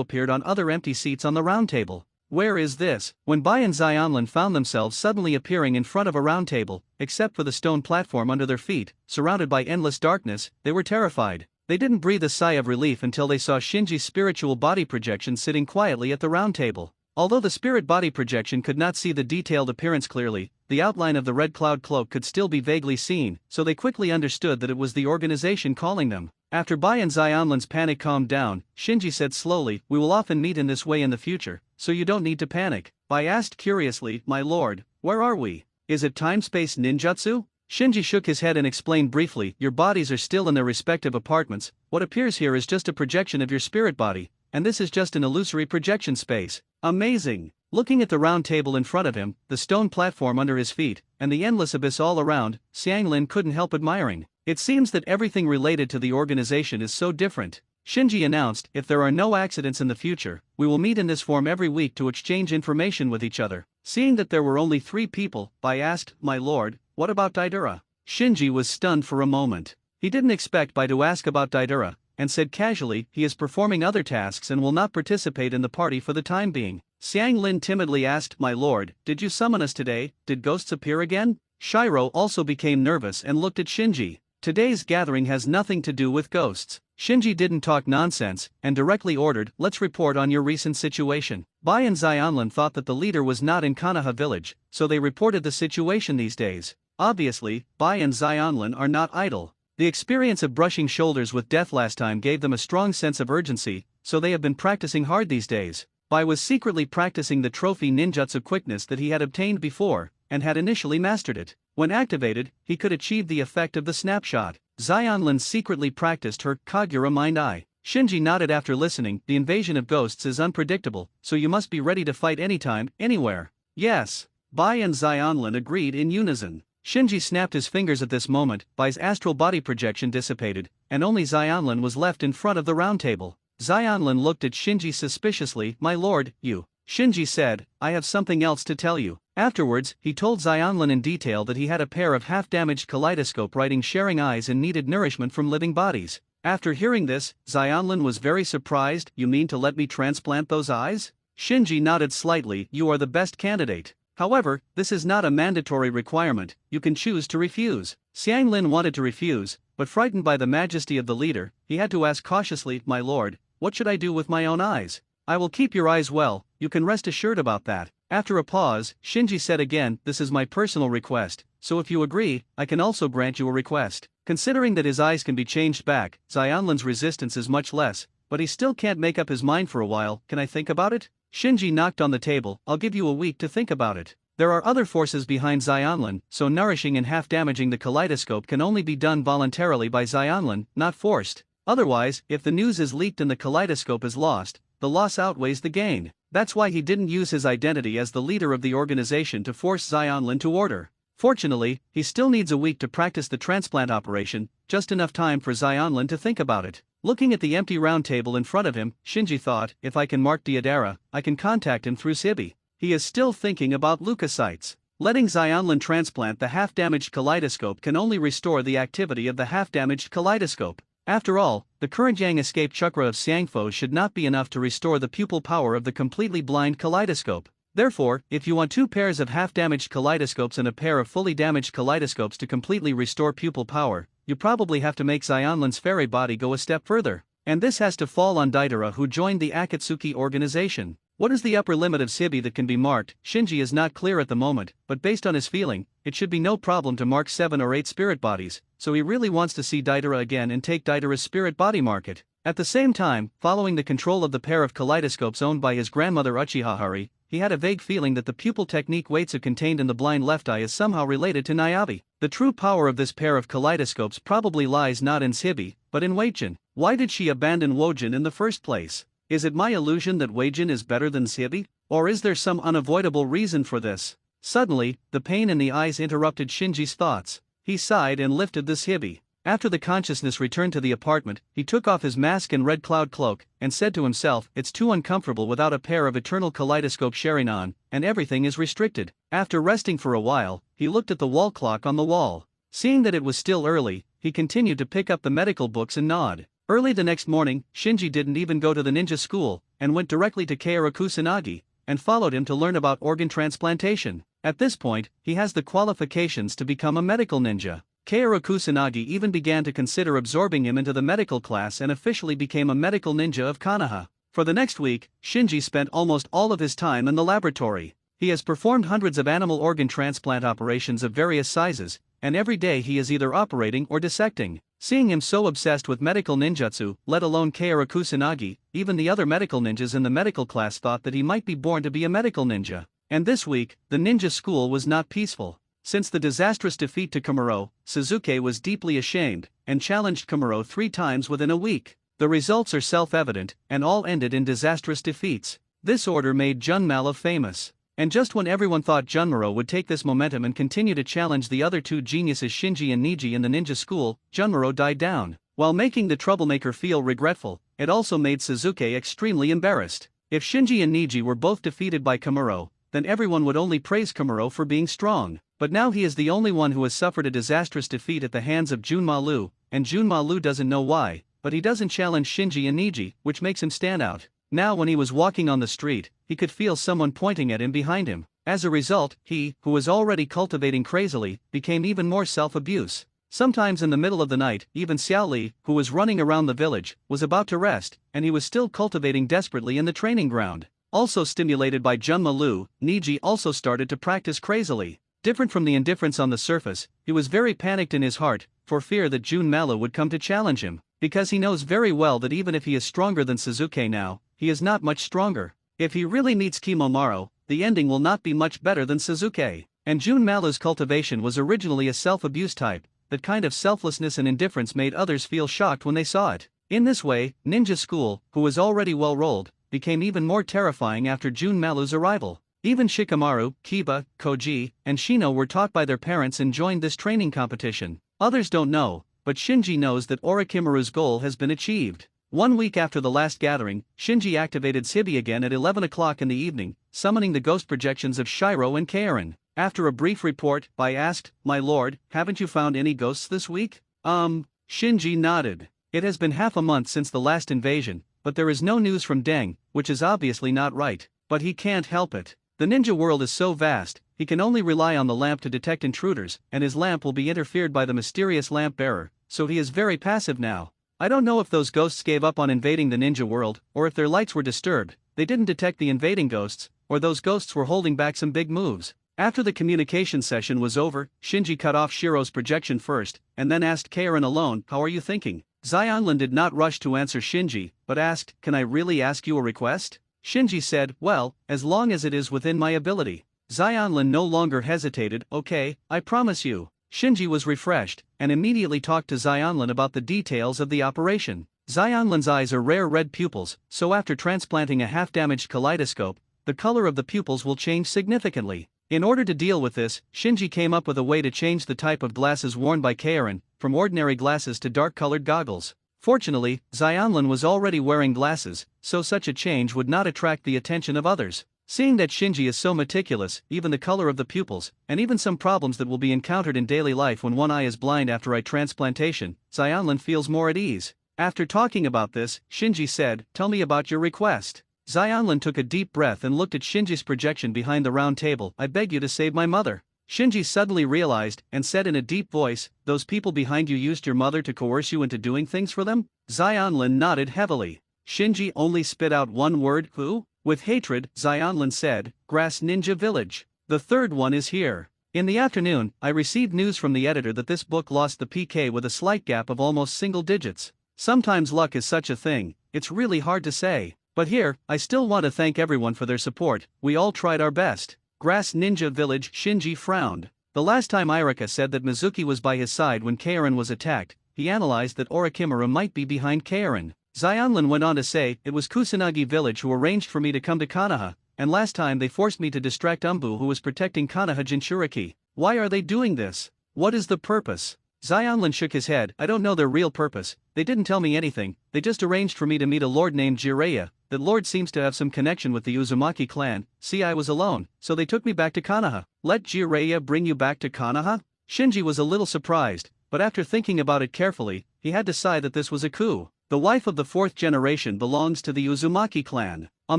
appeared on other empty seats on the round table. Where is this? When Bai and Xianlin found themselves suddenly appearing in front of a round table, except for the stone platform under their feet, surrounded by endless darkness, they were terrified. They didn't breathe a sigh of relief until they saw Shinji's spiritual body projection sitting quietly at the round table. Although the spirit body projection could not see the detailed appearance clearly, the outline of the red cloud cloak could still be vaguely seen, so they quickly understood that it was the organization calling them. After Bai and Xianlin's panic calmed down, Shinji said slowly, "We will often meet in this way in the future, so you don't need to panic." Bai asked curiously, "My lord, where are we? Is it time-space ninjutsu?" Shinji shook his head and explained briefly, "Your bodies are still in their respective apartments. What appears here is just a projection of your spirit body, and this is just an illusory projection space." Amazing! Looking at the round table in front of him, the stone platform under his feet, and the endless abyss all around, Xianglin couldn't help admiring. It seems that everything related to the organization is so different. Shinji announced, "If there are no accidents in the future, we will meet in this form every week to exchange information with each other." Seeing that there were only 3 people, Bai asked, "My lord, what about Daidara?" Shinji was stunned for a moment. He didn't expect Bai to ask about Daidara, and said casually, "He is performing other tasks and will not participate in the party for the time being." Xianglin timidly asked, "My lord, did you summon us today? Did ghosts appear again?" Shiro also became nervous and looked at Shinji. Today's gathering has nothing to do with ghosts. Shinji didn't talk nonsense, and directly ordered, "Let's report on your recent situation." Bai and Xianlin thought that the leader was not in Konoha village, so they reported the situation these days. Obviously, Bai and Xianlin are not idle. The experience of brushing shoulders with death last time gave them a strong sense of urgency, so they have been practicing hard these days. Bai was secretly practicing the trophy ninjutsu quickness that he had obtained before, and had initially mastered it. When activated, he could achieve the effect of the snapshot. Xianlin secretly practiced her Kagura Mind Eye. Shinji nodded after listening. "The invasion of ghosts is unpredictable, so you must be ready to fight anytime, anywhere." "Yes." Bai and Xianlin agreed in unison. Shinji snapped his fingers at this moment. Bai's astral body projection dissipated, and only Xianlin was left in front of the round table. Xianlin looked at Shinji suspiciously. "My lord, you..." Shinji said, "I have something else to tell you." Afterwards, he told Xianlin in detail that he had a pair of half-damaged kaleidoscope writing sharing eyes and needed nourishment from living bodies. After hearing this, Xianlin was very surprised. "You mean to let me transplant those eyes?" Shinji nodded slightly. "You are the best candidate. However, this is not a mandatory requirement, you can choose to refuse." Xianglin wanted to refuse, but frightened by the majesty of the leader, he had to ask cautiously, "My lord, what should I do with my own eyes?" "I will keep your eyes well, you can rest assured about that." After a pause, Shinji said again, "This is my personal request, so if you agree, I can also grant you a request." Considering that his eyes can be changed back, Xianlin's resistance is much less, but he still can't make up his mind for a while. "Can I think about it?" Shinji knocked on the table. I'll give you a week to think about it. There are other forces behind Xionlin, so nourishing and half-damaging the kaleidoscope can only be done voluntarily by Xionlin, not forced. Otherwise, if the news is leaked and the kaleidoscope is lost, the loss outweighs the gain. That's why he didn't use his identity as the leader of the organization to force Xionlin to order. Fortunately, he still needs a week to practice the transplant operation, just enough time for Xionlin to think about it. Looking at the empty round table in front of him, Shinji thought, if I can mark Deidara, I can contact him through Sibi. He is still thinking about leukocytes. Letting Xionlin transplant the half-damaged kaleidoscope can only restore the activity of the half-damaged kaleidoscope. After all, the current Yang escape chakra of Xiangfo should not be enough to restore the pupil power of the completely blind kaleidoscope. Therefore, if you want 2 pairs of half-damaged kaleidoscopes and a pair of fully damaged kaleidoscopes to completely restore pupil power, you probably have to make Xionlin's fairy body go a step further. And this has to fall on Deidara, who joined the Akatsuki organization. What is the upper limit of Sibi that can be marked? Shinji is not clear at the moment, but based on his feeling, it should be no problem to mark 7 or 8 spirit bodies, so he really wants to see Deidara again and take Deidara's spirit body mark it. At the same time, following the control of the pair of kaleidoscopes owned by his grandmother Uchiha Hari, he had a vague feeling that the pupil technique Waitsu contained in the blind left eye is somehow related to Nyabi. The true power of this pair of kaleidoscopes probably lies not in Sibi, but in Weijin. Why did she abandon Wojin in the first place? Is it my illusion that Weijin is better than Sibi? Or is there some unavoidable reason for this? Suddenly, the pain in the eyes interrupted Shinji's thoughts. He sighed and lifted the Sibi. After the consciousness returned to the apartment, he took off his mask and red cloud cloak, and said to himself, it's too uncomfortable without a pair of eternal kaleidoscope sharing on, and everything is restricted. After resting for a while, he looked at the wall clock on the wall. Seeing that it was still early, he continued to pick up the medical books and nod. Early the next morning, Shinji didn't even go to the ninja school, and went directly to Kaoru Kusanagi, and followed him to learn about organ transplantation. At this point, he has the qualifications to become a medical ninja. Kaoru Kusanagi even began to consider absorbing him into the medical class and officially became a medical ninja of Konoha. For the next week, Shinji spent almost all of his time in the laboratory. He has performed hundreds of animal organ transplant operations of various sizes, and every day he is either operating or dissecting. Seeing him so obsessed with medical ninjutsu, let alone Kaoru Kusanagi, even the other medical ninjas in the medical class thought that he might be born to be a medical ninja. And this week, the ninja school was not peaceful. Since the disastrous defeat to Komuro, Suzuki was deeply ashamed, and challenged Komuro 3 times within a week. The results are self-evident, and all ended in disastrous defeats. This order made Junmalo famous. And just when everyone thought Junmaro would take this momentum and continue to challenge the other 2 geniuses Shinji and Niji in the ninja school, Junmaro died down. While making the troublemaker feel regretful, it also made Suzuki extremely embarrassed. If Shinji and Niji were both defeated by Komuro, then everyone would only praise Komuro for being strong. But now he is the only one who has suffered a disastrous defeat at the hands of Junmalu, and Junmalu doesn't know why, but he doesn't challenge Shinji and Niji, which makes him stand out. Now when he was walking on the street, he could feel someone pointing at him behind him. As a result, he, who was already cultivating crazily, became even more self-abuse. Sometimes in the middle of the night, even Xiao Li, who was running around the village, was about to rest, and he was still cultivating desperately in the training ground. Also stimulated by Junmalu, Niji also started to practice crazily. Different from the indifference on the surface, he was very panicked in his heart, for fear that Junmalu would come to challenge him, because he knows very well that even if he is stronger than Suzuki now, he is not much stronger. If he really meets Kimomaro, the ending will not be much better than Suzuki. And Junmalu's cultivation was originally a self-abuse type. That kind of selflessness and indifference made others feel shocked when they saw it. In this way, Ninja School, who was already well-rolled, became even more terrifying after Junmalu's arrival. Even Shikamaru, Kiba, Koji, and Shino were taught by their parents and joined this training competition. Others don't know, but Shinji knows that Orochimaru's goal has been achieved. 1 week after the last gathering, Shinji activated Sibi again at 11 o'clock in the evening, summoning the ghost projections of Shiro and Karen. After a brief report, Bai asked, "My lord, haven't you found any ghosts this week?" Shinji nodded. It has been half a month since the last invasion, but there is no news from Deng, which is obviously not right. But he can't help it. The ninja world is so vast, he can only rely on the lamp to detect intruders, and his lamp will be interfered by the mysterious lamp bearer, so he is very passive now. I don't know if those ghosts gave up on invading the ninja world, or if their lights were disturbed, they didn't detect the invading ghosts, or those ghosts were holding back some big moves. After the communication session was over, Shinji cut off Shiro's projection first, and then asked Karen alone, "How are you thinking?" Xionlin did not rush to answer Shinji, but asked, "Can I really ask you a request?" Shinji said, well, as long as it is within my ability. Xionlin no longer hesitated, okay, I promise you. Shinji was refreshed, and immediately talked to Xionlin about the details of the operation. Xionlin's eyes are rare red pupils, so after transplanting a half-damaged kaleidoscope, the color of the pupils will change significantly. In order to deal with this, Shinji came up with a way to change the type of glasses worn by Kaorin, from ordinary glasses to dark-colored goggles. Fortunately, Xionlin was already wearing glasses, so such a change would not attract the attention of others. Seeing that Shinji is so meticulous, even the color of the pupils, and even some problems that will be encountered in daily life when one eye is blind after eye transplantation, Xionlin feels more at ease. After talking about this, Shinji said, tell me about your request. Xionlin took a deep breath and looked at Shinji's projection behind the round table. I beg you to save my mother. Shinji suddenly realized, and said in a deep voice, those people behind you used your mother to coerce you into doing things for them? Xionlin nodded heavily. Shinji only spit out one word, who? With hatred, Xionlin said, Grass Ninja Village. The third one is here. In the afternoon, I received news from the editor that this book lost the PK with a slight gap of almost single digits. Sometimes luck is such a thing, it's really hard to say. But here, I still want to thank everyone for their support, we all tried our best. Grass Ninja Village. Shinji frowned. The last time Irika said that Mizuki was by his side when Kaorin was attacked, he analyzed that Orochimaru might be behind Kaorin. Xionlin went on to say, it was Kusanagi Village who arranged for me to come to Konoha, and last time they forced me to distract Umbu who was protecting Konoha Jinchuriki. Why are they doing this? What is the purpose? Xionlin shook his head, I don't know their real purpose, they didn't tell me anything, they just arranged for me to meet a lord named Jiraiya. That lord seems to have some connection with the Uzumaki clan. See, I was alone, so they took me back to Konoha. Let Jiraiya bring you back to Konoha? Shinji was a little surprised, but after thinking about it carefully, he had to decide that this was a coup. The wife of the fourth generation belongs to the Uzumaki clan. On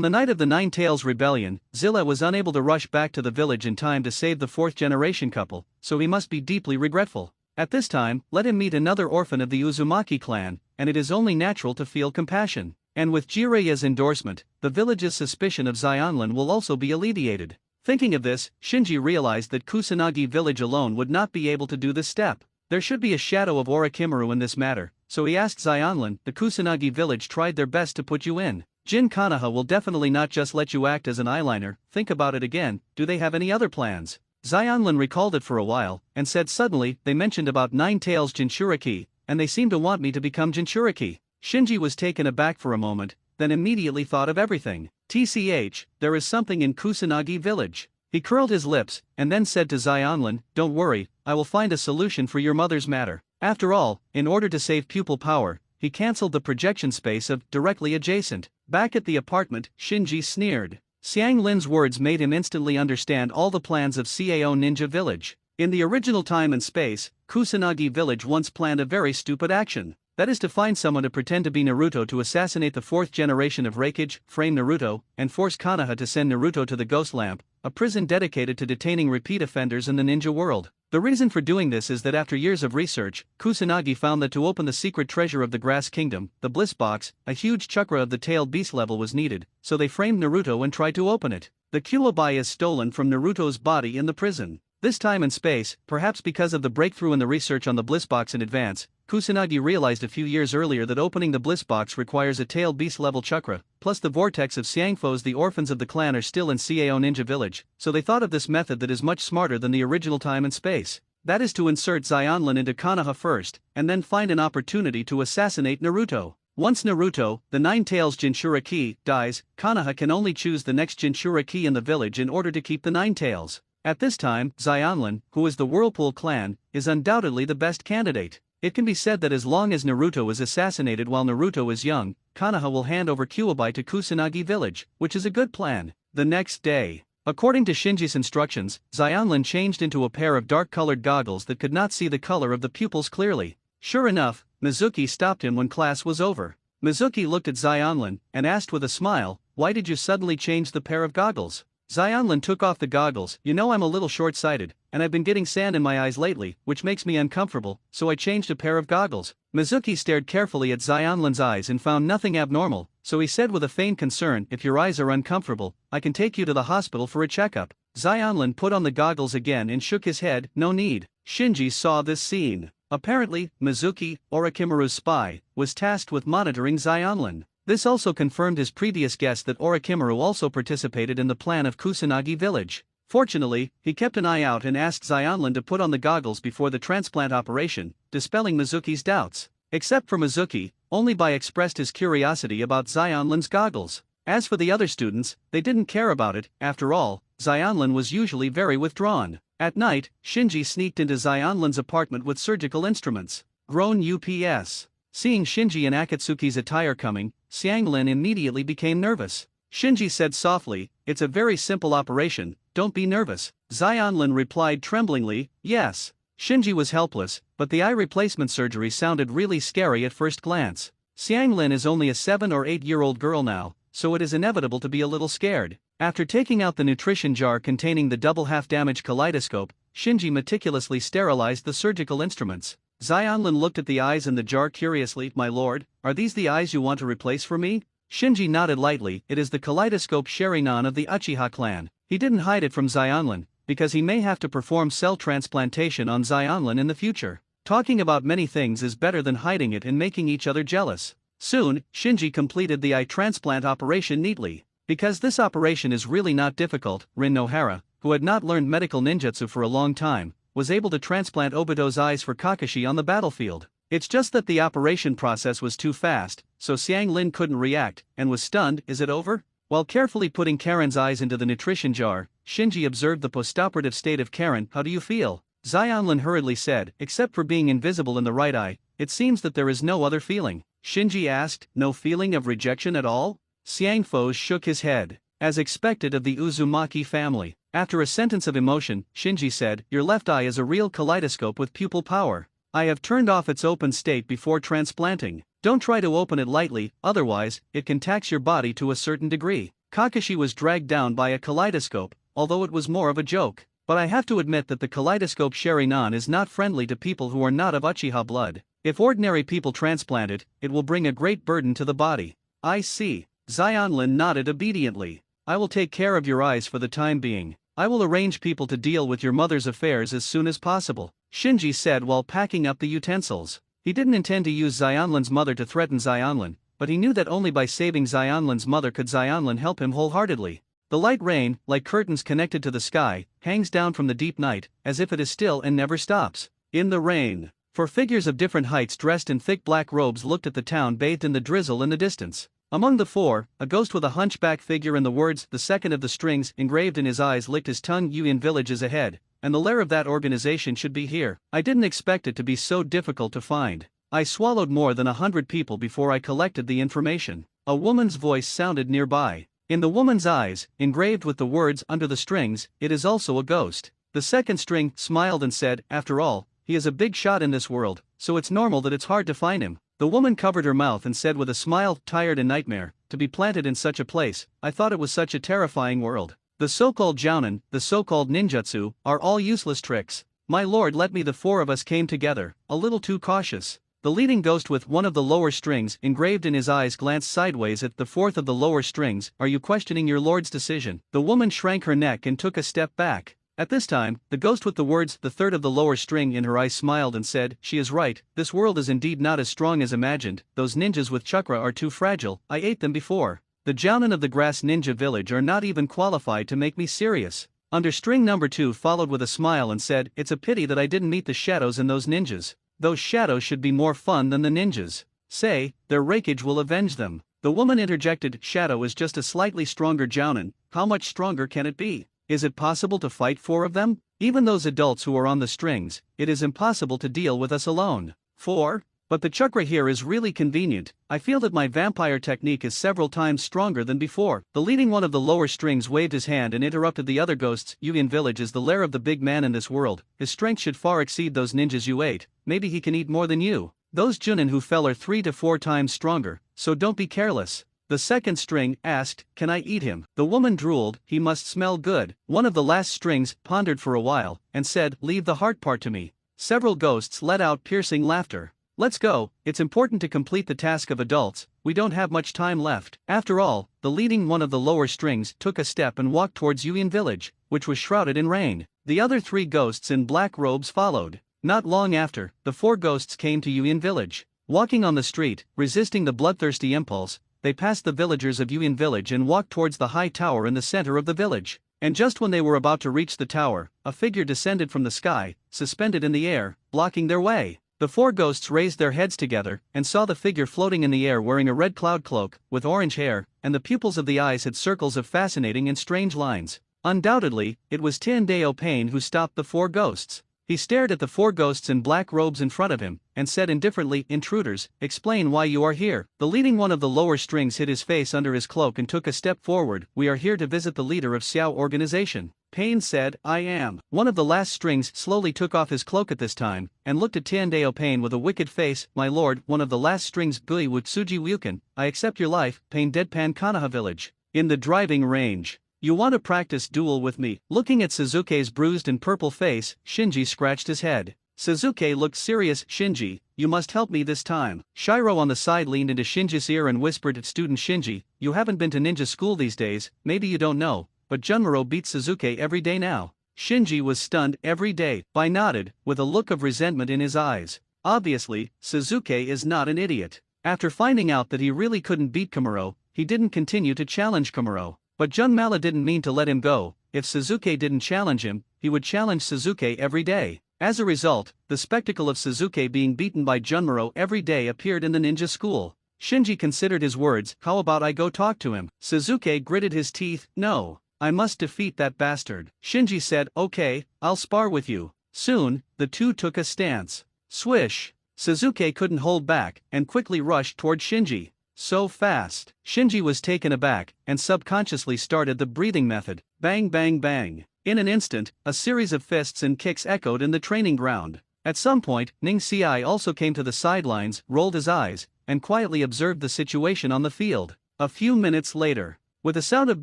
the night of the Nine Tails Rebellion, Zilla was unable to rush back to the village in time to save the fourth generation couple, so he must be deeply regretful. At this time, let him meet another orphan of the Uzumaki clan, and it is only natural to feel compassion. And with Jiraiya's endorsement, the village's suspicion of Xionlin will also be alleviated. Thinking of this, Shinji realized that Kusanagi village alone would not be able to do this step. There should be a shadow of Orochimaru in this matter, so he asked Xionlin, the Kusanagi village tried their best to put you in. Jin Konoha will definitely not just let you act as an eyeliner, think about it again, do they have any other plans? Xionlin recalled it for a while, and said suddenly, they mentioned about Nine Tails Jinchuriki, and they seem to want me to become Jinchuriki. Shinji was taken aback for a moment, then immediately thought of everything. TCH, there is something in Kusanagi village. He curled his lips, and then said to Xionlin, don't worry, I will find a solution for your mother's matter. After all, in order to save pupil power, he cancelled the projection space of directly adjacent. Back at the apartment, Shinji sneered. Xiang Lin's words made him instantly understand all the plans of Cao Ninja Village. In the original time and space, Kusanagi village once planned a very stupid action. That is to find someone to pretend to be Naruto to assassinate the fourth generation of Raikage, frame Naruto, and force Konoha to send Naruto to the Ghost Lamp, a prison dedicated to detaining repeat offenders in the ninja world. The reason for doing this is that after years of research, Kusanagi found that to open the secret treasure of the Grass Kingdom, the Bliss Box, a huge chakra of the tailed beast level was needed, so they framed Naruto and tried to open it. The Kulobai is stolen from Naruto's body in the prison. This time and space, perhaps because of the breakthrough in the research on the Bliss Box in advance, Kusanagi realized a few years earlier that opening the Bliss Box requires a tailed beast level chakra, plus the vortex of Xiangfo's the orphans of the clan are still in Cao Ninja Village, so they thought of this method that is much smarter than the original time and space. That is to insert Xionlin into Konoha first, and then find an opportunity to assassinate Naruto. Once Naruto, the Nine Tails Jinchuriki, dies, Konoha can only choose the next Jinchuriki in the village in order to keep the Nine Tails. At this time, Xionlin, who is the Whirlpool clan, is undoubtedly the best candidate. It can be said that as long as Naruto is assassinated while Naruto is young, Konoha will hand over Kuobai to Kusanagi village, which is a good plan. The next day, according to Shinji's instructions, Xionlin changed into a pair of dark-colored goggles that could not see the color of the pupils clearly. Sure enough, Mizuki stopped him when class was over. Mizuki looked at Xionlin and asked with a smile, why did you suddenly change the pair of goggles? Xionlin took off the goggles. You know I'm a little short-sighted, and I've been getting sand in my eyes lately, which makes me uncomfortable, so I changed a pair of goggles. Mizuki stared carefully at Xionlin's eyes and found nothing abnormal, so he said with a feigned concern, if your eyes are uncomfortable, I can take you to the hospital for a checkup. Xionlin put on the goggles again and shook his head, no need. Shinji saw this scene. Apparently, Mizuki, Orochimaru's spy, was tasked with monitoring Xionlin. This also confirmed his previous guess that Orochimaru also participated in the plan of Kusanagi village. Fortunately, he kept an eye out and asked Xionlin to put on the goggles before the transplant operation, dispelling Mizuki's doubts. Except for Mizuki, only Bai expressed his curiosity about Xionlin's goggles. As for the other students, they didn't care about it. After all, Xionlin was usually very withdrawn. At night, Shinji sneaked into Xionlin's apartment with surgical instruments. Grown UPS. Seeing Shinji in Akatsuki's attire coming, Xianglin immediately became nervous. Shinji said softly, "It's a very simple operation, don't be nervous." Xionlin replied tremblingly, "Yes." Shinji was helpless, but the eye replacement surgery sounded really scary at first glance. Xianglin is only a 7 or 8-year-old girl now, so it is inevitable to be a little scared. After taking out the nutrition jar containing the double half-damage kaleidoscope, Shinji meticulously sterilized the surgical instruments. Xionlin looked at the eyes in the jar curiously. "My lord, are these the eyes you want to replace for me?" Shinji nodded lightly. "It is the kaleidoscope Sharinan of the Uchiha clan." He didn't hide it from Xionlin, because he may have to perform cell transplantation on Xionlin in the future. Talking about many things is better than hiding it and making each other jealous. Soon, Shinji completed the eye transplant operation neatly. Because this operation is really not difficult, Rin Nohara, who had not learned medical ninjutsu for a long time, was able to transplant Obito's eyes for Kakashi on the battlefield. It's just that the operation process was too fast, so Xianglin couldn't react, and was stunned. "Is it over?" While carefully putting Karen's eyes into the nutrition jar, Shinji observed the postoperative state of Karen. "How do you feel?" Xionlin hurriedly said, "Except for being invisible in the right eye, it seems that there is no other feeling." Shinji asked, "No feeling of rejection at all?" Xiangfo shook his head. As expected of the Uzumaki family. After a sentence of emotion, Shinji said, "Your left eye is a real kaleidoscope with pupil power. I have turned off its open state before transplanting. Don't try to open it lightly, otherwise, it can tax your body to a certain degree." Kakashi was dragged down by a kaleidoscope, although it was more of a joke. But I have to admit that the kaleidoscope Sharinan is not friendly to people who are not of Uchiha blood. If ordinary people transplant it, it will bring a great burden to the body. "I see." Xionlin nodded obediently. "I will take care of your eyes for the time being. I will arrange people to deal with your mother's affairs as soon as possible," Shinji said while packing up the utensils. He didn't intend to use Xionlin's mother to threaten Xionlin, but he knew that only by saving Xionlin's mother could Xionlin help him wholeheartedly. The light rain, like curtains connected to the sky, hangs down from the deep night, as if it is still and never stops. In the rain. Four figures of different heights dressed in thick black robes looked at the town bathed in the drizzle in the distance. Among the four, a ghost with a hunchback figure and the words, "the second of the strings," engraved in his eyes licked his tongue. "Yuin village is ahead, and the lair of that organization should be here. I didn't expect it to be so difficult to find. I swallowed more than 100 people before I collected the information." A woman's voice sounded nearby. In the woman's eyes, engraved with the words, "under the strings," it is also a ghost. The second string smiled and said, "After all, he is a big shot in this world, so it's normal that it's hard to find him." The woman covered her mouth and said with a smile, "Tired and nightmare, to be planted in such a place. I thought it was such a terrifying world. The so-called jounin, the so-called ninjutsu, are all useless tricks. My lord, let me." The four of us came together, a little too cautious. The leading ghost with one of the lower strings engraved in his eyes glanced sideways at the fourth of the lower strings. "Are you questioning your lord's decision?" The woman shrank her neck and took a step back. At this time, the ghost with the words, "the third of the lower string," in her eyes smiled and said, "She is right, this world is indeed not as strong as imagined. Those ninjas with chakra are too fragile. I ate them before. The jounin of the grass ninja village are not even qualified to make me serious." Under string number 2 followed with a smile and said, "It's a pity that I didn't meet the shadows and those ninjas. Those shadows should be more fun than the ninjas. Say, their rakeage will avenge them." The woman interjected, "Shadow is just a slightly stronger jounin. How much stronger can it be? Is it possible to fight 4 of them? Even those adults who are on the strings, it is impossible to deal with us alone. 4? But the chakra here is really convenient. I feel that my vampire technique is several times stronger than before." The leading one of the lower strings waved his hand and interrupted the other ghosts. "Yuin village is the lair of the big man in this world. His strength should far exceed those ninjas you ate. Maybe he can eat more than you. Those jounin who fell are 3 to 4 times stronger, so don't be careless." The second string asked, "Can I eat him?" The woman drooled, "He must smell good." One of the last strings pondered for a while, and said, "Leave the heart part to me." Several ghosts let out piercing laughter. "Let's go, it's important to complete the task of adults, we don't have much time left." After all, the leading one of the lower strings took a step and walked towards Yuin village, which was shrouded in rain. The other 3 ghosts in black robes followed. Not long after, the 4 ghosts came to Yuin village. Walking on the street, resisting the bloodthirsty impulse, they passed the villagers of Yuan village and walked towards the high tower in the center of the village. And just when they were about to reach the tower, a figure descended from the sky, suspended in the air, blocking their way. The four ghosts raised their heads together and saw the figure floating in the air wearing a red cloud cloak, with orange hair, and the pupils of the eyes had circles of fascinating and strange lines. Undoubtedly, it was Tiandeo Pain who stopped the four ghosts. He stared at the four ghosts in black robes in front of him, and said indifferently, "Intruders, explain why you are here." The leading one of the lower strings hid his face under his cloak and took a step forward. "We are here to visit the leader of Xiao organization." Pain said, "I am." One of the last strings slowly took off his cloak at this time, and looked at Tiandeo Pain with a wicked face. "My lord," one of the last strings, Bui Wutsuji Wuken, "I accept your life." Pain deadpan Kanaha village. In the driving range. "You want to practice duel with me?" Looking at Suzuki's bruised and purple face, Shinji scratched his head. Suzuki looked serious. "Shinji, you must help me this time." Shiro on the side leaned into Shinji's ear and whispered to student Shinji, "You haven't been to ninja school these days, maybe you don't know, but Junmaro beats Suzuki every day now." Shinji was stunned. "Every day?" Bai nodded, with a look of resentment in his eyes. Obviously, Suzuki is not an idiot. After finding out that he really couldn't beat Komuro, he didn't continue to challenge Komuro. But Junmala didn't mean to let him go. If Suzuki didn't challenge him, he would challenge Suzuki every day. As a result, the spectacle of Suzuki being beaten by Junmaro every day appeared in the ninja school. Shinji considered his words. "How about I go talk to him?" Suzuki gritted his teeth. "No, I must defeat that bastard." Shinji said, "Okay, I'll spar with you." Soon, the two took a stance. Swish! Suzuki couldn't hold back, and quickly rushed toward Shinji. So fast. Shinji was taken aback, and subconsciously started the breathing method. Bang bang bang. In an instant, a series of fists and kicks echoed in the training ground. At some point, Ning Xiai also came to the sidelines, rolled his eyes, and quietly observed the situation on the field. A few minutes later, with a sound of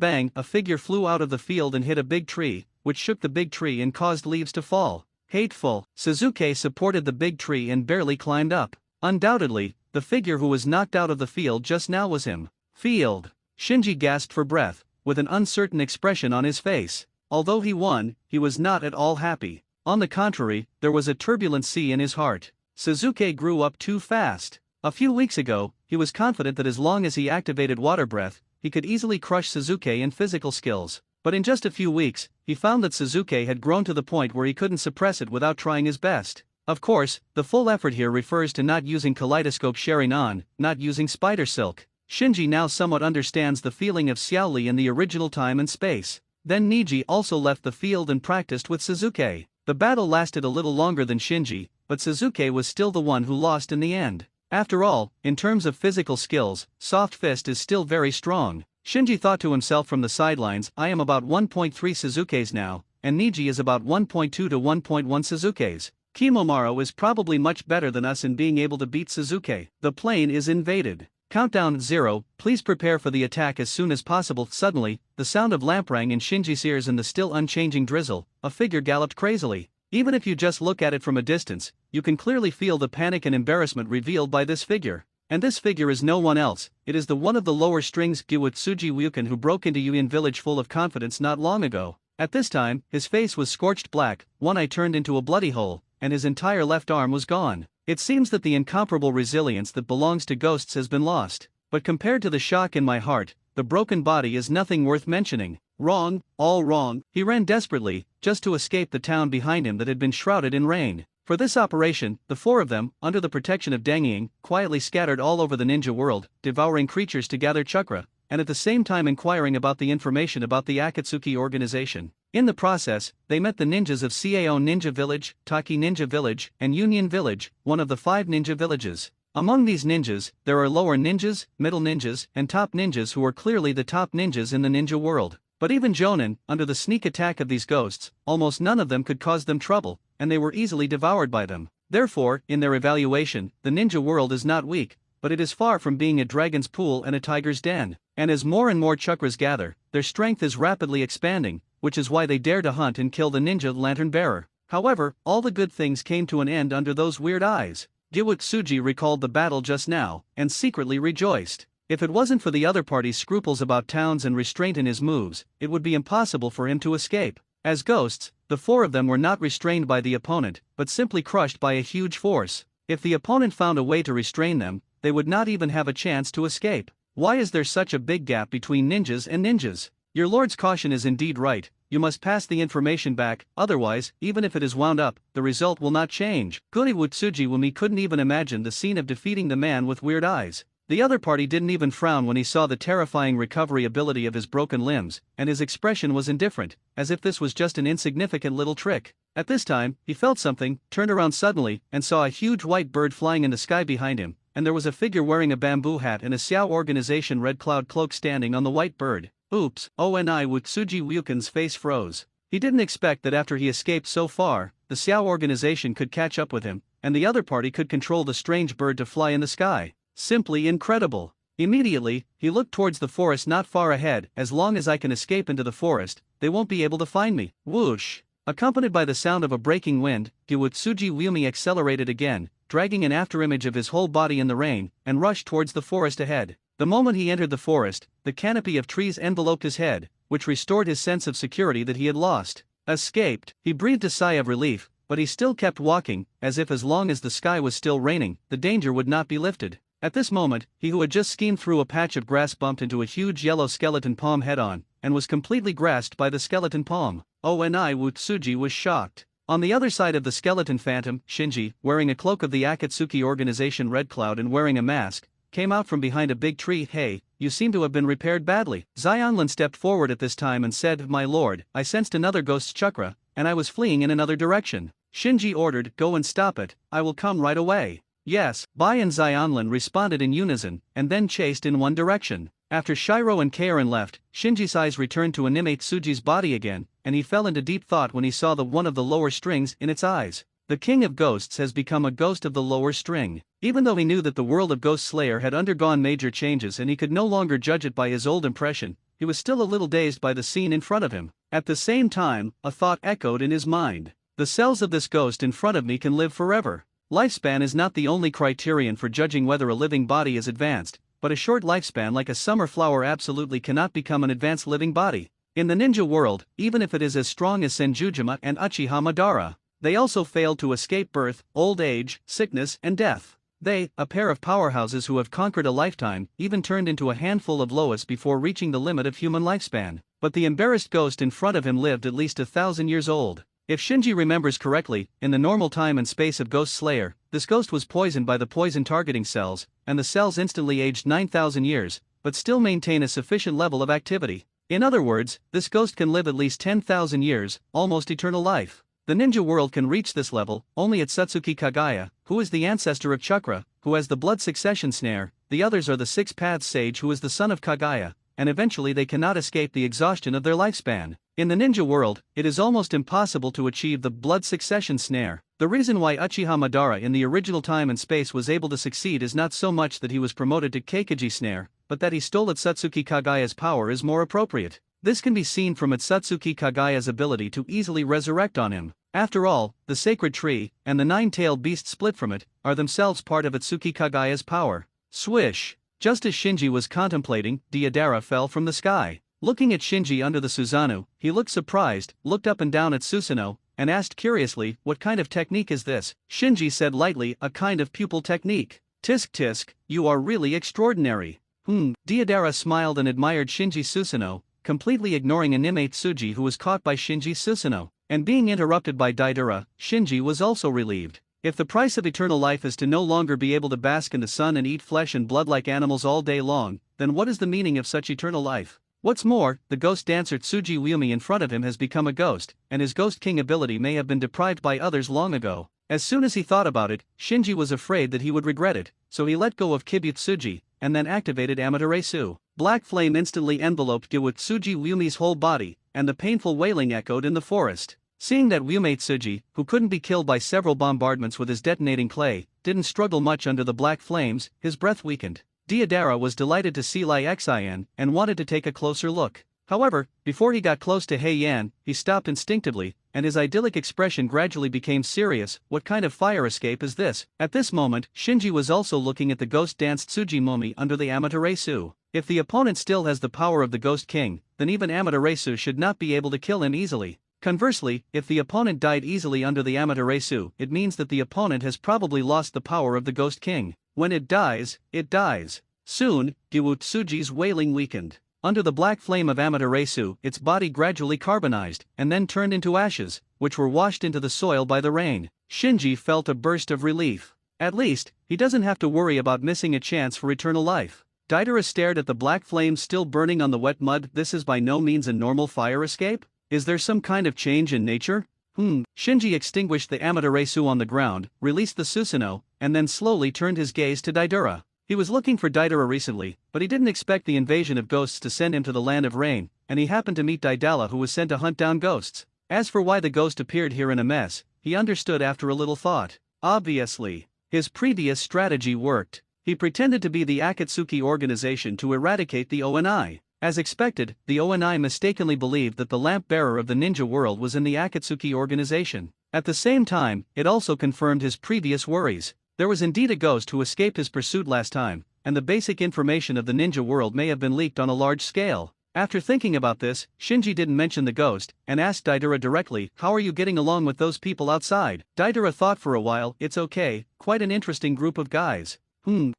bang, a figure flew out of the field and hit a big tree, which shook the big tree and caused leaves to fall. Hateful. Suzuki supported the big tree and barely climbed up. Undoubtedly, the figure who was knocked out of the field just now was him. Field. Shinji gasped for breath, with an uncertain expression on his face. Although he won, he was not at all happy. On the contrary, there was a turbulent sea in his heart. Suzuki grew up too fast. A few weeks ago, he was confident that as long as he activated water breath, he could easily crush Suzuki in physical skills. But in just a few weeks, he found that Suzuki had grown to the point where he couldn't suppress it without trying his best. Of course, the full effort here refers to not using kaleidoscope sharing on, not using spider silk. Shinji now somewhat understands the feeling of Xiaoli in the original time and space. Then Niji also left the field and practiced with Suzuki. The battle lasted a little longer than Shinji, but Suzuki was still the one who lost in the end. After all, in terms of physical skills, Soft Fist is still very strong. Shinji thought to himself from the sidelines, "I am about 1.3 Suzukis now, and Niji is about 1.2 to 1.1 Suzukis. Kimomaro is probably much better than us in being able to beat Suzuki." The plane is invaded. Countdown 0, please prepare for the attack as soon as possible. Suddenly, the sound of lamp rang in Shinji's ears in the still unchanging drizzle. A figure galloped crazily. Even if you just look at it from a distance, you can clearly feel the panic and embarrassment revealed by this figure. And this figure is no one else, it is the one of the lower strings Giwatsuji Wuken who broke into Yuin village full of confidence not long ago. At this time, his face was scorched black, one eye turned into a bloody hole, and his entire left arm was gone. It seems that the incomparable resilience that belongs to ghosts has been lost. But compared to the shock in my heart, the broken body is nothing worth mentioning. Wrong, all wrong. He ran desperately, just to escape the town behind him that had been shrouded in rain. For this operation, the four of them, under the protection of Dangying, quietly scattered all over the ninja world, devouring creatures to gather chakra, and at the same time inquiring about the information about the Akatsuki organization. In the process, they met the ninjas of Cao Ninja Village, Taki Ninja Village, and Union Village, one of the 5 ninja villages. Among these ninjas, there are lower ninjas, middle ninjas, and top ninjas who are clearly the top ninjas in the ninja world. But even Jonin, under the sneak attack of these ghosts, almost none of them could cause them trouble, and they were easily devoured by them. Therefore, in their evaluation, the ninja world is not weak, but it is far from being a dragon's pool and a tiger's den. And as more and more chakras gather, their strength is rapidly expanding, which is why they dare to hunt and kill the ninja lantern bearer. However, all the good things came to an end under those weird eyes. Giwatsuji recalled the battle just now, and secretly rejoiced. If it wasn't for the other party's scruples about towns and restraint in his moves, it would be impossible for him to escape. As ghosts, the 4 of them were not restrained by the opponent, but simply crushed by a huge force. If the opponent found a way to restrain them, they would not even have a chance to escape. Why is there such a big gap between ninjas and ninjas? Your lord's caution is indeed right. You must pass the information back, otherwise, even if it is wound up, the result will not change. Wutsuji Wumi couldn't even imagine the scene of defeating the man with weird eyes. The other party didn't even frown when he saw the terrifying recovery ability of his broken limbs, and his expression was indifferent, as if this was just an insignificant little trick. At this time, he felt something, turned around suddenly, and saw a huge white bird flying in the sky behind him, and there was a figure wearing a bamboo hat and a Xiao organization red cloud cloak standing on the white bird. Oops, Wutsuji Ryuken's face froze. He didn't expect that after he escaped so far, the Xiao organization could catch up with him, and the other party could control the strange bird to fly in the sky. Simply incredible. Immediately, he looked towards the forest not far ahead. As long as I can escape into the forest, they won't be able to find me. Whoosh! Accompanied by the sound of a breaking wind, Wutsuji Ryumi accelerated again, dragging an afterimage of his whole body in the rain, and rushed towards the forest ahead. The moment he entered the forest, the canopy of trees enveloped his head, which restored his sense of security that he had lost. Escaped, he breathed a sigh of relief, but he still kept walking, as if as long as the sky was still raining, the danger would not be lifted. At this moment, he who had just schemed through a patch of grass bumped into a huge yellow skeleton palm head-on, and was completely grasped by the skeleton palm. Wutsuji was shocked. On the other side of the skeleton phantom, Shinji, wearing a cloak of the Akatsuki organization Red Cloud and wearing a mask, came out from behind a big tree. Hey, you seem to have been repaired badly. Xionlin stepped forward at this time and said, My lord, I sensed another ghost's chakra, and I was fleeing in another direction. Shinji ordered, Go and stop it, I will come right away. Yes, Bai and Xionlin responded in unison, and then chased in one direction. After Shiro and Karen left, Shinji's eyes returned to Animate Tsuji's body again, and he fell into deep thought when he saw the one of the lower strings in its eyes. The king of ghosts has become a ghost of the lower string. Even though he knew that the world of Ghost Slayer had undergone major changes and he could no longer judge it by his old impression, he was still a little dazed by the scene in front of him. At the same time, a thought echoed in his mind. The cells of this ghost in front of me can live forever. Lifespan is not the only criterion for judging whether a living body is advanced, but a short lifespan like a summer flower absolutely cannot become an advanced living body. In the ninja world, even if it is as strong as Senjujima and Uchiha Madara, they also failed to escape birth, old age, sickness, and death. They, a pair of powerhouses who have conquered a lifetime, even turned into a handful of lowest before reaching the limit of human lifespan. But the embarrassed ghost in front of him lived at least 1,000 years old. If Shinji remembers correctly, in the normal time and space of Ghost Slayer, this ghost was poisoned by the poison targeting cells, and the cells instantly aged 9,000 years, but still maintain a sufficient level of activity. In other words, this ghost can live at least 10,000 years, almost eternal life. The ninja world can reach this level only at Satsuki Kagaya, who is the ancestor of Chakra, who has the blood succession snare. The others are the Six Paths Sage, who is the son of Kagaya, and eventually they cannot escape the exhaustion of their lifespan. In the ninja world, it is almost impossible to achieve the blood succession snare. The reason why Uchiha Madara in the original time and space was able to succeed is not so much that he was promoted to Keikaji snare, but that he stole Satsuki Kagaya's power is more appropriate. This can be seen from Satsuki Kagaya's ability to easily resurrect on him. After all, the sacred tree, and the nine-tailed beast split from it, are themselves part of Atsuki Kagaya's power. Swish! Just as Shinji was contemplating, Deidara fell from the sky. Looking at Shinji under the Susanoo, he looked surprised, looked up and down at Susanoo, and asked curiously, What kind of technique is this? Shinji said lightly, A kind of pupil technique. Tisk tisk, you are really extraordinary. Deidara smiled and admired Shinji's Susanoo, completely ignoring Animate Tsuji, who was caught by Shinji's Susanoo. And being interrupted by Deidara, Shinji was also relieved. If the price of eternal life is to no longer be able to bask in the sun and eat flesh and blood like animals all day long, then what is the meaning of such eternal life? What's more, the ghost dancer Tsuji Wyumi in front of him has become a ghost, and his Ghost King ability may have been deprived by others long ago. As soon as he thought about it, Shinji was afraid that he would regret it, so he let go of Kibutsuji, and then activated Amaterasu. Black flame instantly enveloped Tsuji Wyumi's whole body, and the painful wailing echoed in the forest. Seeing that Tsuji, who couldn't be killed by several bombardments with his detonating clay, didn't struggle much under the black flames, his breath weakened. Deidara was delighted to see Lai Xian and wanted to take a closer look. However, before he got close to Hei Yan, he stopped instinctively, and his idyllic expression gradually became serious. What kind of fire escape is this? At this moment, Shinji was also looking at the ghost dance Tsujimomi under the Amaterasu. If the opponent still has the power of the Ghost King, then even Amaterasu should not be able to kill him easily. Conversely, if the opponent died easily under the Amaterasu, it means that the opponent has probably lost the power of the Ghost King. When it dies, it dies. Soon, Gyutsuji's wailing weakened. Under the black flame of Amaterasu, its body gradually carbonized, and then turned into ashes, which were washed into the soil by the rain. Shinji felt a burst of relief. At least, he doesn't have to worry about missing a chance for eternal life. Deidara stared at the black flames still burning on the wet mud. This is by no means a normal fire escape? Is there some kind of change in nature? Shinji extinguished the Amaterasu on the ground, released the Susanoo, and then slowly turned his gaze to Deidara. He was looking for Deidara recently, but he didn't expect the invasion of ghosts to send him to the land of rain, and he happened to meet Daidala, who was sent to hunt down ghosts. As for why the ghost appeared here in a mess, he understood after a little thought. Obviously, his previous strategy worked. He pretended to be the Akatsuki organization to eradicate the ONI. As expected, the ONI mistakenly believed that the lamp bearer of the ninja world was in the Akatsuki organization. At the same time, it also confirmed his previous worries. There was indeed a ghost who escaped his pursuit last time, and the basic information of the ninja world may have been leaked on a large scale. After thinking about this, Shinji didn't mention the ghost, and asked Deidara directly, "How are you getting along with those people outside?" Deidara thought for a while. "It's okay, quite an interesting group of guys."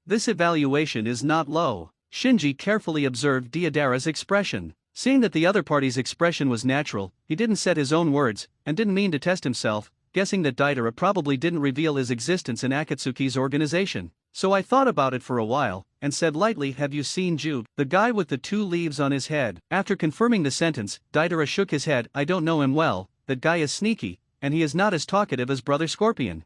This evaluation is not low. Shinji carefully observed Deidara's expression. Seeing that the other party's expression was natural, he didn't set his own words, and didn't mean to test himself, guessing that Deidara probably didn't reveal his existence in Akatsuki's organization. "So I thought about it for a while, and said lightly, have you seen Jude, the guy with the 2 leaves on his head?" After confirming the sentence, Deidara shook his head. "I don't know him well, that guy is sneaky, and he is not as talkative as Brother Scorpion."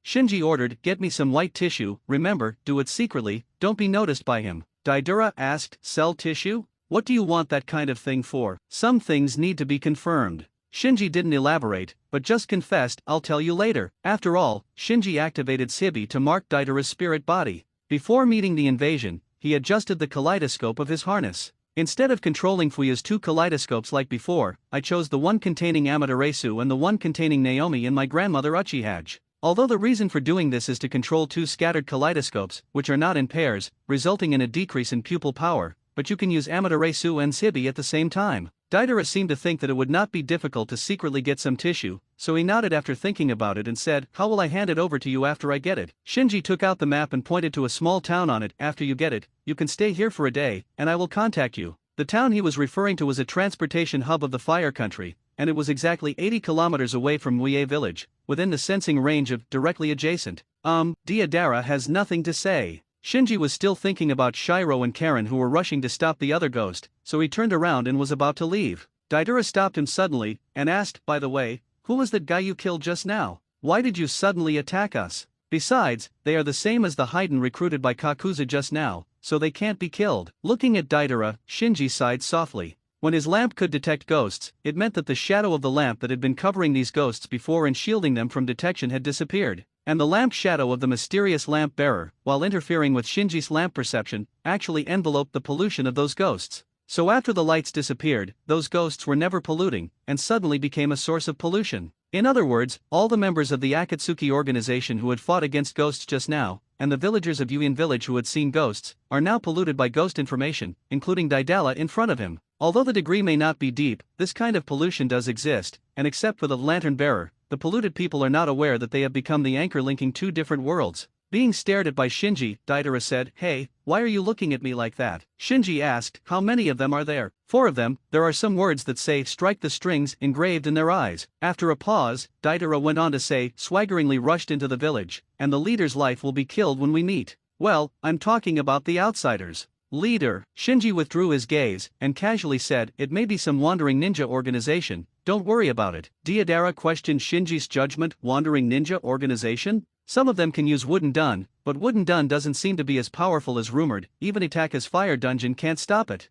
Shinji ordered, "Get me some white tissue, remember, do it secretly, don't be noticed by him." Deidara asked, "Sell tissue? What do you want that kind of thing for? Some things need to be confirmed." Shinji didn't elaborate, but just confessed, "I'll tell you later." After all, Shinji activated Sibi to mark Deidara's spirit body. Before meeting the invasion, he adjusted the kaleidoscope of his harness. Instead of controlling Fuya's 2 kaleidoscopes like before, I chose the one containing Amaterasu and the one containing Naomi and my grandmother Uchiha. Although the reason for doing this is to control 2 scattered kaleidoscopes, which are not in pairs, resulting in a decrease in pupil power, but you can use Amaterasu and Sibi at the same time. Deidara seemed to think that it would not be difficult to secretly get some tissue, so he nodded after thinking about it and said, "How will I hand it over to you after I get it?" Shinji took out the map and pointed to a small town on it. "After you get it, you can stay here for a day, and I will contact you." The town he was referring to was a transportation hub of the Fire Country, and it was exactly 80 kilometers away from Muye village, within the sensing range of directly adjacent. Deidara has nothing to say. Shinji was still thinking about Shiro and Karen, who were rushing to stop the other ghost, so he turned around and was about to leave. Deidara stopped him suddenly, and asked, "By the way, who was that guy you killed just now? Why did you suddenly attack us? Besides, they are the same as the Haiden recruited by Kakuza just now, so they can't be killed." Looking at Deidara, Shinji sighed softly. When his lamp could detect ghosts, it meant that the shadow of the lamp that had been covering these ghosts before and shielding them from detection had disappeared, and the lamp shadow of the mysterious lamp bearer, while interfering with Shinji's lamp perception, actually enveloped the pollution of those ghosts. So after the lights disappeared, those ghosts were never polluting, and suddenly became a source of pollution. In other words, all the members of the Akatsuki organization who had fought against ghosts just now, and the villagers of Yuin village who had seen ghosts, are now polluted by ghost information, including Daidala in front of him. Although the degree may not be deep, this kind of pollution does exist, and except for the lantern bearer, the polluted people are not aware that they have become the anchor linking 2 different worlds. Being stared at by Shinji, Deidara said, "Hey, why are you looking at me like that?" Shinji asked, "How many of them are there?" "4 of them, there are some words that say 'strike the strings' engraved in their eyes." After a pause, Deidara went on to say, "Swaggeringly rushed into the village, and the leader's life will be killed when we meet." "Well, I'm talking about the outsiders." "Leader." Shinji withdrew his gaze, and casually said, "It may be some wandering ninja organization, don't worry about it." Deidara questioned Shinji's judgment. "Wandering ninja organization? Some of them can use Wooden Dun, but Wooden Dun doesn't seem to be as powerful as rumored, even Itaka's fire dungeon can't stop it."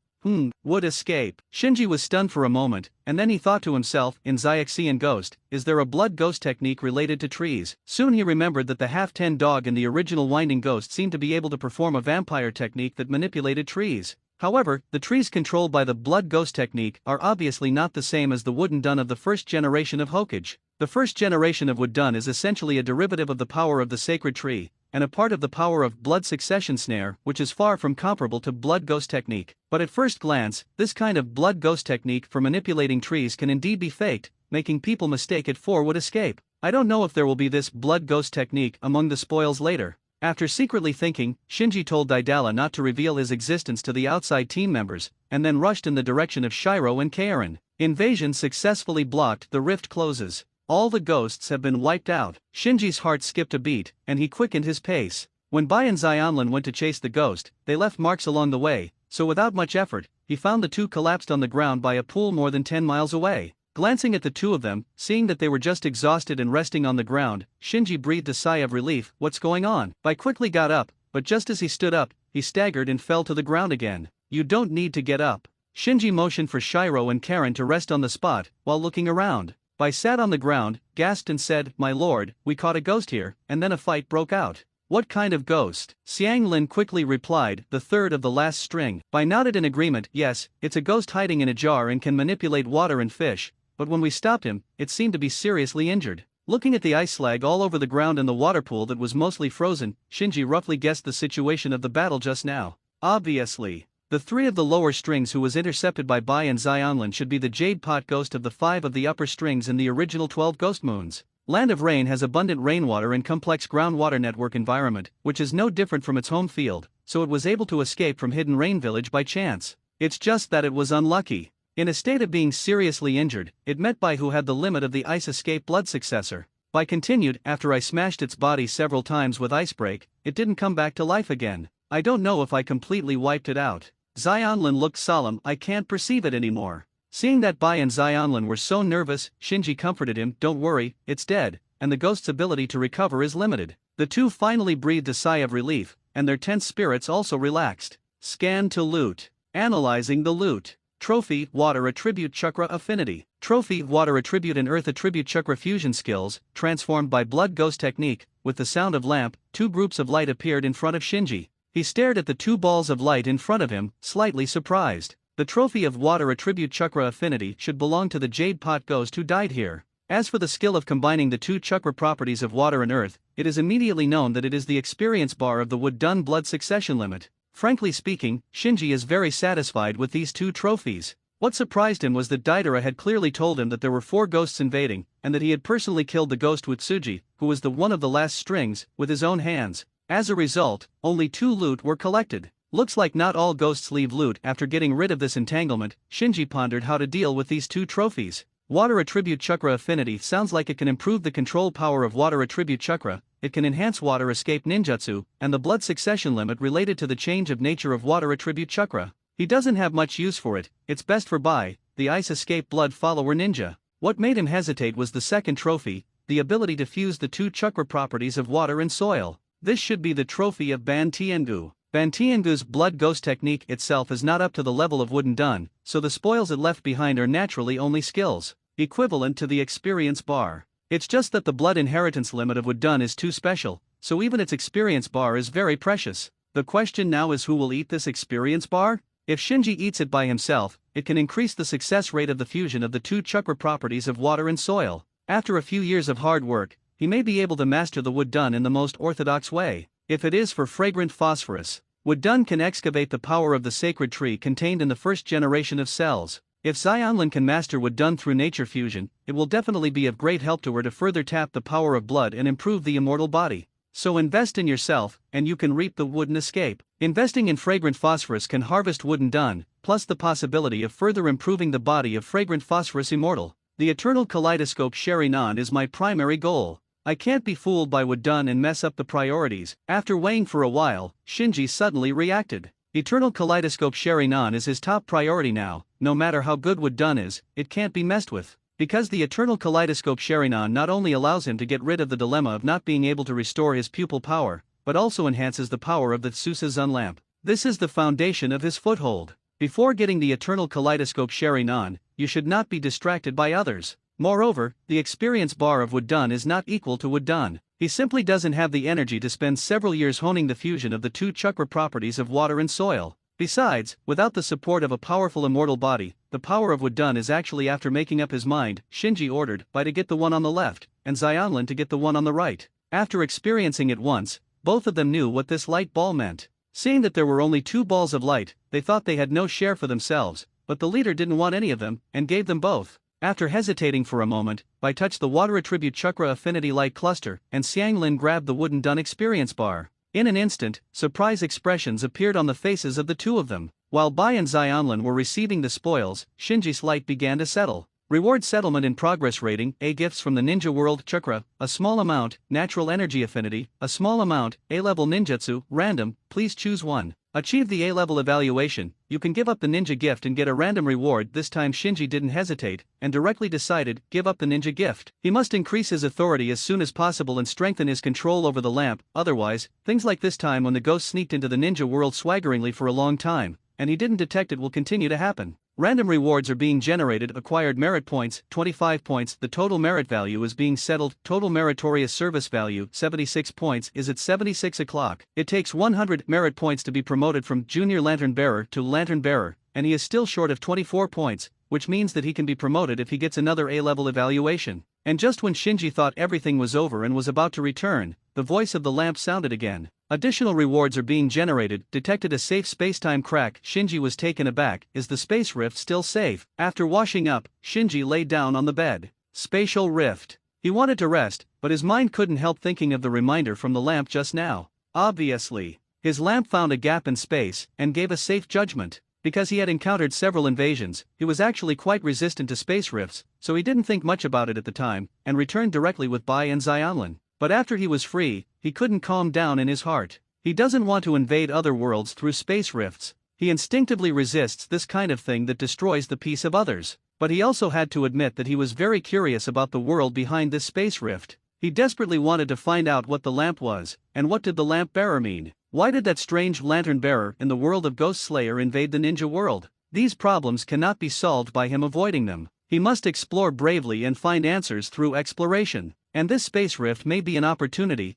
Would escape. Shinji was stunned for a moment, and then he thought to himself, in Xiaxian Ghost, is there a blood ghost technique related to trees? Soon he remembered that the half-10 dog in the original Winding Ghost seemed to be able to perform a vampire technique that manipulated trees. However, the trees controlled by the blood ghost technique are obviously not the same as the Wooden Dun of the first generation of Hokage. The first generation of Wood Dun is essentially a derivative of the power of the sacred tree, and a part of the power of blood succession snare, which is far from comparable to blood ghost technique. But at first glance, this kind of blood ghost technique for manipulating trees can indeed be faked, making people mistake it for would escape. I don't know if there will be this blood ghost technique among the spoils later. After secretly thinking, Shinji told Daidala not to reveal his existence to the outside team members, and then rushed in the direction of Shiro and Kaorin. Invasion successfully blocked, the rift closes. All the ghosts have been wiped out. Shinji's heart skipped a beat, and he quickened his pace. When Bai and Xianlin went to chase the ghost, they left marks along the way, so without much effort, he found the two collapsed on the ground by a pool more than 10 miles away. Glancing at the two of them, seeing that they were just exhausted and resting on the ground, Shinji breathed a sigh of relief. What's going on? Bai quickly got up, but just as he stood up, he staggered and fell to the ground again. You don't need to get up. Shinji motioned for Shiro and Kaorin to rest on the spot, while looking around. Bai sat on the ground, gasped and said, "My lord, we caught a ghost here," and then a fight broke out. What kind of ghost? Xianglin quickly replied, the third of the last string. Bai nodded in agreement. Yes, it's a ghost hiding in a jar and can manipulate water and fish, but when we stopped him, it seemed to be seriously injured. Looking at the ice slag all over the ground and the water pool that was mostly frozen, Shinji roughly guessed the situation of the battle just now. Obviously, the three of the lower strings who was intercepted by Bai and Xianlin should be the Jade Pot ghost of the 5 of the upper strings in the original 12 ghost moons. Land of Rain has abundant rainwater and complex groundwater network environment, which is no different from its home field, so it was able to escape from Hidden Rain Village by chance. It's just that it was unlucky. In a state of being seriously injured, it met Bai, who had the limit of the Ice Escape Blood successor. Bai continued, after I smashed its body several times with Icebreak, it didn't come back to life again. I don't know if I completely wiped it out. Xianlin looked solemn. I can't perceive it anymore. Seeing that Bai and Xianlin were so nervous, Shinji comforted him. Don't worry, it's dead, and the ghost's ability to recover is limited. The two finally breathed a sigh of relief, and their tense spirits also relaxed. Scan to loot. Analyzing the loot. Trophy, Water Attribute Chakra Affinity. Trophy, Water Attribute and Earth Attribute Chakra Fusion Skills, transformed by Blood Ghost Technique. With the sound of lamp, 2 groups of light appeared in front of Shinji. He stared at the 2 balls of light in front of him, slightly surprised. The trophy of Water Attribute Chakra Affinity should belong to the Jade Pot ghost who died here. As for the skill of combining the 2 chakra properties of water and earth, it is immediately known that it is the experience bar of the Wood-Dun blood succession limit. Frankly speaking, Shinji is very satisfied with these 2 trophies. What surprised him was that Daidara had clearly told him that there were 4 ghosts invading, and that he had personally killed the ghost Wutsuji, who was the one of the last strings, with his own hands. As a result, only 2 loot were collected. Looks like not all ghosts leave loot after getting rid of this entanglement. Shinji pondered how to deal with these 2 trophies. Water Attribute Chakra Affinity sounds like it can improve the control power of Water Attribute Chakra, it can enhance Water Escape Ninjutsu, and the blood succession limit related to the change of nature of Water Attribute Chakra. He doesn't have much use for it. It's best for Bai, the Ice Escape Blood Follower Ninja. What made him hesitate was the second trophy, the ability to fuse the 2 chakra properties of water and soil. This should be the trophy of Ban Tiangu. Ban Tiangu's Blood Ghost technique itself is not up to the level of Wooden-Dun, so the spoils it left behind are naturally only skills, equivalent to the experience bar. It's just that the blood inheritance limit of Wood-Dun is too special, so even its experience bar is very precious. The question now is who will eat this experience bar? If Shinji eats it by himself, it can increase the success rate of the fusion of the 2 chakra properties of water and soil. After a few years of hard work, he may be able to master the Wood-Dun in the most orthodox way. If it is for fragrant phosphorus, Wood-Dun can excavate the power of the sacred tree contained in the first generation of cells. If Xianlin can master Wood-Dun through nature fusion, it will definitely be of great help to her to further tap the power of blood and improve the immortal body. So invest in yourself, and you can reap the Wooden Escape. Investing in fragrant phosphorus can harvest Wooden-Dun, plus the possibility of further improving the body of fragrant phosphorus immortal. The eternal kaleidoscope Sharingan is my primary goal. I can't be fooled by Wood-Dun and mess up the priorities. After weighing for a while, Shinji suddenly reacted. Eternal kaleidoscope Sharingan is his top priority now. No matter how good Wood-Dun is, it can't be messed with. Because the eternal kaleidoscope Sharingan not only allows him to get rid of the dilemma of not being able to restore his pupil power, but also enhances the power of the Tsusuzun lamp. This is the foundation of his foothold. Before getting the eternal kaleidoscope Sharingan, you should not be distracted by others. Moreover, the experience bar of Wood-Dun is not equal to Wood-Dun. He simply doesn't have the energy to spend several years honing the fusion of the 2 chakra properties of water and soil. Besides, without the support of a powerful immortal body, the power of Wood-Dun is actually after making up his mind. Shinji ordered Bai to get the one on the left, and Xianlin to get the one on the right. After experiencing it once, both of them knew what this light ball meant. Seeing that there were only 2 balls of light, they thought they had no share for themselves, but the leader didn't want any of them, and gave them both. After hesitating for a moment, Bai touched the Water Attribute Chakra Affinity Light Cluster, and Xianglin grabbed the Wooden-Dun experience bar. In an instant, surprise expressions appeared on the faces of the two of them. While Bai and Xianlin were receiving the spoils, Shinji's light began to settle. Reward settlement in progress rating, A gifts from the Ninja World Chakra, a small amount, natural energy affinity, a small amount, A-level ninjutsu, random, please choose one. Achieve the A-level evaluation, you can give up the ninja gift and get a random reward. This time Shinji didn't hesitate, and directly decided, give up the ninja gift. He must increase his authority as soon as possible and strengthen his control over the lamp, otherwise, things like this time when the ghost sneaked into the ninja world swaggeringly for a long time, and he didn't detect it will continue to happen. Random rewards are being generated. Acquired merit points, 25 points. The total merit value is being settled. Total meritorious service value, 76 points, is at 76 o'clock. It takes 100 merit points to be promoted from Junior Lantern Bearer to Lantern Bearer, and he is still short of 24 points, which means that he can be promoted if he gets another A-level evaluation. And just when Shinji thought everything was over and was about to return, the voice of the lamp sounded again. Additional rewards are being generated. Detected a safe spacetime crack. Shinji was taken aback. Is the space rift still safe? After washing up, Shinji lay down on the bed. Spatial rift. He wanted to rest, but his mind couldn't help thinking of the reminder from the lamp just now. Obviously, his lamp found a gap in space and gave a safe judgment. Because he had encountered several invasions, he was actually quite resistant to space rifts, so he didn't think much about it at the time, and returned directly with Bai and Xianlin. But after he was free, he couldn't calm down in his heart. He doesn't want to invade other worlds through space rifts. He instinctively resists this kind of thing that destroys the peace of others. But he also had to admit that he was very curious about the world behind this space rift. He desperately wanted to find out what the lamp was, and what did the lamp bearer mean? Why did that strange lantern bearer in the world of Ghost Slayer invade the ninja world? These problems cannot be solved by him avoiding them. He must explore bravely and find answers through exploration. And this space rift may be an opportunity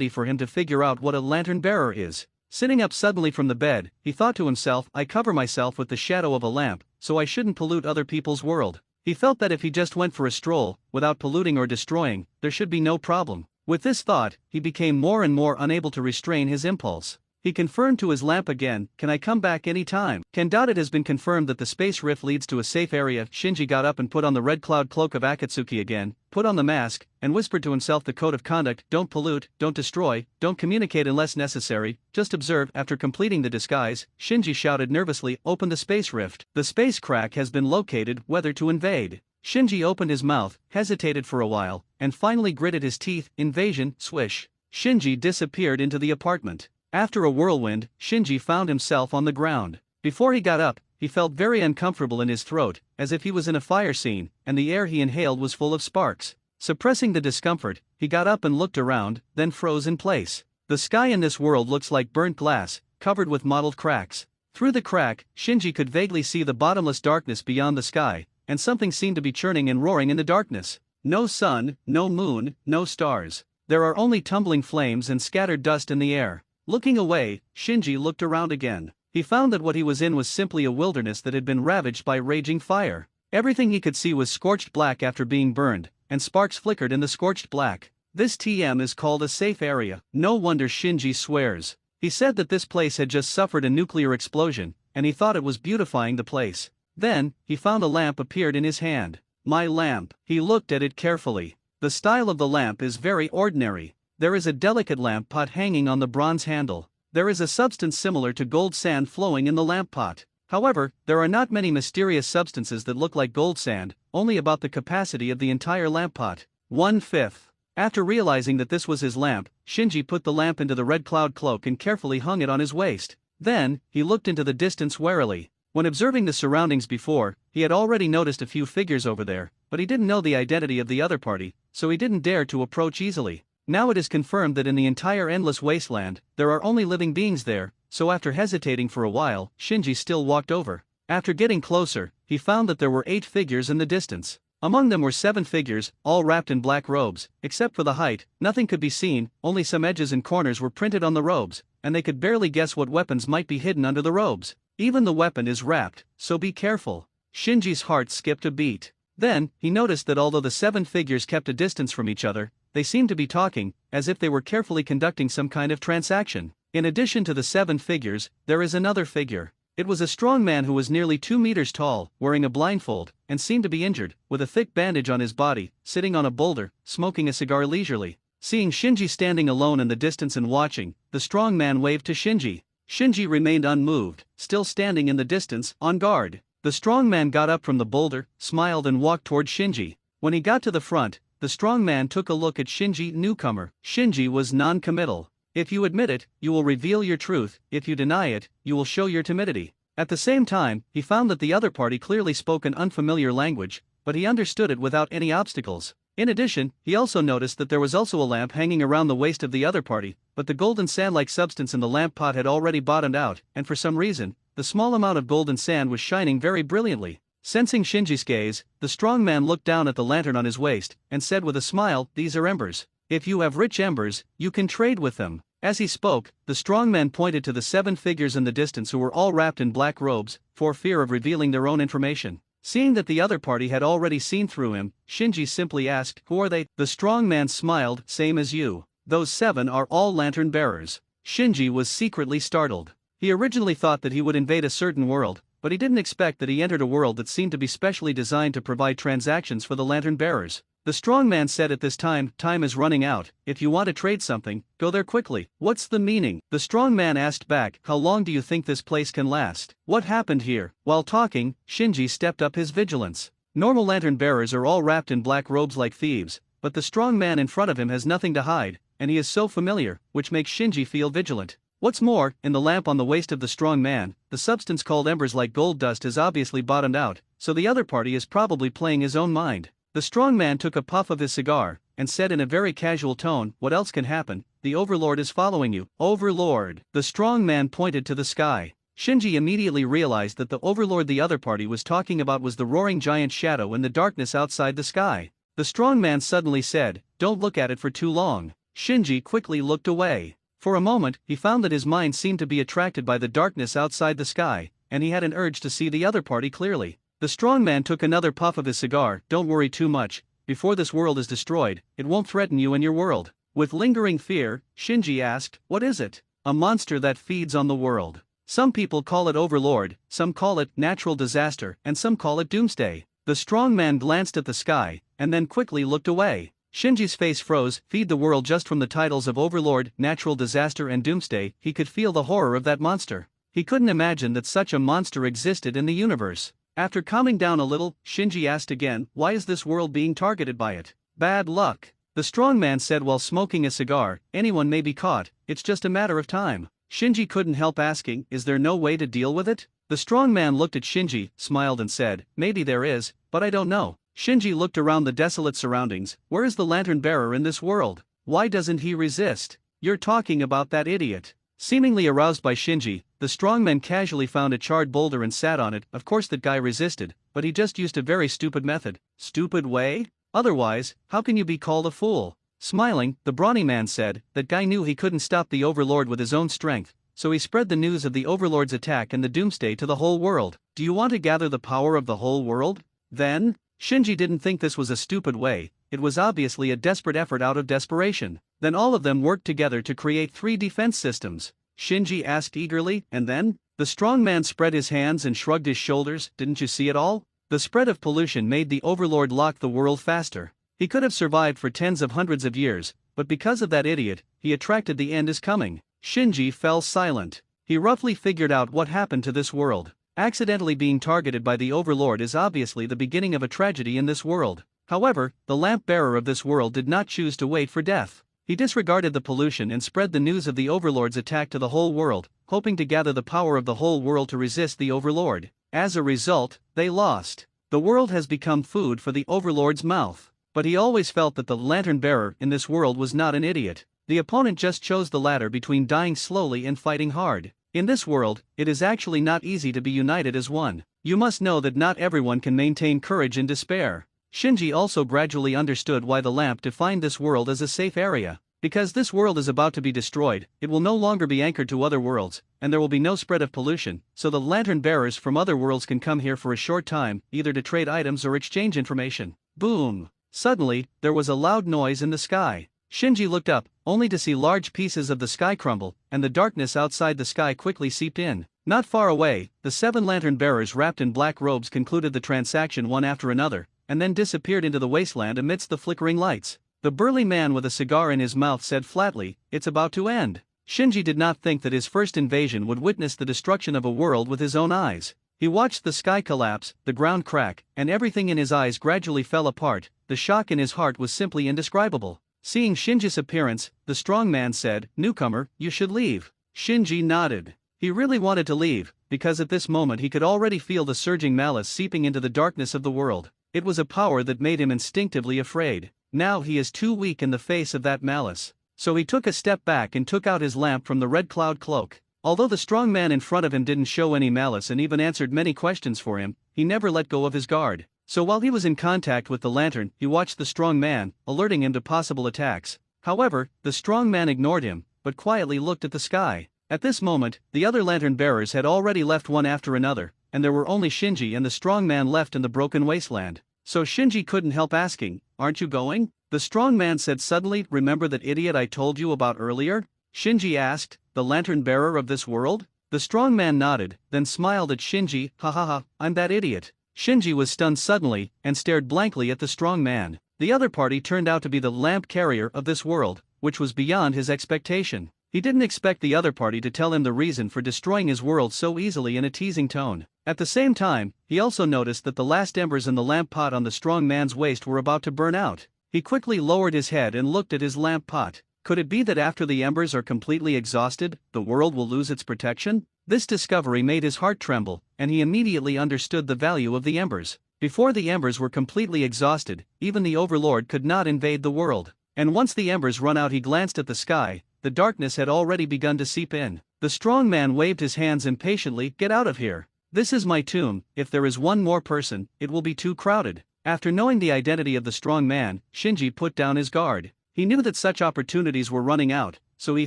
for him to figure out what a lantern bearer is. Sitting up suddenly from the bed, he thought to himself, I cover myself with the shadow of a lamp, so I shouldn't pollute other people's world. He felt that if he just went for a stroll, without polluting or destroying, there should be no problem. With this thought, he became more and more unable to restrain his impulse. He confirmed to his lamp again, can I come back any time? It has been confirmed that the space rift leads to a safe area. Shinji got up and put on the red cloud cloak of Akatsuki again, put on the mask, and whispered to himself the code of conduct, don't pollute, don't destroy, don't communicate unless necessary, just observe. After completing the disguise, Shinji shouted nervously, open the space rift. The space crack has been located, whether to invade. Shinji opened his mouth, hesitated for a while, and finally gritted his teeth, invasion, swish. Shinji disappeared into the apartment. After a whirlwind, Shinji found himself on the ground. Before he got up, he felt very uncomfortable in his throat, as if he was in a fire scene, and the air he inhaled was full of sparks. Suppressing the discomfort, he got up and looked around, then froze in place. The sky in this world looks like burnt glass, covered with mottled cracks. Through the crack, Shinji could vaguely see the bottomless darkness beyond the sky, and something seemed to be churning and roaring in the darkness. No sun, no moon, no stars. There are only tumbling flames and scattered dust in the air. Looking away, Shinji looked around again. He found that what he was in was simply a wilderness that had been ravaged by raging fire. Everything he could see was scorched black after being burned, and sparks flickered in the scorched black. This TM is called a safe area. No wonder Shinji swears. He said that this place had just suffered a nuclear explosion, and he thought it was beautifying the place. Then, he found a lamp appeared in his hand. My lamp. He looked at it carefully. The style of the lamp is very ordinary. There is a delicate lamp pot hanging on the bronze handle. There is a substance similar to gold sand flowing in the lamp pot. However, there are not many mysterious substances that look like gold sand, only about the capacity of the entire lamp pot. 1/5. After realizing that this was his lamp, Shinji put the lamp into the red cloud cloak and carefully hung it on his waist. Then, he looked into the distance warily. When observing the surroundings before, he had already noticed a few figures over there, but he didn't know the identity of the other party, so he didn't dare to approach easily. Now it is confirmed that in the entire endless wasteland, there are only living beings there, so after hesitating for a while, Shinji still walked over. After getting closer, he found that there were 8 figures in the distance. Among them were 7 figures, all wrapped in black robes. Except for the height, nothing could be seen, only some edges and corners were printed on the robes, and they could barely guess what weapons might be hidden under the robes. Even the weapon is wrapped, so be careful. Shinji's heart skipped a beat. Then, he noticed that although the 7 figures kept a distance from each other, they seemed to be talking, as if they were carefully conducting some kind of transaction. In addition to the 7 figures, there is another figure. It was a strong man who was nearly 2 meters tall, wearing a blindfold, and seemed to be injured, with a thick bandage on his body, sitting on a boulder, smoking a cigar leisurely. Seeing Shinji standing alone in the distance and watching, the strong man waved to Shinji. Shinji remained unmoved, still standing in the distance, on guard. The strong man got up from the boulder, smiled and walked toward Shinji. When he got to the front, the strong man took a look at Shinji, newcomer. Shinji was non-committal. If you admit it, you will reveal your truth; if you deny it, you will show your timidity. At the same time, he found that the other party clearly spoke an unfamiliar language, but he understood it without any obstacles. In addition, he also noticed that there was also a lamp hanging around the waist of the other party, but the golden sand-like substance in the lamp pot had already bottomed out, and for some reason, the small amount of golden sand was shining very brilliantly. Sensing Shinji's gaze, the strong man looked down at the lantern on his waist, and said with a smile, "These are embers. If you have rich embers, you can trade with them." As he spoke, the strong man pointed to the 7 figures in the distance who were all wrapped in black robes, for fear of revealing their own information. Seeing that the other party had already seen through him, Shinji simply asked, "Who are they?" The strong man smiled, "Same as you. Those 7 are all lantern bearers." Shinji was secretly startled. He originally thought that he would invade a certain world, but he didn't expect that he entered a world that seemed to be specially designed to provide transactions for the lantern bearers. The strong man said at this time, "Time is running out. If you want to trade something, go there quickly." "What's the meaning?" the strong man asked back. "How long do you think this place can last? What happened here?" While talking, Shinji stepped up his vigilance. Normal lantern bearers are all wrapped in black robes like thieves, but the strong man in front of him has nothing to hide, and he is so familiar, which makes Shinji feel vigilant. What's more, in the lamp on the waist of the strong man, the substance called embers like gold dust has obviously bottomed out, so the other party is probably playing his own mind. The strong man took a puff of his cigar, and said in a very casual tone, "What else can happen? The Overlord is following you." "Overlord?" The strong man pointed to the sky. Shinji immediately realized that the Overlord the other party was talking about was the roaring giant shadow in the darkness outside the sky. The strong man suddenly said, "Don't look at it for too long." Shinji quickly looked away. For a moment, he found that his mind seemed to be attracted by the darkness outside the sky, and he had an urge to see the other party clearly. The strong man took another puff of his cigar. "Don't worry too much. Before this world is destroyed, it won't threaten you and your world." With lingering fear, Shinji asked, "What is it?" "A monster that feeds on the world. Some people call it Overlord, some call it natural disaster, and some call it doomsday." The strong man glanced at the sky, and then quickly looked away. Shinji's face froze. Feed the world. Just from the titles of Overlord, natural disaster and doomsday, he could feel the horror of that monster. He couldn't imagine that such a monster existed in the universe. After calming down a little, Shinji asked again, "Why is this world being targeted by it?" "Bad luck," the strong man said while smoking a cigar. "Anyone may be caught, it's just a matter of time." Shinji couldn't help asking, "Is there no way to deal with it?" The strong man looked at Shinji, smiled and said, "Maybe there is, but I don't know." Shinji looked around the desolate surroundings. "Where is the lantern bearer in this world? Why doesn't he resist?" "You're talking about that idiot." Seemingly aroused by Shinji, the strongman casually found a charred boulder and sat on it. Of course that guy resisted, but he just used a very stupid method. Stupid way? Otherwise, how can you be called a fool? Smiling, the brawny man said, "That guy knew he couldn't stop the Overlord with his own strength, so he spread the news of the Overlord's attack and the doomsday to the whole world. Do you want to gather the power of the whole world? Then?" Shinji didn't think this was a stupid way, it was obviously a desperate effort out of desperation. "Then all of them worked together to create 3 defense systems?" Shinji asked eagerly. "And then?" The strong man spread his hands and shrugged his shoulders. "Didn't you see it all? The spread of pollution made the Overlord lock the world faster. He could have survived for tens of hundreds of years, but because of that idiot, he attracted the end is coming." Shinji fell silent. He roughly figured out what happened to this world. Accidentally being targeted by the Overlord is obviously the beginning of a tragedy in this world. However, the lamp bearer of this world did not choose to wait for death. He disregarded the pollution and spread the news of the Overlord's attack to the whole world, hoping to gather the power of the whole world to resist the Overlord. As a result, they lost. The world has become food for the Overlord's mouth. But he always felt that the lantern bearer in this world was not an idiot. The opponent just chose the latter between dying slowly and fighting hard. In this world, it is actually not easy to be united as one. You must know that not everyone can maintain courage in despair. Shinji also gradually understood why the lamp defined this world as a safe area. Because this world is about to be destroyed, it will no longer be anchored to other worlds, and there will be no spread of pollution, so the lantern bearers from other worlds can come here for a short time, either to trade items or exchange information. Boom! Suddenly, there was a loud noise in the sky. Shinji looked up, only to see large pieces of the sky crumble, and the darkness outside the sky quickly seeped in. Not far away, the 7 lantern bearers wrapped in black robes concluded the transaction one after another, and then disappeared into the wasteland amidst the flickering lights. The burly man with a cigar in his mouth said flatly, "It's about to end." Shinji did not think that his first invasion would witness the destruction of a world with his own eyes. He watched the sky collapse, the ground crack, and everything in his eyes gradually fell apart. The shock in his heart was simply indescribable. Seeing Shinji's appearance, the strong man said, "Newcomer, you should leave." Shinji nodded. He really wanted to leave, because at this moment he could already feel the surging malice seeping into the darkness of the world. It was a power that made him instinctively afraid. Now he is too weak in the face of that malice. So he took a step back and took out his lamp from the red cloud cloak. Although the strong man in front of him didn't show any malice and even answered many questions for him, he never let go of his guard. So while he was in contact with the lantern, he watched the strong man, alerting him to possible attacks. However, the strong man ignored him, but quietly looked at the sky. At this moment, the other lantern bearers had already left one after another, and there were only Shinji and the strong man left in the broken wasteland. So Shinji couldn't help asking, "Aren't you going?" The strong man said suddenly, "Remember that idiot I told you about earlier?" Shinji asked, "The lantern bearer of this world?" The strong man nodded, then smiled at Shinji, "Ha ha ha, I'm that idiot." Shinji was stunned suddenly, and stared blankly at the strong man. The other party turned out to be the lamp carrier of this world, which was beyond his expectation. He didn't expect the other party to tell him the reason for destroying his world so easily in a teasing tone. At the same time, he also noticed that the last embers in the lamp pot on the strong man's waist were about to burn out. He quickly lowered his head and looked at his lamp pot. Could it be that after the embers are completely exhausted, the world will lose its protection? This discovery made his heart tremble, and he immediately understood the value of the embers. Before the embers were completely exhausted, even the Overlord could not invade the world. And once the embers run out, he glanced at the sky. The darkness had already begun to seep in. The strong man waved his hands impatiently, "Get out of here. This is my tomb. If there is one more person, it will be too crowded." After knowing the identity of the strong man, Shinji put down his guard. He knew that such opportunities were running out, so he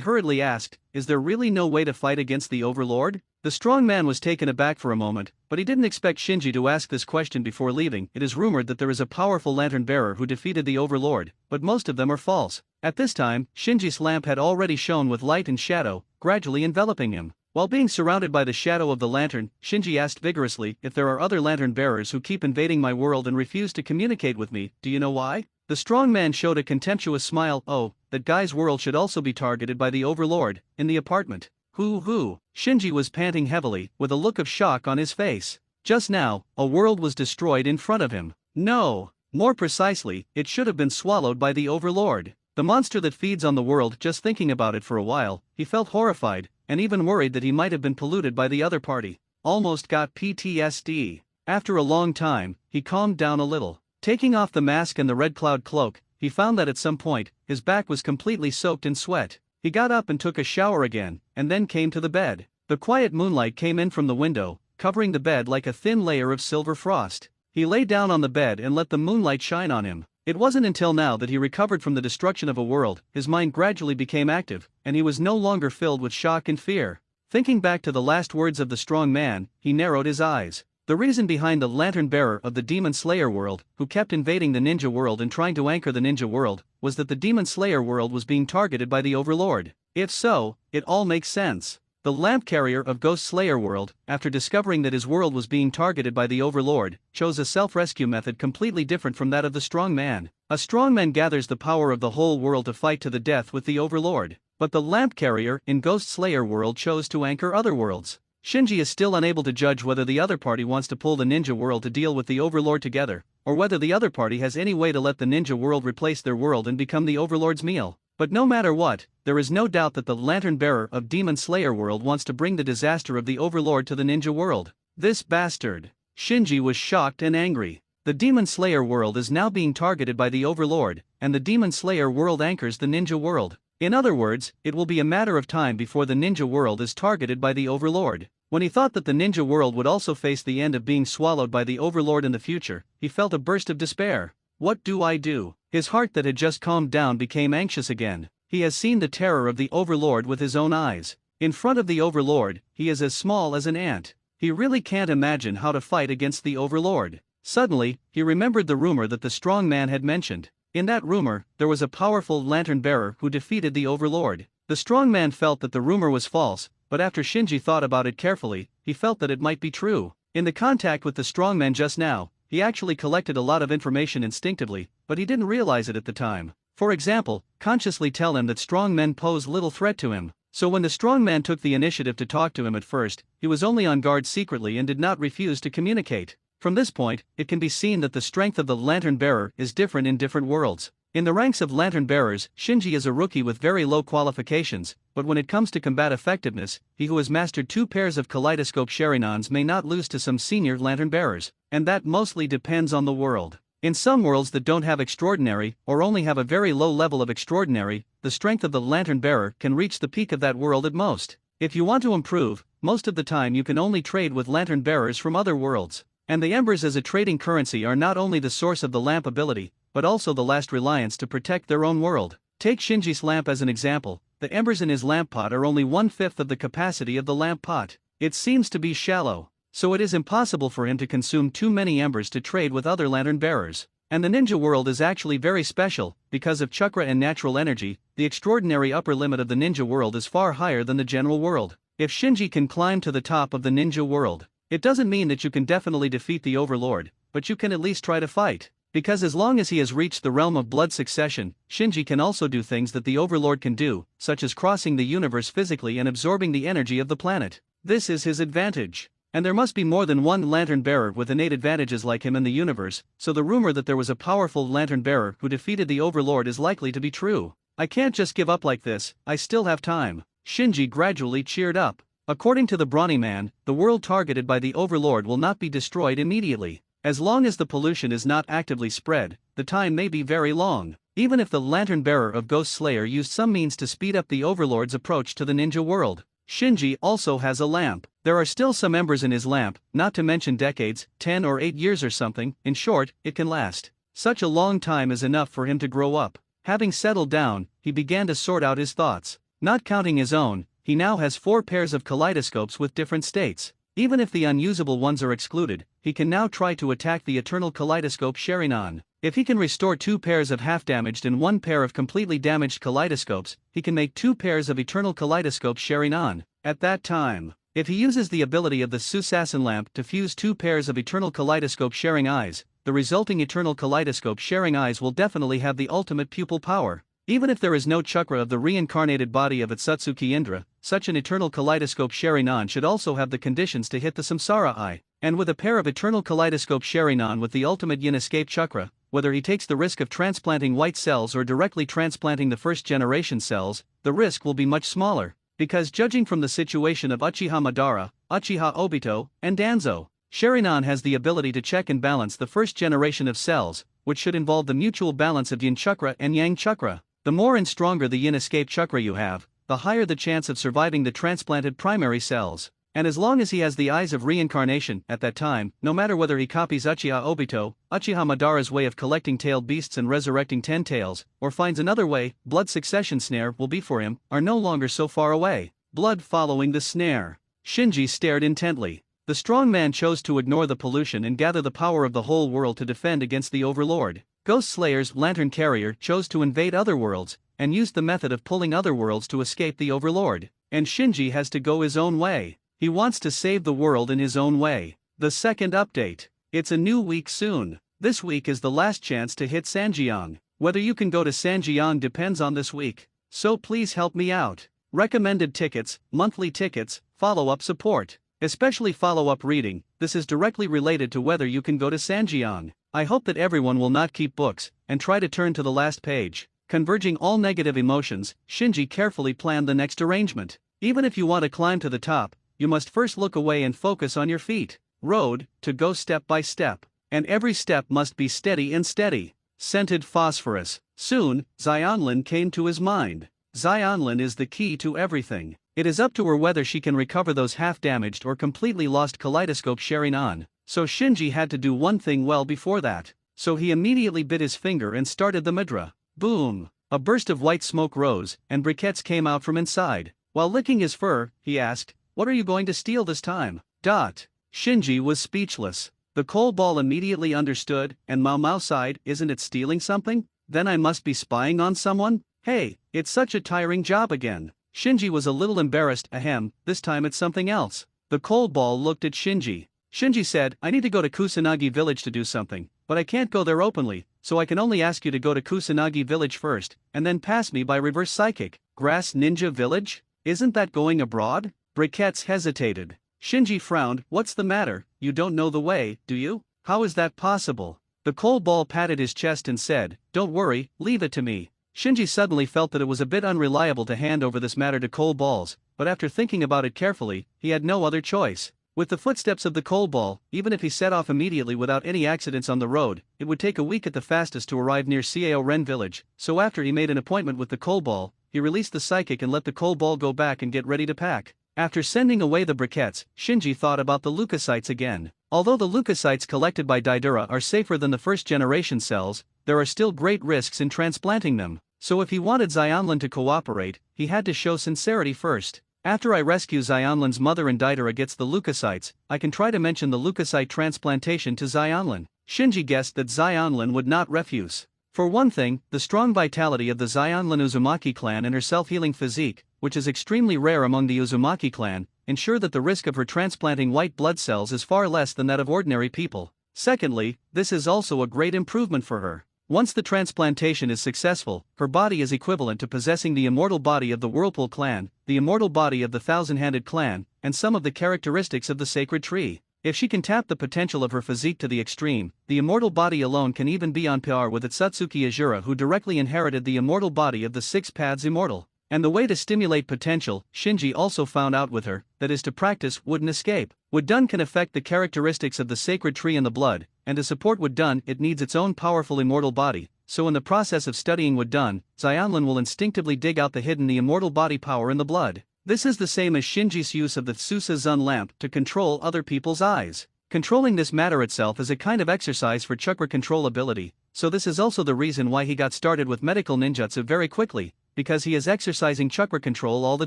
hurriedly asked, "Is there really no way to fight against the Overlord?" The strong man was taken aback for a moment, but he didn't expect Shinji to ask this question before leaving. It is rumored that there is a powerful lantern bearer who defeated the Overlord, but most of them are false. At this time, Shinji's lamp had already shone with light and shadow, gradually enveloping him. While being surrounded by the shadow of the lantern, Shinji asked vigorously, "If there are other lantern bearers who keep invading my world and refuse to communicate with me, do you know why?" The strong man showed a contemptuous smile. "Oh, that guy's world should also be targeted by the Overlord, in the apartment." Who? Shinji was panting heavily, with a look of shock on his face. Just now, a world was destroyed in front of him. No, more precisely, it should have been swallowed by the Overlord. The monster that feeds on the world. Just thinking about it for a while, he felt horrified, and even worried that he might have been polluted by the other party. Almost got PTSD. After a long time, he calmed down a little. Taking off the mask and the red cloud cloak, he found that at some point, his back was completely soaked in sweat. He got up and took a shower again, and then came to the bed. The quiet moonlight came in from the window, covering the bed like a thin layer of silver frost. He lay down on the bed and let the moonlight shine on him. It wasn't until now that he recovered from the destruction of a world. His mind gradually became active, and he was no longer filled with shock and fear. Thinking back to the last words of the strong man, he narrowed his eyes. The reason behind the lantern bearer of the Demon Slayer world, who kept invading the ninja world and trying to anchor the ninja world, was that the Demon Slayer world was being targeted by the Overlord. If so, it all makes sense. The lamp carrier of Ghost Slayer world, after discovering that his world was being targeted by the Overlord, chose a self-rescue method completely different from that of the strong man. A strong man gathers the power of the whole world to fight to the death with the Overlord. But the lamp carrier in Ghost Slayer world chose to anchor other worlds. Shinji is still unable to judge whether the other party wants to pull the ninja world to deal with the Overlord together, or whether the other party has any way to let the ninja world replace their world and become the Overlord's meal. But no matter what, there is no doubt that the lantern bearer of Demon Slayer world wants to bring the disaster of the Overlord to the ninja world. This bastard. Shinji was shocked and angry. The Demon Slayer world is now being targeted by the Overlord, and the Demon Slayer world anchors the ninja world. In other words, it will be a matter of time before the ninja world is targeted by the Overlord. When he thought that the ninja world would also face the end of being swallowed by the Overlord in the future, he felt a burst of despair. What do I do? His heart that had just calmed down became anxious again. He has seen the terror of the Overlord with his own eyes. In front of the Overlord, he is as small as an ant. He really can't imagine how to fight against the Overlord. Suddenly, he remembered the rumor that the strong man had mentioned. In that rumor, there was a powerful lantern bearer who defeated the Overlord. The strong man felt that the rumor was false, but after Shinji thought about it carefully, he felt that it might be true. In the contact with the strongman just now, he actually collected a lot of information instinctively, but he didn't realize it at the time. For example, consciously tell him that strong men pose little threat to him. So when the strong man took the initiative to talk to him at first, he was only on guard secretly and did not refuse to communicate. From this point, it can be seen that the strength of the lantern bearer is different in different worlds. In the ranks of lantern bearers, Shinji is a rookie with very low qualifications, but when it comes to combat effectiveness, he who has mastered 2 pairs of kaleidoscope Sharinans may not lose to some senior lantern bearers, and that mostly depends on the world. In some worlds that don't have extraordinary, or only have a very low level of extraordinary, the strength of the lantern bearer can reach the peak of that world at most. If you want to improve, most of the time you can only trade with lantern bearers from other worlds. And the embers as a trading currency are not only the source of the lamp ability, but also the last reliance to protect their own world. Take Shinji's lamp as an example. The embers in his lamp pot are only 1/5 of the capacity of the lamp pot. It seems to be shallow, so it is impossible for him to consume too many embers to trade with other lantern bearers. And the ninja world is actually very special, because of chakra and natural energy. The extraordinary upper limit of the ninja world is far higher than the general world. If Shinji can climb to the top of the ninja world, it doesn't mean that you can definitely defeat the overlord, but you can at least try to fight. Because as long as he has reached the realm of blood succession, Shinji can also do things that the overlord can do, such as crossing the universe physically and absorbing the energy of the planet. This is his advantage. And there must be more than one lantern bearer with innate advantages like him in the universe, so the rumor that there was a powerful lantern bearer who defeated the overlord is likely to be true. I can't just give up like this, I still have time. Shinji gradually cheered up. According to the brawny man, the world targeted by the overlord will not be destroyed immediately. As long as the pollution is not actively spread, the time may be very long. Even if the lantern bearer of Ghost Slayer used some means to speed up the overlord's approach to the ninja world. Shinji also has a lamp. There are still some embers in his lamp, not to mention decades, 10 or 8 years or something. In short, it can last. Such a long time is enough for him to grow up. Having settled down, he began to sort out his thoughts. Not counting his own, he now has 4 pairs of kaleidoscopes with different states. Even if the unusable ones are excluded, he can now try to attack the eternal kaleidoscope Sharingan. If he can restore 2 pairs of half-damaged and 1 pair of completely damaged kaleidoscopes, he can make 2 pairs of eternal kaleidoscope Sharingan. At that time, if he uses the ability of the Susasen lamp to fuse 2 pairs of eternal kaleidoscope sharing eyes, the resulting eternal kaleidoscope sharing eyes will definitely have the ultimate pupil power. Even if there is no chakra of the reincarnated body of Atsutsuki Indra, such an eternal kaleidoscope Sharingan should also have the conditions to hit the Samsara eye. And with a pair of eternal kaleidoscope Sharingan with the ultimate yin escape chakra, whether he takes the risk of transplanting white cells or directly transplanting the first generation cells, the risk will be much smaller. Because judging from the situation of Uchiha Madara, Uchiha Obito, and Danzo, Sharingan has the ability to check and balance the first generation of cells, which should involve the mutual balance of yin chakra and yang chakra. The more and stronger the yin escape chakra you have, the higher the chance of surviving the transplanted primary cells. And as long as he has the eyes of reincarnation at that time, no matter whether he copies Uchiha Obito, Uchiha Madara's way of collecting tailed beasts and resurrecting 10 tails, or finds another way, blood succession snare will be for him, are no longer so far away. Blood following the snare. Shinji stared intently. The strong man chose to ignore the pollution and gather the power of the whole world to defend against the overlord. Ghost Slayer's lantern carrier chose to invade other worlds, and used the method of pulling other worlds to escape the overlord. And Shinji has to go his own way. He wants to save the world in his own way. The second update. It's a new week soon. This week is the last chance to hit Sanjiang. Whether you can go to Sanjiang depends on this week. So please help me out. Recommended tickets, monthly tickets, follow-up support. Especially follow-up reading, this is directly related to whether you can go to Sanjiang. I hope that everyone will not keep books, and try to turn to the last page. Converging all negative emotions, Shinji carefully planned the next arrangement. Even if you want to climb to the top, you must first look away and focus on your feet. Road, to go step by step. And every step must be steady and steady. Scented phosphorus. Soon, Xionlin came to his mind. Xionlin is the key to everything. It is up to her whether she can recover those half-damaged or completely lost kaleidoscope Sharingan. So Shinji had to do one thing well before that. So he immediately bit his finger and started the mudra. Boom! A burst of white smoke rose, and briquettes came out from inside. While licking his fur, he asked, "What are you going to steal this time?" Shinji was speechless. The coal ball immediately understood, and Mao Mao sighed, "Isn't it stealing something? Then I must be spying on someone? Hey, it's such a tiring job again." Shinji was a little embarrassed. Ahem, this time it's something else. The coal ball looked at Shinji. Shinji said, "I need to go to Kusanagi village to do something. but I can't go there openly, so I can only ask you to go to Kusanagi village first, and then pass me by reverse psychic. Grass Ninja Village? Isn't that going abroad? Briquettes hesitated. Shinji frowned. What's the matter, you don't know the way, do you? How is that possible? The coal ball patted his chest and said, don't worry, leave it to me. Shinji suddenly felt that it was a bit unreliable to hand over this matter to coal balls, but after thinking about it carefully, he had no other choice. With the footsteps of the coal ball, even if he set off immediately without any accidents on the road, it would take a week at the fastest to arrive near Cao Ren village, so after he made an appointment with the coal ball, he released the psychic and let the coal ball go back and get ready to pack. After sending away the briquettes, Shinji thought about the leukocytes again. Although the leukocytes collected by Daidara are safer than the first-generation cells, there are still great risks in transplanting them, so if he wanted Xionlin to cooperate, he had to show sincerity first. After I rescue Xionlin's mother and Daidara gets the leukocytes, I can try to mention the leukocyte transplantation to Xionlin. Shinji guessed that Xionlin would not refuse. For one thing, the strong vitality of the Xionlin Uzumaki clan and her self-healing physique, which is extremely rare among the Uzumaki clan, ensure that the risk of her transplanting white blood cells is far less than that of ordinary people. Secondly, this is also a great improvement for her. Once the transplantation is successful, her body is equivalent to possessing the immortal body of the Whirlpool clan, the immortal body of the Thousand-Handed clan, and some of the characteristics of the sacred tree. If she can tap the potential of her physique to the extreme, the immortal body alone can even be on par with Satsuki Ajura, who directly inherited the immortal body of the Six Paths Immortal. And the way to stimulate potential, Shinji also found out with her, that is to practice Wooden Escape. Wood-dun can affect the characteristics of the sacred tree in the blood, and to support Wood-dun it needs its own powerful immortal body, so in the process of studying Wood-dun, Xionlin will instinctively dig out the immortal body power in the blood. This is the same as Shinji's use of the Tsusa Zun lamp to control other people's eyes. Controlling this matter itself is a kind of exercise for chakra control ability, so this is also the reason why he got started with medical ninjutsu very quickly, because he is exercising chakra control all the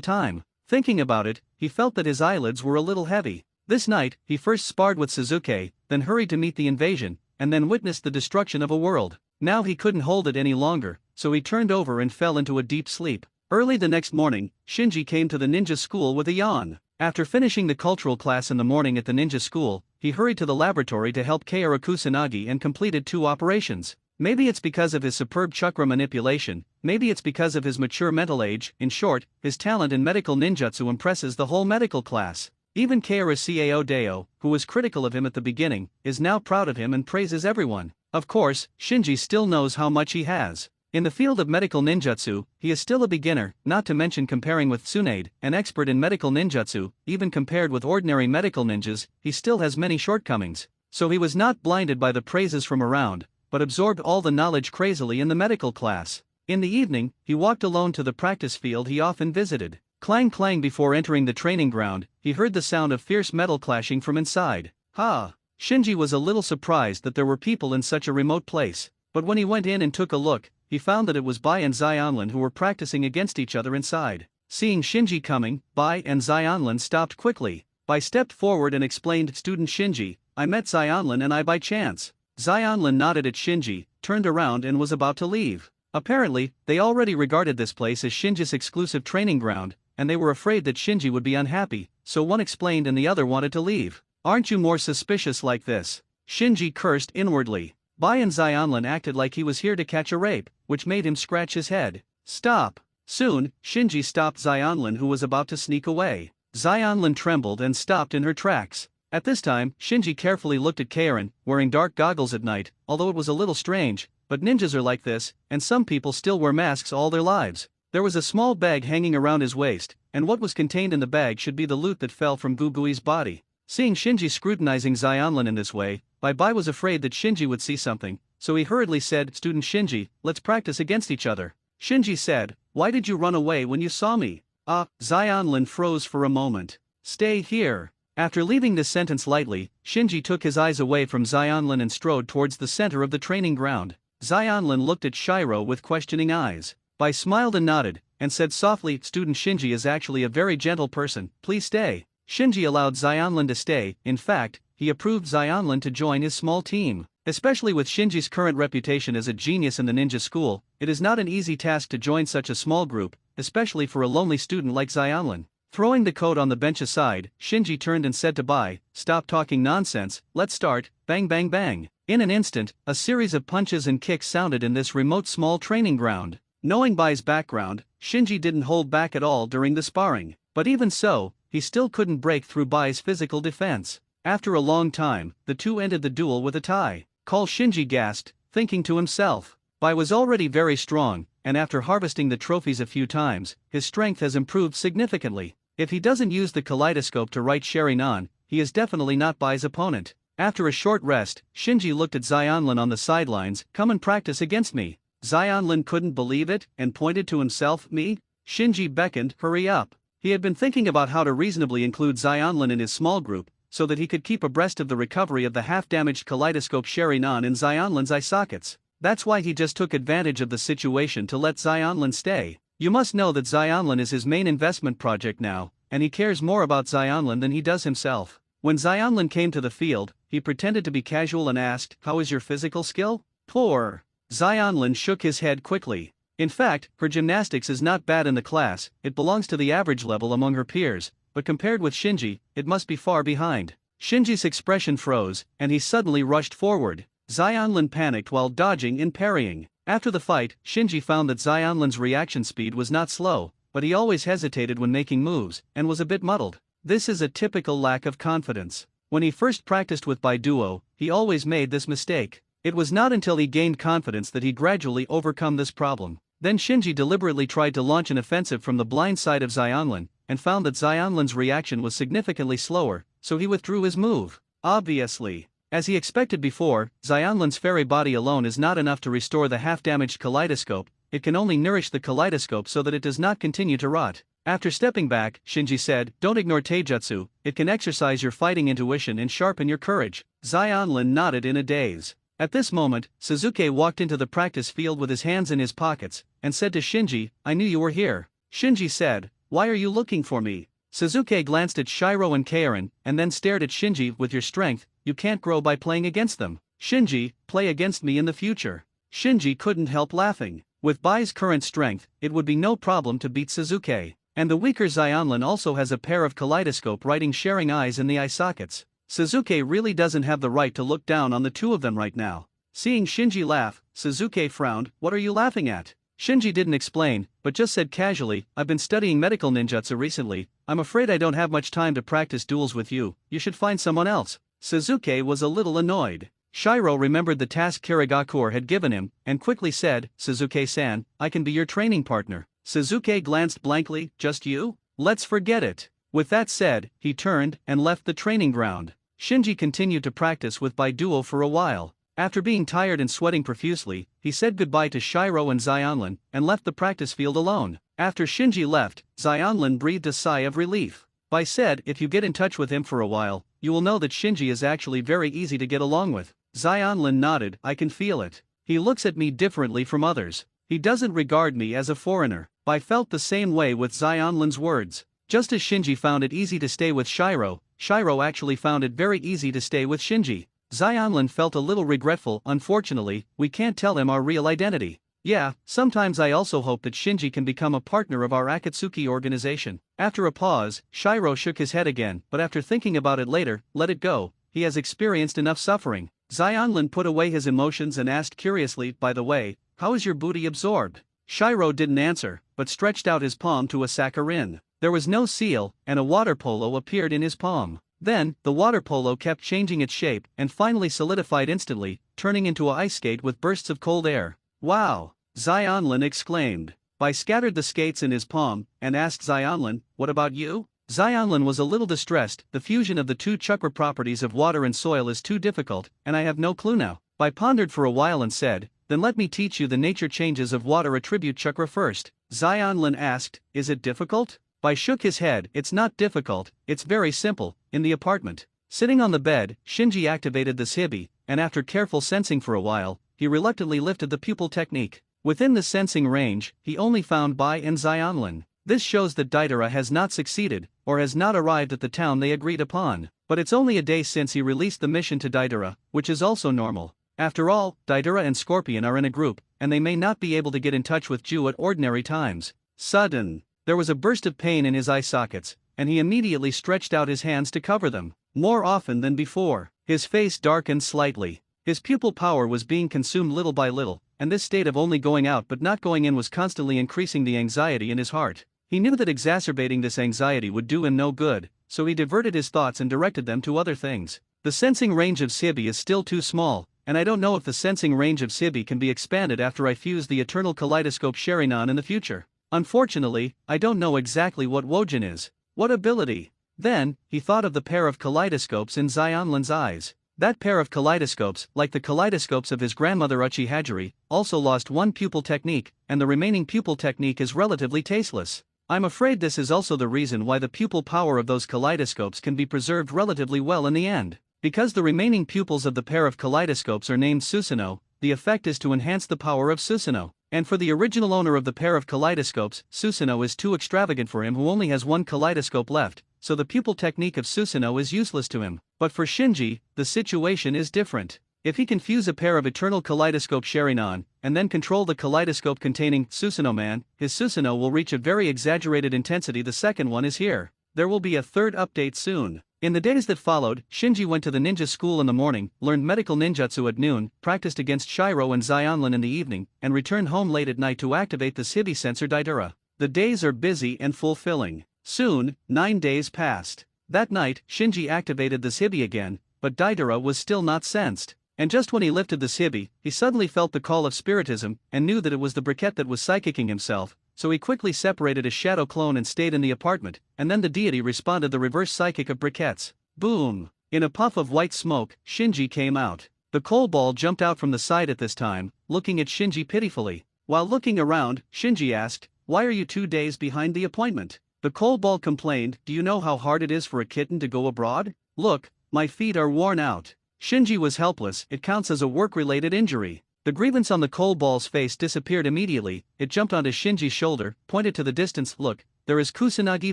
time. Thinking about it, he felt that his eyelids were a little heavy. This night, he first sparred with Suzuki, then hurried to meet the invasion, and then witnessed the destruction of a world. Now he couldn't hold it any longer, so he turned over and fell into a deep sleep. Early the next morning, Shinji came to the ninja school with a yawn. After finishing the cultural class in the morning at the ninja school, he hurried to the laboratory to help Kaoru Kusanagi and completed 2 operations. Maybe it's because of his superb chakra manipulation, maybe it's because of his mature mental age, in short, his talent in medical ninjutsu impresses the whole medical class. Even Kaoru Cao Deo, who was critical of him at the beginning, is now proud of him and praises everyone. Of course, Shinji still knows how much he has. In the field of medical ninjutsu, he is still a beginner, not to mention comparing with Tsunade, an expert in medical ninjutsu. Even compared with ordinary medical ninjas, he still has many shortcomings. So he was not blinded by the praises from around, but absorbed all the knowledge crazily in the medical class. In the evening, he walked alone to the practice field he often visited. Clang clang. Before entering the training ground, he heard the sound of fierce metal clashing from inside. Ha! Shinji was a little surprised that there were people in such a remote place, but when he went in and took a look, he found that it was Bai and Xionlin who were practicing against each other inside. Seeing Shinji coming, Bai and Xionlin stopped quickly. Bai stepped forward and explained, "Student Shinji, I met Xionlin and I by chance." Xionlin nodded at Shinji, turned around and was about to leave. Apparently, they already regarded this place as Shinji's exclusive training ground, and they were afraid that Shinji would be unhappy, so one explained and the other wanted to leave. "Aren't you more suspicious like this?" Shinji cursed inwardly. Bai and Xionlin acted like he was here to catch a rape, which made him scratch his head. "Stop!" Soon, Shinji stopped Xionlin, who was about to sneak away. Xionlin trembled and stopped in her tracks. At this time, Shinji carefully looked at Kaorin, wearing dark goggles at night, although it was a little strange, but ninjas are like this, and some people still wear masks all their lives. There was a small bag hanging around his waist, and what was contained in the bag should be the loot that fell from Gugui's body. Seeing Shinji scrutinizing Xionlin in this way, Bai was afraid that Shinji would see something, so he hurriedly said, "Student Shinji, let's practice against each other." Shinji said, "Why did you run away when you saw me?" Xionlin froze for a moment. "Stay here." After leaving this sentence lightly, Shinji took his eyes away from Xionlin and strode towards the center of the training ground. Xionlin looked at Shiro with questioning eyes. Bai smiled and nodded, and said softly, "Student Shinji is actually a very gentle person, please stay." Shinji allowed Xionlin to stay. In fact, he approved Xionlin to join his small team. Especially with Shinji's current reputation as a genius in the ninja school, it is not an easy task to join such a small group, especially for a lonely student like Xionlin. Throwing the coat on the bench aside, Shinji turned and said to Bai, "Stop talking nonsense, let's start." Bang bang bang. In an instant, a series of punches and kicks sounded in this remote small training ground. Knowing Bai's background, Shinji didn't hold back at all during the sparring, but even so, he still couldn't break through Bai's physical defense. After a long time, the two ended the duel with a tie. Call, Shinji gasped, thinking to himself. Bai was already very strong, and after harvesting the trophies a few times, his strength has improved significantly. If he doesn't use the kaleidoscope to write Sharingan, he is definitely not Bai's opponent. After a short rest, Shinji looked at Xionlin on the sidelines. "Come and practice against me." Xionlin couldn't believe it, and pointed to himself. "Me?" Shinji beckoned. "Hurry up." He had been thinking about how to reasonably include Xionlin in his small group, so that he could keep abreast of the recovery of the half-damaged kaleidoscope Sharingan in Xionlin's eye sockets. That's why he just took advantage of the situation to let Xionlin stay. You must know that Xionlin is his main investment project now, and he cares more about Xionlin than he does himself. When Xionlin came to the field, he pretended to be casual and asked, "How is your physical skill?" "Poor." Xionlin shook his head quickly. In fact, her gymnastics is not bad in the class, it belongs to the average level among her peers, but compared with Shinji, it must be far behind. Shinji's expression froze, and he suddenly rushed forward. Xionlin panicked while dodging and parrying. After the fight, Shinji found that Xionlin's reaction speed was not slow, but he always hesitated when making moves, and was a bit muddled. This is a typical lack of confidence. When he first practiced with Bai Duo, he always made this mistake. It was not until he gained confidence that he gradually overcome this problem. Then Shinji deliberately tried to launch an offensive from the blind side of Xionlin, and found that Xionlin's reaction was significantly slower, so he withdrew his move. Obviously, as he expected before, Xionlin's fairy body alone is not enough to restore the half-damaged kaleidoscope. It can only nourish the kaleidoscope so that it does not continue to rot. After stepping back, Shinji said, "Don't ignore taijutsu, it can exercise your fighting intuition and sharpen your courage." Xionlin nodded in a daze. At this moment, Suzuki walked into the practice field with his hands in his pockets, and said to Shinji, "I knew you were here." Shinji said, "Why are you looking for me?" Suzuki glanced at Shiro and Karen, and then stared at Shinji. "With your strength, you can't grow by playing against them." "Shinji, play against me in the future." Shinji couldn't help laughing. With Bai's current strength, it would be no problem to beat Suzuki. And the weaker Xionlin also has a pair of kaleidoscope writing sharing eyes in the eye sockets. Suzuki really doesn't have the right to look down on the two of them right now. Seeing Shinji laugh, Suzuki frowned. "What are you laughing at?" Shinji didn't explain, but just said casually, "I've been studying medical ninjutsu recently. I'm afraid I don't have much time to practice duels with you. You should find someone else." Suzuki was a little annoyed. Shiro remembered the task Kirigakur had given him, and quickly said, "Suzuki-san, I can be your training partner." Suzuki glanced blankly. "Just you? Let's forget it." With that said, he turned and left the training ground. Shinji continued to practice with Bai Duo for a while. After being tired and sweating profusely, he said goodbye to Shiro and Xionlin, and left the practice field alone. After Shinji left, Xionlin breathed a sigh of relief. Bai said, "If you get in touch with him for a while, you will know that Shinji is actually very easy to get along with." Xionlin nodded. "I can feel it. He looks at me differently from others. He doesn't regard me as a foreigner." Bai felt the same way with Xionlin's words. Just as Shinji found it easy to stay with Shiro, Shiro actually found it very easy to stay with Shinji. Xionlin felt a little regretful. "Unfortunately, we can't tell him our real identity." "Yeah, sometimes I also hope that Shinji can become a partner of our Akatsuki organization." After a pause, Shiro shook his head again, but after thinking about it later, let it go. He has experienced enough suffering. Xionlin put away his emotions and asked curiously, "By the way, how is your booty absorbed?" Shiro didn't answer, but stretched out his palm to a saccharin. There was no seal, and a water polo appeared in his palm. Then, the water polo kept changing its shape and finally solidified instantly, turning into a ice skate with bursts of cold air. "Wow!" Xionlin exclaimed. Bai scattered the skates in his palm, and asked Xionlin, "What about you?" Xionlin was a little distressed. "The fusion of the two chakra properties of water and soil is too difficult, and I have no clue now." Bai pondered for a while and said, "Then let me teach you the nature changes of water attribute chakra first." Xionlin asked, "Is it difficult?" Bai shook his head. "It's not difficult, it's very simple." In the apartment, sitting on the bed, Shinji activated the Shibi, and after careful sensing for a while, he reluctantly lifted the pupil technique. Within the sensing range, he only found Bai and Xionlin. This shows that Deidara has not succeeded, or has not arrived at the town they agreed upon. But it's only a day since he released the mission to Deidara, which is also normal. After all, Deidara and Scorpion are in a group, and they may not be able to get in touch with Ju at ordinary times. Sudden. There was a burst of pain in his eye sockets, and he immediately stretched out his hands to cover them. More often than before, his face darkened slightly. His pupil power was being consumed little by little, and this state of only going out but not going in was constantly increasing the anxiety in his heart. He knew that exacerbating this anxiety would do him no good, so he diverted his thoughts and directed them to other things. The sensing range of Sibi is still too small, and I don't know if the sensing range of Sibi can be expanded after I fuse the eternal kaleidoscope Sharingan in the future. Unfortunately, I don't know exactly what Wojin is. What ability? Then, he thought of the pair of kaleidoscopes in Xionlin's eyes. That pair of kaleidoscopes, like the kaleidoscopes of his grandmother Uchiha, also lost one pupil technique, and the remaining pupil technique is relatively tasteless. I'm afraid this is also the reason why the pupil power of those kaleidoscopes can be preserved relatively well in the end. Because the remaining pupils of the pair of kaleidoscopes are named Susanoo, the effect is to enhance the power of Susanoo. And for the original owner of the pair of kaleidoscopes, Susanoo is too extravagant for him who only has one kaleidoscope left, so the pupil technique of Susanoo is useless to him. But for Shinji, the situation is different. If he can fuse a pair of eternal kaleidoscope Sharingan, and then control the kaleidoscope containing Susanoo Man, his Susanoo will reach a very exaggerated intensity. The second one is here. There will be a third update soon. In the days that followed, Shinji went to the ninja school in the morning, learned medical ninjutsu at noon, practiced against Shiro and Xionlin in the evening, and returned home late at night to activate the Sibi sensor Daidara. The days are busy and fulfilling. Soon, 9 days passed. That night, Shinji activated the Sibi again, but Daidara was still not sensed. And just when he lifted the Sibi, he suddenly felt the call of spiritism, and knew that it was the briquette that was psychicking himself, so he quickly separated his shadow clone and stayed in the apartment, and then the deity responded the reverse psychic of briquettes. Boom! In a puff of white smoke, Shinji came out. The coal ball jumped out from the side at this time, looking at Shinji pitifully. While looking around, Shinji asked, "Why are you 2 days behind the appointment?" The coal ball complained, "Do you know how hard it is for a kitten to go abroad? Look, my feet are worn out." Shinji was helpless. It counts as a work-related injury. The grievance on the coal ball's face disappeared immediately. It jumped onto Shinji's shoulder, pointed to the distance. "Look, there is Kusanagi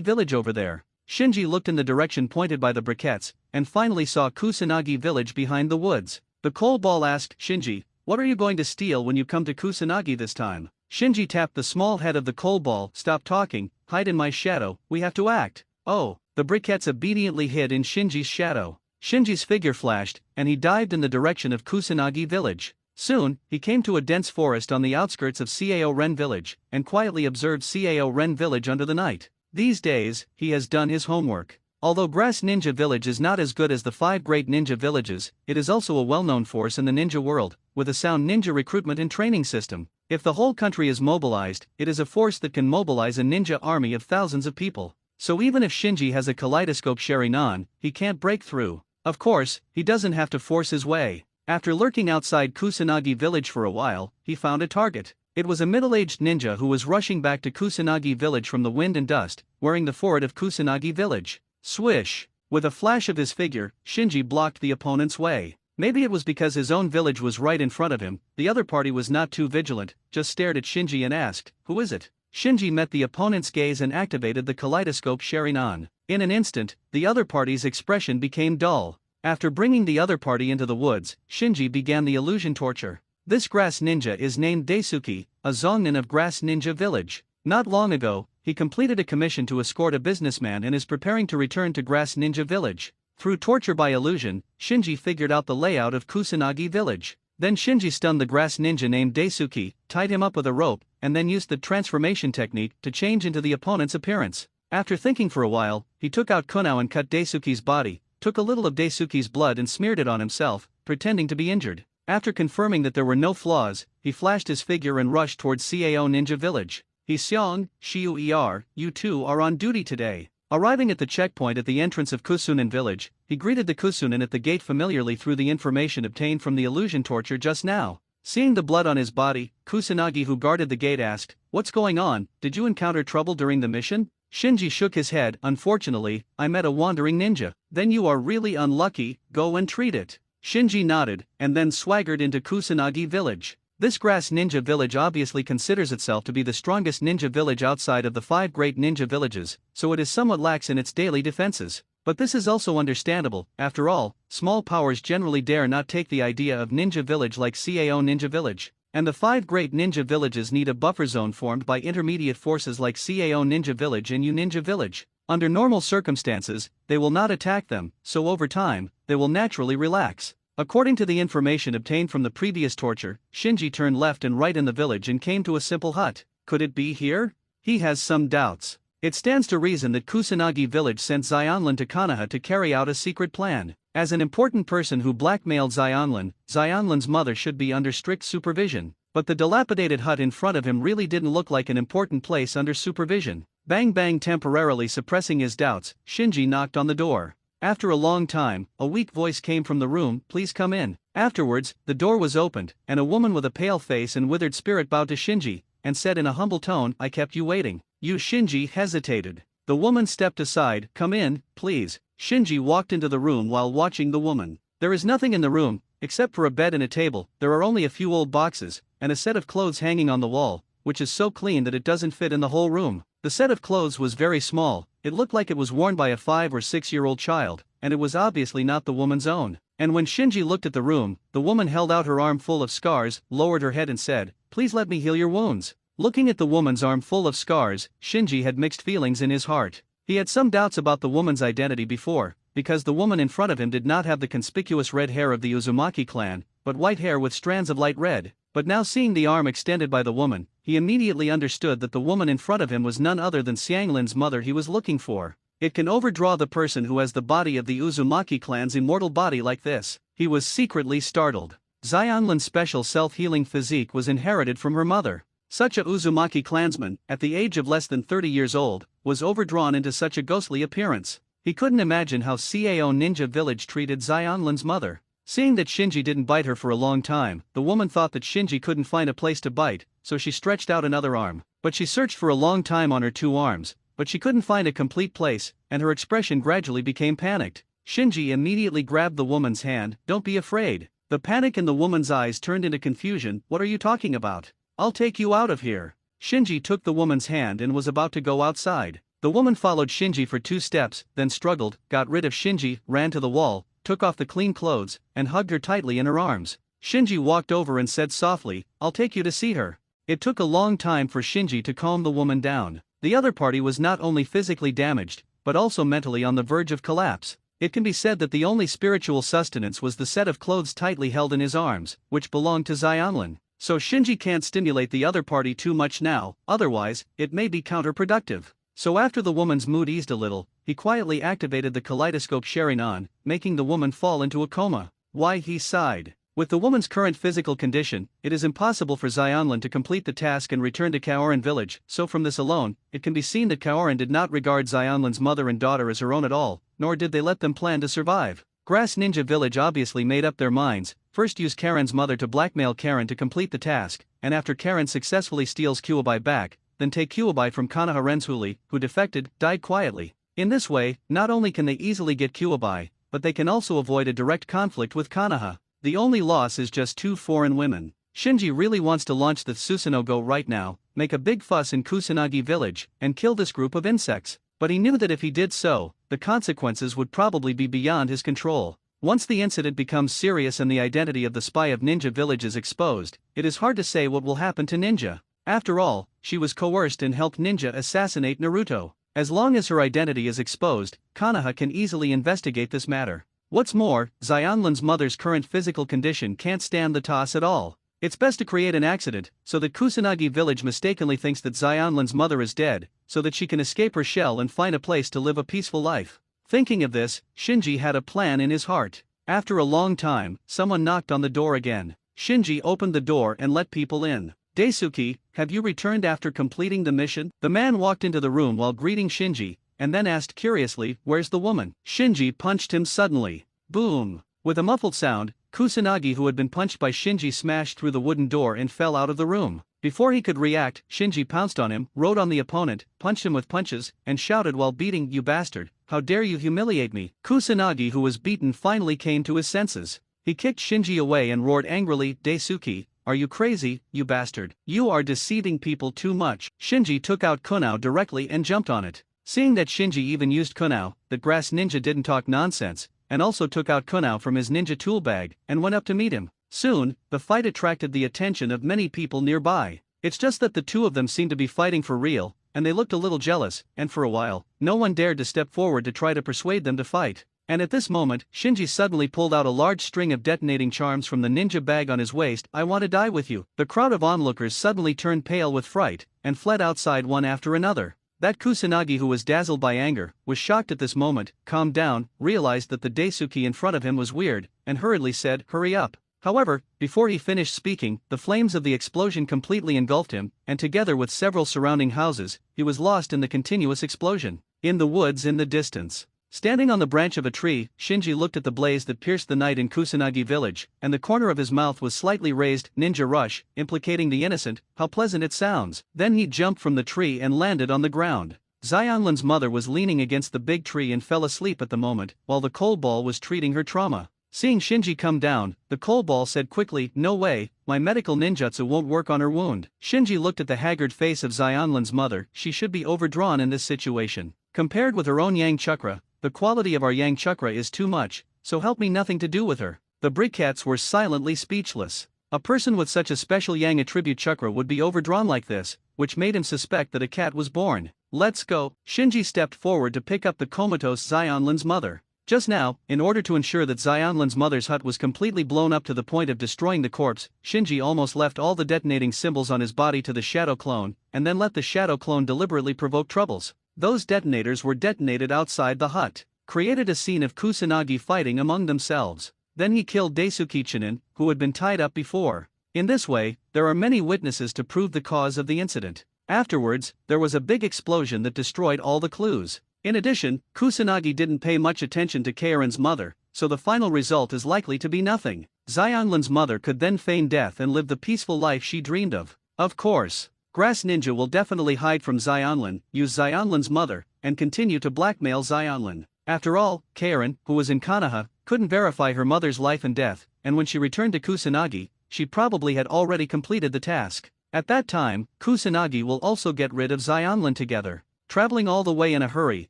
village over there." Shinji looked in the direction pointed by the briquettes, and finally saw Kusanagi village behind the woods. The coal ball asked, "Shinji, what are you going to steal when you come to Kusanagi this time?" Shinji tapped the small head of the coal ball. "Stop talking, hide in my shadow, we have to act." Oh, the briquettes obediently hid in Shinji's shadow. Shinji's figure flashed, and he dived in the direction of Kusanagi village. Soon, he came to a dense forest on the outskirts of Cao Ren village, and quietly observed Cao Ren village under the night. These days, he has done his homework. Although Grass Ninja Village is not as good as the 5 great ninja villages, it is also a well-known force in the ninja world, with a sound ninja recruitment and training system. If the whole country is mobilized, it is a force that can mobilize a ninja army of thousands of people. So even if Shinji has a kaleidoscope Sharingan, he can't break through. Of course, he doesn't have to force his way. After lurking outside Kusanagi village for a while, he found a target. It was a middle-aged ninja who was rushing back to Kusanagi village from the wind and dust, wearing the forehead of Kusanagi village. Swish! With a flash of his figure, Shinji blocked the opponent's way. Maybe it was because his own village was right in front of him. The other party was not too vigilant, just stared at Shinji and asked, "Who is it?" Shinji met the opponent's gaze and activated the kaleidoscope Sharingan. In an instant, the other party's expression became dull. After bringing the other party into the woods, Shinji began the illusion torture. This grass ninja is named Daisuke, a Zongnin of Grass Ninja Village. Not long ago, he completed a commission to escort a businessman and is preparing to return to Grass Ninja Village. Through torture by illusion, Shinji figured out the layout of Kusanagi Village. Then Shinji stunned the grass ninja named Daisuke, tied him up with a rope, and then used the transformation technique to change into the opponent's appearance. After thinking for a while, he took out kunao and cut Daisuke's body, took a little of Daisuke's blood and smeared it on himself, pretending to be injured. After confirming that there were no flaws, he flashed his figure and rushed towards Cao Ninja Village. "He Xiong, Shiu Er, you two are on duty today." Arriving at the checkpoint at the entrance of Kusunin village, he greeted the Kusunin at the gate familiarly through the information obtained from the illusion torture just now. Seeing the blood on his body, Kusanagi who guarded the gate asked, "What's going on? Did you encounter trouble during the mission?" Shinji shook his head. "Unfortunately, I met a wandering ninja." "Then you are really unlucky, go and treat it." Shinji nodded, and then swaggered into Kusanagi village. This grass ninja village obviously considers itself to be the strongest ninja village outside of the 5 great ninja villages, so it is somewhat lax in its daily defenses. But this is also understandable. After all, small powers generally dare not take the idea of ninja village like Cao Ninja Village. And the 5 great ninja villages need a buffer zone formed by intermediate forces like Cao Ninja Village and U Ninja Village. Under normal circumstances, they will not attack them, so over time, they will naturally relax. According to the information obtained from the previous torture, Shinji turned left and right in the village and came to a simple hut. Could it be here? He has some doubts. It stands to reason that Kusanagi village sent Xionlin to Konoha to carry out a secret plan. As an important person who blackmailed Xionlin, Xionlin's mother should be under strict supervision. But the dilapidated hut in front of him really didn't look like an important place under supervision. Bang bang. Temporarily suppressing his doubts, Shinji knocked on the door. After a long time, a weak voice came from the room, "Please come in." Afterwards, the door was opened, and a woman with a pale face and withered spirit bowed to Shinji, and said in a humble tone, "I kept you waiting." Shinji hesitated. The woman stepped aside. "Come in, please." Shinji walked into the room while watching the woman. There is nothing in the room, except for a bed and a table. There are only a few old boxes, and a set of clothes hanging on the wall, which is so clean that it doesn't fit in the whole room. The set of clothes was very small, it looked like it was worn by a 5 or 6-year-old child, and it was obviously not the woman's own. And when Shinji looked at the room, the woman held out her arm full of scars, lowered her head and said, "Please let me heal your wounds." Looking at the woman's arm full of scars, Shinji had mixed feelings in his heart. He had some doubts about the woman's identity before, because the woman in front of him did not have the conspicuous red hair of the Uzumaki clan, but white hair with strands of light red. But now seeing the arm extended by the woman, he immediately understood that the woman in front of him was none other than Xianglin's mother he was looking for. It can overdraw the person who has the body of the Uzumaki clan's immortal body like this. He was secretly startled. Xianglin's special self-healing physique was inherited from her mother. Such a Uzumaki clansman, at the age of less than 30 years old, was overdrawn into such a ghostly appearance. He couldn't imagine how Cao Ninja Village treated Xionlin's mother. Seeing that Shinji didn't bite her for a long time, the woman thought that Shinji couldn't find a place to bite, so she stretched out another arm. But she searched for a long time on her 2 arms, but she couldn't find a complete place, and her expression gradually became panicked. Shinji immediately grabbed the woman's hand. "Don't be afraid." The panic in the woman's eyes turned into confusion. "What are you talking about? I'll take you out of here." Shinji took the woman's hand and was about to go outside. The woman followed Shinji for 2 steps, then struggled, got rid of Shinji, ran to the wall, took off the clean clothes, and hugged her tightly in her arms. Shinji walked over and said softly, "I'll take you to see her." It took a long time for Shinji to calm the woman down. The other party was not only physically damaged, but also mentally on the verge of collapse. It can be said that the only spiritual sustenance was the set of clothes tightly held in his arms, which belonged to Xionlin. So Shinji can't stimulate the other party too much now, otherwise, it may be counterproductive. So after the woman's mood eased a little, he quietly activated the kaleidoscope Sharingan, making the woman fall into a coma. Why, he sighed. With the woman's current physical condition, it is impossible for Xionlin to complete the task and return to Kaorin village, so from this alone, it can be seen that Kaorin did not regard Xionlin's mother and daughter as her own at all, nor did they let them plan to survive. Grass Ninja Village obviously made up their minds. First use Karen's mother to blackmail Karen to complete the task, and after Karen successfully steals Kyuubi back, then take Kyuubi from Konoha Renzhuli, who defected, died quietly. In this way, not only can they easily get Kyuubi, but they can also avoid a direct conflict with Konoha. The only loss is just 2 foreign women. Shinji really wants to launch the Susanoo-go right now, make a big fuss in Kusanagi village, and kill this group of insects. But he knew that if he did so, the consequences would probably be beyond his control. Once the incident becomes serious and the identity of the spy of Ninja Village is exposed, it is hard to say what will happen to Ninja. After all, she was coerced and helped Ninja assassinate Naruto. As long as her identity is exposed, Konoha can easily investigate this matter. What's more, Xionlin's mother's current physical condition can't stand the toss at all. It's best to create an accident, so that Kusanagi village mistakenly thinks that Xionlin's mother is dead, so that she can escape her shell and find a place to live a peaceful life. Thinking of this, Shinji had a plan in his heart. After a long time, someone knocked on the door again. Shinji opened the door and let people in. "Daisuke, have you returned after completing the mission?" The man walked into the room while greeting Shinji, and then asked curiously, "Where's the woman?" Shinji punched him suddenly. Boom! With a muffled sound, Kusanagi, who had been punched by Shinji, smashed through the wooden door and fell out of the room. Before he could react, Shinji pounced on him, rode on the opponent, punched him with punches, and shouted while beating, "You bastard, how dare you humiliate me!" Kusanagi, who was beaten, finally came to his senses. He kicked Shinji away and roared angrily, "Daisuke, are you crazy, you bastard? You are deceiving people too much." Shinji took out kunao directly and jumped on it. Seeing that Shinji even used kunao, that grass ninja didn't talk nonsense, and also took out kunao from his ninja tool bag, and went up to meet him. Soon, the fight attracted the attention of many people nearby. It's just that the two of them seemed to be fighting for real, and they looked a little jealous, and for a while, no one dared to step forward to try to persuade them to fight. And at this moment, Shinji suddenly pulled out a large string of detonating charms from the ninja bag on his waist. I want to die with you. The crowd of onlookers suddenly turned pale with fright, and fled outside one after another. That Kusanagi, who was dazzled by anger, was shocked at this moment, calmed down, realized that the Daisuke in front of him was weird, and hurriedly said, "Hurry up." However, before he finished speaking, the flames of the explosion completely engulfed him, and together with several surrounding houses, he was lost in the continuous explosion. In the woods in the distance, standing on the branch of a tree, Shinji looked at the blaze that pierced the night in Kusanagi village, and the corner of his mouth was slightly raised. Ninja rush, implicating the innocent, how pleasant it sounds. Then he jumped from the tree and landed on the ground. Xionlin's mother was leaning against the big tree and fell asleep at the moment, while the coal ball was treating her trauma. Seeing Shinji come down, the coal ball said quickly, "No way, my medical ninjutsu won't work on her wound." Shinji looked at the haggard face of Xionlin's mother. She should be overdrawn in this situation. Compared with her own yang chakra, the quality of our yang chakra is too much, so help me, nothing to do with her. The briquettes were silently speechless. A person with such a special yang attribute chakra would be overdrawn like this, which made him suspect that a cat was born. Let's go. Shinji stepped forward to pick up the comatose Xionlin's mother. Just now, in order to ensure that Xionlin's mother's hut was completely blown up to the point of destroying the corpse, Shinji almost left all the detonating symbols on his body to the shadow clone, and then let the shadow clone deliberately provoke troubles. Those detonators were detonated outside the hut, created a scene of Kusanagi fighting among themselves. Then he killed Daisuke Chinin, who had been tied up before. In this way, there are many witnesses to prove the cause of the incident. Afterwards, there was a big explosion that destroyed all the clues. In addition, Kusanagi didn't pay much attention to Karen's mother, so the final result is likely to be nothing. Xionlin's mother could then feign death and live the peaceful life she dreamed of. Of course, Grass Ninja will definitely hide from Xionlin, use Xionlin's mother, and continue to blackmail Xionlin. After all, Karen, who was in Konoha, couldn't verify her mother's life and death, and when she returned to Kusanagi, she probably had already completed the task. At that time, Kusanagi will also get rid of Xionlin together. Traveling all the way in a hurry,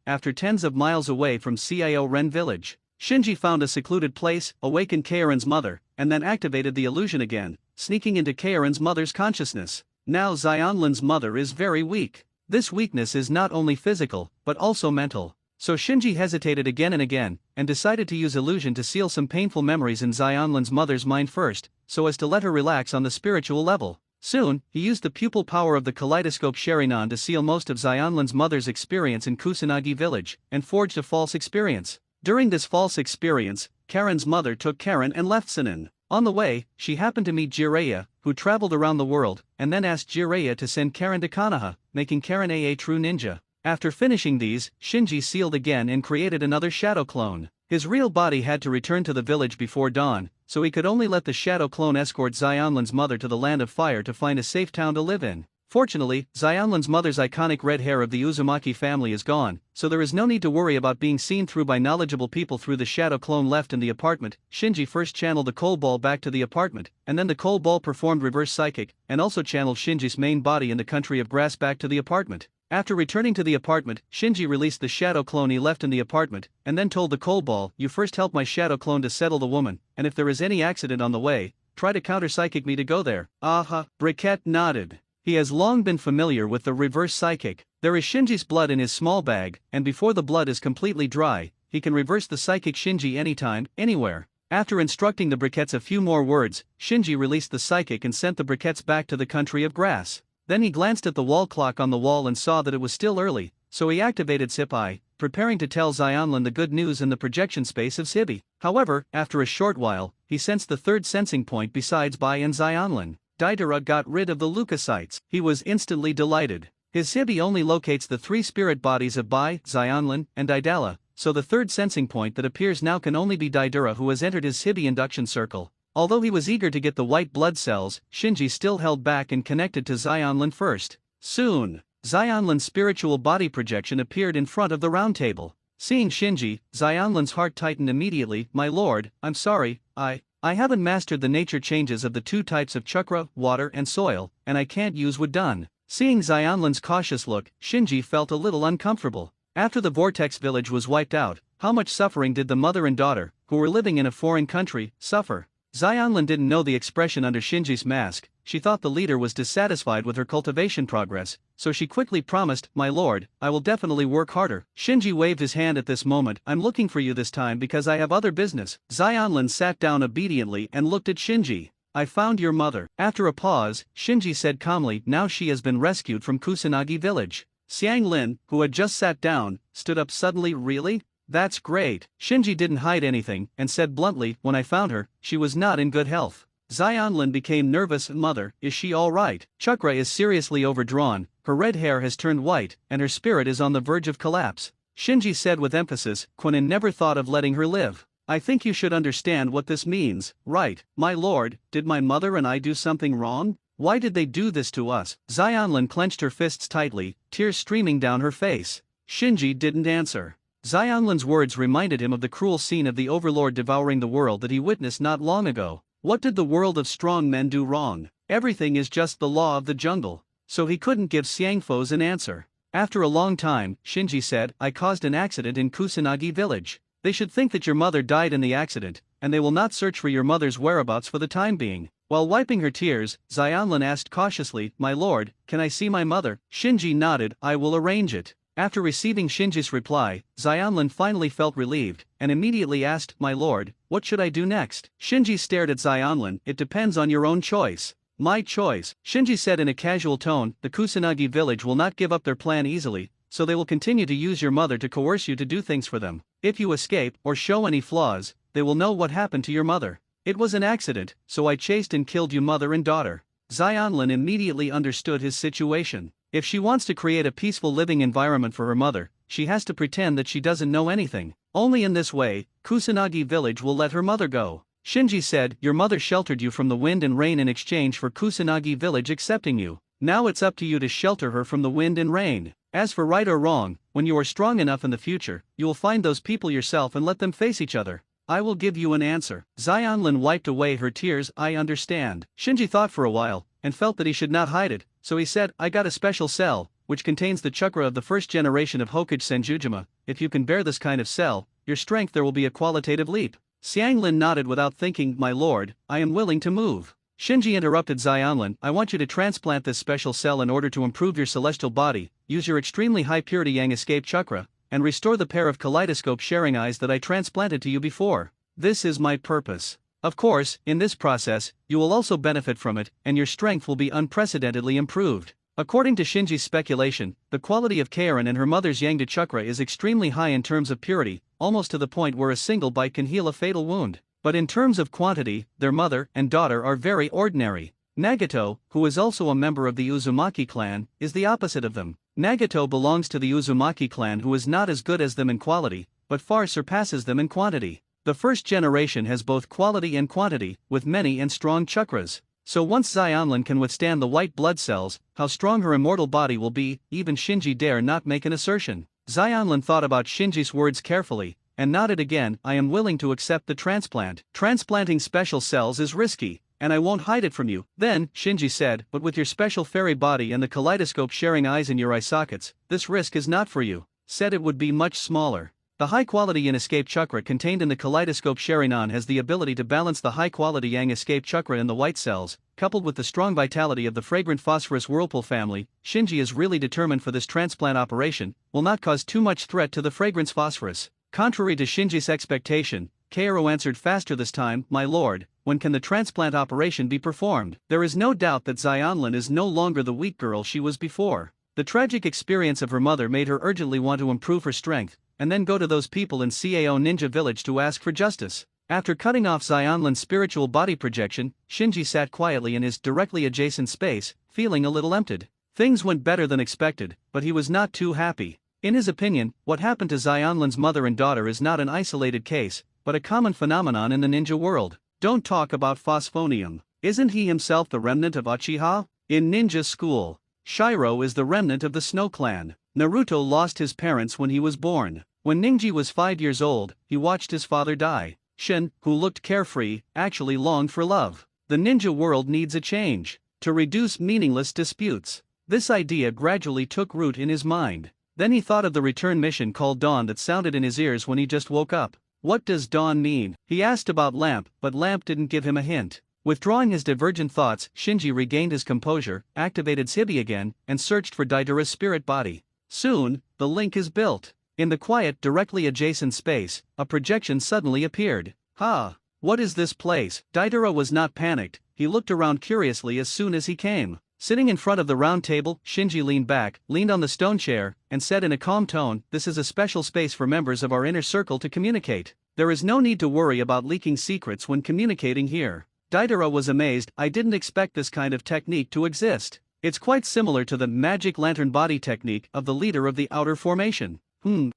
after tens of miles away from Cio Ren village, Shinji found a secluded place, awakened Karen's mother, and then activated the illusion again, sneaking into Karen's mother's consciousness. Now Xionlin's mother is very weak. This weakness is not only physical, but also mental. So Shinji hesitated again and again, and decided to use illusion to seal some painful memories in Xionlin's mother's mind first, so as to let her relax on the spiritual level. Soon, he used the pupil power of the kaleidoscope Sharingan to seal most of Xionlin's mother's experience in Kusanagi village, and forged a false experience. During this false experience, Karen's mother took Karen and left Sinin. On the way, she happened to meet Jiraiya, who traveled around the world, and then asked Jiraiya to send Karen to Konoha, making Karen a true ninja. After finishing these, Shinji sealed again and created another shadow clone. His real body had to return to the village before dawn, so he could only let the shadow clone escort Xionlin's mother to the land of fire to find a safe town to live in. Fortunately, Xionlin's mother's iconic red hair of the Uzumaki family is gone, so there is no need to worry about being seen through by knowledgeable people through the shadow clone left in the apartment. Shinji first channeled the coal ball back to the apartment, and then the coal ball performed reverse psychic, and also channeled Shinji's main body in the country of grass back to the apartment. After returning to the apartment, Shinji released the shadow clone he left in the apartment, and then told the coal ball, "You first help my shadow clone to settle the woman, and if there is any accident on the way, try to counter-psychic me to go there." Aha, Briquette nodded. He has long been familiar with the reverse psychic. There is Shinji's blood in his small bag, and before the blood is completely dry, he can reverse the psychic Shinji anytime, anywhere. After instructing the briquettes a few more words, Shinji released the psychic and sent the briquettes back to the country of grass. Then he glanced at the wall clock on the wall and saw that it was still early, so he activated Sipai, preparing to tell Xionlin the good news in the projection space of Sibi. However, after a short while, he sensed the third sensing point besides Bai and Xionlin. Daidara got rid of the leukocytes. He was instantly delighted. His Sibi only locates the three spirit bodies of Bai, Xionlin, and Daidala, so the third sensing point that appears now can only be Daidara, who has entered his Sibi induction circle. Although he was eager to get the white blood cells, Shinji still held back and connected to Xionlin first. Soon, Xionlin's spiritual body projection appeared in front of the round table. Seeing Shinji, Xionlin's heart tightened immediately. "My lord, I'm sorry, I haven't mastered the nature changes of the two types of chakra, water and soil, and I can't use Wudun." Seeing Xionlin's cautious look, Shinji felt a little uncomfortable. After the Vortex village was wiped out, how much suffering did the mother and daughter, who were living in a foreign country, suffer? Xianlin didn't know the expression under Shinji's mask. She thought the leader was dissatisfied with her cultivation progress, so she quickly promised, "My lord, I will definitely work harder." Shinji waved his hand at this moment. "I'm looking for you this time because I have other business." Xianlin sat down obediently and looked at Shinji. "I found your mother." After a pause, Shinji said calmly, "Now she has been rescued from Kusanagi village." Xiang Lin, who had just sat down, stood up suddenly. "Really? That's great." Shinji didn't hide anything and said bluntly, "When I found her, she was not in good health." Xianlin became nervous. "Mother, is she all right?" Chakra is seriously overdrawn, her red hair has turned white, and her spirit is on the verge of collapse. Shinji said with emphasis, "Quinin never thought of letting her live. I think you should understand what this means, right? My lord, did my mother and I do something wrong? Why did they do this to us?" Xianlin clenched her fists tightly, tears streaming down her face. Shinji didn't answer. Xianlin's words reminded him of the cruel scene of the overlord devouring the world that he witnessed not long ago. What did the world of strong men do wrong? Everything is just the law of the jungle. So he couldn't give Xiangfos an answer. After a long time, Shinji said, "I caused an accident in Kusanagi village. They should think that your mother died in the accident, and they will not search for your mother's whereabouts for the time being." While wiping her tears, Xianlin asked cautiously, "My lord, can I see my mother?" Shinji nodded, "I will arrange it." After receiving Shinji's reply, Xianlin finally felt relieved, and immediately asked, "My lord, what should I do next?" Shinji stared at Xianlin. "It depends on your own choice." "My choice," Shinji said in a casual tone. "The Kusanagi village will not give up their plan easily, so they will continue to use your mother to coerce you to do things for them. If you escape, or show any flaws, they will know what happened to your mother. It was an accident, so I chased and killed your mother and daughter." Xianlin immediately understood his situation. If she wants to create a peaceful living environment for her mother, she has to pretend that she doesn't know anything. Only in this way, Kusanagi village will let her mother go. Shinji said, "Your mother sheltered you from the wind and rain in exchange for Kusanagi village accepting you. Now it's up to you to shelter her from the wind and rain. As for right or wrong, when you are strong enough in the future, you will find those people yourself and let them face each other. I will give you an answer." Xianlin wiped away her tears. "I understand." Shinji thought for a while, and felt that he should not hide it, so he said, "I got a special cell, which contains the chakra of the first generation of Hokage Senjujima. If you can bear this kind of cell, your strength there will be a qualitative leap." Xianglin nodded without thinking. "My lord, I am willing to move." Shinji interrupted Xianlin, "I want you to transplant this special cell in order to improve your celestial body, use your extremely high purity Yang escape chakra, and restore the pair of kaleidoscope sharing eyes that I transplanted to you before. This is my purpose. Of course, in this process, you will also benefit from it, and your strength will be unprecedentedly improved." According to Shinji's speculation, the quality of Kaorin and her mother's Yangda chakra is extremely high in terms of purity, almost to the point where a single bite can heal a fatal wound. But in terms of quantity, their mother and daughter are very ordinary. Nagato, who is also a member of the Uzumaki clan, is the opposite of them. Nagato belongs to the Uzumaki clan, who is not as good as them in quality, but far surpasses them in quantity. The first generation has both quality and quantity, with many and strong chakras. So once Xianlin can withstand the white blood cells, how strong her immortal body will be, even Shinji dare not make an assertion. Xianlin thought about Shinji's words carefully, and nodded again. "I am willing to accept the transplant. Transplanting special cells is risky, and I won't hide it from you." Then, Shinji said, "But with your special fairy body and the kaleidoscope sharing eyes in your eye sockets, this risk is not for you." Said it would be much smaller. The high-quality Yin escape chakra contained in the kaleidoscope sharing on has the ability to balance the high-quality Yang escape chakra in the white cells, coupled with the strong vitality of the fragrant phosphorus whirlpool family. Shinji is really determined for this transplant operation, will not cause too much threat to the fragrance phosphorus. Contrary to Shinji's expectation, Kaoru answered faster this time. "My lord, when can the transplant operation be performed?" There is no doubt that Xianlin is no longer the weak girl she was before. The tragic experience of her mother made her urgently want to improve her strength, and then go to those people in Cao Ninja Village to ask for justice. After cutting off Xianlin's spiritual body projection, Shinji sat quietly in his directly adjacent space, feeling a little emptied. Things went better than expected, but he was not too happy. In his opinion, what happened to Xianlin's mother and daughter is not an isolated case, but a common phenomenon in the ninja world. Don't talk about Phosphonium. Isn't he himself the remnant of Uchiha? In ninja school, Shiro is the remnant of the Snow Clan. Naruto lost his parents when he was born. When Ningji was 5 years old, he watched his father die. Shin, who looked carefree, actually longed for love. The ninja world needs a change, to reduce meaningless disputes. This idea gradually took root in his mind. Then he thought of the return mission called Dawn that sounded in his ears when he just woke up. What does dawn mean? He asked about Lamp, but Lamp didn't give him a hint. Withdrawing his divergent thoughts, Shinji regained his composure, activated Shibi again, and searched for Daidara's spirit body. Soon, the link is built. In the quiet, directly adjacent space, a projection suddenly appeared. Ha! What is this place? Daidara was not panicked, he looked around curiously as soon as he came. Sitting in front of the round table, Shinji leaned back, leaned on the stone chair, and said in a calm tone, "This is a special space for members of our inner circle to communicate. There is no need to worry about leaking secrets when communicating here." Daidara was amazed. "I didn't expect this kind of technique to exist. It's quite similar to the magic lantern body technique of the leader of the outer formation."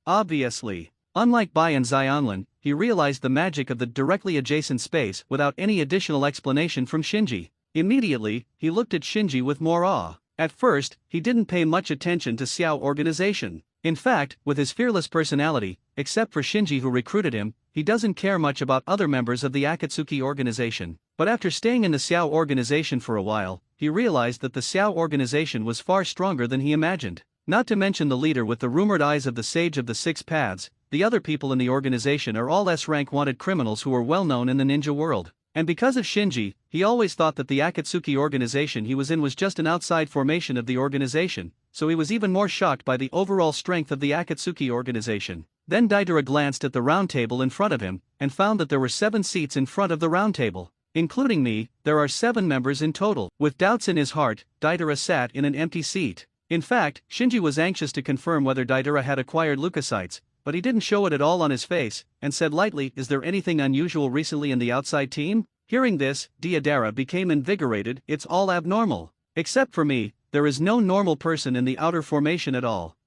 Obviously. Unlike Bai and Xionlin, he realized the magic of the directly adjacent space without any additional explanation from Shinji. Immediately, he looked at Shinji with more awe. At first, he didn't pay much attention to Xiao organization. In fact, with his fearless personality, except for Shinji who recruited him, he doesn't care much about other members of the Akatsuki organization. But after staying in the Xiao organization for a while, he realized that the Xiao organization was far stronger than he imagined. Not to mention the leader with the rumored eyes of the Sage of the Six Paths, the other people in the organization are all S-rank wanted criminals who are well known in the ninja world. And because of Shinji, he always thought that the Akatsuki organization he was in was just an outside formation of the organization, so he was even more shocked by the overall strength of the Akatsuki organization. Then Daidara glanced at the round table in front of him, and found that there were 7 seats in front of the round table. Including me, there are 7 members in total. With doubts in his heart, Daidara sat in an empty seat. In fact, Shinji was anxious to confirm whether Daidara had acquired leukocytes, but he didn't show it at all on his face, and said lightly, "Is there anything unusual recently in the outside team?" Hearing this, Daidara became invigorated. "It's all abnormal. Except for me, there is no normal person in the outer formation at all."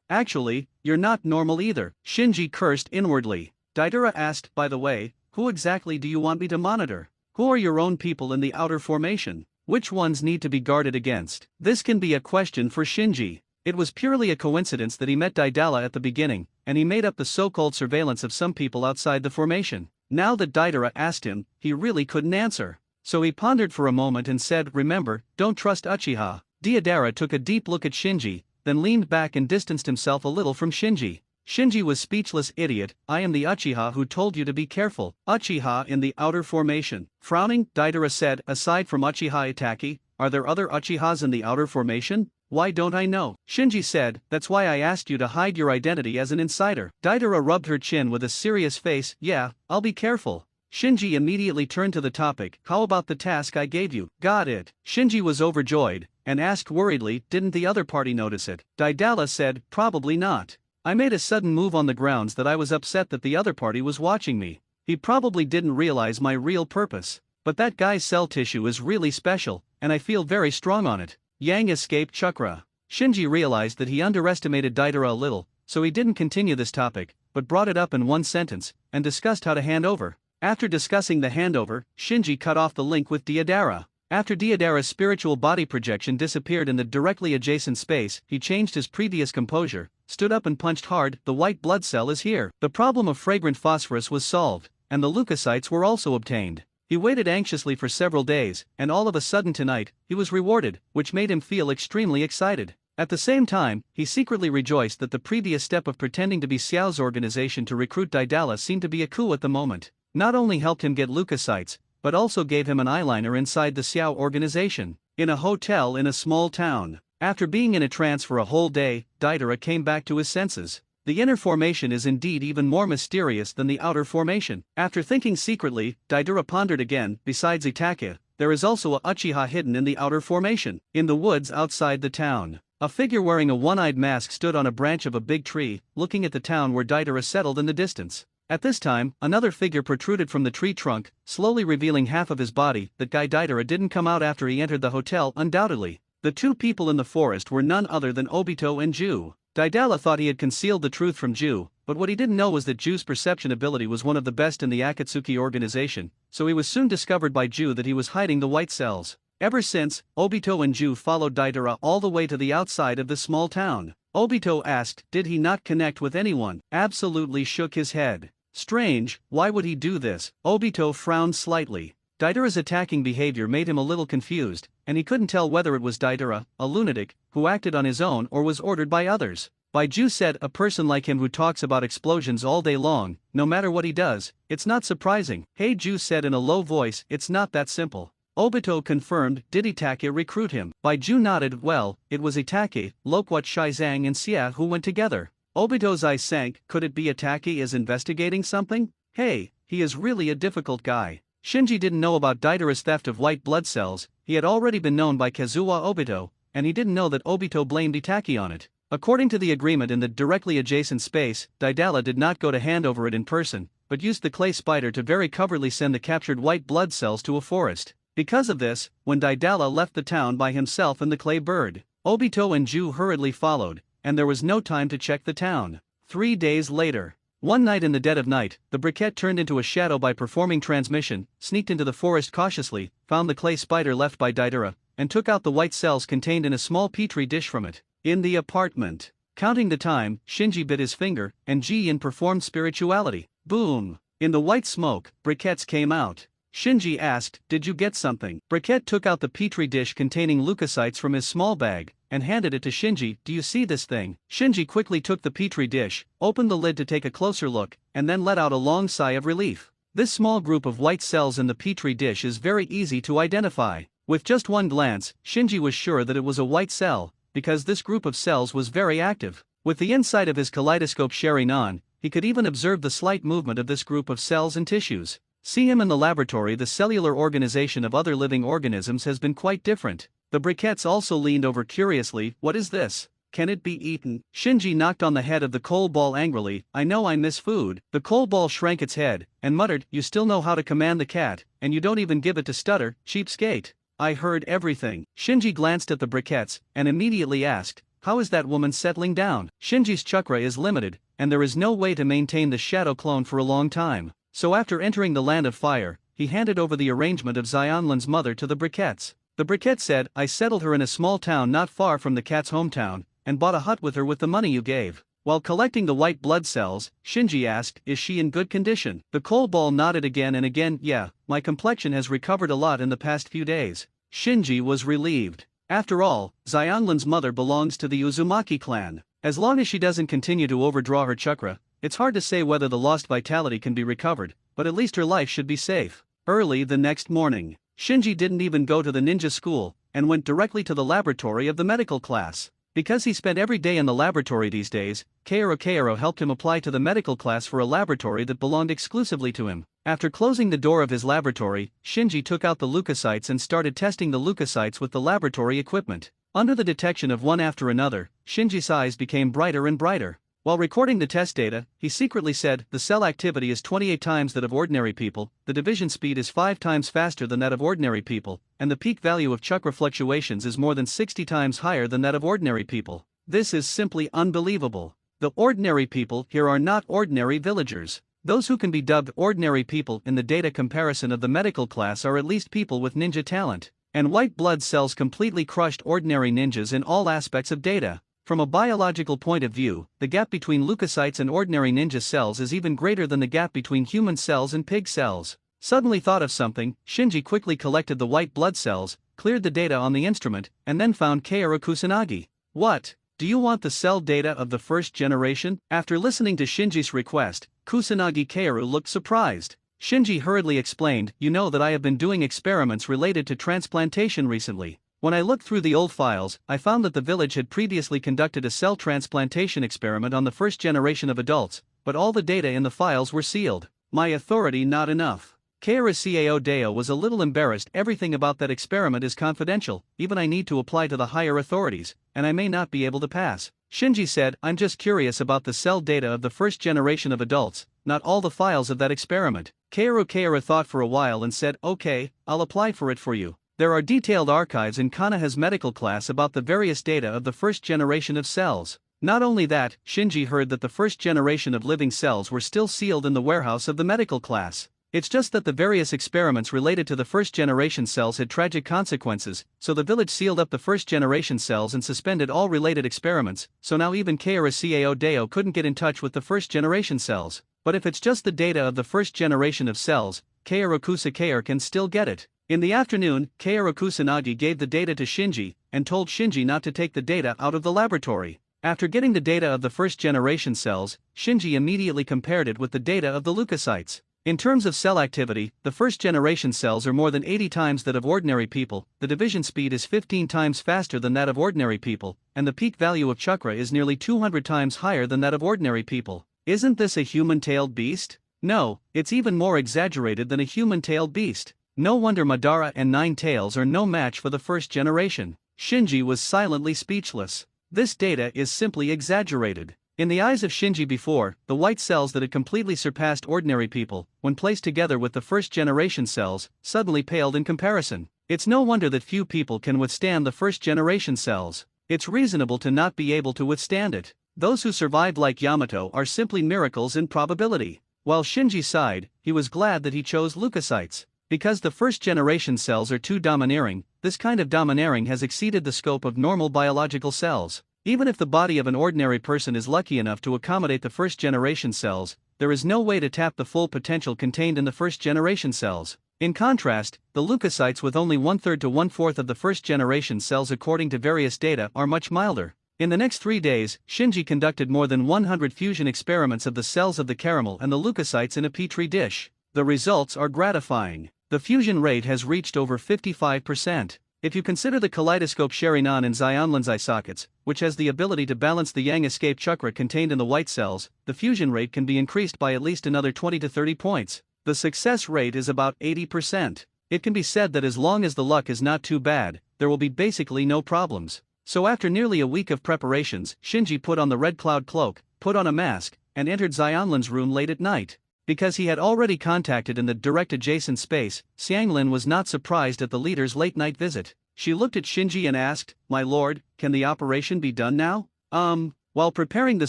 Actually, you're not normal either. Shinji cursed inwardly. Daidara asked, "By the way, who exactly do you want me to monitor? Who are your own people in the outer formation? Which ones need to be guarded against?" This can be a question for Shinji. It was purely a coincidence that he met Daidara at the beginning, and he made up the so-called surveillance of some people outside the formation. Now that Daidara asked him, he really couldn't answer. So he pondered for a moment and said, "Remember, don't trust uchiha." Daidara took a deep look at Shinji, then leaned back and distanced himself a little from Shinji. Shinji was speechless. "Idiot, I am the uchiha who told you to be careful." "Uchiha in the outer formation." Frowning, Daidara said, "Aside from Uchiha Itaki, are there other uchihas in the outer formation?" "Why don't I know?" Shinji said, "That's why I asked you to hide your identity as an insider." Daidara rubbed her chin with a serious face. "Yeah, I'll be careful." Shinji immediately turned to the topic. "How about the task I gave you?" "Got it." Shinji was overjoyed, and asked worriedly, "Didn't the other party notice it?" Daidara said, "Probably not. I made a sudden move on the grounds that I was upset that the other party was watching me. He probably didn't realize my real purpose. But that guy's cell tissue is really special, and I feel very strong on it. Yang escape chakra." Shinji realized that he underestimated Daidara a little, so he didn't continue this topic, but brought it up in one sentence, and discussed how to hand over. After discussing the handover, Shinji cut off the link with Daidara. After Daidara's spiritual body projection disappeared in the directly adjacent space, he changed his previous composure, stood up and punched hard. "The white blood cell is here." The problem of fragrant phosphorus was solved, and the leukocytes were also obtained. He waited anxiously for several days, and all of a sudden tonight, he was rewarded, which made him feel extremely excited. At the same time, he secretly rejoiced that the previous step of pretending to be Xiao's organization to recruit Daidara seemed to be a coup at the moment. Not only helped him get leukocytes, but also gave him an eyeliner inside the Xiao organization. In a hotel in a small town. After being in a trance for a whole day, Daidara came back to his senses. The inner formation is indeed even more mysterious than the outer formation. After thinking secretly, Daidara pondered again. Besides Itaka, there is also a uchiha hidden in the outer formation. In the woods outside the town, a figure wearing a one-eyed mask stood on a branch of a big tree, looking at the town where Daidara settled in the distance. At this time, another figure protruded from the tree trunk, slowly revealing half of his body. That guy Daidara didn't come out after he entered the hotel, undoubtedly. The two people in the forest were none other than Obito and Ju. Daidara thought he had concealed the truth from Ju, but what he didn't know was that Ju's perception ability was one of the best in the Akatsuki organization, so he was soon discovered by Ju that he was hiding the white cells. Ever since, Obito and Ju followed Daidara all the way to the outside of the small town. Obito asked, did he not connect with anyone? Absolutely shook his head. Strange, why would he do this? Obito frowned slightly. Daidara's attacking behavior made him a little confused, and he couldn't tell whether it was Daidara, a lunatic, who acted on his own or was ordered by others. Baiju said, a person like him who talks about explosions all day long, no matter what he does, it's not surprising. Heiju said in a low voice, it's not that simple. Obito confirmed, did Itake recruit him? Baiju nodded, well, it was Itake, Loquat Shizang and Xia who went together. Obito's eyes sank, could it be Itake is investigating something? Hey, he is really a difficult guy. Shinji didn't know about Deidara's theft of white blood cells, he had already been known by Kazuha Obito, and he didn't know that Obito blamed Itake on it. According to the agreement in the directly adjacent space, Daidala did not go to hand over it in person, but used the clay spider to very covertly send the captured white blood cells to a forest. Because of this, when Daidala left the town by himself and the clay bird, Obito and Ju hurriedly followed, and there was no time to check the town. 3 days later. One night in the dead of night, the briquette turned into a shadow by performing transmission, sneaked into the forest cautiously, found the clay spider left by Daidara, and took out the white cells contained in a small petri dish from it. In the apartment. Counting the time, Shinji bit his finger, and Ji-in performed spirituality. Boom! In the white smoke, briquettes came out. Shinji asked, did you get something? Briquette took out the petri dish containing leukocytes from his small bag, and handed it to Shinji. Do you see this thing? Shinji quickly took the petri dish, opened the lid to take a closer look, and then let out a long sigh of relief. This small group of white cells in the petri dish is very easy to identify. With just one glance, Shinji was sure that it was a white cell, because this group of cells was very active. With the inside of his kaleidoscope sharing on, he could even observe the slight movement of this group of cells and tissues. See him in the laboratory. The cellular organization of other living organisms has been quite different. The briquettes also leaned over curiously. What is this? Can it be eaten? Shinji knocked on the head of the coal ball angrily. I know I miss food. The coal ball shrank its head, and muttered, you still know how to command the cat, and you don't even give it to stutter, cheapskate. I heard everything. Shinji glanced at the briquettes, and immediately asked, how is that woman settling down? Shinji's chakra is limited, and there is no way to maintain the shadow clone for a long time. So after entering the land of fire, he handed over the arrangement of Xianlin's mother to the briquettes. The briquette said, I settled her in a small town not far from the cat's hometown, and bought a hut with her with the money you gave. While collecting the white blood cells, Shinji asked, is she in good condition? The coal ball nodded again and again. Yeah, my complexion has recovered a lot in the past few days. Shinji was relieved. After all, Xianlin's mother belongs to the Uzumaki clan. As long as she doesn't continue to overdraw her chakra, it's hard to say whether the lost vitality can be recovered, but at least her life should be safe. Early the next morning, Shinji didn't even go to the ninja school, and went directly to the laboratory of the medical class. Because he spent every day in the laboratory these days, Kaoru helped him apply to the medical class for a laboratory that belonged exclusively to him. After closing the door of his laboratory, Shinji took out the leukocytes and started testing the leukocytes with the laboratory equipment. Under the detection of one after another, Shinji's eyes became brighter and brighter. While recording the test data, he secretly said, the cell activity is 28 times that of ordinary people, the division speed is 5 times faster than that of ordinary people, and the peak value of chakra fluctuations is more than 60 times higher than that of ordinary people. This is simply unbelievable. The ordinary people here are not ordinary villagers. Those who can be dubbed ordinary people in the data comparison of the medical class are at least people with ninja talent, and white blood cells completely crushed ordinary ninjas in all aspects of data. From a biological point of view, the gap between leukocytes and ordinary ninja cells is even greater than the gap between human cells and pig cells. Suddenly thought of something, Shinji quickly collected the white blood cells, cleared the data on the instrument, and then found Kaoru Kusanagi. What? Do you want the cell data of the first generation? After listening to Shinji's request, Kusanagi Kaoru looked surprised. Shinji hurriedly explained, you know that I have been doing experiments related to transplantation recently. When I looked through the old files, I found that the village had previously conducted a cell transplantation experiment on the first generation of adults, but all the data in the files were sealed. My authority not enough. Kaoru Cao Deo was a little embarrassed. Everything about that experiment is confidential, even I need to apply to the higher authorities, and I may not be able to pass. Shinji said, I'm just curious about the cell data of the first generation of adults, not all the files of that experiment. Kaoru thought for a while and said, okay, I'll apply for it for you. There are detailed archives in Kanaha's medical class about the various data of the first generation of cells. Not only that, Shinji heard that the first generation of living cells were still sealed in the warehouse of the medical class. It's just that the various experiments related to the first generation cells had tragic consequences, so the village sealed up the first generation cells and suspended all related experiments, so now even Kaoru Cao Deo couldn't get in touch with the first generation cells. But if it's just the data of the first generation of cells, Kaoru Kusakaer can still get it. In the afternoon, Kaoru Kusanagi gave the data to Shinji, and told Shinji not to take the data out of the laboratory. After getting the data of the first-generation cells, Shinji immediately compared it with the data of the leukocytes. In terms of cell activity, the first-generation cells are more than 80 times that of ordinary people, the division speed is 15 times faster than that of ordinary people, and the peak value of chakra is nearly 200 times higher than that of ordinary people. Isn't this a human-tailed beast? No, it's even more exaggerated than a human-tailed beast. No wonder Madara and Nine Tails are no match for the first generation. Shinji was silently speechless. This data is simply exaggerated. In the eyes of Shinji before, the white cells that had completely surpassed ordinary people, when placed together with the first-generation cells, suddenly paled in comparison. It's no wonder that few people can withstand the first-generation cells. It's reasonable to not be able to withstand it. Those who survived like Yamato are simply miracles in probability. While Shinji sighed, he was glad that he chose leukocytes. Because the first-generation cells are too domineering, this kind of domineering has exceeded the scope of normal biological cells. Even if the body of an ordinary person is lucky enough to accommodate the first-generation cells, there is no way to tap the full potential contained in the first-generation cells. In contrast, the leukocytes with only 1/3 to 1/4 of the first-generation cells according to various data are much milder. In the next 3 days, Shinji conducted more than 100 fusion experiments of the cells of the caramel and the leukocytes in a petri dish. The results are gratifying. The fusion rate has reached over 55%. If you consider the kaleidoscope Sharingan in Xianlin's eye sockets, which has the ability to balance the yang escape chakra contained in the white cells, the fusion rate can be increased by at least another 20 to 30 points. The success rate is about 80%. It can be said that as long as the luck is not too bad, there will be basically no problems. So after nearly a week of preparations, Shinji put on the red cloud cloak, put on a mask, and entered Xianlin's room late at night. Because he had already contacted in the direct adjacent space, Xianglin was not surprised at the leader's late-night visit. She looked at Shinji and asked, "My lord, can the operation be done now?" While preparing the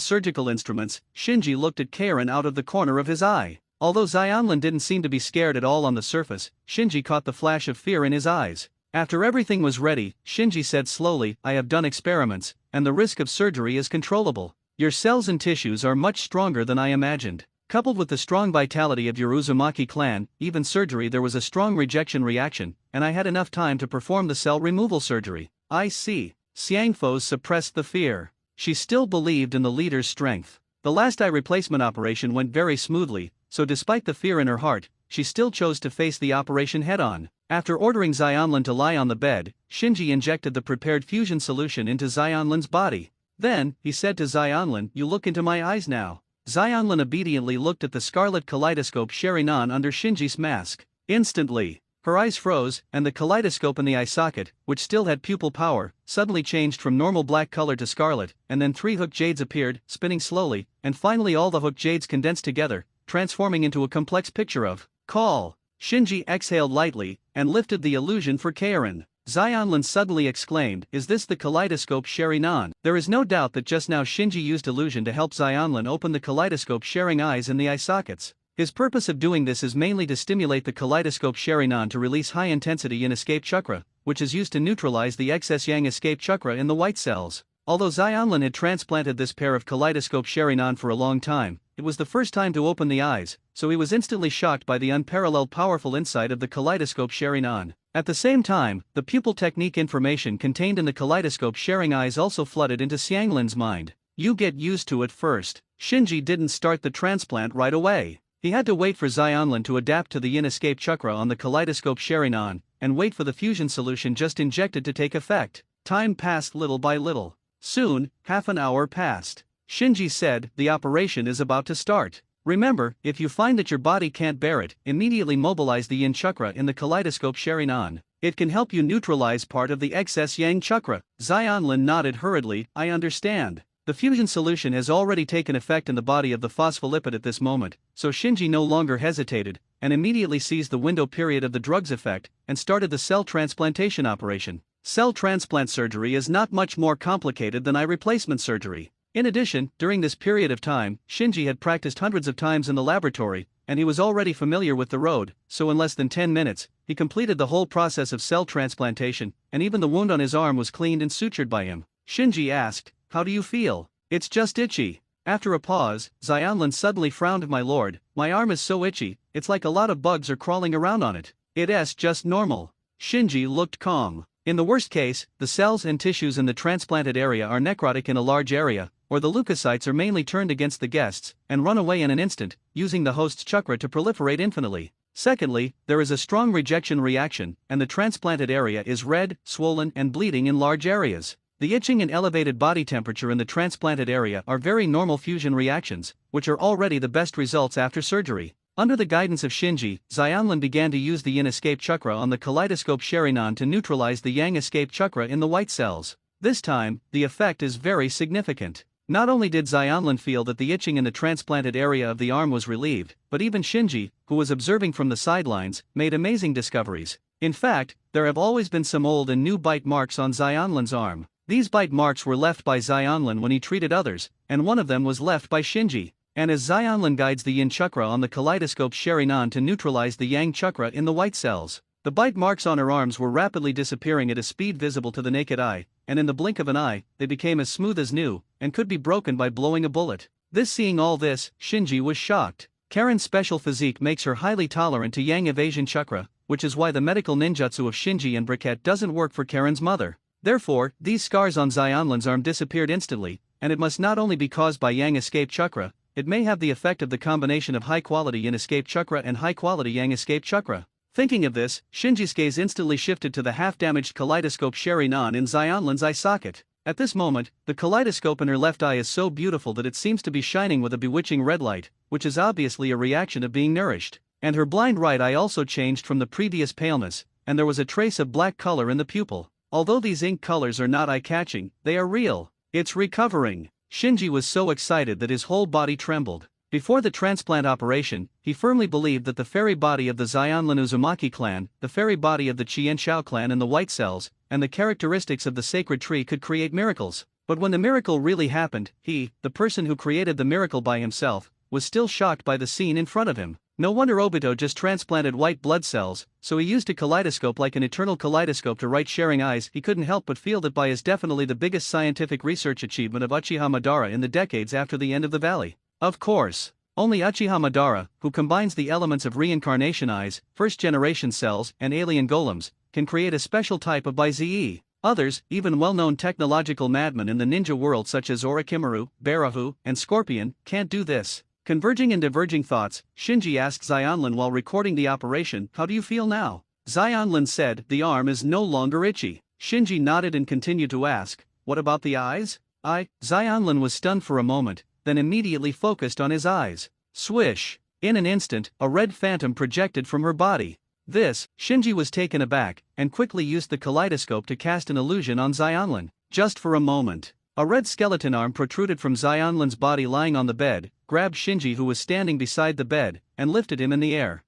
surgical instruments, Shinji looked at Karen out of the corner of his eye. Although Xianlin didn't seem to be scared at all on the surface, Shinji caught the flash of fear in his eyes. After everything was ready, Shinji said slowly, "I have done experiments, and the risk of surgery is controllable. Your cells and tissues are much stronger than I imagined. Coupled with the strong vitality of your Uzumaki clan, even surgery there was a strong rejection reaction, and I had enough time to perform the cell removal surgery." "I see." Xiangfo suppressed the fear. She still believed in the leader's strength. The last eye replacement operation went very smoothly, so despite the fear in her heart, she still chose to face the operation head-on. After ordering Xianlin to lie on the bed, Shinji injected the prepared fusion solution into Xianlin's body. Then, he said to Xianlin, "You look into my eyes now." Xianlin obediently looked at the scarlet kaleidoscope Sharingan under Shinji's mask. Instantly, her eyes froze, and the kaleidoscope in the eye socket, which still had pupil power, suddenly changed from normal black color to scarlet, and then 3 hooked jades appeared, spinning slowly, and finally all the hooked jades condensed together, transforming into a complex picture of Call. Shinji exhaled lightly, and lifted the illusion for Karen. Xianlin suddenly exclaimed, "Is this the kaleidoscope Sharingan?" There is no doubt that just now Shinji used illusion to help Xianlin open the kaleidoscope sharing eyes in the eye sockets. His purpose of doing this is mainly to stimulate the kaleidoscope Sharingan to release high-intensity yin escape chakra, which is used to neutralize the excess yang escape chakra in the white cells. Although Xianlin had transplanted this pair of kaleidoscope Sharingan for a long time, it was the first time to open the eyes, so he was instantly shocked by the unparalleled powerful insight of the kaleidoscope Sharingan. At the same time, the pupil technique information contained in the kaleidoscope sharing eyes also flooded into Xianglin's mind. "You get used to it first." Shinji didn't start the transplant right away. He had to wait for Xianlin to adapt to the yin escape chakra on the kaleidoscope Sharingan, and wait for the fusion solution just injected to take effect. Time passed little by little. Soon, half an hour passed. Shinji said, "The operation is about to start. Remember, if you find that your body can't bear it, immediately mobilize the yin chakra in the kaleidoscope Sharingan. It can help you neutralize part of the excess yang chakra." Xianlin nodded hurriedly, "I understand." The fusion solution has already taken effect in the body of the phospholipid at this moment, so Shinji no longer hesitated, and immediately seized the window period of the drug's effect, and started the cell transplantation operation. Cell transplant surgery is not much more complicated than eye replacement surgery. In addition, during this period of time, Shinji had practiced hundreds of times in the laboratory, and he was already familiar with the road, so in less than 10 minutes, he completed the whole process of cell transplantation, and even the wound on his arm was cleaned and sutured by him. Shinji asked, "How do you feel?" "It's just itchy." After a pause, Xianlin suddenly frowned, "My lord, my arm is so itchy, it's like a lot of bugs are crawling around on it." "It's just normal." Shinji looked calm. In the worst case, the cells and tissues in the transplanted area are necrotic in a large area, or the leukocytes are mainly turned against the guests and run away in an instant, using the host's chakra to proliferate infinitely. Secondly, there is a strong rejection reaction, and the transplanted area is red, swollen, and bleeding in large areas. The itching and elevated body temperature in the transplanted area are very normal fusion reactions, which are already the best results after surgery. Under the guidance of Shinji, Xianlin began to use the yin escape chakra on the kaleidoscope Sherinan to neutralize the yang escape chakra in the white cells. This time, the effect is very significant. Not only did Xianlin feel that the itching in the transplanted area of the arm was relieved, but even Shinji, who was observing from the sidelines, made amazing discoveries. In fact, there have always been some old and new bite marks on Xianlin's arm. These bite marks were left by Xianlin when he treated others, and one of them was left by Shinji. And as Xianlin guides the yin chakra on the kaleidoscope Sherinan to neutralize the yang chakra in the white cells, the bite marks on her arms were rapidly disappearing at a speed visible to the naked eye, and in the blink of an eye, they became as smooth as new, and could be broken by blowing a bullet. Seeing all this, Shinji was shocked. Karen's special physique makes her highly tolerant to yang evasion chakra, which is why the medical ninjutsu of Shinji and Briquette doesn't work for Karen's mother. Therefore, these scars on Xianlin's arm disappeared instantly, and it must not only be caused by yang escape chakra, it may have the effect of the combination of high-quality yin escape chakra and high-quality yang escape chakra. Thinking of this, Shinji's gaze instantly shifted to the half-damaged kaleidoscope Sherinan in Xianlin's eye socket. At this moment, the kaleidoscope in her left eye is so beautiful that it seems to be shining with a bewitching red light, which is obviously a reaction of being nourished. And her blind right eye also changed from the previous paleness, and there was a trace of black color in the pupil. Although these ink colors are not eye-catching, they are real. It's recovering. Shinji was so excited that his whole body trembled. Before the transplant operation, he firmly believed that the fairy body of the Xianlin Uzumaki clan, the fairy body of the Qianshao clan in the white cells, and the characteristics of the sacred tree could create miracles. But when the miracle really happened, he, the person who created the miracle by himself, was still shocked by the scene in front of him. No wonder Obito just transplanted white blood cells, so he used a kaleidoscope like an eternal kaleidoscope to write sharing eyes. He couldn't help but feel that by is definitely the biggest scientific research achievement of Uchiha Madara in the decades after the end of the valley. Of course, only Uchiha Madara, who combines the elements of reincarnation eyes, first-generation cells, and alien golems, can create a special type of Baize. Others, even well-known technological madmen in the ninja world such as Orochimaru, Barahu, and Scorpion, can't do this. Converging and diverging thoughts, Shinji asked Xianlin while recording the operation, "How do you feel now?" Xianlin said, "The arm is no longer itchy." Shinji nodded and continued to ask, "What about the eyes?" Xianlin was stunned for a moment, then immediately focused on his eyes. Swish! In an instant, a red phantom projected from her body. Shinji was taken aback, and quickly used the kaleidoscope to cast an illusion on Xianlin. Just for a moment, a red skeleton arm protruded from Xianlin's body lying on the bed, grabbed Shinji who was standing beside the bed, and lifted him in the air.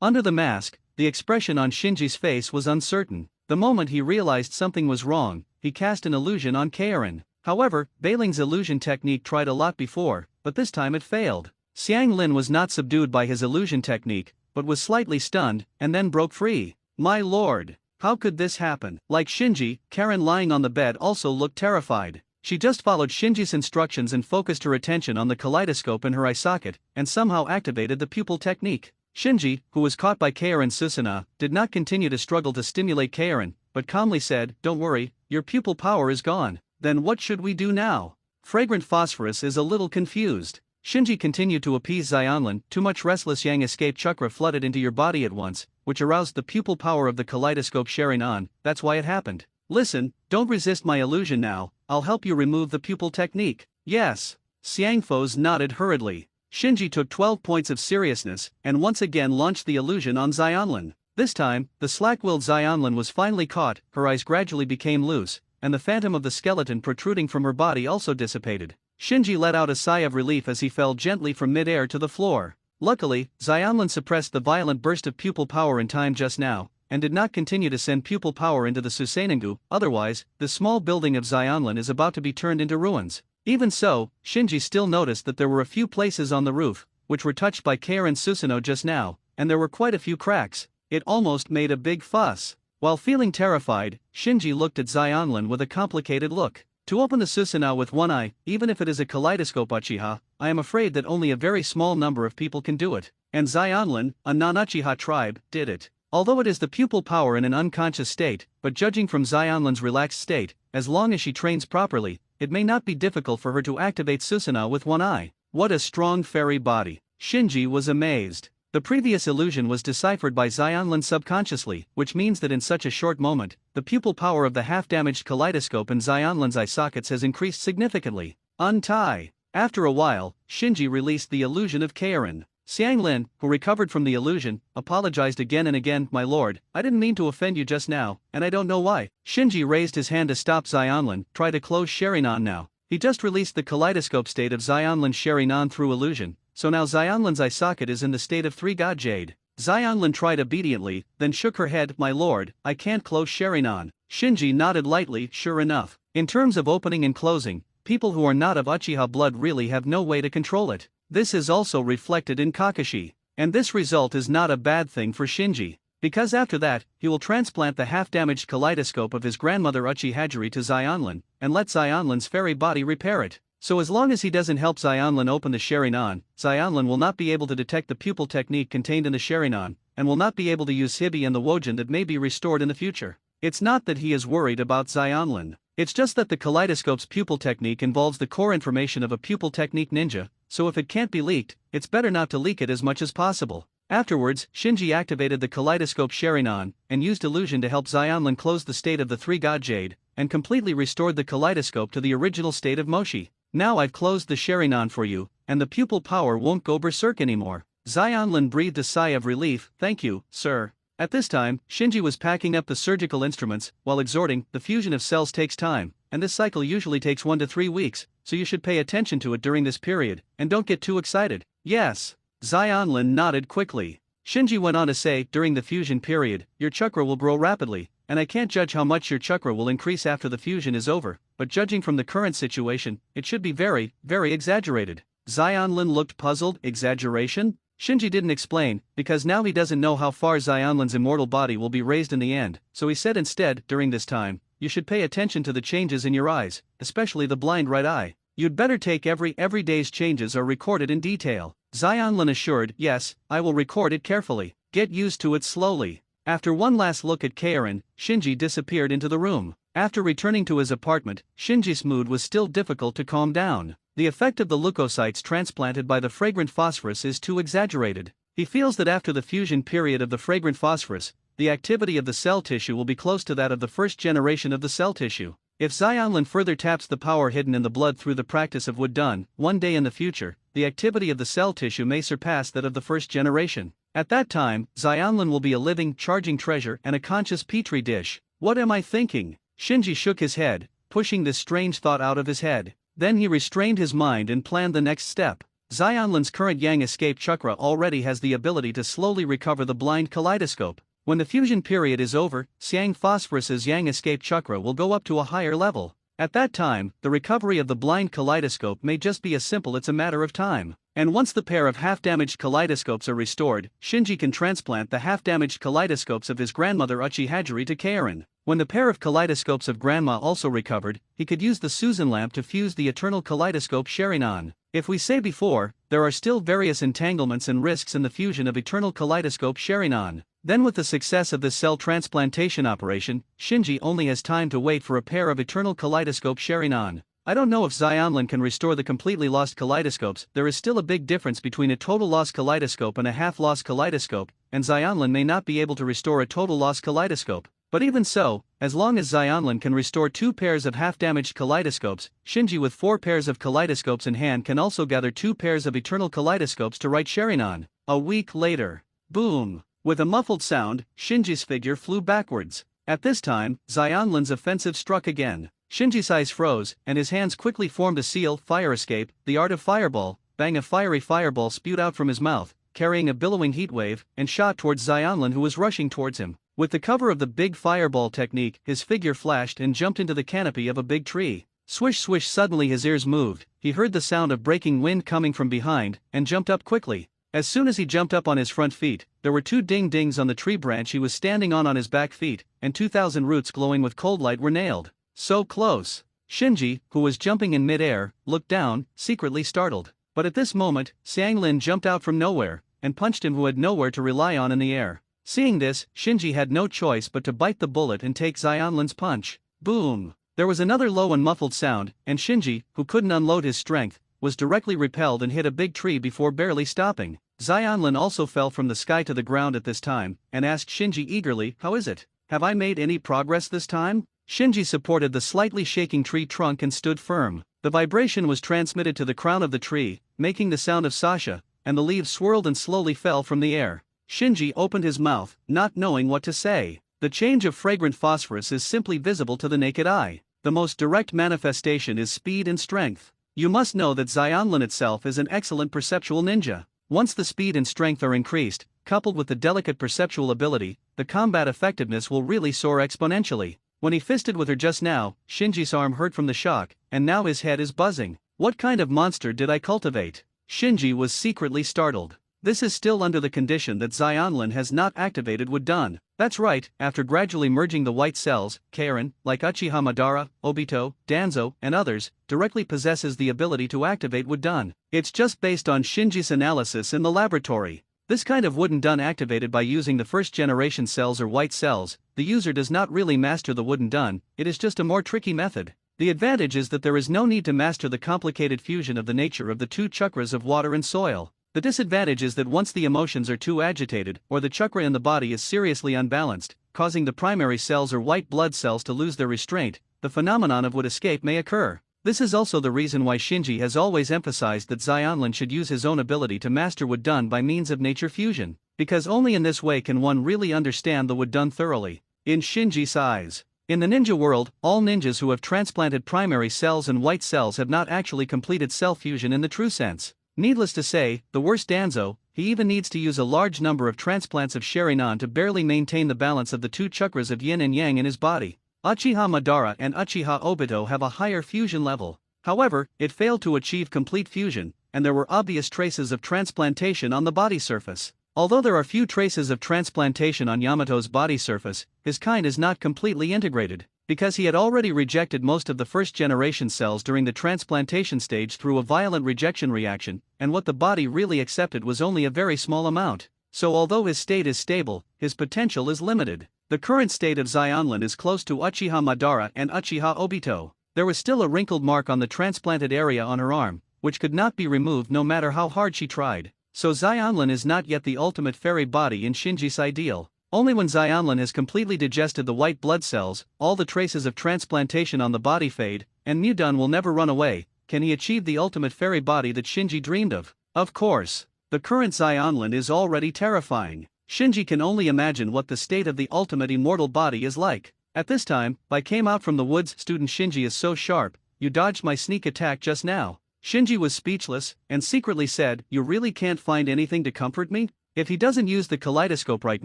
Under the mask, the expression on Shinji's face was uncertain. The moment he realized something was wrong, he cast an illusion on Kaorin. However, Beiling's illusion technique tried a lot before, but this time it failed. Xiang Lin was not subdued by his illusion technique, but was slightly stunned, and then broke free. My lord! How could this happen? Like Shinji, Kaorin lying on the bed also looked terrified. She just followed Shinji's instructions and focused her attention on the kaleidoscope in her eye socket, and somehow activated the pupil technique. Shinji, who was caught by Kaorin Susanoo, did not continue to struggle to stimulate Kaorin, but calmly said, "Don't worry, your pupil power is gone." Then what should we do now? Fragrant Phosphorus is a little confused. Shinji continued to appease Xianlin. Too much restless yang escape chakra flooded into your body at once, which aroused the pupil power of the kaleidoscope Sherinan. That's why it happened. Listen, don't resist my illusion now, I'll help you remove the pupil technique. Yes. Xiangfos nodded hurriedly. Shinji took 12 points of seriousness, and once again launched the illusion on Xianlin. This time, the slack-willed Xianlin was finally caught, her eyes gradually became loose, and the phantom of the skeleton protruding from her body also dissipated. Shinji let out a sigh of relief as he fell gently from mid-air to the floor. Luckily, Xianlin suppressed the violent burst of pupil power in time just now, and did not continue to send pupil power into the Susanoo. Otherwise, the small building of Xianlin is about to be turned into ruins. Even so, Shinji still noticed that there were a few places on the roof, which were touched by Kaorin Susanoo just now, and there were quite a few cracks. It almost made a big fuss. While feeling terrified, Shinji looked at Xianlin with a complicated look. To open the Susanoo with one eye, even if it is a kaleidoscope uchiha, I am afraid that only a very small number of people can do it. And Xianlin, a non-uchiha tribe, did it. Although it is the pupil power in an unconscious state, but judging from Xianlin's relaxed state, as long as she trains properly, it may not be difficult for her to activate Susanoo with one eye. What a strong fairy body! Shinji was amazed. The previous illusion was deciphered by Xianlin subconsciously, which means that in such a short moment, the pupil power of the half-damaged kaleidoscope in Xianlin's eye sockets has increased significantly. Untie! After a while, Shinji released the illusion of Keirin. Xianglin, who recovered from the illusion, apologized again and again. "My lord, I didn't mean to offend you just now, and I don't know why." Shinji raised his hand to stop Xianlin. "Try to close Sherinon now." He just released the kaleidoscope state of Xianlin's Sherinon through illusion, so now Xianlin's eye socket is in the state of 3 God Jade. Xianlin tried obediently, then shook her head. "My lord, I can't close Sherinon." Shinji nodded lightly. "Sure enough. In terms of opening and closing, people who are not of Uchiha blood really have no way to control it. This is also reflected in Kakashi. And this result is not a bad thing for Shinji, because after that, he will transplant the half-damaged kaleidoscope of his grandmother Uchiha to Xianlin, and let Xianlin's fairy body repair it. So as long as he doesn't help Xianlin open the Sherinon, Xianlin will not be able to detect the pupil technique contained in the Sherinon, and will not be able to use Hibi and the Wojin that may be restored in the future. It's not that he is worried about Xianlin. It's just that the kaleidoscope's pupil technique involves the core information of a pupil technique ninja, so if it can't be leaked, it's better not to leak it as much as possible. Afterwards, Shinji activated the kaleidoscope Sherinon, and used illusion to help Xianlin close the state of the 3 God Jade, and completely restored the kaleidoscope to the original state of Moshi. "Now I've closed the Sherinon for you, and the pupil power won't go berserk anymore." Xianlin breathed a sigh of relief. "Thank you, sir." At this time, Shinji was packing up the surgical instruments, while exhorting, "The fusion of cells takes time, and this cycle usually takes 1 to 3 weeks, so you should pay attention to it during this period, and don't get too excited." "Yes." Xianlin nodded quickly. Shinji went on to say, "During the fusion period, your chakra will grow rapidly, and I can't judge how much your chakra will increase after the fusion is over, but judging from the current situation, it should be very, very exaggerated." Xianlin looked puzzled. "Exaggeration?" Shinji didn't explain, because now he doesn't know how far Xianlin's immortal body will be raised in the end, so he said instead, "During this time, you should pay attention to the changes in your eyes, especially the blind right eye. You'd better take every day's changes are recorded in detail." Xianlin assured, "Yes, I will record it carefully. Get used to it slowly." After one last look at Keirin, Shinji disappeared into the room. After returning to his apartment, Shinji's mood was still difficult to calm down. The effect of the leukocytes transplanted by the fragrant phosphorus is too exaggerated. He feels that after the fusion period of the fragrant phosphorus, the activity of the cell tissue will be close to that of the first generation of the cell tissue. If Xianlin further taps the power hidden in the blood through the practice of wood done, one day in the future, the activity of the cell tissue may surpass that of the first generation. At that time, Xianlin will be a living, charging treasure and a conscious petri dish. What am I thinking? Shinji shook his head, pushing this strange thought out of his head. Then he restrained his mind and planned the next step. Xianlin's current Yang escape chakra already has the ability to slowly recover the blind kaleidoscope. When the fusion period is over, Xiang Phosphorus's Yang escape chakra will go up to a higher level. At that time, the recovery of the blind kaleidoscope may just be as simple as a matter of time. And once the pair of half-damaged kaleidoscopes are restored, Shinji can transplant the half-damaged kaleidoscopes of his grandmother Uchiha to Keirin. When the pair of kaleidoscopes of grandma also recovered, he could use the Susan lamp to fuse the eternal kaleidoscope Sherinon. If we say before, there are still various entanglements and risks in the fusion of eternal kaleidoscope Sherinon. Then with the success of this cell transplantation operation, Shinji only has time to wait for a pair of eternal kaleidoscope Sherinon. I don't know if Xianlin can restore the completely lost kaleidoscopes. There is still a big difference between a total lost kaleidoscope and a half-lost kaleidoscope, and Xianlin may not be able to restore a total lost kaleidoscope. But even so, as long as Xianlin can restore 2 pairs of half-damaged kaleidoscopes, Shinji with 4 pairs of kaleidoscopes in hand can also gather 2 pairs of eternal kaleidoscopes to write Sherinon. A week later. Boom! With a muffled sound, Shinji's figure flew backwards. At this time, Xianlin's offensive struck again. Shinji's eyes froze, and his hands quickly formed a seal, fire escape, the art of fireball. Bang! A fiery fireball spewed out from his mouth, carrying a billowing heat wave, and shot towards Xianlin, who was rushing towards him. With the cover of the big fireball technique, his figure flashed and jumped into the canopy of a big tree. Swish swish! Suddenly his ears moved, he heard the sound of breaking wind coming from behind, and jumped up quickly. As soon as he jumped up on his front feet, there were 2 ding-dings on the tree branch he was standing on his back feet, and 2,000 roots glowing with cold light were nailed. So close! Shinji, who was jumping in mid-air, looked down, secretly startled. But at this moment, Xianglin jumped out from nowhere, and punched him who had nowhere to rely on in the air. Seeing this, Shinji had no choice but to bite the bullet and take Xionlin's punch. Boom! There was another low and muffled sound, and Shinji, who couldn't unload his strength, was directly repelled and hit a big tree before barely stopping. Xionlin also fell from the sky to the ground at this time, and asked Shinji eagerly, "How is it? Have I made any progress this time?" Shinji supported the slightly shaking tree trunk and stood firm. The vibration was transmitted to the crown of the tree, making the sound of Sasha, and the leaves swirled and slowly fell from the air. Shinji opened his mouth, not knowing what to say. The change of fragrant phosphorus is simply visible to the naked eye. The most direct manifestation is speed and strength. You must know that Xionlin itself is an excellent perceptual ninja. Once the speed and strength are increased, coupled with the delicate perceptual ability, the combat effectiveness will really soar exponentially. When he fisted with her just now, Shinji's arm hurt from the shock, and now his head is buzzing. What kind of monster did I cultivate? Shinji was secretly startled. This is still under the condition that Xionlin has not activated Wudun. That's right, after gradually merging the white cells, Karen, like Uchiha Madara, Obito, Danzo, and others, directly possesses the ability to activate Wudun. It's just based on Shinji's analysis in the laboratory. This kind of Wudun activated by using the first generation cells or white cells, the user does not really master the Wudun, it is just a more tricky method. The advantage is that there is no need to master the complicated fusion of the nature of the two chakras of water and soil. The disadvantage is that once the emotions are too agitated, or the chakra in the body is seriously unbalanced, causing the primary cells or white blood cells to lose their restraint, the phenomenon of Wood escape may occur. This is also the reason why Shinji has always emphasized that Xionlin should use his own ability to master Wudun by means of nature fusion, because only in this way can one really understand the Wudun thoroughly. In Shinji's eyes. In the ninja world, all ninjas who have transplanted primary cells and white cells have not actually completed cell fusion in the true sense. Needless to say, the worst Danzo, he even needs to use a large number of transplants of Sharingan to barely maintain the balance of the two chakras of yin and yang in his body. Uchiha Madara and Uchiha Obito have a higher fusion level. However, it failed to achieve complete fusion, and there were obvious traces of transplantation on the body surface. Although there are few traces of transplantation on Yamato's body surface, his kind is not completely integrated, because he had already rejected most of the first-generation cells during the transplantation stage through a violent rejection reaction, and what the body really accepted was only a very small amount. So although his state is stable, his potential is limited. The current state of Xionlin is close to Uchiha Madara and Uchiha Obito. There was still a wrinkled mark on the transplanted area on her arm, which could not be removed no matter how hard she tried. So Xionlin is not yet the ultimate fairy body in Shinji's ideal. Only when Xionlin has completely digested the white blood cells, all the traces of transplantation on the body fade, and Wudun will never run away, can he achieve the ultimate fairy body that Shinji dreamed of. Of course, the current Xionlin is already terrifying. Shinji can only imagine what the state of the ultimate immortal body is like. At this time, I came out from the woods. Student Shinji is so sharp, you dodged my sneak attack just now. Shinji was speechless, and secretly said, "You really can't find anything to comfort me?" If he doesn't use the kaleidoscope right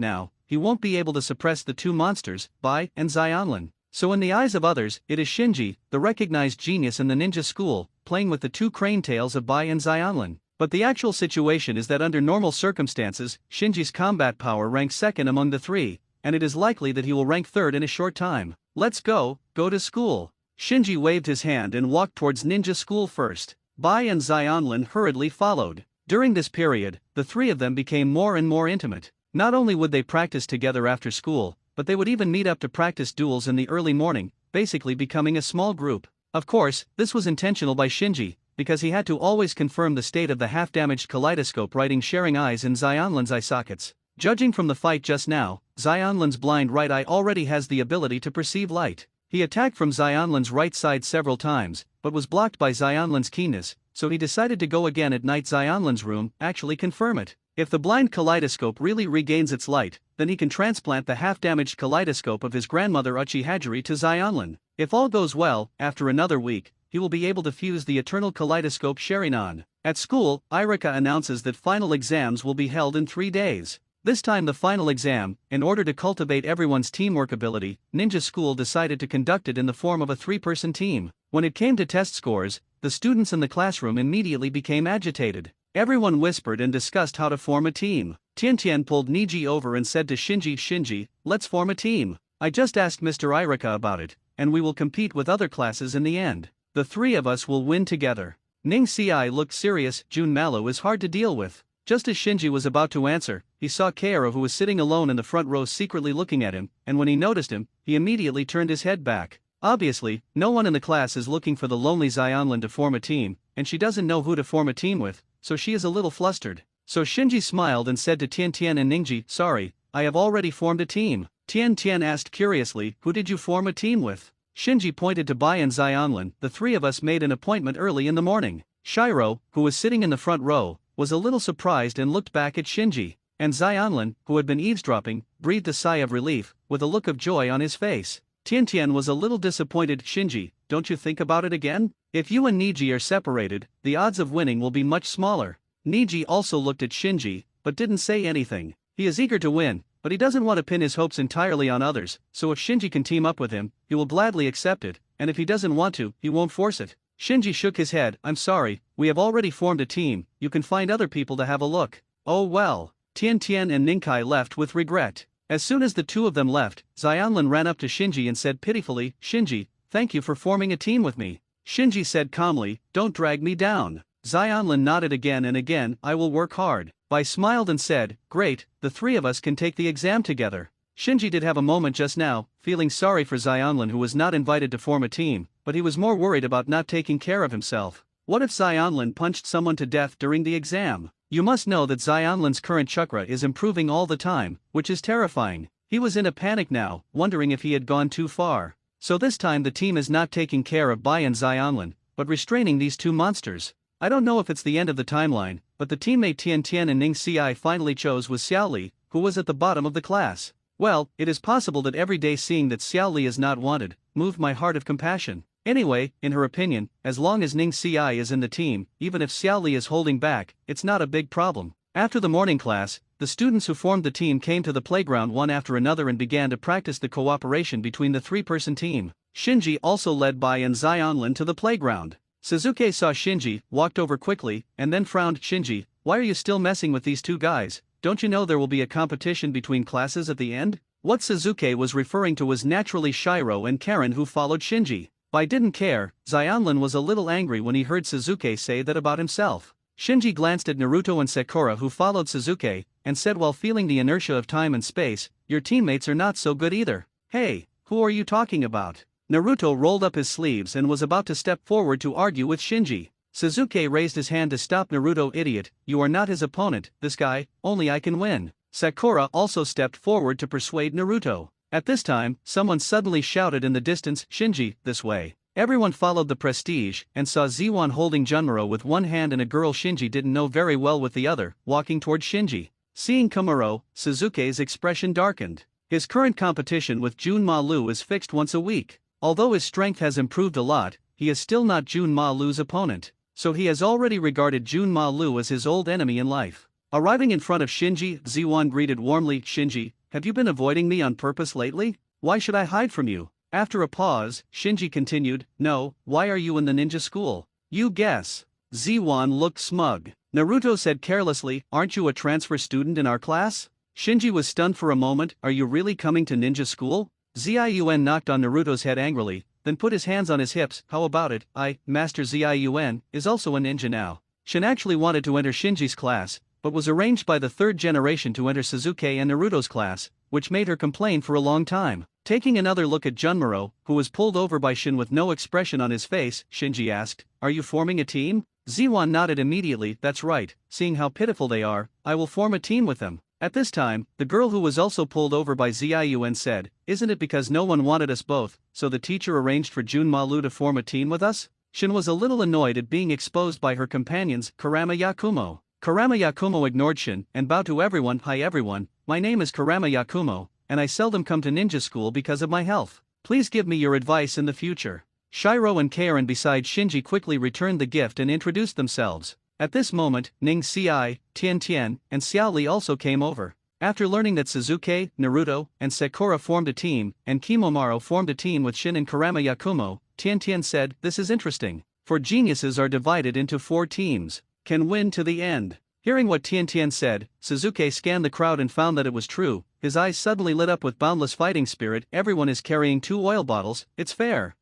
now, he won't be able to suppress the two monsters, Bai and Xionlin. So in the eyes of others, it is Shinji, the recognized genius in the ninja school, playing with the two crane tails of Bai and Xionlin. But the actual situation is that under normal circumstances, Shinji's combat power ranks second among the three, and it is likely that he will rank third in a short time. Let's go to school. Shinji waved his hand and walked towards ninja school first. Bai and Xionlin hurriedly followed. During this period, the three of them became more and more intimate. Not only would they practice together after school, but they would even meet up to practice duels in the early morning, basically becoming a small group. Of course, this was intentional by Shinji, because he had to always confirm the state of the half-damaged kaleidoscope writing sharing eyes in Xionlin's eye sockets. Judging from the fight just now, Xionlin's blind right eye already has the ability to perceive light. He attacked from Xionlin's right side several times, but was blocked by Xionlin's keenness, so he decided to go again at night Xionlin's room, actually confirm it. If the blind kaleidoscope really regains its light, then he can transplant the half-damaged kaleidoscope of his grandmother Uchiha to Xionlin. If all goes well, after another week, he will be able to fuse the eternal kaleidoscope Sharingan. At school, Irika announces that final exams will be held in 3 days. This time the final exam, in order to cultivate everyone's teamwork ability, Ninja School decided to conduct it in the form of a 3-person team. When it came to test scores, the students in the classroom immediately became agitated. Everyone whispered and discussed how to form a team. Tiantian pulled Niji over and said to Shinji, let's form a team. I just asked Mr. Irika about it, and we will compete with other classes in the end. The 3 of us will win together. Ning Ci looked serious. Jun Malu is hard to deal with. Just as Shinji was about to answer, he saw Kaoru, who was sitting alone in the front row, secretly looking at him, and when he noticed him, he immediately turned his head back. Obviously, no one in the class is looking for the lonely Xionlin to form a team, and she doesn't know who to form a team with, so she is a little flustered. So Shinji smiled and said to Tian Tian and Ningji, "Sorry, I have already formed a team." Tian Tian asked curiously, "Who did you form a team with?" Shinji pointed to Bai and Xionlin. "The three of us made an appointment early in the morning." Shiro, who was sitting in the front row, was a little surprised and looked back at Shinji, and Xionlin, who had been eavesdropping, breathed a sigh of relief, with a look of joy on his face. Tian Tian was a little disappointed. "Shinji, don't you think about it again? If you and Niji are separated, the odds of winning will be much smaller." Niji also looked at Shinji, but didn't say anything. He is eager to win, but he doesn't want to pin his hopes entirely on others, so if Shinji can team up with him, he will gladly accept it, and if he doesn't want to, he won't force it. Shinji shook his head. "I'm sorry, we have already formed a team, you can find other people to have a look." "Oh well." Tian Tian and Ninkai left with regret. As soon as the two of them left, Xionlin ran up to Shinji and said pitifully, "Shinji, thank you for forming a team with me." Shinji said calmly, "Don't drag me down." Xionlin nodded again and again. "I will work hard." Bai smiled and said, "Great, the three of us can take the exam together." Shinji did have a moment just now, feeling sorry for Xionlin, who was not invited to form a team, but he was more worried about not taking care of himself. What if Xionlin punched someone to death during the exam? You must know that Xionlin's current chakra is improving all the time, which is terrifying. He was in a panic now, wondering if he had gone too far. So this time the team is not taking care of Bai and Xionlin, but restraining these two monsters. I don't know if it's the end of the timeline, but the teammate Tian Tian and Ning Ci finally chose was Xiao Li, who was at the bottom of the class. Well, it is possible that every day seeing that Xiao Li is not wanted, moved my heart of compassion. Anyway, in her opinion, as long as Ning Ci is in the team, even if Xiao Li is holding back, it's not a big problem. After the morning class, the students who formed the team came to the playground one after another and began to practice the cooperation between the three-person team. Shinji also led Bai and Xionlin to the playground. Suzuki saw Shinji, walked over quickly, and then frowned. "Shinji, why are you still messing with these two guys? Don't you know there will be a competition between classes at the end?" What Suzuki was referring to was naturally Shiro and Karen, who followed Shinji. Bai didn't care. Xionlin was a little angry when he heard Suzuki say that about himself. Shinji glanced at Naruto and Sakura, who followed Suzuki, and said while feeling the inertia of time and space, "Your teammates are not so good either." "Hey, who are you talking about?" Naruto rolled up his sleeves and was about to step forward to argue with Shinji. Suzuki raised his hand to stop Naruto. "Idiot, you are not his opponent, this guy, only I can win." Sakura also stepped forward to persuade Naruto. At this time, someone suddenly shouted in the distance, "Shinji, this way." Everyone followed the prestige and saw Ziwan holding Junmuro with one hand and a girl Shinji didn't know very well with the other, walking toward Shinji. Seeing Kumaro, Suzuki's expression darkened. His current competition with Jun Ma Lu is fixed once a week. Although his strength has improved a lot, he is still not Jun Ma Lu's opponent, so he has already regarded Jun Ma Lu as his old enemy in life. Arriving in front of Shinji, Ziwan greeted warmly, "Shinji, have you been avoiding me on purpose lately? Why should I hide from you?" After a pause, Shinji continued, "No, why are you in the ninja school? You guess." Ziwan looked smug. Naruto said carelessly, "Aren't you a transfer student in our class?" Shinji was stunned for a moment. "Are you really coming to ninja school?" Ziun knocked on Naruto's head angrily, then put his hands on his hips. "How about it? Master Ziun, is also a ninja now." Shin actually wanted to enter Shinji's class, but was arranged by the third generation to enter Suzuki and Naruto's class, which made her complain for a long time. Taking another look at Junmuro, who was pulled over by Shin with no expression on his face, Shinji asked, "Are you forming a team?" Ziwan nodded immediately. "That's right, seeing how pitiful they are, I will form a team with them." At this time, the girl who was also pulled over by Ziun said, "Isn't it because no one wanted us both, so the teacher arranged for Jun Ma Lu to form a team with us?" Shin was a little annoyed at being exposed by her companions, Kurama Yakumo. Kurama Yakumo ignored Shin and bowed to everyone. "Hi everyone, my name is Kurama Yakumo, and I seldom come to ninja school because of my health. Please give me your advice in the future." Shiro and Karen beside Shinji quickly returned the gift and introduced themselves. At this moment, Ning Ci, Tian Tian, and Xiao Li also came over. After learning that Suzuki, Naruto, and Sakura formed a team, and Kimomaru formed a team with Shin and Kurama Yakumo, Tian Tian said, "This is interesting. For geniuses are divided into 4 teams. Can win to the end." Hearing what Tian Tian said, Suzuki scanned the crowd and found that it was true. His eyes suddenly lit up with boundless fighting spirit. "Everyone is carrying 2 oil bottles, it's fair."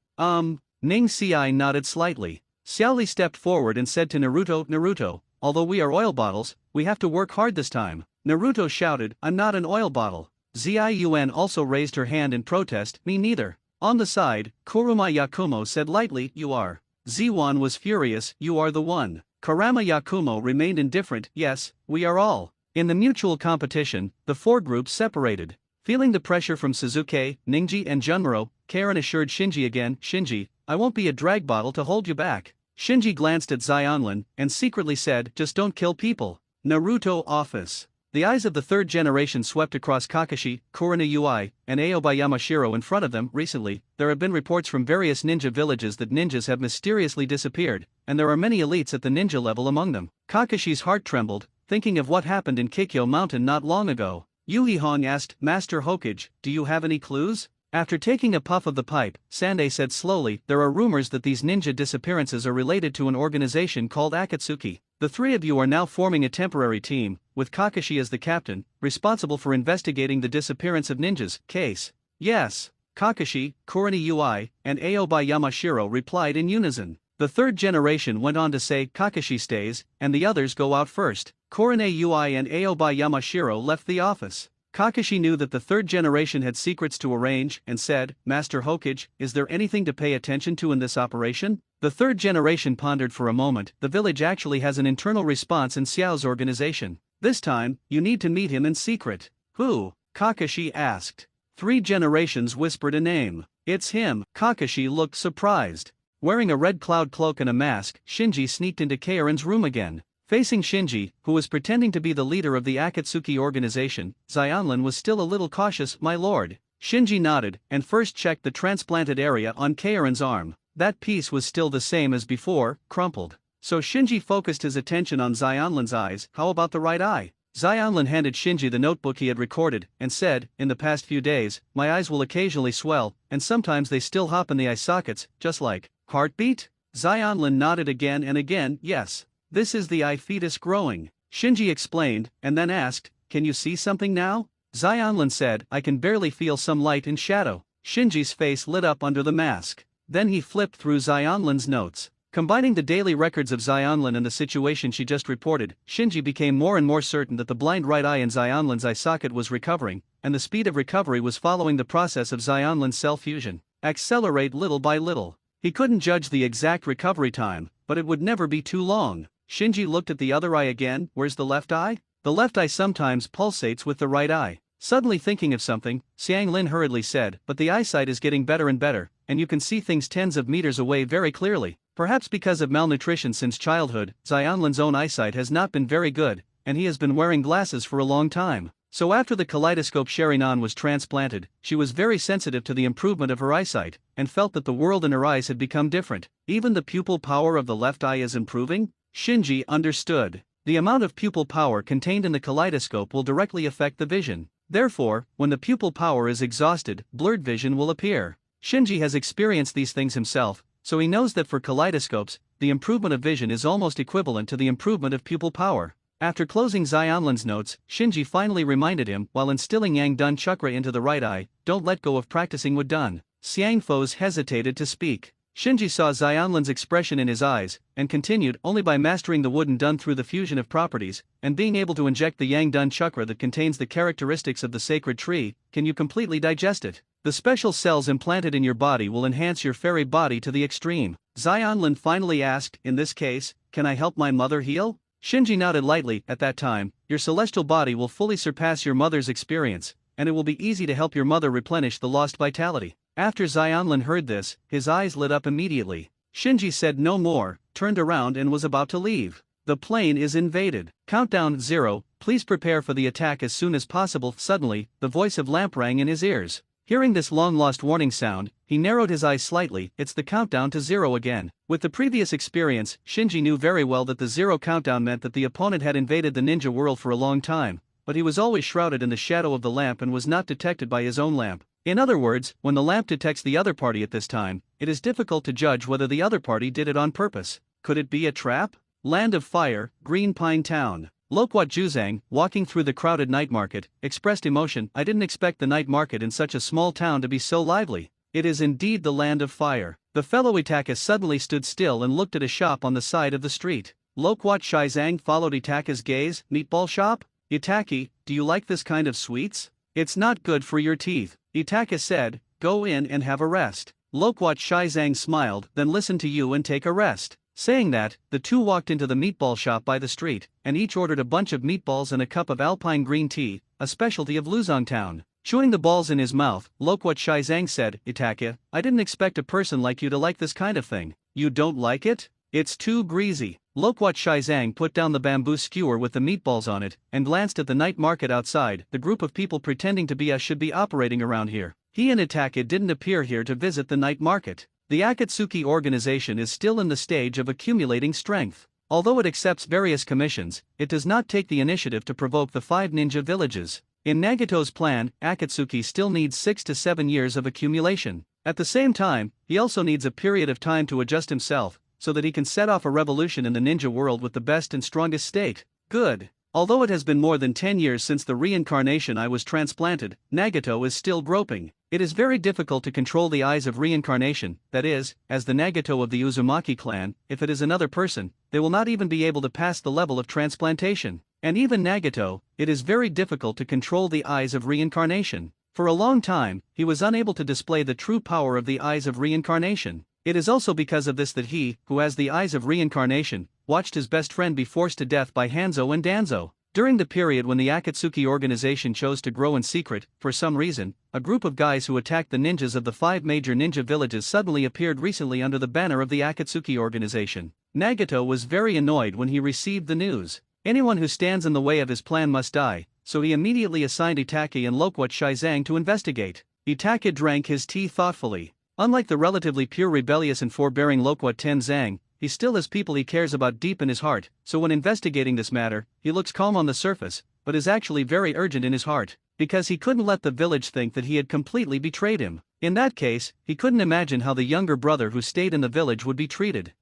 Ning Ci nodded slightly. Xiao Li stepped forward and said to Naruto, "Naruto, although we are oil bottles, we have to work hard this time. Naruto shouted, I'm not an oil bottle. Zion also raised her hand in protest, me neither. On the side, Kuruma Yakumo said lightly, you are. Ziwan was furious, you are the one. Karama Yakumo remained indifferent, yes, we are all. In the mutual competition, the four groups separated. Feeling the pressure from Suzuki, Ningji and Junmuro, Karen assured Shinji again, Shinji, I won't be a drag bottle to hold you back. Shinji glanced at Zionlin and secretly said, just don't kill people. Naruto office. The eyes of the third generation swept across Kakashi, Kurina Ui, and Aoba Yamashiro in front of them. Recently, there have been reports from various ninja villages that ninjas have mysteriously disappeared, and there are many elites at the ninja level among them. Kakashi's heart trembled, thinking of what happened in Kikyo Mountain not long ago. Yuhi Hong asked, Master Hokage, do you have any clues? After taking a puff of the pipe, Sandai said slowly, there are rumors that these ninja disappearances are related to an organization called Akatsuki. The three of you are now forming a temporary team, with Kakashi as the captain, responsible for investigating the disappearance of ninjas. Case. Yes. Kakashi, Kurina Ui, and Aoba Yamashiro replied in unison. The third generation went on to say Kakashi stays, and the others go out first. Kurina Ui and Aoba Yamashiro left the office. Kakashi knew that the third generation had secrets to arrange and said, Master Hokage, is there anything to pay attention to in this operation? The third generation pondered for a moment. The village actually has an internal response in Xiao's organization. This time, you need to meet him in secret. Who? Kakashi asked. Three generations whispered a name. It's him. Kakashi looked surprised. Wearing a red cloud cloak and a mask, Shinji sneaked into Kaorin's room again. Facing Shinji, who was pretending to be the leader of the Akatsuki organization, Zionlin was still a little cautious, my lord. Shinji nodded, and first checked the transplanted area on Kaorin's arm. That piece was still the same as before, crumpled. So Shinji focused his attention on Zionlin's eyes. How about the right eye? Zionlin handed Shinji the notebook he had recorded, and said, in the past few days, my eyes will occasionally swell, and sometimes they still hop in the eye sockets, just like heartbeat? Zionlin nodded again and again, yes. This is the eye fetus growing, Shinji explained, and then asked, can you see something now? Zionlin said, I can barely feel some light and shadow. Shinji's face lit up under the mask. Then he flipped through Zionlin's notes. Combining the daily records of Zionlin and the situation she just reported, Shinji became more and more certain that the blind right eye in Zionlin's eye socket was recovering, and the speed of recovery was following the process of Zionlin's cell fusion. Accelerate little by little. He couldn't judge the exact recovery time, but it would never be too long. Shinji looked at the other eye again. Where's the left eye? The left eye sometimes pulsates with the right eye. Suddenly thinking of something, Xiang Lin hurriedly said, but the eyesight is getting better and better, and you can see things tens of meters away very clearly. Perhaps because of malnutrition since childhood, Zionlin's own eyesight has not been very good, and he has been wearing glasses for a long time. So after the kaleidoscope Sherinan was transplanted, she was very sensitive to the improvement of her eyesight, and felt that the world in her eyes had become different. Even the pupil power of the left eye is improving? Shinji understood. The amount of pupil power contained in the kaleidoscope will directly affect the vision. Therefore, when the pupil power is exhausted, blurred vision will appear. Shinji has experienced these things himself, so he knows that for kaleidoscopes, the improvement of vision is almost equivalent to the improvement of pupil power. After closing Zionlin's notes, Shinji finally reminded him, while instilling Yang Dun chakra into the right eye, don't let go of practicing what done. Xiang Fo's hesitated to speak. Shinji saw Zionlin's expression in his eyes, and continued, only by mastering the wooden done through the fusion of properties, and being able to inject the Yang Dun chakra that contains the characteristics of the sacred tree, can you completely digest it. The special cells implanted in your body will enhance your fairy body to the extreme. Zionlin finally asked, in this case, can I help my mother heal? Shinji nodded lightly. At that time, your celestial body will fully surpass your mother's experience, and it will be easy to help your mother replenish the lost vitality. After Zionlin heard this, his eyes lit up immediately. Shinji said no more, turned around and was about to leave. The plane is invaded. Countdown 0, please prepare for the attack as soon as possible. Suddenly, the voice of Lamp rang in his ears. Hearing this long-lost warning sound, he narrowed his eyes slightly. It's the countdown to 0 again. With the previous experience, Shinji knew very well that the 0 countdown meant that the opponent had invaded the ninja world for a long time, but he was always shrouded in the shadow of the lamp and was not detected by his own lamp. In other words, when the lamp detects the other party at this time, it is difficult to judge whether the other party did it on purpose. Could it be a trap? Land of Fire, Green Pine Town. Lokwat Juzang, walking through the crowded night market, expressed emotion. I didn't expect the night market in such a small town to be so lively. It is indeed the Land of Fire. The fellow Itaka suddenly stood still and looked at a shop on the side of the street. Loquat Shizang followed Itaka's gaze. Meatball shop? Itaki, do you like this kind of sweets? It's not good for your teeth, Itaka said. Go in and have a rest. Loquat Shizang smiled, then listen to you and take a rest. Saying that, the two walked into the meatball shop by the street, and each ordered a bunch of meatballs and a cup of alpine green tea, a specialty of Luzong Town. Chewing the balls in his mouth, Loquat Shizang said, Itaka, I didn't expect a person like you to like this kind of thing. You don't like it? It's too greasy. Loquat Shizang put down the bamboo skewer with the meatballs on it, and glanced at the night market outside. The group of people pretending to be us should be operating around here. He and Itaka didn't appear here to visit the night market. The Akatsuki organization is still in the stage of accumulating strength. Although it accepts various commissions, it does not take the initiative to provoke the 5 ninja villages. In Nagato's plan, Akatsuki still needs 6 to 7 years of accumulation. At the same time, he also needs a period of time to adjust himself, so that he can set off a revolution in the ninja world with the best and strongest state. Good. Although it has been more than 10 years since the reincarnation I was transplanted, Nagato is still groping. It is very difficult to control the eyes of reincarnation, that is, as the Nagato of the Uzumaki clan. If it is another person, they will not even be able to pass the level of transplantation. And even Nagato, it is very difficult to control the eyes of reincarnation. For a long time, he was unable to display the true power of the eyes of reincarnation. It is also because of this that he, who has the eyes of reincarnation, watched his best friend be forced to death by Hanzo and Danzo. During the period when the Akatsuki organization chose to grow in secret, for some reason, a group of guys who attacked the ninjas of the 5 major ninja villages suddenly appeared recently under the banner of the Akatsuki organization. Nagato was very annoyed when he received the news. Anyone who stands in the way of his plan must die, so he immediately assigned Itaki and Loquat Shizang to investigate. Itaka drank his tea thoughtfully. Unlike the relatively pure, rebellious and forbearing Loquat Tenzang, he still has people he cares about deep in his heart, so when investigating this matter, he looks calm on the surface, but is actually very urgent in his heart, because he couldn't let the village think that he had completely betrayed him. In that case, he couldn't imagine how the younger brother who stayed in the village would be treated.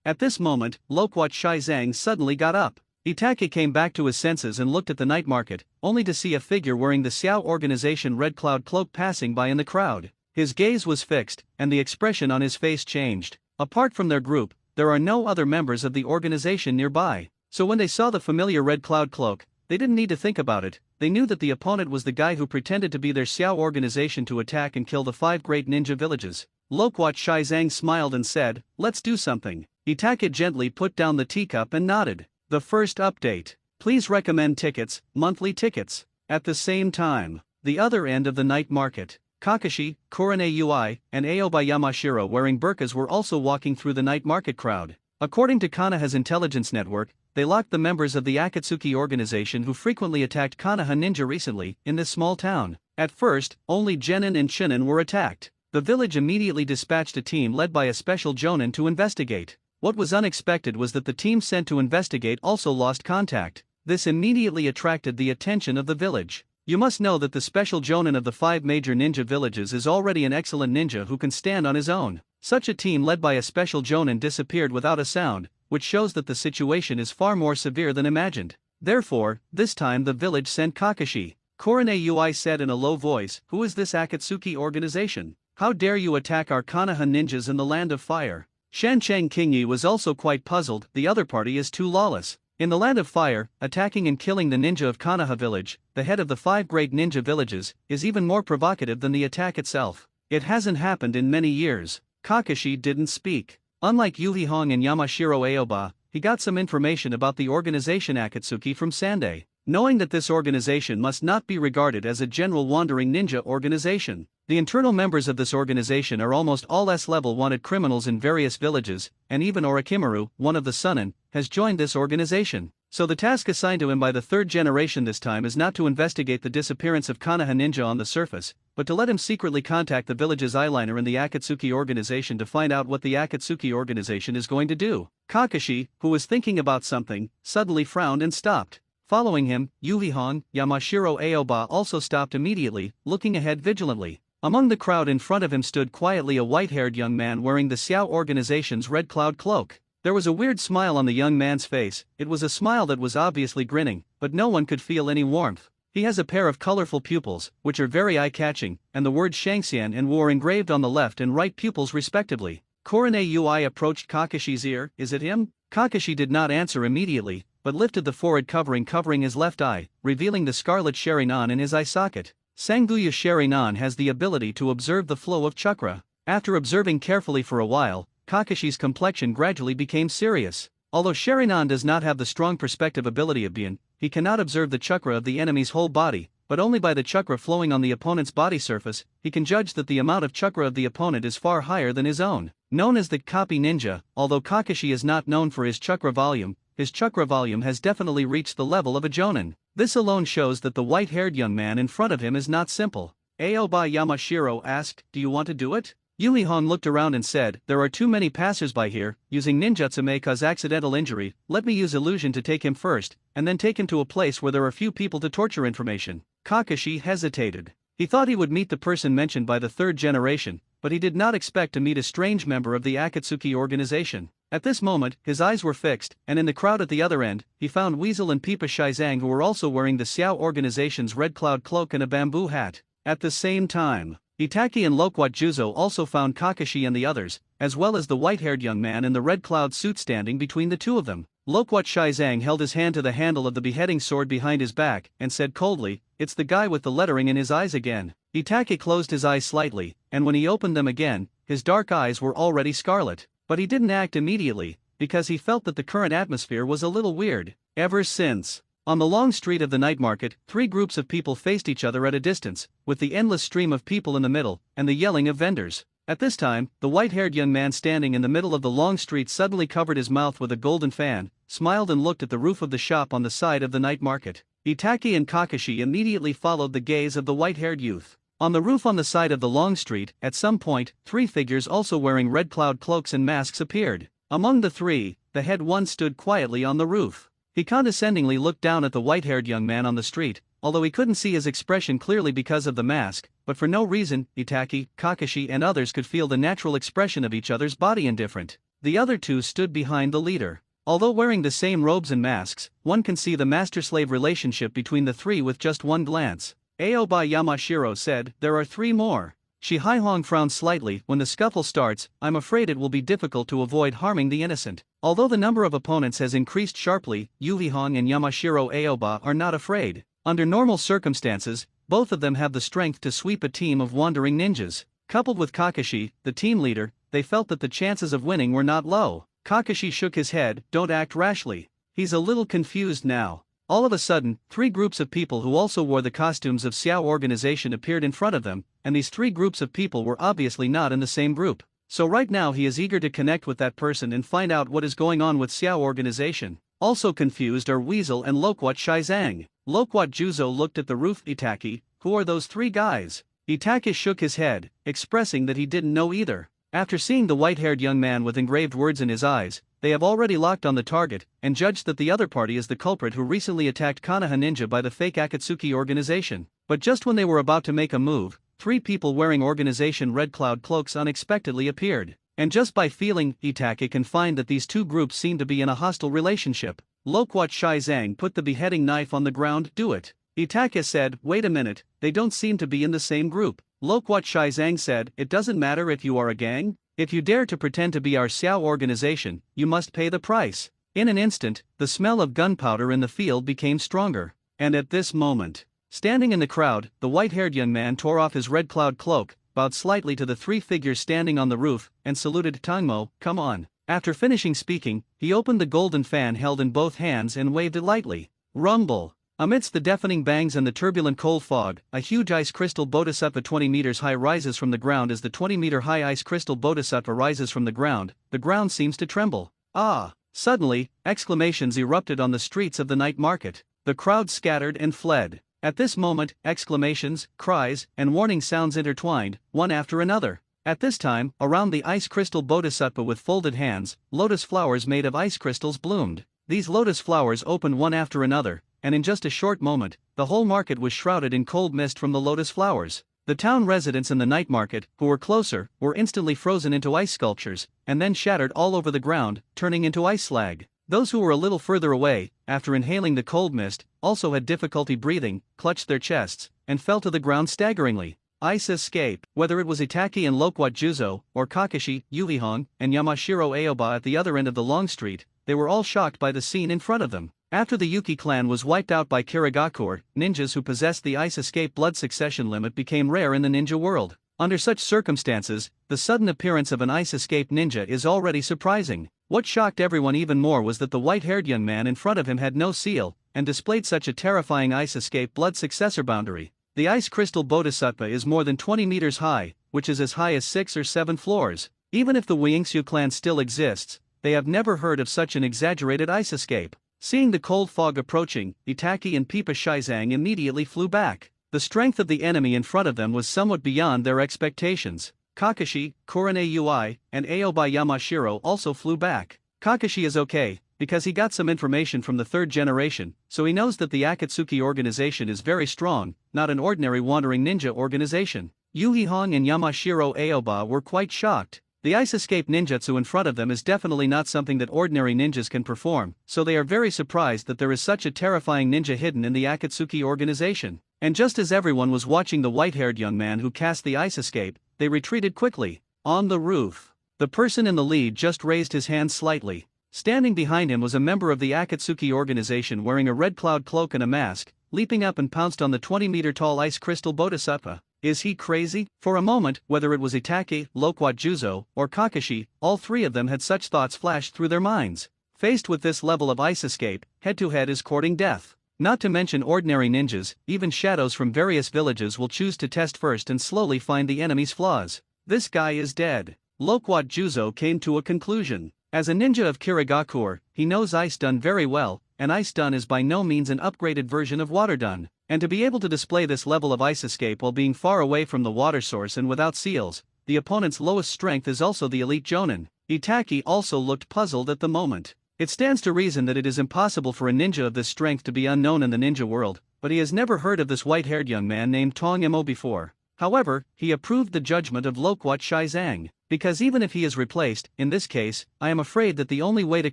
At this moment, Loquat Shizang suddenly got up. Itake came back to his senses and looked at the night market, only to see a figure wearing the Xiao organization red cloud cloak passing by in the crowd. His gaze was fixed, and the expression on his face changed. Apart from their group, there are no other members of the organization nearby, so when they saw the familiar red cloud cloak, they didn't need to think about it. They knew that the opponent was the guy who pretended to be their Xiao organization to attack and kill the 5 great ninja villages. Loquat Shizang smiled and said, let's do something. Itaka gently put down the teacup and nodded. The first update. Please recommend tickets, monthly tickets. At the same time, the other end of the night market. Kakashi, Kurane Ui, and Aoba Yamashiro wearing burqas were also walking through the night market crowd. According to Konoha's intelligence network, they locked the members of the Akatsuki organization who frequently attacked Konoha ninja recently in this small town. At first, only Genin and Shinin were attacked. The village immediately dispatched a team led by a special jonin to investigate. What was unexpected was that the team sent to investigate also lost contact. This immediately attracted the attention of the village. You must know that the special jonin of the 5 major ninja villages is already an excellent ninja who can stand on his own. Such a team led by a special jonin disappeared without a sound, which shows that the situation is far more severe than imagined. Therefore, this time the village sent Kakashi. Kurane Ui said in a low voice, who is this Akatsuki organization? How dare you attack our Konoha ninjas in the land of fire? Shancheng Kingyi was also quite puzzled. The other party is too lawless. In the land of fire, attacking and killing the ninja of Konoha village, the head of the 5 great ninja villages, is even more provocative than the attack itself. It hasn't happened in many years. Kakashi didn't speak. Unlike Yuhihong and Yamashiro Aoba, he got some information about the organization Akatsuki from Sandei. Knowing that this organization must not be regarded as a general wandering ninja organization. The internal members of this organization are almost all S-level wanted criminals in various villages, and even Orochimaru, one of the Sunin, has joined this organization. So the task assigned to him by the 3rd generation this time is not to investigate the disappearance of Konoha ninja on the surface, but to let him secretly contact the village's eyeliner in the Akatsuki organization to find out what the Akatsuki organization is going to do. Kakashi, who was thinking about something, suddenly frowned and stopped. Following him, Yuhihong, Yamashiro Aoba also stopped immediately, looking ahead vigilantly. Among the crowd in front of him stood quietly a white-haired young man wearing the Xiao organization's red cloud cloak. There was a weird smile on the young man's face. It was a smile that was obviously grinning, but no one could feel any warmth. He has a pair of colorful pupils, which are very eye-catching, and the words Shangxian and Wu are engraved on the left and right pupils respectively. Korone Ui approached Kakashi's ear. Is it him? Kakashi did not answer immediately, but lifted the forehead covering his left eye, revealing the scarlet Sharingan in his eye socket. Sanguya Sharingan has the ability to observe the flow of chakra. After observing carefully for a while, Kakashi's complexion gradually became serious. Although Sharingan does not have the strong perspective ability of Bien, he cannot observe the chakra of the enemy's whole body, but only by the chakra flowing on the opponent's body surface, he can judge that the amount of chakra of the opponent is far higher than his own. Known as the Copy Ninja, although Kakashi is not known for his chakra volume has definitely reached the level of a Jonin. This alone shows that the white-haired young man in front of him is not simple. Aoba Yamashiro asked, "Do you want to do it?" Yumihon looked around and said, "There are too many passersby here, using ninjutsu may cause accidental injury, let me use illusion to take him first, and then take him to a place where there are few people to torture information." Kakashi hesitated. He thought he would meet the person mentioned by the third generation, but he did not expect to meet a strange member of the Akatsuki organization. At this moment, his eyes were fixed, and in the crowd at the other end, he found Weasel and Pipa Shizang, who were also wearing the Xiao organization's red cloud cloak and a bamboo hat. At the same time, Itaki and Loquat Juzo also found Kakashi and the others, as well as the white-haired young man in the red cloud suit standing between the two of them. Loquat Shizang held his hand to the handle of the beheading sword behind his back, and said coldly, "It's the guy with the lettering in his eyes again." Itaki closed his eyes slightly, and when he opened them again, his dark eyes were already scarlet. But he didn't act immediately, because he felt that the current atmosphere was a little weird. Ever since, on the long street of the night market, three groups of people faced each other at a distance, with the endless stream of people in the middle, and the yelling of vendors. At this time, the white-haired young man standing in the middle of the long street suddenly covered his mouth with a golden fan, smiled and looked at the roof of the shop on the side of the night market. Itaki and Kakashi immediately followed the gaze of the white-haired youth. On the roof on the side of the long street, at some point, three figures also wearing red cloud cloaks and masks appeared. Among the three, the head one stood quietly on the roof. He condescendingly looked down at the white-haired young man on the street, although he couldn't see his expression clearly because of the mask, but for no reason, Itaki, Kakashi and others could feel the natural expression of each other's body indifferent. The other two stood behind the leader. Although wearing the same robes and masks, one can see the master-slave relationship between the three with just one glance. Aoba Yamashiro said, "There are three more." Shihaihong frowned slightly. "When the scuffle starts, I'm afraid it will be difficult to avoid harming the innocent." Although the number of opponents has increased sharply, Yuvihong and Yamashiro Aoba are not afraid. Under normal circumstances, both of them have the strength to sweep a team of wandering ninjas. Coupled with Kakashi, the team leader, they felt that the chances of winning were not low. Kakashi shook his head. "Don't act rashly." He's a little confused now. All of a sudden, three groups of people who also wore the costumes of Xiao organization appeared in front of them, and these three groups of people were obviously not in the same group. So right now he is eager to connect with that person and find out what is going on with Xiao organization. Also confused are Weasel and Loquat Shizang. Loquat Juzo looked at the roof. "Itaki, who are those three guys?" Itaki shook his head, expressing that he didn't know either. After seeing the white-haired young man with engraved words in his eyes, they have already locked on the target, and judged that the other party is the culprit who recently attacked Konoha Ninja by the fake Akatsuki organization. But just when they were about to make a move, three people wearing organization red cloud cloaks unexpectedly appeared. And just by feeling, Itake can find that these two groups seem to be in a hostile relationship. Loquat Shizang put the beheading knife on the ground. "Do it." Itake said, "Wait a minute, they don't seem to be in the same group." Loquat Shizang said, "It doesn't matter if you are a gang. If you dare to pretend to be our Xiao organization, you must pay the price." In an instant, the smell of gunpowder in the field became stronger. And at this moment, standing in the crowd, the white-haired young man tore off his red cloud cloak, bowed slightly to the three figures standing on the roof, and saluted. "Tangmo, come on." After finishing speaking, he opened the golden fan held in both hands and waved it lightly. Rumble. Amidst the deafening bangs and the turbulent cold fog, a huge ice crystal bodhisattva 20 meters high rises from the ground. As the 20-meter high ice crystal bodhisattva rises from the ground seems to tremble. "Ah!" Suddenly, exclamations erupted on the streets of the night market. The crowd scattered and fled. At this moment, exclamations, cries, and warning sounds intertwined, one after another. At this time, around the ice crystal bodhisattva with folded hands, lotus flowers made of ice crystals bloomed. These lotus flowers opened one after another, and in just a short moment, the whole market was shrouded in cold mist from the lotus flowers. The town residents in the night market, who were closer, were instantly frozen into ice sculptures, and then shattered all over the ground, turning into ice slag. Those who were a little further away, after inhaling the cold mist, also had difficulty breathing, clutched their chests, and fell to the ground staggeringly. Ice escape. Whether it was Itaki and Loquat Juzo, or Kakashi, Yuhihong, and Yamashiro Aoba at the other end of the long street, they were all shocked by the scene in front of them. After the Yuki clan was wiped out by Kirigakure, ninjas who possessed the ice escape blood succession limit became rare in the ninja world. Under such circumstances, the sudden appearance of an ice escape ninja is already surprising. What shocked everyone even more was that the white-haired young man in front of him had no seal, and displayed such a terrifying ice escape blood successor boundary. The ice crystal bodhisattva is more than 20 meters high, which is as high as 6 or 7 floors. Even if the Wingsu clan still exists, they have never heard of such an exaggerated ice escape. Seeing the cold fog approaching, Itaki and Pipa Shizang immediately flew back. The strength of the enemy in front of them was somewhat beyond their expectations. Kakashi, Kurane Ui, and Aoba Yamashiro also flew back. Kakashi is okay, because he got some information from the third generation, so he knows that the Akatsuki organization is very strong, not an ordinary wandering ninja organization. Yuhihong and Yamashiro Aoba were quite shocked. The ice escape ninjutsu in front of them is definitely not something that ordinary ninjas can perform, so they are very surprised that there is such a terrifying ninja hidden in the Akatsuki organization. And just as everyone was watching the white-haired young man who cast the ice escape, they retreated quickly. On the roof, the person in the lead just raised his hand slightly. Standing behind him was a member of the Akatsuki organization wearing a red cloud cloak and a mask, leaping up and pounced on the 20-meter-tall ice crystal bodhisattva. Is he crazy? For a moment, whether it was Itaki, Loquat Juzo, or Kakashi, all three of them had such thoughts flash through their minds. Faced with this level of ice escape, head-to-head is courting death. Not to mention ordinary ninjas, even shadows from various villages will choose to test first and slowly find the enemy's flaws. This guy is dead. Loquat Juzo came to a conclusion. As a ninja of Kirigakure, he knows Ice Stun very well, and Ice Stun is by no means an upgraded version of Water Stun. And to be able to display this level of ice escape while being far away from the water source and without seals, the opponent's lowest strength is also the elite Jonin. Itaki also looked puzzled at the moment. It stands to reason that it is impossible for a ninja of this strength to be unknown in the ninja world, but he has never heard of this white-haired young man named Tong Imo before. However, he approved the judgment of Loquat Shizang. Because even if he is replaced, in this case, I am afraid that the only way to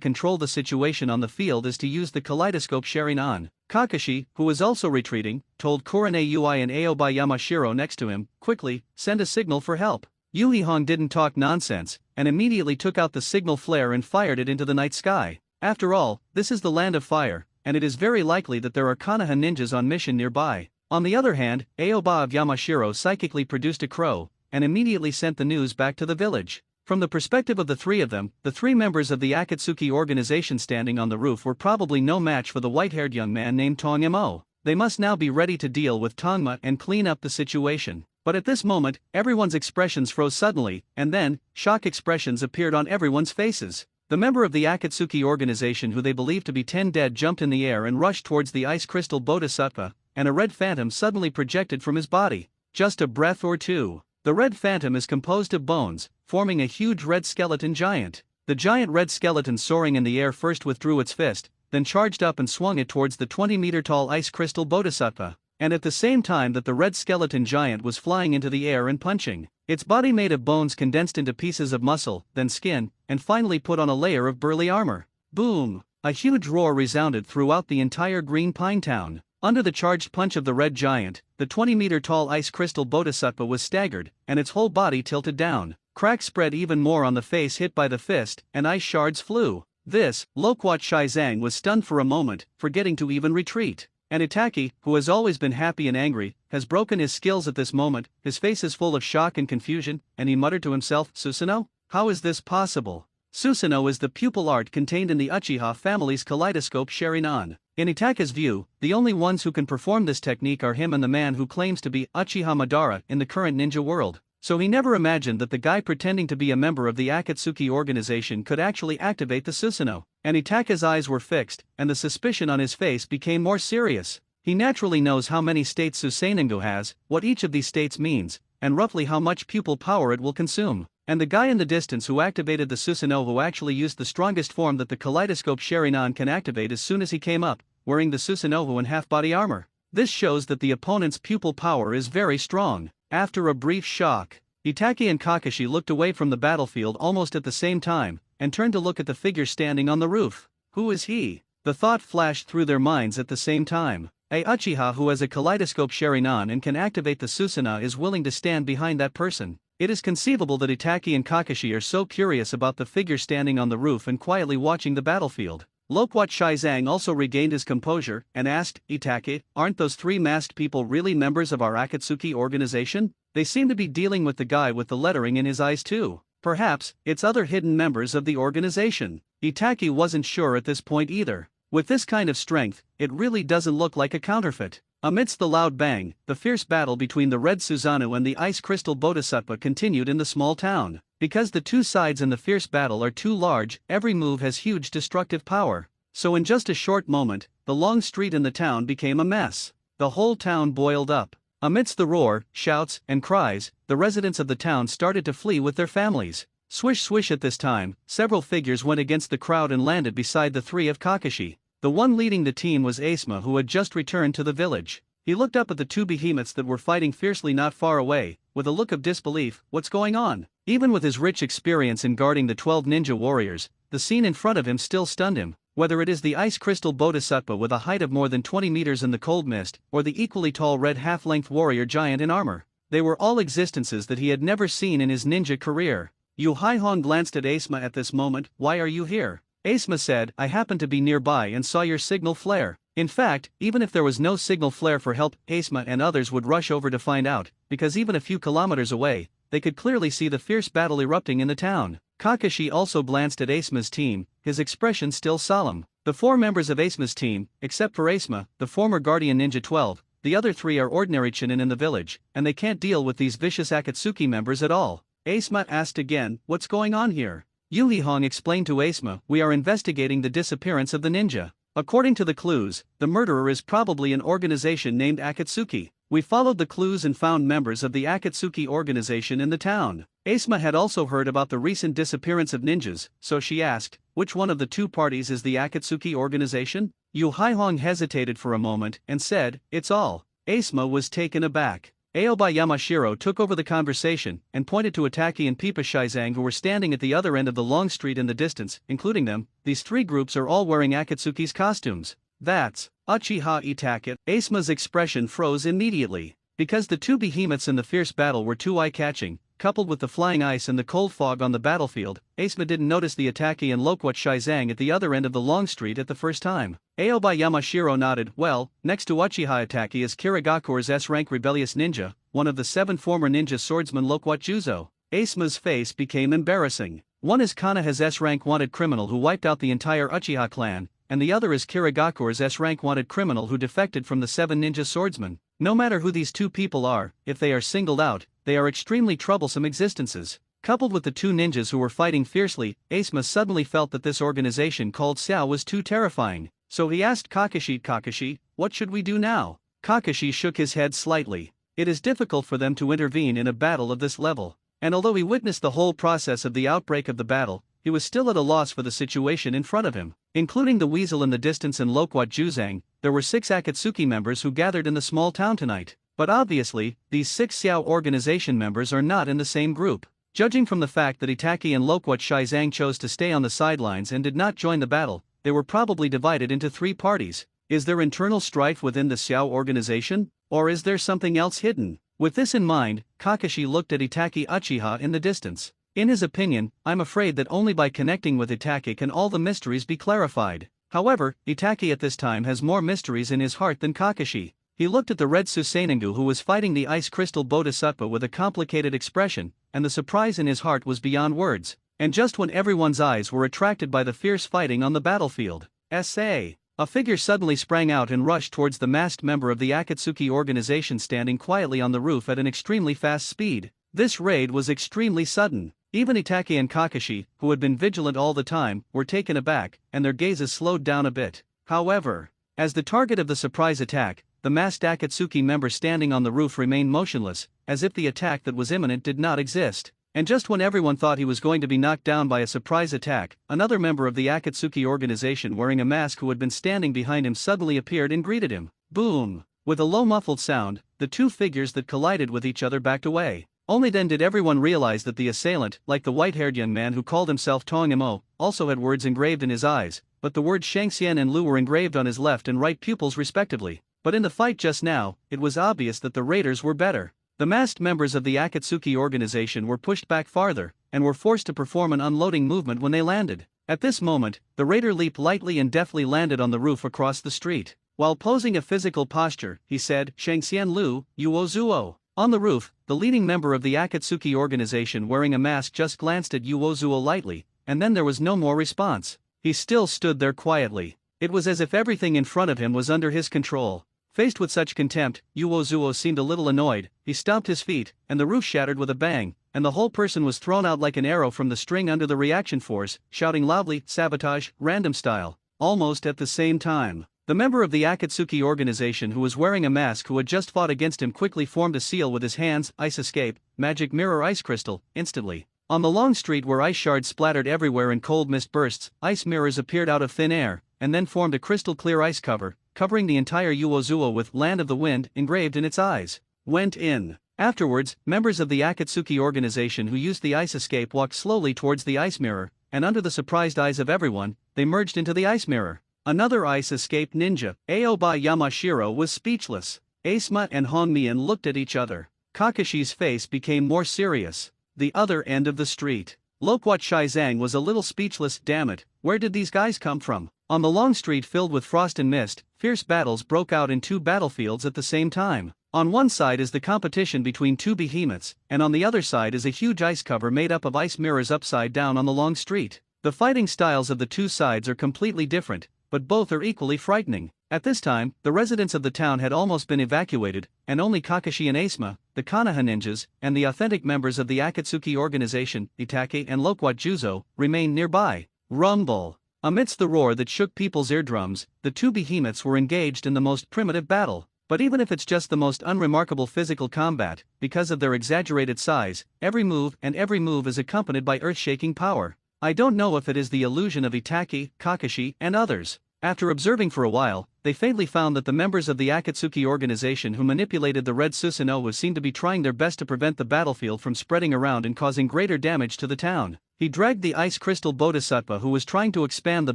control the situation on the field is to use the kaleidoscope Sharingan. Kakashi, who was also retreating, told Kurane Ui and Aoba Yamashiro next to him, quickly, send a signal for help. Yuhihong didn't talk nonsense, and immediately took out the signal flare and fired it into the night sky. After all, this is the land of fire, and it is very likely that there are Konoha ninjas on mission nearby. On the other hand, Aoba of Yamashiro psychically produced a crow, and immediately sent the news back to the village. From the perspective of the three of them, the three members of the Akatsuki organization standing on the roof were probably no match for the white-haired young man named Tong Imo. They must now be ready to deal with Tongma and clean up the situation. But at this moment, everyone's expressions froze suddenly, and then, shock expressions appeared on everyone's faces. The member of the Akatsuki organization who they believed to be 10 dead jumped in the air and rushed towards the ice crystal bodhisattva, and a red phantom suddenly projected from his body. Just a breath or two. The red phantom is composed of bones, forming a huge red skeleton giant. The giant red skeleton soaring in the air first withdrew its fist, then charged up and swung it towards the 20-meter-tall ice crystal bodhisattva. And at the same time that the red skeleton giant was flying into the air and punching, its body made of bones condensed into pieces of muscle, then skin, and finally put on a layer of burly armor. Boom! A huge roar resounded throughout the entire Green Pine Town. Under the charged punch of the red giant, the 20-meter-tall ice crystal bodhisattva was staggered, and its whole body tilted down. Cracks spread even more on the face hit by the fist, and ice shards flew. This, Loquat Shizang was stunned for a moment, forgetting to even retreat. And Itaki, who has always been happy and angry, has broken his skills at this moment. His face is full of shock and confusion, and he muttered to himself, Susanoo? How is this possible? Susanoo is the pupil art contained in the Uchiha family's kaleidoscope Sharingan. In Itaki's view, the only ones who can perform this technique are him and the man who claims to be Uchiha Madara in the current ninja world. So he never imagined that the guy pretending to be a member of the Akatsuki organization could actually activate the Susanoo. And Itaki's eyes were fixed, and the suspicion on his face became more serious. He naturally knows how many states Susanoo has, what each of these states means, and roughly how much pupil power it will consume. And the guy in the distance who activated the Susanoo actually used the strongest form that the kaleidoscope Sharingan can activate as soon as he came up, wearing the Susanoo in half-body armor. This shows that the opponent's pupil power is very strong. After a brief shock, Itaki and Kakashi looked away from the battlefield almost at the same time, and turned to look at the figure standing on the roof. Who is he? The thought flashed through their minds at the same time. A uchiha who has a kaleidoscope Sharingan and can activate the Susanoo is willing to stand behind that person. It is conceivable that Itachi and Kakashi are so curious about the figure standing on the roof and quietly watching the battlefield. Loquat Shaizang also regained his composure and asked, Itachi, aren't those three masked people really members of our Akatsuki organization? They seem to be dealing with the guy with the lettering in his eyes too. Perhaps, it's other hidden members of the organization. Itachi wasn't sure at this point either. With this kind of strength, it really doesn't look like a counterfeit. Amidst the loud bang, the fierce battle between the red Susanoo and the ice crystal Bodhisattva continued in the small town. Because the two sides in the fierce battle are too large, every move has huge destructive power. So in just a short moment, the long street in the town became a mess. The whole town boiled up. Amidst the roar, shouts, and cries, the residents of the town started to flee with their families. Swish swish at this time, several figures went against the crowd and landed beside the three of Kakashi. The one leading the team was Asuma, who had just returned to the village. He looked up at the two behemoths that were fighting fiercely not far away, with a look of disbelief. What's going on? Even with his rich experience in guarding the 12 ninja warriors, the scene in front of him still stunned him. Whether it is the ice crystal Bodhisattva with a height of more than 20 meters in the cold mist, or the equally tall red half-length warrior giant in armor, they were all existences that he had never seen in his ninja career. Yu Haihong glanced at Asuma at this moment. Why are you here? Asuma said, I happened to be nearby and saw your signal flare. In fact, even if there was no signal flare for help, Asuma and others would rush over to find out, because even a few kilometers away, they could clearly see the fierce battle erupting in the town. Kakashi also glanced at Asuma's team, his expression still solemn. The four members of Asuma's team, except for Asuma, the former Guardian Ninja 12, the other three are ordinary Chunin in the village, and they can't deal with these vicious Akatsuki members at all. Asuma asked again, what's going on here? Yu Haihong explained to Asuma, we are investigating the disappearance of the ninja. According to the clues, the murderer is probably an organization named Akatsuki. We followed the clues and found members of the Akatsuki organization in the town. Asuma had also heard about the recent disappearance of ninjas, so she asked, which one of the two parties is the Akatsuki organization? Yu Haihong hesitated for a moment and said, it's all. Asuma was taken aback. Aoba Yamashiro took over the conversation and pointed to Itachi and Pipa Shaizang, who were standing at the other end of the long street in the distance, including them. These three groups are all wearing Akatsuki's costumes. That's Uchiha Itachi. Asuma's expression froze immediately. Because the two behemoths in the fierce battle were too eye-catching, coupled with the flying ice and the cold fog on the battlefield, Asuma didn't notice the Itachi and Loquat Shaizang at the other end of the long street at the first time. Aoba Yamashiro nodded. Well, next to Uchiha Itachi is Kirigakure's S-rank rebellious ninja, one of the 7 former ninja swordsmen Loquat Juzo. Asuma's face became embarrassing. One is Kanaha's S-rank wanted criminal who wiped out the entire Uchiha clan, and the other is Kirigakure's S-rank wanted criminal who defected from the 7 ninja swordsmen. No matter who these two people are, if they are singled out, they are extremely troublesome existences. Coupled with the two ninjas who were fighting fiercely, Asuma suddenly felt that this organization called Xiao was too terrifying. So he asked Kakashi, what should we do now? Kakashi shook his head slightly. It is difficult for them to intervene in a battle of this level. And although he witnessed the whole process of the outbreak of the battle, he was still at a loss for the situation in front of him. Including the weasel in the distance and Loquat Juzang, there were 6 Akatsuki members who gathered in the small town tonight. But obviously, these 6 Xiao organization members are not in the same group. Judging from the fact that Itachi and Loquat Shaizang chose to stay on the sidelines and did not join the battle, they were probably divided into 3 parties. Is there internal strife within the Xiao organization? Or is there something else hidden? With this in mind, Kakashi looked at Itachi Uchiha in the distance. In his opinion, I'm afraid that only by connecting with Itachi can all the mysteries be clarified. However, Itachi at this time has more mysteries in his heart than Kakashi. He looked at the red Susanoo who was fighting the ice crystal Bodhisattva with a complicated expression, and the surprise in his heart was beyond words. And just when everyone's eyes were attracted by the fierce fighting on the battlefield, a figure suddenly sprang out and rushed towards the masked member of the Akatsuki organization standing quietly on the roof at an extremely fast speed. This raid was extremely sudden. Even Itachi and Kakashi, who had been vigilant all the time, were taken aback, and their gazes slowed down a bit. However, as the target of the surprise attack, the masked Akatsuki member standing on the roof remained motionless, as if the attack that was imminent did not exist. And just when everyone thought he was going to be knocked down by a surprise attack, another member of the Akatsuki organization wearing a mask who had been standing behind him suddenly appeared and greeted him. Boom! With a low muffled sound, the two figures that collided with each other backed away. Only then did everyone realize that the assailant, like the white-haired young man who called himself Tong Imo, also had words engraved in his eyes, but the words Shangxian and Lu were engraved on his left and right pupils respectively. but in the fight just now, it was obvious that the raiders were better. The masked members of the Akatsuki organization were pushed back farther, and were forced to perform an unloading movement when they landed. At this moment, the raider leaped lightly and deftly landed on the roof across the street. While posing a physical posture, he said, "Shangxian Lu, Yuozuo." On the roof, the leading member of the Akatsuki organization wearing a mask just glanced at Yuozuo lightly, and then there was no more response. He still stood there quietly. It was as if everything in front of him was under his control. Faced with such contempt, Yuozuo seemed a little annoyed. He stomped his feet, and the roof shattered with a bang, and the whole person was thrown out like an arrow from the string under the reaction force, shouting loudly, "Sabotage, random style." Almost at the same time, the member of the Akatsuki organization who was wearing a mask who had just fought against him quickly formed a seal with his hands, "Ice escape, magic mirror ice crystal," instantly. On the long street where ice shards splattered everywhere in cold mist bursts, ice mirrors appeared out of thin air, and then formed a crystal clear ice cover, covering the entire Yuozuo with "Land of the Wind" engraved in its eyes. Went in. Afterwards, members of the Akatsuki organization who used the ice escape walked slowly towards the ice mirror, and under the surprised eyes of everyone, they merged into the ice mirror. Another ice escape ninja, Aoba Yamashiro, was speechless. Asuma and Hongmian looked at each other. Kakashi's face became more serious. The other end of the street, Loquat Shizang was a little speechless. Damn it, where did these guys come from? On the long street filled with frost and mist, fierce battles broke out in two battlefields at the same time. On one side is the competition between two behemoths, and on the other side is a huge ice cover made up of ice mirrors upside down on the long street. The fighting styles of the two sides are completely different, but both are equally frightening. At this time, the residents of the town had almost been evacuated, and only Kakashi and Asuma, the Konoha ninjas, and the authentic members of the Akatsuki organization, Itake and Loquat Juzo, remained nearby. Rumble. Amidst the roar that shook people's eardrums, the two behemoths were engaged in the most primitive battle. But even if it's just the most unremarkable physical combat, because of their exaggerated size, every move is accompanied by earth-shaking power. I don't know if it is the illusion of Itake, Kakashi, and others. After observing for a while, they faintly found that the members of the Akatsuki organization who manipulated the red Susanoo seemed to be trying their best to prevent the battlefield from spreading around and causing greater damage to the town. He dragged the ice crystal bodhisattva who was trying to expand the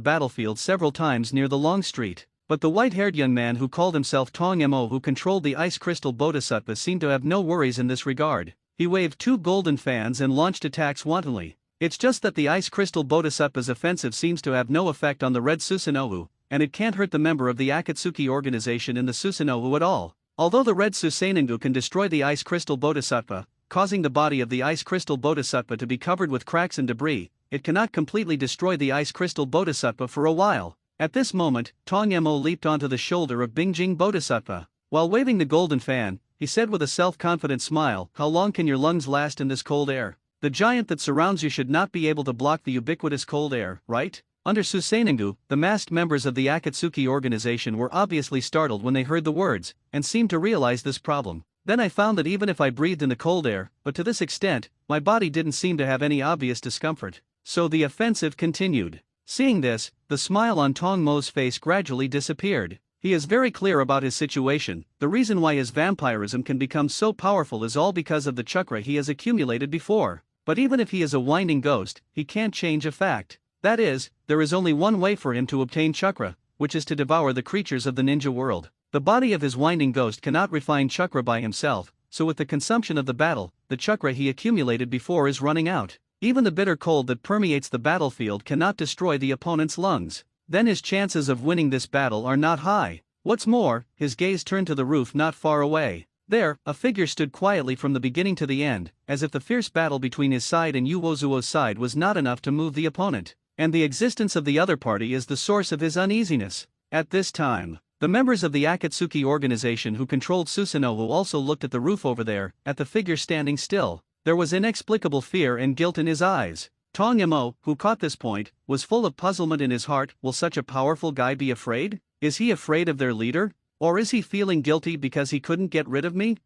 battlefield several times near the long street. But the white-haired young man who called himself Tong Mo who controlled the ice crystal bodhisattva seemed to have no worries in this regard. He waved two golden fans and launched attacks wantonly. It's just that the ice crystal bodhisattva's offensive seems to have no effect on the red Susanoo, and it can't hurt the member of the Akatsuki organization in the Susanoo at all. Although the red Susanoo can destroy the ice crystal bodhisattva, causing the body of the ice crystal bodhisattva to be covered with cracks and debris, it cannot completely destroy the ice crystal bodhisattva for a while. At this moment, Tong Mo leaped onto the shoulder of Bingjing Bodhisattva. While waving the golden fan, he said with a self-confident smile, "How long can your lungs last in this cold air? The giant that surrounds you should not be able to block the ubiquitous cold air, right?" Under Susanoo, the masked members of the Akatsuki organization were obviously startled when they heard the words, and seemed to realize this problem. Then I found that even if I breathed in the cold air, but to this extent, my body didn't seem to have any obvious discomfort. So the offensive continued. Seeing this, the smile on Tong Mo's face gradually disappeared. He is very clear about his situation. The reason why his vampirism can become so powerful is all because of the chakra he has accumulated before. But even if he is a winding ghost, he can't change a fact. That is, there is only one way for him to obtain chakra, which is to devour the creatures of the ninja world. The body of his winding ghost cannot refine chakra by himself, so with the consumption of the battle, the chakra he accumulated before is running out. Even the bitter cold that permeates the battlefield cannot destroy the opponent's lungs. Then his chances of winning this battle are not high. What's more, his gaze turned to the roof not far away. There, a figure stood quietly from the beginning to the end, as if the fierce battle between his side and Yuozuo's side was not enough to move the opponent. And the existence of the other party is the source of his uneasiness. At this time, the members of the Akatsuki organization who controlled Susanoo also looked at the roof over there, at the figure standing still. There was inexplicable fear and guilt in his eyes. Tong Mo, who caught this point, was full of puzzlement in his heart. Will such a powerful guy be afraid? Is he afraid of their leader? Or is he feeling guilty because he couldn't get rid of me?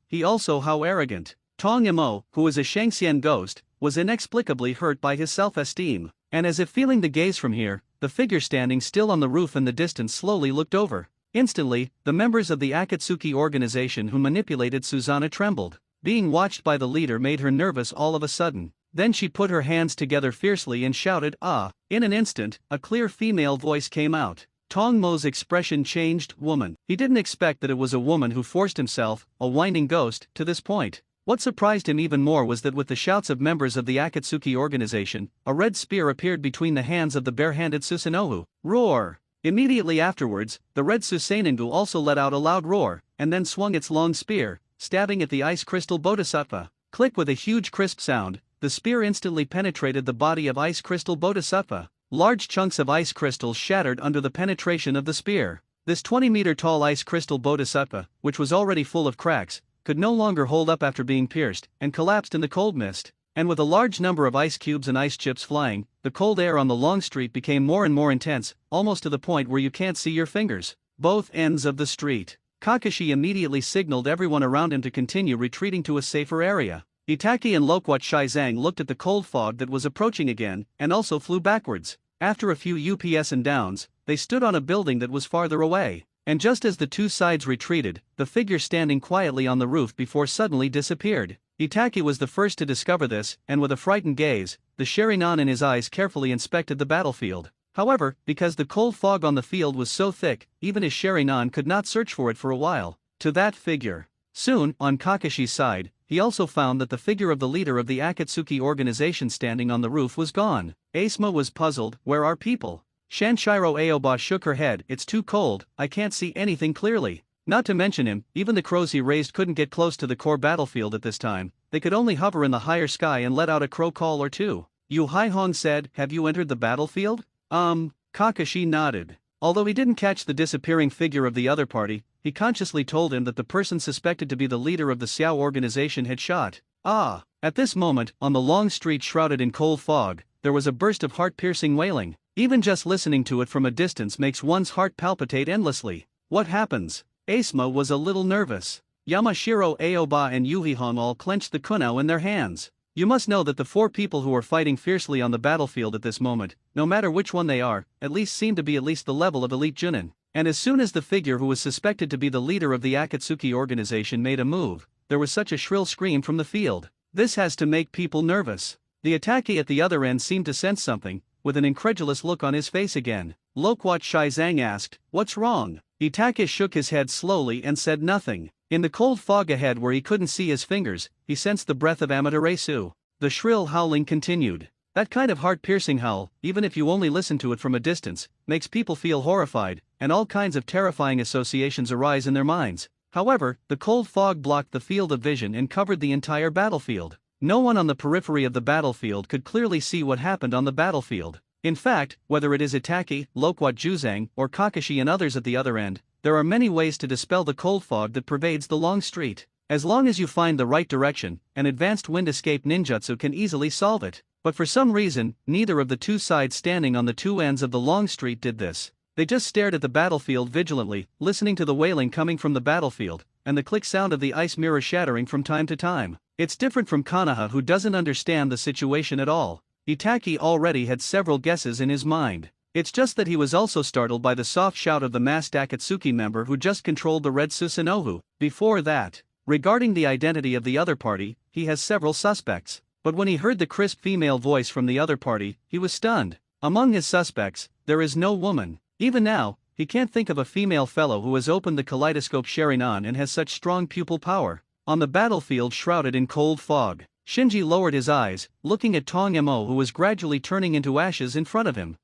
He also how arrogant. Tong Mo, who is a Shangxian ghost, was inexplicably hurt by his self-esteem. And as if feeling the gaze from here, the figure standing still on the roof in the distance slowly looked over. Instantly, the members of the Akatsuki organization who manipulated Susanoo trembled. Being watched by the leader made her nervous all of a sudden. Then she put her hands together fiercely and shouted, "Ah!" In an instant, a clear female voice came out. Tong Mo's expression changed. Woman. He didn't expect that it was a woman who forced himself, a winding ghost, to this point. What surprised him even more was that with the shouts of members of the Akatsuki organization, a red spear appeared between the hands of the bare-handed Susanoo. Roar! Immediately afterwards, the red Susanoo also let out a loud roar, and then swung its long spear, stabbing at the ice crystal bodhisattva. Click. With a huge crisp sound, the spear instantly penetrated the body of ice crystal bodhisattva. Large chunks of ice crystals shattered under the penetration of the spear. This 20-meter-tall ice crystal bodhisattva, which was already full of cracks, could no longer hold up after being pierced, and collapsed in the cold mist. And with a large number of ice cubes and ice chips flying, the cold air on the long street became more and more intense, almost to the point where you can't see your fingers. Both ends of the street. Kakashi immediately signaled everyone around him to continue retreating to a safer area. Itaki and Loquat Shizang looked at the cold fog that was approaching again, and also flew backwards. After a few ups and downs, they stood on a building that was farther away. And just as the two sides retreated, the figure standing quietly on the roof before suddenly disappeared. Itaki was the first to discover this, and with a frightened gaze, the Sharingan in his eyes carefully inspected the battlefield. However, because the cold fog on the field was so thick, even his Sharingan could not search for it for a while. To that figure. Soon, on Kakashi's side, he also found that the figure of the leader of the Akatsuki organization standing on the roof was gone. Asuma was puzzled. Where are people? Shanshiro Aoba shook her head. It's too cold, I can't see anything clearly. Not to mention him, even the crows he raised couldn't get close to the core battlefield at this time. They could only hover in the higher sky and let out a crow call or two. Yu Haihong said, have you entered the battlefield? Kakashi nodded. Although he didn't catch the disappearing figure of the other party, he consciously told him that the person suspected to be the leader of the Xiao organization had shot. At this moment, on the long street shrouded in cold fog, there was a burst of heart-piercing wailing. Even just listening to it from a distance makes one's heart palpitate endlessly. What happens? Asuma was a little nervous. Yamashiro Aoba and Yuhihong all clenched the kunao in their hands. You must know that the four people who are fighting fiercely on the battlefield at this moment, no matter which one they are, at least seem to be at least the level of elite Junin. And as soon as the figure who was suspected to be the leader of the Akatsuki organization made a move, there was such a shrill scream from the field. This has to make people nervous. The attackee at the other end seemed to sense something, with an incredulous look on his face again. Loquat Shizang asked, what's wrong? Itake shook his head slowly and said nothing. In the cold fog ahead where he couldn't see his fingers, he sensed the breath of Amaterasu. The shrill howling continued. That kind of heart-piercing howl, even if you only listen to it from a distance, makes people feel horrified, and all kinds of terrifying associations arise in their minds. However, the cold fog blocked the field of vision and covered the entire battlefield. No one on the periphery of the battlefield could clearly see what happened on the battlefield. In fact, whether it is Itaki, Loquat Juzang, or Kakashi and others at the other end, there are many ways to dispel the cold fog that pervades the long street. As long as you find the right direction, an advanced wind escape ninjutsu can easily solve it. But for some reason, neither of the two sides standing on the two ends of the long street did this. They just stared at the battlefield vigilantly, listening to the wailing coming from the battlefield, and the click sound of the ice mirror shattering from time to time. It's different from Konoha, who doesn't understand the situation at all. Itaki already had several guesses in his mind. It's just that he was also startled by the soft shout of the masked Akatsuki member who just controlled the red Susanoo. Before that, regarding the identity of the other party, he has several suspects. But when he heard the crisp female voice from the other party, he was stunned. Among his suspects, there is no woman. Even now, he can't think of a female fellow who has opened the kaleidoscope Sharingan and has such strong pupil power. On the battlefield shrouded in cold fog, Shinji lowered his eyes, looking at Tong Mo, who was gradually turning into ashes in front of him.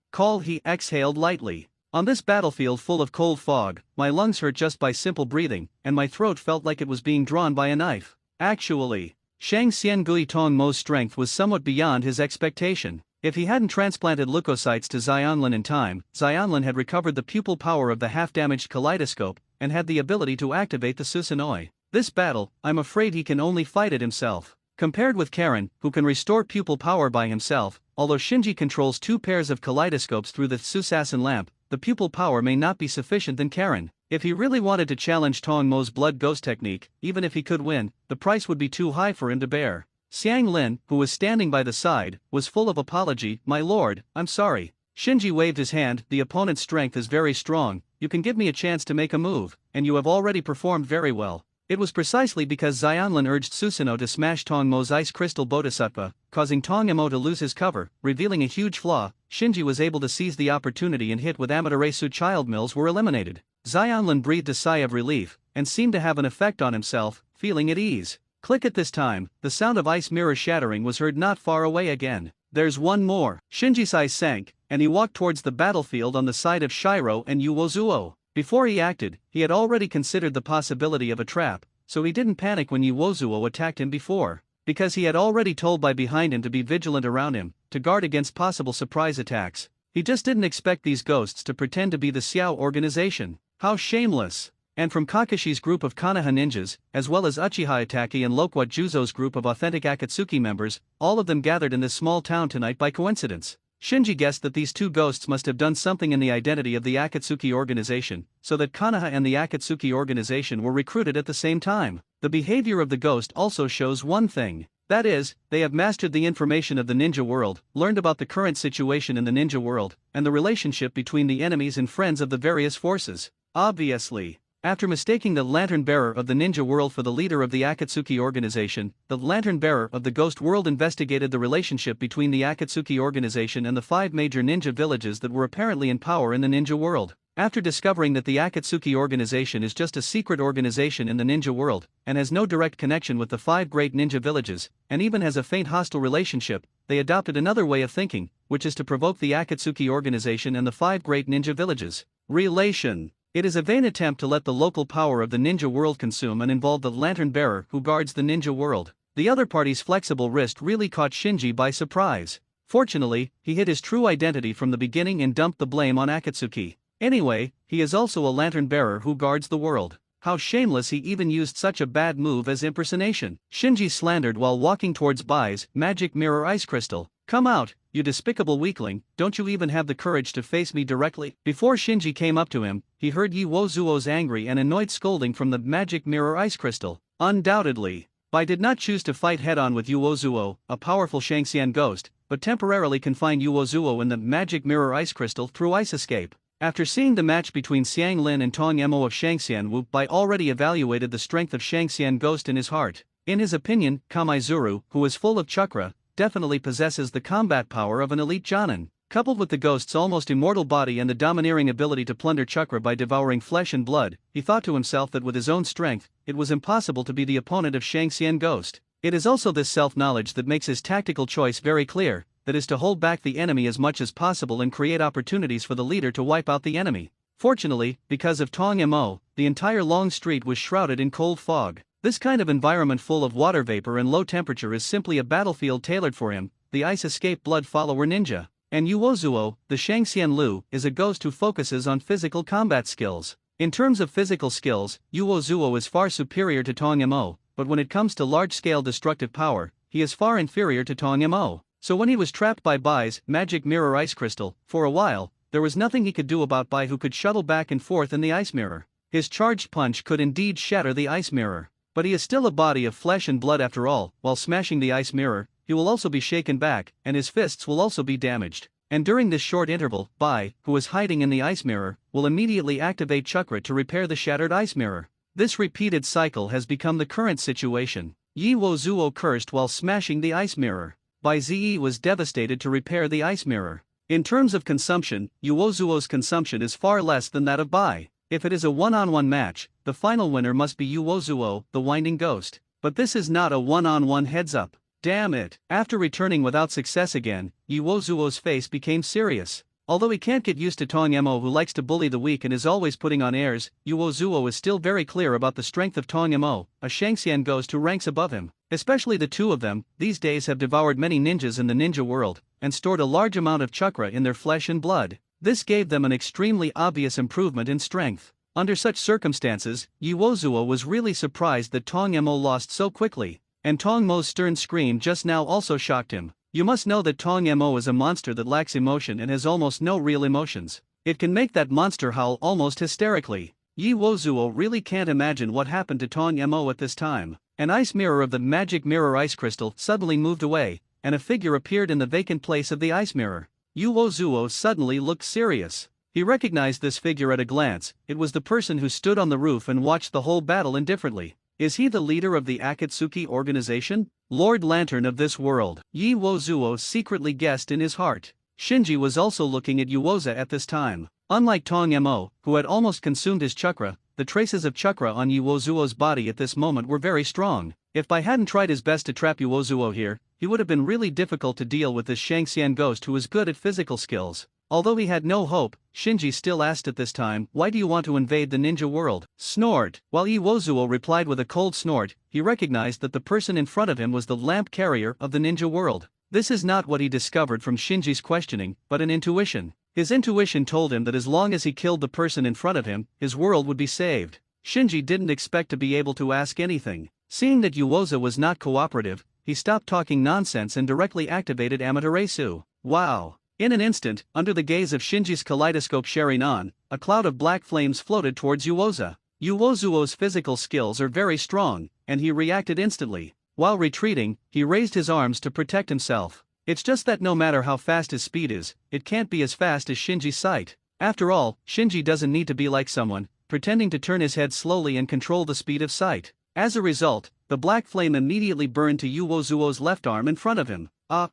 He exhaled lightly. On this battlefield full of cold fog, my lungs hurt just by simple breathing, and my throat felt like it was being drawn by a knife. Actually, Shang Xiangui Tong Mo's strength was somewhat beyond his expectation. If he hadn't transplanted leukocytes to Xionlin in time, Xionlin had recovered the pupil power of the half-damaged kaleidoscope, and had the ability to activate the Susanoo. This battle, I'm afraid he can only fight it himself. Compared with Karen, who can restore pupil power by himself, although Shinji controls 2 pairs of kaleidoscopes through the Susasen lamp, the pupil power may not be sufficient than Karen. If he really wanted to challenge Tong Mo's blood ghost technique, even if he could win, the price would be too high for him to bear. Xiang Lin, who was standing by the side, was full of apology. My lord, I'm sorry. Shinji waved his hand. The opponent's strength is very strong, you can give me a chance to make a move, and you have already performed very well. It was precisely because Xianlin urged Susanoo to smash Tong Mo's ice crystal bodhisattva, causing Tong Mo to lose his cover, revealing a huge flaw. Shinji was able to seize the opportunity and hit with Amaterasu child mills were eliminated. Xianlin breathed a sigh of relief, and seemed to have an effect on himself, feeling at ease. Click at this time, the sound of ice mirror shattering was heard not far away again. There's one more. Shinji's eyes sank, and he walked towards the battlefield on the side of Shiro and Uozuo. Before he acted, he had already considered the possibility of a trap, so he didn't panic when Uozuo attacked him before, because he had already told by behind him to be vigilant around him, to guard against possible surprise attacks. He just didn't expect these ghosts to pretend to be the Xiao organization. How shameless! And from Kakashi's group of Konoha ninjas, as well as Uchiha Itaki and Loquat Juzo's group of authentic Akatsuki members, all of them gathered in this small town tonight by coincidence. Shinji guessed that these two ghosts must have done something in the identity of the Akatsuki organization, so that Konoha and the Akatsuki organization were recruited at the same time. The behavior of the ghost also shows one thing. That is, they have mastered the information of the ninja world, learned about the current situation in the ninja world, and the relationship between the enemies and friends of the various forces. Obviously. After mistaking the lantern-bearer of the ninja world for the leader of the Akatsuki organization, the lantern-bearer of the ghost world investigated the relationship between the Akatsuki organization and the 5 major ninja villages that were apparently in power in the ninja world. After discovering that the Akatsuki organization is just a secret organization in the ninja world, and has no direct connection with the 5 great ninja villages, and even has a faint hostile relationship, they adopted another way of thinking, which is to provoke the Akatsuki organization and the 5 great ninja villages. Relation. It is a vain attempt to let the local power of the ninja world consume and involve the lantern-bearer who guards the ninja world. The other party's flexible wrist really caught Shinji by surprise. Fortunately, he hid his true identity from the beginning and dumped the blame on Akatsuki. Anyway, he is also a lantern-bearer who guards the world. How shameless he even used such a bad move as impersonation. Shinji slandered while walking towards Bai's magic mirror ice crystal. Come out, you despicable weakling, don't you even have the courage to face me directly? Before Shinji came up to him, he heard Uozuo's angry and annoyed scolding from the magic mirror ice crystal. Undoubtedly, Bai did not choose to fight head-on with Uozuo, a powerful Shangxian ghost, but temporarily confined Uozuo in the magic mirror ice crystal through ice escape. After seeing the match between Xiang Lin and Tong Mo of Shangxian Wu, Bai already evaluated the strength of Shangxian ghost in his heart. In his opinion, Kamaizuru, who is full of chakra, definitely possesses the combat power of an elite Jonin. Coupled with the ghost's almost immortal body and the domineering ability to plunder chakra by devouring flesh and blood, he thought to himself that with his own strength, it was impossible to be the opponent of Shangxian ghost. It is also this self-knowledge that makes his tactical choice very clear, that is to hold back the enemy as much as possible and create opportunities for the leader to wipe out the enemy. Fortunately, because of Tong Mo, the entire long street was shrouded in cold fog. This kind of environment full of water vapor and low temperature is simply a battlefield tailored for him, the ice escape blood follower ninja. And Uozuo, the Shangxian Lu, is a ghost who focuses on physical combat skills. In terms of physical skills, Uozuo is far superior to Tong Mo, but when it comes to large-scale destructive power, he is far inferior to Tong Mo. So when he was trapped by Bai's magic mirror ice crystal, for a while, there was nothing he could do about Bai, who could shuttle back and forth in the ice mirror. His charged punch could indeed shatter the ice mirror. But he is still a body of flesh and blood after all. While smashing the ice mirror, he will also be shaken back, and his fists will also be damaged. And during this short interval, Bai, who is hiding in the ice mirror, will immediately activate chakra to repair the shattered ice mirror. This repeated cycle has become the current situation. Uozuo cursed while smashing the ice mirror. Bai Zi was devastated to repair the ice mirror. In terms of consumption, Uozuo's consumption is far less than that of Bai. If it is a one-on-one match, the final winner must be Uozuo, the winding ghost. But this is not a one-on-one heads-up. Damn it. After returning without success again, Uozuo's face became serious. Although he can't get used to Tong Mo, who likes to bully the weak and is always putting on airs, Uozuo is still very clear about the strength of Tong Mo, a Shangxian ghost who ranks above him. Especially the two of them, these days have devoured many ninjas in the ninja world, and stored a large amount of chakra in their flesh and blood. This gave them an extremely obvious improvement in strength. Under such circumstances, Uozuo was really surprised that Tong Mo lost so quickly, and Tong Mo's stern scream just now also shocked him. You must know that Tong Mo is a monster that lacks emotion and has almost no real emotions. It can make that monster howl almost hysterically. Uozuo really can't imagine what happened to Tong Mo at this time. An ice mirror of the magic mirror ice crystal suddenly moved away, and a figure appeared in the vacant place of the ice mirror. Uozuo suddenly looked serious. He recognized this figure at a glance. It was the person who stood on the roof and watched the whole battle indifferently. Is he the leader of the Akatsuki organization? Lord Lantern of this world? Yi Wozuo secretly guessed in his heart. Shinji was also looking at Yuoza at this time. Unlike Tong Mo, who had almost consumed his chakra, the traces of chakra on Yuozuo's body at this moment were very strong. If Bai hadn't tried his best to trap Yuozuo here, he would have been really difficult to deal with this Shangxian ghost who was good at physical skills. Although he had no hope, Shinji still asked at this time, "Why do you want to invade the ninja world?" Snort. While Yuozuo replied with a cold snort, he recognized that the person in front of him was the lamp carrier of the ninja world. This is not what he discovered from Shinji's questioning, but an intuition. His intuition told him that as long as he killed the person in front of him, his world would be saved. Shinji didn't expect to be able to ask anything. Seeing that Yuoza was not cooperative, he stopped talking nonsense and directly activated Amaterasu. Wow! In an instant, under the gaze of Shinji's kaleidoscope Sharingan, a cloud of black flames floated towards Yuoza. Yuozuo's physical skills are very strong, and he reacted instantly. While retreating, he raised his arms to protect himself. It's just that no matter how fast his speed is, it can't be as fast as Shinji's sight. After all, Shinji doesn't need to be like someone, pretending to turn his head slowly and control the speed of sight. As a result, the black flame immediately burned to Yuozuo's left arm in front of him.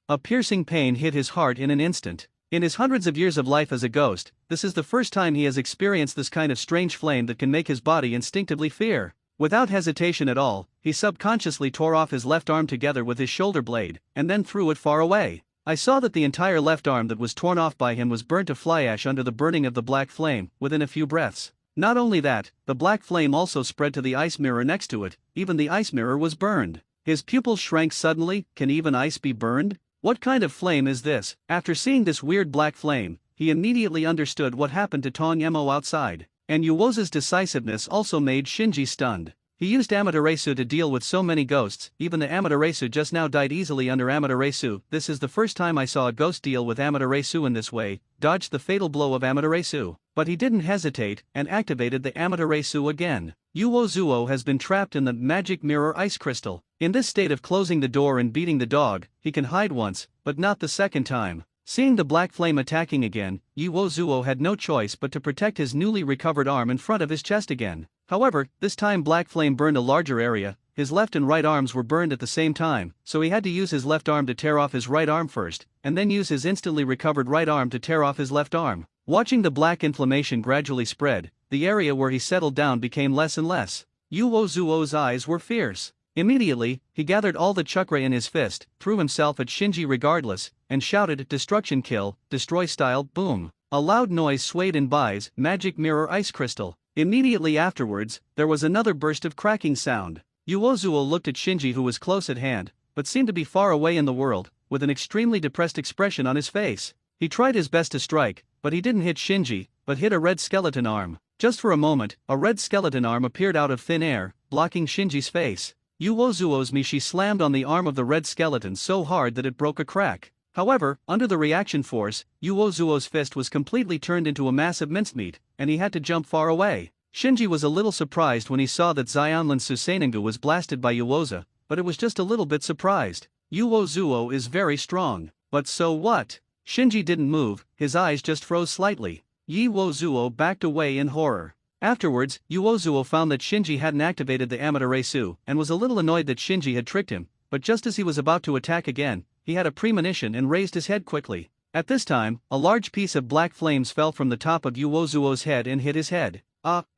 A piercing pain hit his heart in an instant. In his hundreds of years of life as a ghost, this is the first time he has experienced this kind of strange flame that can make his body instinctively fear. Without hesitation at all, he subconsciously tore off his left arm together with his shoulder blade, and then threw it far away. I saw that the entire left arm that was torn off by him was burnt to fly ash under the burning of the black flame, within a few breaths. Not only that, the black flame also spread to the ice mirror next to it, even the ice mirror was burned. His pupils shrank suddenly. Can even ice be burned? What kind of flame is this? After seeing this weird black flame, he immediately understood what happened to Tong Mo outside. And Yuoza's decisiveness also made Shinji stunned. He used Amaterasu to deal with so many ghosts, even the Amaterasu just now died easily under Amaterasu. This is the first time I saw a ghost deal with Amaterasu in this way, dodged the fatal blow of Amaterasu. But he didn't hesitate, and activated the Amaterasu again. Yuozuo has been trapped in the magic mirror ice crystal. In this state of closing the door and beating the dog, he can hide once, but not the second time. Seeing the black flame attacking again, Yuozuo had no choice but to protect his newly recovered arm in front of his chest again. However, this time black flame burned a larger area. His left and right arms were burned at the same time, so he had to use his left arm to tear off his right arm first, and then use his instantly recovered right arm to tear off his left arm. Watching the black inflammation gradually spread, the area where he settled down became less and less. Yuozuo's eyes were fierce. Immediately, he gathered all the chakra in his fist, threw himself at Shinji regardless, and shouted, "Destruction kill, destroy style, boom." A loud noise swayed in Bai's magic mirror ice crystal. Immediately afterwards, there was another burst of cracking sound. Yuozuo looked at Shinji, who was close at hand, but seemed to be far away in the world, with an extremely depressed expression on his face. He tried his best to strike, but he didn't hit Shinji, but hit a red skeleton arm. Just for a moment, a red skeleton arm appeared out of thin air, blocking Shinji's face. Yuozuo's mishi slammed on the arm of the red skeleton so hard that it broke a crack. However, under the reaction force, Yuozuo's fist was completely turned into a massive mincemeat, and he had to jump far away. Shinji was a little surprised when he saw that Xianlin Susanengu was blasted by Yuoza, but it was just a little bit surprised. Yuozuo is very strong. But so what? Shinji didn't move, his eyes just froze slightly. Yuozuo backed away in horror. Afterwards, Yuozuo found that Shinji hadn't activated the Amaterasu, and was a little annoyed that Shinji had tricked him, but just as he was about to attack again, he had a premonition and raised his head quickly. At this time, a large piece of black flames fell from the top of Yuozuo's head and hit his head.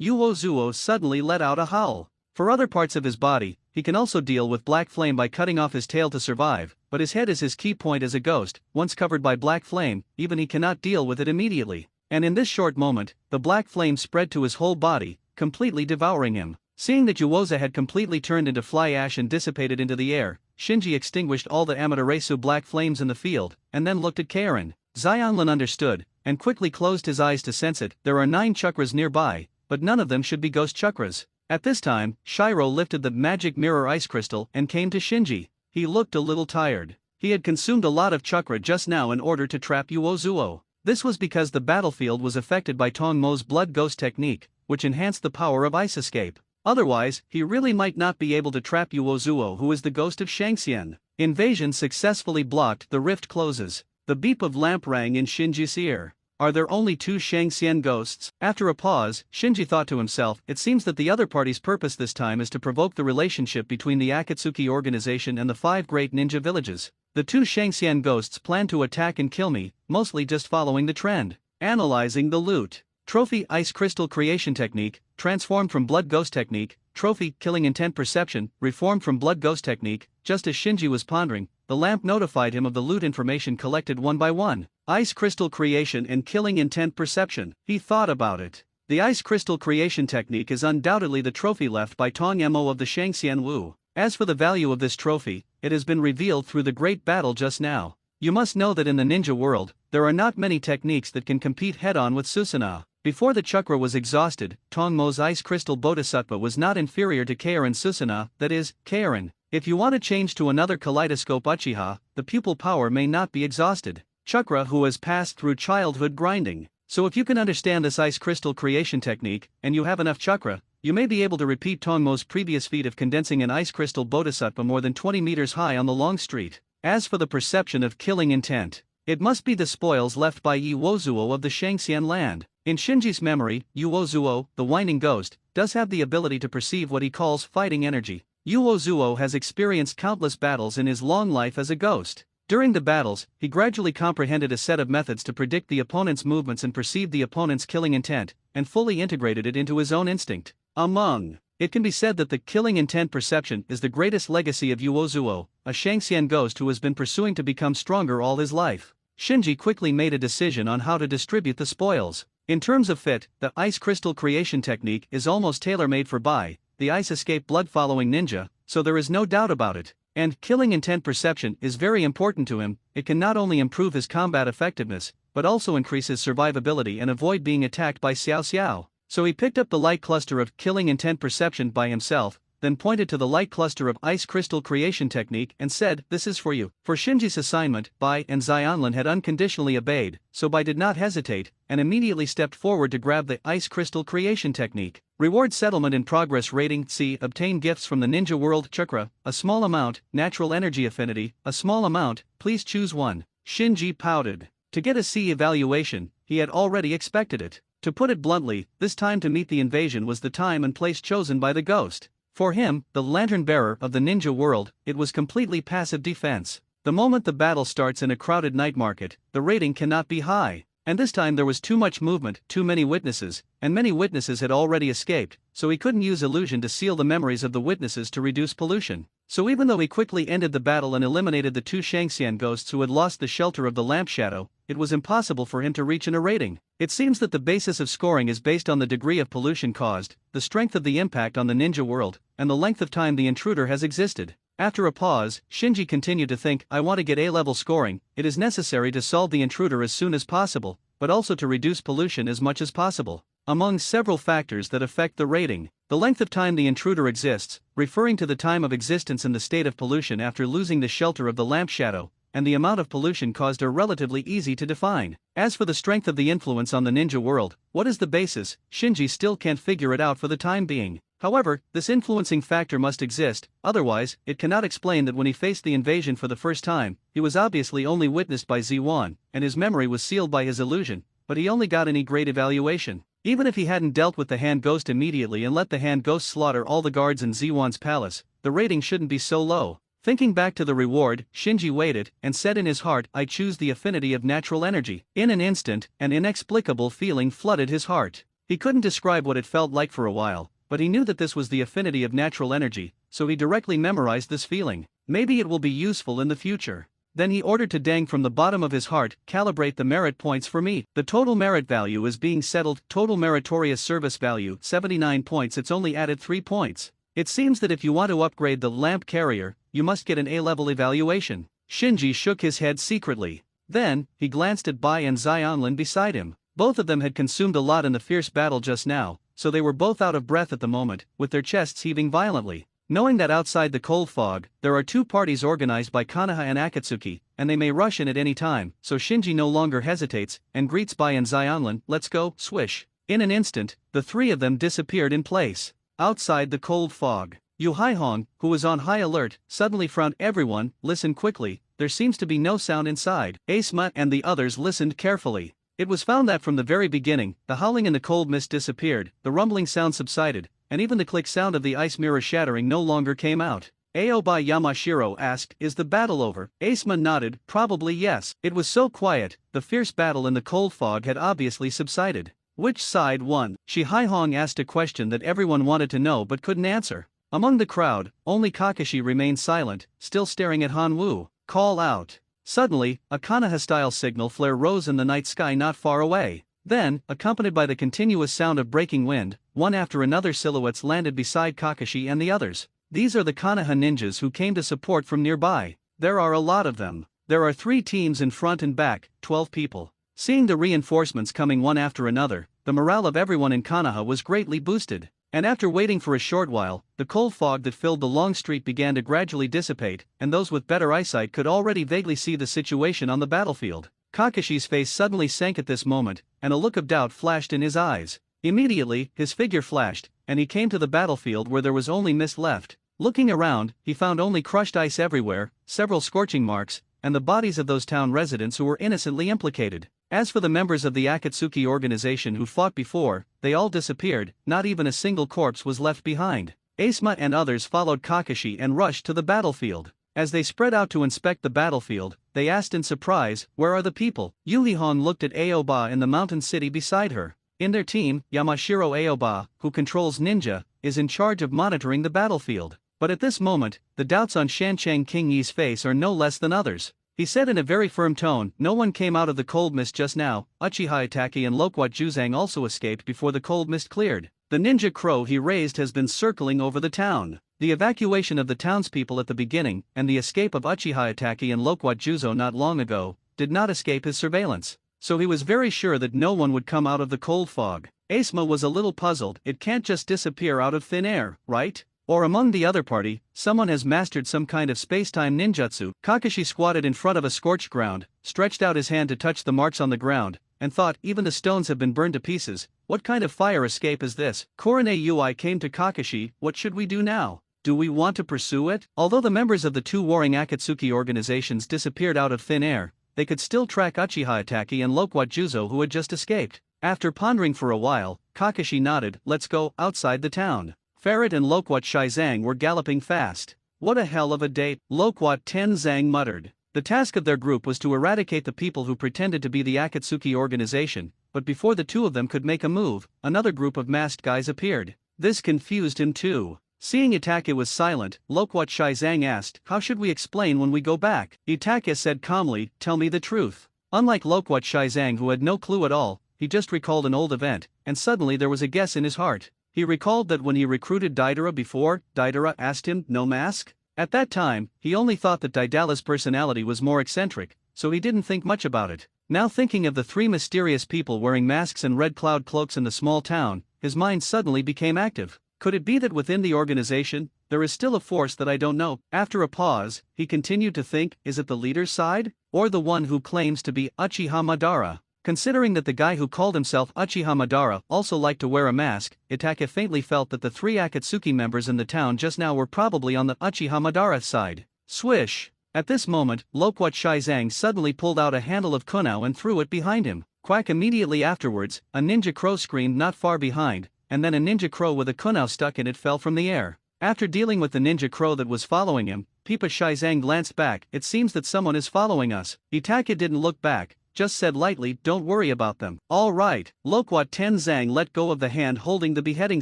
Yuozuo suddenly let out a howl. For other parts of his body, he can also deal with black flame by cutting off his tail to survive, but his head is his key point as a ghost. Once covered by black flame, even he cannot deal with it immediately. And in this short moment, the black flame spread to his whole body, completely devouring him. Seeing that Yuoza had completely turned into fly ash and dissipated into the air, Shinji extinguished all the Amaterasu black flames in the field, and then looked at Karen. Xianlin understood, and quickly closed his eyes to sense it. There are 9 chakras nearby, but none of them should be ghost chakras. At this time, Shiro lifted the magic mirror ice crystal and came to Shinji. He looked a little tired. He had consumed a lot of chakra just now in order to trap Yuozuo. This was because the battlefield was affected by Tong Mo's blood ghost technique, which enhanced the power of ice escape. Otherwise, he really might not be able to trap Yuozuo, who is the ghost of Shangxian. Invasion successfully blocked. The rift closes. The beep of lamp rang in Shinji's ear. Are there only two Shangxian ghosts? After a pause, Shinji thought to himself, it seems that the other party's purpose this time is to provoke the relationship between the Akatsuki organization and the 5 great ninja villages. The two Shangxian ghosts plan to attack and kill me, mostly just following the trend. Analyzing the loot. Trophy Ice Crystal Creation Technique, transformed from Blood Ghost Technique. Trophy Killing Intent Perception, reformed from Blood Ghost Technique. Just as Shinji was pondering, the lamp notified him of the loot information collected one by one. Ice Crystal Creation and Killing Intent Perception. He thought about it. The Ice Crystal Creation Technique is undoubtedly the trophy left by Tong Mo of the Shangxian Wu. As for the value of this trophy, it has been revealed through the great battle just now. You must know that in the ninja world, there are not many techniques that can compete head-on with Susanoo. Before the chakra was exhausted, Tong Mo's Ice Crystal Bodhisattva was not inferior to Keirin Susanoo, that is, Keirin. If you want to change to another kaleidoscope uchiha, the pupil power may not be exhausted. Chakra who has passed through childhood grinding. So if you can understand this Ice Crystal Creation Technique, and you have enough chakra, you may be able to repeat Tong Mo's previous feat of condensing an Ice Crystal Bodhisattva more than 20 meters high on the long street. As for the perception of killing intent, it must be the spoils left by Yi Wozuo of the Shangxian land. In Shinji's memory, Yi Wozuo, the whining ghost, does have the ability to perceive what he calls fighting energy. Yi Wozuo has experienced countless battles in his long life as a ghost. During the battles, he gradually comprehended a set of methods to predict the opponent's movements and perceive the opponent's killing intent, and fully integrated it into his own instinct. It can be said that the killing intent perception is the greatest legacy of Yi Wozuo, a Shangxian ghost who has been pursuing to become stronger all his life. Shinji quickly made a decision on how to distribute the spoils. In terms of fit, the Ice Crystal Creation Technique is almost tailor-made for Bai, the Ice Escape blood-following ninja, so there is no doubt about it. And killing intent perception is very important to him. It can not only improve his combat effectiveness, but also increase his survivability and avoid being attacked by Xiao Xiao. So he picked up the light cluster of killing intent perception by himself, then pointed to the light cluster of Ice Crystal Creation Technique and said, "This is for you." For Shinji's assignment, Bai and Xianlin had unconditionally obeyed, so Bai did not hesitate, and immediately stepped forward to grab the Ice Crystal Creation Technique. Reward settlement in progress rating C. Obtain gifts from the Ninja World Chakra, a small amount, Natural Energy Affinity, a small amount, please choose one. Shinji pouted. To get a C evaluation, he had already expected it. To put it bluntly, this time to meet the invasion was the time and place chosen by the ghost. For him, the lantern bearer of the ninja world, it was completely passive defense. The moment the battle starts in a crowded night market, the rating cannot be high. And this time there was too much movement, too many witnesses, and many witnesses had already escaped, so he couldn't use illusion to seal the memories of the witnesses to reduce pollution. So even though he quickly ended the battle and eliminated the two Shangxian ghosts who had lost the shelter of the lamp shadow, it was impossible for him to reach a rating. It seems that the basis of scoring is based on the degree of pollution caused, the strength of the impact on the ninja world, and the length of time the intruder has existed. After a pause, Shinji continued to think, I want to get A-level scoring. It is necessary to solve the intruder as soon as possible, but also to reduce pollution as much as possible. Among several factors that affect the rating, the length of time the intruder exists, referring to the time of existence in the state of pollution after losing the shelter of the lamp shadow, and the amount of pollution caused are relatively easy to define. As for the strength of the influence on the ninja world, what is the basis? Shinji still can't figure it out for the time being. However, this influencing factor must exist, otherwise, it cannot explain that when he faced the invasion for the first time, he was obviously only witnessed by Z1, and his memory was sealed by his illusion, but he only got any grade evaluation. Even if he hadn't dealt with the hand ghost immediately and let the hand ghost slaughter all the guards in Z1's palace, the rating shouldn't be so low. Thinking back to the reward, Shinji waited, and said in his heart, I choose the affinity of natural energy. In an instant, an inexplicable feeling flooded his heart. He couldn't describe what it felt like for a while, but he knew that this was the affinity of natural energy, so he directly memorized this feeling. Maybe it will be useful in the future. Then he ordered to Deng from the bottom of his heart, calibrate the merit points for me. The total merit value is being settled, total meritorious service value, 79 points, it's only added 3 points. It seems that if you want to upgrade the lamp carrier, you must get an A-level evaluation. Shinji shook his head secretly. Then, he glanced at Bai and Xianlin beside him. Both of them had consumed a lot in the fierce battle just now, so they were both out of breath at the moment, with their chests heaving violently. Knowing that outside the cold fog, there are two parties organized by Konoha and Akatsuki, and they may rush in at any time, so Shinji no longer hesitates, and greets Bai and Xianlin, let's go, swish. In an instant, the three of them disappeared in place. Outside the cold fog, Yu Haihong, who was on high alert, suddenly frowned. Everyone, listen quickly, there seems to be no sound inside. Asema and the others listened carefully. It was found that from the very beginning, the howling and the cold mist disappeared, the rumbling sound subsided, and even the click sound of the ice mirror shattering no longer came out. Aoba Yamashiro asked, "Is the battle over?" Asuma nodded, "Probably yes." It was so quiet, the fierce battle in the cold fog had obviously subsided. Which side won? Shihaihong asked a question that everyone wanted to know but couldn't answer. Among the crowd, only Kakashi remained silent, still staring at Hanwoo. Call out. Suddenly, a Konoha-style signal flare rose in the night sky not far away. Then, accompanied by the continuous sound of breaking wind, one after another silhouettes landed beside Kakashi and the others. These are the Konoha ninjas who came to support from nearby. There are a lot of them. There are 3 teams in front and back, 12 people. Seeing the reinforcements coming one after another, the morale of everyone in Konoha was greatly boosted. And after waiting for a short while, the cold fog that filled the long street began to gradually dissipate, and those with better eyesight could already vaguely see the situation on the battlefield. Kakashi's face suddenly sank at this moment, and a look of doubt flashed in his eyes. Immediately, his figure flashed, and he came to the battlefield where there was only mist left. Looking around, he found only crushed ice everywhere, several scorching marks, and the bodies of those town residents who were innocently implicated. As for the members of the Akatsuki organization who fought before, they all disappeared, not even a single corpse was left behind. Asuma and others followed Kakashi and rushed to the battlefield. As they spread out to inspect the battlefield, they asked in surprise, "Where are the people?" Yuhihon looked at Aoba in the mountain city beside her. In their team, Yamashiro Aoba, who controls ninja, is in charge of monitoring the battlefield. But at this moment, the doubts on Shancheng King Yi's face are no less than others. He said in a very firm tone, "No one came out of the cold mist just now. Uchiha Itaki and Loquat Juzang also escaped before the cold mist cleared. The ninja crow he raised has been circling over the town." The evacuation of the townspeople at the beginning, and the escape of Uchiha Itaki and Loquat Juzo not long ago, did not escape his surveillance. So he was very sure that no one would come out of the cold fog. Asuma was a little puzzled. It can't just disappear out of thin air, right? Or among the other party, someone has mastered some kind of space-time ninjutsu. Kakashi squatted in front of a scorched ground, stretched out his hand to touch the marks on the ground, and thought, even the stones have been burned to pieces. What kind of fire escape is this? Korone Ui came to Kakashi. What should we do now? Do we want to pursue it? Although the members of the 2 warring Akatsuki organizations disappeared out of thin air, they could still track Uchiha Itaki and Loquat Juzo who had just escaped. After pondering for a while, Kakashi nodded. "Let's go outside the town." Ferret and Loquat Shizang were galloping fast. "What a hell of a day," Loquat Tenzang muttered. The task of their group was to eradicate the people who pretended to be the Akatsuki organization, but before the 2 of them could make a move, another group of masked guys appeared. This confused him too. Seeing Itake was silent, Loquat Shizang asked, "How should we explain when we go back?" Itake said calmly, "Tell me the truth." Unlike Loquat Shizang who had no clue at all, he just recalled an old event, and suddenly there was a guess in his heart. He recalled that when he recruited Deidara before, Deidara asked him, "No mask?" At that time, he only thought that Daidara's personality was more eccentric, so he didn't think much about it. Now thinking of the 3 mysterious people wearing masks and red cloud cloaks in the small town, his mind suddenly became active. Could it be that within the organization, there is still a force that I don't know? After a pause, he continued to think, is it the leader's side? Or the one who claims to be Uchiha Madara? Considering that the guy who called himself Uchiha Madara also liked to wear a mask, Itake faintly felt that the 3 Akatsuki members in the town just now were probably on the Uchiha Madara side. Swish! At this moment, Loquat Shizang suddenly pulled out a handle of kunao and threw it behind him. Quack! Immediately afterwards, a ninja crow screamed not far behind, and then a ninja crow with a kunao stuck in it fell from the air. After dealing with the ninja crow that was following him, Pipa Shizang glanced back. "It seems that someone is following us." Itake didn't look back, just said lightly, "Don't worry about them." "All right." Loquat Tenzang let go of the hand holding the beheading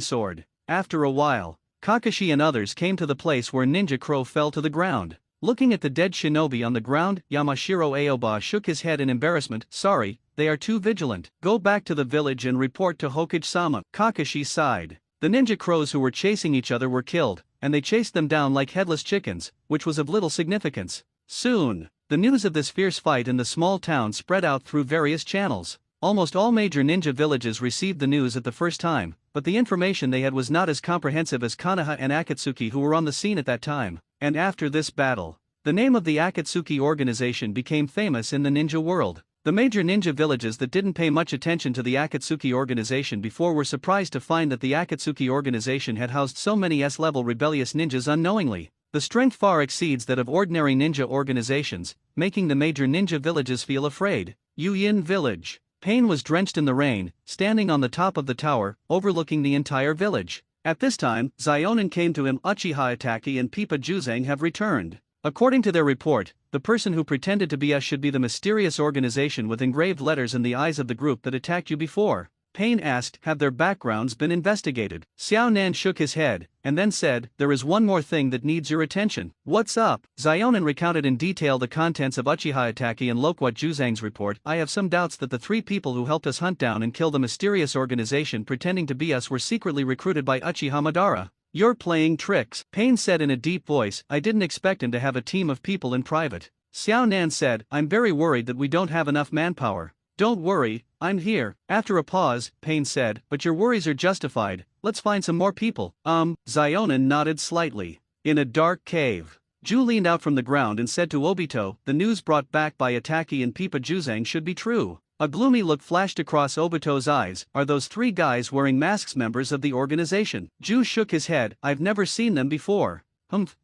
sword. After a while, Kakashi and others came to the place where Ninja Crow fell to the ground. Looking at the dead shinobi on the ground, Yamashiro Aoba shook his head in embarrassment. "Sorry, they are too vigilant. Go back to the village and report to Hokage-sama." Kakashi sighed. The ninja crows who were chasing each other were killed, and they chased them down like headless chickens, which was of little significance. Soon, the news of this fierce fight in the small town spread out through various channels. Almost all major ninja villages received the news at the first time, but the information they had was not as comprehensive as Konoha and Akatsuki who were on the scene at that time. And after this battle, the name of the Akatsuki organization became famous in the ninja world. The major ninja villages that didn't pay much attention to the Akatsuki organization before were surprised to find that the Akatsuki organization had housed so many S-level rebellious ninjas unknowingly. The strength far exceeds that of ordinary ninja organizations, making the major ninja villages feel afraid. Yuyin Village. Pain was drenched in the rain, standing on the top of the tower, overlooking the entire village. At this time, Zionin came to him. Uchiha Itaki and Pipa Juzang have returned. According to their report, the person who pretended to be us should be the mysterious organization with engraved letters in the eyes of the group that attacked you before. Pain asked, have their backgrounds been investigated? Xiao Nan shook his head, and then said, there is one more thing that needs your attention. What's up? Zionin recounted in detail the contents of Uchiha Itaki and Loquat Juzang's report. I have some doubts that the 3 people who helped us hunt down and kill the mysterious organization pretending to be us were secretly recruited by Uchiha Madara. You're playing tricks, Pain said in a deep voice. I didn't expect him to have a team of people in private. Xiao Nan said, I'm very worried that we don't have enough manpower. Don't worry, I'm here. After a pause, Pain said, but your worries are justified, let's find some more people. Zionin nodded slightly. In a dark cave, Ju leaned out from the ground and said to Obito, the news brought back by Itaki and Pipa Juzang should be true. A gloomy look flashed across Obito's eyes. Are those 3 guys wearing masks members of the organization? Ju shook his head, I've never seen them before.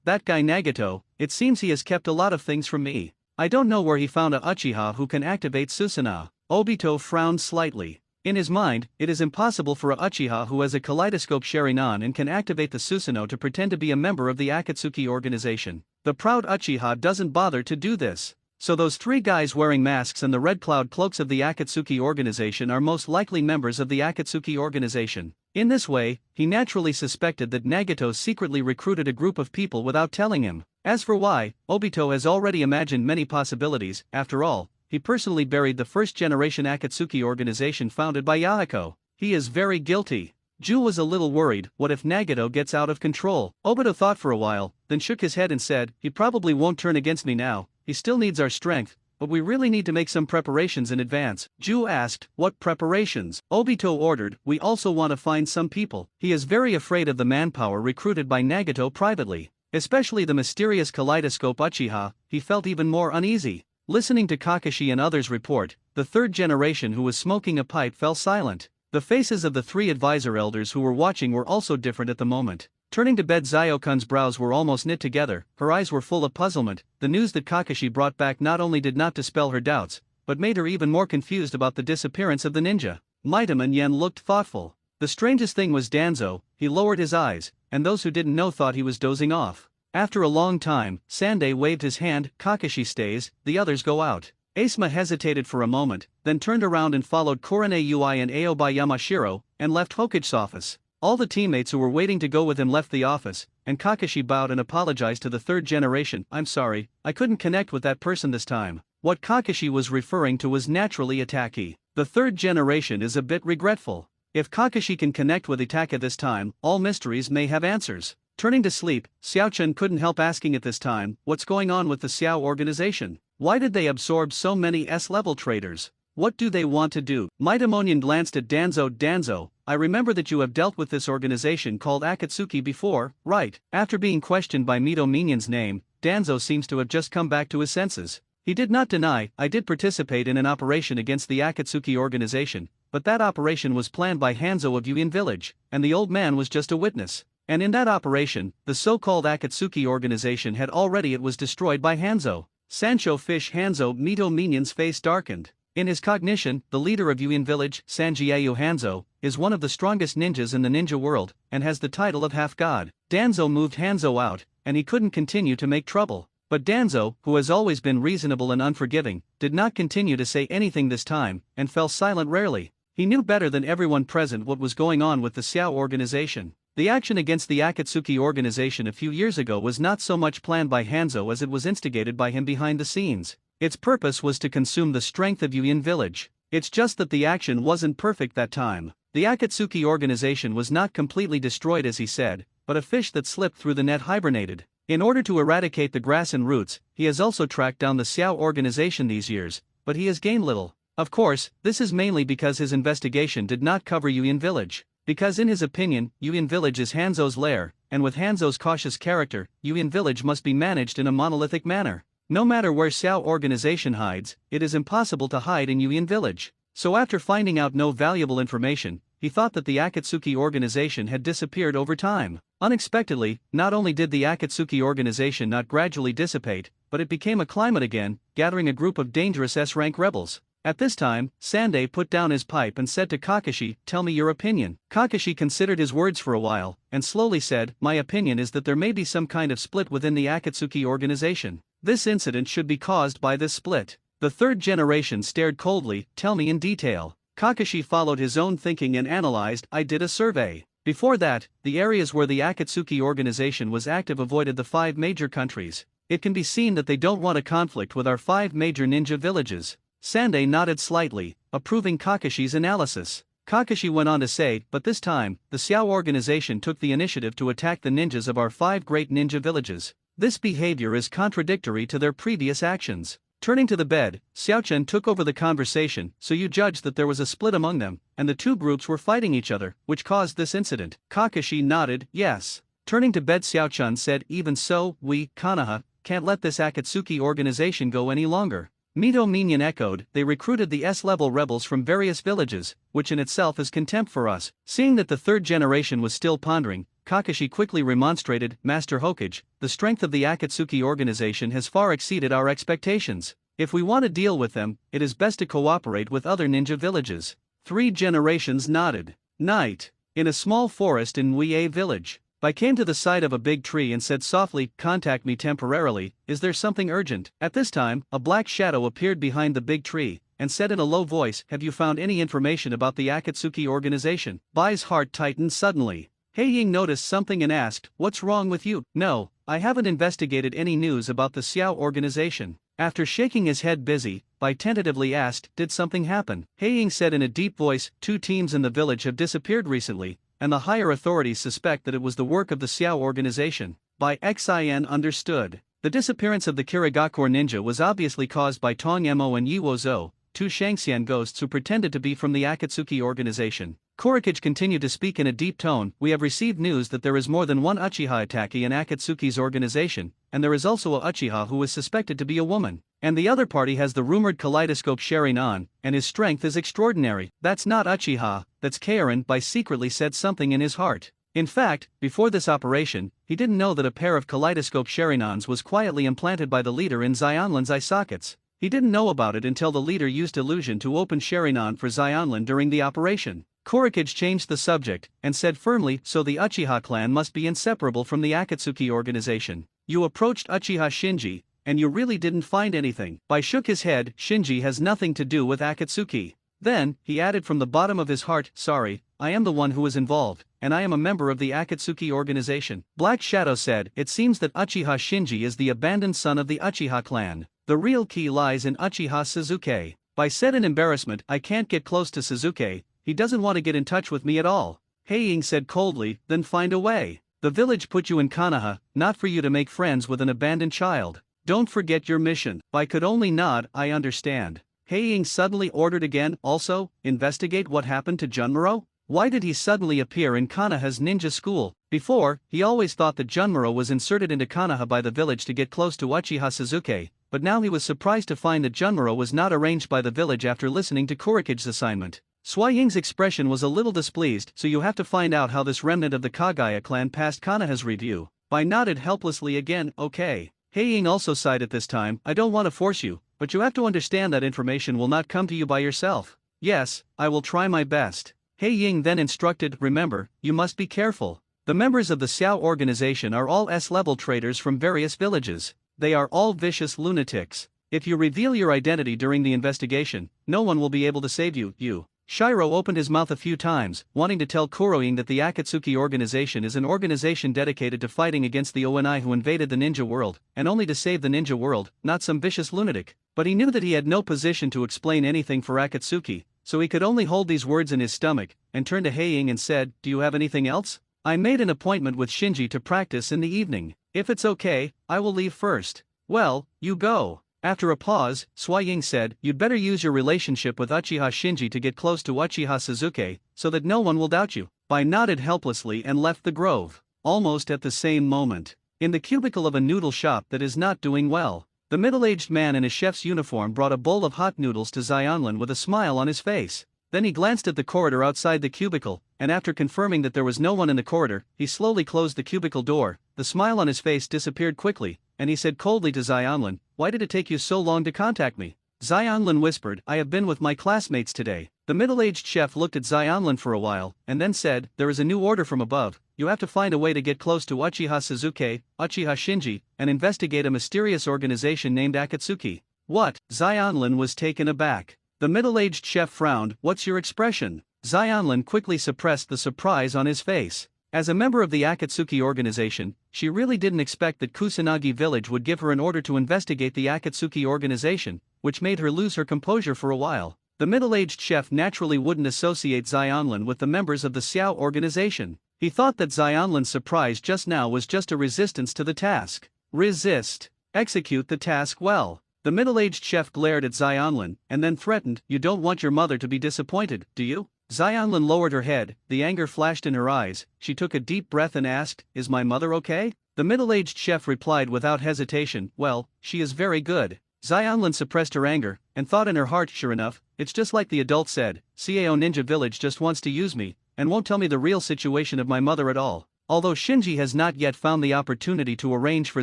That guy Nagato, it seems he has kept a lot of things from me. I don't know where he found a Uchiha who can activate Susanoo. Obito frowned slightly. In his mind, it is impossible for a Uchiha who has a kaleidoscope Sharingan and can activate the Susanoo to pretend to be a member of the Akatsuki organization. The proud Uchiha doesn't bother to do this. So those 3 guys wearing masks and the red cloud cloaks of the Akatsuki organization are most likely members of the Akatsuki organization. In this way, he naturally suspected that Nagato secretly recruited a group of people without telling him. As for why, Obito has already imagined many possibilities. After all, he personally buried the first-generation Akatsuki organization founded by Yahiko. He is very guilty. Ju was a little worried. What if Nagato gets out of control? Obito thought for a while, then shook his head and said, he probably won't turn against me now. He still needs our strength, but we really need to make some preparations in advance. Ju asked, what preparations? Obito ordered, we also want to find some people. He is very afraid of the manpower recruited by Nagato privately. Especially the mysterious kaleidoscope Uchiha. He felt even more uneasy. Listening to Kakashi and others report, the 3rd generation who was smoking a pipe fell silent. The faces of the 3 advisor elders who were watching were also different at the moment. Turning to bed, Ziokun's brows were almost knit together, her eyes were full of puzzlement. The news that Kakashi brought back not only did not dispel her doubts, but made her even more confused about the disappearance of the ninja. Maidama Yen looked thoughtful. The strangest thing was Danzo. He lowered his eyes, and those who didn't know thought he was dozing off. After a long time, Sandei waved his hand. Kakashi stays, the others go out. Asuma hesitated for a moment, then turned around and followed Korone Ui and Aoba Yamashiro, and left Hokage's office. All the teammates who were waiting to go with him left the office, and Kakashi bowed and apologized to the 3rd generation. I'm sorry, I couldn't connect with that person this time. What Kakashi was referring to was naturally Itaki. The 3rd generation is a bit regretful. If Kakashi can connect with Itaka this time, all mysteries may have answers. Turning to sleep, Xiaochun couldn't help asking at this time, what's going on with the Xiao organization? Why did they absorb so many S-level traders? What do they want to do? Maidamonian glanced at Danzo. Danzo, I remember that you have dealt with this organization called Akatsuki before, right? After being questioned by Mito Minion's name, Danzo seems to have just come back to his senses. He did not deny, I did participate in an operation against the Akatsuki organization, but that operation was planned by Hanzo of Yuin Village, and the old man was just a witness. And in that operation, the so-called Akatsuki organization had already it was destroyed by Hanzo. Sancho Fish Hanzo. Mito Minion's face darkened. In his cognition, the leader of Yuin Village, Sanjiayu Hanzo, is one of the strongest ninjas in the ninja world, and has the title of half-god. Danzo moved Hanzo out, and he couldn't continue to make trouble. But Danzo, who has always been reasonable and unforgiving, did not continue to say anything this time, and fell silent rarely. He knew better than everyone present what was going on with the Xiao organization. The action against the Akatsuki organization a few years ago was not so much planned by Hanzo as it was instigated by him behind the scenes. Its purpose was to consume the strength of Yuin Village. It's just that the action wasn't perfect that time. The Akatsuki organization was not completely destroyed as he said, but a fish that slipped through the net hibernated. In order to eradicate the grass and roots, he has also tracked down the Xiao organization these years, but he has gained little. Of course, this is mainly because his investigation did not cover Yuin Village. Because in his opinion, Yuin Village is Hanzo's lair, and with Hanzo's cautious character, Yuin Village must be managed in a monolithic manner. No matter where Xiao organization hides, it is impossible to hide in Yuin Village. So after finding out no valuable information, he thought that the Akatsuki organization had disappeared over time. Unexpectedly, not only did the Akatsuki organization not gradually dissipate, but it became a climate again, gathering a group of dangerous S-rank rebels. At this time, Sandei put down his pipe and said to Kakashi, "Tell me your opinion." Kakashi considered his words for a while, and slowly said, "My opinion is that there may be some kind of split within the Akatsuki organization. This incident should be caused by this split." The third generation stared coldly. "Tell me in detail." Kakashi followed his own thinking and analyzed. "I did a survey. Before that, the areas where the Akatsuki organization was active avoided the 5 major countries. It can be seen that they don't want a conflict with our 5 major ninja villages." Sandei nodded slightly, approving Kakashi's analysis. Kakashi went on to say, "But this time, the Xiao organization took the initiative to attack the ninjas of our 5 great ninja villages. This behavior is contradictory to their previous actions." Turning to the bed, Xiaochen took over the conversation. "So you judged that there was a split among them, and the 2 groups were fighting each other, which caused this incident?" Kakashi nodded, "Yes." Turning to bed, Xiaochen said, "Even so, we, Konoha, can't let this Akatsuki organization go any longer." Mito Minion echoed, "They recruited the S-level rebels from various villages, which in itself is contempt for us." Seeing that the third generation was still pondering, Kakashi quickly remonstrated, "Master Hokage, the strength of the Akatsuki organization has far exceeded our expectations. If we want to deal with them, it is best to cooperate with other ninja villages." 3 generations nodded. Night. In a small forest in Wei village, Bai came to the side of a big tree and said softly, "Contact me temporarily, is there something urgent?" At this time, a black shadow appeared behind the big tree, and said in a low voice, "Have you found any information about the Akatsuki organization?" Bai's heart tightened suddenly. Heiying noticed something and asked, "What's wrong with you?" "No, I haven't investigated any news about the Xiao organization." After shaking his head busy, Bai tentatively asked, "Did something happen?" Heiying said in a deep voice, "2 teams in the village have disappeared recently, and the higher authorities suspect that it was the work of the Xiao organization." Bai Xin understood. The disappearance of the Kirigakure ninja was obviously caused by Tong Mo and Yiwo Zhou, 2 Shangxian ghosts who pretended to be from the Akatsuki organization. Kurikage continued to speak in a deep tone, "We have received news that there is more than one uchiha attackee in Akatsuki's organization, and there is also a uchiha who is suspected to be a woman. And the other party has the rumored kaleidoscope Sharingan, and his strength is extraordinary." "That's not uchiha, that's Keirin." Bai secretly said something in his heart. In fact, before this operation, he didn't know that a pair of kaleidoscope Sharinans was quietly implanted by the leader in Xionlin's eye sockets. He didn't know about it until the leader used illusion to open Sharingan for Xionlin during the operation. Kurikage changed the subject, and said firmly, "So the Uchiha clan must be inseparable from the Akatsuki organization. You approached Uchiha Shinji, and you really didn't find anything." Bai shook his head, "Shinji has nothing to do with Akatsuki." Then, he added from the bottom of his heart, "Sorry, I am the one who was involved, and I am a member of the Akatsuki organization." Black Shadow said, "It seems that Uchiha Shinji is the abandoned son of the Uchiha clan. The real key lies in Uchiha Suzuki." Bai said in embarrassment, "I can't get close to Suzuki, he doesn't want to get in touch with me at all." Heiying said coldly, "Then find a way. The village put you in Konoha, not for you to make friends with an abandoned child. Don't forget your mission." Bai could only nod, "I understand." Heiying suddenly ordered again, "Also, investigate what happened to Junmuro? Why did he suddenly appear in Konoha's ninja school? Before, he always thought that Junmuro was inserted into Konoha by the village to get close to Uchiha Suzuki, but now he was surprised to find that Junmuro was not arranged by the village after listening to Kurikage's assignment." Sui Ying's expression was a little displeased. "So you have to find out how this remnant of the Kagaya clan passed Konoha's review." Bai nodded helplessly again, "Okay." Heiying also sighed at this time, "I don't want to force you, but you have to understand that information will not come to you by yourself." "Yes, I will try my best." Heiying then instructed, "Remember, you must be careful. The members of the Xiao organization are all S-level traders from various villages. They are all vicious lunatics. If you reveal your identity during the investigation, no one will be able to save you." Shiro opened his mouth a few times, wanting to tell Kuroing that the Akatsuki organization is an organization dedicated to fighting against the Oni who invaded the ninja world, and only to save the ninja world, not some vicious lunatic. But he knew that he had no position to explain anything for Akatsuki, so he could only hold these words in his stomach, and turned to Heiying and said, "Do you have anything else? I made an appointment with Shinji to practice in the evening. If it's okay, I will leave first." "Well, you go." After a pause, Sui Ying said, "You'd better use your relationship with Uchiha Shinji to get close to Uchiha Suzuki, so that no one will doubt you." Bai nodded helplessly and left the grove. Almost at the same moment, in the cubicle of a noodle shop that is not doing well, the middle-aged man in a chef's uniform brought a bowl of hot noodles to Xionlin with a smile on his face. Then he glanced at the corridor outside the cubicle, and after confirming that there was no one in the corridor, he slowly closed the cubicle door. The smile on his face disappeared quickly, and he said coldly to Xionlin, "Why did it take you so long to contact me?" Zionlin whispered, I have been with my classmates today. The middle-aged chef looked at Zionlin for a while, and then said, there is a new order from above. You have to find a way to get close to Uchiha Suzuki, Uchiha Shinji, and investigate a mysterious organization named Akatsuki. What? Zionlin was taken aback. The middle-aged chef frowned, what's your expression? Zionlin quickly suppressed the surprise on his face. As a member of the Akatsuki organization, she really didn't expect that Kusanagi village would give her an order to investigate the Akatsuki organization, which made her lose her composure for a while. The middle-aged chef naturally wouldn't associate Zionlin with the members of the Xiao organization. He thought that Zionlin's surprise just now was just a resistance to the task. Resist. Execute the task well. The middle-aged chef glared at Zionlin, and then threatened, you don't want your mother to be disappointed, do you? Zionlin lowered her head, the anger flashed in her eyes, she took a deep breath and asked, is my mother okay? The middle-aged chef replied without hesitation, well, she is very good. Zionlin suppressed her anger, and thought in her heart, sure enough, it's just like the adult said, Cao Ninja Village just wants to use me, and won't tell me the real situation of my mother at all. Although Shinji has not yet found the opportunity to arrange for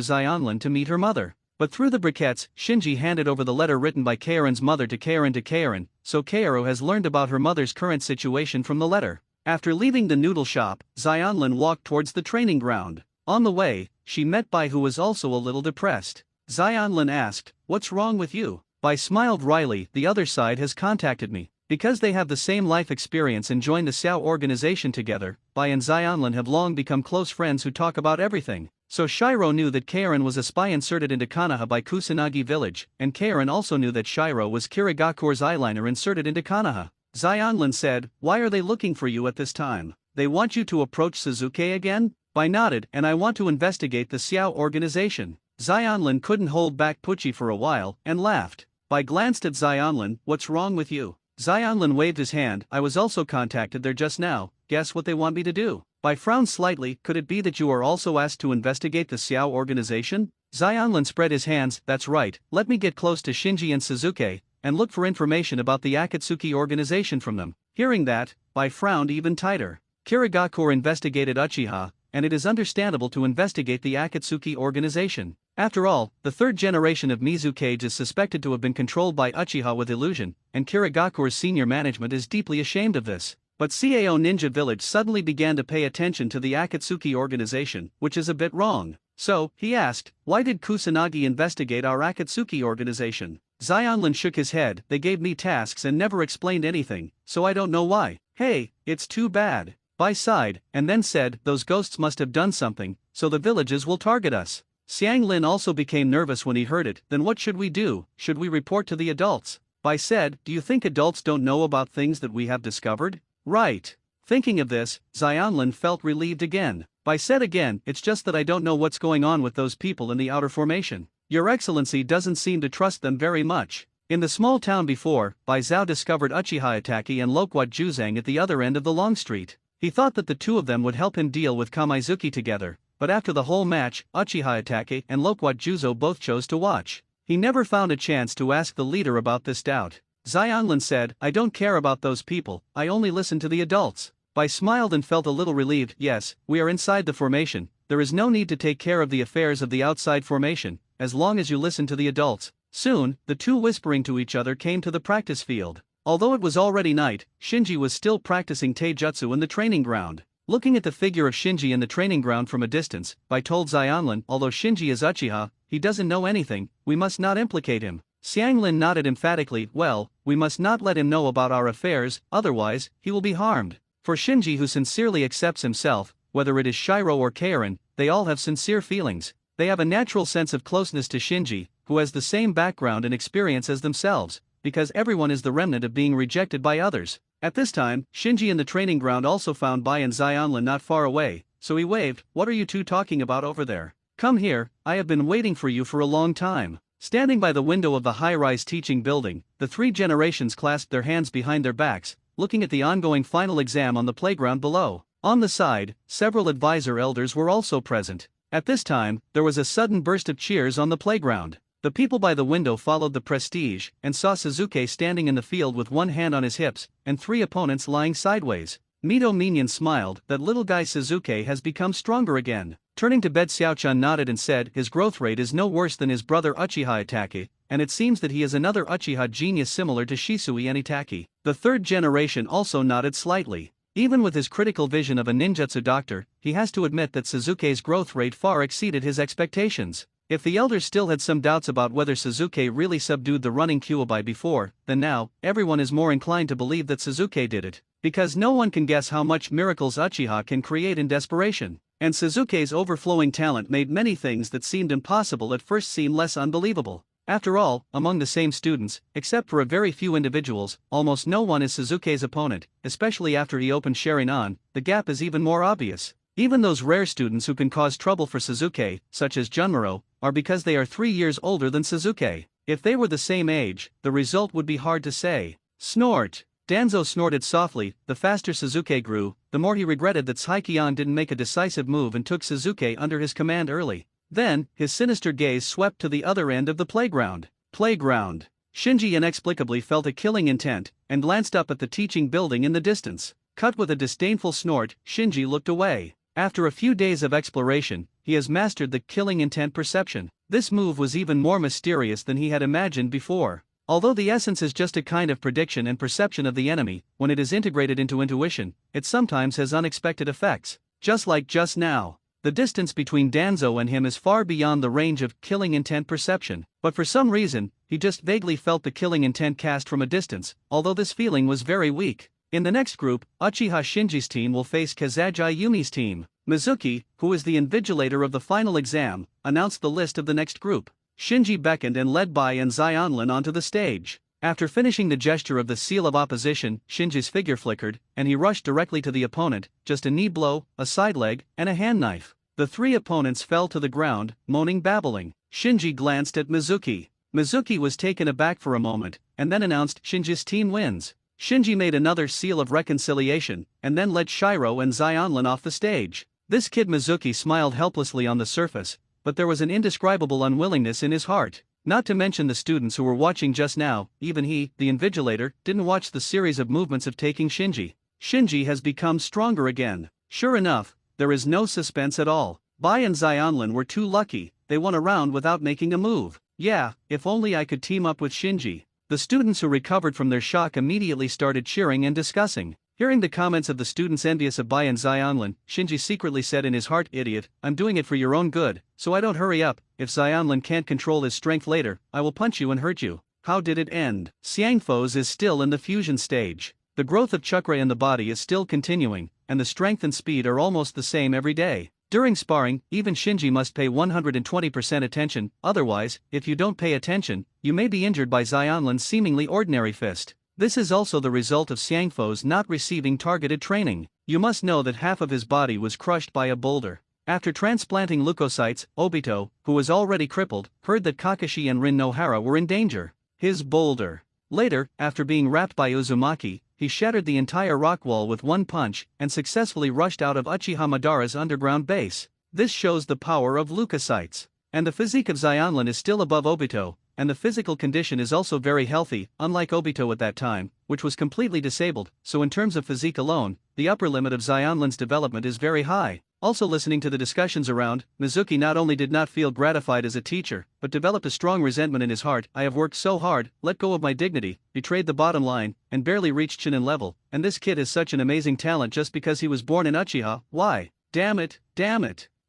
Zionlin to meet her mother. But through the briquettes, Shinji handed over the letter written by Kaorin's mother to Kaorin, so Kaoru has learned about her mother's current situation from the letter. After leaving the noodle shop, Zionlin walked towards the training ground. On the way, she met Bai, who was also a little depressed. Zionlin asked, what's wrong with you? Bai smiled wryly, the other side has contacted me. Because they have the same life experience and joined the Xiao organization together, Bai and Zionlin have long become close friends who talk about everything. So Shiro knew that Kaorin was a spy inserted into Konoha by Kusanagi village, and Kaorin also knew that Shiro was Kirigakure's eyeliner inserted into Konoha. Zionlin said, why are they looking for you at this time? They want you to approach Suzuki again? Bai nodded, and I want to investigate the Xiao organization. Zionlin couldn't hold back Pucci for a while, and laughed. Bai glanced at Zionlin, what's wrong with you? Zionlin waved his hand, I was also contacted there just now, guess what they want me to do? Bai frowned slightly, could it be that you are also asked to investigate the Xiao organization? Zionlin spread his hands, that's right, let me get close to Shinji and Suzuki, and look for information about the Akatsuki organization from them. Hearing that, Bai frowned even tighter. Kirigakure investigated Uchiha, and it is understandable to investigate the Akatsuki organization. After all, the third generation of Mizukage is suspected to have been controlled by Uchiha with illusion, and Kirigakure's senior management is deeply ashamed of this. But Cao Ninja Village suddenly began to pay attention to the Akatsuki organization, which is a bit wrong. So, he asked, why did Kusanagi investigate our Akatsuki organization? Zionlin shook his head, they gave me tasks and never explained anything, so I don't know why. Hey, it's too bad. Bai sighed, and then said, those ghosts must have done something, so the villages will target us. Xiang Lin also became nervous when he heard it, then what should we do? Should we report to the adults? Bai said, do you think adults don't know about things that we have discovered? Right. Thinking of this, Zionlin felt relieved again. Bai said again, it's just that I don't know what's going on with those people in the outer formation. Your Excellency doesn't seem to trust them very much. In the small town before, Bai Zhao discovered Uchiha Itaki and Loquat Juzang at the other end of the long street. He thought that the two of them would help him deal with Kamizuki together, but after the whole match, Uchiha Itaki and Loquat Juzo both chose to watch. He never found a chance to ask the leader about this doubt. Zionlin said, I don't care about those people, I only listen to the adults. Bai smiled and felt a little relieved, yes, we are inside the formation, there is no need to take care of the affairs of the outside formation, as long as you listen to the adults. Soon, the two whispering to each other came to the practice field. Although it was already night, Shinji was still practicing taijutsu in the training ground. Looking at the figure of Shinji in the training ground from a distance, Bai told Zionlin, although Shinji is Uchiha, he doesn't know anything, we must not implicate him. Xianglin nodded emphatically, well, we must not let him know about our affairs, otherwise, he will be harmed. For Shinji, who sincerely accepts himself, whether it is Shiro or Kaorin, they all have sincere feelings. They have a natural sense of closeness to Shinji, who has the same background and experience as themselves, because everyone is the remnant of being rejected by others. At this time, Shinji in the training ground also found Bai and Zionlin not far away, so he waved, what are you two talking about over there? Come here, I have been waiting for you for a long time. Standing by the window of the high-rise teaching building, the three generations clasped their hands behind their backs, looking at the ongoing final exam on the playground below. On the side, several advisor elders were also present. At this time, there was a sudden burst of cheers on the playground. The people by the window followed the prestige, and saw Suzuki standing in the field with one hand on his hips, and three opponents lying sideways. Mito Minion smiled, that little guy Suzuki has become stronger again. Turning to bed, Xiaochan nodded and said, his growth rate is no worse than his brother Uchiha Itaki, and it seems that he is another Uchiha genius similar to Shisui and Itaki. The third generation also nodded slightly. Even with his critical vision of a ninjutsu doctor, he has to admit that Suzuki's growth rate far exceeded his expectations. If the elders still had some doubts about whether Suzuki really subdued the running Kyuubi before, then now, everyone is more inclined to believe that Suzuki did it. Because no one can guess how much miracles Uchiha can create in desperation. And Suzuki's overflowing talent made many things that seemed impossible at first seem less unbelievable. After all, among the same students, except for a very few individuals, almost no one is Suzuki's opponent, especially after he opened Sharingan. The gap is even more obvious. Even those rare students who can cause trouble for Suzuki, such as Junmaro, are because they are 3 years older than Suzuki. If they were the same age, the result would be hard to say. Snort! Danzo snorted softly. The faster Suzuki grew, the more he regretted that Saikion didn't make a decisive move and took Suzuki under his command early. Then, his sinister gaze swept to the other end of the playground. Shinji inexplicably felt a killing intent, and glanced up at the teaching building in the distance. Cut with a disdainful snort, Shinji looked away. After a few days of exploration, he has mastered the killing intent perception. This move was even more mysterious than he had imagined before. Although the essence is just a kind of prediction and perception of the enemy, when it is integrated into intuition, it sometimes has unexpected effects. Just like just now. The distance between Danzo and him is far beyond the range of killing intent perception, but for some reason, he just vaguely felt the killing intent cast from a distance, although this feeling was very weak. In the next group, Uchiha Shinji's team will face Kazagi Yumi's team. Mizuki, who is the invigilator of the final exam, announced the list of the next group. Shinji beckoned and led Bai and Xionlin onto the stage. After finishing the gesture of the seal of opposition, Shinji's figure flickered, and he rushed directly to the opponent, just a knee blow, a side leg, and a hand knife. The 3 opponents fell to the ground, moaning babbling. Shinji glanced at Mizuki. Mizuki was taken aback for a moment, and then announced Shinji's team wins. Shinji made another seal of reconciliation, and then led Shiro and Xionlin off the stage. This kid Mizuki smiled helplessly on the surface, but there was an indescribable unwillingness in his heart. Not to mention the students who were watching just now, even he, the invigilator, didn't watch the series of movements of taking Shinji. Shinji has become stronger again. Sure enough, there is no suspense at all. Bai and Xionlin were too lucky, they won a round without making a move. Yeah, if only I could team up with Shinji. The students who recovered from their shock immediately started cheering and discussing. Hearing the comments of the students envious of Bai and Xionlin, Shinji secretly said in his heart, "Idiot, I'm doing it for your own good, so I don't hurry up. If Xionlin can't control his strength later, I will punch you and hurt you." How did it end? Xiangfo's is still in the fusion stage. The growth of chakra in the body is still continuing, and the strength and speed are almost the same every day. During sparring, even Shinji must pay 120% attention, otherwise, if you don't pay attention, you may be injured by Xionlin's seemingly ordinary fist. This is also the result of Xiangfo's not receiving targeted training. You must know that half of his body was crushed by a boulder. After transplanting leukocytes, Obito, who was already crippled, heard that Kakashi and Rin Nohara were in danger. His boulder. Later, after being wrapped by Uzumaki, he shattered the entire rock wall with one punch, and successfully rushed out of Uchiha Madara's underground base. This shows the power of leukocytes. And the physique of Xionlin is still above Obito, and the physical condition is also very healthy, unlike Obito at that time, which was completely disabled, so in terms of physique alone, the upper limit of Xionlin's development is very high. Also listening to the discussions around, Mizuki not only did not feel gratified as a teacher, but developed a strong resentment in his heart. I have worked so hard, let go of my dignity, betrayed the bottom line, and barely reached Chunin level, and this kid is such an amazing talent just because he was born in Uchiha. Why? Damn it.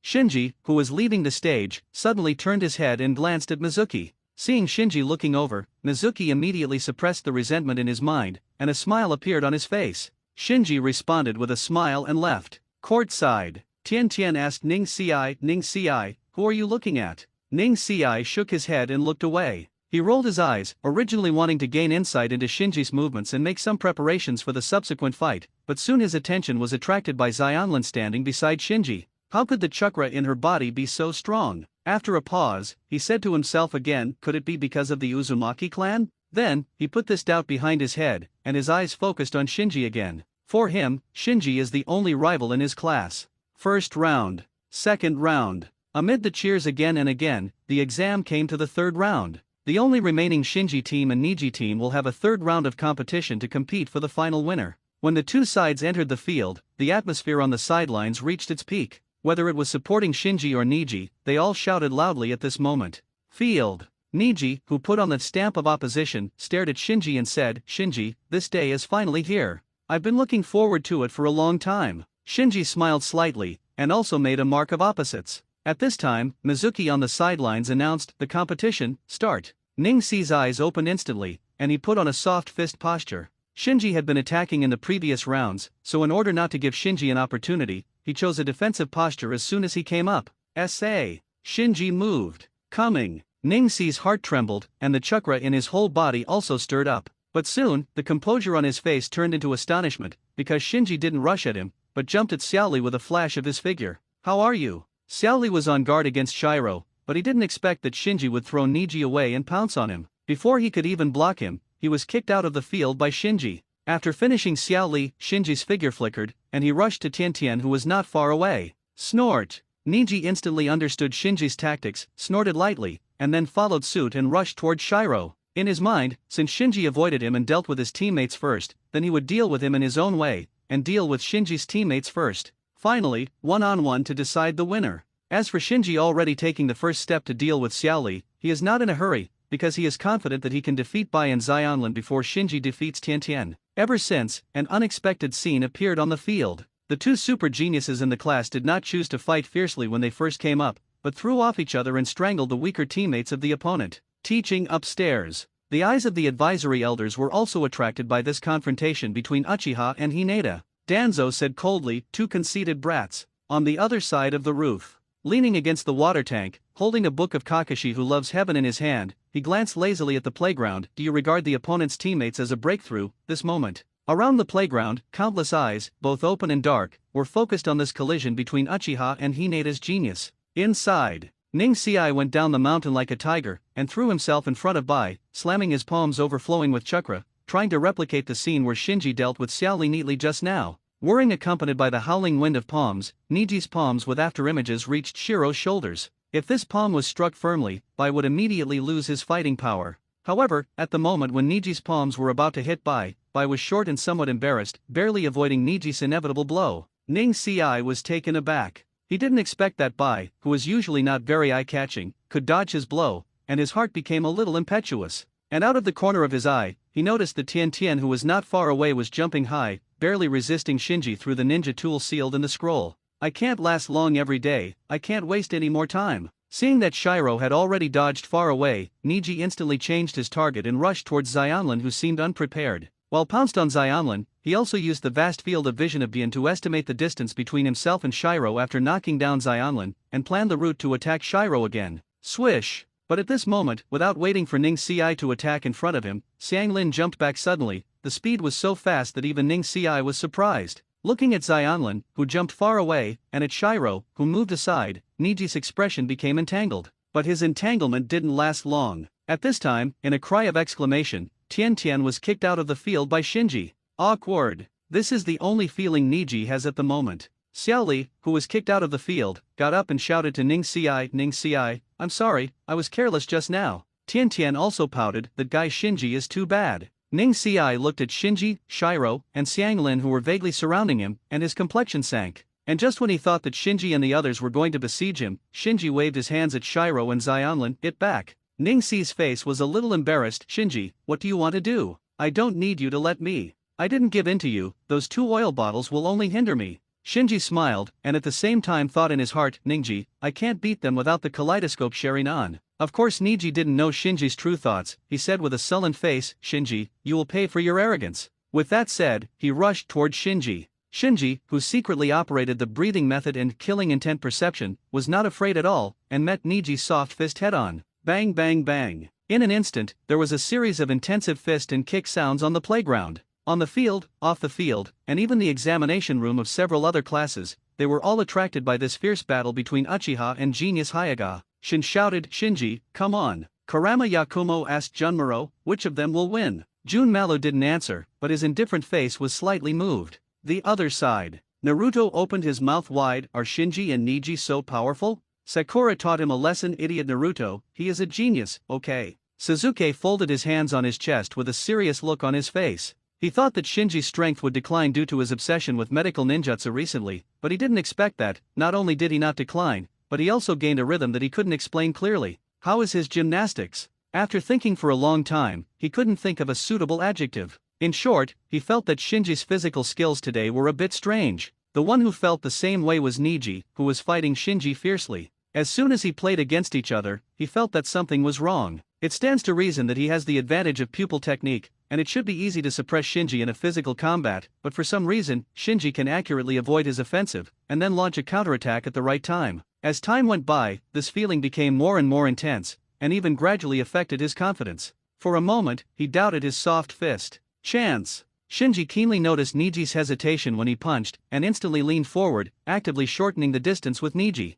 Shinji, who was leaving the stage, suddenly turned his head and glanced at Mizuki. Seeing Shinji looking over, Mizuki immediately suppressed the resentment in his mind, and a smile appeared on his face. Shinji responded with a smile and left. Courtside. Tian asked Ning Ci, who are you looking at? Ning Ci shook his head and looked away. He rolled his eyes, originally wanting to gain insight into Shinji's movements and make some preparations for the subsequent fight, but soon his attention was attracted by Xionlin standing beside Shinji. How could the chakra in her body be so strong? After a pause, he said to himself again, could it be because of the Uzumaki clan? Then, he put this doubt behind his head, and his eyes focused on Shinji again. For him, Shinji is the only rival in his class. First round. Second round. Amid the cheers again and again, the exam came to the third round. The only remaining Shinji team and Niji team will have a third round of competition to compete for the final winner. When the two sides entered the field, the atmosphere on the sidelines reached its peak. Whether it was supporting Shinji or Niji, they all shouted loudly at this moment. Field. Niji, who put on the stamp of opposition, stared at Shinji and said, "Shinji, this day is finally here. I've been looking forward to it for a long time." Shinji smiled slightly, and also made a mark of opposites. At this time, Mizuki on the sidelines announced, "The competition, start." Ning-Si's eyes opened instantly, and he put on a soft fist posture. Shinji had been attacking in the previous rounds, so in order not to give Shinji an opportunity, he chose a defensive posture as soon as he came up. S.A. Shinji moved. Coming. Ning-Si's heart trembled, and the chakra in his whole body also stirred up. But soon, the composure on his face turned into astonishment, because Shinji didn't rush at him, but jumped at Xiaoli with a flash of his figure. "How are you?" Xiaoli was on guard against Shiro, but he didn't expect that Shinji would throw Niji away and pounce on him. Before he could even block him, he was kicked out of the field by Shinji. After finishing Xiaoli, Shinji's figure flickered, and he rushed to Tian, who was not far away. Snort! Niji instantly understood Shinji's tactics, snorted lightly, and then followed suit and rushed toward Shiro. In his mind, since Shinji avoided him and dealt with his teammates first, then he would deal with him in his own way, and deal with Shinji's teammates first. Finally, one-on-one to decide the winner. As for Shinji already taking the first step to deal with Xiaoli, he is not in a hurry, because he is confident that he can defeat Bai and Xianlin before Shinji defeats Tian. Ever since, an unexpected scene appeared on the field. The two super geniuses in the class did not choose to fight fiercely when they first came up, but threw off each other and strangled the weaker teammates of the opponent. Teaching upstairs. The eyes of the advisory elders were also attracted by this confrontation between Uchiha and Hinata. Danzo said coldly, "Two conceited brats." On the other side of the roof, leaning against the water tank, holding a book of Kakashi who loves heaven in his hand, he glanced lazily at the playground. "Do you regard the opponent's teammates as a breakthrough, this moment?" Around the playground, countless eyes, both open and dark, were focused on this collision between Uchiha and Hinata's genius. Inside, Ning-Si went down the mountain like a tiger, and threw himself in front of Bai, slamming his palms overflowing with chakra, trying to replicate the scene where Shinji dealt with Xiaoli neatly just now. Whirring accompanied by the howling wind of palms, Niji's palms with afterimages reached Shiro's shoulders. If this palm was struck firmly, Bai would immediately lose his fighting power. However, at the moment when Niji's palms were about to hit Bai was short and somewhat embarrassed, barely avoiding Niji's inevitable blow. Ning-Si was taken aback. He didn't expect that Bai, who was usually not very eye-catching, could dodge his blow, and his heart became a little impetuous. And out of the corner of his eye, he noticed that Tian, who was not far away, was jumping high, barely resisting Shinji through the ninja tool sealed in the scroll. "I can't last long every day, I can't waste any more time." Seeing that Shiro had already dodged far away, Niji instantly changed his target and rushed towards Xianlin, who seemed unprepared. While pounced on Xianlin, he also used the vast field of vision of Bian to estimate the distance between himself and Shiro after knocking down Xianlin, and planned the route to attack Shiro again. Swish! But at this moment, without waiting for Ning-Si to attack in front of him, Xianlin jumped back suddenly. The speed was so fast that even Ning-Si was surprised. Looking at Xianlin, who jumped far away, and at Shiro, who moved aside, Niji's expression became entangled. But his entanglement didn't last long. At this time, in a cry of exclamation, Tian was kicked out of the field by Shinji. Awkward. This is the only feeling Niji has at the moment. Xiaoli, who was kicked out of the field, got up and shouted to Ning-Si, "I'm sorry, I was careless just now." Tian also pouted, "That guy Shinji is too bad." Ning-Si looked at Shinji, Shiro, and Xianlin, who were vaguely surrounding him, and his complexion sank. And just when he thought that Shinji and the others were going to besiege him, Shinji waved his hands at Shiro and Xianlin, "It back." Ning-Si's face was a little embarrassed. "Shinji, what do you want to do? I don't need you to let me. I didn't give in to you, those 2 oil bottles will only hinder me." Shinji smiled, and at the same time thought in his heart, "Ningji, I can't beat them without the kaleidoscope sharing on." Of course Niji didn't know Shinji's true thoughts. He said with a sullen face, "Shinji, you will pay for your arrogance." With that said, he rushed toward Shinji. Shinji, who secretly operated the breathing method and killing intent perception, was not afraid at all, and met Niji's soft fist head-on. Bang bang bang. In an instant, there was a series of intensive fist and kick sounds on the playground. On the field, off the field, and even the examination room of several other classes, they were all attracted by this fierce battle between Uchiha and Genius Hyaga. Shin shouted, "Shinji, come on." Karama Yakumo asked Junmaro, "Which of them will win?" Jun Malo didn't answer, but his indifferent face was slightly moved. The other side. Naruto opened his mouth wide. "Are Shinji and Niji so powerful?" Sakura taught him a lesson. "Idiot Naruto, he is a genius, okay." Suzuki folded his hands on his chest with a serious look on his face. He thought that Shinji's strength would decline due to his obsession with medical ninjutsu recently, but he didn't expect that. Not only did he not decline, but he also gained a rhythm that he couldn't explain clearly. "How is his gymnastics?" After thinking for a long time, he couldn't think of a suitable adjective. In short, he felt that Shinji's physical skills today were a bit strange. The one who felt the same way was Niji, who was fighting Shinji fiercely. As soon as he played against each other, he felt that something was wrong. It stands to reason that he has the advantage of pupil technique, and it should be easy to suppress Shinji in a physical combat, but for some reason, Shinji can accurately avoid his offensive, and then launch a counterattack at the right time. As time went by, this feeling became more and more intense, and even gradually affected his confidence. For a moment, he doubted his soft fist. Chance! Shinji keenly noticed Niji's hesitation when he punched, and instantly leaned forward, actively shortening the distance with Niji.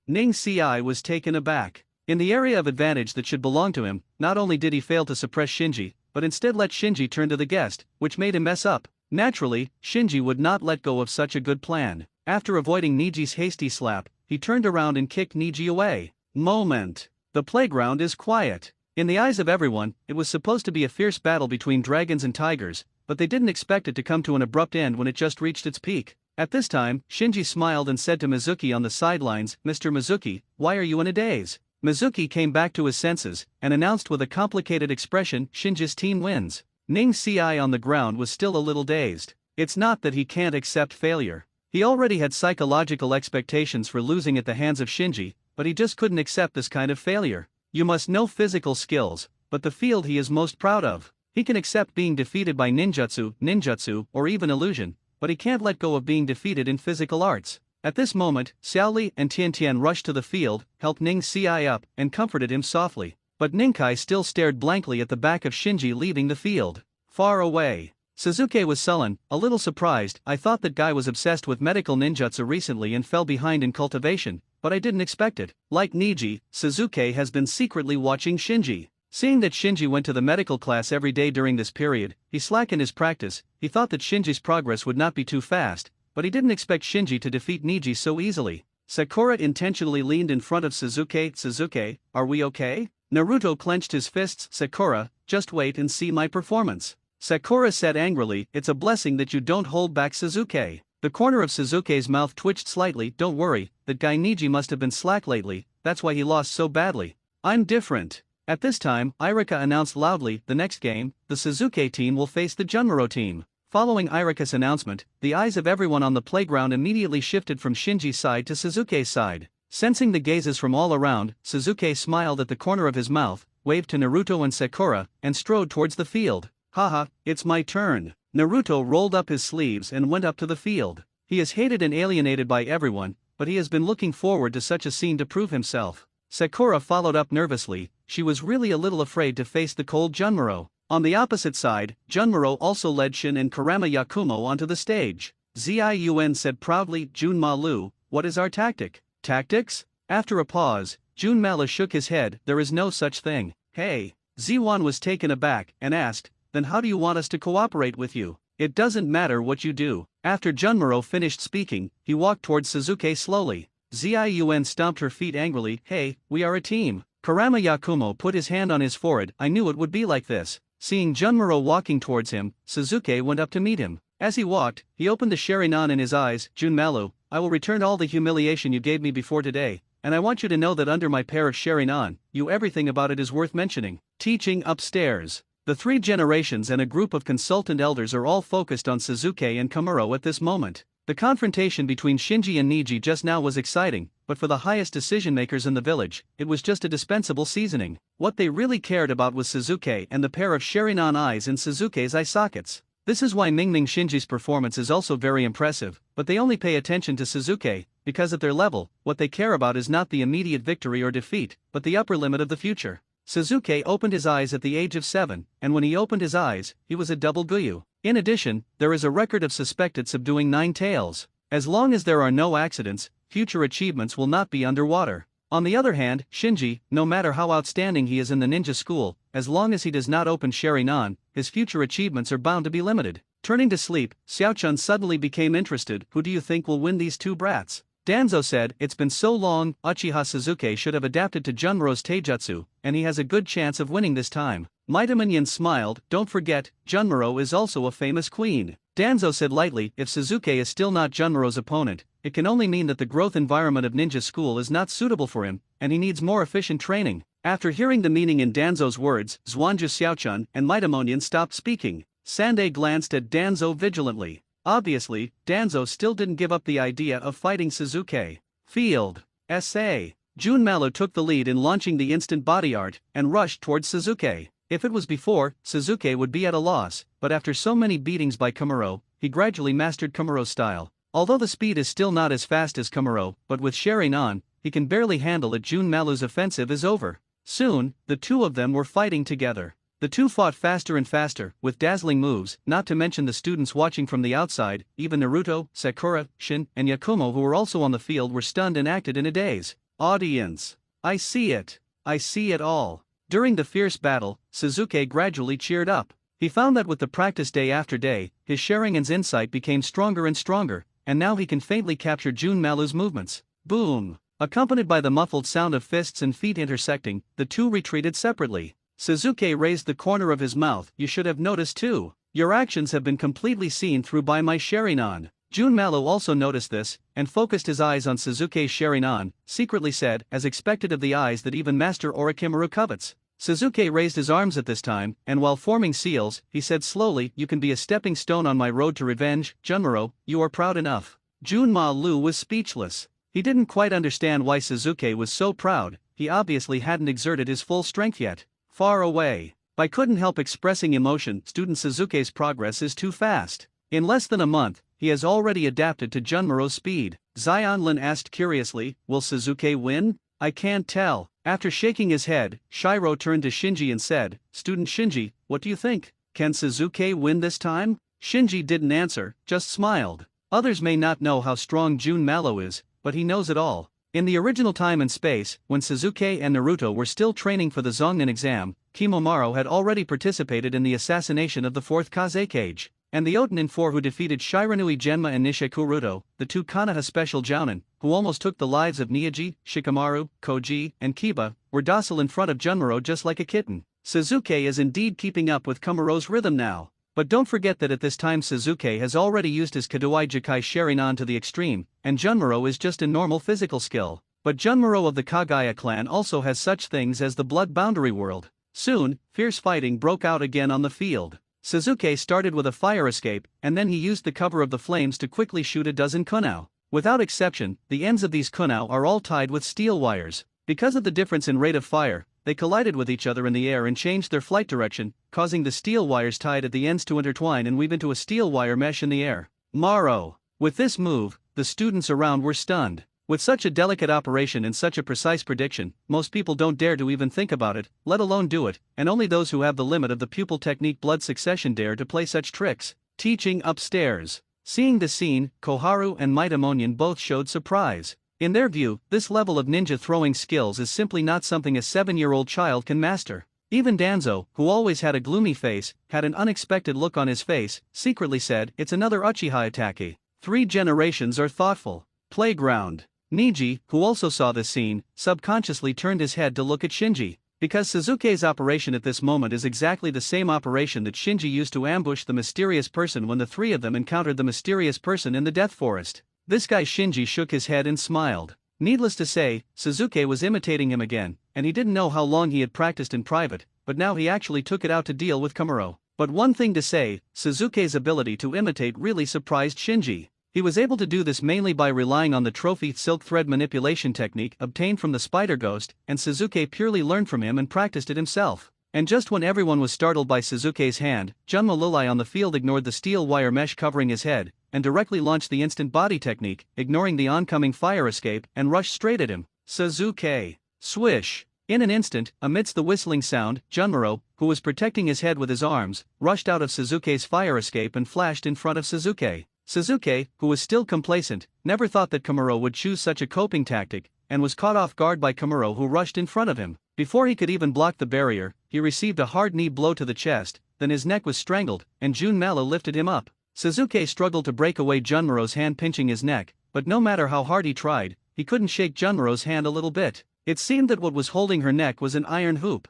Ning Ci was taken aback. In the area of advantage that should belong to him, not only did he fail to suppress Shinji, but instead let Shinji turn to the guest, which made him mess up. Naturally, Shinji would not let go of such a good plan. After avoiding Niji's hasty slap, he turned around and kicked Niji away. Moment. The playground is quiet. In the eyes of everyone, it was supposed to be a fierce battle between dragons and tigers, but they didn't expect it to come to an abrupt end when it just reached its peak. At this time, Shinji smiled and said to Mizuki on the sidelines, "Mr. Mizuki, why are you in a daze?" Mizuki came back to his senses, and announced with a complicated expression, "Shinji's team wins." Ning Ci on the ground was still a little dazed. It's not that he can't accept failure. He already had psychological expectations for losing at the hands of Shinji, but he just couldn't accept this kind of failure. You must know physical skills, but the field he is most proud of. He can accept being defeated by ninjutsu, or even illusion, but he can't let go of being defeated in physical arts. At this moment, Xiaoli and Tiantian rushed to the field, helped Ning Ci up, and comforted him softly. But Ninkai still stared blankly at the back of Shinji leaving the field. Far away. Suzuki was sullen, a little surprised. "I thought that guy was obsessed with medical ninjutsu recently and fell behind in cultivation, but I didn't expect it." Like Niji, Suzuki has been secretly watching Shinji. Seeing that Shinji went to the medical class every day during this period, he slackened his practice. He thought that Shinji's progress would not be too fast, but he didn't expect Shinji to defeat Niji so easily. Sakura intentionally leaned in front of Suzuki. "Suzuki, are we okay?" Naruto clenched his fists. "Sakura, just wait and see my performance." Sakura said angrily, "It's a blessing that you don't hold back, Suzuki." The corner of Suzuki's mouth twitched slightly. "Don't worry, that guy Niji must have been slack lately, that's why he lost so badly. I'm different." At this time, Irika announced loudly, "The next game, the Suzuki team will face the Junmuro team." Following Irika's announcement, the eyes of everyone on the playground immediately shifted from Shinji's side to Suzuki's side. Sensing the gazes from all around, Suzuki smiled at the corner of his mouth, waved to Naruto and Sakura, and strode towards the field. "Haha, it's my turn." Naruto rolled up his sleeves and went up to the field. He is hated and alienated by everyone, but he has been looking forward to such a scene to prove himself. Sakura followed up nervously. She was really a little afraid to face the cold Junmuro. On the opposite side, Junmuro also led Shin and Kurama Yakumo onto the stage. Ziun said proudly, "Junma Lu, what is our tactic?" "Tactics?" After a pause, Junmala shook his head. "There is no such thing." "Hey." Ziwan was taken aback, and asked, "Then how do you want us to cooperate with you?" "It doesn't matter what you do." After Junmuro finished speaking, he walked towards Suzuki slowly. Ziun stomped her feet angrily. "Hey, we are a team." Kurama Yakumo put his hand on his forehead. "I knew it would be like this." Seeing Junmuro walking towards him, Suzuki went up to meet him. As he walked, he opened the Sharingan in his eyes. "Junmalu, I will return all the humiliation you gave me before today, and I want you to know that under my pair of Sharingan, everything about it is worth mentioning." Teaching upstairs. The three generations and a group of consultant elders are all focused on Suzuki and Kamuro at this moment. The confrontation between Shinji and Niji just now was exciting, but for the highest decision-makers in the village, it was just a dispensable seasoning. What they really cared about was Suzuki and the pair of Sharingan eyes in Suzuki's eye sockets. This is why Mingming Shinji's performance is also very impressive, but they only pay attention to Suzuki, because at their level, what they care about is not the immediate victory or defeat, but the upper limit of the future. Suzuki opened his eyes at the age of 7, and when he opened his eyes, he was a double Guyu. In addition, there is a record of suspected subduing 9 tails. As long as there are no accidents, future achievements will not be underwater. On the other hand, Shinji, no matter how outstanding he is in the ninja school, as long as he does not open Sharingan, his future achievements are bound to be limited. Turning to sleep, Xiaochun suddenly became interested. "Who do you think will win these two brats?" Danzo said, "It's been so long, Uchiha Suzuki should have adapted to Junmuro's taijutsu, and he has a good chance of winning this time." Maitamanyan smiled. "Don't forget, Junmuro is also a famous queen." Danzo said lightly, "If Suzuki is still not Junmuro's opponent, it can only mean that the growth environment of ninja school is not suitable for him, and he needs more efficient training." After hearing the meaning in Danzo's words, Zhuangzi Xiaochun and Mitamonian stopped speaking. Sande glanced at Danzo vigilantly. Obviously, Danzo still didn't give up the idea of fighting Suzuki. Field. S.A. Junmalu took the lead in launching the instant body art and rushed towards Suzuki. If it was before, Suzuki would be at a loss, but after so many beatings by Komuro, he gradually mastered Komuro's style. Although the speed is still not as fast as Komuro, but with Sharingan, he can barely handle it. Junmalu's offensive is over. Soon, the two of them were fighting together. The two fought faster and faster, with dazzling moves, not to mention the students watching from the outside. Even Naruto, Sakura, Shin, and Yakumo, who were also on the field, were stunned and acted in a daze. Audience. I see it. I see it all. During the fierce battle, Suzuki gradually cheered up. He found that with the practice day after day, his Sharingan's insight became stronger and stronger, and now he can faintly capture Junmalu's movements. Boom! Accompanied by the muffled sound of fists and feet intersecting, the two retreated separately. Suzuki raised the corner of his mouth. You should have noticed too. Your actions have been completely seen through by my Sharingan. Junmalu also noticed this, and focused his eyes on Suzuki's Sharingan, secretly said, as expected of the eyes that even Master Orochimaru covets. Suzuki raised his arms at this time, and while forming seals, he said slowly, you can be a stepping stone on my road to revenge, Junmaru, you are proud enough. Junmalu was speechless. He didn't quite understand why Suzuki was so proud. He obviously hadn't exerted his full strength yet. Far away. I couldn't help expressing emotion. Student Suzuki's progress is too fast. In less than a month, he has already adapted to Junmaru's speed. Zionlin asked curiously, will Suzuki win? I can't tell. After shaking his head, Shiro turned to Shinji and said, Student Shinji, what do you think? Can Suzuki win this time? Shinji didn't answer, just smiled. Others may not know how strong Junmalu is, but he knows it all. In the original time and space, when Suzuki and Naruto were still training for the Zonnin exam, Kimomaro had already participated in the assassination of the 4th Kazekage. And the Otonin 4 who defeated Shiranui Genma and Nishikuruto, the two Konoha special jounin, who almost took the lives of Nyaji, Shikamaru, Koji, and Kiba, were docile in front of Junmaru just like a kitten. Suzuki is indeed keeping up with Komuro's rhythm now. But don't forget that at this time Suzuki has already used his Kadoai Jikai Sharingan to the extreme, and Junmaru is just a normal physical skill. But Junmaru of the Kagaya clan also has such things as the blood boundary world. Soon, fierce fighting broke out again on the field. Suzuki started with a fire escape, and then he used the cover of the flames to quickly shoot a dozen kunao. Without exception, the ends of these kunao are all tied with steel wires. Because of the difference in rate of fire, they collided with each other in the air and changed their flight direction, causing the steel wires tied at the ends to intertwine and weave into a steel wire mesh in the air. Maro. With this move, the students around were stunned. With such a delicate operation and such a precise prediction, most people don't dare to even think about it, let alone do it, and only those who have the limit of the pupil technique blood succession dare to play such tricks. Teaching upstairs. Seeing the scene, Koharu and Mitamonian both showed surprise. In their view, this level of ninja throwing skills is simply not something a 7-year-old child can master. Even Danzo, who always had a gloomy face, had an unexpected look on his face, secretly said, it's another uchiha attack. 3 generations are thoughtful. Playground. Niji, who also saw this scene, subconsciously turned his head to look at Shinji. Because Suzuki's operation at this moment is exactly the same operation that Shinji used to ambush the mysterious person when the 3 of them encountered the mysterious person in the Death Forest. This guy Shinji shook his head and smiled. Needless to say, Suzuki was imitating him again, and he didn't know how long he had practiced in private, but now he actually took it out to deal with Komuro. But one thing to say, Suzuki's ability to imitate really surprised Shinji. He was able to do this mainly by relying on the trophy silk thread manipulation technique obtained from the Spider Ghost, and Suzuki purely learned from him and practiced it himself. And just when everyone was startled by Suzuki's hand, Junma Lulai on the field ignored the steel wire mesh covering his head, and directly launched the instant body technique, ignoring the oncoming fire escape, and rushed straight at him. Suzuki. Swish. In an instant, amidst the whistling sound, Junmaru, who was protecting his head with his arms, rushed out of Suzuki's fire escape and flashed in front of Suzuki. Suzuki, who was still complacent, never thought that Komuro would choose such a coping tactic, and was caught off guard by Komuro, who rushed in front of him. Before he could even block the barrier, he received a hard knee blow to the chest, then his neck was strangled, and Junmalu lifted him up. Suzuki struggled to break away Junmaru's hand pinching his neck, but no matter how hard he tried, he couldn't shake Junmaru's hand a little bit. It seemed that what was holding her neck was an iron hoop.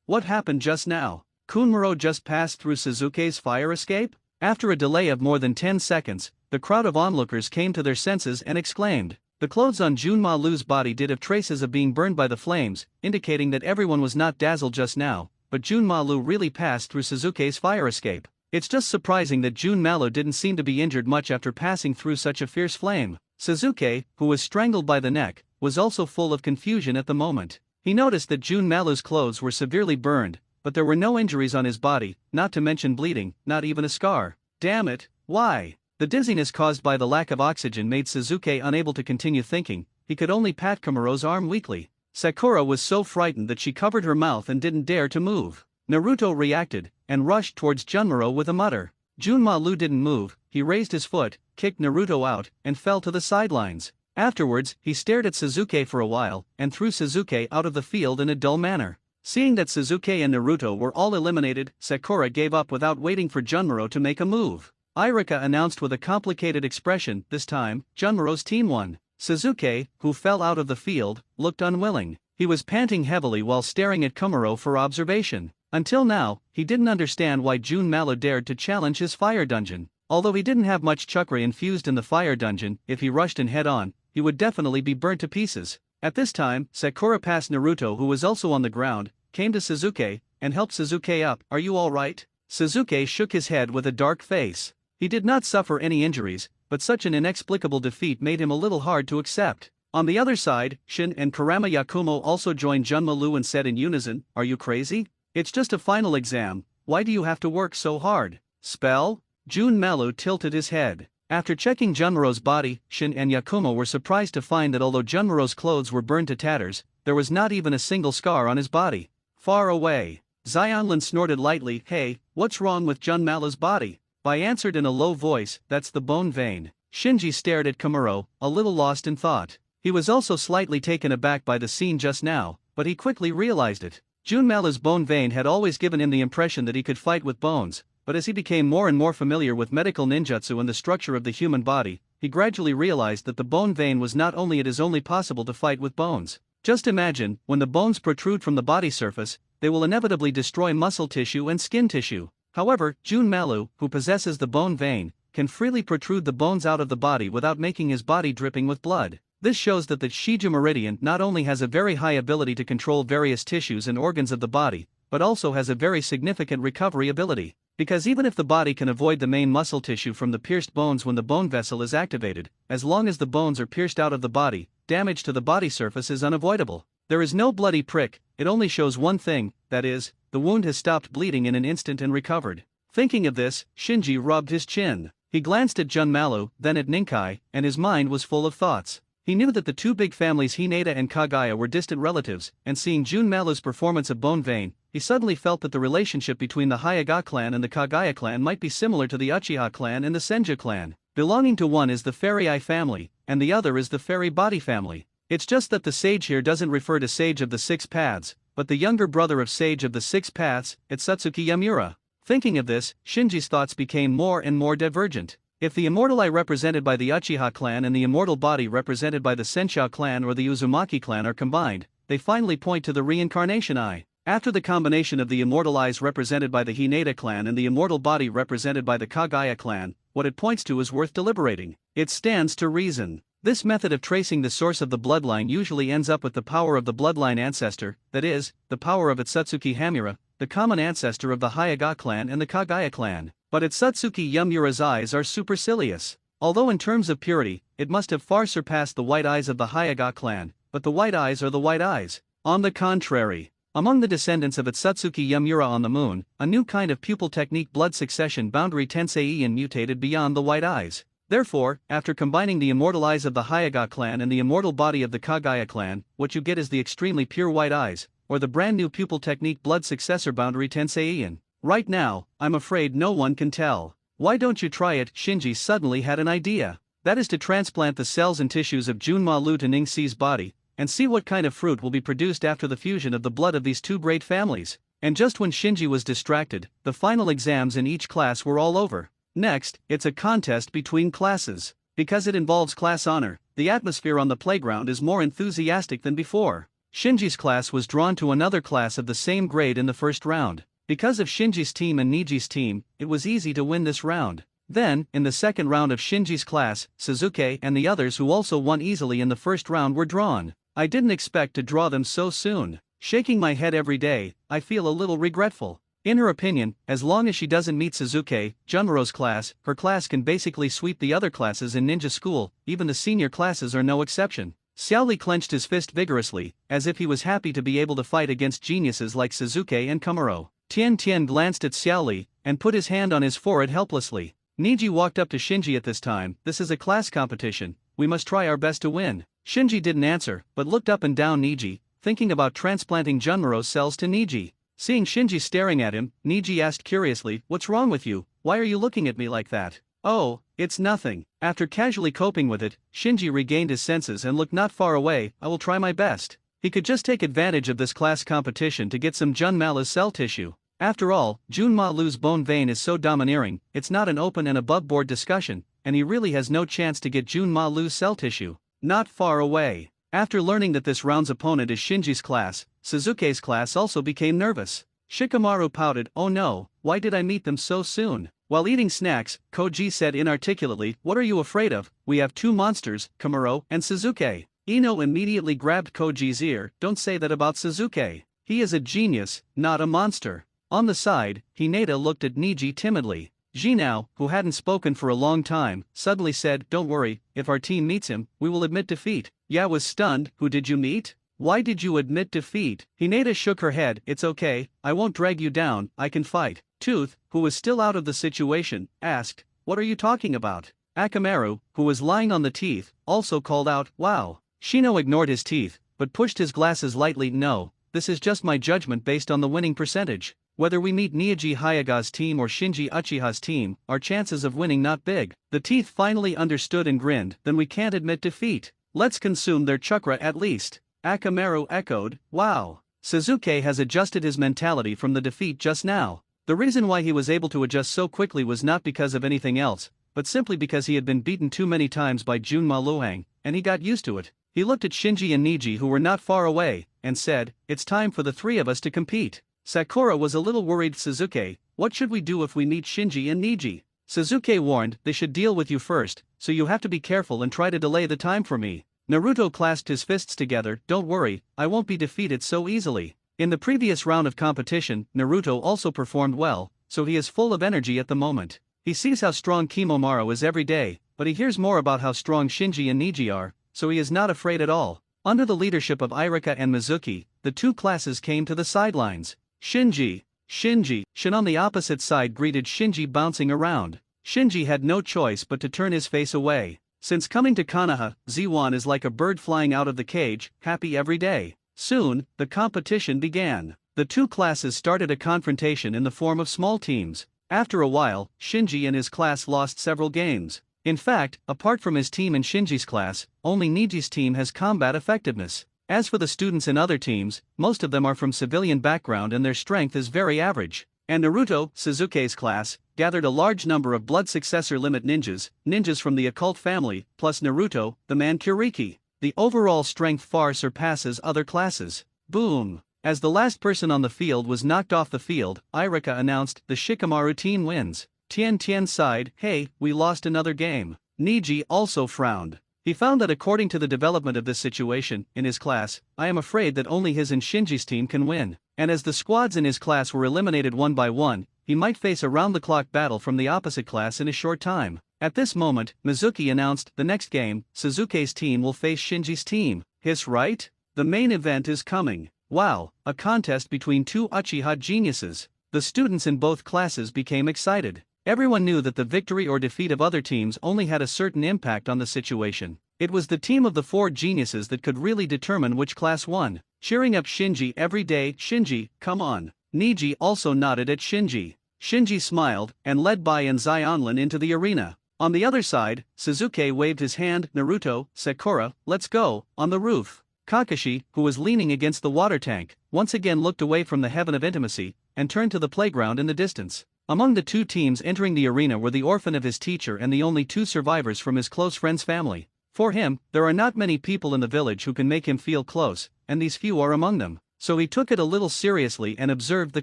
What happened just now? Kunmuro just passed through Suzuki's fire escape? After a delay of more than 10 seconds, the crowd of onlookers came to their senses and exclaimed, The clothes on Junmalu's body did have traces of being burned by the flames, indicating that everyone was not dazzled just now, but Junmalu really passed through Suzuki's fire escape. It's just surprising that Junmalu didn't seem to be injured much after passing through such a fierce flame. Suzuki, who was strangled by the neck, was also full of confusion at the moment. He noticed that Junmalu's clothes were severely burned, but there were no injuries on his body, not to mention bleeding, not even a scar. Damn it, why? The dizziness caused by the lack of oxygen made Suzuki unable to continue thinking. He could only pat Kamuro's arm weakly. Sakura was so frightened that she covered her mouth and didn't dare to move. Naruto reacted, and rushed towards Junmaro with a mutter. Junmalu didn't move. He raised his foot, kicked Naruto out, and fell to the sidelines. Afterwards, he stared at Suzuki for a while, and threw Suzuki out of the field in a dull manner. Seeing that Suzuki and Naruto were all eliminated, Sakura gave up without waiting for Junmaro to make a move. Irika announced with a complicated expression, this time, Junmaro's team won. Suzuki, who fell out of the field, looked unwilling. He was panting heavily while staring at Kumaro for observation. Until now, he didn't understand why Junmalu dared to challenge his fire dungeon. Although he didn't have much chakra infused in the fire dungeon, if he rushed in head-on, he would definitely be burnt to pieces. At this time, Sakura passed Naruto, who was also on the ground, came to Suzuki, and helped Suzuki up. "Are you alright?" Suzuki shook his head with a dark face. He did not suffer any injuries, but such an inexplicable defeat made him a little hard to accept. On the other side, Shin and Kurama Yakumo also joined Junmalu and said in unison, "Are you crazy? It's just a final exam, why do you have to work so hard? Spell?" Junmalu tilted his head. After checking Junmaro's body, Shin and Yakumo were surprised to find that although Junmaro's clothes were burned to tatters, there was not even a single scar on his body. Far away, Xionlin snorted lightly. "Hey, what's wrong with Junmalu's body?" Bai answered in a low voice, "That's the bone vein." Shinji stared at Kumaro, a little lost in thought. He was also slightly taken aback by the scene just now, but he quickly realized it. Junmalu's bone vein had always given him the impression that he could fight with bones, but as he became more and more familiar with medical ninjutsu and the structure of the human body, he gradually realized that the bone vein was not only it is only possible to fight with bones. Just imagine, when the bones protrude from the body surface, they will inevitably destroy muscle tissue and skin tissue. However, Junmalu, who possesses the bone vein, can freely protrude the bones out of the body without making his body dripping with blood. This shows that the Shiju Meridian not only has a very high ability to control various tissues and organs of the body, but also has a very significant recovery ability. Because even if the body can avoid the main muscle tissue from the pierced bones when the bone vessel is activated, as long as the bones are pierced out of the body, damage to the body surface is unavoidable. There is no bloody prick, it only shows one thing, that is, the wound has stopped bleeding in an instant and recovered. Thinking of this, Shinji rubbed his chin. He glanced at Junmalu, then at Ninkai, and his mind was full of thoughts. He knew that the two big families Hinata and Kagaya were distant relatives, and seeing Junmalu's performance of Bone Vein, he suddenly felt that the relationship between the Hyuga clan and the Kagaya clan might be similar to the Uchiha clan and the Senju clan. Belonging to one is the Fairy Eye family, and the other is the Fairy Body family. It's just that the sage here doesn't refer to Sage of the Six Paths, but the younger brother of Sage of the Six Paths, Itsutsuki Yamura. Thinking of this, Shinji's thoughts became more and more divergent. If the immortal eye represented by the Uchiha clan and the immortal body represented by the Senshou clan or the Uzumaki clan are combined, they finally point to the reincarnation eye. After the combination of the immortal eyes represented by the Hinata clan and the immortal body represented by the Kagaya clan, what it points to is worth deliberating. It stands to reason. This method of tracing the source of the bloodline usually ends up with the power of the bloodline ancestor, that is, the power of Itsutsuki Hamura, the common ancestor of the Hyuga clan and the Kagaya clan. But Itsutsuki Yamura's eyes are supercilious. Although in terms of purity, it must have far surpassed the white eyes of the Hyuga clan, but the white eyes are the white eyes. On the contrary, among the descendants of Itsutsuki Yamura on the moon, a new kind of pupil technique blood succession boundary Tenseian mutated beyond the white eyes. Therefore, after combining the immortal eyes of the Hyuga clan and the immortal body of the Kagaya clan, what you get is the extremely pure white eyes, or the brand new pupil technique blood successor boundary Tenseian. Right now, I'm afraid no one can tell. Why don't you try it? Shinji suddenly had an idea. That is to transplant the cells and tissues of Junmalu to Ningxi's body, and see what kind of fruit will be produced after the fusion of the blood of these two great families. And just when Shinji was distracted, the final exams in each class were all over. Next, it's a contest between classes. Because it involves class honor, the atmosphere on the playground is more enthusiastic than before. Shinji's class was drawn to another class of the same grade in the first round. Because of Shinji's team and Niji's team, it was easy to win this round. Then, in the second round of Shinji's class, Suzuki and the others who also won easily in the first round were drawn. I didn't expect to draw them so soon. Shaking my head every day, I feel a little regretful. In her opinion, as long as she doesn't meet Suzuki, Junmaro's class, her class can basically sweep the other classes in ninja school, even the senior classes are no exception. Xiaoli clenched his fist vigorously, as if he was happy to be able to fight against geniuses like Suzuki and Kumaro. Tian Tian glanced at Xiaoli, and put his hand on his forehead helplessly. Niji walked up to Shinji at this time. This is a class competition, we must try our best to win. Shinji didn't answer, but looked up and down Niji, thinking about transplanting Junmaro's cells to Niji. Seeing Shinji staring at him, Niji asked curiously, "What's wrong with you? Why are you looking at me like that?" "Oh, it's nothing." After casually coping with it, Shinji regained his senses and looked not far away. "I will try my best." He could just take advantage of this class competition to get some Junmalu's cell tissue. After all, Junmalu's bone vein is so domineering, it's not an open and above-board discussion, and he really has no chance to get Junmalu's cell tissue. Not far away. After learning that this round's opponent is Shinji's class, Suzuki's class also became nervous. Shikamaru pouted, "Oh no, why did I meet them so soon?" While eating snacks, Koji said inarticulately, "What are you afraid of? We have two monsters, Kumaro and Suzuki." Ino immediately grabbed Koji's ear, "Don't say that about Suzuki. He is a genius, not a monster." On the side, Hinata looked at Niji timidly. Jinao, who hadn't spoken for a long time, suddenly said, "Don't worry, if our team meets him, we will admit defeat." Ya was stunned. "Who did you meet? Why did you admit defeat?" Hinata shook her head. "It's okay, I won't drag you down, I can fight." Tooth, who was still out of the situation, asked, "What are you talking about?" Akamaru, who was lying on the teeth, also called out, "Wow." Shino ignored his teeth, but pushed his glasses lightly. "No, this is just my judgment based on the winning percentage. Whether we meet Niji Hayaga's team or Shinji Uchiha's team, our chances of winning not big." The teeth finally understood and grinned. "Then we can't admit defeat. Let's consume their chakra at least." Akamaru echoed, "Wow." Suzuki has adjusted his mentality from the defeat just now. The reason why he was able to adjust so quickly was not because of anything else, but simply because he had been beaten too many times by Junmaluang, and he got used to it. He looked at Shinji and Niji, who were not far away, and said, "It's time for the three of us to compete." Sakura was a little worried. "Suzuki, what should we do if we meet Shinji and Niji?" Suzuki warned, "They should deal with you first, so you have to be careful and try to delay the time for me." Naruto clasped his fists together. "Don't worry, I won't be defeated so easily." In the previous round of competition, Naruto also performed well, so he is full of energy at the moment. He sees how strong Kimomaru is every day, but he hears more about how strong Shinji and Niji are, so he is not afraid at all. Under the leadership of Irika and Mizuki, the two classes came to the sidelines. Shinji, Shin on the opposite side greeted Shinji, bouncing around. Shinji had no choice but to turn his face away. Since coming to Konoha, Ziwan is like a bird flying out of the cage, happy every day. Soon, the competition began. The two classes started a confrontation in the form of small teams. After a while, Shinji and his class lost several games. In fact, apart from his team and Shinji's class, only Niji's team has combat effectiveness. As for the students in other teams, most of them are from civilian background and their strength is very average. And Naruto, Suzuki's class, gathered a large number of blood successor limit ninjas from the occult family, plus Naruto, the man Kuriki. The overall strength far surpasses other classes. Boom! As the last person on the field was knocked off the field, Irika announced, "The Shikamaru team wins." Tian Tian sighed, "Hey, we lost another game." Niji also frowned. He found that according to the development of this situation, in his class, I am afraid that only his and Shinji's team can win. And as the squads in his class were eliminated one by one, he might face a round-the-clock battle from the opposite class in a short time. At this moment, Mizuki announced, "The next game, Suzuki's team will face Shinji's team." Hiss, right? The main event is coming. Wow, a contest between two Uchiha geniuses. The students in both classes became excited. Everyone knew that the victory or defeat of other teams only had a certain impact on the situation. It was the team of the four geniuses that could really determine which class won. Cheering up Shinji every day, "Shinji, come on." Niji also nodded at Shinji. Shinji smiled, and led Bai and Zionlin into the arena. On the other side, Suzuki waved his hand, "Naruto, Sakura, let's go." On the roof, Kakashi, who was leaning against the water tank, once again looked away from the heaven of intimacy, and turned to the playground in the distance. Among the two teams entering the arena were the orphan of his teacher and the only two survivors from his close friend's family. For him, there are not many people in the village who can make him feel close, and these few are among them. So he took it a little seriously and observed the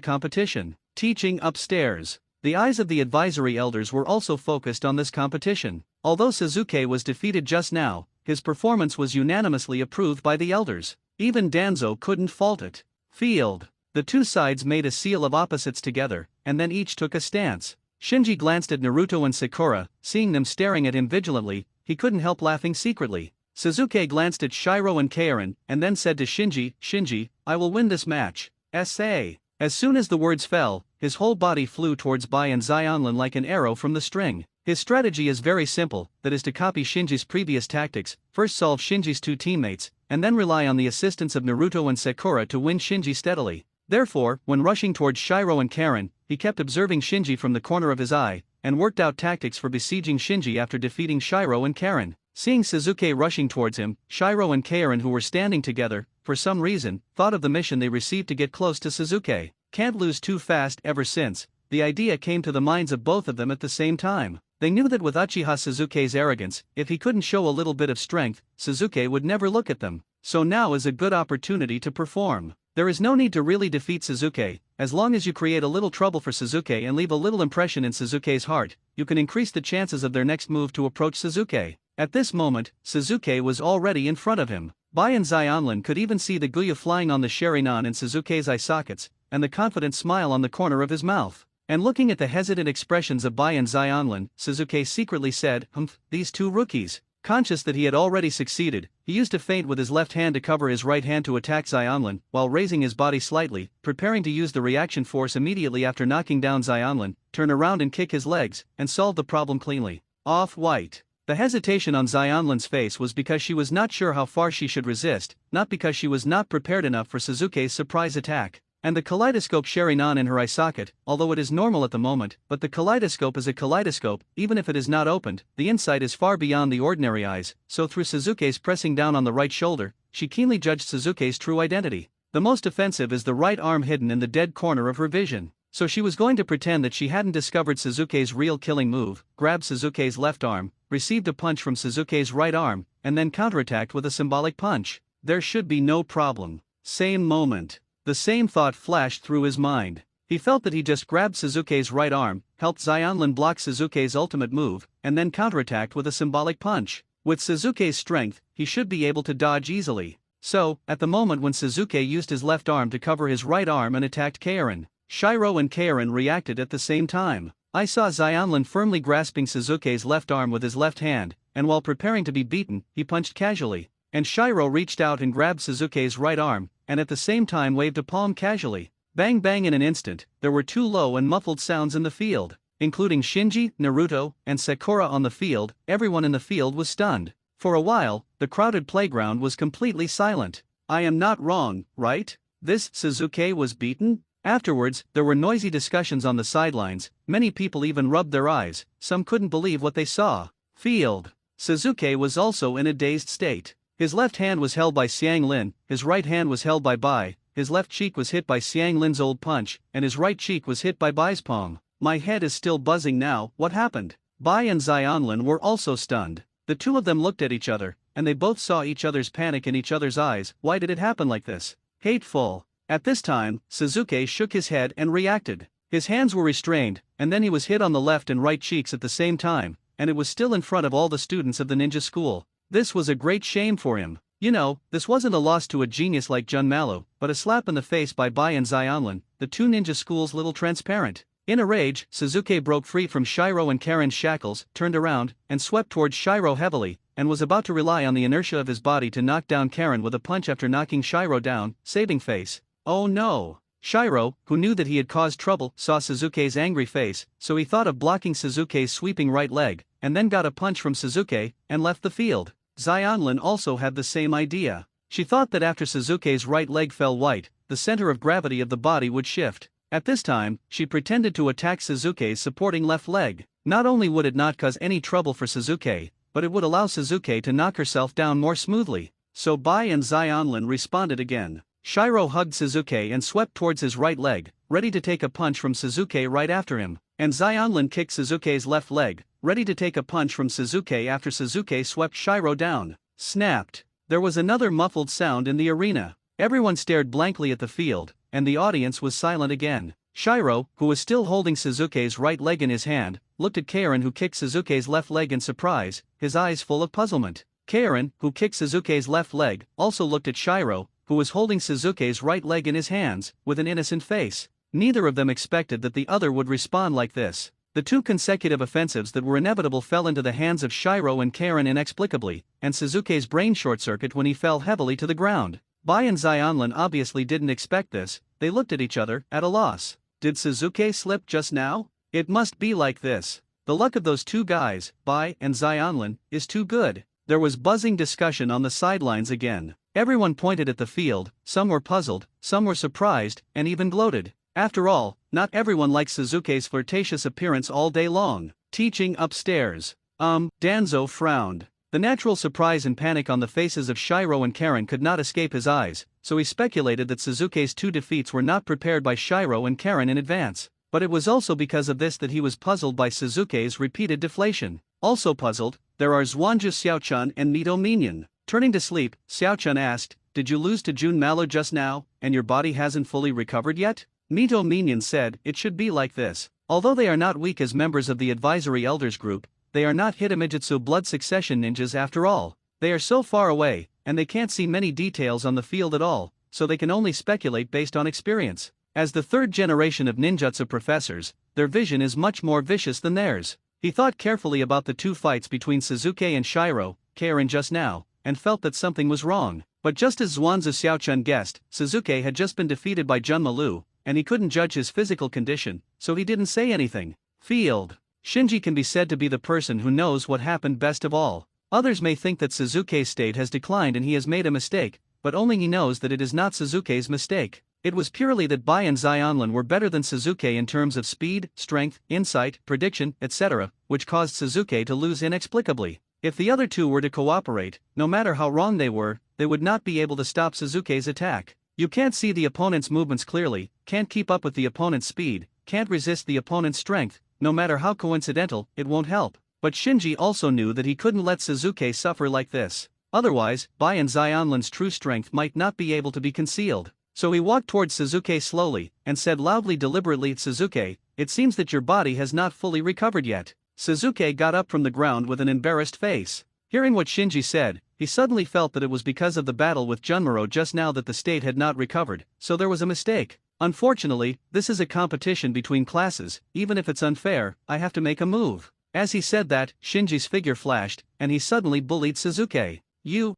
competition. Teaching upstairs. The eyes of the advisory elders were also focused on this competition. Although Sasuke was defeated just now, his performance was unanimously approved by the elders. Even Danzo couldn't fault it. Field. The two sides made a seal of opposites together, and then each took a stance. Shinji glanced at Naruto and Sakura, seeing them staring at him vigilantly, he couldn't help laughing secretly. Sasuke glanced at Shiro and Karen, and then said to Shinji, "Shinji, I will win this match." S.A. As soon as the words fell, his whole body flew towards Bai and Xianlin like an arrow from the string. His strategy is very simple, that is to copy Shinji's previous tactics, first solve Shinji's two teammates, and then rely on the assistance of Naruto and Sakura to win Shinji steadily. Therefore, when rushing towards Shiro and Karen, he kept observing Shinji from the corner of his eye, and worked out tactics for besieging Shinji after defeating Shiro and Karen. Seeing Sasuke rushing towards him, Shiro and Karen, who were standing together, for some reason, thought of the mission they received to get close to Sasuke. Can't lose too fast. Ever since, the idea came to the minds of both of them at the same time. They knew that with Uchiha Sasuke's arrogance, if he couldn't show a little bit of strength, Sasuke would never look at them. So now is a good opportunity to perform. There is no need to really defeat Sasuke, as long as you create a little trouble for Sasuke and leave a little impression in Sasuke's heart, you can increase the chances of their next move to approach Sasuke. At this moment, Sasuke was already in front of him. Bai and Xianlin could even see the Guya flying on the Sharingan in Sasuke's eye sockets, and the confident smile on the corner of his mouth. And looking at the hesitant expressions of Bai and Xianlin, Sasuke secretly said, these two rookies. Conscious that he had already succeeded, he used a feint with his left hand to cover his right hand to attack Xianlin, while raising his body slightly, preparing to use the reaction force immediately after knocking down Xianlin, turn around and kick his legs, and solve the problem cleanly. Off-white. The hesitation on Xianlin's face was because she was not sure how far she should resist, not because she was not prepared enough for Sasuke's surprise attack. And the kaleidoscope Sharingan in her eye socket, although it is normal at the moment, but the kaleidoscope is a kaleidoscope, even if it is not opened, the insight is far beyond the ordinary eyes, so through Sasuke's pressing down on the right shoulder, she keenly judged Sasuke's true identity. The most offensive is the right arm hidden in the dead corner of her vision. So she was going to pretend that she hadn't discovered Sasuke's real killing move, grabbed Sasuke's left arm, received a punch from Sasuke's right arm, and then counterattacked with a symbolic punch. There should be no problem. Same moment. The same thought flashed through his mind. He felt that he just grabbed Sasuke's right arm, helped Xianlin block Sasuke's ultimate move, and then counterattacked with a symbolic punch. With Sasuke's strength, he should be able to dodge easily. So, at the moment when Sasuke used his left arm to cover his right arm and attacked Karen, Shiro and Karen reacted at the same time. I saw Xianlin firmly grasping Sasuke's left arm with his left hand, and while preparing to be beaten, he punched casually. And Shiro reached out and grabbed Sasuke's right arm, and at the same time waved a palm casually. Bang bang. In an instant, there were two low and muffled sounds in the field. Including Shinji, Naruto, and Sakura on the field, everyone in the field was stunned. For a while, the crowded playground was completely silent. I am not wrong, right? This Sasuke was beaten? Afterwards, there were noisy discussions on the sidelines, many people even rubbed their eyes, some couldn't believe what they saw. Field. Sasuke was also in a dazed state. His left hand was held by Xianglin, his right hand was held by Bai, his left cheek was hit by Xianglin's old punch, and his right cheek was hit by Bai's palm. My head is still buzzing now. What happened? Bai and Xianlin were also stunned. The two of them looked at each other, and they both saw each other's panic in each other's eyes. Why did it happen like this? Hateful. At this time, Sasuke shook his head and reacted. His hands were restrained, and then he was hit on the left and right cheeks at the same time, and it was still in front of all the students of the ninja school. This was a great shame for him. You know, this wasn't a loss to a genius like Junmalu, but a slap in the face by Bai and Xianlin, the two ninja school's little transparent. In a rage, Sasuke broke free from Shiro and Karen's shackles, turned around, and swept towards Shiro heavily, and was about to rely on the inertia of his body to knock down Karen with a punch after knocking Shiro down, saving face. Oh no! Shiro, who knew that he had caused trouble, saw Sasuke's angry face, so he thought of blocking Sasuke's sweeping right leg, and then got a punch from Sasuke, and left the field. Xianlin also had the same idea. She thought that after Sasuke's right leg fell white, the center of gravity of the body would shift. At this time, she pretended to attack Sasuke's supporting left leg. Not only would it not cause any trouble for Sasuke, but it would allow Sasuke to knock herself down more smoothly. So Bai and Xianlin responded again. Shiro hugged Sasuke and swept towards his right leg, ready to take a punch from Sasuke right after him. And Xianlin kicked Sasuke's left leg, ready to take a punch from Sasuke after Sasuke swept Shiro down. Snapped. There was another muffled sound in the arena. Everyone stared blankly at the field, and the audience was silent again. Shiro, who was still holding Suzuki's right leg in his hand, looked at Karen, who kicked Suzuki's left leg in surprise, his eyes full of puzzlement. Karen, who kicked Suzuki's left leg, also looked at Shiro, who was holding Suzuki's right leg in his hands, with an innocent face. Neither of them expected that the other would respond like this. The two consecutive offensives that were inevitable fell into the hands of Shiro and Karen inexplicably, and Suzuki's brain short-circuit when he fell heavily to the ground. Bai and Xionlin obviously didn't expect this. They looked at each other, at a loss. Did Suzuki slip just now? It must be like this. The luck of those two guys, Bai and Xionlin, is too good. There was buzzing discussion on the sidelines again. Everyone pointed at the field, some were puzzled, some were surprised, and even gloated. After all, not everyone likes Suzuki's flirtatious appearance all day long. Teaching upstairs. Danzo frowned. The natural surprise and panic on the faces of Shiro and Karen could not escape his eyes, so he speculated that Suzuki's two defeats were not prepared by Shiro and Karen in advance. But it was also because of this that he was puzzled by Suzuki's repeated deflation. Also puzzled, there are Zhuangju Xiaochan and Mito Minion. Turning to sleep, Xiaochan asked, "Did you lose to Jun Malo just now, and your body hasn't fully recovered yet?" Mito Minion said, "It should be like this. Although they are not weak as members of the advisory elders group, they are not Hitamijutsu blood succession ninjas after all. They are so far away, and they can't see many details on the field at all, so they can only speculate based on experience. As the third generation of ninjutsu professors, their vision is much more vicious than theirs." He thought carefully about the two fights between Suzuki and Shiro, Karen just now, and felt that something was wrong. But just as Zhuangzi Xiaochan guessed, Suzuki had just been defeated by Jun Malu, and he couldn't judge his physical condition, so he didn't say anything. Field. Shinji can be said to be the person who knows what happened best of all. Others may think that Suzuki's state has declined and he has made a mistake, but only he knows that it is not Suzuki's mistake. It was purely that Bai and Xionlin were better than Suzuki in terms of speed, strength, insight, prediction, etc., which caused Suzuki to lose inexplicably. If the other two were to cooperate, no matter how wrong they were, they would not be able to stop Suzuki's attack. You can't see the opponent's movements clearly, can't keep up with the opponent's speed, can't resist the opponent's strength. No matter how coincidental, it won't help. But Shinji also knew that he couldn't let Suzuki suffer like this. Otherwise, Bai and Xionlin's true strength might not be able to be concealed. So he walked towards Suzuki slowly, and said loudly deliberately, "Suzuki, it seems that your body has not fully recovered yet." Suzuki got up from the ground with an embarrassed face. Hearing what Shinji said, he suddenly felt that it was because of the battle with Junmaro just now that the state had not recovered, so there was a mistake. Unfortunately, this is a competition between classes. Even if it's unfair, I have to make a move. As he said that, Shinji's figure flashed, and he suddenly bullied Suzuki.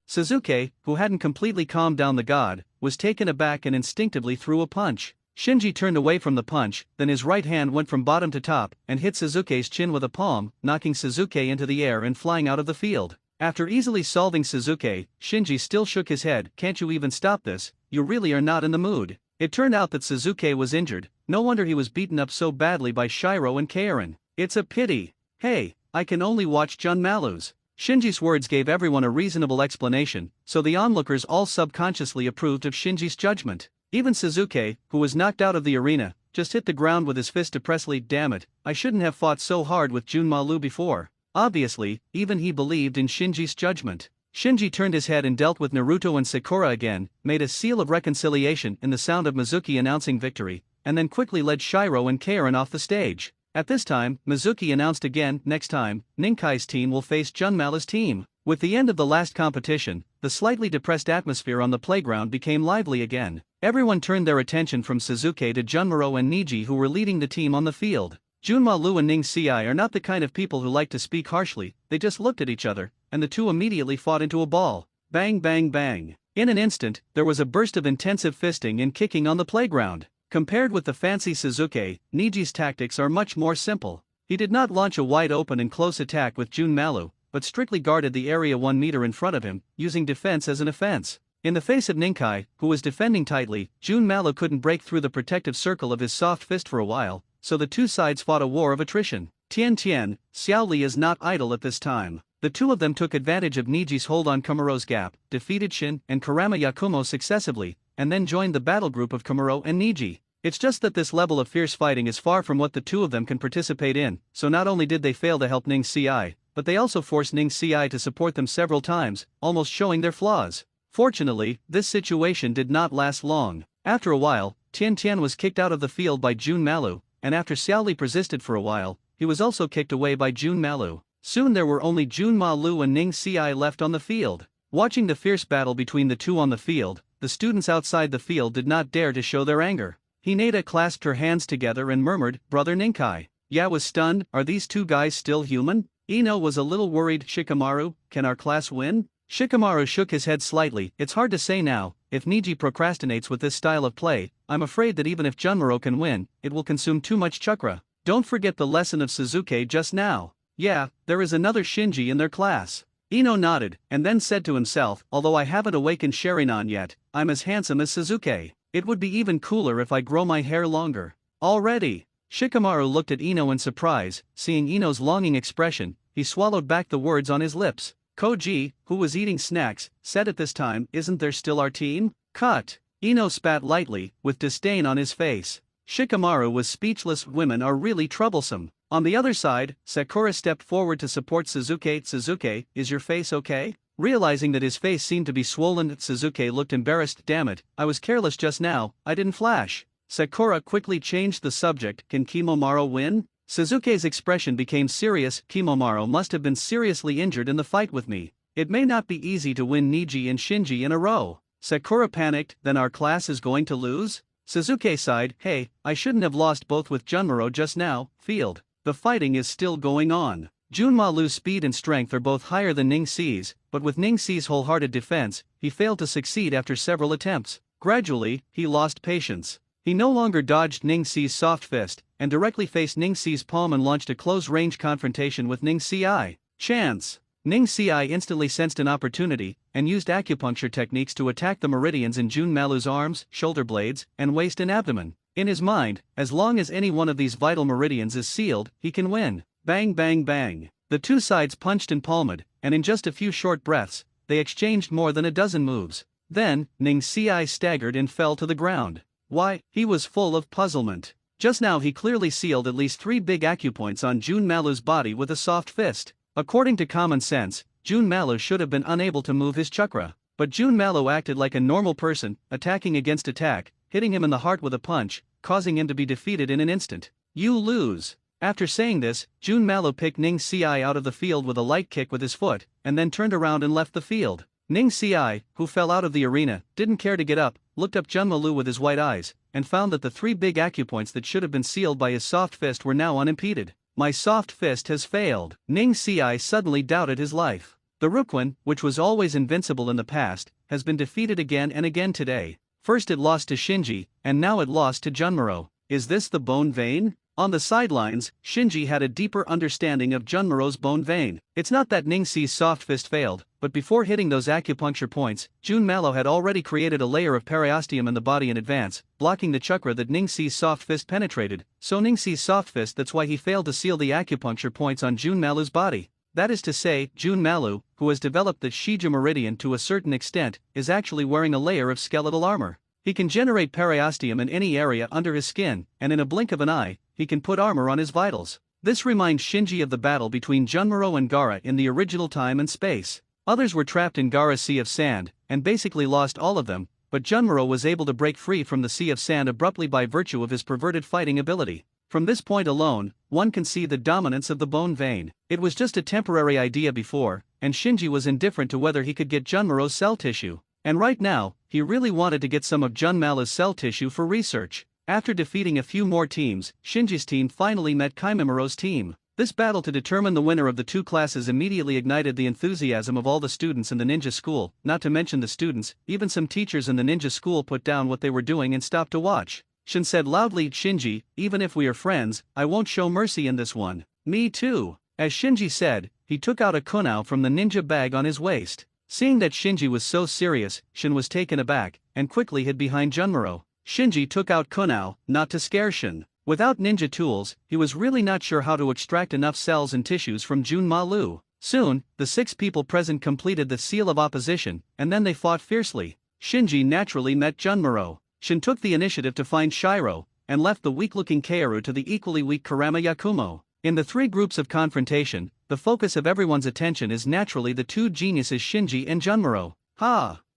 Suzuki, who hadn't completely calmed down the god, was taken aback and instinctively threw a punch. Shinji turned away from the punch, then his right hand went from bottom to top and hit Suzuki's chin with a palm, knocking Suzuki into the air and flying out of the field. After easily solving Suzuki, Shinji still shook his head. "Can't you even stop this? You really are not in the mood." It turned out that Suzuki was injured. No wonder he was beaten up so badly by Shiro and Karen. It's a pity. Hey, I can only watch Jun Malu's. Shinji's words gave everyone a reasonable explanation, so the onlookers all subconsciously approved of Shinji's judgment. Even Suzuki, who was knocked out of the arena, just hit the ground with his fist depressively. "Damn it, I shouldn't have fought so hard with Jun Malu before." Obviously, even he believed in Shinji's judgment. Shinji turned his head and dealt with Naruto and Sakura again, made a seal of reconciliation in the sound of Mizuki announcing victory, and then quickly led Shiro and Karen off the stage. At this time, Mizuki announced again, "Next time, Ninkai's team will face Junmala's team." With the end of the last competition, the slightly depressed atmosphere on the playground became lively again. Everyone turned their attention from Suzuki to Junmaro and Niji, who were leading the team on the field. Junmalu and Ning Xiai are not the kind of people who like to speak harshly. They just looked at each other, and the two immediately fought into a ball. Bang bang bang. In an instant, there was a burst of intensive fisting and kicking on the playground. Compared with the fancy Suzuki, Niji's tactics are much more simple. He did not launch a wide open and close attack with Jun Malu, but strictly guarded the area 1 meter in front of him, using defense as an offense. In the face of Ninkai, who was defending tightly, Jun Malu couldn't break through the protective circle of his soft fist for a while, so the two sides fought a war of attrition. Tian, Xiao Li is not idle at this time. The two of them took advantage of Niji's hold on Kamaro's gap, defeated Shin and Kurama Yakumo successively, and then joined the battle group of Kamaro and Niji. It's just that this level of fierce fighting is far from what the two of them can participate in, so not only did they fail to help Ning Ci, but they also forced Ning Ci to support them several times, almost showing their flaws. Fortunately, this situation did not last long. After a while, Tian Tian was kicked out of the field by Jun Malu, and after Xiao Li persisted for a while, he was also kicked away by Jun Malu. Soon there were only Jun Ma Lu and Ning Ci left on the field. Watching the fierce battle between the two on the field, the students outside the field did not dare to show their anger. Hinata clasped her hands together and murmured, "Brother Ninkai." Ya was stunned, "Are these two guys still human?" Ino was a little worried, "Shikamaru, can our class win?" Shikamaru shook his head slightly, "It's hard to say now. If Niji procrastinates with this style of play, I'm afraid that even if Junmaro can win, it will consume too much chakra. Don't forget the lesson of Suzuki just now. Yeah, there is another Shinji in their class." Ino nodded, and then said to himself, "Although I haven't awakened Sharingan yet, I'm as handsome as Suzuki. It would be even cooler if I grow my hair longer." "Already?" Shikamaru looked at Ino in surprise. Seeing Ino's longing expression, he swallowed back the words on his lips. Koji, who was eating snacks, said at this time, "Isn't there still our team?" "Cut." Ino spat lightly, with disdain on his face. Shikamaru was speechless. Women are really troublesome. On the other side, Sakura stepped forward to support Suzuki. "Suzuki, is your face okay?" Realizing that his face seemed to be swollen, Suzuki looked embarrassed. "Damn it, I was careless just now, I didn't flash." Sakura quickly changed the subject. "Can Kimomaro win?" Suzuki's expression became serious. "Kimomaro must have been seriously injured in the fight with me. It may not be easy to win Niji and Shinji in a row." Sakura panicked. "Then our class is going to lose?" Suzuki sighed. "Hey, I shouldn't have lost both with Junmaro just now. Field. The fighting is still going on. Junmalu's speed and strength are both higher than Ning Ci's, but with Ning Ci's wholehearted defense, he failed to succeed after several attempts. Gradually, he lost patience. He no longer dodged Ning Ci's soft fist, and directly faced Ning Ci's palm and launched a close-range confrontation with Ning Ci. Chance! Ning Ci instantly sensed an opportunity, and used acupuncture techniques to attack the meridians in Jun Malu's arms, shoulder blades, and waist and abdomen. In his mind, as long as any one of these vital meridians is sealed, he can win. Bang bang bang. The two sides punched and palmed, and in just a few short breaths, they exchanged more than a dozen moves. Then, Ning Ci staggered and fell to the ground. Why, he was full of puzzlement. Just now he clearly sealed at least 3 big acupoints on Jun Malu's body with a soft fist. According to common sense, Jun Malu should have been unable to move his chakra. But Jun Malu acted like a normal person, attacking against attack, hitting him in the heart with a punch, causing him to be defeated in an instant. "You lose." After saying this, Jun Malu picked Ning Ci out of the field with a light kick with his foot, and then turned around and left the field. Ning Ci, who fell out of the arena, didn't care to get up, looked up Junmalu with his white eyes, and found that the 3 big acupoints that should have been sealed by his soft fist were now unimpeded. "My soft fist has failed." Ning Ci suddenly doubted his life. The Ruquin, which was always invincible in the past, has been defeated again and again today. First it lost to Shinji, and now it lost to Junmaro. Is this the bone vein? On the sidelines, Shinji had a deeper understanding of Junmaro's bone vein. It's not that Ning Ci's soft fist failed, but before hitting those acupuncture points, Jun Malu had already created a layer of periosteum in the body in advance, blocking the chakra that Ning Ci's soft fist penetrated. So Ning Ci's soft fist, that's why he failed to seal the acupuncture points on Jun Malu's body. That is to say, Jun Malu, who has developed the Shija meridian to a certain extent, is actually wearing a layer of skeletal armor. He can generate periosteum in any area under his skin, and in a blink of an eye, he can put armor on his vitals. This reminds Shinji of the battle between Junmaro and Gaara in the original time and space. Others were trapped in Gaara's sea of sand, and basically lost all of them, but Junmaro was able to break free from the sea of sand abruptly by virtue of his perverted fighting ability. From this point alone, one can see the dominance of the bone vein. It was just a temporary idea before, and Shinji was indifferent to whether he could get Junmaro's cell tissue. And right now, he really wanted to get some of Jun Malu's cell tissue for research. After defeating a few more teams, Shinji's team finally met Kimimura's team. This battle to determine the winner of the two classes immediately ignited the enthusiasm of all the students in the ninja school, not to mention the students. Even some teachers in the ninja school put down what they were doing and stopped to watch. Shin said loudly, "Shinji, even if we are friends, I won't show mercy in this one." "Me too." As Shinji said, he took out a kunao from the ninja bag on his waist. Seeing that Shinji was so serious, Shin was taken aback, and quickly hid behind Junmaro. Shinji took out kunao, not to scare Shin. Without ninja tools, he was really not sure how to extract enough cells and tissues from Jun Malu. Soon, the 6 people present completed the seal of opposition, and then they fought fiercely. Shinji naturally met Junmaro. Shin took the initiative to find Shiro, and left the weak-looking Kaoru to the equally weak Kurama Yakumo. In the 3 groups of confrontation, the focus of everyone's attention is naturally the 2 geniuses Shinji and Junmaro.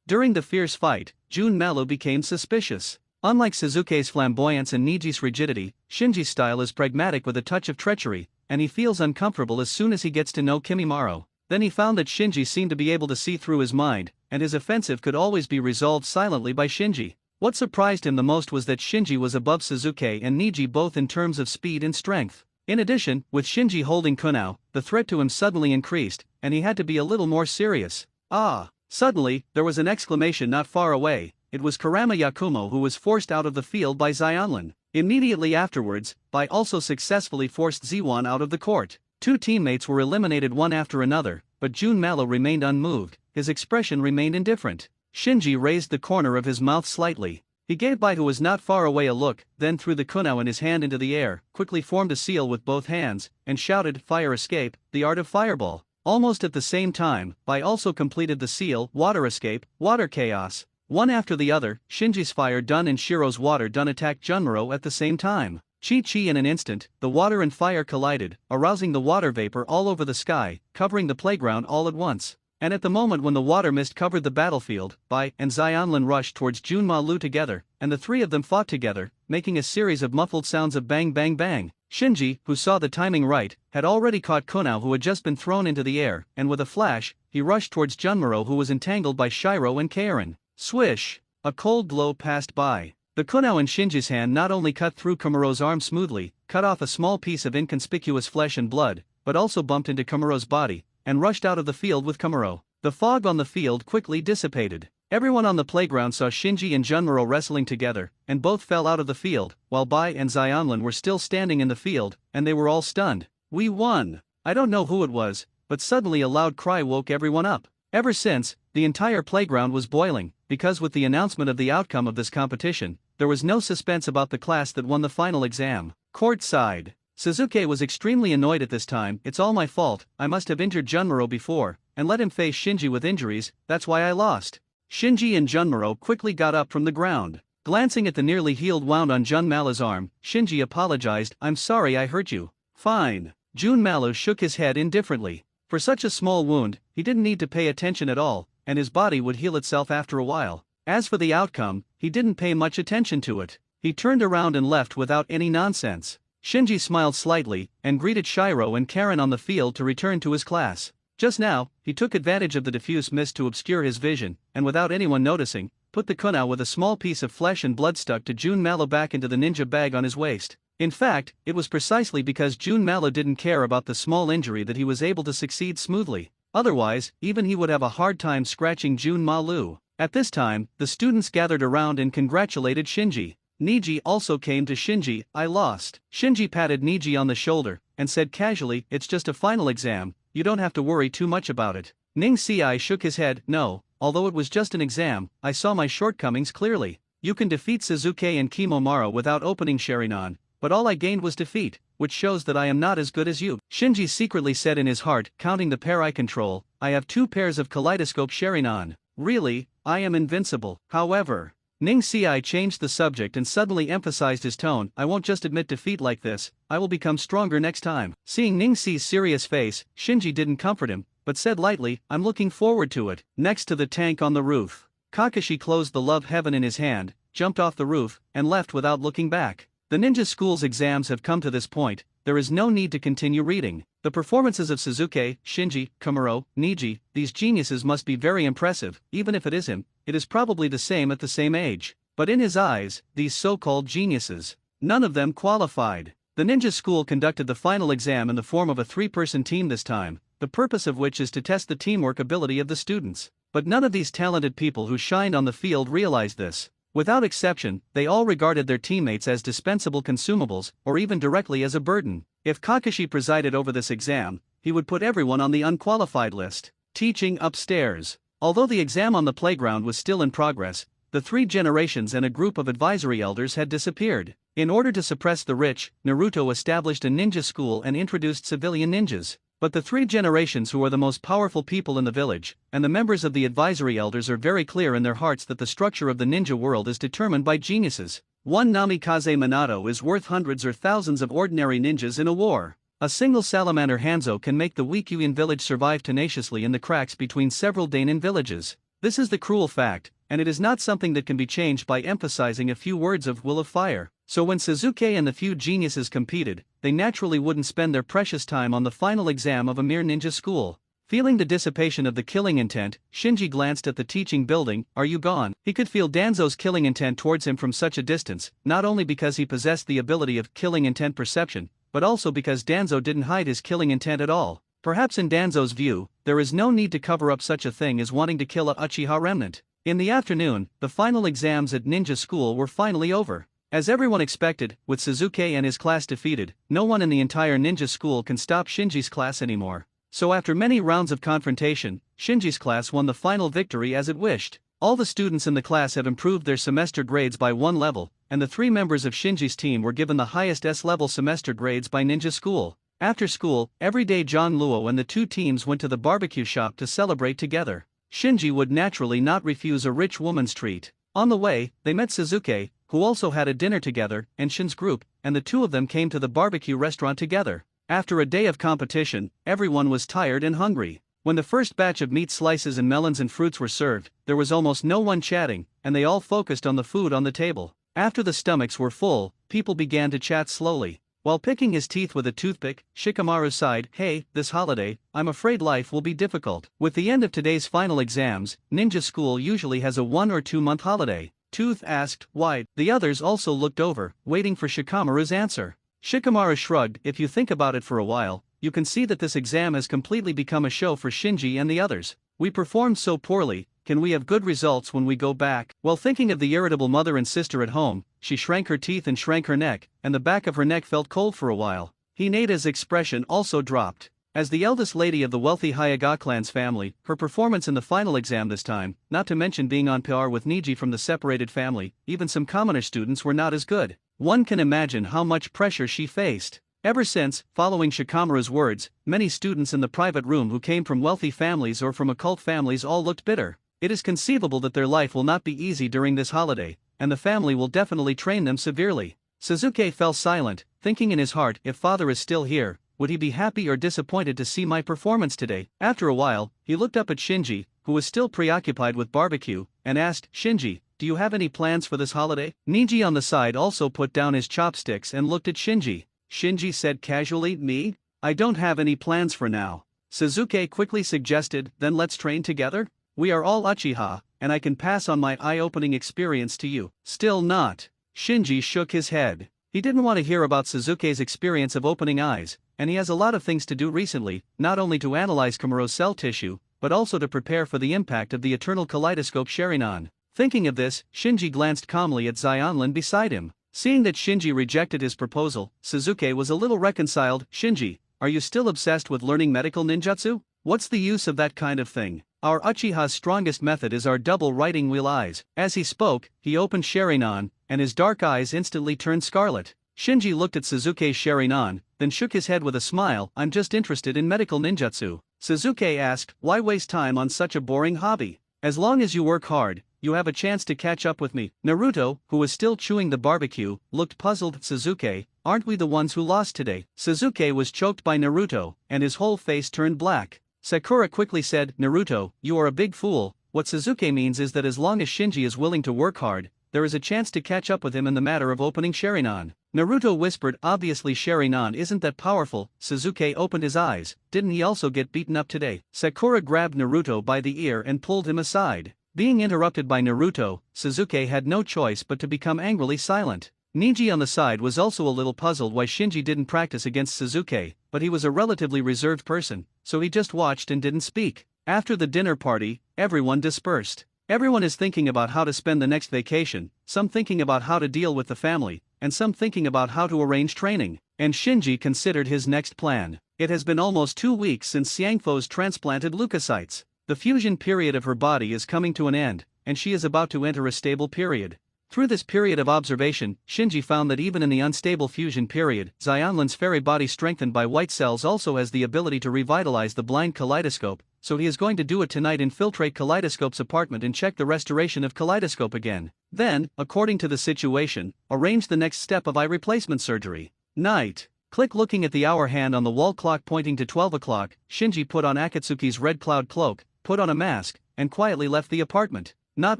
During the fierce fight, Jun Malu became suspicious. Unlike Suzuki's flamboyance and Niji's rigidity, Shinji's style is pragmatic with a touch of treachery, and he feels uncomfortable as soon as he gets to know Kimimaro. Then he found that Shinji seemed to be able to see through his mind, and his offensive could always be resolved silently by Shinji. What surprised him the most was that Shinji was above Suzuki and Niji both in terms of speed and strength. In addition, with Shinji holding Kunao, the threat to him suddenly increased, and he had to be a little more serious. Ah! Suddenly, there was an exclamation not far away. It was Kurama Yakumo who was forced out of the field by Xionlin. Immediately afterwards, Bai also successfully forced Ziwan out of the court. Two teammates were eliminated one after another, but Jun Malo remained unmoved, his expression remained indifferent. Shinji raised the corner of his mouth slightly. He gave Bai, who was not far away, a look, then threw the kunao in his hand into the air, quickly formed a seal with both hands, and shouted, "Fire escape, the art of fireball." Almost at the same time, Bai also completed the seal, water escape, water chaos. One after the other, Shinji's fire dun and Shiro's water dun attacked Junmaro at the same time. Chi in an instant, the water and fire collided, arousing the water vapor all over the sky, covering the playground all at once. And at the moment when the water mist covered the battlefield, Bai and Xionlin rushed towards Junma together, and the three of them fought together, making a series of muffled sounds of bang bang bang. Shinji, who saw the timing right, had already caught Kunao, who had just been thrown into the air, and with a flash, he rushed towards Junmaro, who was entangled by Shiro and Karen. Swish! A cold glow passed by. The kunao in Shinji's hand not only cut through Kumaro's arm smoothly, cut off a small piece of inconspicuous flesh and blood, but also bumped into Kumaro's body, and rushed out of the field with Kumaro. The fog on the field quickly dissipated. Everyone on the playground saw Shinji and Junmaro wrestling together, and both fell out of the field, while Bai and Xionlin were still standing in the field, and they were all stunned. "We won!" I don't know who it was, but suddenly a loud cry woke everyone up. Ever since, the entire playground was boiling, because with the announcement of the outcome of this competition, there was no suspense about the class that won the final exam. Courtside, Suzuki was extremely annoyed at this time. "It's all my fault, I must have injured Junmaro before, and let him face Shinji with injuries, that's why I lost." Shinji and Junmaro quickly got up from the ground. Glancing at the nearly healed wound on Junmala's arm, Shinji apologized, "I'm sorry I hurt you." "Fine." Junmalo shook his head indifferently. For such a small wound, he didn't need to pay attention at all, and his body would heal itself after a while. As for the outcome, he didn't pay much attention to it. He turned around and left without any nonsense. Shinji smiled slightly, and greeted Shiro and Karen on the field to return to his class. Just now, he took advantage of the diffuse mist to obscure his vision, and without anyone noticing, put the kunao with a small piece of flesh and blood stuck to Jun Malo back into the ninja bag on his waist. In fact, it was precisely because Jun Malo didn't care about the small injury that he was able to succeed smoothly. Otherwise, even he would have a hard time scratching Jun Malu. At this time, the students gathered around and congratulated Shinji. Niji also came to Shinji. "I lost." Shinji patted Niji on the shoulder, and said casually, "It's just a final exam, you don't have to worry too much about it." Ning Ci shook his head, "No, although it was just an exam, I saw my shortcomings clearly. You can defeat Suzuki and Kimomaro without opening Sharingan, but all I gained was defeat, which shows that I am not as good as you." Shinji secretly said in his heart, counting the pair I control, "I have 2 pairs of kaleidoscope Sharingan. Really, I am invincible." However, Ning Ci changed the subject and suddenly emphasized his tone, "I won't just admit defeat like this, I will become stronger next time." Seeing Ning Ci's serious face, Shinji didn't comfort him, but said lightly, "I'm looking forward to it." Next to the tank on the roof, Kakashi closed the love heaven in his hand, jumped off the roof, and left without looking back. The ninja school's exams have come to this point, there is no need to continue reading. The performances of Suzuki, Shinji, Kumaro, Niji, these geniuses must be very impressive. Even if it is him, it is probably the same at the same age. But in his eyes, these so-called geniuses, none of them qualified. The ninja school conducted the final exam in the form of a 3-person team this time, the purpose of which is to test the teamwork ability of the students. But none of these talented people who shined on the field realized this. Without exception, they all regarded their teammates as dispensable consumables, or even directly as a burden. If Kakashi presided over this exam, he would put everyone on the unqualified list. Teaching upstairs. Although the exam on the playground was still in progress, the 3 generations and a group of advisory elders had disappeared. In order to suppress the rich, Naruto established a ninja school and introduced civilian ninjas. But the 3 generations who are the most powerful people in the village, and the members of the advisory elders are very clear in their hearts that the structure of the ninja world is determined by geniuses. One Namikaze Minato is worth hundreds or thousands of ordinary ninjas in a war. A single salamander Hanzo can make the weak Yuan village survive tenaciously in the cracks between several Dainin villages. This is the cruel fact, and it is not something that can be changed by emphasizing a few words of will of fire. So when Sasuke and the few geniuses competed, they naturally wouldn't spend their precious time on the final exam of a mere ninja school. Feeling the dissipation of the killing intent, Shinji glanced at the teaching building. Are you gone? He could feel Danzo's killing intent towards him from such a distance, not only because he possessed the ability of killing intent perception, but also because Danzo didn't hide his killing intent at all. Perhaps in Danzo's view, there is no need to cover up such a thing as wanting to kill a Uchiha remnant. In the afternoon, the final exams at ninja school were finally over. As everyone expected, with Sasuke and his class defeated, no one in the entire ninja school can stop Shinji's class anymore. So after many rounds of confrontation, Shinji's class won the final victory as it wished. All the students in the class have improved their semester grades by 1 level, and the 3 members of Shinji's team were given the highest S-level semester grades by ninja school. After school, every day John Luo and the 2 teams went to the barbecue shop to celebrate together. Shinji would naturally not refuse a rich woman's treat. On the way, they met Sasuke, who also had a dinner together, and Shin's group, and the 2 of them came to the barbecue restaurant together. After a day of competition, everyone was tired and hungry. When the first batch of meat slices and melons and fruits were served, there was almost no one chatting, and they all focused on the food on the table. After the stomachs were full, people began to chat slowly. While picking his teeth with a toothpick, Shikamaru sighed, "Hey, this holiday, I'm afraid life will be difficult." With the end of today's final exams, ninja school usually has a 1 or 2 month holiday. Tooth asked, "Why?" The others also looked over, waiting for Shikamaru's answer. Shikamaru shrugged. "If you think about it for a while, you can see that this exam has completely become a show for Shinji and the others. We performed so poorly, can we have good results when we go back?" While thinking of the irritable mother and sister at home, she shrank her teeth and shrank her neck, and the back of her neck felt cold for a while. Hineda's expression also dropped. As the eldest lady of the wealthy Hyuga clan's family, her performance in the final exam this time, not to mention being on par with Niji from the separated family, even some commoner students were not as good. One can imagine how much pressure she faced. Ever since, following Shikamaru's words, many students in the private room who came from wealthy families or from occult families all looked bitter. It is conceivable that their life will not be easy during this holiday, and the family will definitely train them severely. Sasuke fell silent, thinking in his heart, if father is still here, would he be happy or disappointed to see my performance today? After a while, he looked up at Shinji, who was still preoccupied with barbecue, and asked, "Shinji, do you have any plans for this holiday?" Niji on the side also put down his chopsticks and looked at Shinji. Shinji said casually, "Me? I don't have any plans for now." Sasuke quickly suggested, "Then let's train together? We are all Uchiha, and I can pass on my eye-opening experience to you." "Still not." Shinji shook his head. He didn't want to hear about Sasuke's experience of opening eyes, and he has a lot of things to do recently, not only to analyze Kamaro's cell tissue, but also to prepare for the impact of the eternal kaleidoscope Sharingan. Thinking of this, Shinji glanced calmly at Xionlin beside him. Seeing that Shinji rejected his proposal, Sasuke was a little reconciled. "Shinji, are you still obsessed with learning medical ninjutsu? What's the use of that kind of thing? Our Uchiha's strongest method is our double riding wheel eyes." As he spoke, he opened Sharingan, and his dark eyes instantly turned scarlet. Shinji looked at Sasuke's Sharingan, then shook his head with a smile. "I'm just interested in medical ninjutsu." Sasuke asked, "Why waste time on such a boring hobby? As long as you work hard, you have a chance to catch up with me." Naruto, who was still chewing the barbecue, looked puzzled at Sasuke. "Aren't we the ones who lost today?" Sasuke was choked by Naruto, and his whole face turned black. Sakura quickly said, "Naruto, you are a big fool." What Sasuke means is that as long as Shinji is willing to work hard, there is a chance to catch up with him in the matter of opening Sharingan. Naruto whispered, "Obviously Sharingan isn't that powerful." Sasuke opened his eyes. "Didn't he also get beaten up today?" Sakura grabbed Naruto by the ear and pulled him aside. Being interrupted by Naruto, Sasuke had no choice but to become angrily silent. Niji on the side was also a little puzzled why Shinji didn't practice against Sasuke, but he was a relatively reserved person, so he just watched and didn't speak. After the dinner party, everyone dispersed. Everyone is thinking about how to spend the next vacation, some thinking about how to deal with the family, and some thinking about how to arrange training. And Shinji considered his next plan. It has been almost 2 weeks since Xiangfo's transplanted leukocytes. The fusion period of her body is coming to an end, and she is about to enter a stable period. Through this period of observation, Shinji found that even in the unstable fusion period, Xionlin's fairy body strengthened by white cells also has the ability to revitalize the blind kaleidoscope, so he is going to do it tonight: infiltrate Kaleidoscope's apartment and check the restoration of Kaleidoscope again. Then, according to the situation, arrange the next step of eye replacement surgery. Night. Click. Looking at the hour hand on the wall clock pointing to 12 o'clock, Shinji put on Akatsuki's red cloud cloak, put on a mask, and quietly left the apartment. Not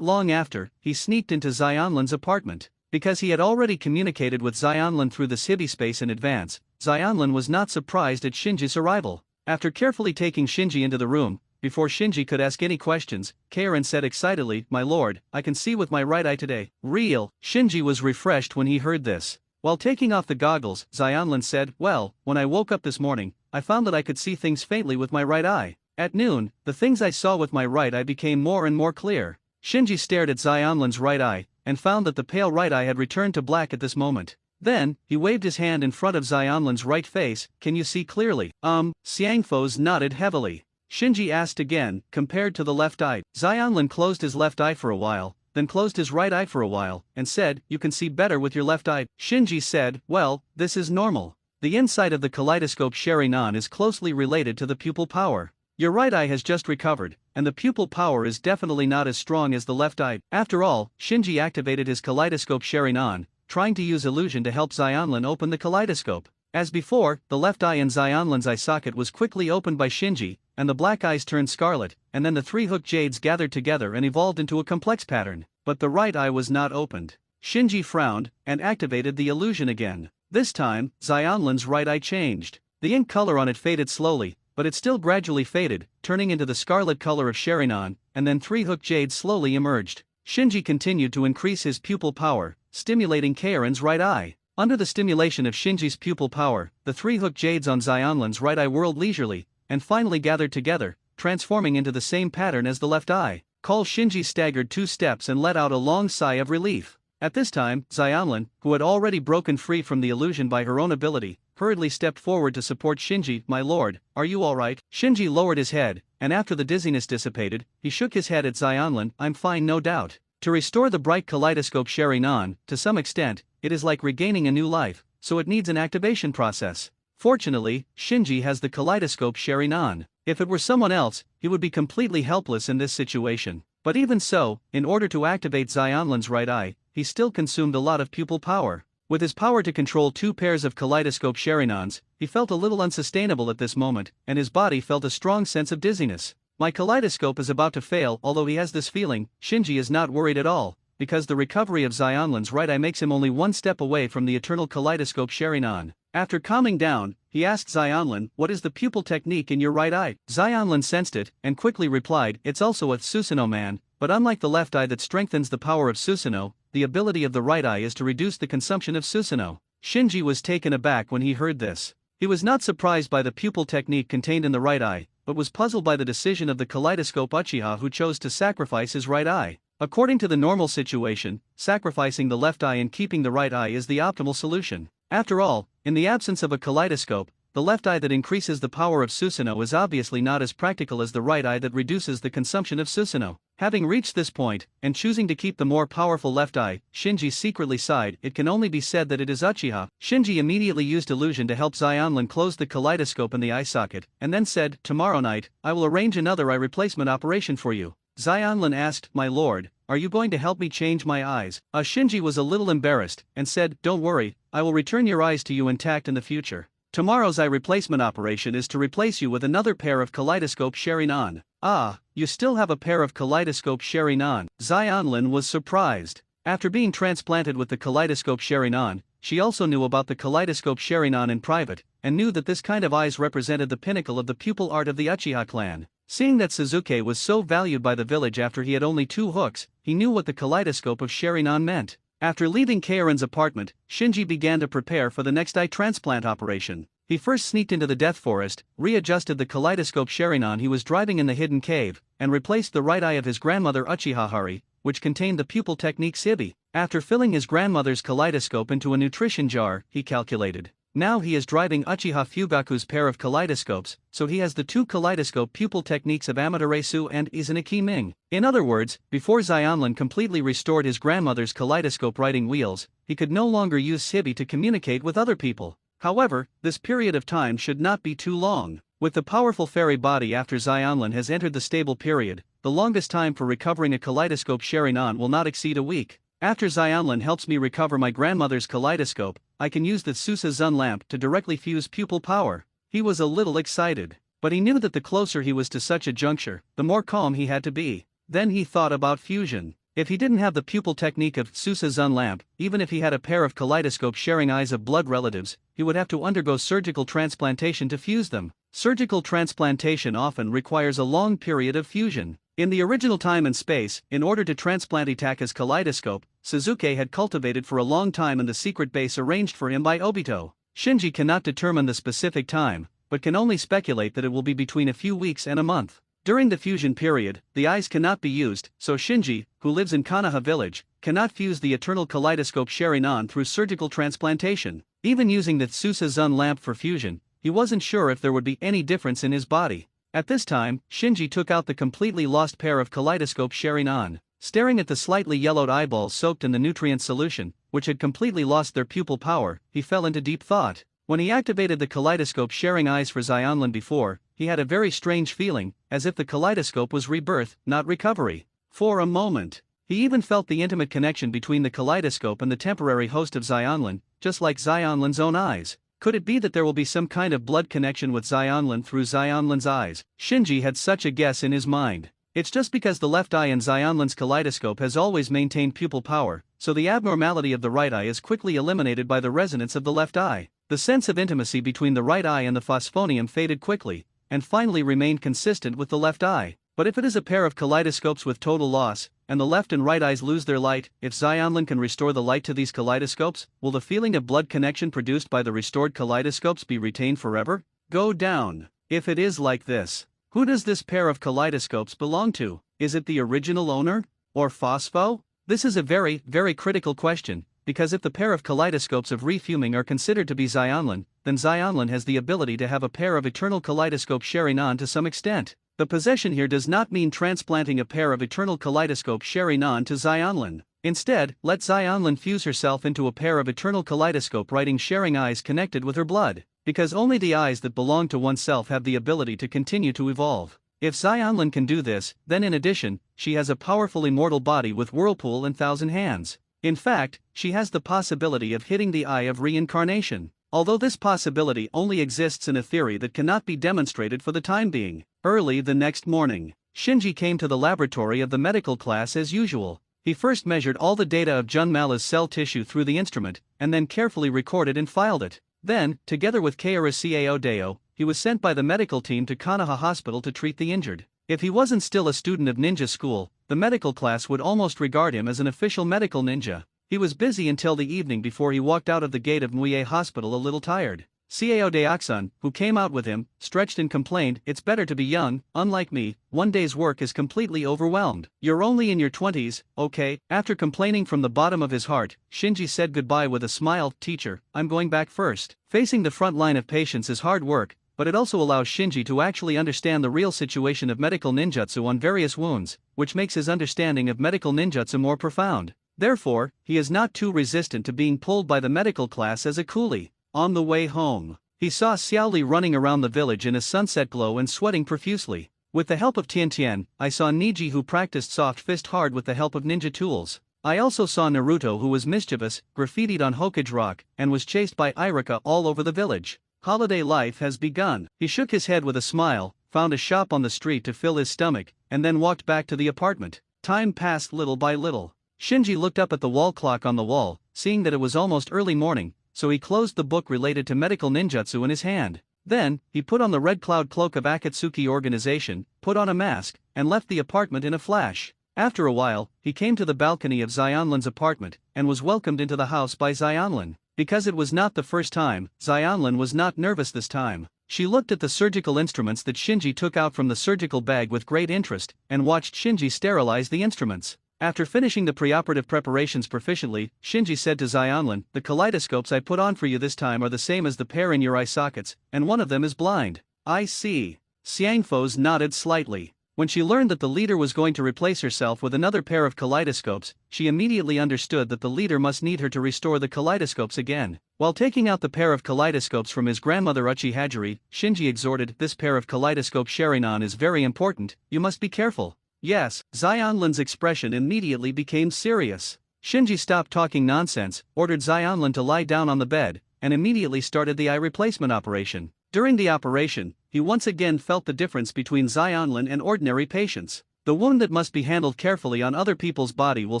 long after, he sneaked into Xionlin's apartment. Because he had already communicated with Xionlin through the Sibi space in advance, Xionlin was not surprised at Shinji's arrival. After carefully taking Shinji into the room, before Shinji could ask any questions, Karen said excitedly, "My lord, I can see with my right eye today." Real. Shinji was refreshed when he heard this. While taking off the goggles, Xionlin said, "Well, when I woke up this morning, I found that I could see things faintly with my right eye. At noon, the things I saw with my right eye became more and more clear." Shinji stared at Xionlin's right eye, and found that the pale right eye had returned to black at this moment. Then, he waved his hand in front of Xionlin's right face. "Can you see clearly?" Xiangfo's nodded heavily. Shinji asked again, "Compared to the left eye?" Xionlin closed his left eye for a while, then closed his right eye for a while, and said, "You can see better with your left eye." Shinji said, "Well, this is normal. The inside of the kaleidoscope Sharingan is closely related to the pupil power. Your right eye has just recovered, and the pupil power is definitely not as strong as the left eye." After all, Shinji activated his kaleidoscope Sharingan, trying to use illusion to help Xionlin open the kaleidoscope. As before, the left eye in Xionlin's eye socket was quickly opened by Shinji, and the black eyes turned scarlet, and then the three hook jades gathered together and evolved into a complex pattern. But the right eye was not opened. Shinji frowned, and activated the illusion again. This time, Xionlin's right eye changed. The ink color on it faded slowly, but it still gradually faded, turning into the scarlet color of Sharingan, and then three hook jades slowly emerged. Shinji continued to increase his pupil power, stimulating Karen's right eye. Under the stimulation of Shinji's pupil power, the three hook jades on Xionlin's right eye whirled leisurely, and finally gathered together, transforming into the same pattern as the left eye. Shinji staggered 2 steps and let out a long sigh of relief. At this time, Xionlin, who had already broken free from the illusion by her own ability, hurriedly stepped forward to support Shinji. "My lord, are you alright?" Shinji lowered his head, and after the dizziness dissipated, he shook his head at Xionlin. "I'm fine, no doubt. To restore the bright kaleidoscope Sharingan, to some extent, it is like regaining a new life, so it needs an activation process. Fortunately, Shinji has the kaleidoscope Sharingan. If it were someone else, he would be completely helpless in this situation. But even so, in order to activate Xionlin's right eye, he still consumed a lot of pupil power. With his power to control 2 pairs of kaleidoscope Sharinans, he felt a little unsustainable at this moment, and his body felt a strong sense of dizziness. My kaleidoscope is about to fail. Although he has this feeling, Shinji is not worried at all, because the recovery of Xionlin's right eye makes him only 1 step away from the eternal kaleidoscope Sharingan. After calming down, he asked Xionlin, "What is the pupil technique in your right eye?" Xionlin sensed it, and quickly replied, "It's also a Susanoo man, but unlike the left eye that strengthens the power of Susanoo, the ability of the right eye is to reduce the consumption of Susanoo." Shinji was taken aback when he heard this. He was not surprised by the pupil technique contained in the right eye, but was puzzled by the decision of the kaleidoscope uchiha who chose to sacrifice his right eye. According to the normal situation, sacrificing the left eye and keeping the right eye is the optimal solution. After all, in the absence of a kaleidoscope, the left eye that increases the power of Susanoo is obviously not as practical as the right eye that reduces the consumption of Susanoo. Having reached this point, and choosing to keep the more powerful left eye, Shinji secretly sighed. It can only be said that it is uchiha. Shinji immediately used illusion to help Xionlin close the kaleidoscope in the eye socket, and then said, "Tomorrow night, I will arrange another eye replacement operation for you." Xionlin asked, "My lord, are you going to help me change my eyes?" Shinji was a little embarrassed, and said, "Don't worry, I will return your eyes to you intact in the future. Tomorrow's eye replacement operation is to replace you with another pair of kaleidoscope Sharingan." "Ah, you still have a pair of kaleidoscope Sharingan." Xionlin was surprised. After being transplanted with the kaleidoscope Sharingan, she also knew about the kaleidoscope Sharingan in private, and knew that this kind of eyes represented the pinnacle of the pupil art of the Uchiha clan. Seeing that Suzuki was so valued by the village after he had only 2 hooks, he knew what the kaleidoscope of Sharingan meant. After leaving Karen's apartment, Shinji began to prepare for the next eye transplant operation. He first sneaked into the Death Forest, readjusted the kaleidoscope Sharingan he was driving in the hidden cave, and replaced the right eye of his grandmother Uchiha Hari, which contained the pupil technique Sibi. After filling his grandmother's kaleidoscope into a nutrition jar, he calculated. Now he is driving Uchiha Fugaku's pair of kaleidoscopes, so he has the 2 kaleidoscope pupil techniques of Amaterasu and Izanagi Ming. In other words, before Xionlin completely restored his grandmother's kaleidoscope writing wheels, he could no longer use Sibi to communicate with other people. However, this period of time should not be too long. With the powerful fairy body after Xionlin has entered the stable period, the longest time for recovering a kaleidoscope Sharingan will not exceed a week. After Xionlin helps me recover my grandmother's kaleidoscope, I can use the Susa Zun lamp to directly fuse pupil power. He was a little excited, but he knew that the closer he was to such a juncture, the more calm he had to be. Then he thought about fusion. If he didn't have the pupil technique of Susa-Zun lamp, even if he had a pair of kaleidoscope-sharing eyes of blood relatives, he would have to undergo surgical transplantation to fuse them. Surgical transplantation often requires a long period of fusion. In the original time and space, in order to transplant Itaka's kaleidoscope, Suzuki had cultivated for a long time in the secret base arranged for him by Obito. Shinji cannot determine the specific time, but can only speculate that it will be between a few weeks and a month. During the fusion period, the eyes cannot be used, so Shinji, who lives in Kanaha village, cannot fuse the eternal kaleidoscope Sharingan through surgical transplantation. Even using the Susa-Zun lamp for fusion, he wasn't sure if there would be any difference in his body. At this time, Shinji took out the completely lost pair of kaleidoscope Sharingan. Staring at the slightly yellowed eyeballs soaked in the nutrient solution, which had completely lost their pupil power, he fell into deep thought. When he activated the kaleidoscope sharing eyes for Xionlin before, he had a very strange feeling, as if the kaleidoscope was rebirth, not recovery. For a moment, he even felt the intimate connection between the kaleidoscope and the temporary host of Xionlin, just like Xionlin's own eyes. Could it be that there will be some kind of blood connection with Xionlin through Xionlin's eyes? Shinji had such a guess in his mind. It's just because the left eye in Xionlin's kaleidoscope has always maintained pupil power, so the abnormality of the right eye is quickly eliminated by the resonance of the left eye. The sense of intimacy between the right eye and the phosphonium faded quickly, and finally remained consistent with the left eye. But if it is a pair of kaleidoscopes with total loss, and the left and right eyes lose their light, if Xionlin can restore the light to these kaleidoscopes, will the feeling of blood connection produced by the restored kaleidoscopes be retained forever? Go down. If it is like this, who does this pair of kaleidoscopes belong to? Is it the original owner? Or Phospho? This is a very, very critical question, because if the pair of kaleidoscopes of refuming are considered to be Xionlin, then Xionlin has the ability to have a pair of eternal kaleidoscope Sharingan to some extent. The possession here does not mean transplanting a pair of eternal kaleidoscope Sharingan to Xionlin. Instead, let Xionlin fuse herself into a pair of eternal kaleidoscope writing sharing eyes connected with her blood, because only the eyes that belong to oneself have the ability to continue to evolve. If Xionlin can do this, then in addition, she has a powerful immortal body with whirlpool and thousand hands. In fact, she has the possibility of hitting the eye of reincarnation. Although this possibility only exists in a theory that cannot be demonstrated for the time being. Early the next morning, Shinji came to the laboratory of the medical class as usual. He first measured all the data of Junmala's cell tissue through the instrument, and then carefully recorded and filed it. Then, together with Kaoru Cao Deo, he was sent by the medical team to Kanaha Hospital to treat the injured. If he wasn't still a student of ninja school, the medical class would almost regard him as an official medical ninja. He was busy until the evening before he walked out of the gate of Muye Hospital a little tired. Cao Deoxun, who came out with him, stretched and complained, "It's better to be young, unlike me, one day's work is completely overwhelmed. You're only in your 20s, okay?" After complaining from the bottom of his heart, Shinji said goodbye with a smile. "Teacher, I'm going back first." Facing the front line of patients is hard work, but it also allows Shinji to actually understand the real situation of medical ninjutsu on various wounds, which makes his understanding of medical ninjutsu more profound. Therefore, he is not too resistant to being pulled by the medical class as a coolie. On the way home, he saw Xiaoli running around the village in a sunset glow and sweating profusely. With the help of Tian, I saw Niji, who practiced soft fist hard with the help of ninja tools. I also saw Naruto, who was mischievous, graffitied on Hokage Rock, and was chased by Irika all over the village. Holiday life has begun. He shook his head with a smile, found a shop on the street to fill his stomach, and then walked back to the apartment. Time passed little by little. Shinji looked up at the wall clock on the wall, seeing that it was almost early morning, so he closed the book related to medical ninjutsu in his hand. Then, he put on the red cloud cloak of Akatsuki organization, put on a mask, and left the apartment in a flash. After a while, he came to the balcony of Xionlin's apartment, and was welcomed into the house by Xionlin. Because it was not the first time, Xionlin was not nervous this time. She looked at the surgical instruments that Shinji took out from the surgical bag with great interest, and watched Shinji sterilize the instruments. After finishing the preoperative preparations proficiently, Shinji said to Xionlin, "The kaleidoscopes I put on for you this time are the same as the pair in your eye sockets, and one of them is blind." "I see." Xiangfos nodded slightly. When she learned that the leader was going to replace herself with another pair of kaleidoscopes, she immediately understood that the leader must need her to restore the kaleidoscopes again. While taking out the pair of kaleidoscopes from his grandmother Uchiha, Shinji exhorted, "This pair of kaleidoscope Sharingan is very important, you must be careful." "Yes." Xionlin's expression immediately became serious. Shinji stopped talking nonsense, ordered Xionlin to lie down on the bed, and immediately started the eye replacement operation. During the operation, he once again felt the difference between Xionlin and ordinary patients. The wound that must be handled carefully on other people's body will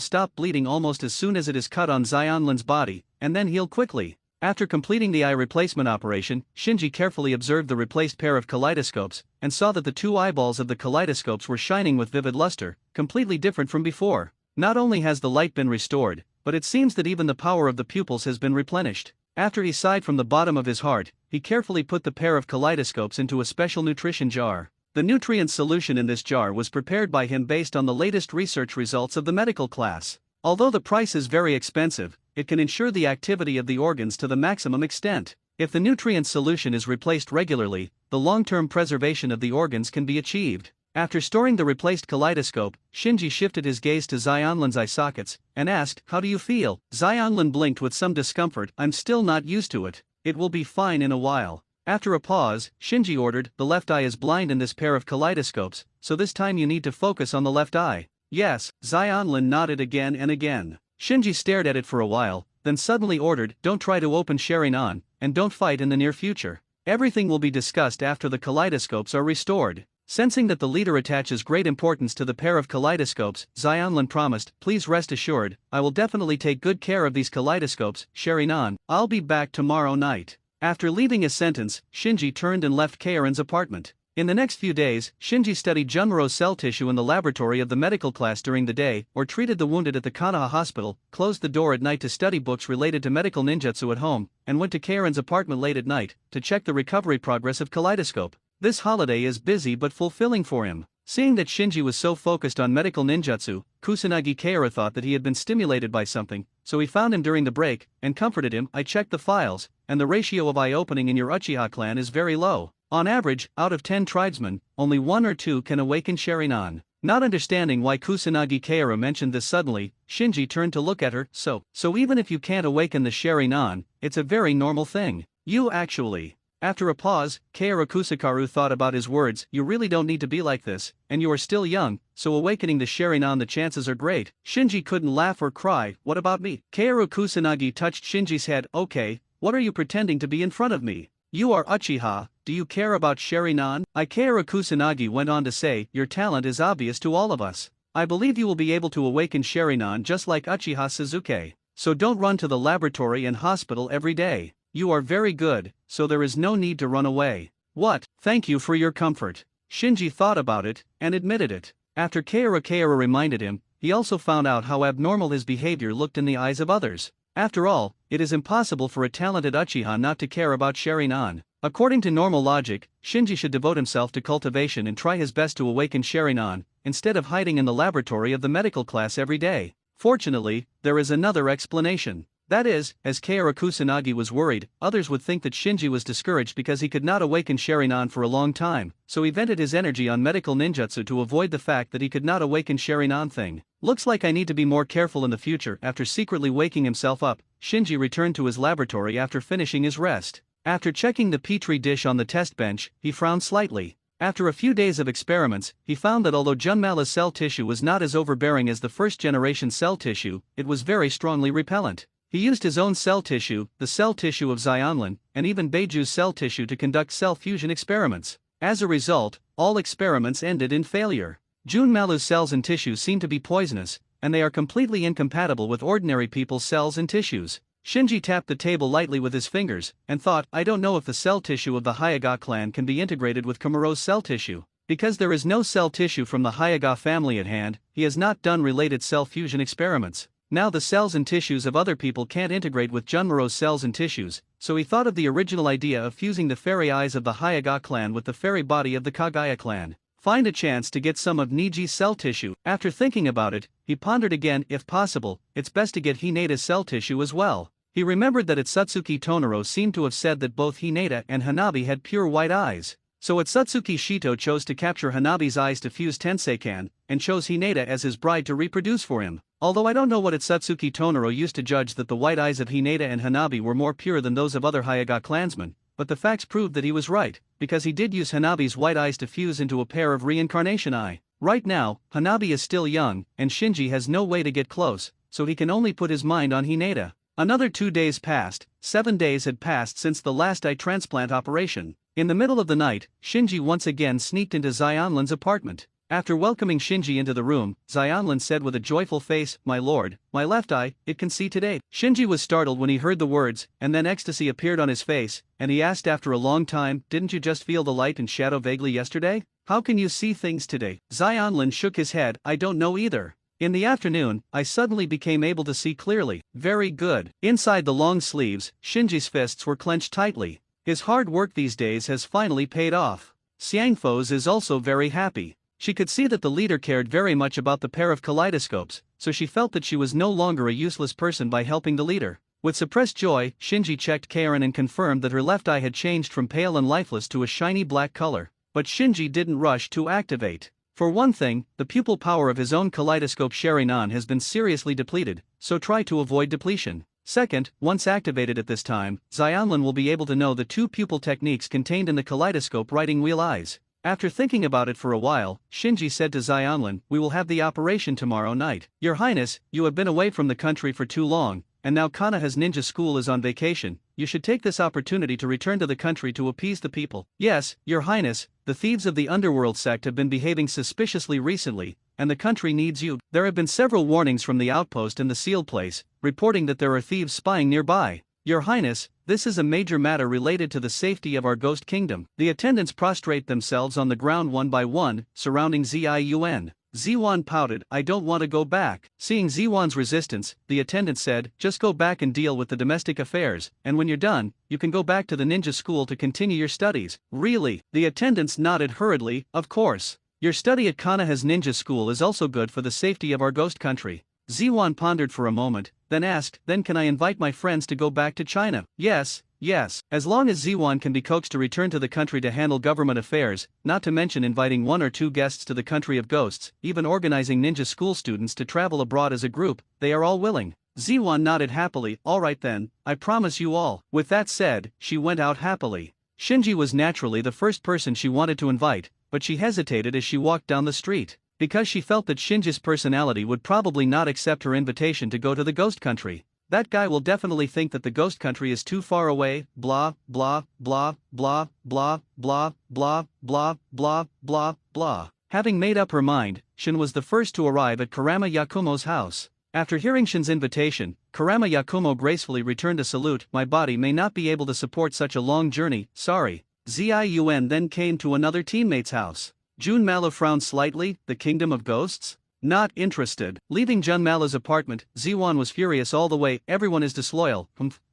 stop bleeding almost as soon as it is cut on Xionlin's body, and then heal quickly. After completing the eye replacement operation, Shinji carefully observed the replaced pair of kaleidoscopes, and saw that the two eyeballs of the kaleidoscopes were shining with vivid luster, completely different from before. Not only has the light been restored, but it seems that even the power of the pupils has been replenished. After he sighed from the bottom of his heart, he carefully put the pair of kaleidoscopes into a special nutrition jar. The nutrient solution in this jar was prepared by him based on the latest research results of the medical class. Although the price is very expensive, it can ensure the activity of the organs to the maximum extent. If the nutrient solution is replaced regularly, the long-term preservation of the organs can be achieved. After storing the replaced kaleidoscope, Shinji shifted his gaze to Xionlin's eye sockets, and asked, "How do you feel?" Xionlin blinked with some discomfort. "I'm still not used to it. It will be fine in a while." After a pause, Shinji ordered, "The left eye is blind in this pair of kaleidoscopes, so this time you need to focus on the left eye." "Yes," Xionlin nodded again and again. Shinji stared at it for a while, then suddenly ordered, "Don't try to open Sharingan, and don't fight in the near future. Everything will be discussed after the kaleidoscopes are restored." Sensing that the leader attaches great importance to the pair of kaleidoscopes, Xionlin promised, "Please rest assured, I will definitely take good care of these kaleidoscopes, Sharingan. I'll be back tomorrow night." After leaving his sentence, Shinji turned and left Keiran's apartment. In the next few days, Shinji studied Junmaro's cell tissue in the laboratory of the medical class during the day, or treated the wounded at the Konoha hospital, closed the door at night to study books related to medical ninjutsu at home, and went to Keiran's apartment late at night to check the recovery progress of Kaleidoscope. This holiday is busy but fulfilling for him. Seeing that Shinji was so focused on medical ninjutsu, Kusanagi Keira thought that he had been stimulated by something, so he found him during the break, and comforted him. "I checked the files, and the ratio of eye opening in your Uchiha clan is very low. On average, out of 10 tribesmen, only 1 or 2 can awaken Sharingan." Not understanding why Kusanagi Keira mentioned this suddenly, Shinji turned to look at her. So even if you can't awaken the Sharingan, it's a very normal thing. You actually... After a pause, Keira Kusakaru thought about his words. "You really don't need to be like this, and you are still young, so awakening the Sharingan the chances are great." Shinji couldn't laugh or cry. "What about me?" Keira Kusanagi touched Shinji's head. "Okay, what are you pretending to be in front of me? You are Uchiha, do you care about Sharingan?" Keira Kusanagi went on to say, "Your talent is obvious to all of us. I believe you will be able to awaken Sharingan just like Uchiha Suzuki. So don't run to the laboratory and hospital every day. You are very good, so there is no need to run away." "What? Thank you for your comfort." Shinji thought about it, and admitted it. After Keira reminded him, he also found out how abnormal his behavior looked in the eyes of others. After all, it is impossible for a talented Uchiha not to care about Sharingan. According to normal logic, Shinji should devote himself to cultivation and try his best to awaken Sharingan, instead of hiding in the laboratory of the medical class every day. Fortunately, there is another explanation. That is, as Keira Kusanagi was worried, others would think that Shinji was discouraged because he could not awaken Sharingan for a long time, so he vented his energy on medical ninjutsu to avoid the fact that he could not awaken Sharingan thing. "Looks like I need to be more careful in the future." After secretly waking himself up, Shinji returned to his laboratory after finishing his rest. After checking the petri dish on the test bench, he frowned slightly. After a few days of experiments, he found that although Junmao's cell tissue was not as overbearing as the first-generation cell tissue, it was very strongly repellent. He used his own cell tissue, the cell tissue of Xionlin, and even Beiju's cell tissue to conduct cell fusion experiments. As a result, all experiments ended in failure. Junmao's cells and tissues seem to be poisonous, and they are completely incompatible with ordinary people's cells and tissues. Shinji tapped the table lightly with his fingers, and thought, "I don't know if the cell tissue of the Hyaga clan can be integrated with Komaro's cell tissue. Because there is no cell tissue from the Hyaga family at hand, he has not done related cell fusion experiments. Now the cells and tissues of other people can't integrate with Junmaro's cells and tissues, so he thought of the original idea of fusing the fairy eyes of the Hyaga clan with the fairy body of the Kagaya clan. Find a chance to get some of Niji's cell tissue." After thinking about it, he pondered again. If possible, it's best to get Hineda's cell tissue as well. He remembered that Atsutsuki Tonaro seemed to have said that both Hineda and Hanabi had pure white eyes. So Atsutsuki Shito chose to capture Hanabi's eyes to fuse Tenseikan, and chose Hineda as his bride to reproduce for him. Although I don't know what Atsutsuki Tonaro used to judge that the white eyes of Hineda and Hanabi were more pure than those of other Hyaga clansmen, but the facts proved that he was right, because he did use Hanabi's white eyes to fuse into a pair of reincarnation eye. Right now, Hanabi is still young, and Shinji has no way to get close, so he can only put his mind on Hineda. Another 2 days passed. 7 days had passed since the last eye transplant operation. In the middle of the night, Shinji once again sneaked into Xionlin's apartment. After welcoming Shinji into the room, Xionlin said with a joyful face, "My lord, my left eye, it can see today." Shinji was startled when he heard the words, and then ecstasy appeared on his face, and he asked after a long time, "Didn't you just feel the light and shadow vaguely yesterday? How can you see things today?" Xionlin shook his head, "I don't know either. In the afternoon, I suddenly became able to see clearly." "Very good." Inside the long sleeves, Shinji's fists were clenched tightly. His hard work these days has finally paid off. Xiangfos is also very happy. She could see that the leader cared very much about the pair of kaleidoscopes, so she felt that she was no longer a useless person by helping the leader. With suppressed joy, Shinji checked Karen and confirmed that her left eye had changed from pale and lifeless to a shiny black color. But Shinji didn't rush to activate. For one thing, the pupil power of his own kaleidoscope Sharingan has been seriously depleted, so try to avoid depletion. Second, once activated at this time, Xionlin will be able to know the two pupil techniques contained in the kaleidoscope writing wheel eyes. After thinking about it for a while, Shinji said to Xionlin, "We will have the operation tomorrow night. Your Highness, you have been away from the country for too long, and now Kanaha's ninja school is on vacation. You should take this opportunity to return to the country to appease the people." "Yes, Your Highness, the thieves of the underworld sect have been behaving suspiciously recently, and the country needs you." There have been several warnings from the outpost and the sealed place, reporting that there are thieves spying nearby. "Your Highness, this is a major matter related to the safety of our ghost kingdom." The attendants prostrate themselves on the ground one by one, surrounding Ziun. Ziwan pouted, "I don't want to go back." Seeing Ziwan's resistance, the attendant said, "Just go back and deal with the domestic affairs, and when you're done, you can go back to the ninja school to continue your studies." "Really?" The attendants nodded hurriedly, "Of course. Your study at Kanaha's ninja school is also good for the safety of our ghost country." Ziwan pondered for a moment, then asked, "Then can I invite my friends to go back to China?" "Yes, yes. As long as Ziwan can be coaxed to return to the country to handle government affairs, not to mention inviting one or two guests to the country of ghosts, even organizing ninja school students to travel abroad as a group, they are all willing." Ziwan nodded happily, "All right then, I promise you all." With that said, she went out happily. Shinji was naturally the first person she wanted to invite, but she hesitated as she walked down the street, because she felt that Shinji's personality would probably not accept her invitation to go to the ghost country. That guy will definitely think that the ghost country is too far away, blah, blah, blah, blah, blah, blah, blah, blah, blah, blah, blah. Having made up her mind, Shin was the first to arrive at Kurama Yakumo's house. After hearing Shin's invitation, Kurama Yakumo gracefully returned a salute. "My body may not be able to support such a long journey, sorry." Ziun then came to another teammate's house. Junmalu frowned slightly, "The kingdom of ghosts? Not interested." Leaving Junmalu's apartment, Ziwan was furious all the way. "Everyone is disloyal.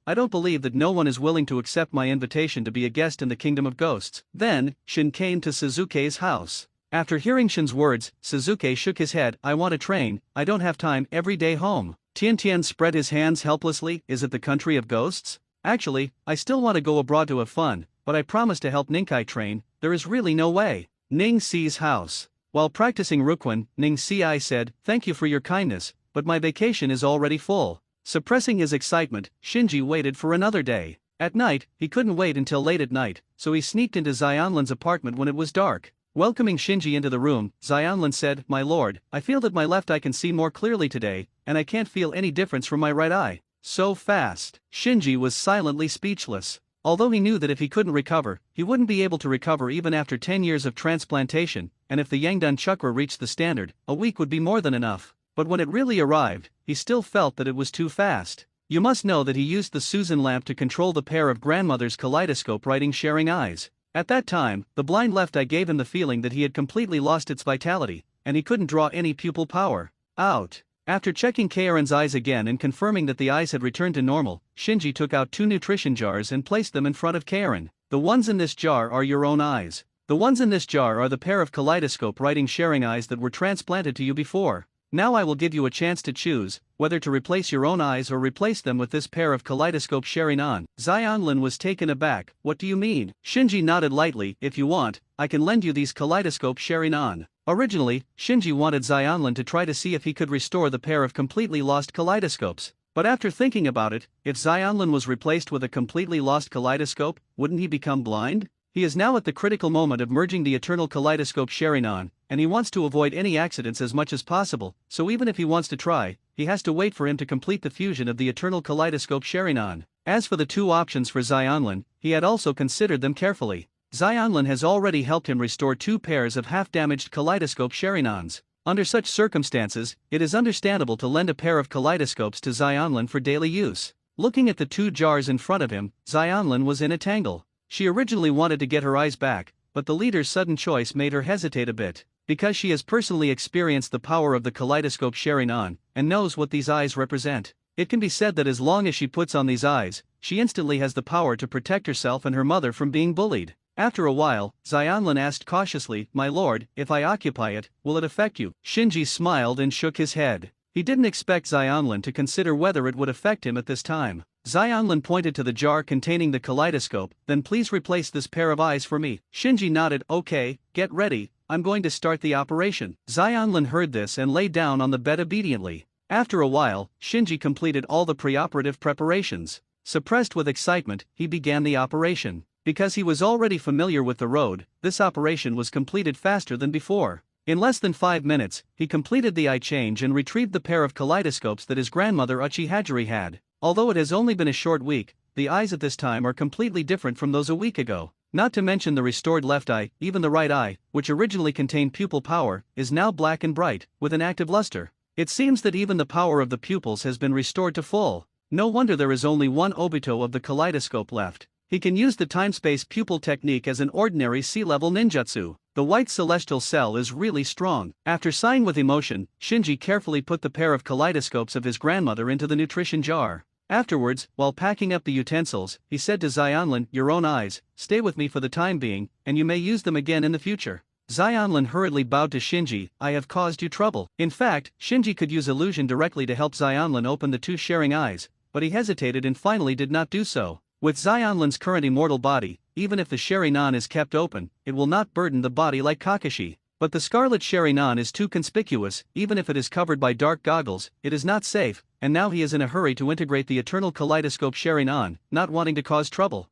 I don't believe that no one is willing to accept my invitation to be a guest in the kingdom of ghosts." Then, Shin came to Suzuki's house. After hearing Shin's words, Suzuki shook his head, "I want to train, I don't have time, every day home." Tian spread his hands helplessly, "Is it the country of ghosts? Actually, I still want to go abroad to have fun, but I promised to help Ninkai train, there is really no way." Ning Si's house. While practicing Rukwon, Ning Si said, "Thank you for your kindness, but my vacation is already full." Suppressing his excitement, Shinji waited for another day. At night, he couldn't wait until late at night, so he sneaked into Xionlin's apartment when it was dark. Welcoming Shinji into the room, Xionlin said, "My lord, I feel that my left eye can see more clearly today, and I can't feel any difference from my right eye." "So fast." Shinji was silently speechless. Although he knew that if he couldn't recover, he wouldn't be able to recover even after 10 years of transplantation, and if the Yangdun chakra reached the standard, a week would be more than enough. But when it really arrived, he still felt that it was too fast. You must know that he used the Susan lamp to control the pair of grandmother's kaleidoscope writing sharing eyes. At that time, the blind left eye gave him the feeling that he had completely lost its vitality, and he couldn't draw any pupil power. Out. After checking Karen's eyes again and confirming that the eyes had returned to normal, Shinji took out 2 nutrition jars and placed them in front of Karen. "The ones in this jar are your own eyes. The ones in this jar are the pair of kaleidoscope writing sharing eyes that were transplanted to you before. Now I will give you a chance to choose whether to replace your own eyes or replace them with this pair of kaleidoscope Sharingan." Xionlin was taken aback. "What do you mean?" Shinji nodded lightly. "If you want, I can lend you these kaleidoscope Sharingan." Originally, Shinji wanted Xionlin to try to see if he could restore the pair of completely lost kaleidoscopes. But after thinking about it, if Xionlin was replaced with a completely lost kaleidoscope, wouldn't he become blind? He is now at the critical moment of merging the eternal kaleidoscope Sharingan, and he wants to avoid any accidents as much as possible, so even if he wants to try, he has to wait for him to complete the fusion of the eternal kaleidoscope Sharingan. As for the 2 options for Xionlin, he had also considered them carefully. Xianlin has already helped him restore 2 pairs of half-damaged kaleidoscope Sharinans. Under such circumstances, it is understandable to lend a pair of kaleidoscopes to Xianlin for daily use. Looking at the 2 jars in front of him, Xianlin was in a tangle. She originally wanted to get her eyes back, but the leader's sudden choice made her hesitate a bit. Because she has personally experienced the power of the kaleidoscope Sharinan, and knows what these eyes represent, it can be said that as long as she puts on these eyes, she instantly has the power to protect herself and her mother from being bullied. After a while, Xianlin asked cautiously, "My lord, if I occupy it, will it affect you?" Shinji smiled and shook his head. He didn't expect Xianlin to consider whether it would affect him at this time. Xianlin pointed to the jar containing the kaleidoscope, "Then please replace this pair of eyes for me." Shinji nodded, "Okay, get ready, I'm going to start the operation." Xianlin heard this and lay down on the bed obediently. After a while, Shinji completed all the preoperative preparations. Suppressed with excitement, he began the operation. Because he was already familiar with the road, this operation was completed faster than before. In less than 5 minutes, he completed the eye change and retrieved the pair of kaleidoscopes that his grandmother Uchiha had. Although it has only been a short week, the eyes at this time are completely different from those a week ago. Not to mention the restored left eye, even the right eye, which originally contained pupil power, is now black and bright, with an active luster. It seems that even the power of the pupils has been restored to full. No wonder there is only one Obito of the kaleidoscope left. He can use the time-space pupil technique as an ordinary sea-level ninjutsu. The white celestial cell is really strong. After sighing with emotion, Shinji carefully put the pair of kaleidoscopes of his grandmother into the nutrition jar. Afterwards, while packing up the utensils, he said to Xianlin, "Your own eyes, stay with me for the time being, and you may use them again in the future." Xianlin hurriedly bowed to Shinji, "I have caused you trouble." In fact, Shinji could use illusion directly to help Xianlin open the 2 sharing eyes, but he hesitated and finally did not do so. With Xianlin's current immortal body, even if the Sharingan is kept open, it will not burden the body like Kakashi. But the Scarlet Sharingan is too conspicuous, even if it is covered by dark goggles, it is not safe, and now he is in a hurry to integrate the Eternal Kaleidoscope Sharingan, not wanting to cause trouble.